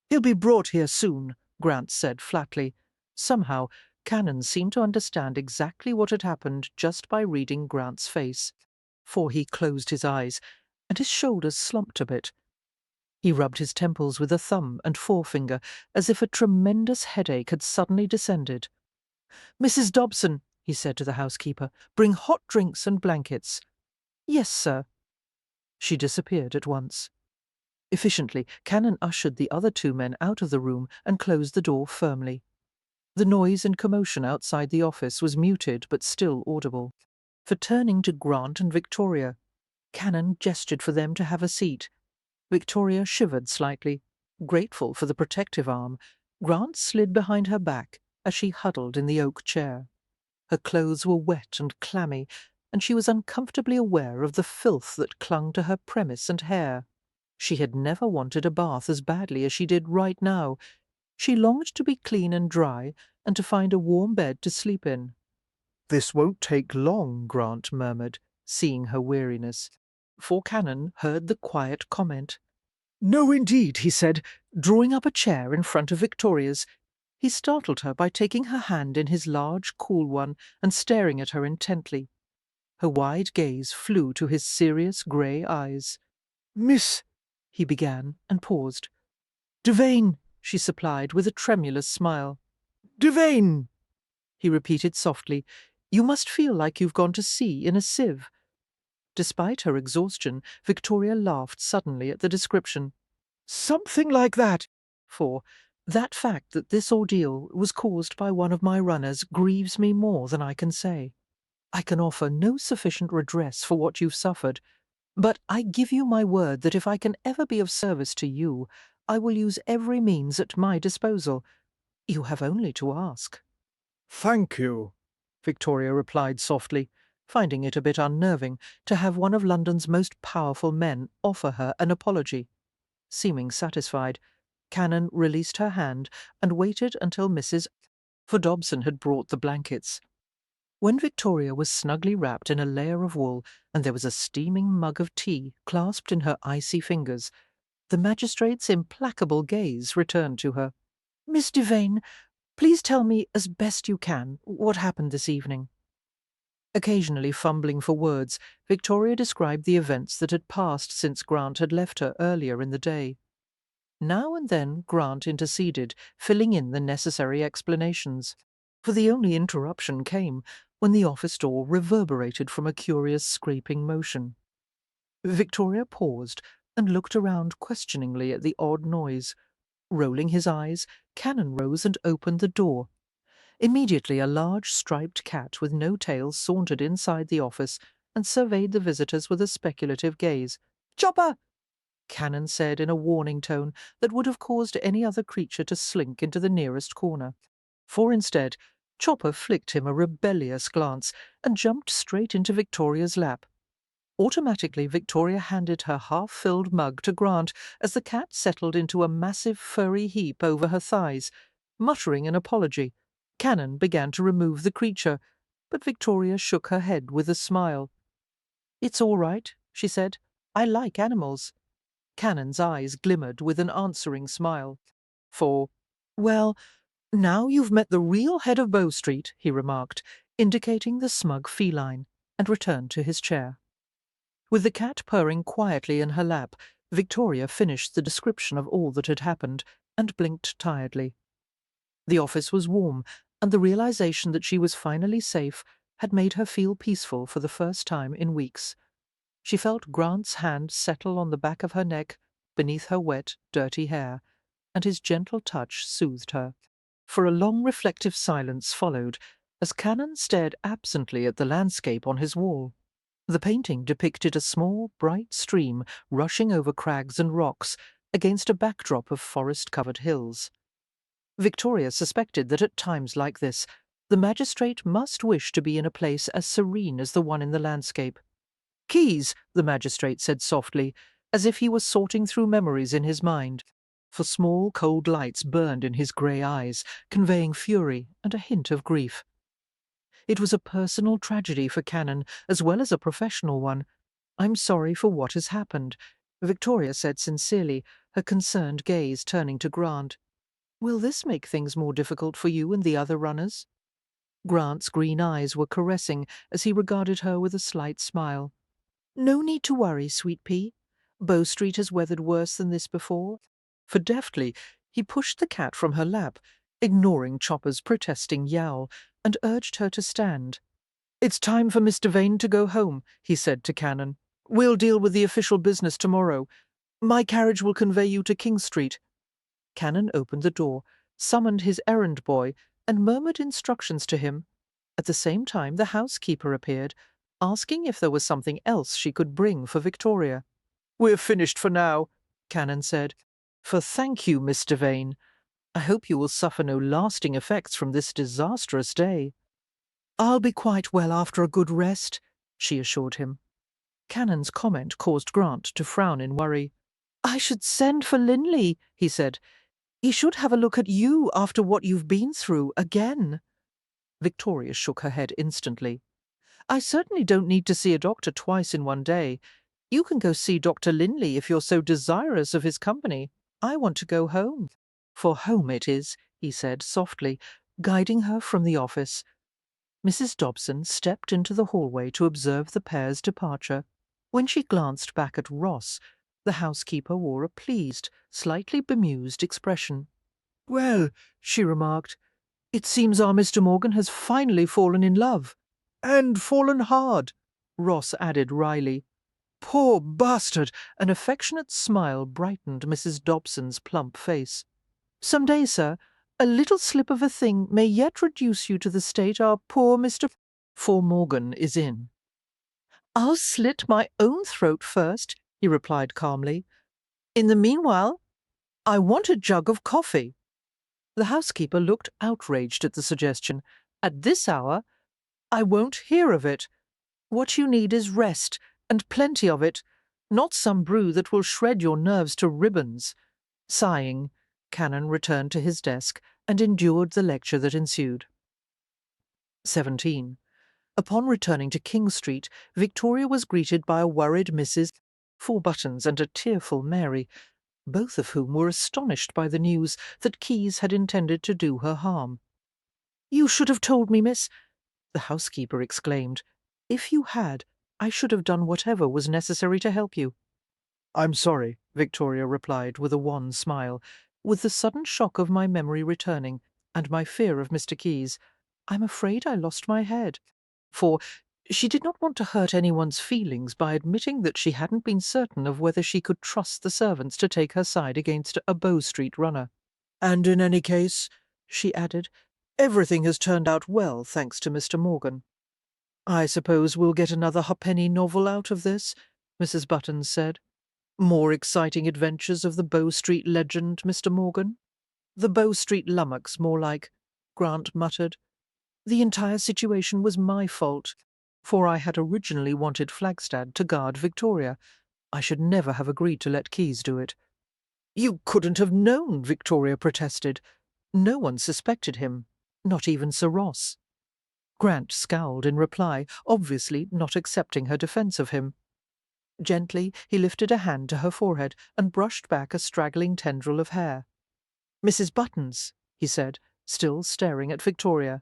"He'll be brought here soon," Grant said flatly. Somehow, Cannon seemed to understand exactly what had happened just by reading Grant's face, for he closed his eyes, and his shoulders slumped a bit. He rubbed his temples with a thumb and forefinger, as if a tremendous headache had suddenly descended. "Mrs. Dobson," he said to the housekeeper, "bring hot drinks and blankets." "Yes, sir." She disappeared at once. Efficiently, Cannon ushered the other two men out of the room and closed the door firmly. The noise and commotion outside the office was muted but still audible. For turning to Grant and Victoria, Cannon gestured for them to have a seat. Victoria shivered slightly. Grateful for the protective arm, Grant slid behind her back as she huddled in the oak chair. Her clothes were wet and clammy, and she was uncomfortably aware of the filth that clung to her premise and hair. She had never wanted a bath as badly as she did right now. She longed to be clean and dry, and to find a warm bed to sleep in. "This won't take long," Grant murmured, seeing her weariness. For Cannon heard the quiet comment. "No, indeed," he said, drawing up a chair in front of Victoria's. He startled her by taking her hand in his large, cool one and staring at her intently. Her wide gaze flew to his serious grey eyes. "Miss—" he began, and paused. "Devane," she supplied with a tremulous smile. "Devane," he repeated softly. "You must feel like you've gone to sea in a sieve." Despite her exhaustion, Victoria laughed suddenly at the description. "Something like that." For that fact that this ordeal was caused by one of my runners grieves me more than I can say. I can offer no sufficient redress for what you've suffered, but I give you my word that if I can ever be of service to you, I will use every means at my disposal. You have only to ask." Thank you, Victoria replied softly, finding it a bit unnerving to have one of London's most powerful men offer her an apology. Seeming satisfied, Cannon released her hand and waited until for Dobson had brought the blankets. When Victoria was snugly wrapped in a layer of wool and there was a steaming mug of tea clasped in her icy fingers, the magistrate's implacable gaze returned to her. "Miss Devane, please tell me, as best you can, what happened this evening." Occasionally fumbling for words, Victoria described the events that had passed since Grant had left her earlier in the day. Now and then Grant interceded, filling in the necessary explanations. For the only interruption came when the office door reverberated from a curious scraping motion. Victoria paused and looked around questioningly at the odd noise. Rolling his eyes, Cannon rose and opened the door. Immediately a large striped cat with no tail sauntered inside the office and surveyed the visitors with a speculative gaze. "Chopper!" Cannon said in a warning tone that would have caused any other creature to slink into the nearest corner. For instead, Chopper flicked him a rebellious glance and jumped straight into Victoria's lap. Automatically, Victoria handed her half-filled mug to Grant as the cat settled into a massive furry heap over her thighs, muttering an apology. Cannon began to remove the creature, but Victoria shook her head with a smile. "It's all right," she said. "I like animals." Cannon's eyes glimmered with an answering smile. Well, now you've met the real head of Bow Street," he remarked, indicating the smug feline, and returned to his chair. With the cat purring quietly in her lap, Victoria finished the description of all that had happened, and blinked tiredly. The office was warm, and the realization that she was finally safe had made her feel peaceful for the first time in weeks. She felt Grant's hand settle on the back of her neck, beneath her wet, dirty hair, and his gentle touch soothed her. For a long reflective silence followed, as Cannon stared absently at the landscape on his wall. The painting depicted a small, bright stream rushing over crags and rocks against a backdrop of forest-covered hills. Victoria suspected that at times like this, the magistrate must wish to be in a place as serene as the one in the landscape. "Keys," the magistrate said softly, as if he was sorting through memories in his mind, for small cold lights burned in his grey eyes, conveying fury and a hint of grief. It was a personal tragedy for Cannon, as well as a professional one. "I'm sorry for what has happened," Victoria said sincerely, her concerned gaze turning to Grant. "Will this make things more difficult for you and the other runners?" Grant's green eyes were caressing as he regarded her with a slight smile. "No need to worry, Sweet Pea. Bow Street has weathered worse than this before." For deftly, he pushed the cat from her lap, ignoring Chopper's protesting yowl, and urged her to stand. "It's time for Mr. Vane to go home," he said to Cannon. "We'll deal with the official business tomorrow. My carriage will convey you to King Street." Cannon opened the door, summoned his errand boy, and murmured instructions to him. At the same time, the housekeeper appeared, asking if there was something else she could bring for Victoria. "We're finished for now," Cannon said. "For thank you, Mr. Vane. I hope you will suffer no lasting effects from this disastrous day." "I'll be quite well after a good rest," she assured him. Cannon's comment caused Grant to frown in worry. "I should send for Linley," he said. "He should have a look at you after what you've been through again." Victoria shook her head instantly. "I certainly don't need to see a doctor twice in one day. You can go see Dr. Linley if you're so desirous of his company. I want to go home." "For home it is," he said softly, guiding her from the office. Mrs. Dobson stepped into the hallway to observe the pair's departure. When she glanced back at Ross, the housekeeper wore a pleased, slightly bemused expression. "Well," she remarked, "it seems our Mr. Morgan has finally fallen in love." "And fallen hard," Ross added wryly. "Poor bastard!" An affectionate smile brightened Mrs. Dobson's plump face. "Some day, sir, a little slip of a thing may yet reduce you to the state our poor Mr. Morgan is in." "I'll slit my own throat first," he replied calmly. "In the meanwhile, I want a jug of coffee." The housekeeper looked outraged at the suggestion. "At this hour? I won't hear of it. What you need is rest, and plenty of it, not some brew that will shred your nerves to ribbons." Sighing, Cannon returned to his desk and endured the lecture that ensued. 17. Upon returning to King Street, Victoria was greeted by a worried Mrs. Fourbuttons and a tearful Mary, both of whom were astonished by the news that Keyes had intended to do her harm. "You should have told me, miss," the housekeeper exclaimed. "If you had, I should have done whatever was necessary to help you." "I'm sorry," Victoria replied with a wan smile. "With the sudden shock of my memory returning, and my fear of Mr. Keyes, I'm afraid I lost my head." For she did not want to hurt anyone's feelings by admitting that she hadn't been certain of whether she could trust the servants to take her side against a Bow Street runner. "And in any case," she added, "everything has turned out well, thanks to Mr. Morgan." "I suppose we'll get another ha'penny novel out of this," Mrs. Buttons said. "More exciting adventures of the Bow Street legend, Mr. Morgan?" "The Bow Street lummox, more like," Grant muttered. "The entire situation was my fault, for I had originally wanted Flagstad to guard Victoria. I should never have agreed to let Keyes do it." "You couldn't have known," Victoria protested. "No one suspected him. not even Sir Ross. Grant scowled in reply, obviously not accepting her defence of him. Gently, he lifted a hand to her forehead and brushed back a straggling tendril of hair. "Mrs. Buttons," he said, still staring at Victoria,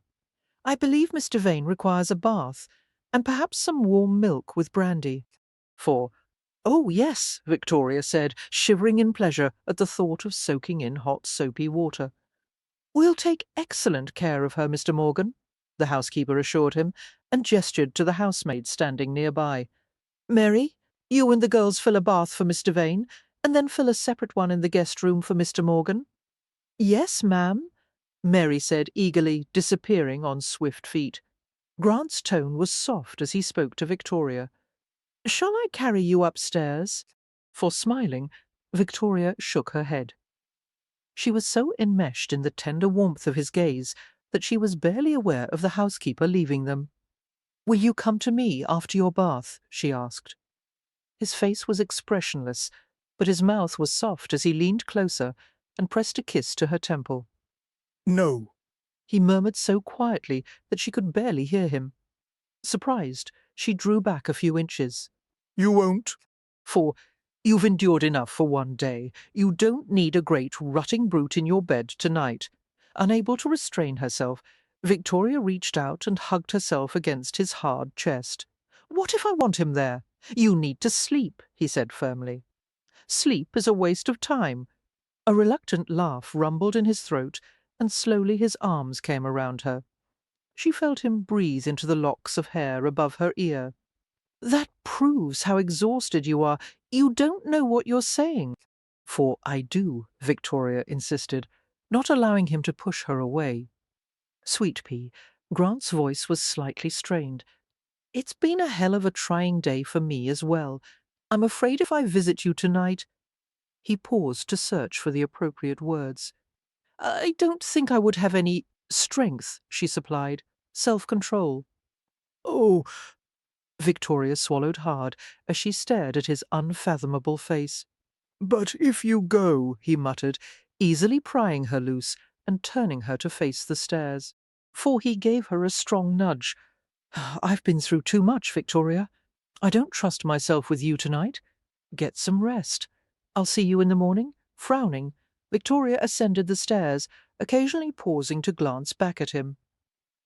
"I believe Mr. Vane requires a bath, and perhaps some warm milk with brandy." For, "Oh, yes," Victoria said, shivering in pleasure at the thought of soaking in hot soapy water. "We'll take excellent care of her, Mr. Morgan," the housekeeper assured him, and gestured to the housemaid standing nearby. "Mary, you and the girls fill a bath for Mr. Vane, and then fill a separate one in the guest room for Mr. Morgan." "Yes, ma'am," Mary said eagerly, disappearing on swift feet. Grant's tone was soft as he spoke to Victoria. "Shall I carry you upstairs?" For, smiling, Victoria shook her head. She was so enmeshed in the tender warmth of his gaze that she was barely aware of the housekeeper leaving them. "Will you come to me after your bath?" she asked. His face was expressionless, but his mouth was soft as he leaned closer and pressed a kiss to her temple. No. He murmured so quietly that she could barely hear him. Surprised, she drew back a few inches. You won't? For, "You've endured enough for one day. You don't need a great rutting brute in your bed tonight." Unable to restrain herself, Victoria reached out and hugged herself against his hard chest. "What if I want him there? You need to sleep," he said firmly. "Sleep is a waste of time." A reluctant laugh rumbled in his throat, and slowly his arms came around her. She felt him breathe into the locks of hair above her ear. "That proves how exhausted you are. You don't know what you're saying." "For I do," Victoria insisted, not allowing him to push her away. "Sweet pea," Grant's voice was slightly strained, "it's been a hell of a trying day for me as well. I'm afraid if I visit you tonight—" He paused to search for the appropriate words. "I don't think I would have any strength," she supplied. "Self-control." Oh, Victoria swallowed hard as she stared at his unfathomable face. but if you go, He muttered, easily prying her loose and turning her to face the stairs. For he gave her a strong nudge. "I've been through too much, Victoria. I don't trust myself with you tonight. Get some rest. I'll see you in the morning." Frowning, Victoria ascended the stairs, occasionally pausing to glance back at him.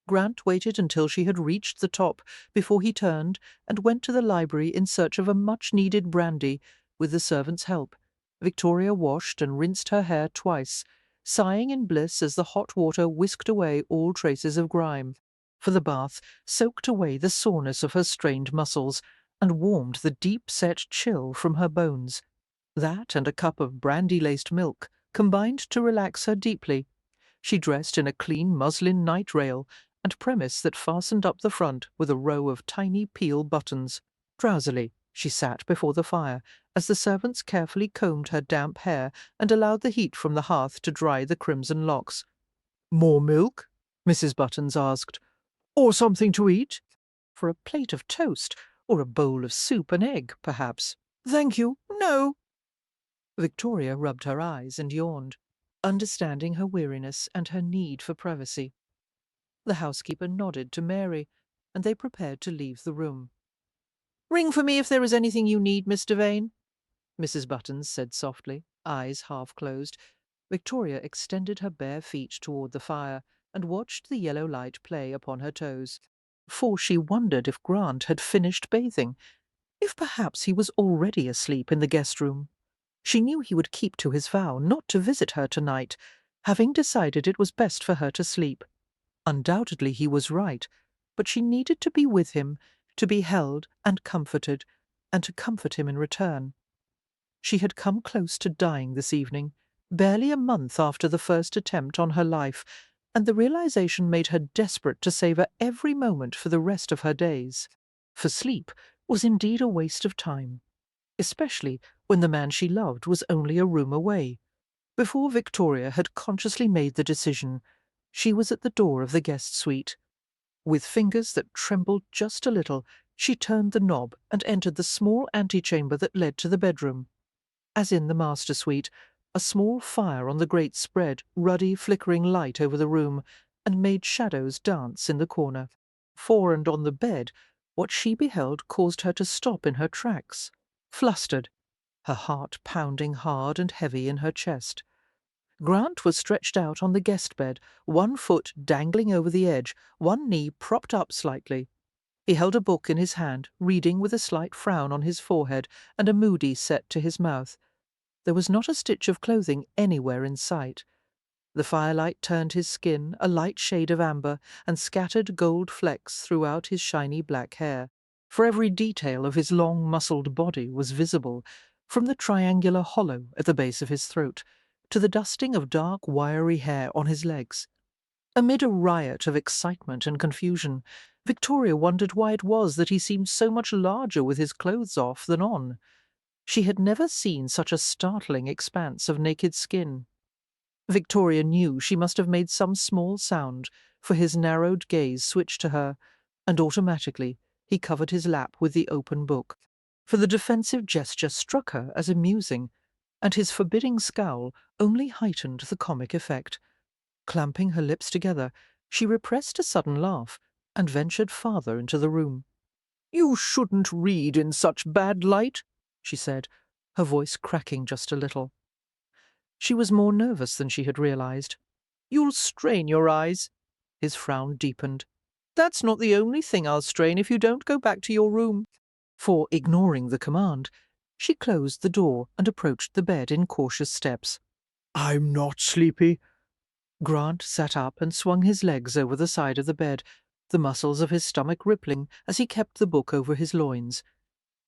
Grant waited until she had reached the top before he turned and went to the library in search of a much-needed brandy. With the servant's help, Victoria washed and rinsed her hair twice, sighing in bliss as the hot water whisked away all traces of grime. For the bath soaked away the soreness of her strained muscles and warmed the deep-set chill from her bones. That and a cup of brandy-laced milk combined to relax her deeply. She dressed in a clean muslin night-rail and premise that fastened up the front with a row of tiny peel buttons. Drowsily, she sat before the fire as the servants carefully combed her damp hair and allowed the heat from the hearth to dry the crimson locks. more milk? Mrs. Buttons asked. Or something to eat? For a plate of toast, or a bowl of soup and egg, perhaps. "Thank you, no." Victoria rubbed her eyes and yawned, understanding her weariness and her need for privacy. The housekeeper nodded to Mary, and they prepared to leave the room. "Ring for me if there is anything you need, Mr. Vane," Mrs. Buttons said softly, eyes half closed. Victoria extended her bare feet toward the fire and watched the yellow light play upon her toes. For she wondered if Grant had finished bathing, if perhaps he was already asleep in the guest room. She knew he would keep to his vow not to visit her tonight, having decided it was best for her to sleep. Undoubtedly he was right, but she needed to be with him, to be held and comforted, and to comfort him in return. She had come close to dying this evening, barely a month after the first attempt on her life, and the realization made her desperate to savour every moment for the rest of her days. For sleep was indeed a waste of time, especially when the man she loved was only a room away. Before Victoria had consciously made the decision, she was at the door of the guest suite. With fingers that trembled just a little, she turned the knob and entered the small antechamber that led to the bedroom. As in the master suite, a small fire on the grate spread ruddy, flickering light over the room, and made shadows dance in the corner. For and on the bed, what she beheld caused her to stop in her tracks, flustered, her heart pounding hard and heavy in her chest. Grant was stretched out on the guest bed, one foot dangling over the edge, one knee propped up slightly. He held a book in his hand, reading with a slight frown on his forehead and a moody set to his mouth. There was not a stitch of clothing anywhere in sight. The firelight turned his skin a light shade of amber and scattered gold flecks throughout his shiny black hair, for every detail of his long muscled body was visible, from the triangular hollow at the base of his throat to the dusting of dark wiry hair on his legs. Amid a riot of excitement and confusion, Victoria wondered why it was that he seemed so much larger with his clothes off than on. She had never seen such a startling expanse of naked skin. Victoria knew she must have made some small sound, for his narrowed gaze switched to her, and automatically he covered his lap with the open book, for the defensive gesture struck her as amusing, and his forbidding scowl only heightened the comic effect. Clamping her lips together, she repressed a sudden laugh and ventured farther into the room. "You shouldn't read in such bad light," she said, her voice cracking just a little. She was more nervous than she had realized. "You'll strain your eyes." His frown deepened. "That's not the only thing I'll strain if you don't go back to your room." For, ignoring the command, she closed the door and approached the bed in cautious steps. I'm not sleepy. Grant sat up and swung his legs over the side of the bed, the muscles of his stomach rippling as he kept the book over his loins.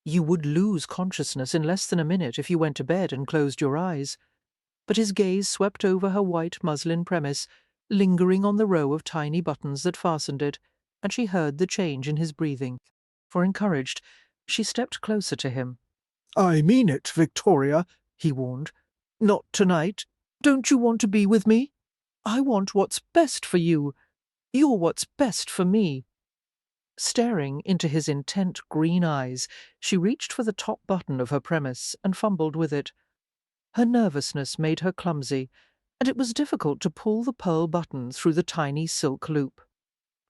You would lose consciousness in less than a minute if you went to bed and closed your eyes. But his gaze swept over her white muslin premise, lingering on the row of tiny buttons that fastened it, and she heard the change in his breathing. For encouraged, she stepped closer to him. I mean it, Victoria, He warned. "Not tonight. Don't you want to be with me? I want what's best for you. You're what's best for me." Staring into his intent green eyes, she reached for the top button of her premise and fumbled with it. Her nervousness made her clumsy, and it was difficult to pull the pearl button through the tiny silk loop.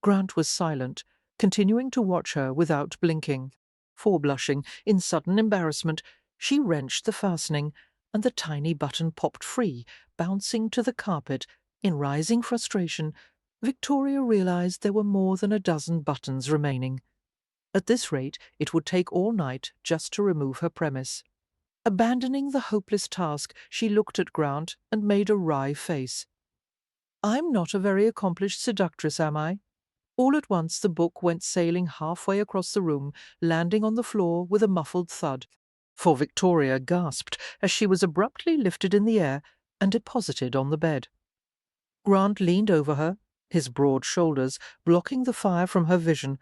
Grant was silent, continuing to watch her without blinking. For, blushing in sudden embarrassment, she wrenched the fastening, and the tiny button popped free, bouncing to the carpet. In rising frustration, Victoria realized there were more than a dozen buttons remaining. At this rate, it would take all night just to remove her premise. Abandoning the hopeless task, she looked at Grant and made a wry face. "I'm not a very accomplished seductress, am I?" All at once the book went sailing halfway across the room, landing on the floor with a muffled thud. For Victoria gasped as she was abruptly lifted in the air and deposited on the bed. Grant leaned over her, his broad shoulders blocking the fire from her vision.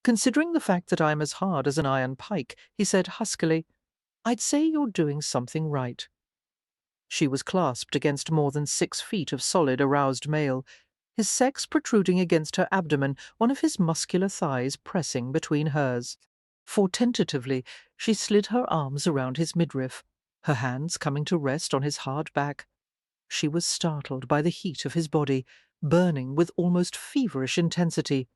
"Considering the fact that I'm as hard as an iron pike," he said huskily, "I'd say you're doing something right." She was clasped against more than 6 feet of solid aroused male, his sex protruding against her abdomen, one of his muscular thighs pressing between hers. For tentatively, she slid her arms around his midriff, her hands coming to rest on his hard back. She was startled by the heat of his body, burning with almost feverish intensity.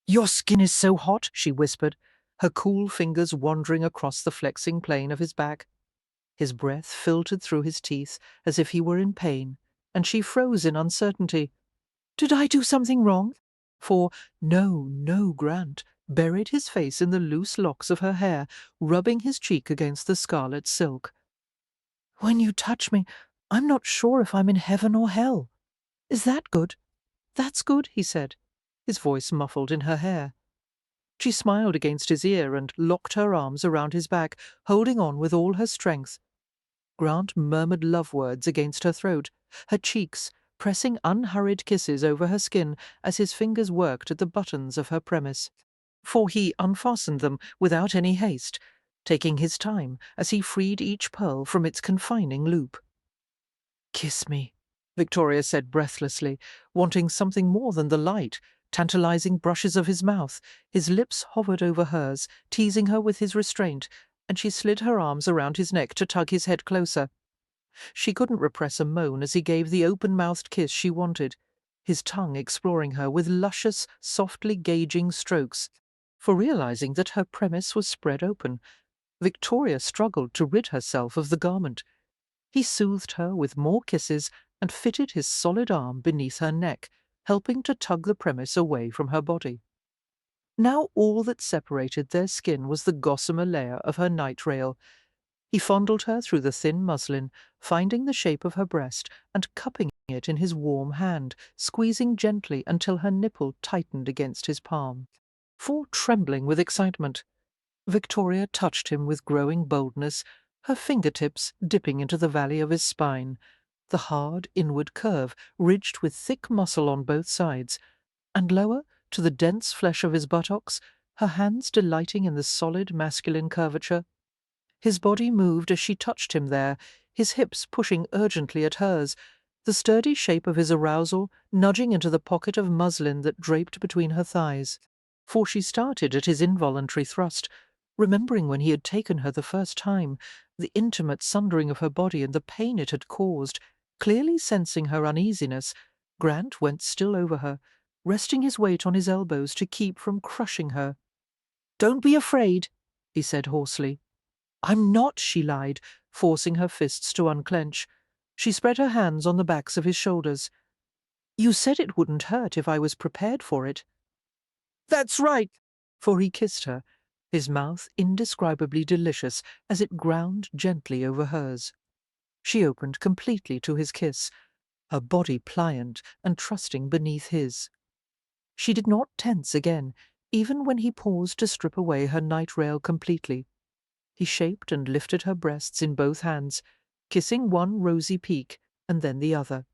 "Your skin is so hot," she whispered, her cool fingers wandering across the flexing plane of his back. His breath filtered through his teeth as if he were in pain, and she froze in uncertainty. Did I do something wrong? For no, Grant buried his face in the loose locks of her hair, rubbing his cheek against the scarlet silk. "When you touch me, I'm not sure if I'm in heaven or hell. Is that good?" "That's good," he said, his voice muffled in her hair. She smiled against his ear and locked her arms around his back, holding on with all her strength. Grant murmured love words against her throat, her cheeks pressing unhurried kisses over her skin as his fingers worked at the buttons of her premise. For he unfastened them without any haste, taking his time as he freed each pearl from its confining loop. "Kiss me," Victoria said breathlessly, wanting something more than the light, tantalizing brushes of his mouth. His lips hovered over hers, teasing her with his restraint, and she slid her arms around his neck to tug his head closer. She couldn't repress a moan as he gave the open-mouthed kiss she wanted. his tongue exploring her with luscious, softly gauging strokes. For realizing that her premise was spread open, Victoria struggled to rid herself of the garment. He soothed her with more kisses and fitted his solid arm beneath her neck, helping to tug the premise away from her body. Now all that separated their skin was the gossamer layer of her night rail. He fondled her through the thin muslin, finding the shape of her breast and cupping it in his warm hand, squeezing gently until her nipple tightened against his palm. For, trembling with excitement, Victoria touched him with growing boldness, her fingertips dipping into the valley of his spine, the hard inward curve ridged with thick muscle on both sides, and lower to the dense flesh of his buttocks, her hands delighting in the solid masculine curvature. His body moved as she touched him there, his hips pushing urgently at hers, the sturdy shape of his arousal nudging into the pocket of muslin that draped between her thighs. For she started at his involuntary thrust, remembering when he had taken her the first time, the intimate sundering of her body and the pain it had caused. Clearly sensing her uneasiness, Grant went still over her, resting his weight on his elbows to keep from crushing her. "Don't be afraid," he said hoarsely. "I'm not," she lied, forcing her fists to unclench. She spread her hands on the backs of his shoulders. "You said it wouldn't hurt if I was prepared for it." "That's right," for he kissed her, his mouth indescribably delicious as it ground gently over hers. She opened completely to his kiss, her body pliant and trusting beneath his. She did not tense again, even when he paused to strip away her night rail completely. He shaped and lifted her breasts in both hands, kissing one rosy peak and then the other.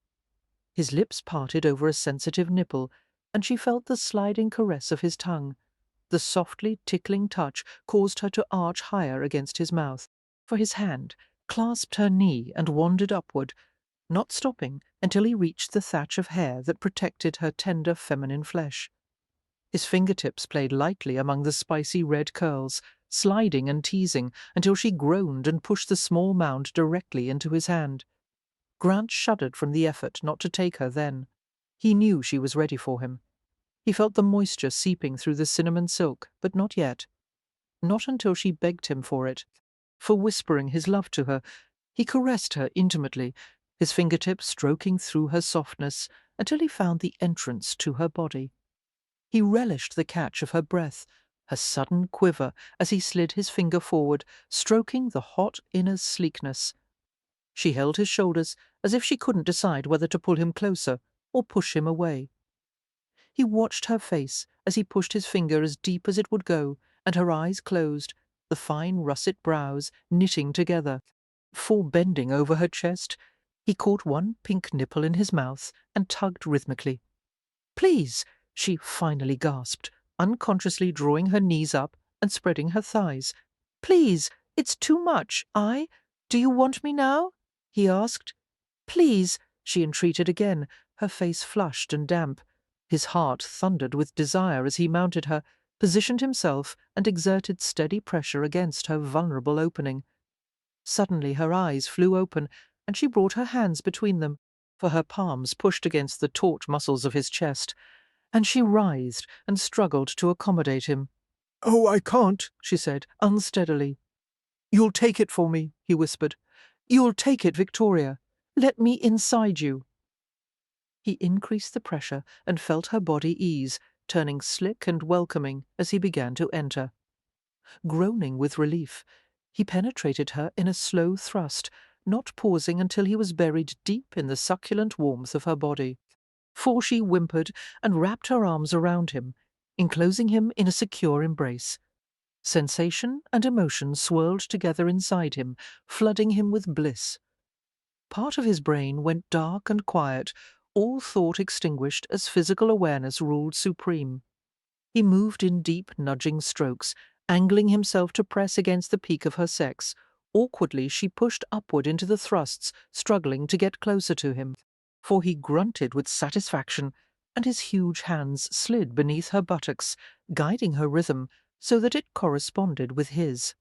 His lips parted over a sensitive nipple, and she felt the sliding caress of his tongue. The softly tickling touch caused her to arch higher against his mouth, for his hand clasped her knee and wandered upward, not stopping until he reached the thatch of hair that protected her tender feminine flesh. His fingertips played lightly among the spicy red curls, sliding and teasing until she groaned and pushed the small mound directly into his hand. Grant shuddered from the effort not to take her then. He knew she was ready for him. He felt the moisture seeping through the cinnamon silk, but not yet. Not until she begged him for it. For whispering his love to her, he caressed her intimately, his fingertips stroking through her softness until he found the entrance to her body. He relished the catch of her breath, her sudden quiver as he slid his finger forward, stroking the hot inner sleekness. She held his shoulders as if she couldn't decide whether to pull him closer or push him away. He watched her face as he pushed his finger as deep as it would go, and her eyes closed, the fine russet brows knitting together. For bending over her chest, he caught one pink nipple in his mouth and tugged rhythmically. "Please," she finally gasped, unconsciously drawing her knees up and spreading her thighs. "Please, it's too much. Do you want me now?" he asked. "Please," she entreated again, her face flushed and damp. His heart thundered with desire as he mounted her, positioned himself, and exerted steady pressure against her vulnerable opening. Suddenly her eyes flew open, and she brought her hands between them, for her palms pushed against the taut muscles of his chest, and she writhed and struggled to accommodate him. "Oh, I can't," she said, unsteadily. "You'll take it for me," he whispered. "You'll take it, Victoria. Let me inside you." He increased the pressure and felt her body ease, turning slick and welcoming as he began to enter. Groaning with relief, he penetrated her in a slow thrust, not pausing until he was buried deep in the succulent warmth of her body. For she whimpered and wrapped her arms around him, enclosing him in a secure embrace. Sensation and emotion swirled together inside him, flooding him with bliss. Part of his brain went dark and quiet, all thought extinguished as physical awareness ruled supreme. He moved in deep, nudging strokes, angling himself to press against the peak of her sex. Awkwardly she pushed upward into the thrusts, struggling to get closer to him. For he grunted with satisfaction, and his huge hands slid beneath her buttocks, guiding her rhythm so that it corresponded with his.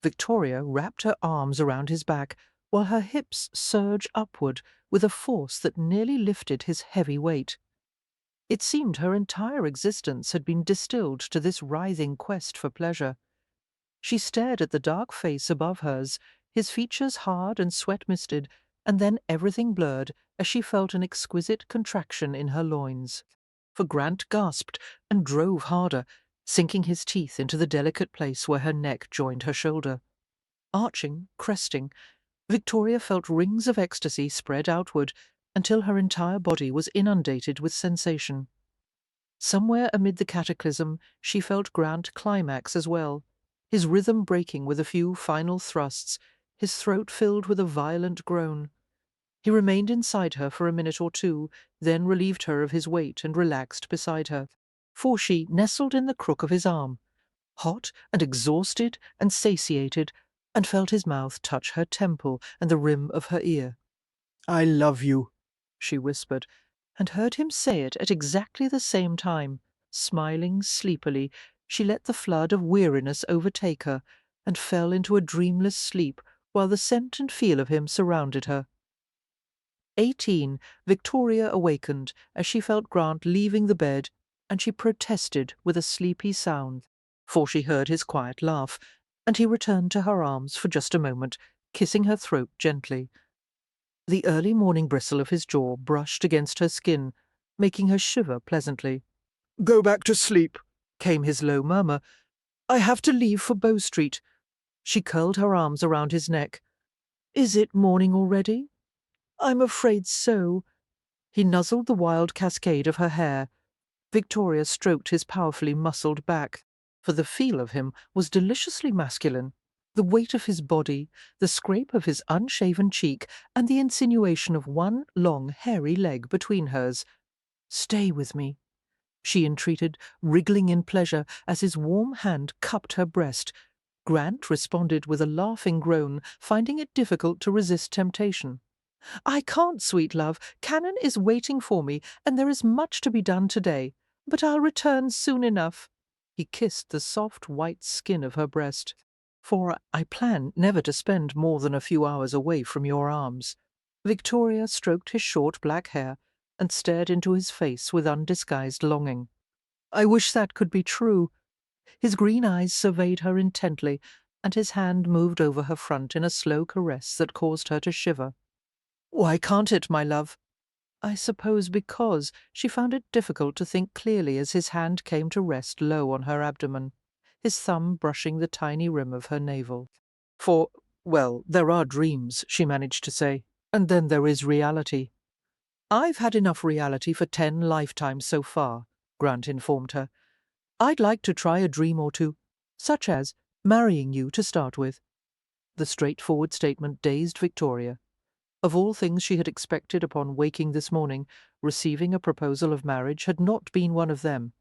Victoria wrapped her arms around his back, while her hips surge upward with a force that nearly lifted his heavy weight. It seemed her entire existence had been distilled to this writhing quest for pleasure. She stared at the dark face above hers, his features hard and sweat-misted, and then everything blurred as she felt an exquisite contraction in her loins. For Grant gasped and drove harder, sinking his teeth into the delicate place where her neck joined her shoulder. Arching, cresting, Victoria felt rings of ecstasy spread outward until her entire body was inundated with sensation. Somewhere amid the cataclysm she felt Grant climax as well, his rhythm breaking with a few final thrusts, his throat filled with a violent groan. He remained inside her for a minute or two, then relieved her of his weight and relaxed beside her, for she nestled in the crook of his arm, hot and exhausted and satiated, and felt his mouth touch her temple and the rim of her ear. I love you, she whispered, and heard him say it at exactly the same time. Smiling sleepily, she let the flood of weariness overtake her and fell into a dreamless sleep while the scent and feel of him surrounded her. 18, Victoria awakened as she felt Grant leaving the bed, and she protested with a sleepy sound, for she heard his quiet laugh, and he returned to her arms for just a moment, kissing her throat gently. The early morning bristle of his jaw brushed against her skin, making her shiver pleasantly. Go back to sleep, came his low murmur. I have to leave for Bow Street. She curled her arms around his neck. Is it morning already? I'm afraid so. He nuzzled the wild cascade of her hair. Victoria stroked his powerfully muscled back, for the feel of him was deliciously masculine. The weight of his body, the scrape of his unshaven cheek, and the insinuation of one long, hairy leg between hers. Stay with me, she entreated, wriggling in pleasure as his warm hand cupped her breast. Grant responded with a laughing groan, finding it difficult to resist temptation. I can't, sweet love. Cannon is waiting for me, and there is much to be done today. But I'll return soon enough. He kissed the soft white skin of her breast. For I plan never to spend more than a few hours away from your arms. Victoria stroked his short black hair and stared into his face with undisguised longing. I wish that could be true. His green eyes surveyed her intently, and his hand moved over her front in a slow caress that caused her to shiver. Why can't it, my love? I suppose because she found it difficult to think clearly as his hand came to rest low on her abdomen, his thumb brushing the tiny rim of her navel. For, well, there are dreams, she managed to say, and then there is reality. I've had enough reality for 10 lifetimes so far, Grant informed her. I'd like to try a dream or two, such as marrying you to start with. The straightforward statement dazed Victoria. Of all things she had expected upon waking this morning, receiving a proposal of marriage had not been one of them.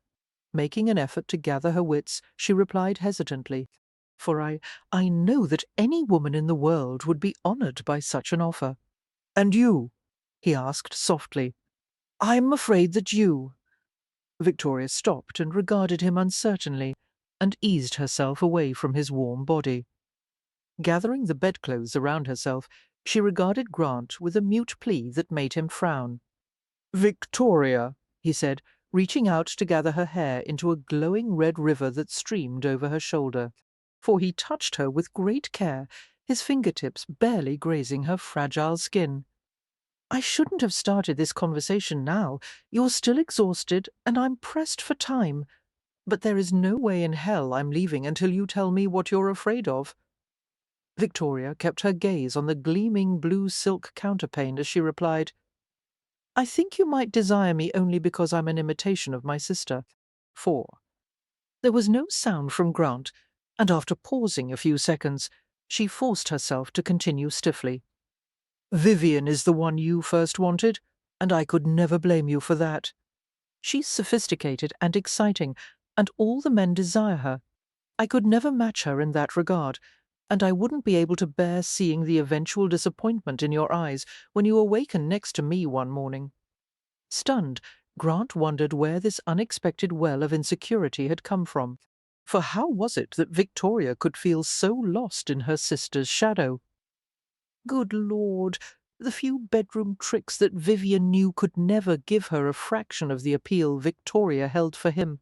Making an effort to gather her wits, she replied hesitantly, For I know that any woman in the world would be honoured by such an offer. And you? He asked softly. I'm afraid that you. Victoria stopped and regarded him uncertainly, and eased herself away from his warm body. Gathering the bedclothes around herself, she regarded Grant with a mute plea that made him frown. Victoria, he said, reaching out to gather her hair into a glowing red river that streamed over her shoulder, for he touched her with great care, his fingertips barely grazing her fragile skin. I shouldn't have started this conversation now. You're still exhausted, and I'm pressed for time. But there is no way in hell I'm leaving until you tell me what you're afraid of. Victoria kept her gaze on the gleaming blue silk counterpane as she replied, I think you might desire me only because I'm an imitation of my sister. 4. There was no sound from Grant, and after pausing a few seconds, she forced herself to continue stiffly. Vivian is the one you first wanted, and I could never blame you for that. She's sophisticated and exciting, and all the men desire her. I could never match her in that regard, and I wouldn't be able to bear seeing the eventual disappointment in your eyes when you awaken next to me one morning. Stunned, Grant wondered where this unexpected well of insecurity had come from. For how was it that Victoria could feel so lost in her sister's shadow? Good Lord, the few bedroom tricks that Vivian knew could never give her a fraction of the appeal Victoria held for him.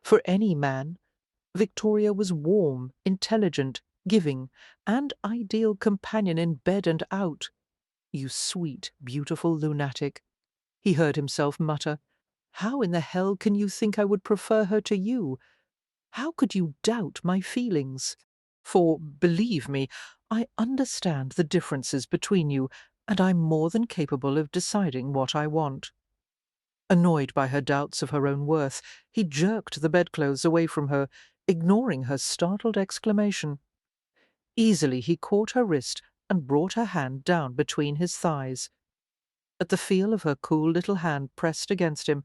For any man, Victoria was warm, intelligent, giving, and ideal companion in bed and out. You sweet, beautiful lunatic, he heard himself mutter. How in the hell can you think I would prefer her to you? How could you doubt my feelings? For, believe me, I understand the differences between you, and I'm more than capable of deciding what I want. Annoyed by her doubts of her own worth, he jerked the bedclothes away from her, ignoring her startled exclamation. Easily he caught her wrist and brought her hand down between his thighs. At the feel of her cool little hand pressed against him,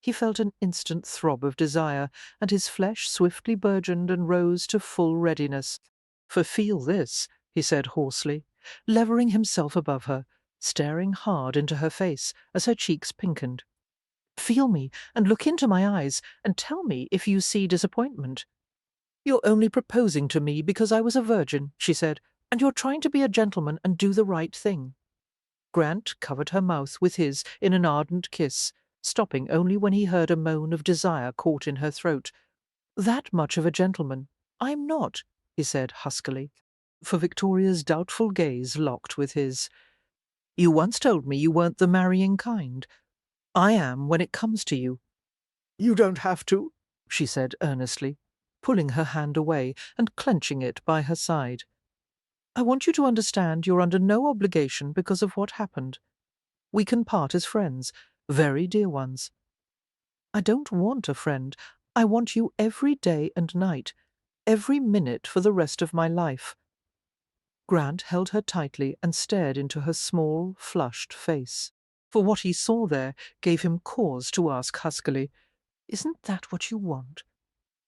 he felt an instant throb of desire, and his flesh swiftly burgeoned and rose to full readiness. For feel this, he said hoarsely, levering himself above her, staring hard into her face as her cheeks pinkened. Feel me, and look into my eyes, and tell me if you see disappointment. You're only proposing to me because I was a virgin, she said, and you're trying to be a gentleman and do the right thing. Grant covered her mouth with his in an ardent kiss, stopping only when he heard a moan of desire caught in her throat. That much of a gentleman I'm not, he said huskily, for Victoria's doubtful gaze locked with his. You once told me you weren't the marrying kind. I am when it comes to you. You don't have to, she said earnestly, pulling her hand away and clenching it by her side. I want you to understand you're under no obligation because of what happened. We can part as friends, very dear ones. I don't want a friend. I want you every day and night, every minute for the rest of my life. Grant held her tightly and stared into her small, flushed face. For what he saw there gave him cause to ask huskily, Isn't that what you want?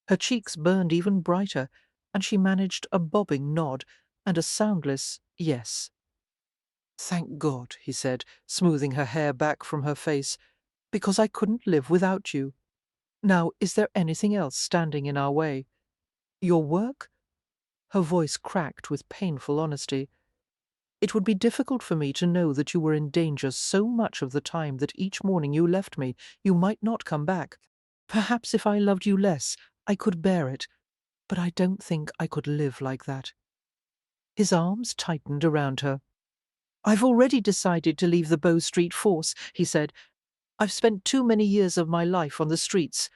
Her cheeks burned even brighter, and she managed a bobbing nod and a soundless yes. Thank God, he said, smoothing her hair back from her face, because I couldn't live without you. Now, is there anything else standing in our way? Your work? Her voice cracked with painful honesty. It would be difficult for me to know that you were in danger so much of the time that each morning you left me, you might not come back. Perhaps if I loved you less, I could bear it, but I don't think I could live like that. His arms tightened around her. I've already decided to leave the Bow Street force, he said. I've spent too many years of my life on the streets.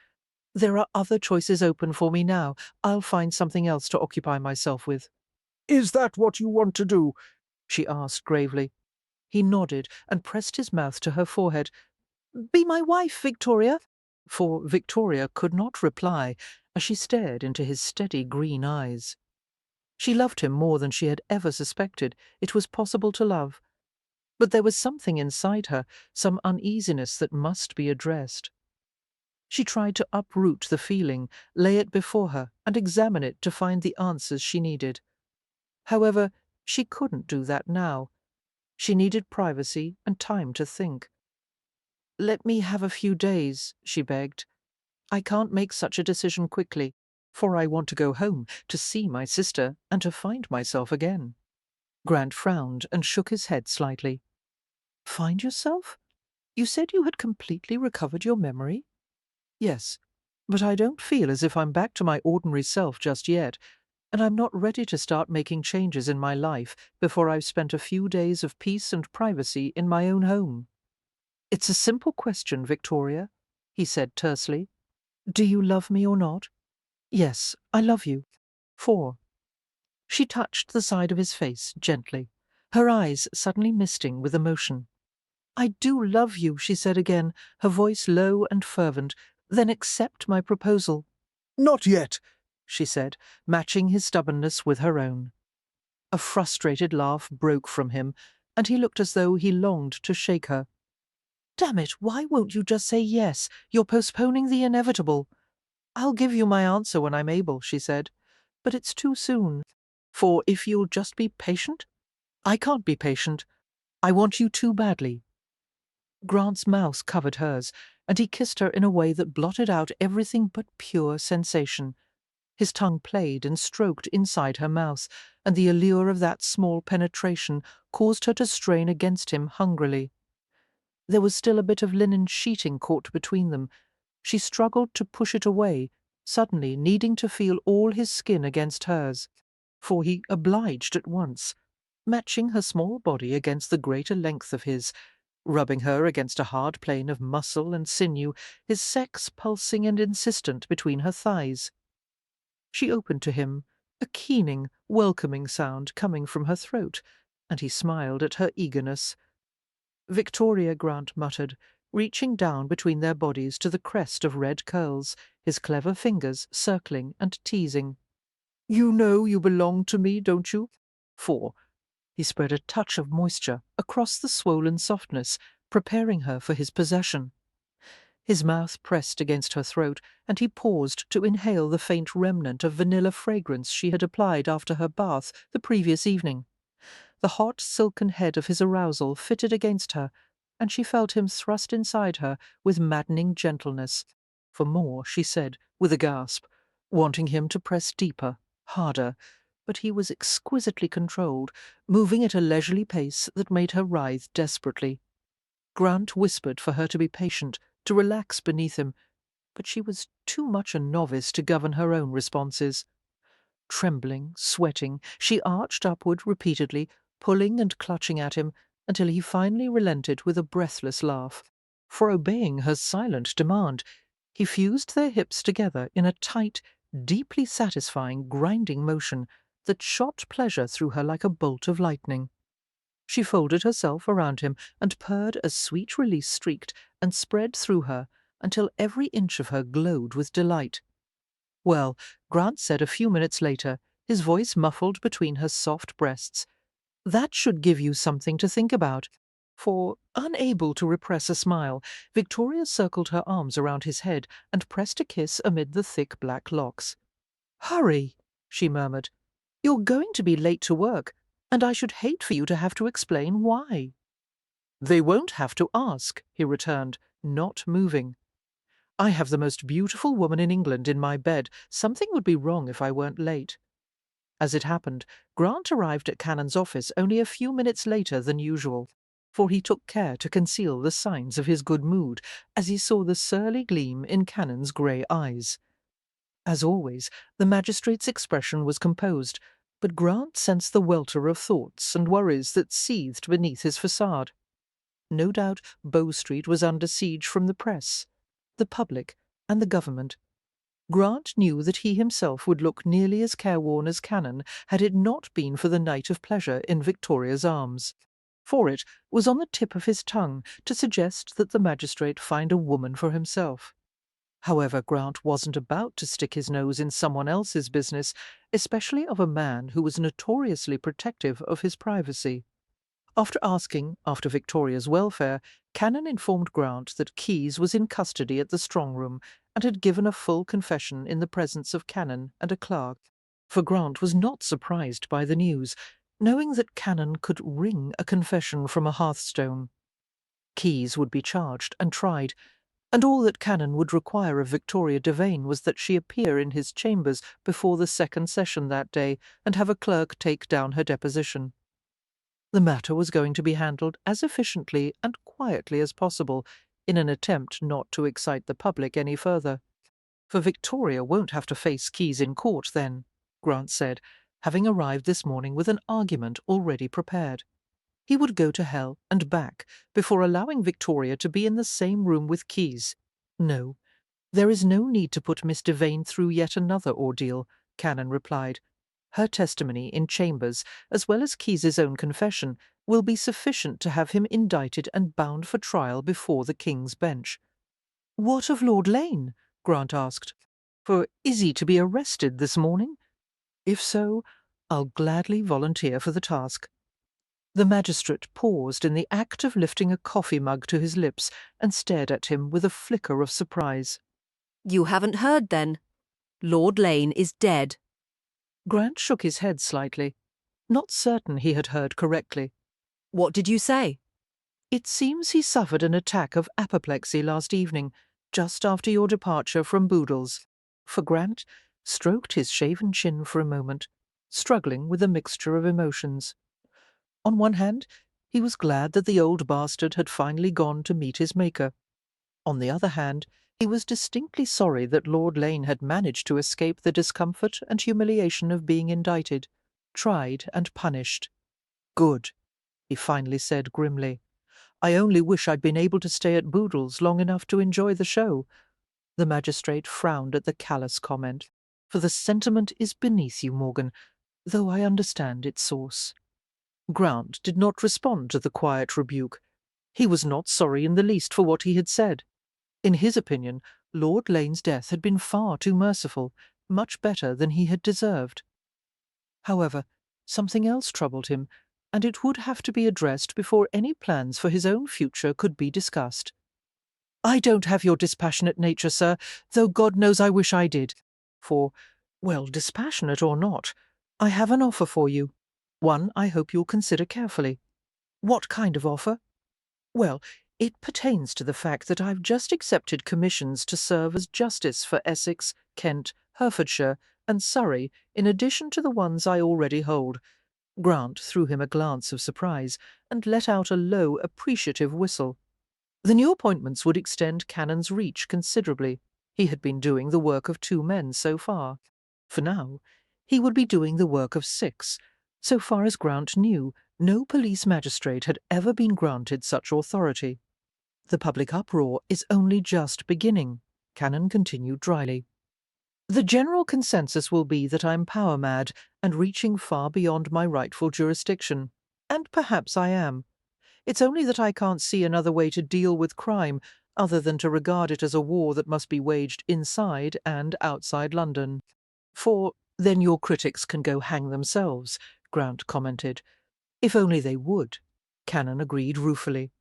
There are other choices open for me now. I'll find something else to occupy myself with. Is that what you want to do? She asked gravely. He nodded and pressed his mouth to her forehead. Be my wife, Victoria. For Victoria could not reply as she stared into his steady green eyes. She loved him more than she had ever suspected it was possible to love. But there was something inside her, some uneasiness that must be addressed. She tried to uproot the feeling, lay it before her, and examine it to find the answers she needed. However, she couldn't do that now. She needed privacy and time to think. Let me have a few days, she begged. I can't make such a decision quickly, for I want to go home, to see my sister, and to find myself again. Grant frowned and shook his head slightly. Find yourself? You said you had completely recovered your memory? Yes, but I don't feel as if I'm back to my ordinary self just yet, and I'm not ready to start making changes in my life before I've spent a few days of peace and privacy in my own home. It's a simple question, Victoria, he said tersely. Do you love me or not? Yes, I love you. 4. She touched the side of his face gently, her eyes suddenly misting with emotion. I do love you, she said again, her voice low and fervent. Then accept my proposal. Not yet, she said, matching his stubbornness with her own. A frustrated laugh broke from him, and he looked as though he longed to shake her. Damn it, why won't you just say yes? You're postponing the inevitable. I'll give you my answer when I'm able, she said, but it's too soon. For if you'll just be patient? I can't be patient. I want you too badly. Grant's mouth covered hers, and he kissed her in a way that blotted out everything but pure sensation. His tongue played and stroked inside her mouth, and the allure of that small penetration caused her to strain against him hungrily. There was still a bit of linen sheeting caught between them. She struggled to push it away, suddenly needing to feel all his skin against hers, for he obliged at once, matching her small body against the greater length of his, rubbing her against a hard plane of muscle and sinew, his sex pulsing and insistent between her thighs. She opened to him, a keening, welcoming sound coming from her throat, and he smiled at her eagerness. Victoria, Grant muttered, reaching down between their bodies to the crest of red curls, his clever fingers circling and teasing. "You know you belong to me, don't you?" For he spread a touch of moisture across the swollen softness, preparing her for his possession. His mouth pressed against her throat, and he paused to inhale the faint remnant of vanilla fragrance she had applied after her bath the previous evening. The hot, silken head of his arousal fitted against her, and she felt him thrust inside her with maddening gentleness. For more, she said, with a gasp, wanting him to press deeper, harder, but he was exquisitely controlled, moving at a leisurely pace that made her writhe desperately. Grant whispered for her to be patient, to relax beneath him, but she was too much a novice to govern her own responses. Trembling, sweating, she arched upward repeatedly, pulling and clutching at him, until he finally relented with a breathless laugh. For obeying her silent demand, he fused their hips together in a tight, deeply satisfying, grinding motion that shot pleasure through her like a bolt of lightning. She folded herself around him and purred as sweet release streaked and spread through her until every inch of her glowed with delight. "Well," Grant said a few minutes later, his voice muffled between her soft breasts, "that should give you something to think about." For, unable to repress a smile, Victoria circled her arms around his head and pressed a kiss amid the thick black locks. "Hurry," she murmured. "You're going to be late to work, and I should hate for you to have to explain why." "They won't have to ask," he returned, not moving. "I have the most beautiful woman in England in my bed. Something would be wrong if I weren't late." As it happened, Grant arrived at Cannon's office only a few minutes later than usual, for he took care to conceal the signs of his good mood as he saw the surly gleam in Cannon's grey eyes. As always, the magistrate's expression was composed, but Grant sensed the welter of thoughts and worries that seethed beneath his facade. No doubt Bow Street was under siege from the press, the public, and the government. Grant knew that he himself would look nearly as careworn as Cannon had it not been for the night of pleasure in Victoria's arms. For it was on the tip of his tongue to suggest that the magistrate find a woman for himself. However, Grant wasn't about to stick his nose in someone else's business, especially of a man who was notoriously protective of his privacy. After asking after Victoria's welfare, Cannon informed Grant that Keyes was in custody at the strong-room and had given a full confession in the presence of Cannon and a clerk. For Grant was not surprised by the news, knowing that Cannon could wring a confession from a hearthstone. Keyes would be charged and tried, and all that Cannon would require of Victoria Devane was that she appear in his chambers before the second session that day and have a clerk take down her deposition. The matter was going to be handled as efficiently and quietly as possible, in an attempt not to excite the public any further. For Victoria won't have to face Keyes in court then, Grant said, having arrived this morning with an argument already prepared. He would go to hell and back before allowing Victoria to be in the same room with Keyes. No, there is no need to put Miss Devane through yet another ordeal, Cannon replied. Her testimony in chambers, as well as Keyes's own confession, will be sufficient to have him indicted and bound for trial before the King's Bench. "What of Lord Lane?" Grant asked. "For is he to be arrested this morning? If so, I'll gladly volunteer for the task." The magistrate paused in the act of lifting a coffee mug to his lips and stared at him with a flicker of surprise. "You haven't heard, then? Lord Lane is dead." Grant shook his head slightly, not certain he had heard correctly. "What did you say?" "It seems he suffered an attack of apoplexy last evening, just after your departure from Boodle's." For Grant, stroked his shaven chin for a moment, struggling with a mixture of emotions. On one hand, he was glad that the old bastard had finally gone to meet his maker. On the other hand, he was distinctly sorry that Lord Lane had managed to escape the discomfort and humiliation of being indicted, tried and punished. "Good," he finally said grimly. "I only wish I'd been able to stay at Boodle's long enough to enjoy the show." The magistrate frowned at the callous comment. "For the sentiment is beneath you, Morgan, though I understand its source." Grant did not respond to the quiet rebuke. He was not sorry in the least for what he had said. In his opinion, Lord Lane's death had been far too merciful, much better than he had deserved. However, something else troubled him, and it would have to be addressed before any plans for his own future could be discussed. "I don't have your dispassionate nature, sir, though God knows I wish I did. For, well, dispassionate or not, I have an offer for you. One I hope you'll consider carefully." "What kind of offer?" "Well, it pertains to the fact that I've just accepted commissions to serve as justice for Essex, Kent, Herefordshire, and Surrey, in addition to the ones I already hold." Grant threw him a glance of surprise, and let out a low, appreciative whistle. The new appointments would extend Cannon's reach considerably. He had been doing the work of 2 men so far. For now, he would be doing the work of 6. So far as Grant knew, no police magistrate had ever been granted such authority. "The public uproar is only just beginning," Cannon continued dryly. "The general consensus will be that I'm power-mad and reaching far beyond my rightful jurisdiction. And perhaps I am. It's only that I can't see another way to deal with crime other than to regard it as a war that must be waged inside and outside London." "For then your critics can go hang themselves," Grant commented. "If only they would," Cannon agreed ruefully.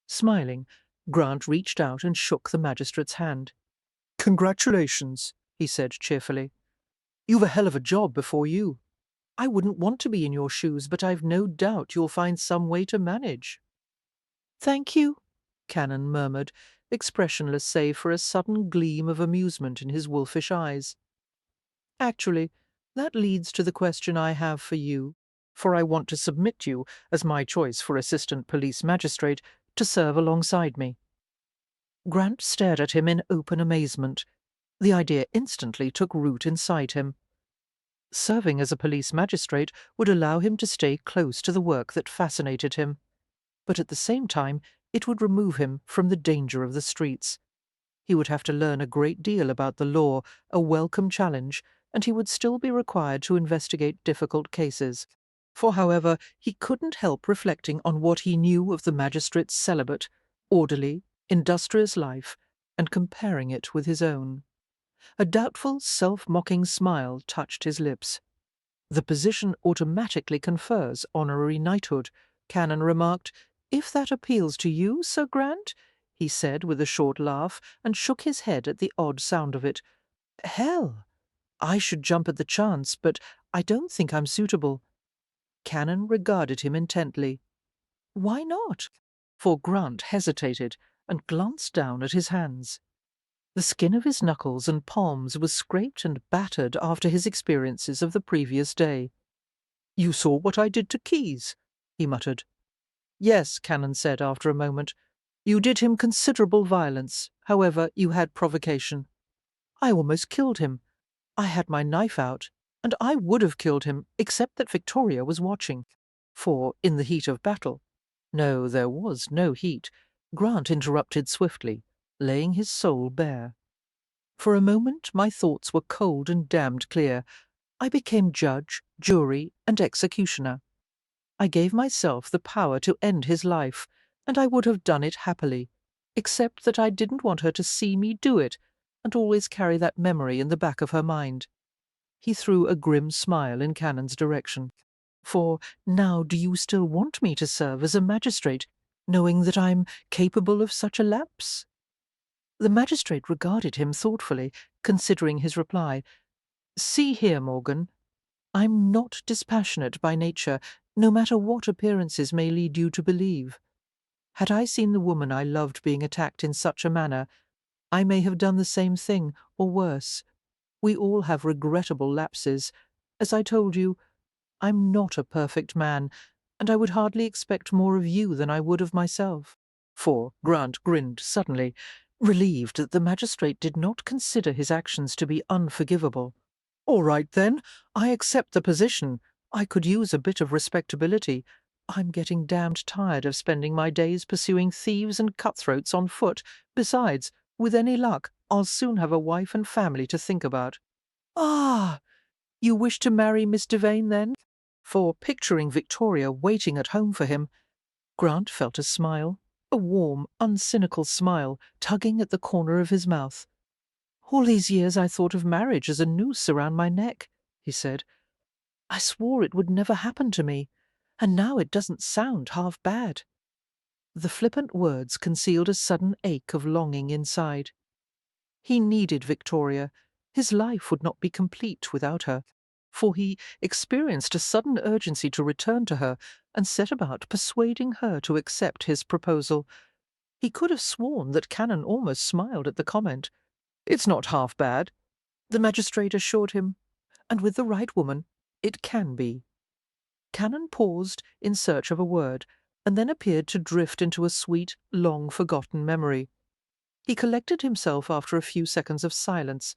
Smiling, Grant reached out and shook the magistrate's hand. "Congratulations," he said cheerfully. "You've a hell of a job before you. I wouldn't want to be in your shoes, but I've no doubt you'll find some way to manage." "Thank you," Cannon murmured, expressionless save for a sudden gleam of amusement in his wolfish eyes. "Actually, that leads to the question I have for you, for I want to submit you, as my choice for assistant police magistrate, to serve alongside me." Grant stared at him in open amazement. The idea instantly took root inside him. Serving as a police magistrate would allow him to stay close to the work that fascinated him, but at the same time it would remove him from the danger of the streets. He would have to learn a great deal about the law, a welcome challenge, and he would still be required to investigate difficult cases. For, however, he couldn't help reflecting on what he knew of the magistrate's celibate, orderly, industrious life, and comparing it with his own. A doubtful, self-mocking smile touched his lips. "The position automatically confers honorary knighthood," Cannon remarked. "If that appeals to you, Sir Grant," he said with a short laugh, and shook his head at the odd sound of it. "Hell! I should jump at the chance, but I don't think I'm suitable." Cannon regarded him intently. "Why not?" For Grant hesitated and glanced down at his hands. The skin of his knuckles and palms was scraped and battered after his experiences of the previous day. "You saw what I did to Keyes," he muttered. "Yes," Cannon said after a moment. "You did him considerable violence. However, you had provocation. I almost killed him. I had my knife out, and I would have killed him, except that Victoria was watching. For, in the heat of battle—" No, there was no heat. Grant interrupted swiftly, laying his soul bare. "For a moment my thoughts were cold and damned clear. I became judge, jury, and executioner. I gave myself the power to end his life, and I would have done it happily, except that I didn't want her to see me do it, and always carry that memory in the back of her mind." He threw a grim smile in Cannon's direction. "For now do you still want me to serve as a magistrate, knowing that I'm capable of such a lapse?" The magistrate regarded him thoughtfully, considering his reply. "See here, Morgan. I'm not dispassionate by nature, no matter what appearances may lead you to believe. Had I seen the woman I loved being attacked in such a manner, I may have done the same thing, or worse. We all have regrettable lapses. As I told you, I'm not a perfect man, and I would hardly expect more of you than I would of myself. For Grant grinned suddenly, relieved that the magistrate did not consider his actions to be unforgivable. All right, then. I accept the position. I could use a bit of respectability. I'm getting damned tired of spending my days pursuing thieves and cutthroats on foot. Besides, with any luck, I'll soon have a wife and family to think about. Ah, you wish to marry Miss Devane, then? For, picturing Victoria waiting at home for him, Grant felt a smile, a warm, uncynical smile, tugging at the corner of his mouth. All these years I thought of marriage as a noose around my neck, he said. I swore it would never happen to me, and now it doesn't sound half bad. The flippant words concealed a sudden ache of longing inside. He needed Victoria. His life would not be complete without her, for he experienced a sudden urgency to return to her and set about persuading her to accept his proposal. He could have sworn that Cannon almost smiled at the comment. It's not half bad, the magistrate assured him, and with the right woman, it can be. Cannon paused in search of a word, and then appeared to drift into a sweet, long-forgotten memory. He collected himself after a few seconds of silence.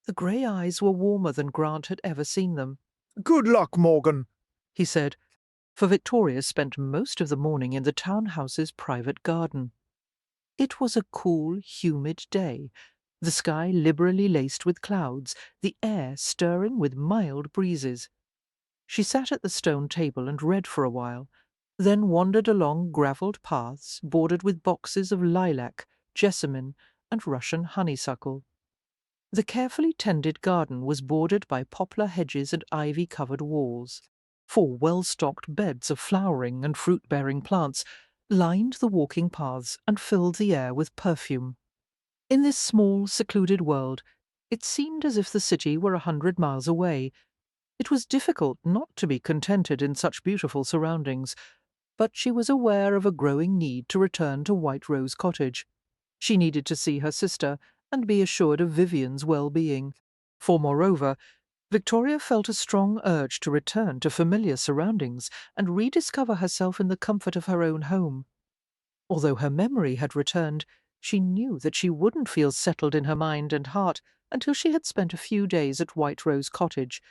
The grey eyes were warmer than Grant had ever seen them. Good luck, Morgan, he said, for Victoria spent most of the morning in the townhouse's private garden. It was a cool, humid day, the sky liberally laced with clouds, the air stirring with mild breezes. She sat at the stone table and read for a while, then wandered along gravelled paths bordered with boxes of lilac, jessamine, and Russian honeysuckle. The carefully tended garden was bordered by poplar hedges and ivy-covered walls. 4 well-stocked beds of flowering and fruit-bearing plants lined the walking paths and filled the air with perfume. In this small, secluded world, it seemed as if the city were 100 miles away. It was difficult not to be contented in such beautiful surroundings, but she was aware of a growing need to return to White Rose Cottage. She needed to see her sister and be assured of Vivian's well-being. For, moreover, Victoria felt a strong urge to return to familiar surroundings and rediscover herself in the comfort of her own home. Although her memory had returned, she knew that she wouldn't feel settled in her mind and heart until she had spent a few days at White Rose Cottage.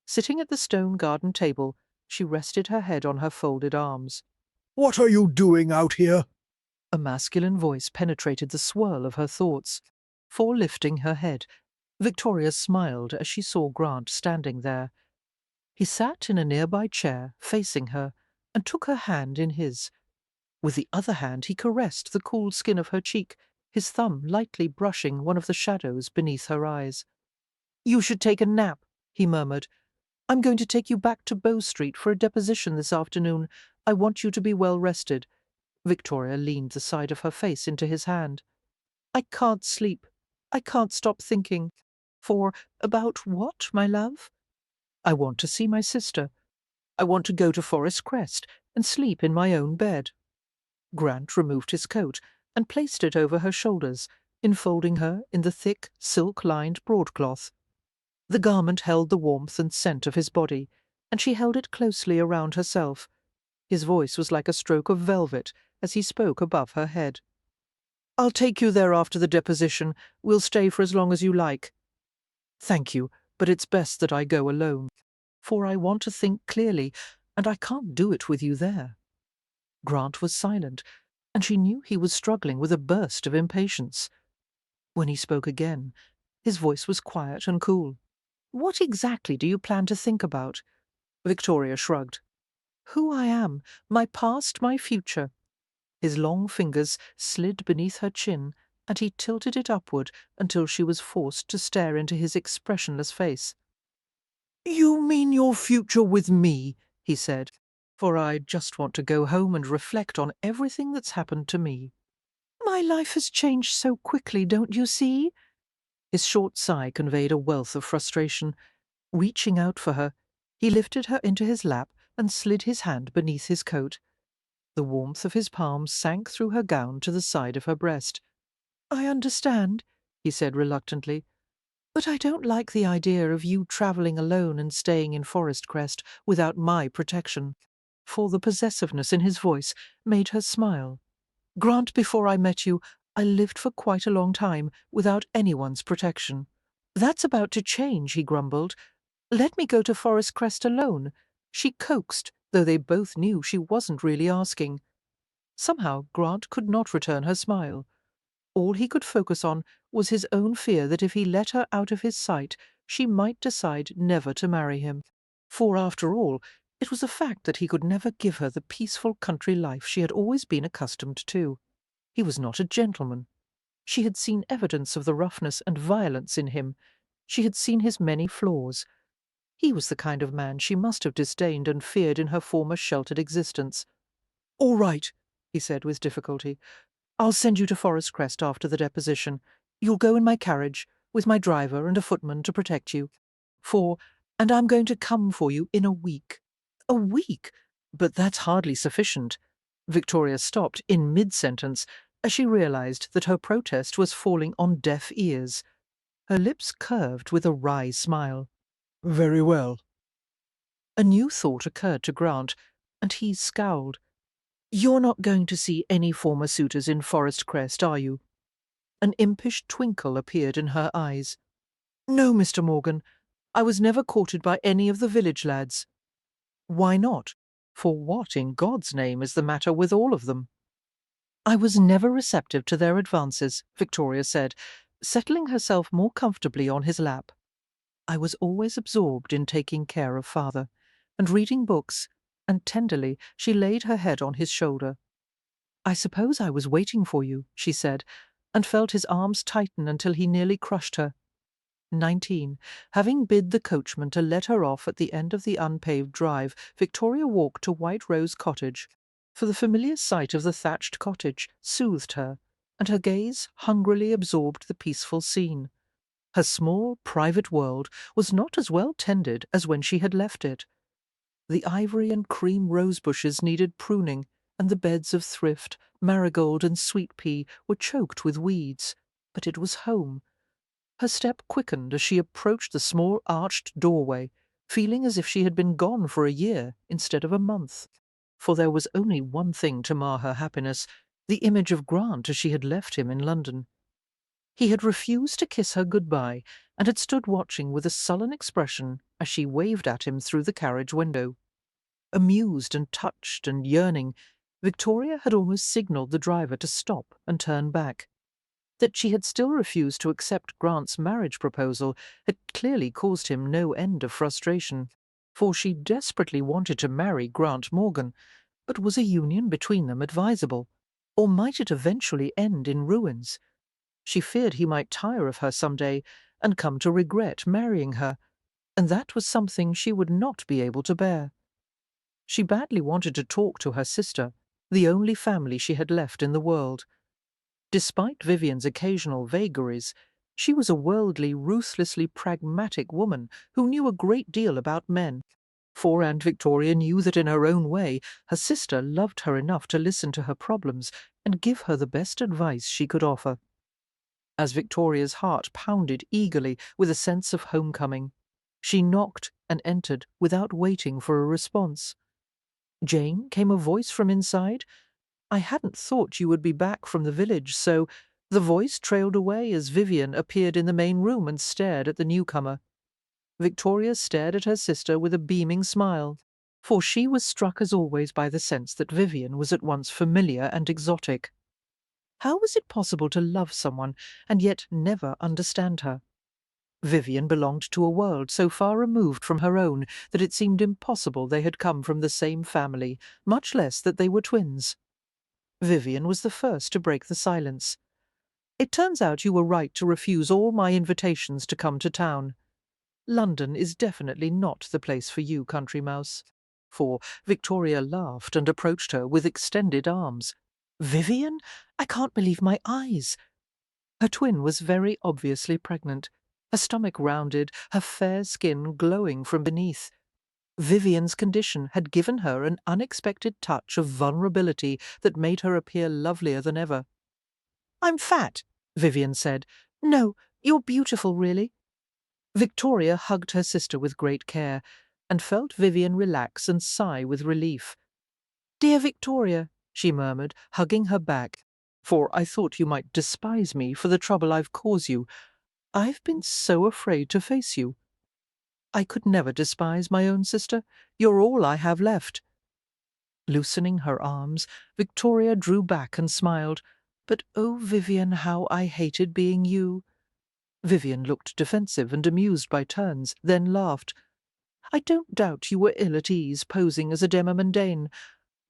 Sitting at the stone garden table, she rested her head on her folded arms. what are you doing out here? A masculine voice penetrated the swirl of her thoughts. Lifting her head, Victoria smiled as she saw Grant standing there. He sat in a nearby chair, facing her, and took her hand in his. With the other hand he caressed the cool skin of her cheek, his thumb lightly brushing one of the shadows beneath her eyes. "You should take a nap," he murmured. "I'm going to take you back to Bow Street for a deposition this afternoon. I want you to be well rested." Victoria leaned the side of her face into his hand. "I can't sleep. I can't stop thinking." About what, my love?" "I want to see my sister. I want to go to Forest Crest and sleep in my own bed." Grant removed his coat and placed it over her shoulders, enfolding her in the thick, silk-lined broadcloth. The garment held the warmth and scent of his body, and she held it closely around herself. His voice was like a stroke of velvet as he spoke above her head. "I'll take you there after the deposition. We'll stay for as long as you like." "Thank you, but it's best that I go alone, for I want to think clearly, and I can't do it with you there." Grant was silent, and she knew he was struggling with a burst of impatience. When he spoke again, his voice was quiet and cool. "What exactly do you plan to think about?" Victoria shrugged. "Who I am, my past, my future." His long fingers slid beneath her chin, and he tilted it upward until she was forced to stare into his expressionless face. "You mean your future with me?" he said, "for I just want to go home and reflect on everything that's happened to me." "My life has changed so quickly, don't you see?" His short sigh conveyed a wealth of frustration. Reaching out for her, he lifted her into his lap and slid his hand beneath his coat. The warmth of his palms sank through her gown to the side of her breast. "I understand," he said reluctantly. But I don't like the idea of you travelling alone and staying in Forest Crest without my protection. For the possessiveness in his voice made her smile. Grant, before I met you, I lived for quite a long time without anyone's protection. That's about to change, he grumbled. Let me go to Forest Crest alone. She coaxed, though they both knew she wasn't really asking. Somehow Grant could not return her smile. All he could focus on was his own fear that if he let her out of his sight, she might decide never to marry him. For, after all, it was a fact that he could never give her the peaceful country life she had always been accustomed to. He was not a gentleman. She had seen evidence of the roughness and violence in him. She had seen his many flaws. He was the kind of man she must have disdained and feared in her former sheltered existence. "All right," he said with difficulty. "I'll send you to Forest Crest after the deposition. You'll go in my carriage, with my driver and a footman to protect you. And I'm going to come for you in a week." A week? But that's hardly sufficient. Victoria stopped in mid-sentence as she realized that her protest was falling on deaf ears. Her lips curved with a wry smile. Very well. A new thought occurred to Grant, and he scowled. "You're not going to see any former suitors in Forest Crest, are you?" An impish twinkle appeared in her eyes. "No, Mr. Morgan. I was never courted by any of the village lads." "Why not? For what, in God's name, is the matter with all of them?" "I was never receptive to their advances," Victoria said, settling herself more comfortably on his lap. "I was always absorbed in taking care of father, and reading books, and tenderly she laid her head on his shoulder. "I suppose I was waiting for you," she said, and felt his arms tighten until he nearly crushed her. 19. Having bid the coachman to let her off at the end of the unpaved drive, Victoria walked to White Rose Cottage. For the familiar sight of the thatched cottage soothed her, and her gaze hungrily absorbed the peaceful scene. Her small, private world was not as well tended as when she had left it. The ivory and cream rose bushes needed pruning, and the beds of thrift, marigold, and sweet pea were choked with weeds. But it was home. Her step quickened as she approached the small arched doorway, feeling as if she had been gone for a year instead of a month. For there was only one thing to mar her happiness, the image of Grant as she had left him in London. He had refused to kiss her good-bye, and had stood watching with a sullen expression as she waved at him through the carriage window. Amused and touched and yearning, Victoria had almost signalled the driver to stop and turn back. That she had still refused to accept Grant's marriage proposal had clearly caused him no end of frustration, for she desperately wanted to marry Grant Morgan. But was a union between them advisable, or might it eventually end in ruins? She feared he might tire of her some day and come to regret marrying her, and that was something she would not be able to bear. She badly wanted to talk to her sister, the only family she had left in the world. Despite Vivian's occasional vagaries, she was a worldly, ruthlessly pragmatic woman who knew a great deal about men. For Aunt Victoria knew that in her own way her sister loved her enough to listen to her problems and give her the best advice she could offer. As Victoria's heart pounded eagerly with a sense of homecoming, she knocked and entered without waiting for a response. "Jane," came a voice from inside. "I hadn't thought you would be back from the village, so—" The voice trailed away as Vivian appeared in the main room and stared at the newcomer. Victoria stared at her sister with a beaming smile, for she was struck as always by the sense that Vivian was at once familiar and exotic. How was it possible to love someone and yet never understand her? Vivian belonged to a world so far removed from her own that it seemed impossible they had come from the same family, much less that they were twins. Vivian was the first to break the silence. "It turns out you were right to refuse all my invitations to come to town. London is definitely not the place for you, Country Mouse." For Victoria laughed and approached her with extended arms. "Vivian? I can't believe my eyes." Her twin was very obviously pregnant, her stomach rounded, her fair skin glowing from beneath. Vivian's condition had given her an unexpected touch of vulnerability that made her appear lovelier than ever. "I'm fat," Vivian said. "No, you're beautiful, really. Victoria hugged her sister with great care, and felt Vivian relax and sigh with relief. "Dear Victoria," she murmured, hugging her back, "for I thought you might despise me for the trouble I've caused you. I've been so afraid to face you." "I could never despise my own sister. You're all I have left." Loosening her arms, Victoria drew back and smiled. "But oh, Vivian, how I hated being you." Vivian looked defensive and amused by turns, then laughed. "I don't doubt you were ill at ease, posing as a demi-mondaine,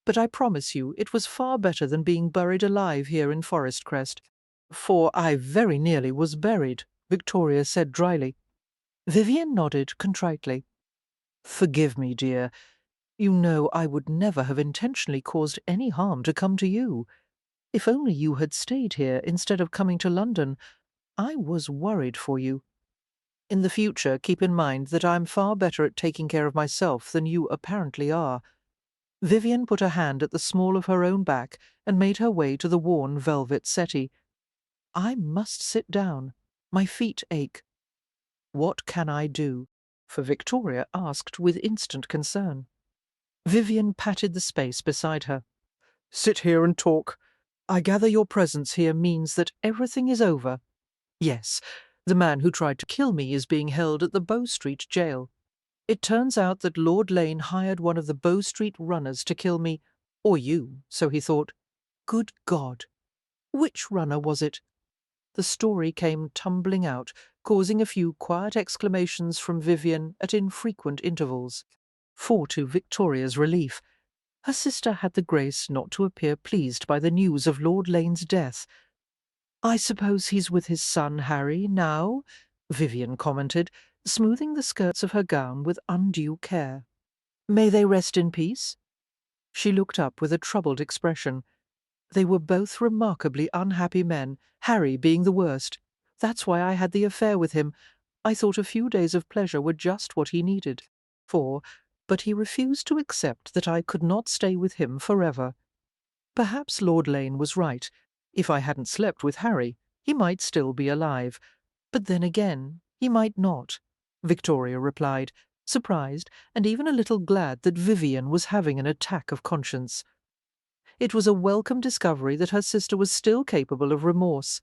but I promise you it was far better than being buried alive here in Forest Crest." "For I very nearly was buried," Victoria said dryly. Vivian nodded contritely. "Forgive me, dear. You know I would never have intentionally caused any harm to come to you. If only you had stayed here instead of coming to London. I was worried for you. In the future, keep in mind that I'm far better at taking care of myself than you apparently are." Vivian put a hand at the small of her own back and made her way to the worn velvet settee. "I must sit down. My feet ache." "What can I do?" for Victoria asked with instant concern. Vivian patted the space beside her. "Sit here and talk. I gather your presence here means that everything is over." "Yes, the man who tried to kill me is being held at the Bow Street jail. It turns out that Lord Lane hired one of the Bow Street runners to kill me, or you, so he thought." "Good God! Which runner was it?" The story came tumbling out, causing a few quiet exclamations from Vivian at infrequent intervals. For to Victoria's relief, her sister had the grace not to appear pleased by the news of Lord Lane's death. "I suppose he's with his son Harry now?" Vivian commented, smoothing the skirts of her gown with undue care. "May they rest in peace?" She looked up with a troubled expression. They were both remarkably unhappy men, Harry being the worst. That's why I had the affair with him. I thought a few days of pleasure were just what he needed. But he refused to accept that I could not stay with him forever. Perhaps Lord Lane was right. If I hadn't slept with Harry, he might still be alive. But then again, he might not," Victoria replied, surprised and even a little glad that Vivian was having an attack of conscience. It was a welcome discovery that her sister was still capable of remorse.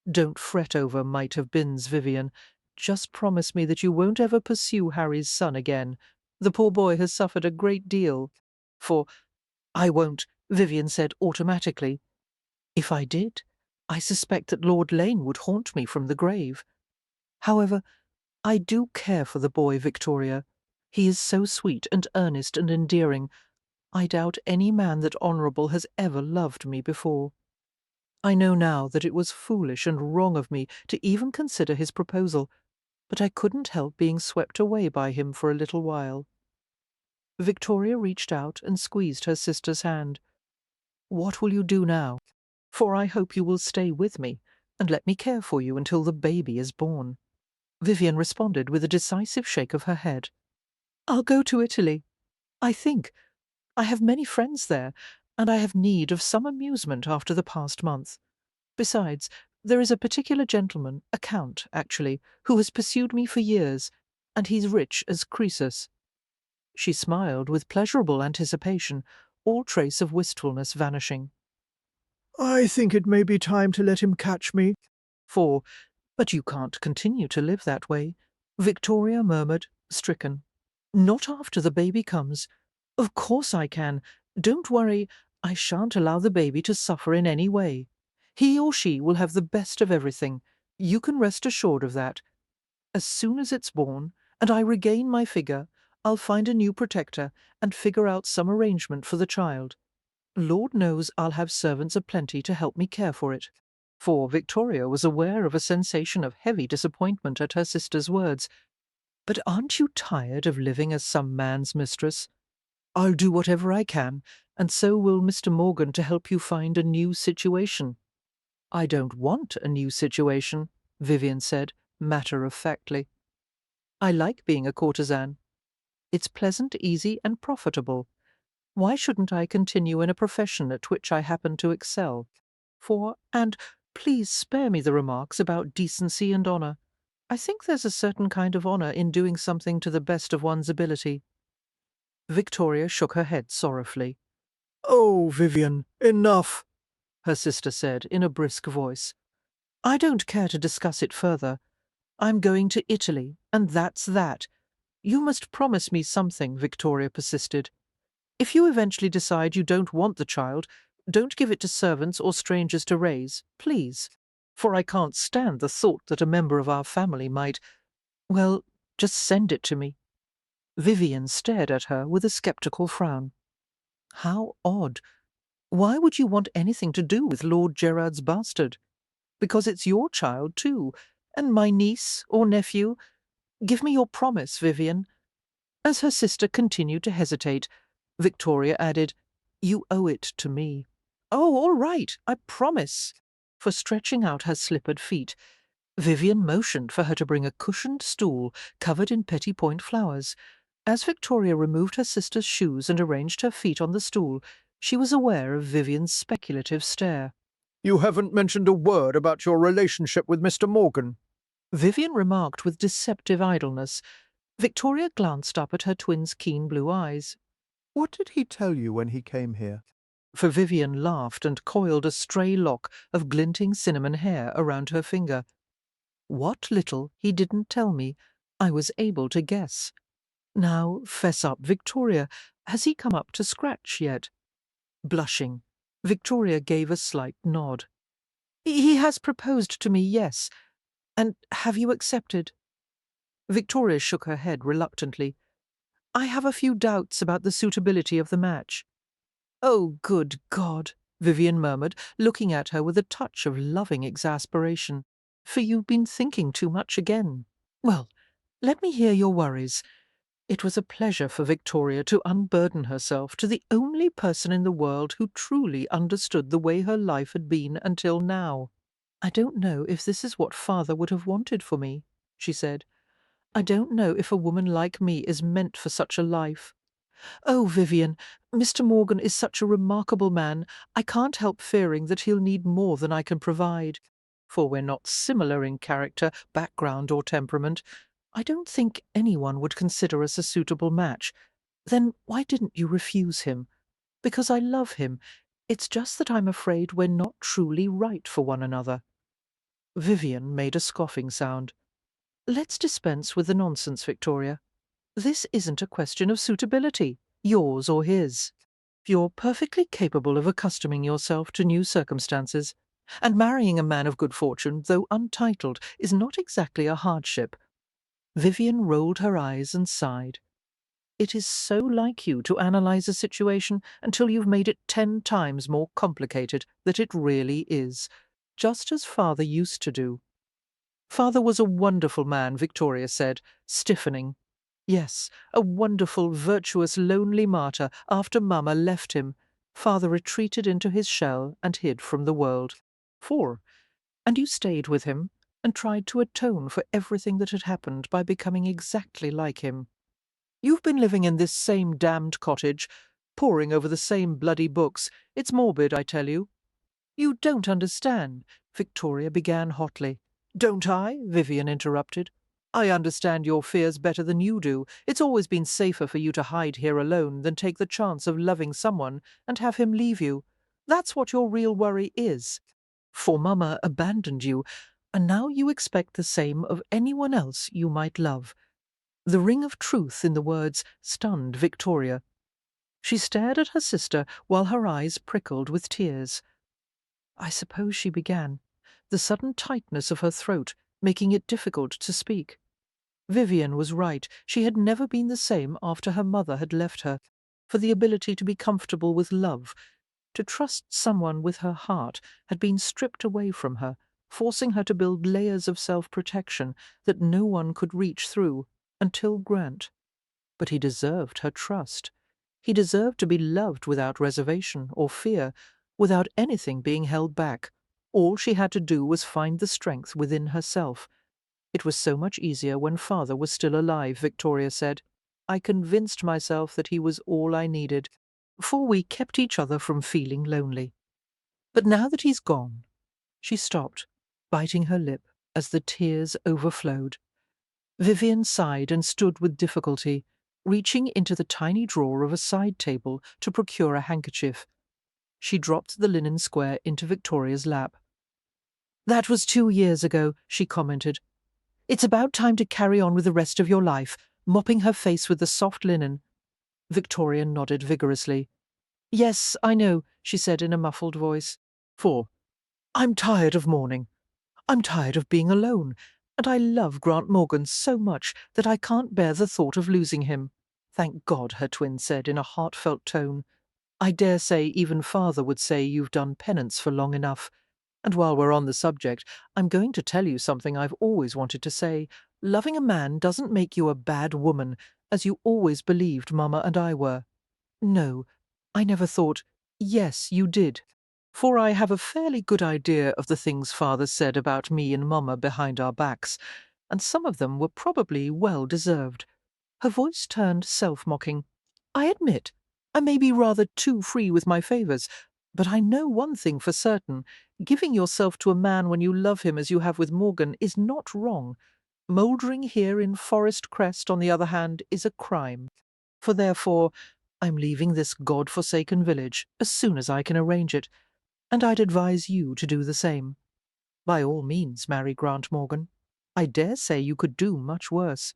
"Don't fret over might-have-beens, Vivian. Just promise me that you won't ever pursue Harry's son again. The poor boy has suffered a great deal." "For I won't," Vivian said automatically. "If I did, I suspect that Lord Lane would haunt me from the grave. However, I do care for the boy, Victoria. He is so sweet and earnest and endearing. I doubt any man that honourable has ever loved me before. I know now that it was foolish and wrong of me to even consider his proposal, but I couldn't help being swept away by him for a little while." Victoria reached out and squeezed her sister's hand. "What will you do now? For I hope you will stay with me and let me care for you until the baby is born." Vivian responded with a decisive shake of her head. "I'll go to Italy. I think. I have many friends there, and I have need of some amusement after the past month. Besides, there is a particular gentleman, a count, actually, who has pursued me for years, and he's rich as Croesus." She smiled with pleasurable anticipation, all trace of wistfulness vanishing. I think it may be time to let him catch me. But you can't continue to live that way," Victoria murmured, stricken. "Not after the baby comes. Of course I can. Don't worry, I shan't allow the baby to suffer in any way. He or she will have the best of everything. You can rest assured of that. As soon as it's born, and I regain my figure, I'll find a new protector and figure out some arrangement for the child. Lord knows I'll have servants aplenty to help me care for it." For Victoria was aware of a sensation of heavy disappointment at her sister's words. "But aren't you tired of living as some man's mistress? I'll do whatever I can, and so will Mr. Morgan to help you find a new situation." "I don't want a new situation," Vivian said, matter-of-factly. "I like being a courtesan. It's pleasant, easy, and profitable. Why shouldn't I continue in a profession at which I happen to excel? And please spare me the remarks about decency and honour. I think there's a certain kind of honour in doing something to the best of one's ability. Victoria shook her head sorrowfully. Oh, Vivian, enough. Her sister said in a brisk voice. I don't care to discuss it further. I'm going to Italy, and that's that. You must promise me something, Victoria persisted. If you eventually decide you don't want the child, don't give it to servants or strangers to raise, please. For I can't stand the thought that a member of our family might— well, just send it to me. Vivian stared at her with a sceptical frown. How odd. Why would you want anything to do with Lord Gerard's bastard? Because it's your child, too, and my niece or nephew. Give me your promise, Vivian. As her sister continued to hesitate, Victoria added, You owe it to me. Oh, all right, I promise. For stretching out her slippered feet, Vivian motioned for her to bring a cushioned stool covered in petit point flowers. As Victoria removed her sister's shoes and arranged her feet on the stool, she was aware of Vivian's speculative stare. You haven't mentioned a word about your relationship with Mr. Morgan. Vivian remarked with deceptive idleness. Victoria glanced up at her twin's keen blue eyes. What did he tell you when he came here? For Vivian laughed and coiled a stray lock of glinting cinnamon hair around her finger. What little he didn't tell me, I was able to guess. Now, fess up, Victoria. Has he come up to scratch yet? Blushing, Victoria gave a slight nod. He has proposed to me, yes. And have you accepted? Victoria shook her head reluctantly. I have a few doubts about the suitability of the match. Oh, good God, Vivian murmured, looking at her with a touch of loving exasperation. For you've been thinking too much again. Well, let me hear your worries. It was a pleasure for Victoria to unburden herself to the only person in the world who truly understood the way her life had been until now. I don't know if this is what Father would have wanted for me, she said. I don't know if a woman like me is meant for such a life. Oh, Vivian, Mr. Morgan is such a remarkable man, I can't help fearing that he'll need more than I can provide. For we're not similar in character, background, or temperament. I don't think anyone would consider us a suitable match. Then why didn't you refuse him? Because I love him. It's just that I'm afraid we're not truly right for one another. Vivian made a scoffing sound. Let's dispense with the nonsense, Victoria. This isn't a question of suitability, yours or his. You're perfectly capable of accustoming yourself to new circumstances, and marrying a man of good fortune, though untitled, is not exactly a hardship. Vivian rolled her eyes and sighed. It is so like you to analyse a situation until you've made it 10 times more complicated than it really is, just as Father used to do. Father was a wonderful man, Victoria said, stiffening. Yes, a wonderful, virtuous, lonely martyr after Mamma left him. Father retreated into his shell and hid from the world. 4. And you stayed with him and tried to atone for everything that had happened by becoming exactly like him. You've been living in this same damned cottage, poring over the same bloody books. It's morbid, I tell you. You don't understand, Victoria began hotly. Don't I? Vivian interrupted. I understand your fears better than you do. It's always been safer for you to hide here alone than take the chance of loving someone and have him leave you. That's what your real worry is. For Mamma abandoned you, and now you expect the same of anyone else you might love. The ring of truth in the words stunned Victoria. She stared at her sister while her eyes prickled with tears. I suppose she began, the sudden tightness of her throat making it difficult to speak. Vivian was right. She had never been the same after her mother had left her, for the ability to be comfortable with love, to trust someone with her heart, had been stripped away from her, forcing her to build layers of self-protection that no one could reach through until Grant. But he deserved her trust. He deserved to be loved without reservation or fear, without anything being held back. All she had to do was find the strength within herself. It was so much easier when Father was still alive, Victoria said. I convinced myself that he was all I needed, for we kept each other from feeling lonely. But now that he's gone— She stopped, biting her lip, as the tears overflowed. Vivian sighed and stood with difficulty, reaching into the tiny drawer of a side table to procure a handkerchief. She dropped the linen square into Victoria's lap. "That was 2 years ago," she commented. "It's about time to carry on with the rest of your life," mopping her face with the soft linen. Victoria nodded vigorously. "Yes, I know," she said in a muffled voice. "4. I'm tired of mourning. I'm tired of being alone, and I love Grant Morgan so much that I can't bear the thought of losing him." "Thank God," her twin said in a heartfelt tone. "I dare say even Father would say you've done penance for long enough. And while we're on the subject, I'm going to tell you something I've always wanted to say. Loving a man doesn't make you a bad woman, as you always believed Mama and I were. No, I never thought. Yes, you did. For I have a fairly good idea of the things Father said about me and Mama behind our backs, and some of them were probably well deserved." Her voice turned self-mocking. "I admit, I may be rather too free with my favours, but I know one thing for certain. Giving yourself to a man when you love him as you have with Morgan is not wrong. Mouldering here in Forest Crest, on the other hand, is a crime. For therefore, I'm leaving this God-forsaken village as soon as I can arrange it, and I'd advise you to do the same. By all means, marry Grant Morgan. I dare say you could do much worse."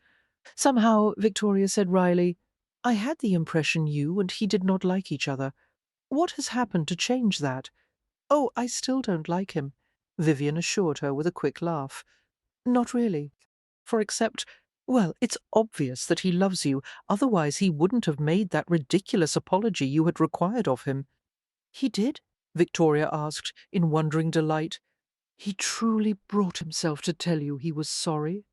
"Somehow," Victoria said wryly, "I had the impression you and he did not like each other. What has happened to change that?" "Oh, I still don't like him," Vivian assured her with a quick laugh. "Not really. For well, it's obvious that he loves you, otherwise he wouldn't have made that ridiculous apology you had required of him." "He did?" Victoria asked, in wondering delight. "He truly brought himself to tell you he was sorry?"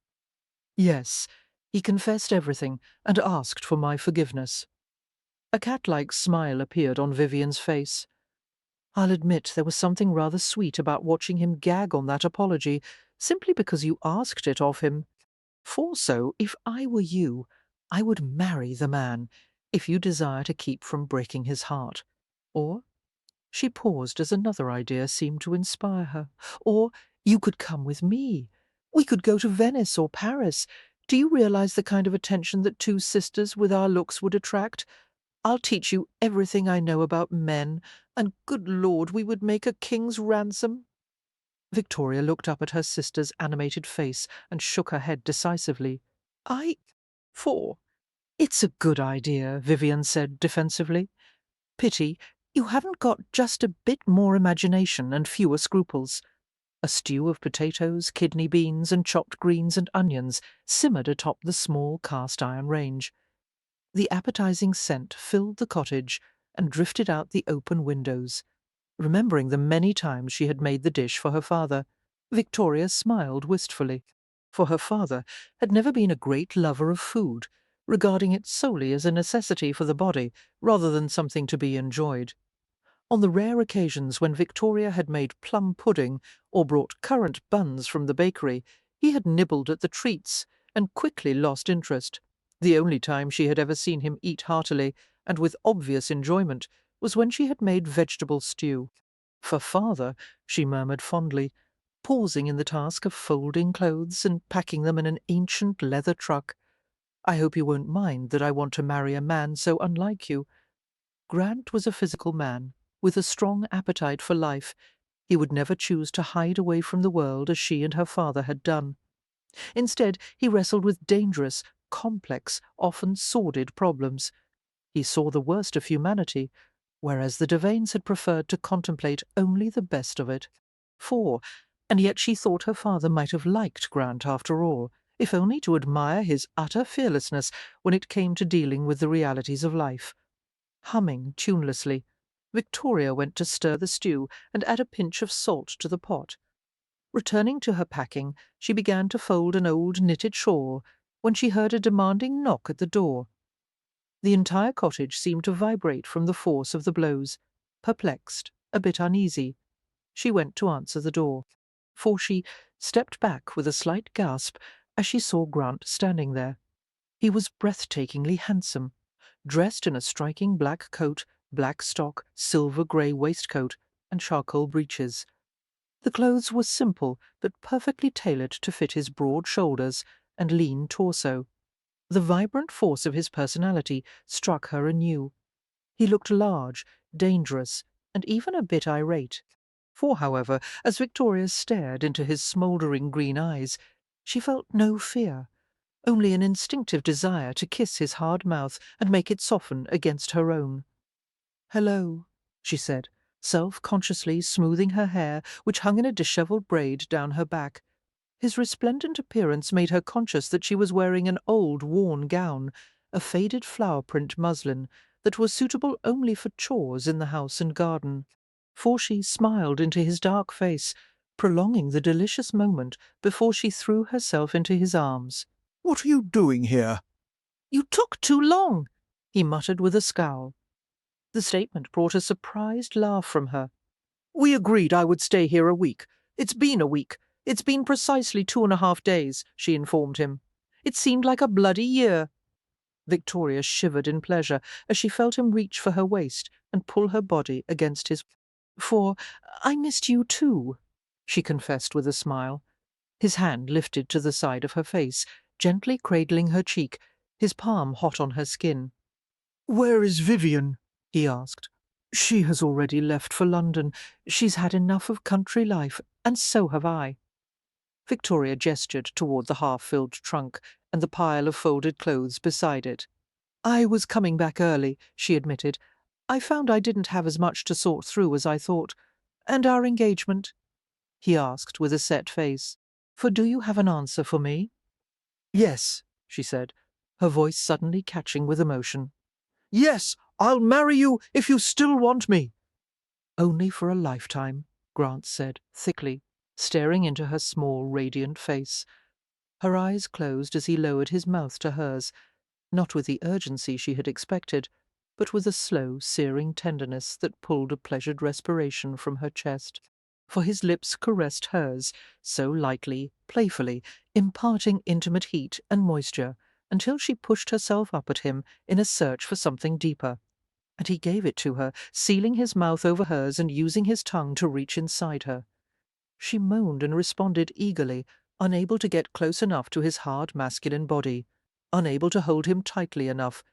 "Yes. He confessed everything and asked for my forgiveness." A cat-like smile appeared on Vivian's face. "I'll admit there was something rather sweet about watching him gag on that apology, simply because you asked it of him. For so, if I were you, I would marry the man, if you desire to keep from breaking his heart. Or," she paused as another idea seemed to inspire her, "or you could come with me. We could go to Venice or Paris. Do you realize the kind of attention that two sisters with our looks would attract? I'll teach you everything I know about men, and good Lord, we would make a king's ransom." Victoria looked up at her sister's animated face and shook her head decisively. It's a good idea," Vivian said defensively. "Pity you haven't got just a bit more imagination and fewer scruples." A stew of potatoes, kidney beans, and chopped greens and onions simmered atop the small cast-iron range. The appetizing scent filled the cottage and drifted out the open windows. Remembering the many times she had made the dish for her father, Victoria smiled wistfully, for her father had never been a great lover of food, regarding it solely as a necessity for the body rather than something to be enjoyed. On the rare occasions when Victoria had made plum pudding or brought currant buns from the bakery, he had nibbled at the treats and quickly lost interest. The only time she had ever seen him eat heartily, and with obvious enjoyment, was when she had made vegetable stew. "For Father," she murmured fondly, pausing in the task of folding clothes and packing them in an ancient leather truck. "I hope you won't mind that I want to marry a man so unlike you." Grant was a physical man, with a strong appetite for life. He would never choose to hide away from the world as she and her father had done. Instead, he wrestled with dangerous, complex, often sordid problems. He saw the worst of humanity, whereas the Devanes had preferred to contemplate only the best of it. And yet she thought her father might have liked Grant after all, if only to admire his utter fearlessness when it came to dealing with the realities of life. Humming tunelessly, Victoria went to stir the stew and add a pinch of salt to the pot. Returning to her packing, she began to fold an old knitted shawl when she heard a demanding knock at the door. The entire cottage seemed to vibrate from the force of the blows. Perplexed, a bit uneasy, she went to answer the door, for she stepped back with a slight gasp as she saw Grant standing there. He was breathtakingly handsome, dressed in a striking black coat, black stock, silver-grey waistcoat, and charcoal breeches. The clothes were simple, but perfectly tailored to fit his broad shoulders and lean torso. The vibrant force of his personality struck her anew. He looked large, dangerous, and even a bit irate. For, however, as Victoria stared into his smouldering green eyes, she felt no fear, only an instinctive desire to kiss his hard mouth and make it soften against her own. "Hello," she said, self-consciously smoothing her hair, which hung in a dishevelled braid down her back. His resplendent appearance made her conscious that she was wearing an old, worn gown, a faded flower-print muslin, that was suitable only for chores in the house and garden. For she smiled into his dark face, prolonging the delicious moment before she threw herself into his arms. What are you doing here? "You took too long," he muttered with a scowl. The statement brought a surprised laugh from her. "We agreed I would stay here a week. It's been a week. It's been precisely 2.5 days, she informed him. It seemed like a bloody year. Victoria shivered in pleasure as she felt him reach for her waist and pull her body against his. "For I missed you too," she confessed with a smile. His hand lifted to the side of her face, gently cradling her cheek, his palm hot on her skin. Where is Vivian? He asked. "She has already left for London. She's had enough of country life, and so have I." Victoria gestured toward the half-filled trunk and the pile of folded clothes beside it. "I was coming back early," she admitted. "I found I didn't have as much to sort through as I thought. And our engagement?" he asked with a set face. "For do you have an answer for me?" Yes, she said, her voice suddenly catching with emotion. yes, I'll marry you if you still want me. "Only for a lifetime," Grant said, thickly, staring into her small, radiant face. Her eyes closed as he lowered his mouth to hers, not with the urgency she had expected, but with a slow, searing tenderness that pulled a pleasured respiration from her chest. For his lips caressed hers, so lightly, playfully, imparting intimate heat and moisture, until she pushed herself up at him in a search for something deeper. And he gave it to her, sealing his mouth over hers and using his tongue to reach inside her. She moaned and responded eagerly, unable to get close enough to his hard masculine body, unable to hold him tightly enough.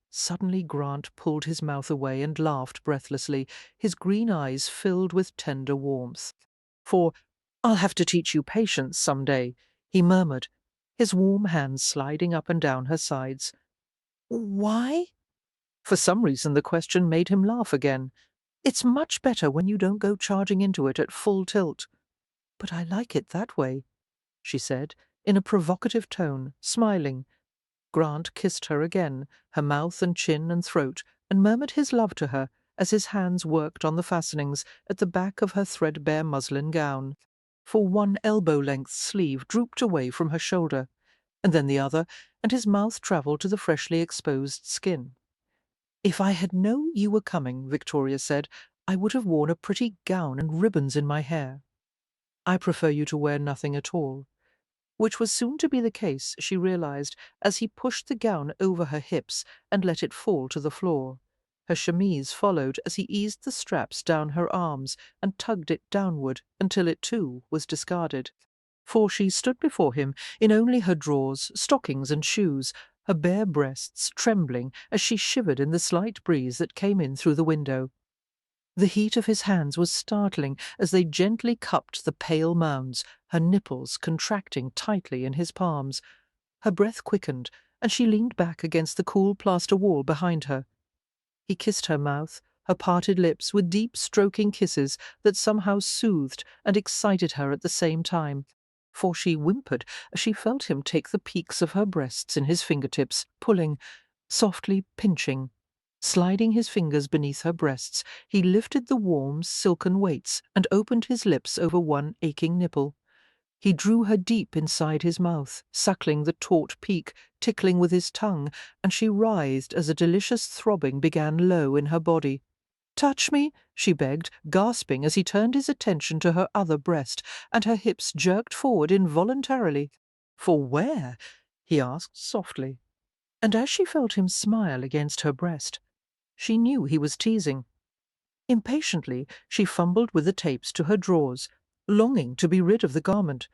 Suddenly Grant pulled his mouth away and laughed breathlessly, his green eyes filled with tender warmth. "For I'll have to teach you patience some day," he murmured, his warm hands sliding up and down her sides. "Why?" For some reason the question made him laugh again. "It's much better when you don't go charging into it at full tilt." "But I like it that way," she said, in a provocative tone, smiling. Grant kissed her again, her mouth and chin and throat, and murmured his love to her as his hands worked on the fastenings at the back of her threadbare muslin gown. For one elbow-length sleeve drooped away from her shoulder, and then the other, and his mouth travelled to the freshly exposed skin. "If I had known you were coming," Victoria said, "I would have worn a pretty gown and ribbons in my hair. I prefer you to wear nothing at all." Which was soon to be the case, she realized, as he pushed the gown over her hips and let it fall to the floor. Her chemise followed as he eased the straps down her arms and tugged it downward until it, too, was discarded. For she stood before him in only her drawers, stockings and shoes, her bare breasts trembling as she shivered in the slight breeze that came in through the window. The heat of his hands was startling as they gently cupped the pale mounds, her nipples contracting tightly in his palms. Her breath quickened, and she leaned back against the cool plaster wall behind her. He kissed her mouth, her parted lips, with deep stroking kisses that somehow soothed and excited her at the same time. For she whimpered as she felt him take the peaks of her breasts in his fingertips, pulling, softly pinching. Sliding his fingers beneath her breasts, he lifted the warm, silken weights and opened his lips over one aching nipple. He drew her deep inside his mouth, suckling the taut peak, tickling with his tongue, and she writhed as a delicious throbbing began low in her body. "Touch me," she begged, gasping as he turned his attention to her other breast, and her hips jerked forward involuntarily. "For where?" he asked softly. And as she felt him smile against her breast, she knew he was teasing. Impatiently, she fumbled with the tapes to her drawers, longing to be rid of the garment.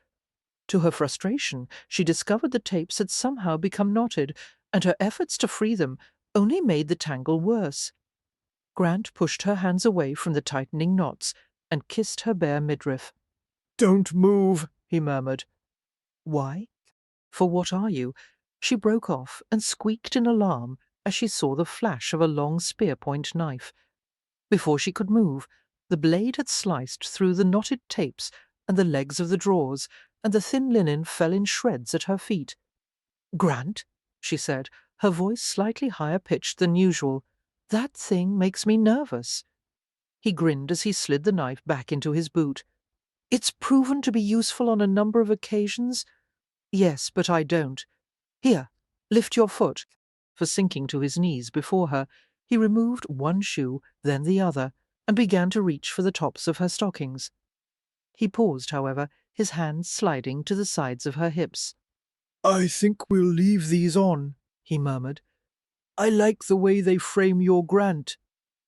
To her frustration, she discovered the tapes had somehow become knotted, and her efforts to free them only made the tangle worse. Grant pushed her hands away from the tightening knots and kissed her bare midriff. "Don't move," he murmured. "Why? For what are you?" She broke off and squeaked in alarm as she saw the flash of a long spear-point knife. Before she could move, the blade had sliced through the knotted tapes and the legs of the drawers, and the thin linen fell in shreds at her feet. "Grant," she said, her voice slightly higher pitched than usual, "that thing makes me nervous." He grinned as he slid the knife back into his boot. "It's proven to be useful on a number of occasions." "Yes, but I don't. Here, lift your foot." For sinking to his knees before her, he removed one shoe, then the other, and began to reach for the tops of her stockings. He paused, however, his hands sliding to the sides of her hips. "I think we'll leave these on," he murmured. "I like the way they frame your Grant,"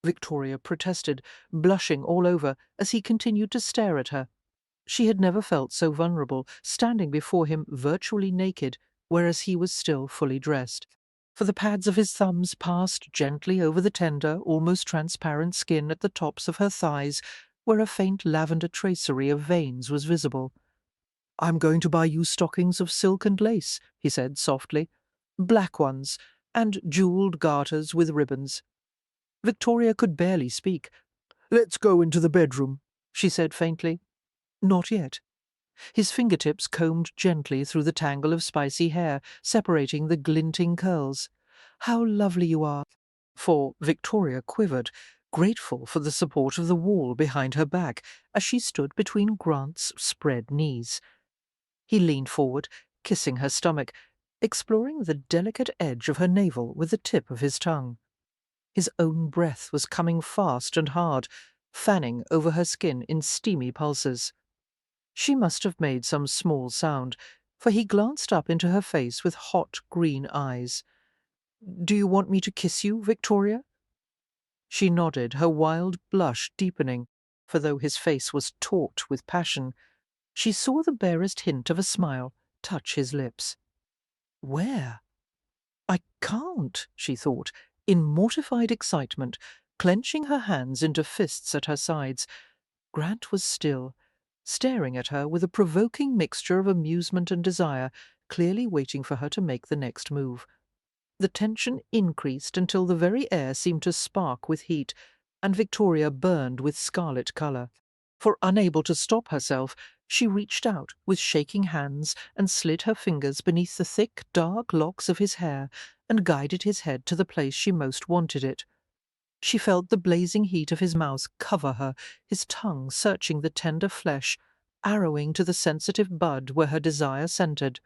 Victoria protested, blushing all over as he continued to stare at her. She had never felt so vulnerable, standing before him virtually naked, whereas he was still fully dressed. For the pads of his thumbs passed gently over the tender, almost transparent skin at the tops of her thighs, where a faint lavender tracery of veins was visible. "I'm going to buy you stockings of silk and lace," he said softly. "Black ones, and jewelled garters with ribbons." Victoria could barely speak. "Let's go into the bedroom," she said faintly. "Not yet." His fingertips combed gently through the tangle of spicy hair, separating the glinting curls. "How lovely you are!" For Victoria quivered, grateful for the support of the wall behind her back, as she stood between Grant's spread knees. He leaned forward, kissing her stomach, exploring the delicate edge of her navel with the tip of his tongue. His own breath was coming fast and hard, fanning over her skin in steamy pulses. She must have made some small sound, for he glanced up into her face with hot green eyes. "Do you want me to kiss you, Victoria?" She nodded, her wild blush deepening, for though his face was taut with passion, she saw the barest hint of a smile touch his lips. "Where?" "I can't," she thought, in mortified excitement, clenching her hands into fists at her sides. Grant was still, staring at her with a provoking mixture of amusement and desire, clearly waiting for her to make the next move. The tension increased until the very air seemed to spark with heat, and Victoria burned with scarlet colour. For, unable to stop herself, she reached out with shaking hands and slid her fingers beneath the thick, dark locks of his hair and guided his head to the place she most wanted it. She felt the blazing heat of his mouth cover her, his tongue searching the tender flesh, arrowing to the sensitive bud where her desire centred.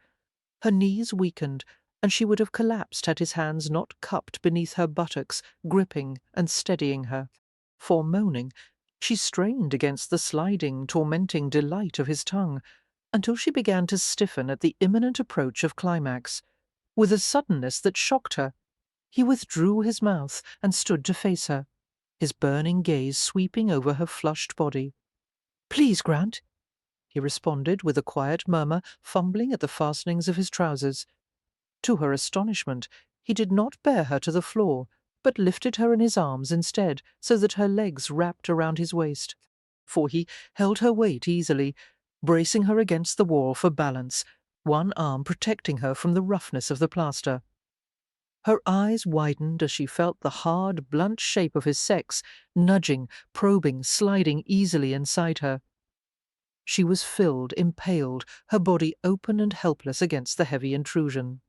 Her knees weakened, and she would have collapsed had his hands not cupped beneath her buttocks, gripping and steadying her. For, moaning, she strained against the sliding, tormenting delight of his tongue, until she began to stiffen at the imminent approach of climax. With a suddenness that shocked her, he withdrew his mouth and stood to face her, his burning gaze sweeping over her flushed body. "Please, Grant," he responded with a quiet murmur, fumbling at the fastenings of his trousers. To her astonishment, he did not bear her to the floor, but lifted her in his arms instead, so that her legs wrapped around his waist. For he held her weight easily, bracing her against the wall for balance, one arm protecting her from the roughness of the plaster. Her eyes widened as she felt the hard, blunt shape of his sex, nudging, probing, sliding easily inside her. She was filled, impaled, her body open and helpless against the heavy intrusion.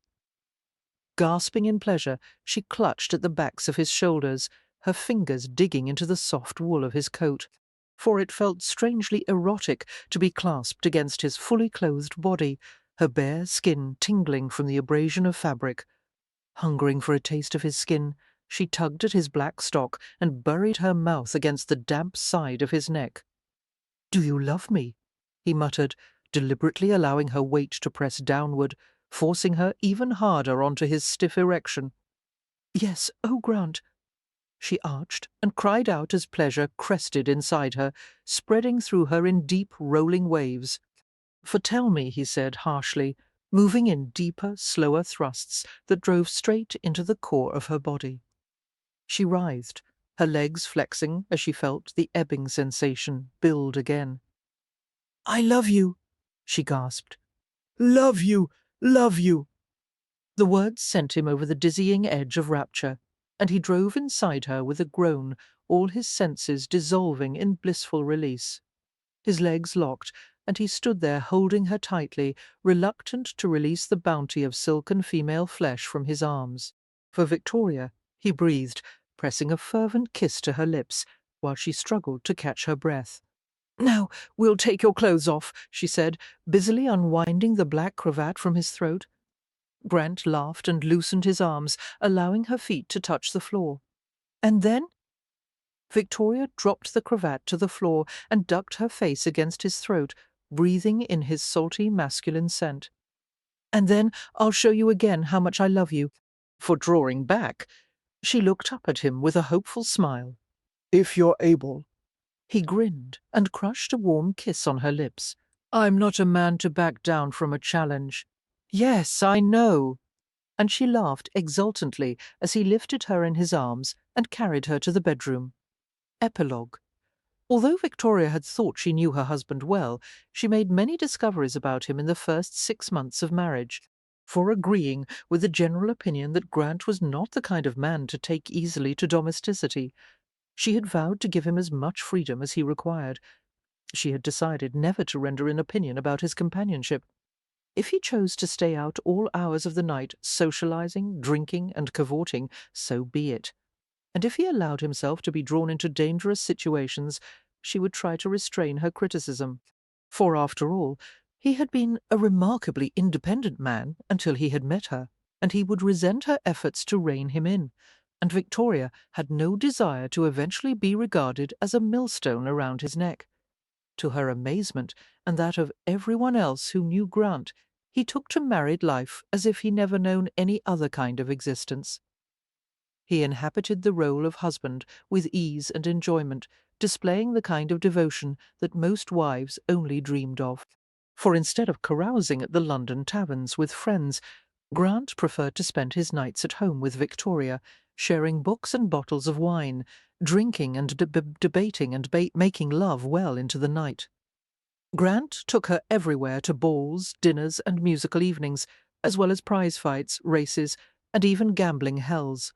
Gasping in pleasure, she clutched at the backs of his shoulders, her fingers digging into the soft wool of his coat, for it felt strangely erotic to be clasped against his fully clothed body, her bare skin tingling from the abrasion of fabric. Hungering for a taste of his skin, she tugged at his black stock and buried her mouth against the damp side of his neck. "Do you love me?" he muttered, deliberately allowing her weight to press downward, forcing her even harder onto his stiff erection. "Yes, oh, Grant." She arched and cried out as pleasure crested inside her, spreading through her in deep, rolling waves. "For tell me," he said harshly, moving in deeper, slower thrusts that drove straight into the core of her body. She writhed, her legs flexing as she felt the ebbing sensation build again. "I love you," she gasped. "Love you, love you." The words sent him over the dizzying edge of rapture, and he drove inside her with a groan, all his senses dissolving in blissful release. His legs locked, and he stood there holding her tightly, reluctant to release the bounty of silken female flesh from his arms. For Victoria, he breathed, pressing a fervent kiss to her lips, while she struggled to catch her breath. "Now we'll take your clothes off," she said, busily unwinding the black cravat from his throat. Grant laughed and loosened his arms, allowing her feet to touch the floor. "And then?" Victoria dropped the cravat to the floor and ducked her face against his throat, breathing in his salty masculine scent. "And then I'll show you again how much I love you." For drawing back, she looked up at him with a hopeful smile. If you're able. He grinned and crushed a warm kiss on her lips. "I'm not a man to back down from a challenge." "Yes, I know." And she laughed exultantly as he lifted her in his arms and carried her to the bedroom. Epilogue. Although Victoria had thought she knew her husband well, she made many discoveries about him in the first 6 months of marriage. For agreeing with the general opinion that Grant was not the kind of man to take easily to domesticity, she had vowed to give him as much freedom as he required. She had decided never to render an opinion about his companionship. If he chose to stay out all hours of the night, socializing, drinking, and cavorting, so be it. And if he allowed himself to be drawn into dangerous situations, she would try to restrain her criticism. For, after all, he had been a remarkably independent man until he had met her, and he would resent her efforts to rein him in, and Victoria had no desire to eventually be regarded as a millstone around his neck. To her amazement, and that of everyone else who knew Grant, he took to married life as if he never known any other kind of existence. He inhabited the role of husband with ease and enjoyment, displaying the kind of devotion that most wives only dreamed of. For instead of carousing at the London taverns with friends, Grant preferred to spend his nights at home with Victoria, sharing books and bottles of wine, drinking and debating and making love well into the night. Grant took her everywhere to balls, dinners, and musical evenings, as well as prize fights, races, and even gambling hells.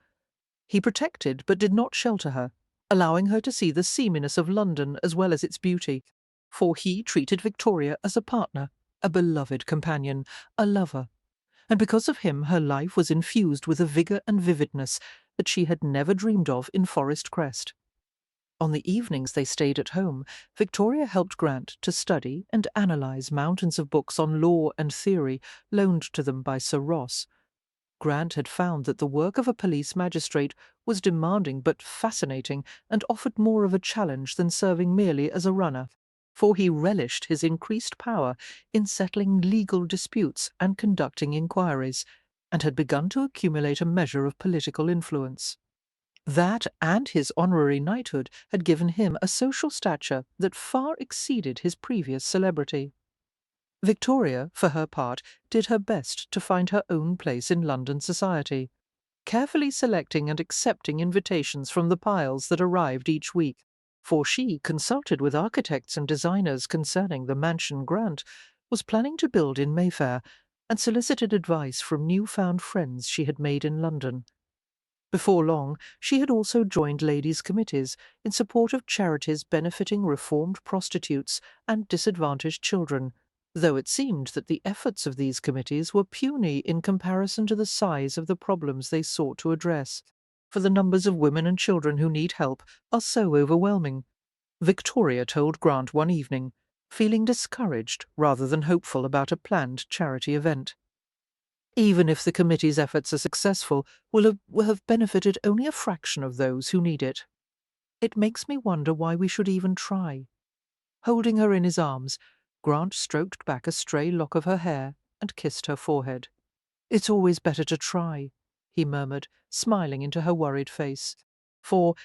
He protected but did not shelter her, allowing her to see the seaminess of London as well as its beauty, for he treated Victoria as a partner, a beloved companion, a lover, and because of him her life was infused with a vigour and vividness that she had never dreamed of in Forest Crest. On the evenings they stayed at home, Victoria helped Grant to study and analyse mountains of books on law and theory loaned to them by Sir Ross. Grant had found that the work of a police magistrate was demanding but fascinating, and offered more of a challenge than serving merely as a runner, for he relished his increased power in settling legal disputes and conducting inquiries, and had begun to accumulate a measure of political influence. That and his honorary knighthood had given him a social stature that far exceeded his previous celebrity. Victoria, for her part, did her best to find her own place in London society, carefully selecting and accepting invitations from the piles that arrived each week, for she consulted with architects and designers concerning the mansion Grant was planning to build in Mayfair, and solicited advice from new-found friends she had made in London. Before long, she had also joined ladies' committees in support of charities benefiting reformed prostitutes and disadvantaged children, though it seemed that the efforts of these committees were puny in comparison to the size of the problems they sought to address, for the numbers of women and children who need help are so overwhelming. Victoria told Grant one evening, feeling discouraged rather than hopeful about a planned charity event. "Even if the committee's efforts are successful, will have benefited only a fraction of those who need it. It makes me wonder why we should even try." Holding her in his arms, Grant stroked back a stray lock of her hair and kissed her forehead. "It's always better to try," he murmured, smiling into her worried face. For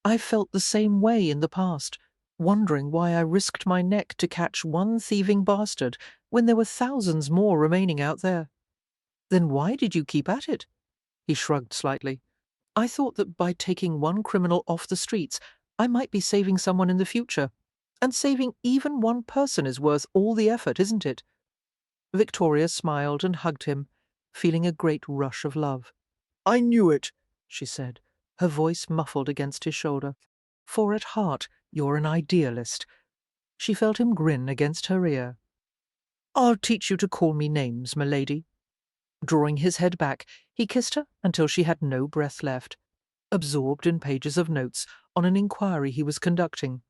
I felt the same way in the past, wondering why I risked my neck to catch one thieving bastard when there were thousands more remaining out there. Then why did you keep at it? He shrugged slightly. I thought that by taking one criminal off the streets, I might be saving someone in the future. And saving even one person is worth all the effort, isn't it? Victoria smiled and hugged him, feeling a great rush of love. I knew it, she said, her voice muffled against his shoulder. For at heart, you're an idealist. She felt him grin against her ear. I'll teach you to call me names, m'lady. Drawing his head back, he kissed her until she had no breath left, absorbed in pages of notes on an inquiry he was conducting.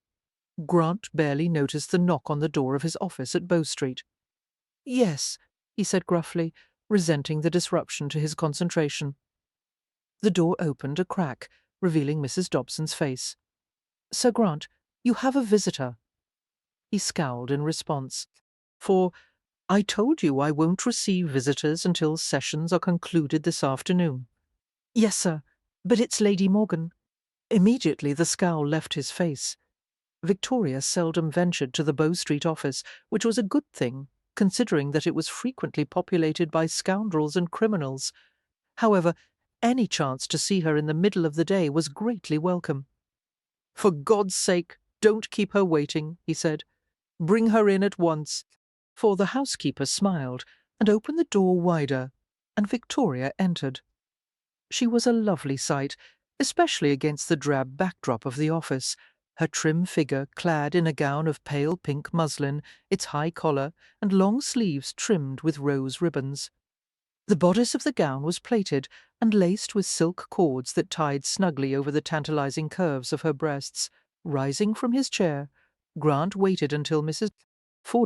Grant barely noticed the knock on the door of his office at Bow Street. Yes, he said gruffly, resenting the disruption to his concentration. The door opened a crack, revealing Mrs. Dobson's face. Sir Grant, you have a visitor. He scowled in response. For I told you I won't receive visitors until sessions are concluded this afternoon. Yes, sir, but it's Lady Morgan. Immediately the scowl left his face. Victoria seldom ventured to the Bow Street office, which was a good thing, considering that it was frequently populated by scoundrels and criminals. However, any chance to see her in the middle of the day was greatly welcome. For God's sake, don't keep her waiting, he said. Bring her in at once. For the housekeeper smiled and opened the door wider, and Victoria entered. She was a lovely sight, especially against the drab backdrop of the office, her trim figure clad in a gown of pale pink muslin, its high collar and long sleeves trimmed with rose ribbons. The bodice of the gown was plaited and laced with silk cords that tied snugly over the tantalizing curves of her breasts. Rising from his chair, Grant waited until Mrs.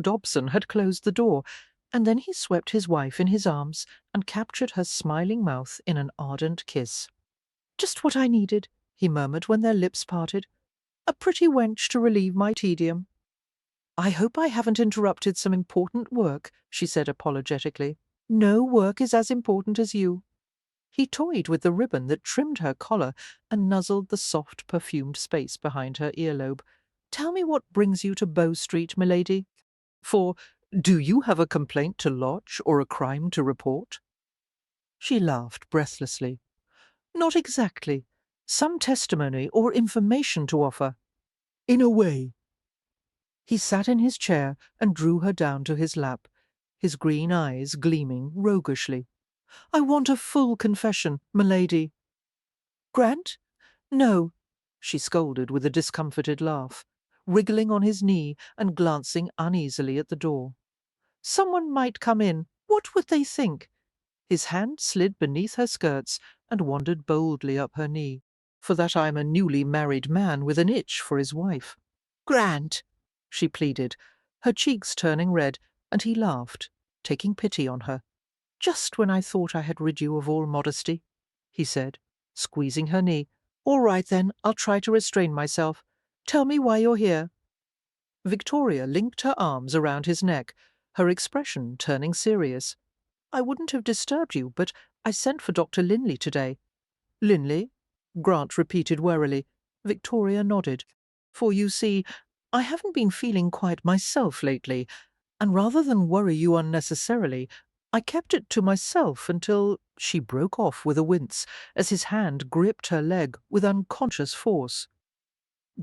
Dobson had closed the door, and then he swept his wife in his arms and captured her smiling mouth in an ardent kiss. Just what I needed, he murmured when their lips parted. A pretty wench to relieve my tedium. I hope I haven't interrupted some important work, she said apologetically. No work is as important as you. He toyed with the ribbon that trimmed her collar and nuzzled the soft, perfumed space behind her earlobe. Tell me what brings you to Bow Street, m'lady. For do you have a complaint to lodge or a crime to report? She laughed breathlessly. Not exactly. Some testimony or information to offer. In a way. He sat in his chair and drew her down to his lap, his green eyes gleaming roguishly. I want a full confession, m'lady. Grant? No, she scolded with a discomfited laugh, wriggling on his knee and glancing uneasily at the door. Someone might come in. What would they think? His hand slid beneath her skirts and wandered boldly up her knee. For that I am a newly married man with an itch for his wife. Grant, she pleaded, her cheeks turning red, and he laughed, taking pity on her. Just when I thought I had rid you of all modesty, he said, squeezing her knee. All right, then, I'll try to restrain myself. Tell me why you're here. Victoria linked her arms around his neck, her expression turning serious. I wouldn't have disturbed you, but I sent for Dr. Linley today. Linley? Grant repeated warily. Victoria nodded. For you see, I haven't been feeling quite myself lately, and rather than worry you unnecessarily, I kept it to myself until she broke off with a wince as his hand gripped her leg with unconscious force.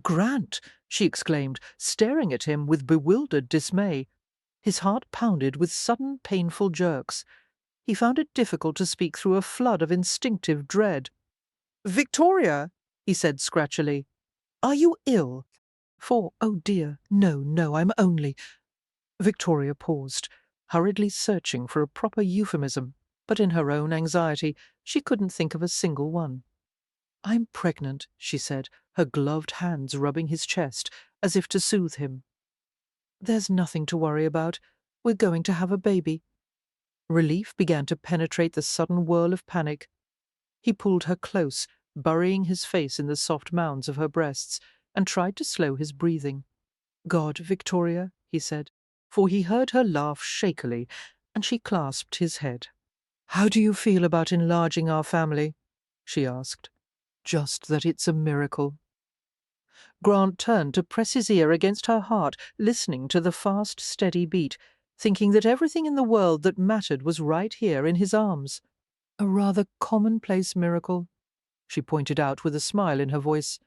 Grant, she exclaimed, staring at him with bewildered dismay. His heart pounded with sudden painful jerks. He found it difficult to speak through a flood of instinctive dread. Victoria, he said scratchily, are you ill? For, oh dear, no, I'm only... Victoria paused, hurriedly searching for a proper euphemism, but in her own anxiety she couldn't think of a single one. I'm pregnant, she said, her gloved hands rubbing his chest, as if to soothe him. There's nothing to worry about. We're going to have a baby. Relief began to penetrate the sudden whirl of panic. He pulled her close, burying his face in the soft mounds of her breasts, and tried to slow his breathing. God, Victoria, he said, for he heard her laugh shakily, and she clasped his head. How do you feel about enlarging our family? She asked. Just that it's a miracle. Grant turned to press his ear against her heart, listening to the fast, steady beat, thinking that everything in the world that mattered was right here in his arms. A rather commonplace miracle, she pointed out with a smile in her voice.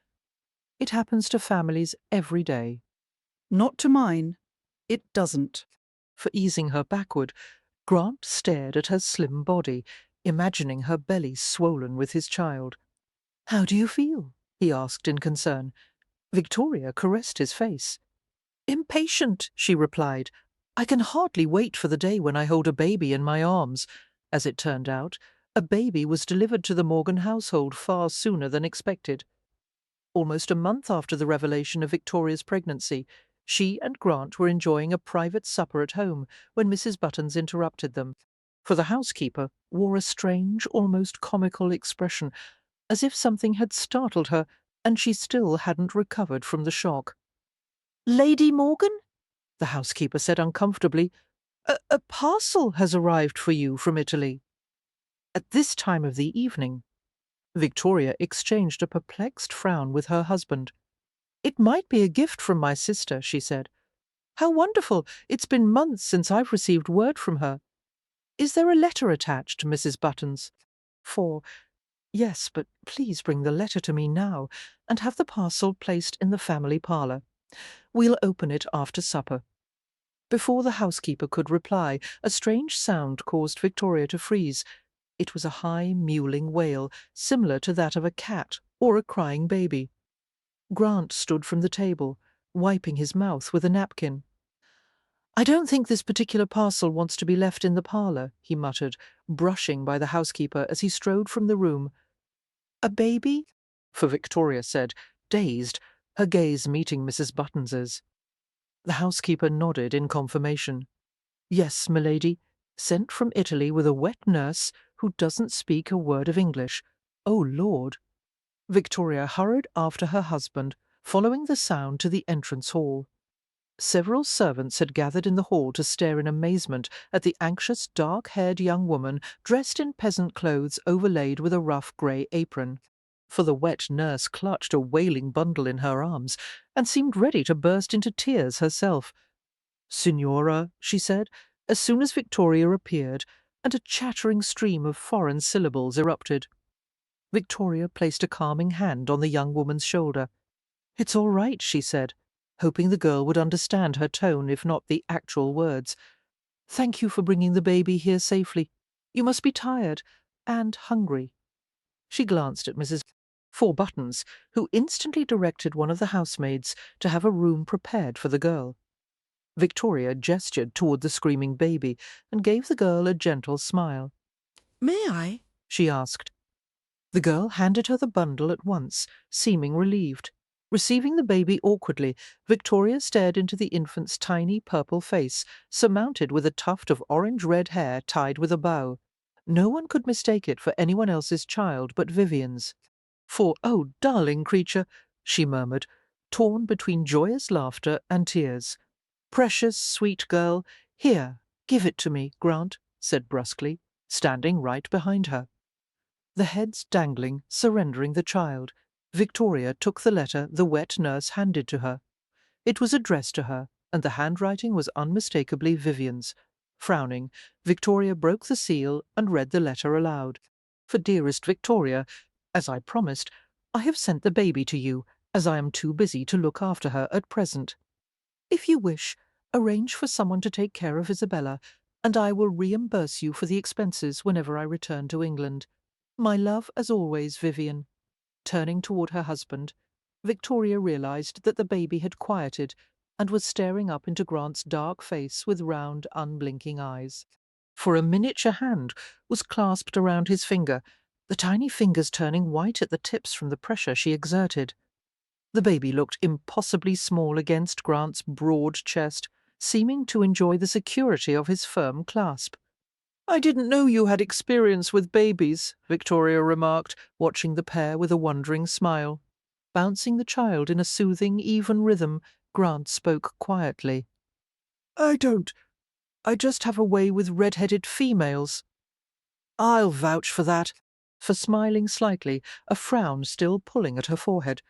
It happens to families every day. Not to mine. It doesn't. For easing her backward, Grant stared at her slim body, imagining her belly swollen with his child. "How do you feel?" he asked in concern. Victoria caressed his face. "Impatient," she replied. "I can hardly wait for the day when I hold a baby in my arms." As it turned out, a baby was delivered to the Morgan household far sooner than expected. Almost a month after the revelation of Victoria's pregnancy, she and Grant were enjoying a private supper at home when Mrs. Buttons interrupted them, for the housekeeper wore a strange, almost comical expression, as if something had startled her and she still hadn't recovered from the shock. "Lady Morgan?" the housekeeper said uncomfortably. A parcel has arrived for you from Italy." At this time of the evening, Victoria exchanged a perplexed frown with her husband. "It might be a gift from my sister," she said. "How wonderful! It's been months since I've received word from her. Is there a letter attached, Mrs. Buttons?" "Yes, but please bring the letter to me now, and have the parcel placed in the family parlour. We'll open it after supper." Before the housekeeper could reply, a strange sound caused Victoria to freeze. It was a high, mewling wail, similar to that of a cat or a crying baby. Grant stood from the table, wiping his mouth with a napkin. "I don't think this particular parcel wants to be left in the parlour," he muttered, brushing by the housekeeper as he strode from the room. "A baby?" for Victoria said, dazed, her gaze meeting Mrs. Buttons's. The housekeeper nodded in confirmation. "Yes, milady. Sent from Italy with a wet nurse who doesn't speak a word of English. Oh, Lord!" Victoria hurried after her husband, following the sound to the entrance hall. Several servants had gathered in the hall to stare in amazement at the anxious, dark-haired young woman dressed in peasant clothes overlaid with a rough grey apron. For the wet nurse clutched a wailing bundle in her arms and seemed ready to burst into tears herself. "Signora," she said, as soon as Victoria appeared, and a chattering stream of foreign syllables erupted. Victoria placed a calming hand on the young woman's shoulder. "It's all right," she said, hoping the girl would understand her tone if not the actual words. "Thank you for bringing the baby here safely. You must be tired and hungry." She glanced at Mrs. Buttons, who instantly directed one of the housemaids to have a room prepared for the girl. Victoria gestured toward the screaming baby and gave the girl a gentle smile. May I? She asked. The girl handed her the bundle at once, seeming relieved. Receiving the baby awkwardly, Victoria stared into the infant's tiny purple face, surmounted with a tuft of orange-red hair tied with a bow. No one could mistake it for anyone else's child but Vivian's. "Oh, darling creature," she murmured, torn between joyous laughter and tears. "Precious, sweet girl. Here, give it to me, Grant," said brusquely, standing right behind her. The heads dangling, surrendering the child, Victoria took the letter the wet nurse handed to her. It was addressed to her, and the handwriting was unmistakably Vivian's. Frowning, Victoria broke the seal and read the letter aloud. "For dearest Victoria, as I promised, I have sent the baby to you, as I am too busy to look after her at present. If you wish, arrange for someone to take care of Isabella, and I will reimburse you for the expenses whenever I return to England. My love as always, Vivian." Turning toward her husband, Victoria realized that the baby had quieted and was staring up into Grant's dark face with round, unblinking eyes. For a miniature hand was clasped around his finger, the tiny fingers turning white at the tips from the pressure she exerted. The baby looked impossibly small against Grant's broad chest, seeming to enjoy the security of his firm clasp. "I didn't know you had experience with babies," Victoria remarked, watching the pair with a wondering smile. Bouncing the child in a soothing, even rhythm, Grant spoke quietly. "I don't. I just have a way with red-headed females." "I'll vouch for that," for smiling slightly, a frown still pulling at her forehead.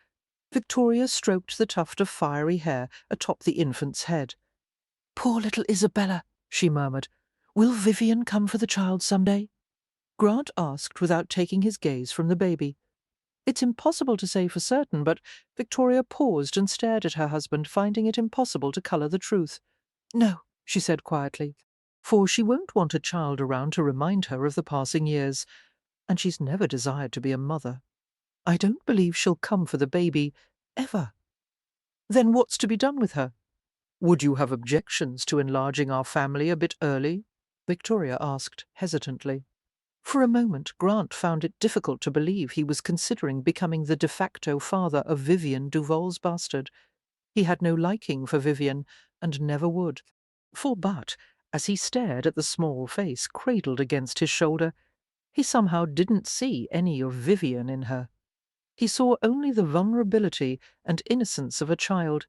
Victoria stroked the tuft of fiery hair atop the infant's head. "Poor little Isabella," she murmured. "Will Vivian come for the child some day?" Grant asked without taking his gaze from the baby. It's impossible to say for certain, but Victoria paused and stared at her husband, finding it impossible to colour the truth. "No," she said quietly, "for she won't want a child around to remind her of the passing years, and she's never desired to be a mother. I don't believe she'll come for the baby, ever." "Then what's to be done with her?" "Would you have objections to enlarging our family a bit early?" Victoria asked hesitantly. For a moment, Grant found it difficult to believe he was considering becoming the de facto father of Vivian Duval's bastard. He had no liking for Vivian, and never would. But, as he stared at the small face cradled against his shoulder, he somehow didn't see any of Vivian in her. He saw only the vulnerability and innocence of a child,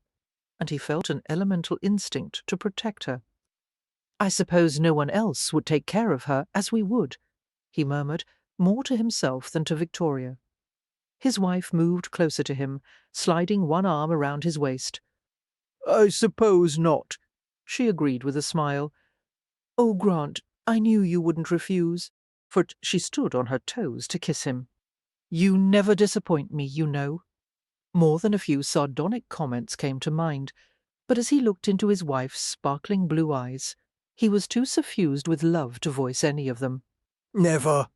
and he felt an elemental instinct to protect her. "I suppose no one else would take care of her as we would," he murmured, more to himself than to Victoria. His wife moved closer to him, sliding one arm around his waist. "I suppose not," she agreed with a smile. "Oh, Grant, I knew you wouldn't refuse," for she stood on her toes to kiss him. "You never disappoint me, you know." More than a few sardonic comments came to mind, but as he looked into his wife's sparkling blue eyes, he was too suffused with love to voice any of them. Never,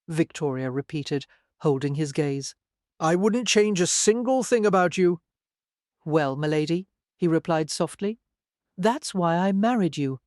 Victoria repeated, holding his gaze. I wouldn't change a single thing about you. "Well, milady," he replied softly, "that's why I married you.